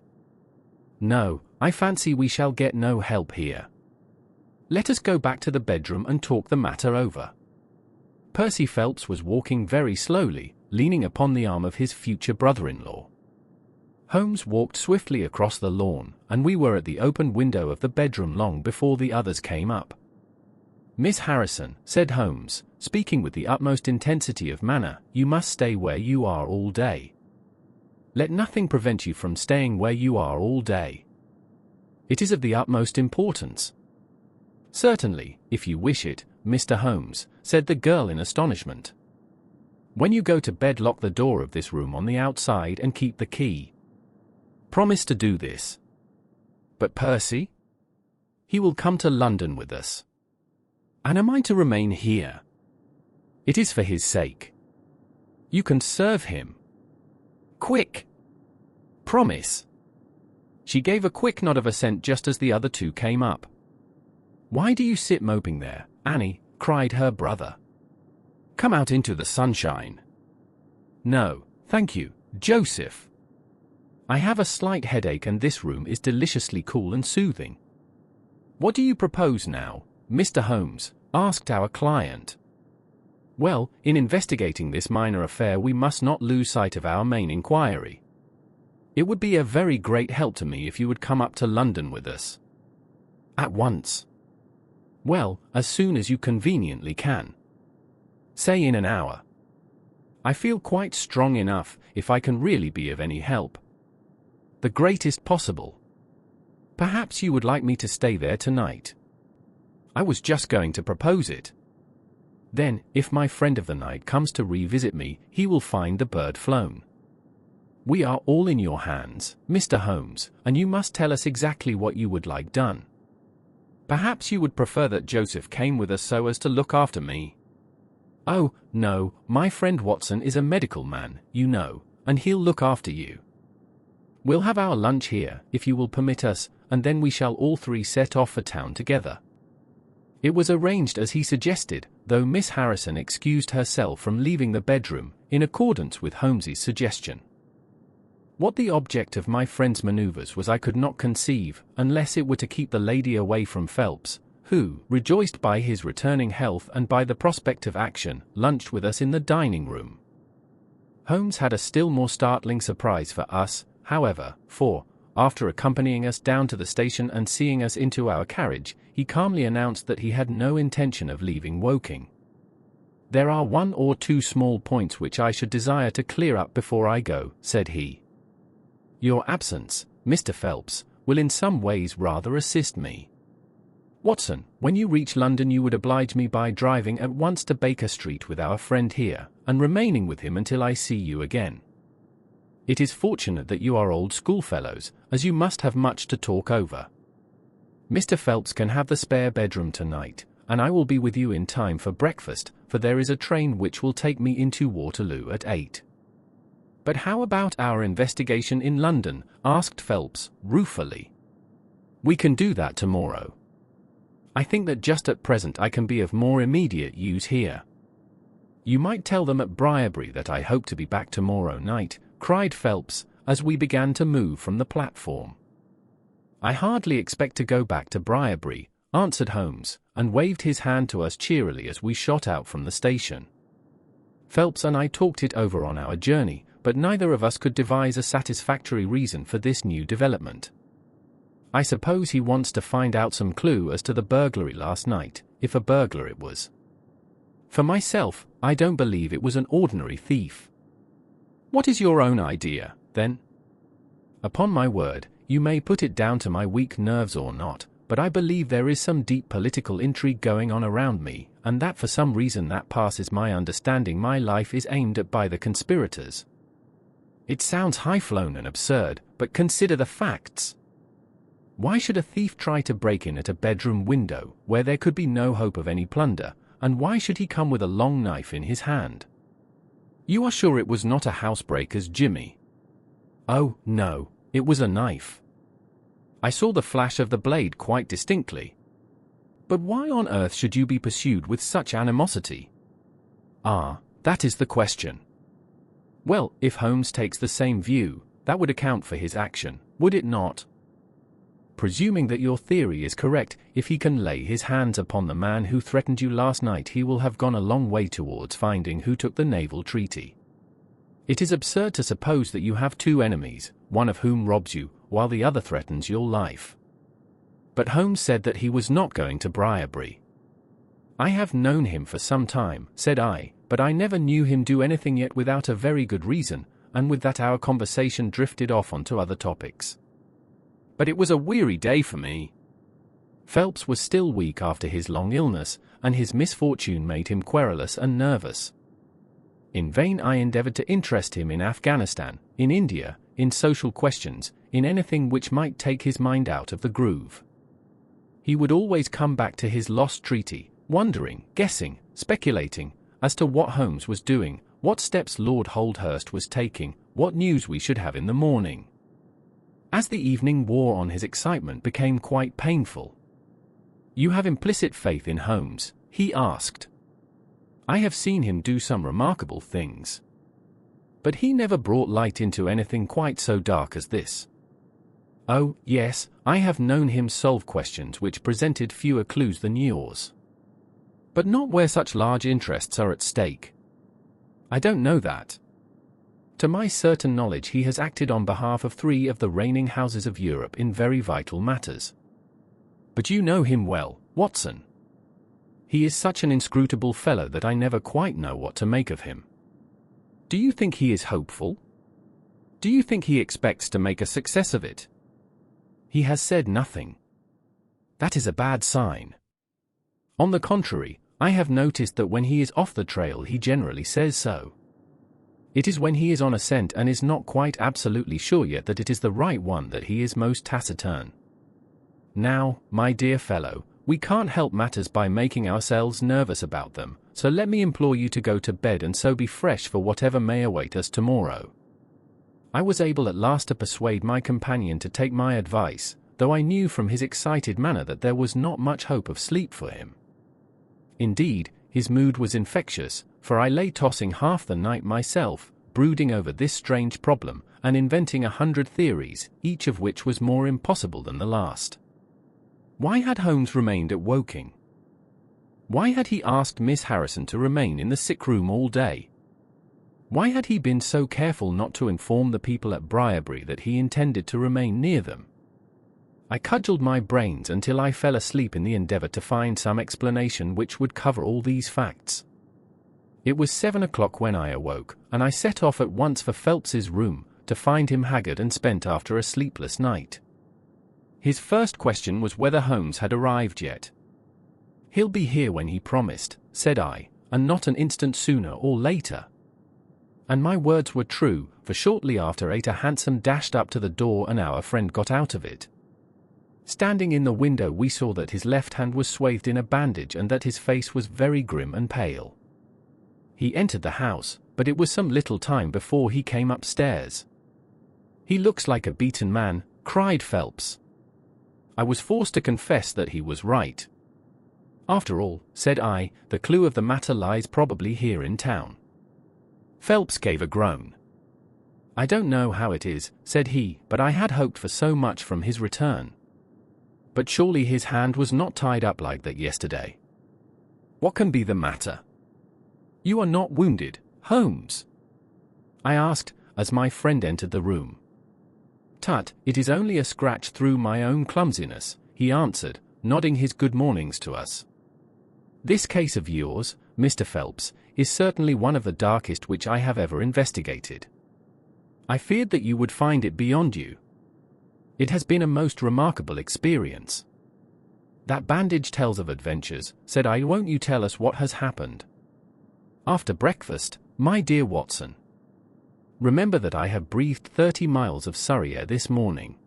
No, I fancy we shall get no help here. Let us go back to the bedroom and talk the matter over. Percy Phelps was walking very slowly, leaning upon the arm of his future brother-in-law. Holmes walked swiftly across the lawn, and we were at the open window of the bedroom long before the others came up. "Miss Harrison," said Holmes, speaking with the utmost intensity of manner, "you must stay where you are all day. Let nothing prevent you from staying where you are all day. It is of the utmost importance." "Certainly, if you wish it, Mr. Holmes," said the girl in astonishment. "When you go to bed, lock the door of this room on the outside and keep the key. Promise to do this." "But Percy? He will come to London with us. And am I to remain here?" "It is for his sake. You can serve him. Quick! Promise!" She gave a quick nod of assent just as the other two came up. "Why do you sit moping there, Annie?" cried her brother. "Come out into the sunshine." "No, thank you, Joseph. I have a slight headache and this room is deliciously cool and soothing." "What do you propose now, Mr. Holmes?" asked our client. "Well, in investigating this minor affair we must not lose sight of our main inquiry. It would be a very great help to me if you would come up to London with us." "At once." "Well, as soon as you conveniently can. Say in an hour. I feel quite strong enough, if I can really be of any help. The greatest possible. Perhaps you would like me to stay there tonight." "I was just going to propose it. Then, if my friend of the night comes to revisit me, he will find the bird flown. We are all in your hands, Mr. Holmes, and you must tell us exactly what you would like done. Perhaps you would prefer that Joseph came with us so as to look after me?" "Oh, no, my friend Watson is a medical man, you know, and he'll look after you. We'll have our lunch here, if you will permit us, and then we shall all three set off for town together." It was arranged as he suggested, though Miss Harrison excused herself from leaving the bedroom, in accordance with Holmes's suggestion. What the object of my friend's manoeuvres was I could not conceive, unless it were to keep the lady away from Phelps, who, rejoiced by his returning health and by the prospect of action, lunched with us in the dining-room. Holmes had a still more startling surprise for us, however, for, after accompanying us down to the station and seeing us into our carriage, he calmly announced that he had no intention of leaving Woking. "There are one or two small points which I should desire to clear up before I go," said he. "Your absence, Mr. Phelps, will in some ways rather assist me. Watson, when you reach London you would oblige me by driving at once to Baker Street with our friend here, and remaining with him until I see you again. It is fortunate that you are old schoolfellows, as you must have much to talk over. Mr. Phelps can have the spare bedroom tonight, and I will be with you in time for breakfast, for there is a train which will take me into Waterloo at 8. "But how about our investigation in London?" asked Phelps, ruefully. "We can do that tomorrow. I think that just at present I can be of more immediate use here." "You might tell them at Briarbury that I hope to be back tomorrow night," cried Phelps, as we began to move from the platform. "I hardly expect to go back to Briarbury," answered Holmes, and waved his hand to us cheerily as we shot out from the station. Phelps and I talked it over on our journey, but neither of us could devise a satisfactory reason for this new development. "I suppose he wants to find out some clue as to the burglary last night, if a burglar it was. For myself, I don't believe it was an ordinary thief." "What is your own idea, then?" "Upon my word, you may put it down to my weak nerves or not, but I believe there is some deep political intrigue going on around me, and that for some reason that passes my understanding my life is aimed at by the conspirators. It sounds high-flown and absurd, but consider the facts. Why should a thief try to break in at a bedroom window, where there could be no hope of any plunder, and why should he come with a long knife in his hand? You are sure it was not a housebreaker's jimmy?" "Oh, no, it was a knife. I saw the flash of the blade quite distinctly." But why on earth should you be pursued with such animosity? Ah, that is the question. Well, if Holmes takes the same view, that would account for his action, would it not? Presuming that your theory is correct, if he can lay his hands upon the man who threatened you last night, he will have gone a long way towards finding who took the naval treaty. It is absurd to suppose that you have two enemies, one of whom robs you, while the other threatens your life. But Holmes said that he was not going to Briarbury. I have known him for some time, said I, but I never knew him do anything yet without a very good reason, and with that our conversation drifted off onto other topics. But it was a weary day for me. Phelps was still weak after his long illness, and his misfortune made him querulous and nervous. In vain I endeavored to interest him in Afghanistan, in India, in social questions, in anything which might take his mind out of the groove. He would always come back to his lost treaty, wondering, guessing, speculating, as to what Holmes was doing, what steps Lord Holdhurst was taking, what news we should have in the morning. As the evening wore on, his excitement became quite painful. "You have implicit faith in Holmes?" he asked. "I have seen him do some remarkable things. But he never brought light into anything quite so dark as this." "Oh, yes, I have known him solve questions which presented fewer clues than yours. But not where such large interests are at stake." "I don't know that. To my certain knowledge he has acted on behalf of 3 of the reigning houses of Europe in very vital matters." "But you know him well, Watson." "He is such an inscrutable fellow that I never quite know what to make of him." "Do you think he is hopeful? Do you think he expects to make a success of it?" "He has said nothing." "That is a bad sign." "On the contrary, I have noticed that when he is off the trail he generally says so. It is when he is on a scent and is not quite absolutely sure yet that it is the right one that he is most taciturn. Now, my dear fellow, we can't help matters by making ourselves nervous about them, so let me implore you to go to bed and so be fresh for whatever may await us tomorrow." I was able at last to persuade my companion to take my advice, though I knew from his excited manner that there was not much hope of sleep for him. Indeed, his mood was infectious, for I lay tossing half the night myself, brooding over this strange problem, and inventing 100 theories, each of which was more impossible than the last. Why had Holmes remained at Woking? Why had he asked Miss Harrison to remain in the sick room all day? Why had he been so careful not to inform the people at Briarbury that he intended to remain near them? I cudgelled my brains until I fell asleep in the endeavour to find some explanation which would cover all these facts. It was 7 o'clock when I awoke, and I set off at once for Phelps's room, to find him haggard and spent after a sleepless night. His first question was whether Holmes had arrived yet. "He'll be here when he promised," said I, "and not an instant sooner or later." And my words were true, for shortly after 8 a hansom dashed up to the door and our friend got out of it. Standing in the window we saw that his left hand was swathed in a bandage and that his face was very grim and pale. He entered the house, but it was some little time before he came upstairs. "He looks like a beaten man," cried Phelps. I was forced to confess that he was right. "After all," said I, "the clue of the matter lies probably here in town." Phelps gave a groan. "I don't know how it is," said he, "but I had hoped for so much from his return. But surely his hand was not tied up like that yesterday. What can be the matter? You are not wounded, Holmes?" I asked, as my friend entered the room. "Tut, it is only a scratch through my own clumsiness," he answered, nodding his good mornings to us. "This case of yours, Mr. Phelps, is certainly one of the darkest which I have ever investigated. I feared that you would find it beyond you. It has been a most remarkable experience." "That bandage tells of adventures," said I. "Won't you tell us what has happened?" "After breakfast, my dear Watson. Remember that I have breathed 30 miles of Surrey air this morning.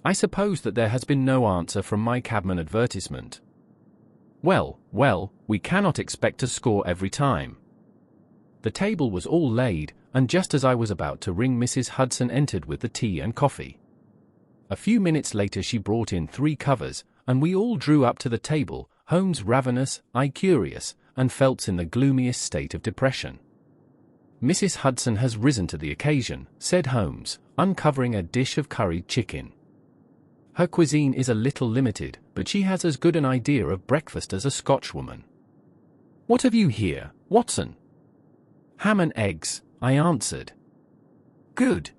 I suppose that there has been no answer from my cabman advertisement. Well, we cannot expect to score every time. The table was all laid, and just as I was about to ring, Mrs. Hudson entered with the tea and coffee. A few minutes later she brought in 3 covers, and we all drew up to the table, Holmes ravenous, I curious, and Phelps in the gloomiest state of depression. "Mrs. Hudson has risen to the occasion," said Holmes, uncovering a dish of curried chicken. "Her cuisine is a little limited, but she has as good an idea of breakfast as a Scotchwoman." "What have you here, Watson?" "Ham and eggs," I answered. "Good.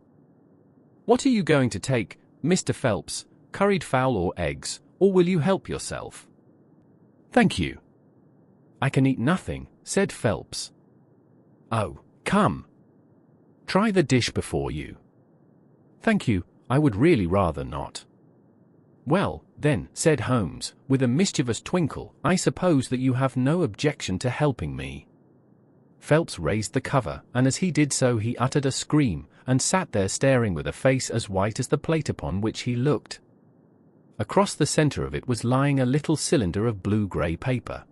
What are you going to take, Mr. Phelps, curried fowl or eggs, or will you help yourself?" "Thank you." "I can eat nothing," said Phelps. "Oh, come. Try the dish before you." "Thank you, I would really rather not." "Well, then," said Holmes, with a mischievous twinkle, "I suppose that you have no objection to helping me." Phelps raised the cover, and as he did so he uttered a scream, and sat there staring with a face as white as the plate upon which he looked. Across the center of it was lying a little cylinder of blue-gray paper.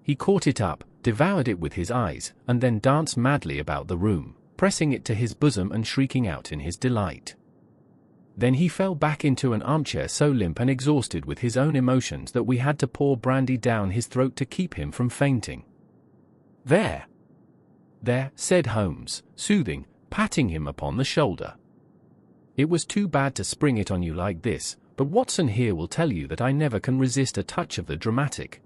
He caught it up, devoured it with his eyes, and then danced madly about the room, pressing it to his bosom and shrieking out in his delight. Then he fell back into an armchair so limp and exhausted with his own emotions that we had to pour brandy down his throat to keep him from fainting. "There! There," said Holmes, soothing, patting him upon the shoulder. "It was too bad to spring it on you like this, but Watson here will tell you that I never can resist a touch of the dramatic."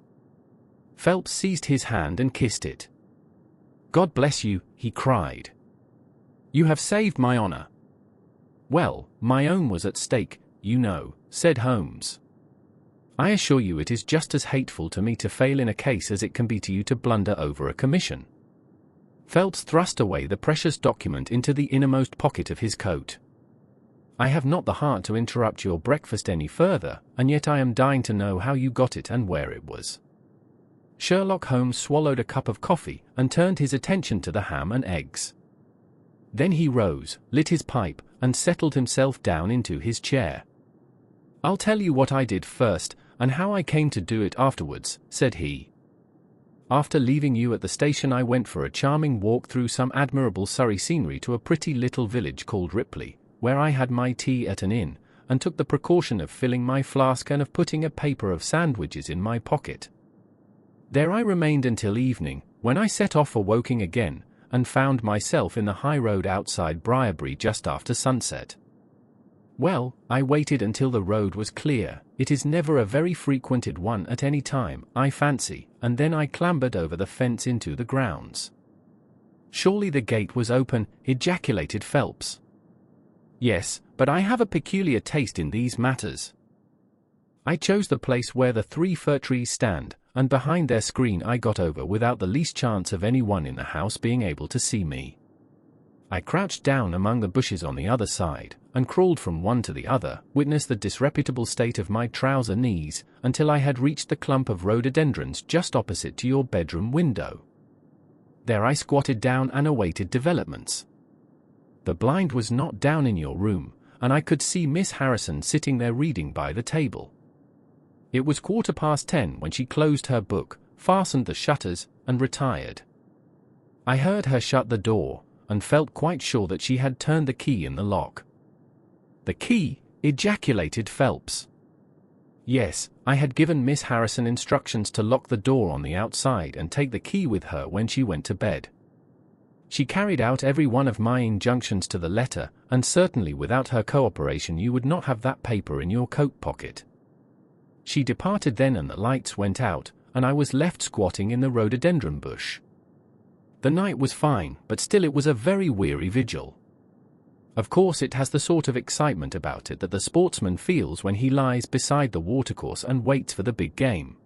Phelps seized his hand and kissed it. "God bless you," he cried. "You have saved my honor." "Well, my own was at stake, you know," said Holmes. "I assure you it is just as hateful to me to fail in a case as it can be to you to blunder over a commission." Phelps thrust away the precious document into the innermost pocket of his coat. "I have not the heart to interrupt your breakfast any further, and yet I am dying to know how you got it and where it was." Sherlock Holmes swallowed a cup of coffee and turned his attention to the ham and eggs. Then he rose, lit his pipe, and settled himself down into his chair. "I'll tell you what I did first, and how I came to do it afterwards," said he. "After leaving you at the station I went for a charming walk through some admirable Surrey scenery to a pretty little village called Ripley, where I had my tea at an inn, and took the precaution of filling my flask and of putting a paper of sandwiches in my pocket. There I remained until evening, when I set off for Woking again, and found myself in the high road outside Briarbury just after sunset. Well, I waited until the road was clear. It is never a very frequented one at any time, I fancy, and then I clambered over the fence into the grounds." "Surely the gate was open," ejaculated Phelps. "Yes, but I have a peculiar taste in these matters. I chose the place where the 3 fir trees stand, and behind their screen I got over without the least chance of any one in the house being able to see me. I crouched down among the bushes on the other side, and crawled from one to the other, witness the disreputable state of my trouser knees, until I had reached the clump of rhododendrons just opposite to your bedroom window. There I squatted down and awaited developments. The blind was not down in your room, and I could see Miss Harrison sitting there reading by the table. It was 10:15 when she closed her book, fastened the shutters, and retired. I heard her shut the door, and felt quite sure that she had turned the key in the lock." "The key?" ejaculated Phelps. "Yes, I had given Miss Harrison instructions to lock the door on the outside and take the key with her when she went to bed. She carried out every one of my injunctions to the letter, and certainly without her cooperation you would not have that paper in your coat pocket. She departed then and the lights went out, and I was left squatting in the rhododendron bush. The night was fine, but still it was a very weary vigil. Of course it has the sort of excitement about it that the sportsman feels when he lies beside the watercourse and waits for the big game.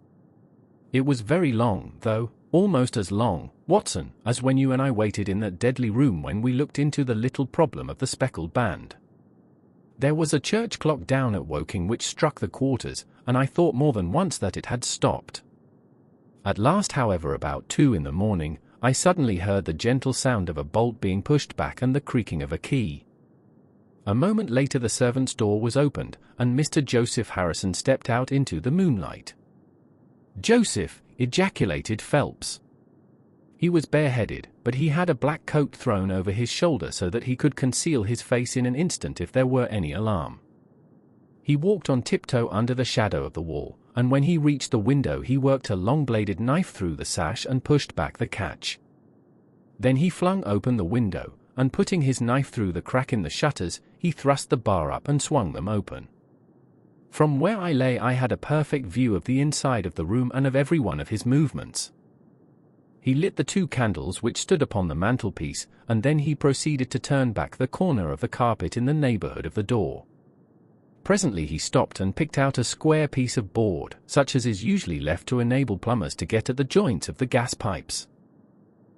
It was very long, though, almost as long, Watson, as when you and I waited in that deadly room when we looked into the little problem of the speckled band. There was a church clock down at Woking which struck the quarters, and I thought more than once that it had stopped. At last, however, about 2 in the morning, I suddenly heard the gentle sound of a bolt being pushed back and the creaking of a key. A moment later the servant's door was opened, and Mr. Joseph Harrison stepped out into the moonlight. "Joseph!" ejaculated Phelps. He was bareheaded, but he had a black coat thrown over his shoulder so that he could conceal his face in an instant if there were any alarm. He walked on tiptoe under the shadow of the wall, and when he reached the window he worked a long-bladed knife through the sash and pushed back the catch. Then he flung open the window, and putting his knife through the crack in the shutters, he thrust the bar up and swung them open. From where I lay I had a perfect view of the inside of the room and of every one of his movements. He lit the 2 candles which stood upon the mantelpiece, and then he proceeded to turn back the corner of the carpet in the neighborhood of the door. Presently he stopped and picked out a square piece of board, such as is usually left to enable plumbers to get at the joints of the gas pipes.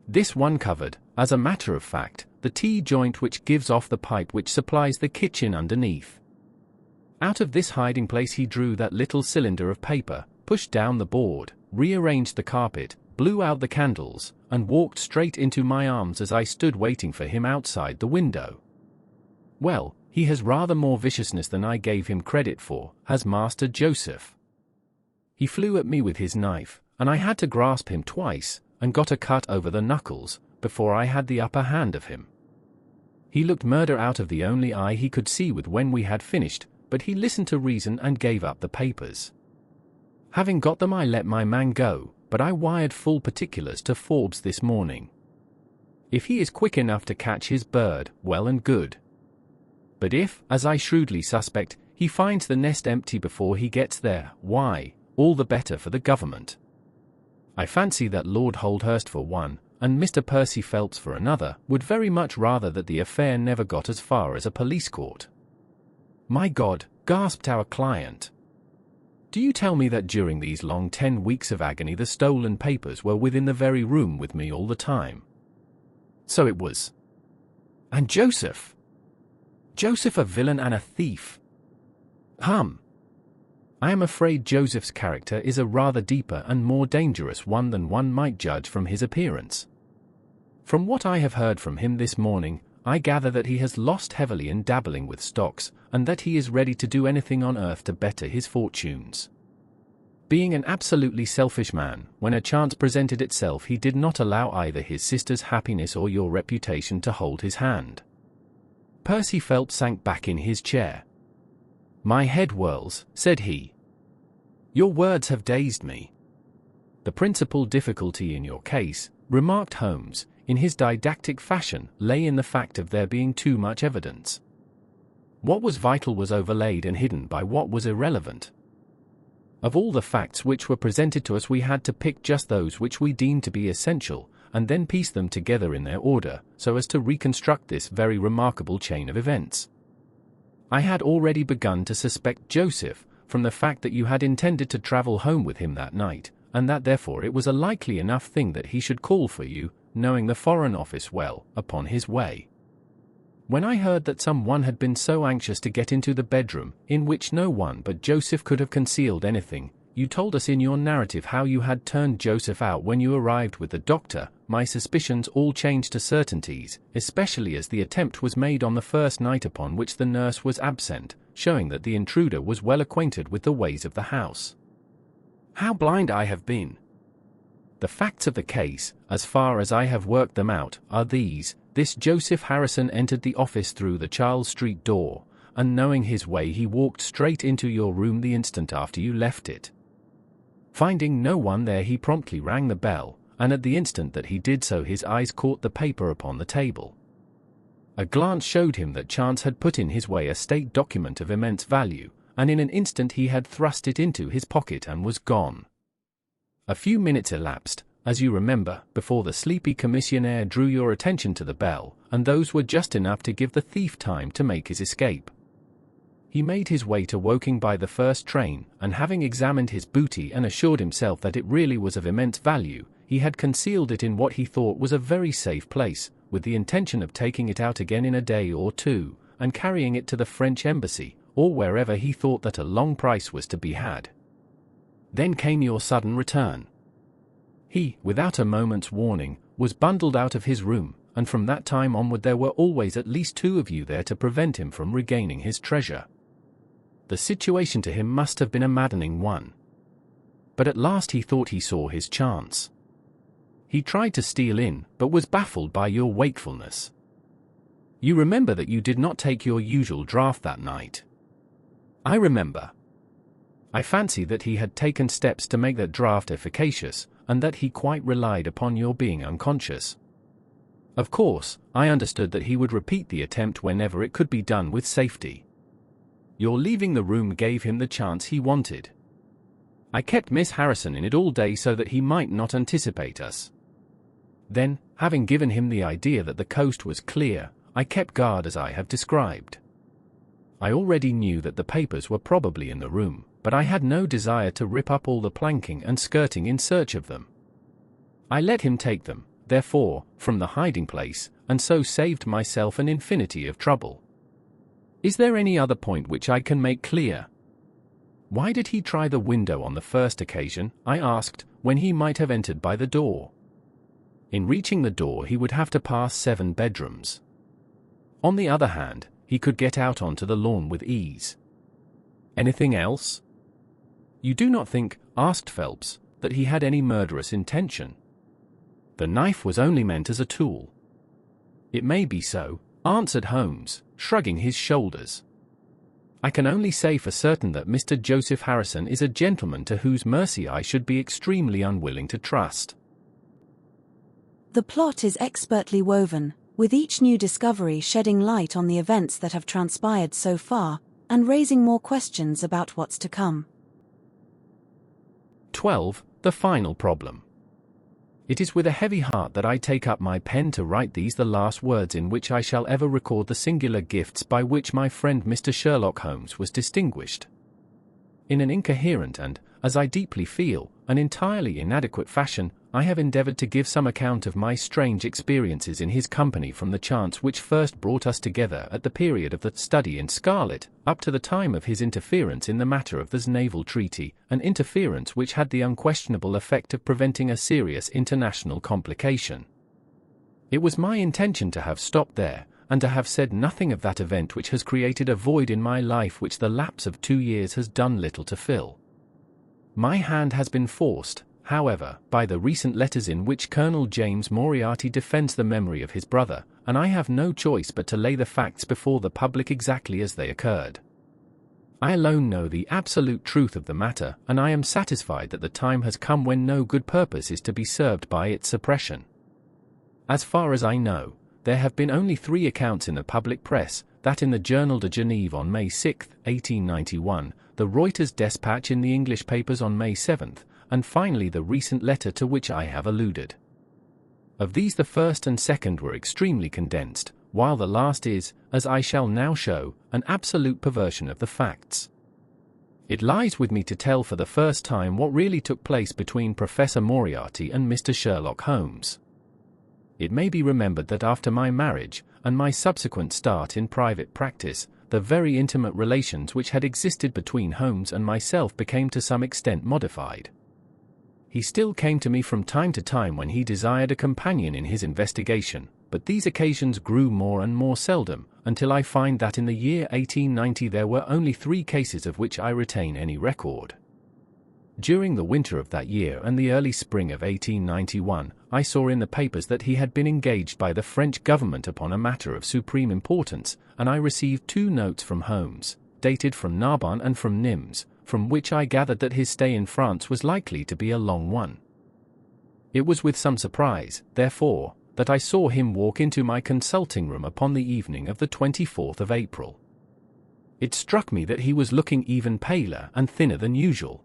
This one covered, as a matter of fact, the T-joint which gives off the pipe which supplies the kitchen underneath. Out of this hiding place he drew that little cylinder of paper, pushed down the board, rearranged the carpet, blew out the candles, and walked straight into my arms as I stood waiting for him outside the window. Well, he has rather more viciousness than I gave him credit for, has Master Joseph. He flew at me with his knife, and I had to grasp him twice, and got a cut over the knuckles, before I had the upper hand of him. He looked murder out of the only eye he could see with when we had finished, but he listened to reason and gave up the papers. Having got them I let my man go, but I wired full particulars to Forbes this morning. If he is quick enough to catch his bird, well and good. But if, as I shrewdly suspect, he finds the nest empty before he gets there, why, all the better for the government. I fancy that Lord Holdhurst for one, and Mr. Percy Phelps for another, would very much rather that the affair never got as far as a police court. My God, gasped our client. Do you tell me that during these long 10 weeks of agony the stolen papers were within the very room with me all the time? So it was. And Joseph? Joseph a villain and a thief? Hum. I am afraid Joseph's character is a rather deeper and more dangerous one than one might judge from his appearance. From what I have heard from him this morning, I gather that he has lost heavily in dabbling with stocks, and that he is ready to do anything on earth to better his fortunes. Being an absolutely selfish man, when a chance presented itself he did not allow either his sister's happiness or your reputation to hold his hand. Percy Phelps sank back in his chair. My head whirls, said he. Your words have dazed me. The principal difficulty in your case, remarked Holmes, in his didactic fashion, lay in the fact of there being too much evidence. What was vital was overlaid and hidden by what was irrelevant. Of all the facts which were presented to us we had to pick just those which we deemed to be essential, and then piece them together in their order, so as to reconstruct this very remarkable chain of events. I had already begun to suspect Joseph, from the fact that you had intended to travel home with him that night, and that therefore it was a likely enough thing that he should call for you, knowing the Foreign Office well, upon his way. When I heard that some one had been so anxious to get into the bedroom, in which no one but Joseph could have concealed anything, you told us in your narrative how you had turned Joseph out when you arrived with the doctor, my suspicions all changed to certainties, especially as the attempt was made on the first night upon which the nurse was absent, showing that the intruder was well acquainted with the ways of the house. How blind I have been! The facts of the case, as far as I have worked them out, are these. This Joseph Harrison entered the office through the Charles Street door, and knowing his way he walked straight into your room the instant after you left it. Finding no one there he promptly rang the bell, and at the instant that he did so his eyes caught the paper upon the table. A glance showed him that chance had put in his way a state document of immense value, and in an instant he had thrust it into his pocket and was gone. A few minutes elapsed, as you remember, before the sleepy commissionaire drew your attention to the bell, and those were just enough to give the thief time to make his escape. He made his way to Woking by the first train, and having examined his booty and assured himself that it really was of immense value, he had concealed it in what he thought was a very safe place, with the intention of taking it out again in a day or two, and carrying it to the French embassy, or wherever he thought that a long price was to be had. Then came your sudden return. He, without a moment's warning, was bundled out of his room, and from that time onward there were always at least 2 of you there to prevent him from regaining his treasure. The situation to him must have been a maddening one. But at last he thought he saw his chance. He tried to steal in, but was baffled by your wakefulness. You remember that you did not take your usual draught that night. I remember. I fancy that he had taken steps to make that draft efficacious, and that he quite relied upon your being unconscious. Of course, I understood that he would repeat the attempt whenever it could be done with safety. Your leaving the room gave him the chance he wanted. I kept Miss Harrison in it all day so that he might not anticipate us. Then, having given him the idea that the coast was clear, I kept guard as I have described. I already knew that the papers were probably in the room, but I had no desire to rip up all the planking and skirting in search of them. I let him take them, therefore, from the hiding place, and so saved myself an infinity of trouble. Is there any other point which I can make clear? Why did he try the window on the first occasion, I asked, when he might have entered by the door? In reaching the door he would have to pass 7 bedrooms. On the other hand, he could get out onto the lawn with ease. Anything else? You do not think, asked Phelps, that he had any murderous intention? The knife was only meant as a tool. It may be so, answered Holmes, shrugging his shoulders. I can only say for certain that Mr. Joseph Harrison is a gentleman to whose mercy I should be extremely unwilling to trust. The plot is expertly woven, with each new discovery shedding light on the events that have transpired so far, and raising more questions about what's to come. 12. The final problem. It is with a heavy heart that I take up my pen to write these the last words in which I shall ever record the singular gifts by which my friend Mr. Sherlock Holmes was distinguished. In an incoherent and, as I deeply feel, an entirely inadequate fashion, I have endeavored to give some account of my strange experiences in his company from the chance which first brought us together at the period of the study in Scarlet, up to the time of his interference in the matter of the Naval treaty, an interference which had the unquestionable effect of preventing a serious international complication. It was my intention to have stopped there, and to have said nothing of that event which has created a void in my life which the lapse of 2 years has done little to fill. My hand has been forced, however, by the recent letters in which Colonel James Moriarty defends the memory of his brother, and I have no choice but to lay the facts before the public exactly as they occurred. I alone know the absolute truth of the matter, and I am satisfied that the time has come when no good purpose is to be served by its suppression. As far as I know, there have been only 3 accounts in the public press, that in the Journal de Genève on May 6, 1891, the Reuters despatch in the English papers on May 7, and finally the recent letter to which I have alluded. Of these the first and second were extremely condensed, while the last is, as I shall now show, an absolute perversion of the facts. It lies with me to tell for the first time what really took place between Professor Moriarty and Mr. Sherlock Holmes. It may be remembered that after my marriage, and my subsequent start in private practice, the very intimate relations which had existed between Holmes and myself became to some extent modified. He still came to me from time to time when he desired a companion in his investigation, but these occasions grew more and more seldom, until I find that in the year 1890 there were only 3 cases of which I retain any record. During the winter of that year and the early spring of 1891, I saw in the papers that he had been engaged by the French government upon a matter of supreme importance, and I received 2 notes from Holmes, dated from Narbonne and from Nimes, from which I gathered that his stay in France was likely to be a long one. It was with some surprise, therefore, that I saw him walk into my consulting room upon the evening of the 24th of April. It struck me that he was looking even paler and thinner than usual.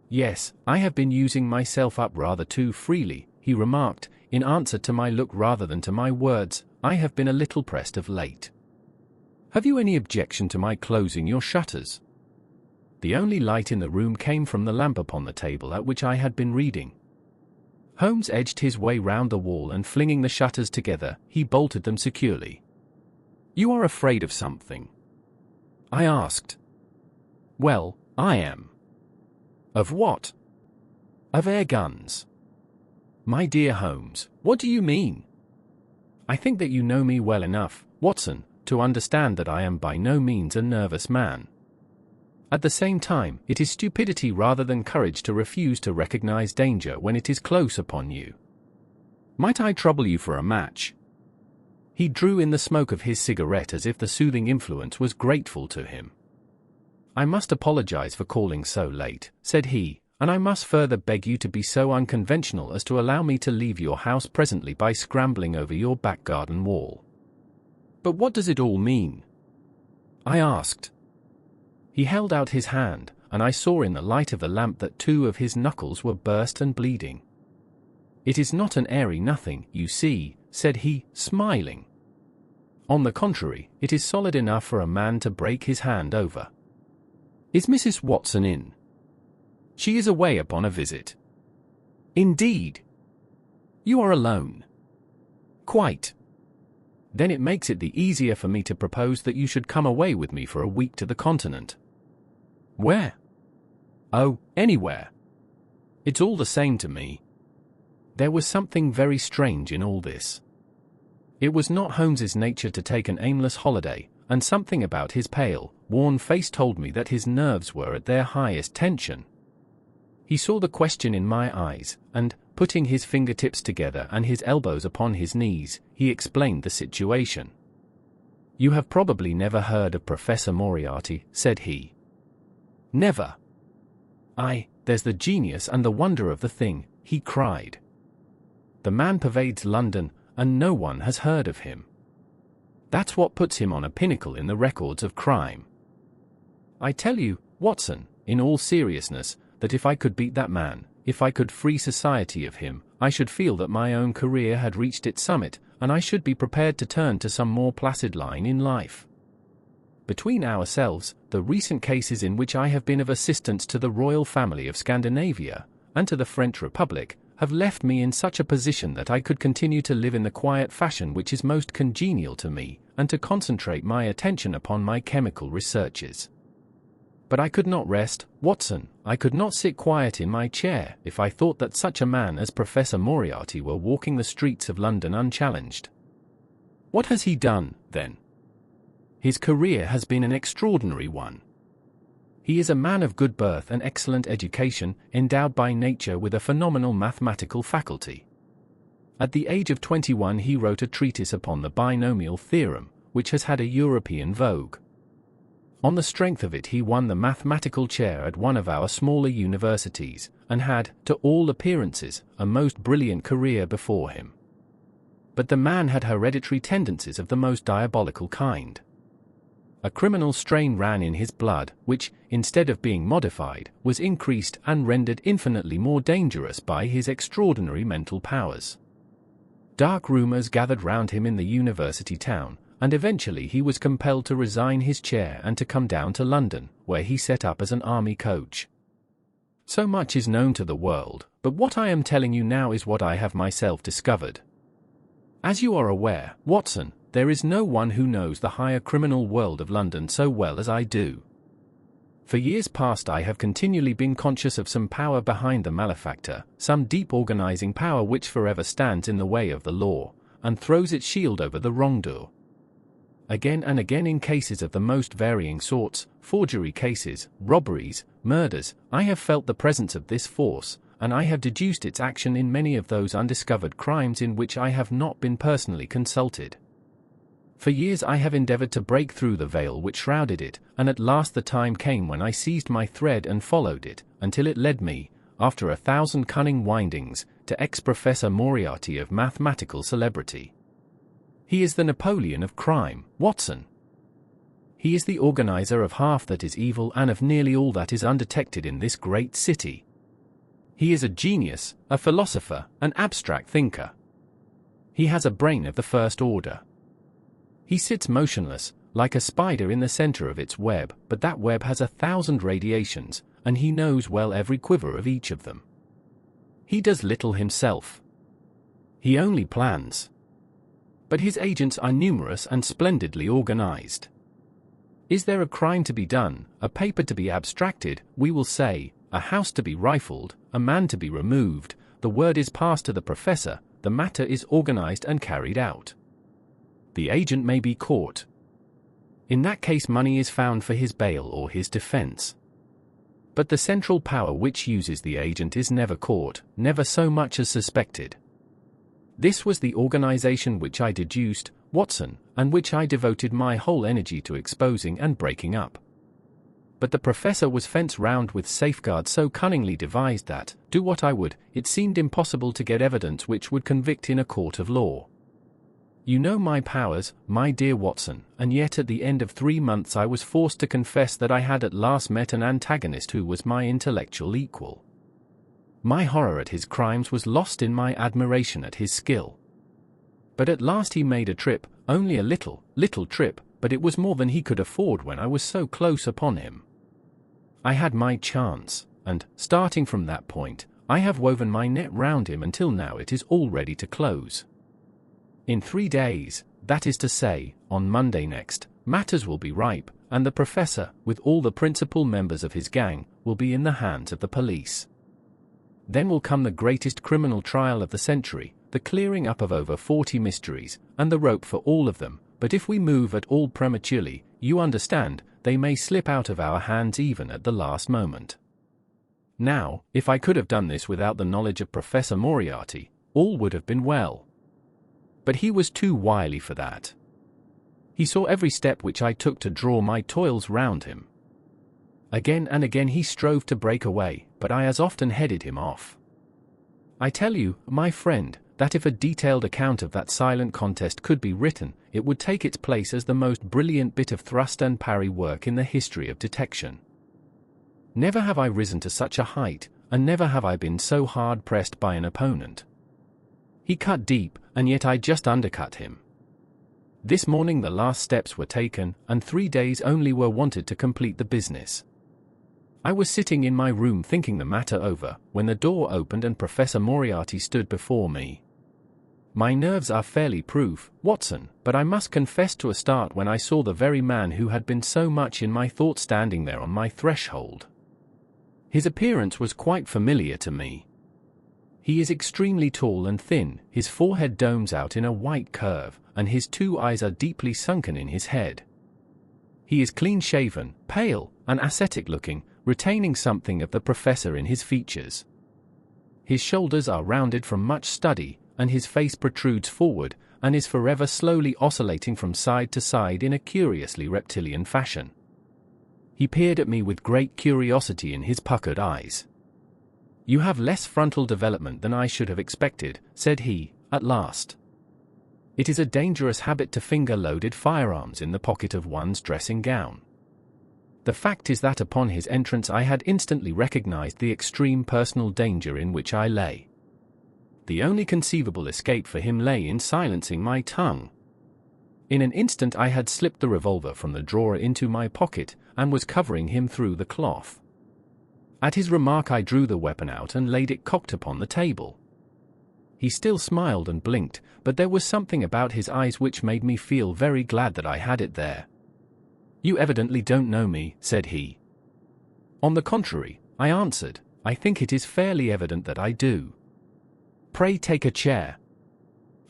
"Yes, I have been using myself up rather too freely," he remarked, in answer to my look rather than to my words. "I have been a little pressed of late. Have you any objection to my closing your shutters?" The only light in the room came from the lamp upon the table at which I had been reading. Holmes edged his way round the wall and flinging the shutters together, he bolted them securely. "You are afraid of something?" I asked. "Well, I am." "Of what?" "Of air guns." "My dear Holmes, what do you mean?" "I think that you know me well enough, Watson, to understand that I am by no means a nervous man. At the same time, it is stupidity rather than courage to refuse to recognize danger when it is close upon you. Might I trouble you for a match?" He drew in the smoke of his cigarette as if the soothing influence was grateful to him. "I must apologize for calling so late," said he, "and I must further beg you to be so unconventional as to allow me to leave your house presently by scrambling over your back garden wall." "But what does it all mean?" I asked. He held out his hand, and I saw in the light of the lamp that 2 of his knuckles were burst and bleeding. "It is not an airy nothing, you see," said he, smiling. "On the contrary, it is solid enough for a man to break his hand over. Is Mrs. Watson in?" "She is away upon a visit." "Indeed? You are alone?" "Quite." "Then it makes it the easier for me to propose that you should come away with me for a week to the continent." "Where?" "Oh, anywhere. It's all the same to me." There was something very strange in all this. It was not Holmes's nature to take an aimless holiday, and something about his pale, worn face told me that his nerves were at their highest tension. He saw the question in my eyes, and, putting his fingertips together and his elbows upon his knees, he explained the situation. "You have probably never heard of Professor Moriarty," said he. "Never." There's the genius and the wonder of the thing," he cried. "The man pervades London, and no one has heard of him. That's what puts him on a pinnacle in the records of crime. I tell you, Watson, in all seriousness, that if I could beat that man, if I could free society of him, I should feel that my own career had reached its summit, and I should be prepared to turn to some more placid line in life. Between ourselves, the recent cases in which I have been of assistance to the royal family of Scandinavia, and to the French Republic, have left me in such a position that I could continue to live in the quiet fashion which is most congenial to me, and to concentrate my attention upon my chemical researches. But I could not rest, Watson, I could not sit quiet in my chair if I thought that such a man as Professor Moriarty were walking the streets of London unchallenged. What has he done, then? His career has been an extraordinary one. He is a man of good birth and excellent education, endowed by nature with a phenomenal mathematical faculty. At the age of 21 he wrote a treatise upon the binomial theorem, which has had a European vogue. On the strength of it he won the mathematical chair at one of our smaller universities, and had, to all appearances, a most brilliant career before him. But the man had hereditary tendencies of the most diabolical kind. A criminal strain ran in his blood, which, instead of being modified, was increased and rendered infinitely more dangerous by his extraordinary mental powers. Dark rumors gathered round him in the university town, and eventually he was compelled to resign his chair and to come down to London, where he set up as an army coach. So much is known to the world, but what I am telling you now is what I have myself discovered. As you are aware, Watson, there is no one who knows the higher criminal world of London so well as I do. For years past I have continually been conscious of some power behind the malefactor, some deep organizing power which forever stands in the way of the law, and throws its shield over the wrongdoer. Again and again in cases of the most varying sorts, forgery cases, robberies, murders, I have felt the presence of this force, and I have deduced its action in many of those undiscovered crimes in which I have not been personally consulted. For years I have endeavored to break through the veil which shrouded it, and at last the time came when I seized my thread and followed it, until it led me, after 1,000 cunning windings, to ex-Professor Moriarty of mathematical celebrity. He is the Napoleon of crime, Watson. He is the organizer of half that is evil and of nearly all that is undetected in this great city. He is a genius, a philosopher, an abstract thinker. He has a brain of the first order. He sits motionless, like a spider in the center of its web, but that web has 1,000 radiations, and he knows well every quiver of each of them. He does little himself. He only plans. But his agents are numerous and splendidly organized. Is there a crime to be done, a paper to be abstracted, we will say, a house to be rifled, a man to be removed, the word is passed to the professor, the matter is organized and carried out. The agent may be caught. In that case money is found for his bail or his defense. But the central power which uses the agent is never caught, never so much as suspected. This was the organization which I deduced, Watson, and which I devoted my whole energy to exposing and breaking up. But the professor was fenced round with safeguards so cunningly devised that, do what I would, it seemed impossible to get evidence which would convict in a court of law. You know my powers, my dear Watson, and yet at the end of 3 months I was forced to confess that I had at last met an antagonist who was my intellectual equal. My horror at his crimes was lost in my admiration at his skill. But at last he made a trip, only a little trip, but it was more than he could afford when I was so close upon him. I had my chance, and, starting from that point, I have woven my net round him until now it is all ready to close. In 3 days, that is to say, on Monday next, matters will be ripe, and the professor, with all the principal members of his gang, will be in the hands of the police. Then will come the greatest criminal trial of the century, the clearing up of over 40 mysteries, and the rope for all of them, but if we move at all prematurely, you understand, they may slip out of our hands even at the last moment. Now, if I could have done this without the knowledge of Professor Moriarty, all would have been well. But he was too wily for that. He saw every step which I took to draw my toils round him. Again and again he strove to break away, but I as often headed him off. I tell you, my friend, that if a detailed account of that silent contest could be written, it would take its place as the most brilliant bit of thrust and parry work in the history of detection. Never have I risen to such a height, and never have I been so hard pressed by an opponent. He cut deep, and yet I just undercut him. This morning the last steps were taken, and 3 days only were wanted to complete the business. I was sitting in my room thinking the matter over, when the door opened and Professor Moriarty stood before me. My nerves are fairly proof, Watson, but I must confess to a start when I saw the very man who had been so much in my thoughts standing there on my threshold. His appearance was quite familiar to me. He is extremely tall and thin, his forehead domes out in a white curve, and his 2 eyes are deeply sunken in his head. He is clean-shaven, pale, and ascetic-looking, retaining something of the professor in his features. His shoulders are rounded from much study, and his face protrudes forward, and is forever slowly oscillating from side to side in a curiously reptilian fashion. He peered at me with great curiosity in his puckered eyes. "You have less frontal development than I should have expected," said he, at last. "It is a dangerous habit to finger loaded firearms in the pocket of one's dressing gown." The fact is that upon his entrance I had instantly recognized the extreme personal danger in which I lay. The only conceivable escape for him lay in silencing my tongue. In an instant I had slipped the revolver from the drawer into my pocket, and was covering him through the cloth. At his remark I drew the weapon out and laid it cocked upon the table. He still smiled and blinked, but there was something about his eyes which made me feel very glad that I had it there. "You evidently don't know me," said he. "On the contrary," I answered, "I think it is fairly evident that I do. Pray take a chair.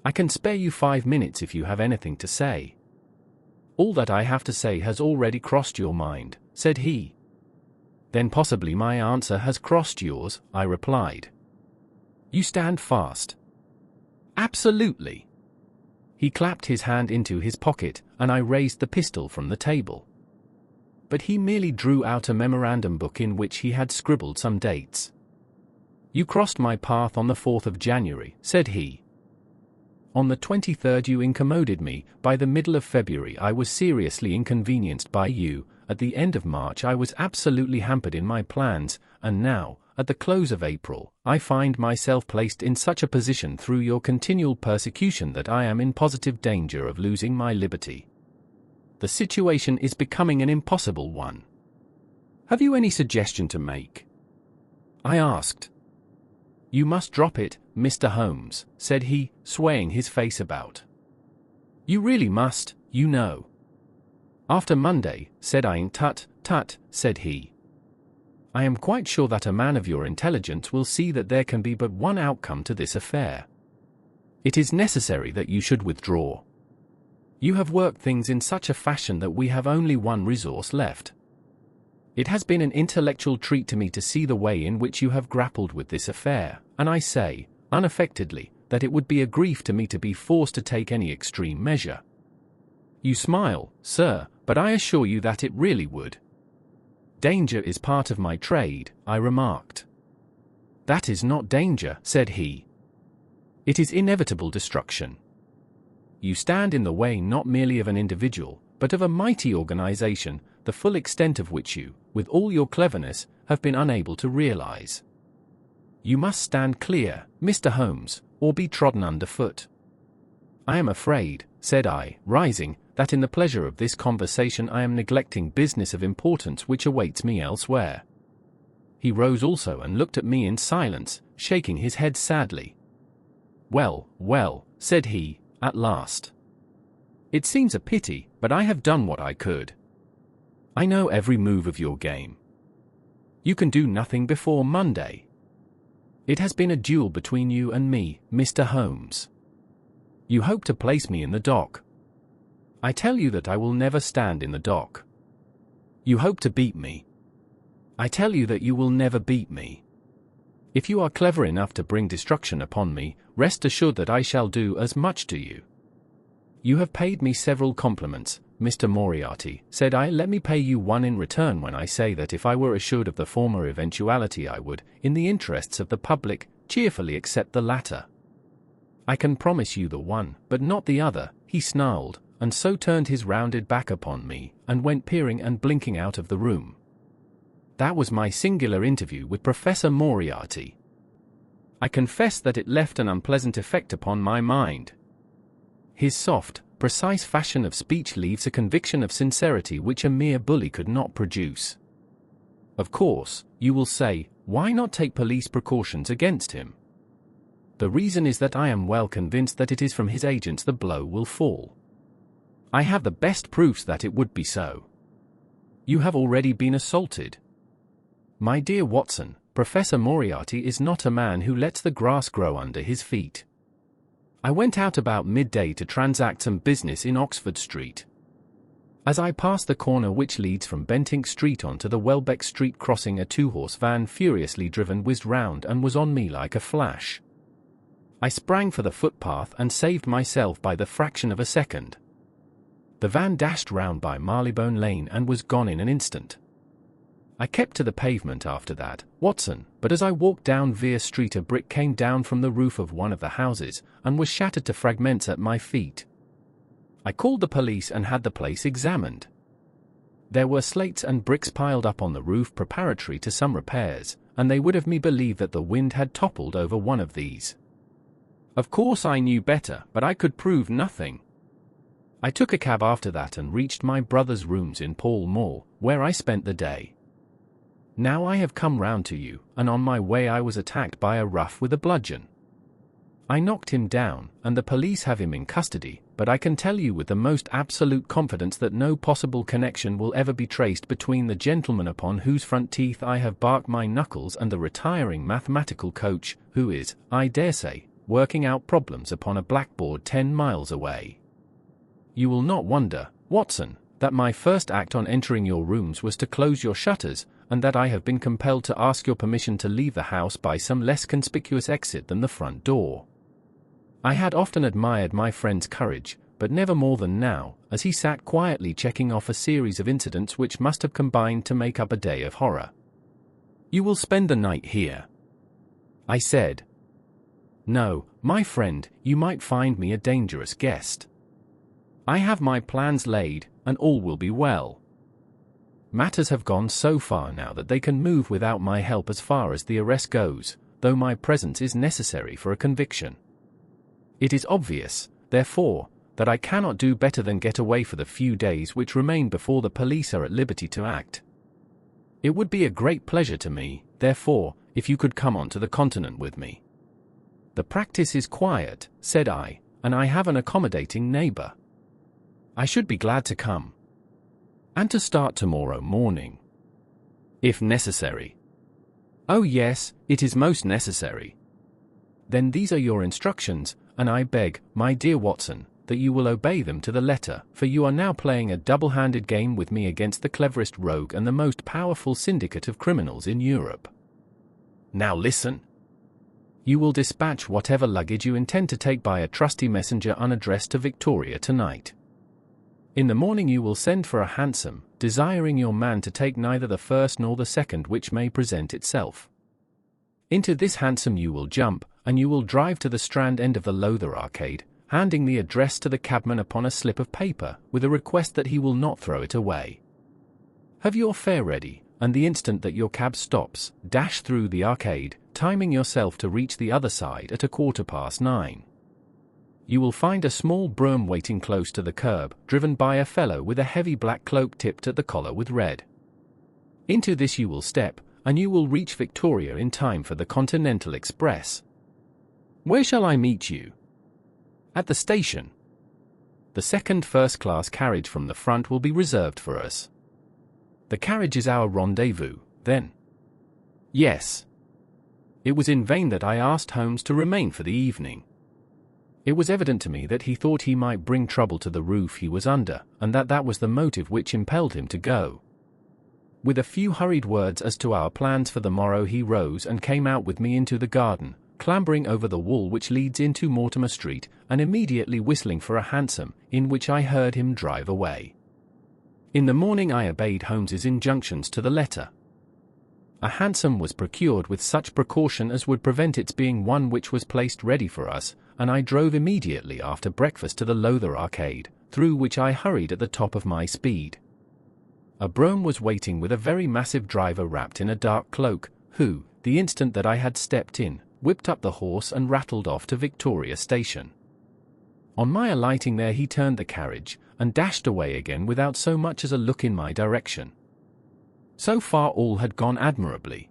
I can spare you 5 minutes if you have anything to say." "All that I have to say has already crossed your mind," said he. "Then possibly my answer has crossed yours," I replied. "You stand fast." "Absolutely." He clapped his hand into his pocket, and I raised the pistol from the table. But he merely drew out a memorandum book in which he had scribbled some dates. "You crossed my path on the 4th of January, said he. "On the 23rd you incommoded me, by the middle of February I was seriously inconvenienced by you, at the end of March I was absolutely hampered in my plans, and now, at the close of April, I find myself placed in such a position through your continual persecution that I am in positive danger of losing my liberty. The situation is becoming an impossible one. Have you any suggestion to make?" I asked. "You must drop it, Mr. Holmes," said he, swaying his face about. "You really must, you know." "After Monday," said I. "Tut, tut," said he. "I am quite sure that a man of your intelligence will see that there can be but one outcome to this affair. It is necessary that you should withdraw. You have worked things in such a fashion that we have only one resource left. It has been an intellectual treat to me to see the way in which you have grappled with this affair, and I say, unaffectedly, that it would be a grief to me to be forced to take any extreme measure. You smile, sir, but I assure you that it really would. Danger is part of my trade, I remarked. That is not danger, said he. It is inevitable destruction. You stand in the way not merely of an individual, but of a mighty organization, the full extent of which you, with all your cleverness, have been unable to realize. You must stand clear, Mr. Holmes, or be trodden underfoot. I am afraid, said I, rising, that in the pleasure of this conversation I am neglecting business of importance which awaits me elsewhere. He rose also and looked at me in silence, shaking his head sadly. Well, well, said he, at last. It seems a pity, but I have done what I could. I know every move of your game. You can do nothing before Monday. It has been a duel between you and me, Mr. Holmes. You hope to place me in the dock. I tell you that I will never stand in the dock. You hope to beat me. I tell you that you will never beat me. If you are clever enough to bring destruction upon me, rest assured that I shall do as much to you. You have paid me several compliments, Mr. Moriarty, said I. Let me pay you one in return when I say that if I were assured of the former eventuality I would, in the interests of the public, cheerfully accept the latter. I can promise you the one, but not the other, he snarled, and so turned his rounded back upon me, and went peering and blinking out of the room. That was my singular interview with Professor Moriarty. I confess that it left an unpleasant effect upon my mind. His soft, precise fashion of speech leaves a conviction of sincerity which a mere bully could not produce. Of course, you will say, why not take police precautions against him? The reason is that I am well convinced that it is from his agents the blow will fall. I have the best proofs that it would be so. You have already been assaulted. My dear Watson, Professor Moriarty is not a man who lets the grass grow under his feet. I went out about midday to transact some business in Oxford Street. As I passed the corner which leads from Bentinck Street onto the Welbeck Street crossing, a two-horse van furiously driven whizzed round and was on me like a flash. I sprang for the footpath and saved myself by the fraction of a second. The van dashed round by Marylebone Lane and was gone in an instant. I kept to the pavement after that, Watson, but as I walked down Vere Street a brick came down from the roof of one of the houses, and was shattered to fragments at my feet. I called the police and had the place examined. There were slates and bricks piled up on the roof preparatory to some repairs, and they would have me believe that the wind had toppled over one of these. Of course I knew better, but I could prove nothing. I took a cab after that and reached my brother's rooms in Pall Mall, where I spent the day. Now I have come round to you, and on my way I was attacked by a rough with a bludgeon. I knocked him down, and the police have him in custody, but I can tell you with the most absolute confidence that no possible connection will ever be traced between the gentleman upon whose front teeth I have barked my knuckles and the retiring mathematical coach, who is, I dare say, working out problems upon a blackboard 10 miles away. You will not wonder, Watson, that my first act on entering your rooms was to close your shutters, and that I have been compelled to ask your permission to leave the house by some less conspicuous exit than the front door. I had often admired my friend's courage, but never more than now, as he sat quietly checking off a series of incidents which must have combined to make up a day of horror. You will spend the night here, I said. No, my friend, you might find me a dangerous guest. I have my plans laid, and all will be well. Matters have gone so far now that they can move without my help as far as the arrest goes, though my presence is necessary for a conviction. It is obvious, therefore, that I cannot do better than get away for the few days which remain before the police are at liberty to act. It would be a great pleasure to me, therefore, if you could come on to the continent with me. The practice is quiet, said I, and I have an accommodating neighbor. I should be glad to come. And to start tomorrow morning, if necessary. Oh yes, it is most necessary. Then these are your instructions, and I beg, my dear Watson, that you will obey them to the letter, for you are now playing a double-handed game with me against the cleverest rogue and the most powerful syndicate of criminals in Europe. Now listen. You will dispatch whatever luggage you intend to take by a trusty messenger unaddressed to Victoria tonight. In the morning you will send for a hansom, desiring your man to take neither the first nor the second which may present itself. Into this hansom you will jump, and you will drive to the Strand end of the Lowther Arcade, handing the address to the cabman upon a slip of paper, with a request that he will not throw it away. Have your fare ready, and the instant that your cab stops, dash through the arcade, timing yourself to reach the other side at 9:15. You will find a small brougham waiting close to the curb, driven by a fellow with a heavy black cloak tipped at the collar with red. Into this you will step, and you will reach Victoria in time for the Continental Express. Where shall I meet you? At the station. The second first-class carriage from the front will be reserved for us. The carriage is our rendezvous, then? Yes. It was in vain that I asked Holmes to remain for the evening. It was evident to me that he thought he might bring trouble to the roof he was under, and that was the motive which impelled him to go. With a few hurried words as to our plans for the morrow, he rose and came out with me into the garden, clambering over the wall which leads into Mortimer Street, and immediately whistling for a hansom, in which I heard him drive away. In the morning I obeyed Holmes's injunctions to the letter. A hansom was procured with such precaution as would prevent its being one which was placed ready for us, and I drove immediately after breakfast to the Lowther Arcade, through which I hurried at the top of my speed. A brougham was waiting with a very massive driver wrapped in a dark cloak, who, the instant that I had stepped in, whipped up the horse and rattled off to Victoria Station. On my alighting there he turned the carriage, and dashed away again without so much as a look in my direction. So far all had gone admirably.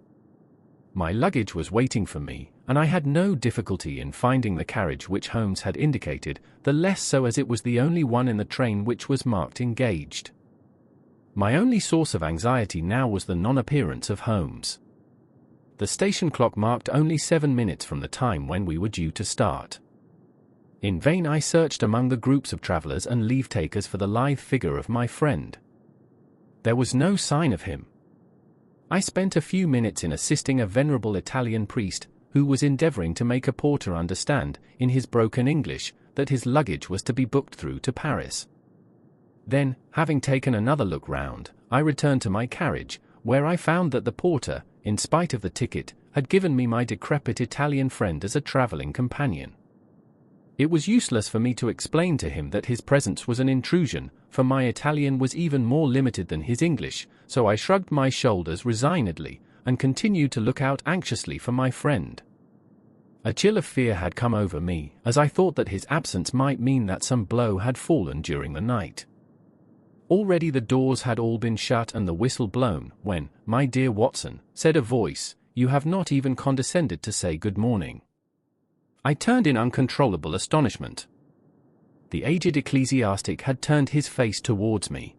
My luggage was waiting for me, and I had no difficulty in finding the carriage which Holmes had indicated, the less so as it was the only one in the train which was marked engaged. My only source of anxiety now was the non-appearance of Holmes. The station clock marked only 7 minutes from the time when we were due to start. In vain I searched among the groups of travellers and leave-takers for the lithe figure of my friend. There was no sign of him. I spent a few minutes in assisting a venerable Italian priest, who was endeavouring to make a porter understand, in his broken English, that his luggage was to be booked through to Paris. Then, having taken another look round, I returned to my carriage, where I found that the porter, in spite of the ticket, had given me my decrepit Italian friend as a travelling companion. It was useless for me to explain to him that his presence was an intrusion, for my Italian was even more limited than his English, so I shrugged my shoulders resignedly, and continued to look out anxiously for my friend. A chill of fear had come over me, as I thought that his absence might mean that some blow had fallen during the night. Already the doors had all been shut and the whistle blown, when, "My dear Watson," said a voice, "you have not even condescended to say good morning." I turned in uncontrollable astonishment. The aged ecclesiastic had turned his face towards me.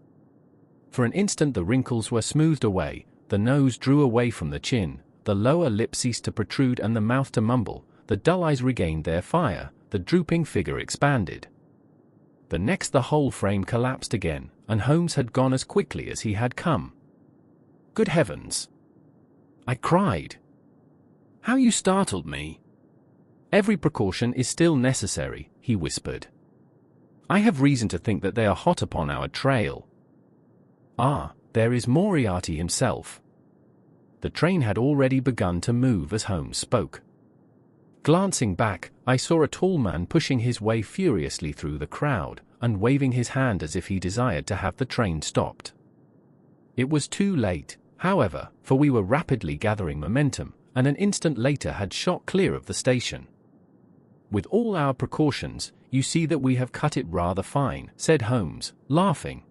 For an instant the wrinkles were smoothed away, the nose drew away from the chin, the lower lip ceased to protrude and the mouth to mumble, the dull eyes regained their fire, the drooping figure expanded. The next the whole frame collapsed again, and Holmes had gone as quickly as he had come. "Good heavens!" I cried. "How you startled me!" "Every precaution is still necessary," he whispered. "I have reason to think that they are hot upon our trail. Ah, there is Moriarty himself." The train had already begun to move as Holmes spoke. Glancing back, I saw a tall man pushing his way furiously through the crowd, and waving his hand as if he desired to have the train stopped. It was too late, however, for we were rapidly gathering momentum, and an instant later had shot clear of the station. "With all our precautions, you see that we have cut it rather fine," said Holmes, laughing.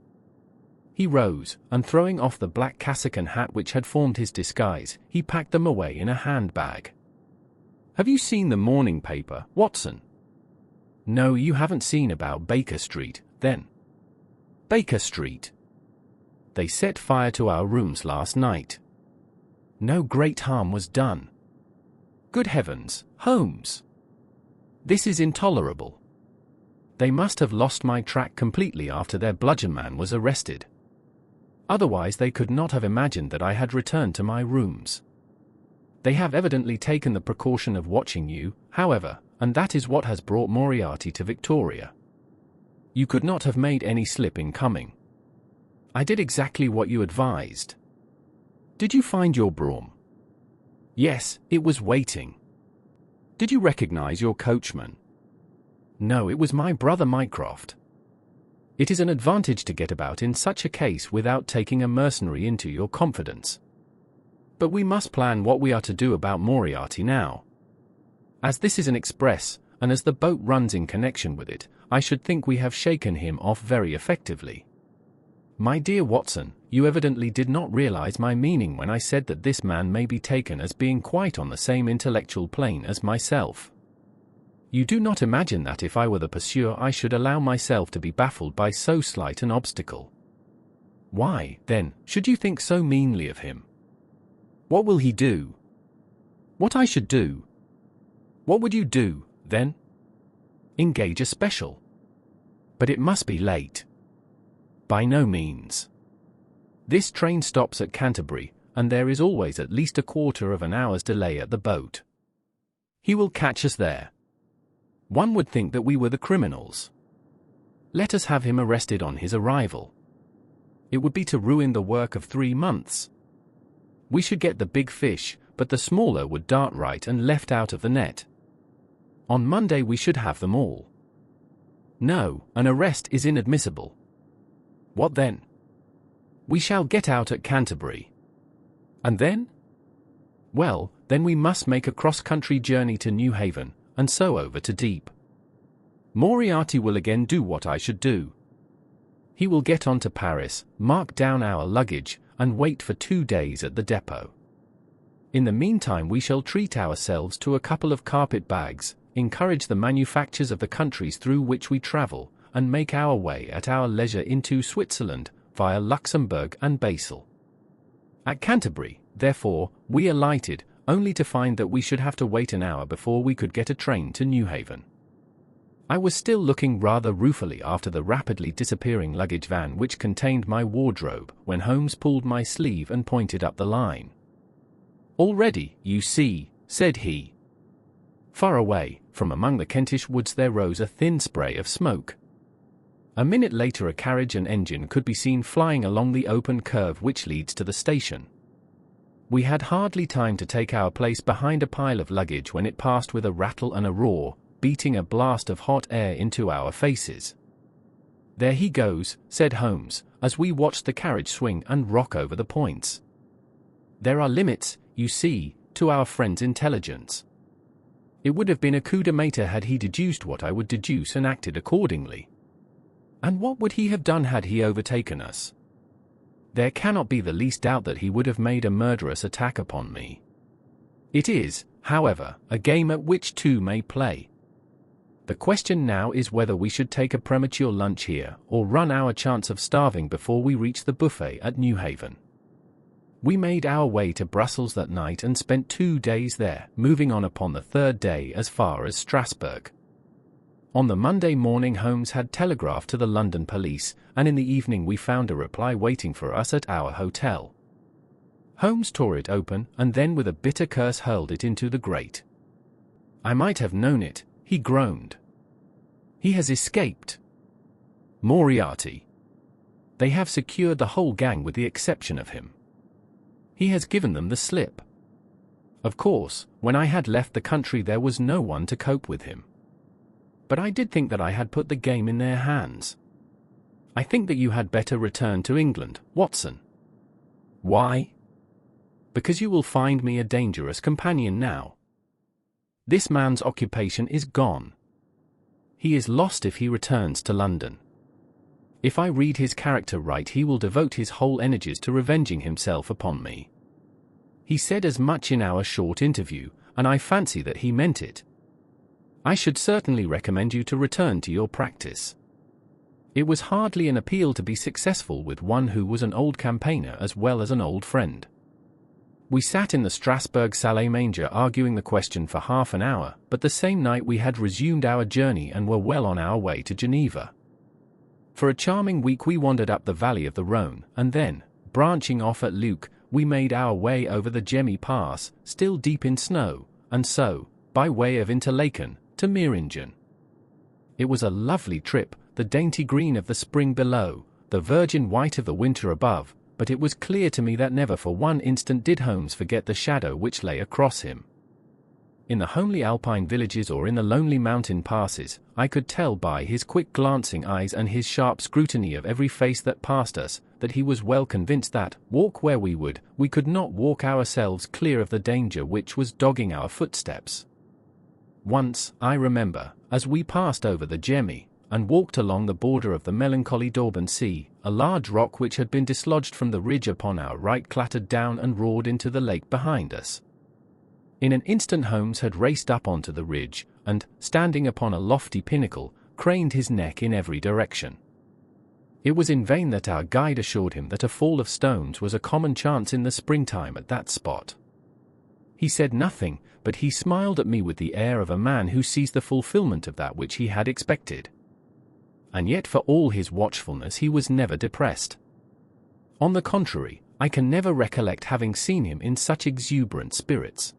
He rose, and throwing off the black cassock and hat which had formed his disguise, he packed them away in a handbag. "Have you seen the morning paper, Watson?" "No, you haven't seen about Baker Street, then?" "Baker Street. They set fire to our rooms last night. No great harm was done." "Good heavens, Holmes! This is intolerable. They must have lost my track completely after their bludgeon man was arrested. Otherwise they could not have imagined that I had returned to my rooms. They have evidently taken the precaution of watching you, however, and that is what has brought Moriarty to Victoria. You could not have made any slip in coming. I did exactly what you advised. Did you find your brougham? Yes, it was waiting. Did you recognize your coachman? No, it was my brother Mycroft. It is an advantage to get about in such a case without taking a mercenary into your confidence. But we must plan what we are to do about Moriarty now. As this is an express, and as the boat runs in connection with it, I should think we have shaken him off very effectively. My dear Watson, you evidently did not realize my meaning when I said that this man may be taken as being quite on the same intellectual plane as myself. You do not imagine that if I were the pursuer I should allow myself to be baffled by so slight an obstacle. Why, then, should you think so meanly of him? What will he do? What I should do? What would you do, then? Engage a special. But it must be late. By no means. This train stops at Canterbury, and there is always at least a quarter of an hour's delay at the boat. He will catch us there. One would think that we were the criminals. Let us have him arrested on his arrival. It would be to ruin the work of 3 months. We should get the big fish, but the smaller would dart right and left out of the net. On Monday we should have them all. No, an arrest is inadmissible. What then? We shall get out at Canterbury. And then? Well, then we must make a cross-country journey to Newhaven, and so over to Deep. Moriarty will again do what I should do. He will get on to Paris, mark down our luggage, and wait for 2 days at the depot. In the meantime we shall treat ourselves to a couple of carpet bags, encourage the manufactures of the countries through which we travel, and make our way at our leisure into Switzerland, via Luxembourg and Basel. At Canterbury, therefore, we alighted, only to find that we should have to wait an hour before we could get a train to Newhaven. I was still looking rather ruefully after the rapidly disappearing luggage van which contained my wardrobe, when Holmes pulled my sleeve and pointed up the line. "Already, you see," said he. Far away, from among the Kentish woods there rose a thin spray of smoke. A minute later a carriage and engine could be seen flying along the open curve which leads to the station. We had hardly time to take our place behind a pile of luggage when it passed with a rattle and a roar, beating a blast of hot air into our faces. "There he goes," said Holmes, as we watched the carriage swing and rock over the points. "There are limits, you see, to our friend's intelligence. It would have been a coup de maître had he deduced what I would deduce and acted accordingly. And what would he have done had he overtaken us? There cannot be the least doubt that he would have made a murderous attack upon me. It is, however, a game at which two may play. The question now is whether we should take a premature lunch here, or run our chance of starving before we reach the buffet at Newhaven. We made our way to Brussels that night and spent 2 days there, moving on upon the 3rd day as far as Strasbourg. On the Monday morning Holmes had telegraphed to the London police, and in the evening we found a reply waiting for us at our hotel. Holmes tore it open, and then with a bitter curse hurled it into the grate. "I might have known it," he groaned. "He has escaped. Moriarty. They have secured the whole gang with the exception of him. He has given them the slip. Of course, when I had left the country there was no one to cope with him. But I did think that I had put the game in their hands. I think that you had better return to England, Watson." "Why?" "Because you will find me a dangerous companion now. This man's occupation is gone. He is lost if he returns to London. If I read his character right he will devote his whole energies to revenging himself upon me. He said as much in our short interview, and I fancy that he meant it. I should certainly recommend you to return to your practice." It was hardly an appeal to be successful with one who was an old campaigner as well as an old friend. We sat in the Strasbourg salle-à-manger arguing the question for half an hour, but the same night we had resumed our journey and were well on our way to Geneva. For a charming week we wandered up the valley of the Rhône, and then, branching off at Luc, we made our way over the Gemmi Pass, still deep in snow, and so, by way of Interlaken, to Meiringen. It was a lovely trip, the dainty green of the spring below, the virgin white of the winter above, but it was clear to me that never for one instant did Holmes forget the shadow which lay across him. In the homely alpine villages or in the lonely mountain passes, I could tell by his quick glancing eyes and his sharp scrutiny of every face that passed us, that he was well convinced that, walk where we would, we could not walk ourselves clear of the danger which was dogging our footsteps. Once, I remember, as we passed over the Gemmi, and walked along the border of the melancholy Dorban Sea, a large rock which had been dislodged from the ridge upon our right clattered down and roared into the lake behind us. In an instant Holmes had raced up onto the ridge, and, standing upon a lofty pinnacle, craned his neck in every direction. It was in vain that our guide assured him that a fall of stones was a common chance in the springtime at that spot. He said nothing, but he smiled at me with the air of a man who sees the fulfillment of that which he had expected. And yet for all his watchfulness he was never depressed. On the contrary, I can never recollect having seen him in such exuberant spirits.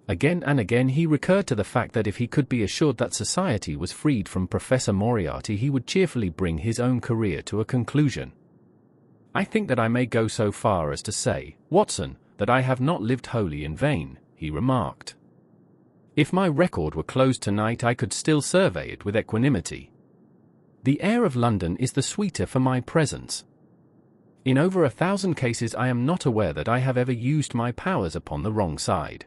Again and again he recurred to the fact that if he could be assured that society was freed from Professor Moriarty he would cheerfully bring his own career to a conclusion. I think that I may go so far as to say, Watson, that I have not lived wholly in vain, he remarked. If my record were closed tonight I could still survey it with equanimity. The air of London is the sweeter for my presence. In over 1,000 cases I am not aware that I have ever used my powers upon the wrong side.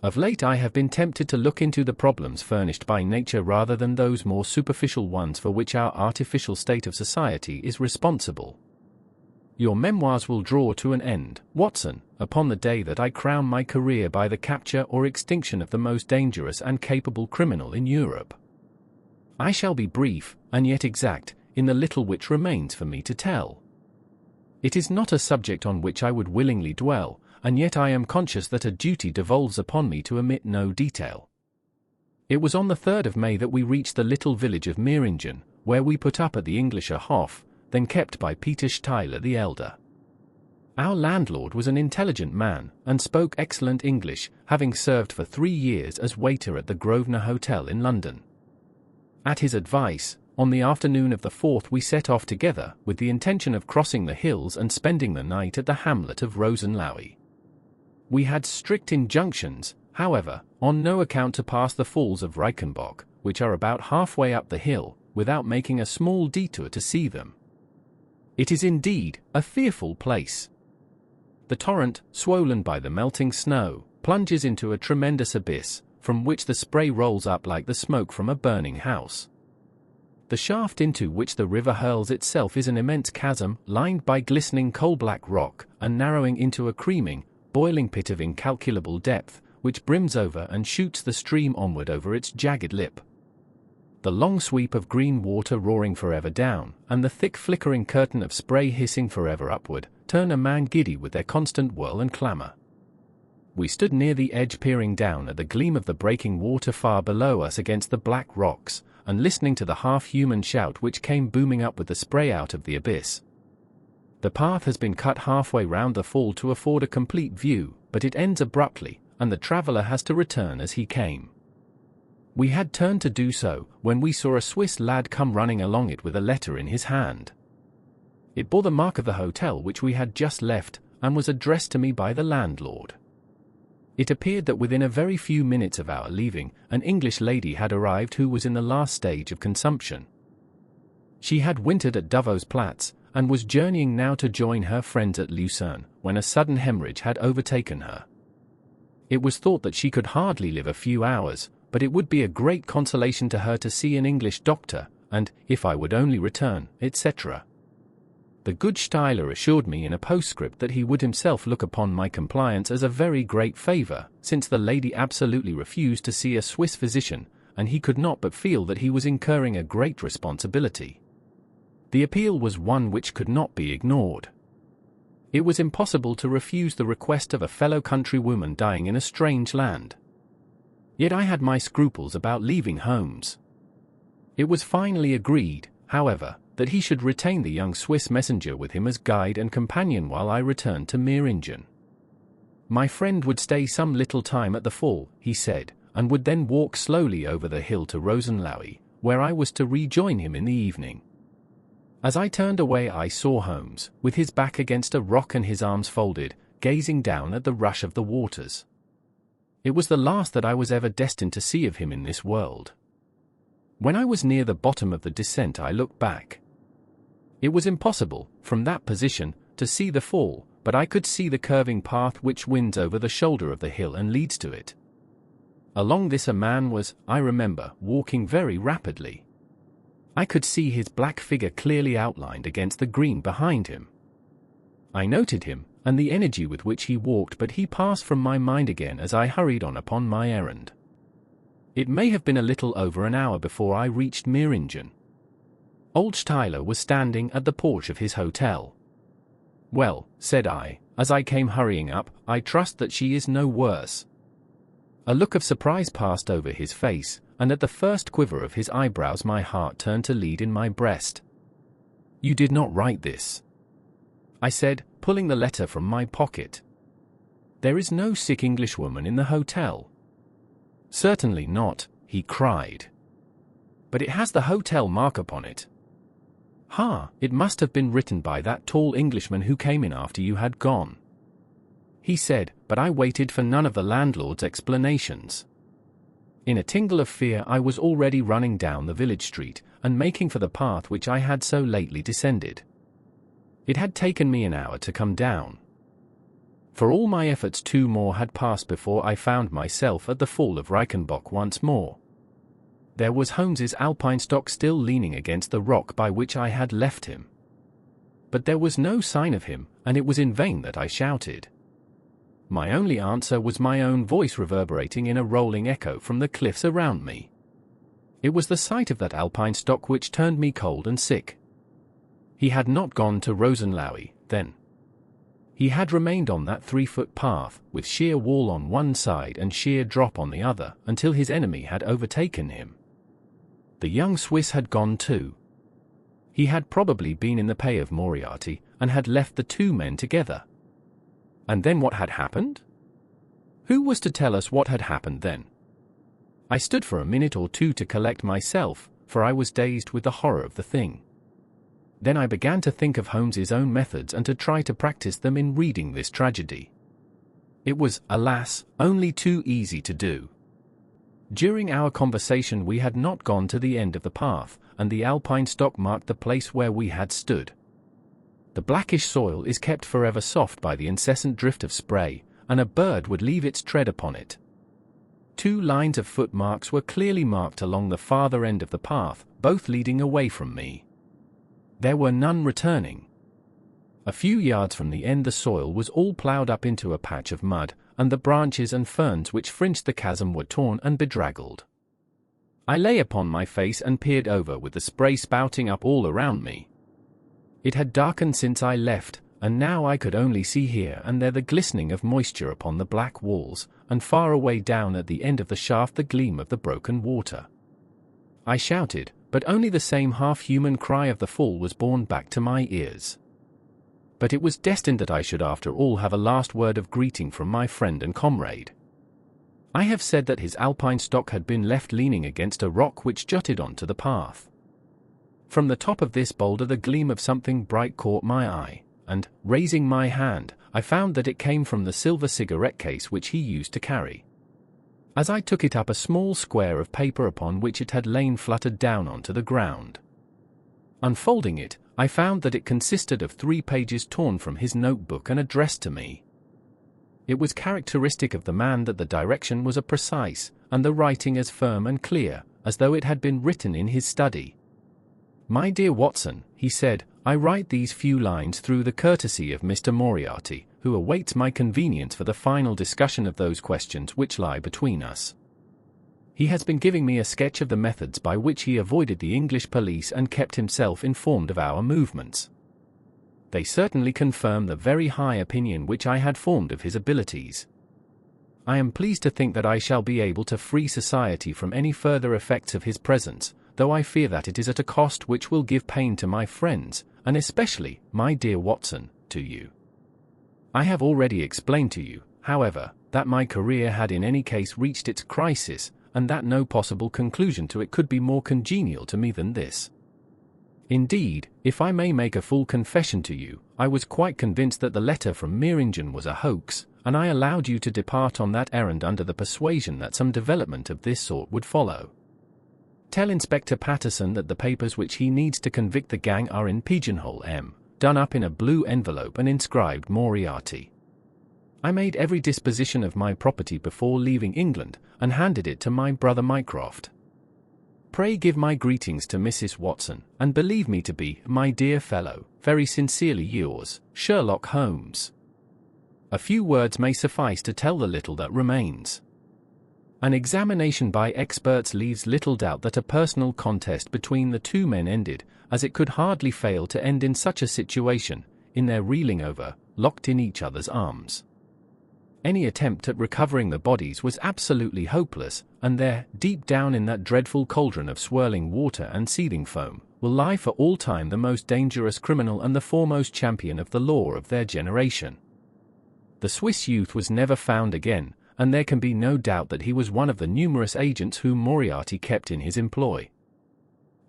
Of late I have been tempted to look into the problems furnished by nature rather than those more superficial ones for which our artificial state of society is responsible. Your memoirs will draw to an end, Watson, upon the day that I crown my career by the capture or extinction of the most dangerous and capable criminal in Europe. I shall be brief, and yet exact, in the little which remains for me to tell. It is not a subject on which I would willingly dwell, and yet I am conscious that a duty devolves upon me to omit no detail. It was on the 3rd of May that we reached the little village of Meiringen, where we put up at the Englischer Hof, then kept by Peter Steyler the elder. Our landlord was an intelligent man, and spoke excellent English, having served for 3 years as waiter at the Grosvenor Hotel in London. At his advice, on the afternoon of the 4th we set off together, with the intention of crossing the hills and spending the night at the hamlet of Rosenlaui. We had strict injunctions, however, on no account to pass the falls of Reichenbach, which are about halfway up the hill, without making a small detour to see them. It is indeed a fearful place. The torrent, swollen by the melting snow, plunges into a tremendous abyss, from which the spray rolls up like the smoke from a burning house. The shaft into which the river hurls itself is an immense chasm, lined by glistening coal-black rock, and narrowing into a creaming, boiling pit of incalculable depth, which brims over and shoots the stream onward over its jagged lip. The long sweep of green water roaring forever down, and the thick flickering curtain of spray hissing forever upward, turn a man giddy with their constant whirl and clamour. We stood near the edge peering down at the gleam of the breaking water far below us against the black rocks, and listening to the half-human shout which came booming up with the spray out of the abyss. The path has been cut halfway round the fall to afford a complete view, but it ends abruptly, and the traveller has to return as he came. We had turned to do so, when we saw a Swiss lad come running along it with a letter in his hand. It bore the mark of the hotel which we had just left, and was addressed to me by the landlord. It appeared that within a very few minutes of our leaving, an English lady had arrived who was in the last stage of consumption. She had wintered at Duvau's Platz, and was journeying now to join her friends at Lucerne, when a sudden hemorrhage had overtaken her. It was thought that she could hardly live a few hours, but it would be a great consolation to her to see an English doctor, and, if I would only return, etc. The good Steyler assured me in a postscript that he would himself look upon my compliance as a very great favour, since the lady absolutely refused to see a Swiss physician, and he could not but feel that he was incurring a great responsibility. The appeal was one which could not be ignored. It was impossible to refuse the request of a fellow countrywoman dying in a strange land. Yet I had my scruples about leaving Holmes. It was finally agreed, however, that he should retain the young Swiss messenger with him as guide and companion while I returned to Meiringen. My friend would stay some little time at the fall, he said, and would then walk slowly over the hill to Rosenlaui, where I was to rejoin him in the evening. As I turned away, I saw Holmes, with his back against a rock and his arms folded, gazing down at the rush of the waters. It was the last that I was ever destined to see of him in this world. When I was near the bottom of the descent, I looked back. It was impossible, from that position, to see the fall, but I could see the curving path which winds over the shoulder of the hill and leads to it. Along this a man was, I remember, walking very rapidly. I could see his black figure clearly outlined against the green behind him. I noted him, and the energy with which he walked, but he passed from my mind again as I hurried on upon my errand. It may have been a little over an hour before I reached Meiringen. Old Steyler was standing at the porch of his hotel. "Well," said I, as I came hurrying up, "I trust that she is no worse." A look of surprise passed over his face, and at the first quiver of his eyebrows my heart turned to lead in my breast. "You did not write this?" I said, pulling the letter from my pocket. "There is no sick Englishwoman in the hotel." "Certainly not," he cried. "But it has the hotel mark upon it." "Ha, it must have been written by that tall Englishman who came in after you had gone," he said, but I waited for none of the landlord's explanations. In a tingle of fear I was already running down the village street, and making for the path which I had so lately descended. It had taken me an hour to come down. For all my efforts 2 more had passed before I found myself at the fall of Reichenbach once more. There was Holmes's alpine-stock still leaning against the rock by which I had left him. But there was no sign of him, and it was in vain that I shouted. My only answer was my own voice reverberating in a rolling echo from the cliffs around me. It was the sight of that alpine-stock which turned me cold and sick. He had not gone to Rosenlaui, then. He had remained on that 3-foot path, with sheer wall on one side and sheer drop on the other, until his enemy had overtaken him. The young Swiss had gone too. He had probably been in the pay of Moriarty, and had left the 2 men together. And then what had happened? Who was to tell us what had happened then? I stood for a minute or 2 to collect myself, for I was dazed with the horror of the thing. Then I began to think of Holmes's own methods and to try to practice them in reading this tragedy. It was, alas, only too easy to do. During our conversation we had not gone to the end of the path, and the alpine stock marked the place where we had stood. The blackish soil is kept forever soft by the incessant drift of spray, and a bird would leave its tread upon it. 2 lines of footmarks were clearly marked along the farther end of the path, both leading away from me. There were none returning. A few yards from the end the soil was all ploughed up into a patch of mud, and the branches and ferns which fringed the chasm were torn and bedraggled. I lay upon my face and peered over with the spray spouting up all around me. It had darkened since I left, and now I could only see here and there the glistening of moisture upon the black walls, and far away down at the end of the shaft the gleam of the broken water. I shouted, but only the same half-human cry of the fall was borne back to my ears. But it was destined that I should after all have a last word of greeting from my friend and comrade. I have said that his alpine stock had been left leaning against a rock which jutted onto the path. From the top of this boulder the gleam of something bright caught my eye, and, raising my hand, I found that it came from the silver cigarette case which he used to carry. As I took it up, a small square of paper upon which it had lain fluttered down onto the ground. Unfolding it, I found that it consisted of 3 pages torn from his notebook and addressed to me. It was characteristic of the man that the direction was precise, and the writing as firm and clear, as though it had been written in his study. "My dear Watson," he said, "I write these few lines through the courtesy of Mr. Moriarty, who awaits my convenience for the final discussion of those questions which lie between us. He has been giving me a sketch of the methods by which he avoided the English police and kept himself informed of our movements. They certainly confirm the very high opinion which I had formed of his abilities. I am pleased to think that I shall be able to free society from any further effects of his presence, though I fear that it is at a cost which will give pain to my friends, and especially, my dear Watson, to you. I have already explained to you, however, that my career had in any case reached its crisis, and that no possible conclusion to it could be more congenial to me than this. Indeed, if I may make a full confession to you, I was quite convinced that the letter from Meeringen was a hoax, and I allowed you to depart on that errand under the persuasion that some development of this sort would follow. Tell Inspector Patterson that the papers which he needs to convict the gang are in Pigeonhole M, done up in a blue envelope and inscribed Moriarty. I made every disposition of my property before leaving England, and handed it to my brother Mycroft. Pray give my greetings to Mrs. Watson, and believe me to be, my dear fellow, very sincerely yours, Sherlock Holmes. A few words may suffice to tell the little that remains. An examination by experts leaves little doubt that a personal contest between the two men ended, as it could hardly fail to end in such a situation, in their reeling over, locked in each other's arms. Any attempt at recovering the bodies was absolutely hopeless, and there, deep down in that dreadful cauldron of swirling water and seething foam, will lie for all time the most dangerous criminal and the foremost champion of the law of their generation. The Swiss youth was never found again, and there can be no doubt that he was one of the numerous agents whom Moriarty kept in his employ.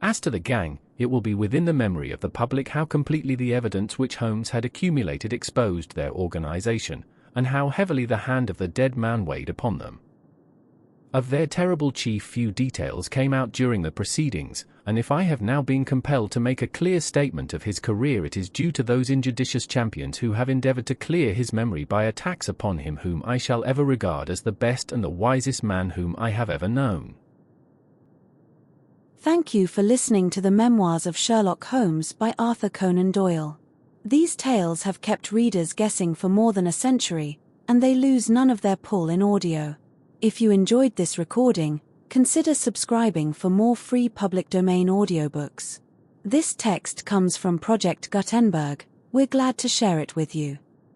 As to the gang, it will be within the memory of the public how completely the evidence which Holmes had accumulated exposed their organization, and how heavily the hand of the dead man weighed upon them. Of their terrible chief few details came out during the proceedings, and if I have now been compelled to make a clear statement of his career, it is due to those injudicious champions who have endeavored to clear his memory by attacks upon him whom I shall ever regard as the best and the wisest man whom I have ever known. Thank you for listening to the Memoirs of Sherlock Holmes by Arthur Conan Doyle. These tales have kept readers guessing for more than a century, and they lose none of their pull in audio. If you enjoyed this recording, consider subscribing for more free public domain audiobooks. This text comes from Project Gutenberg. We're glad to share it with you.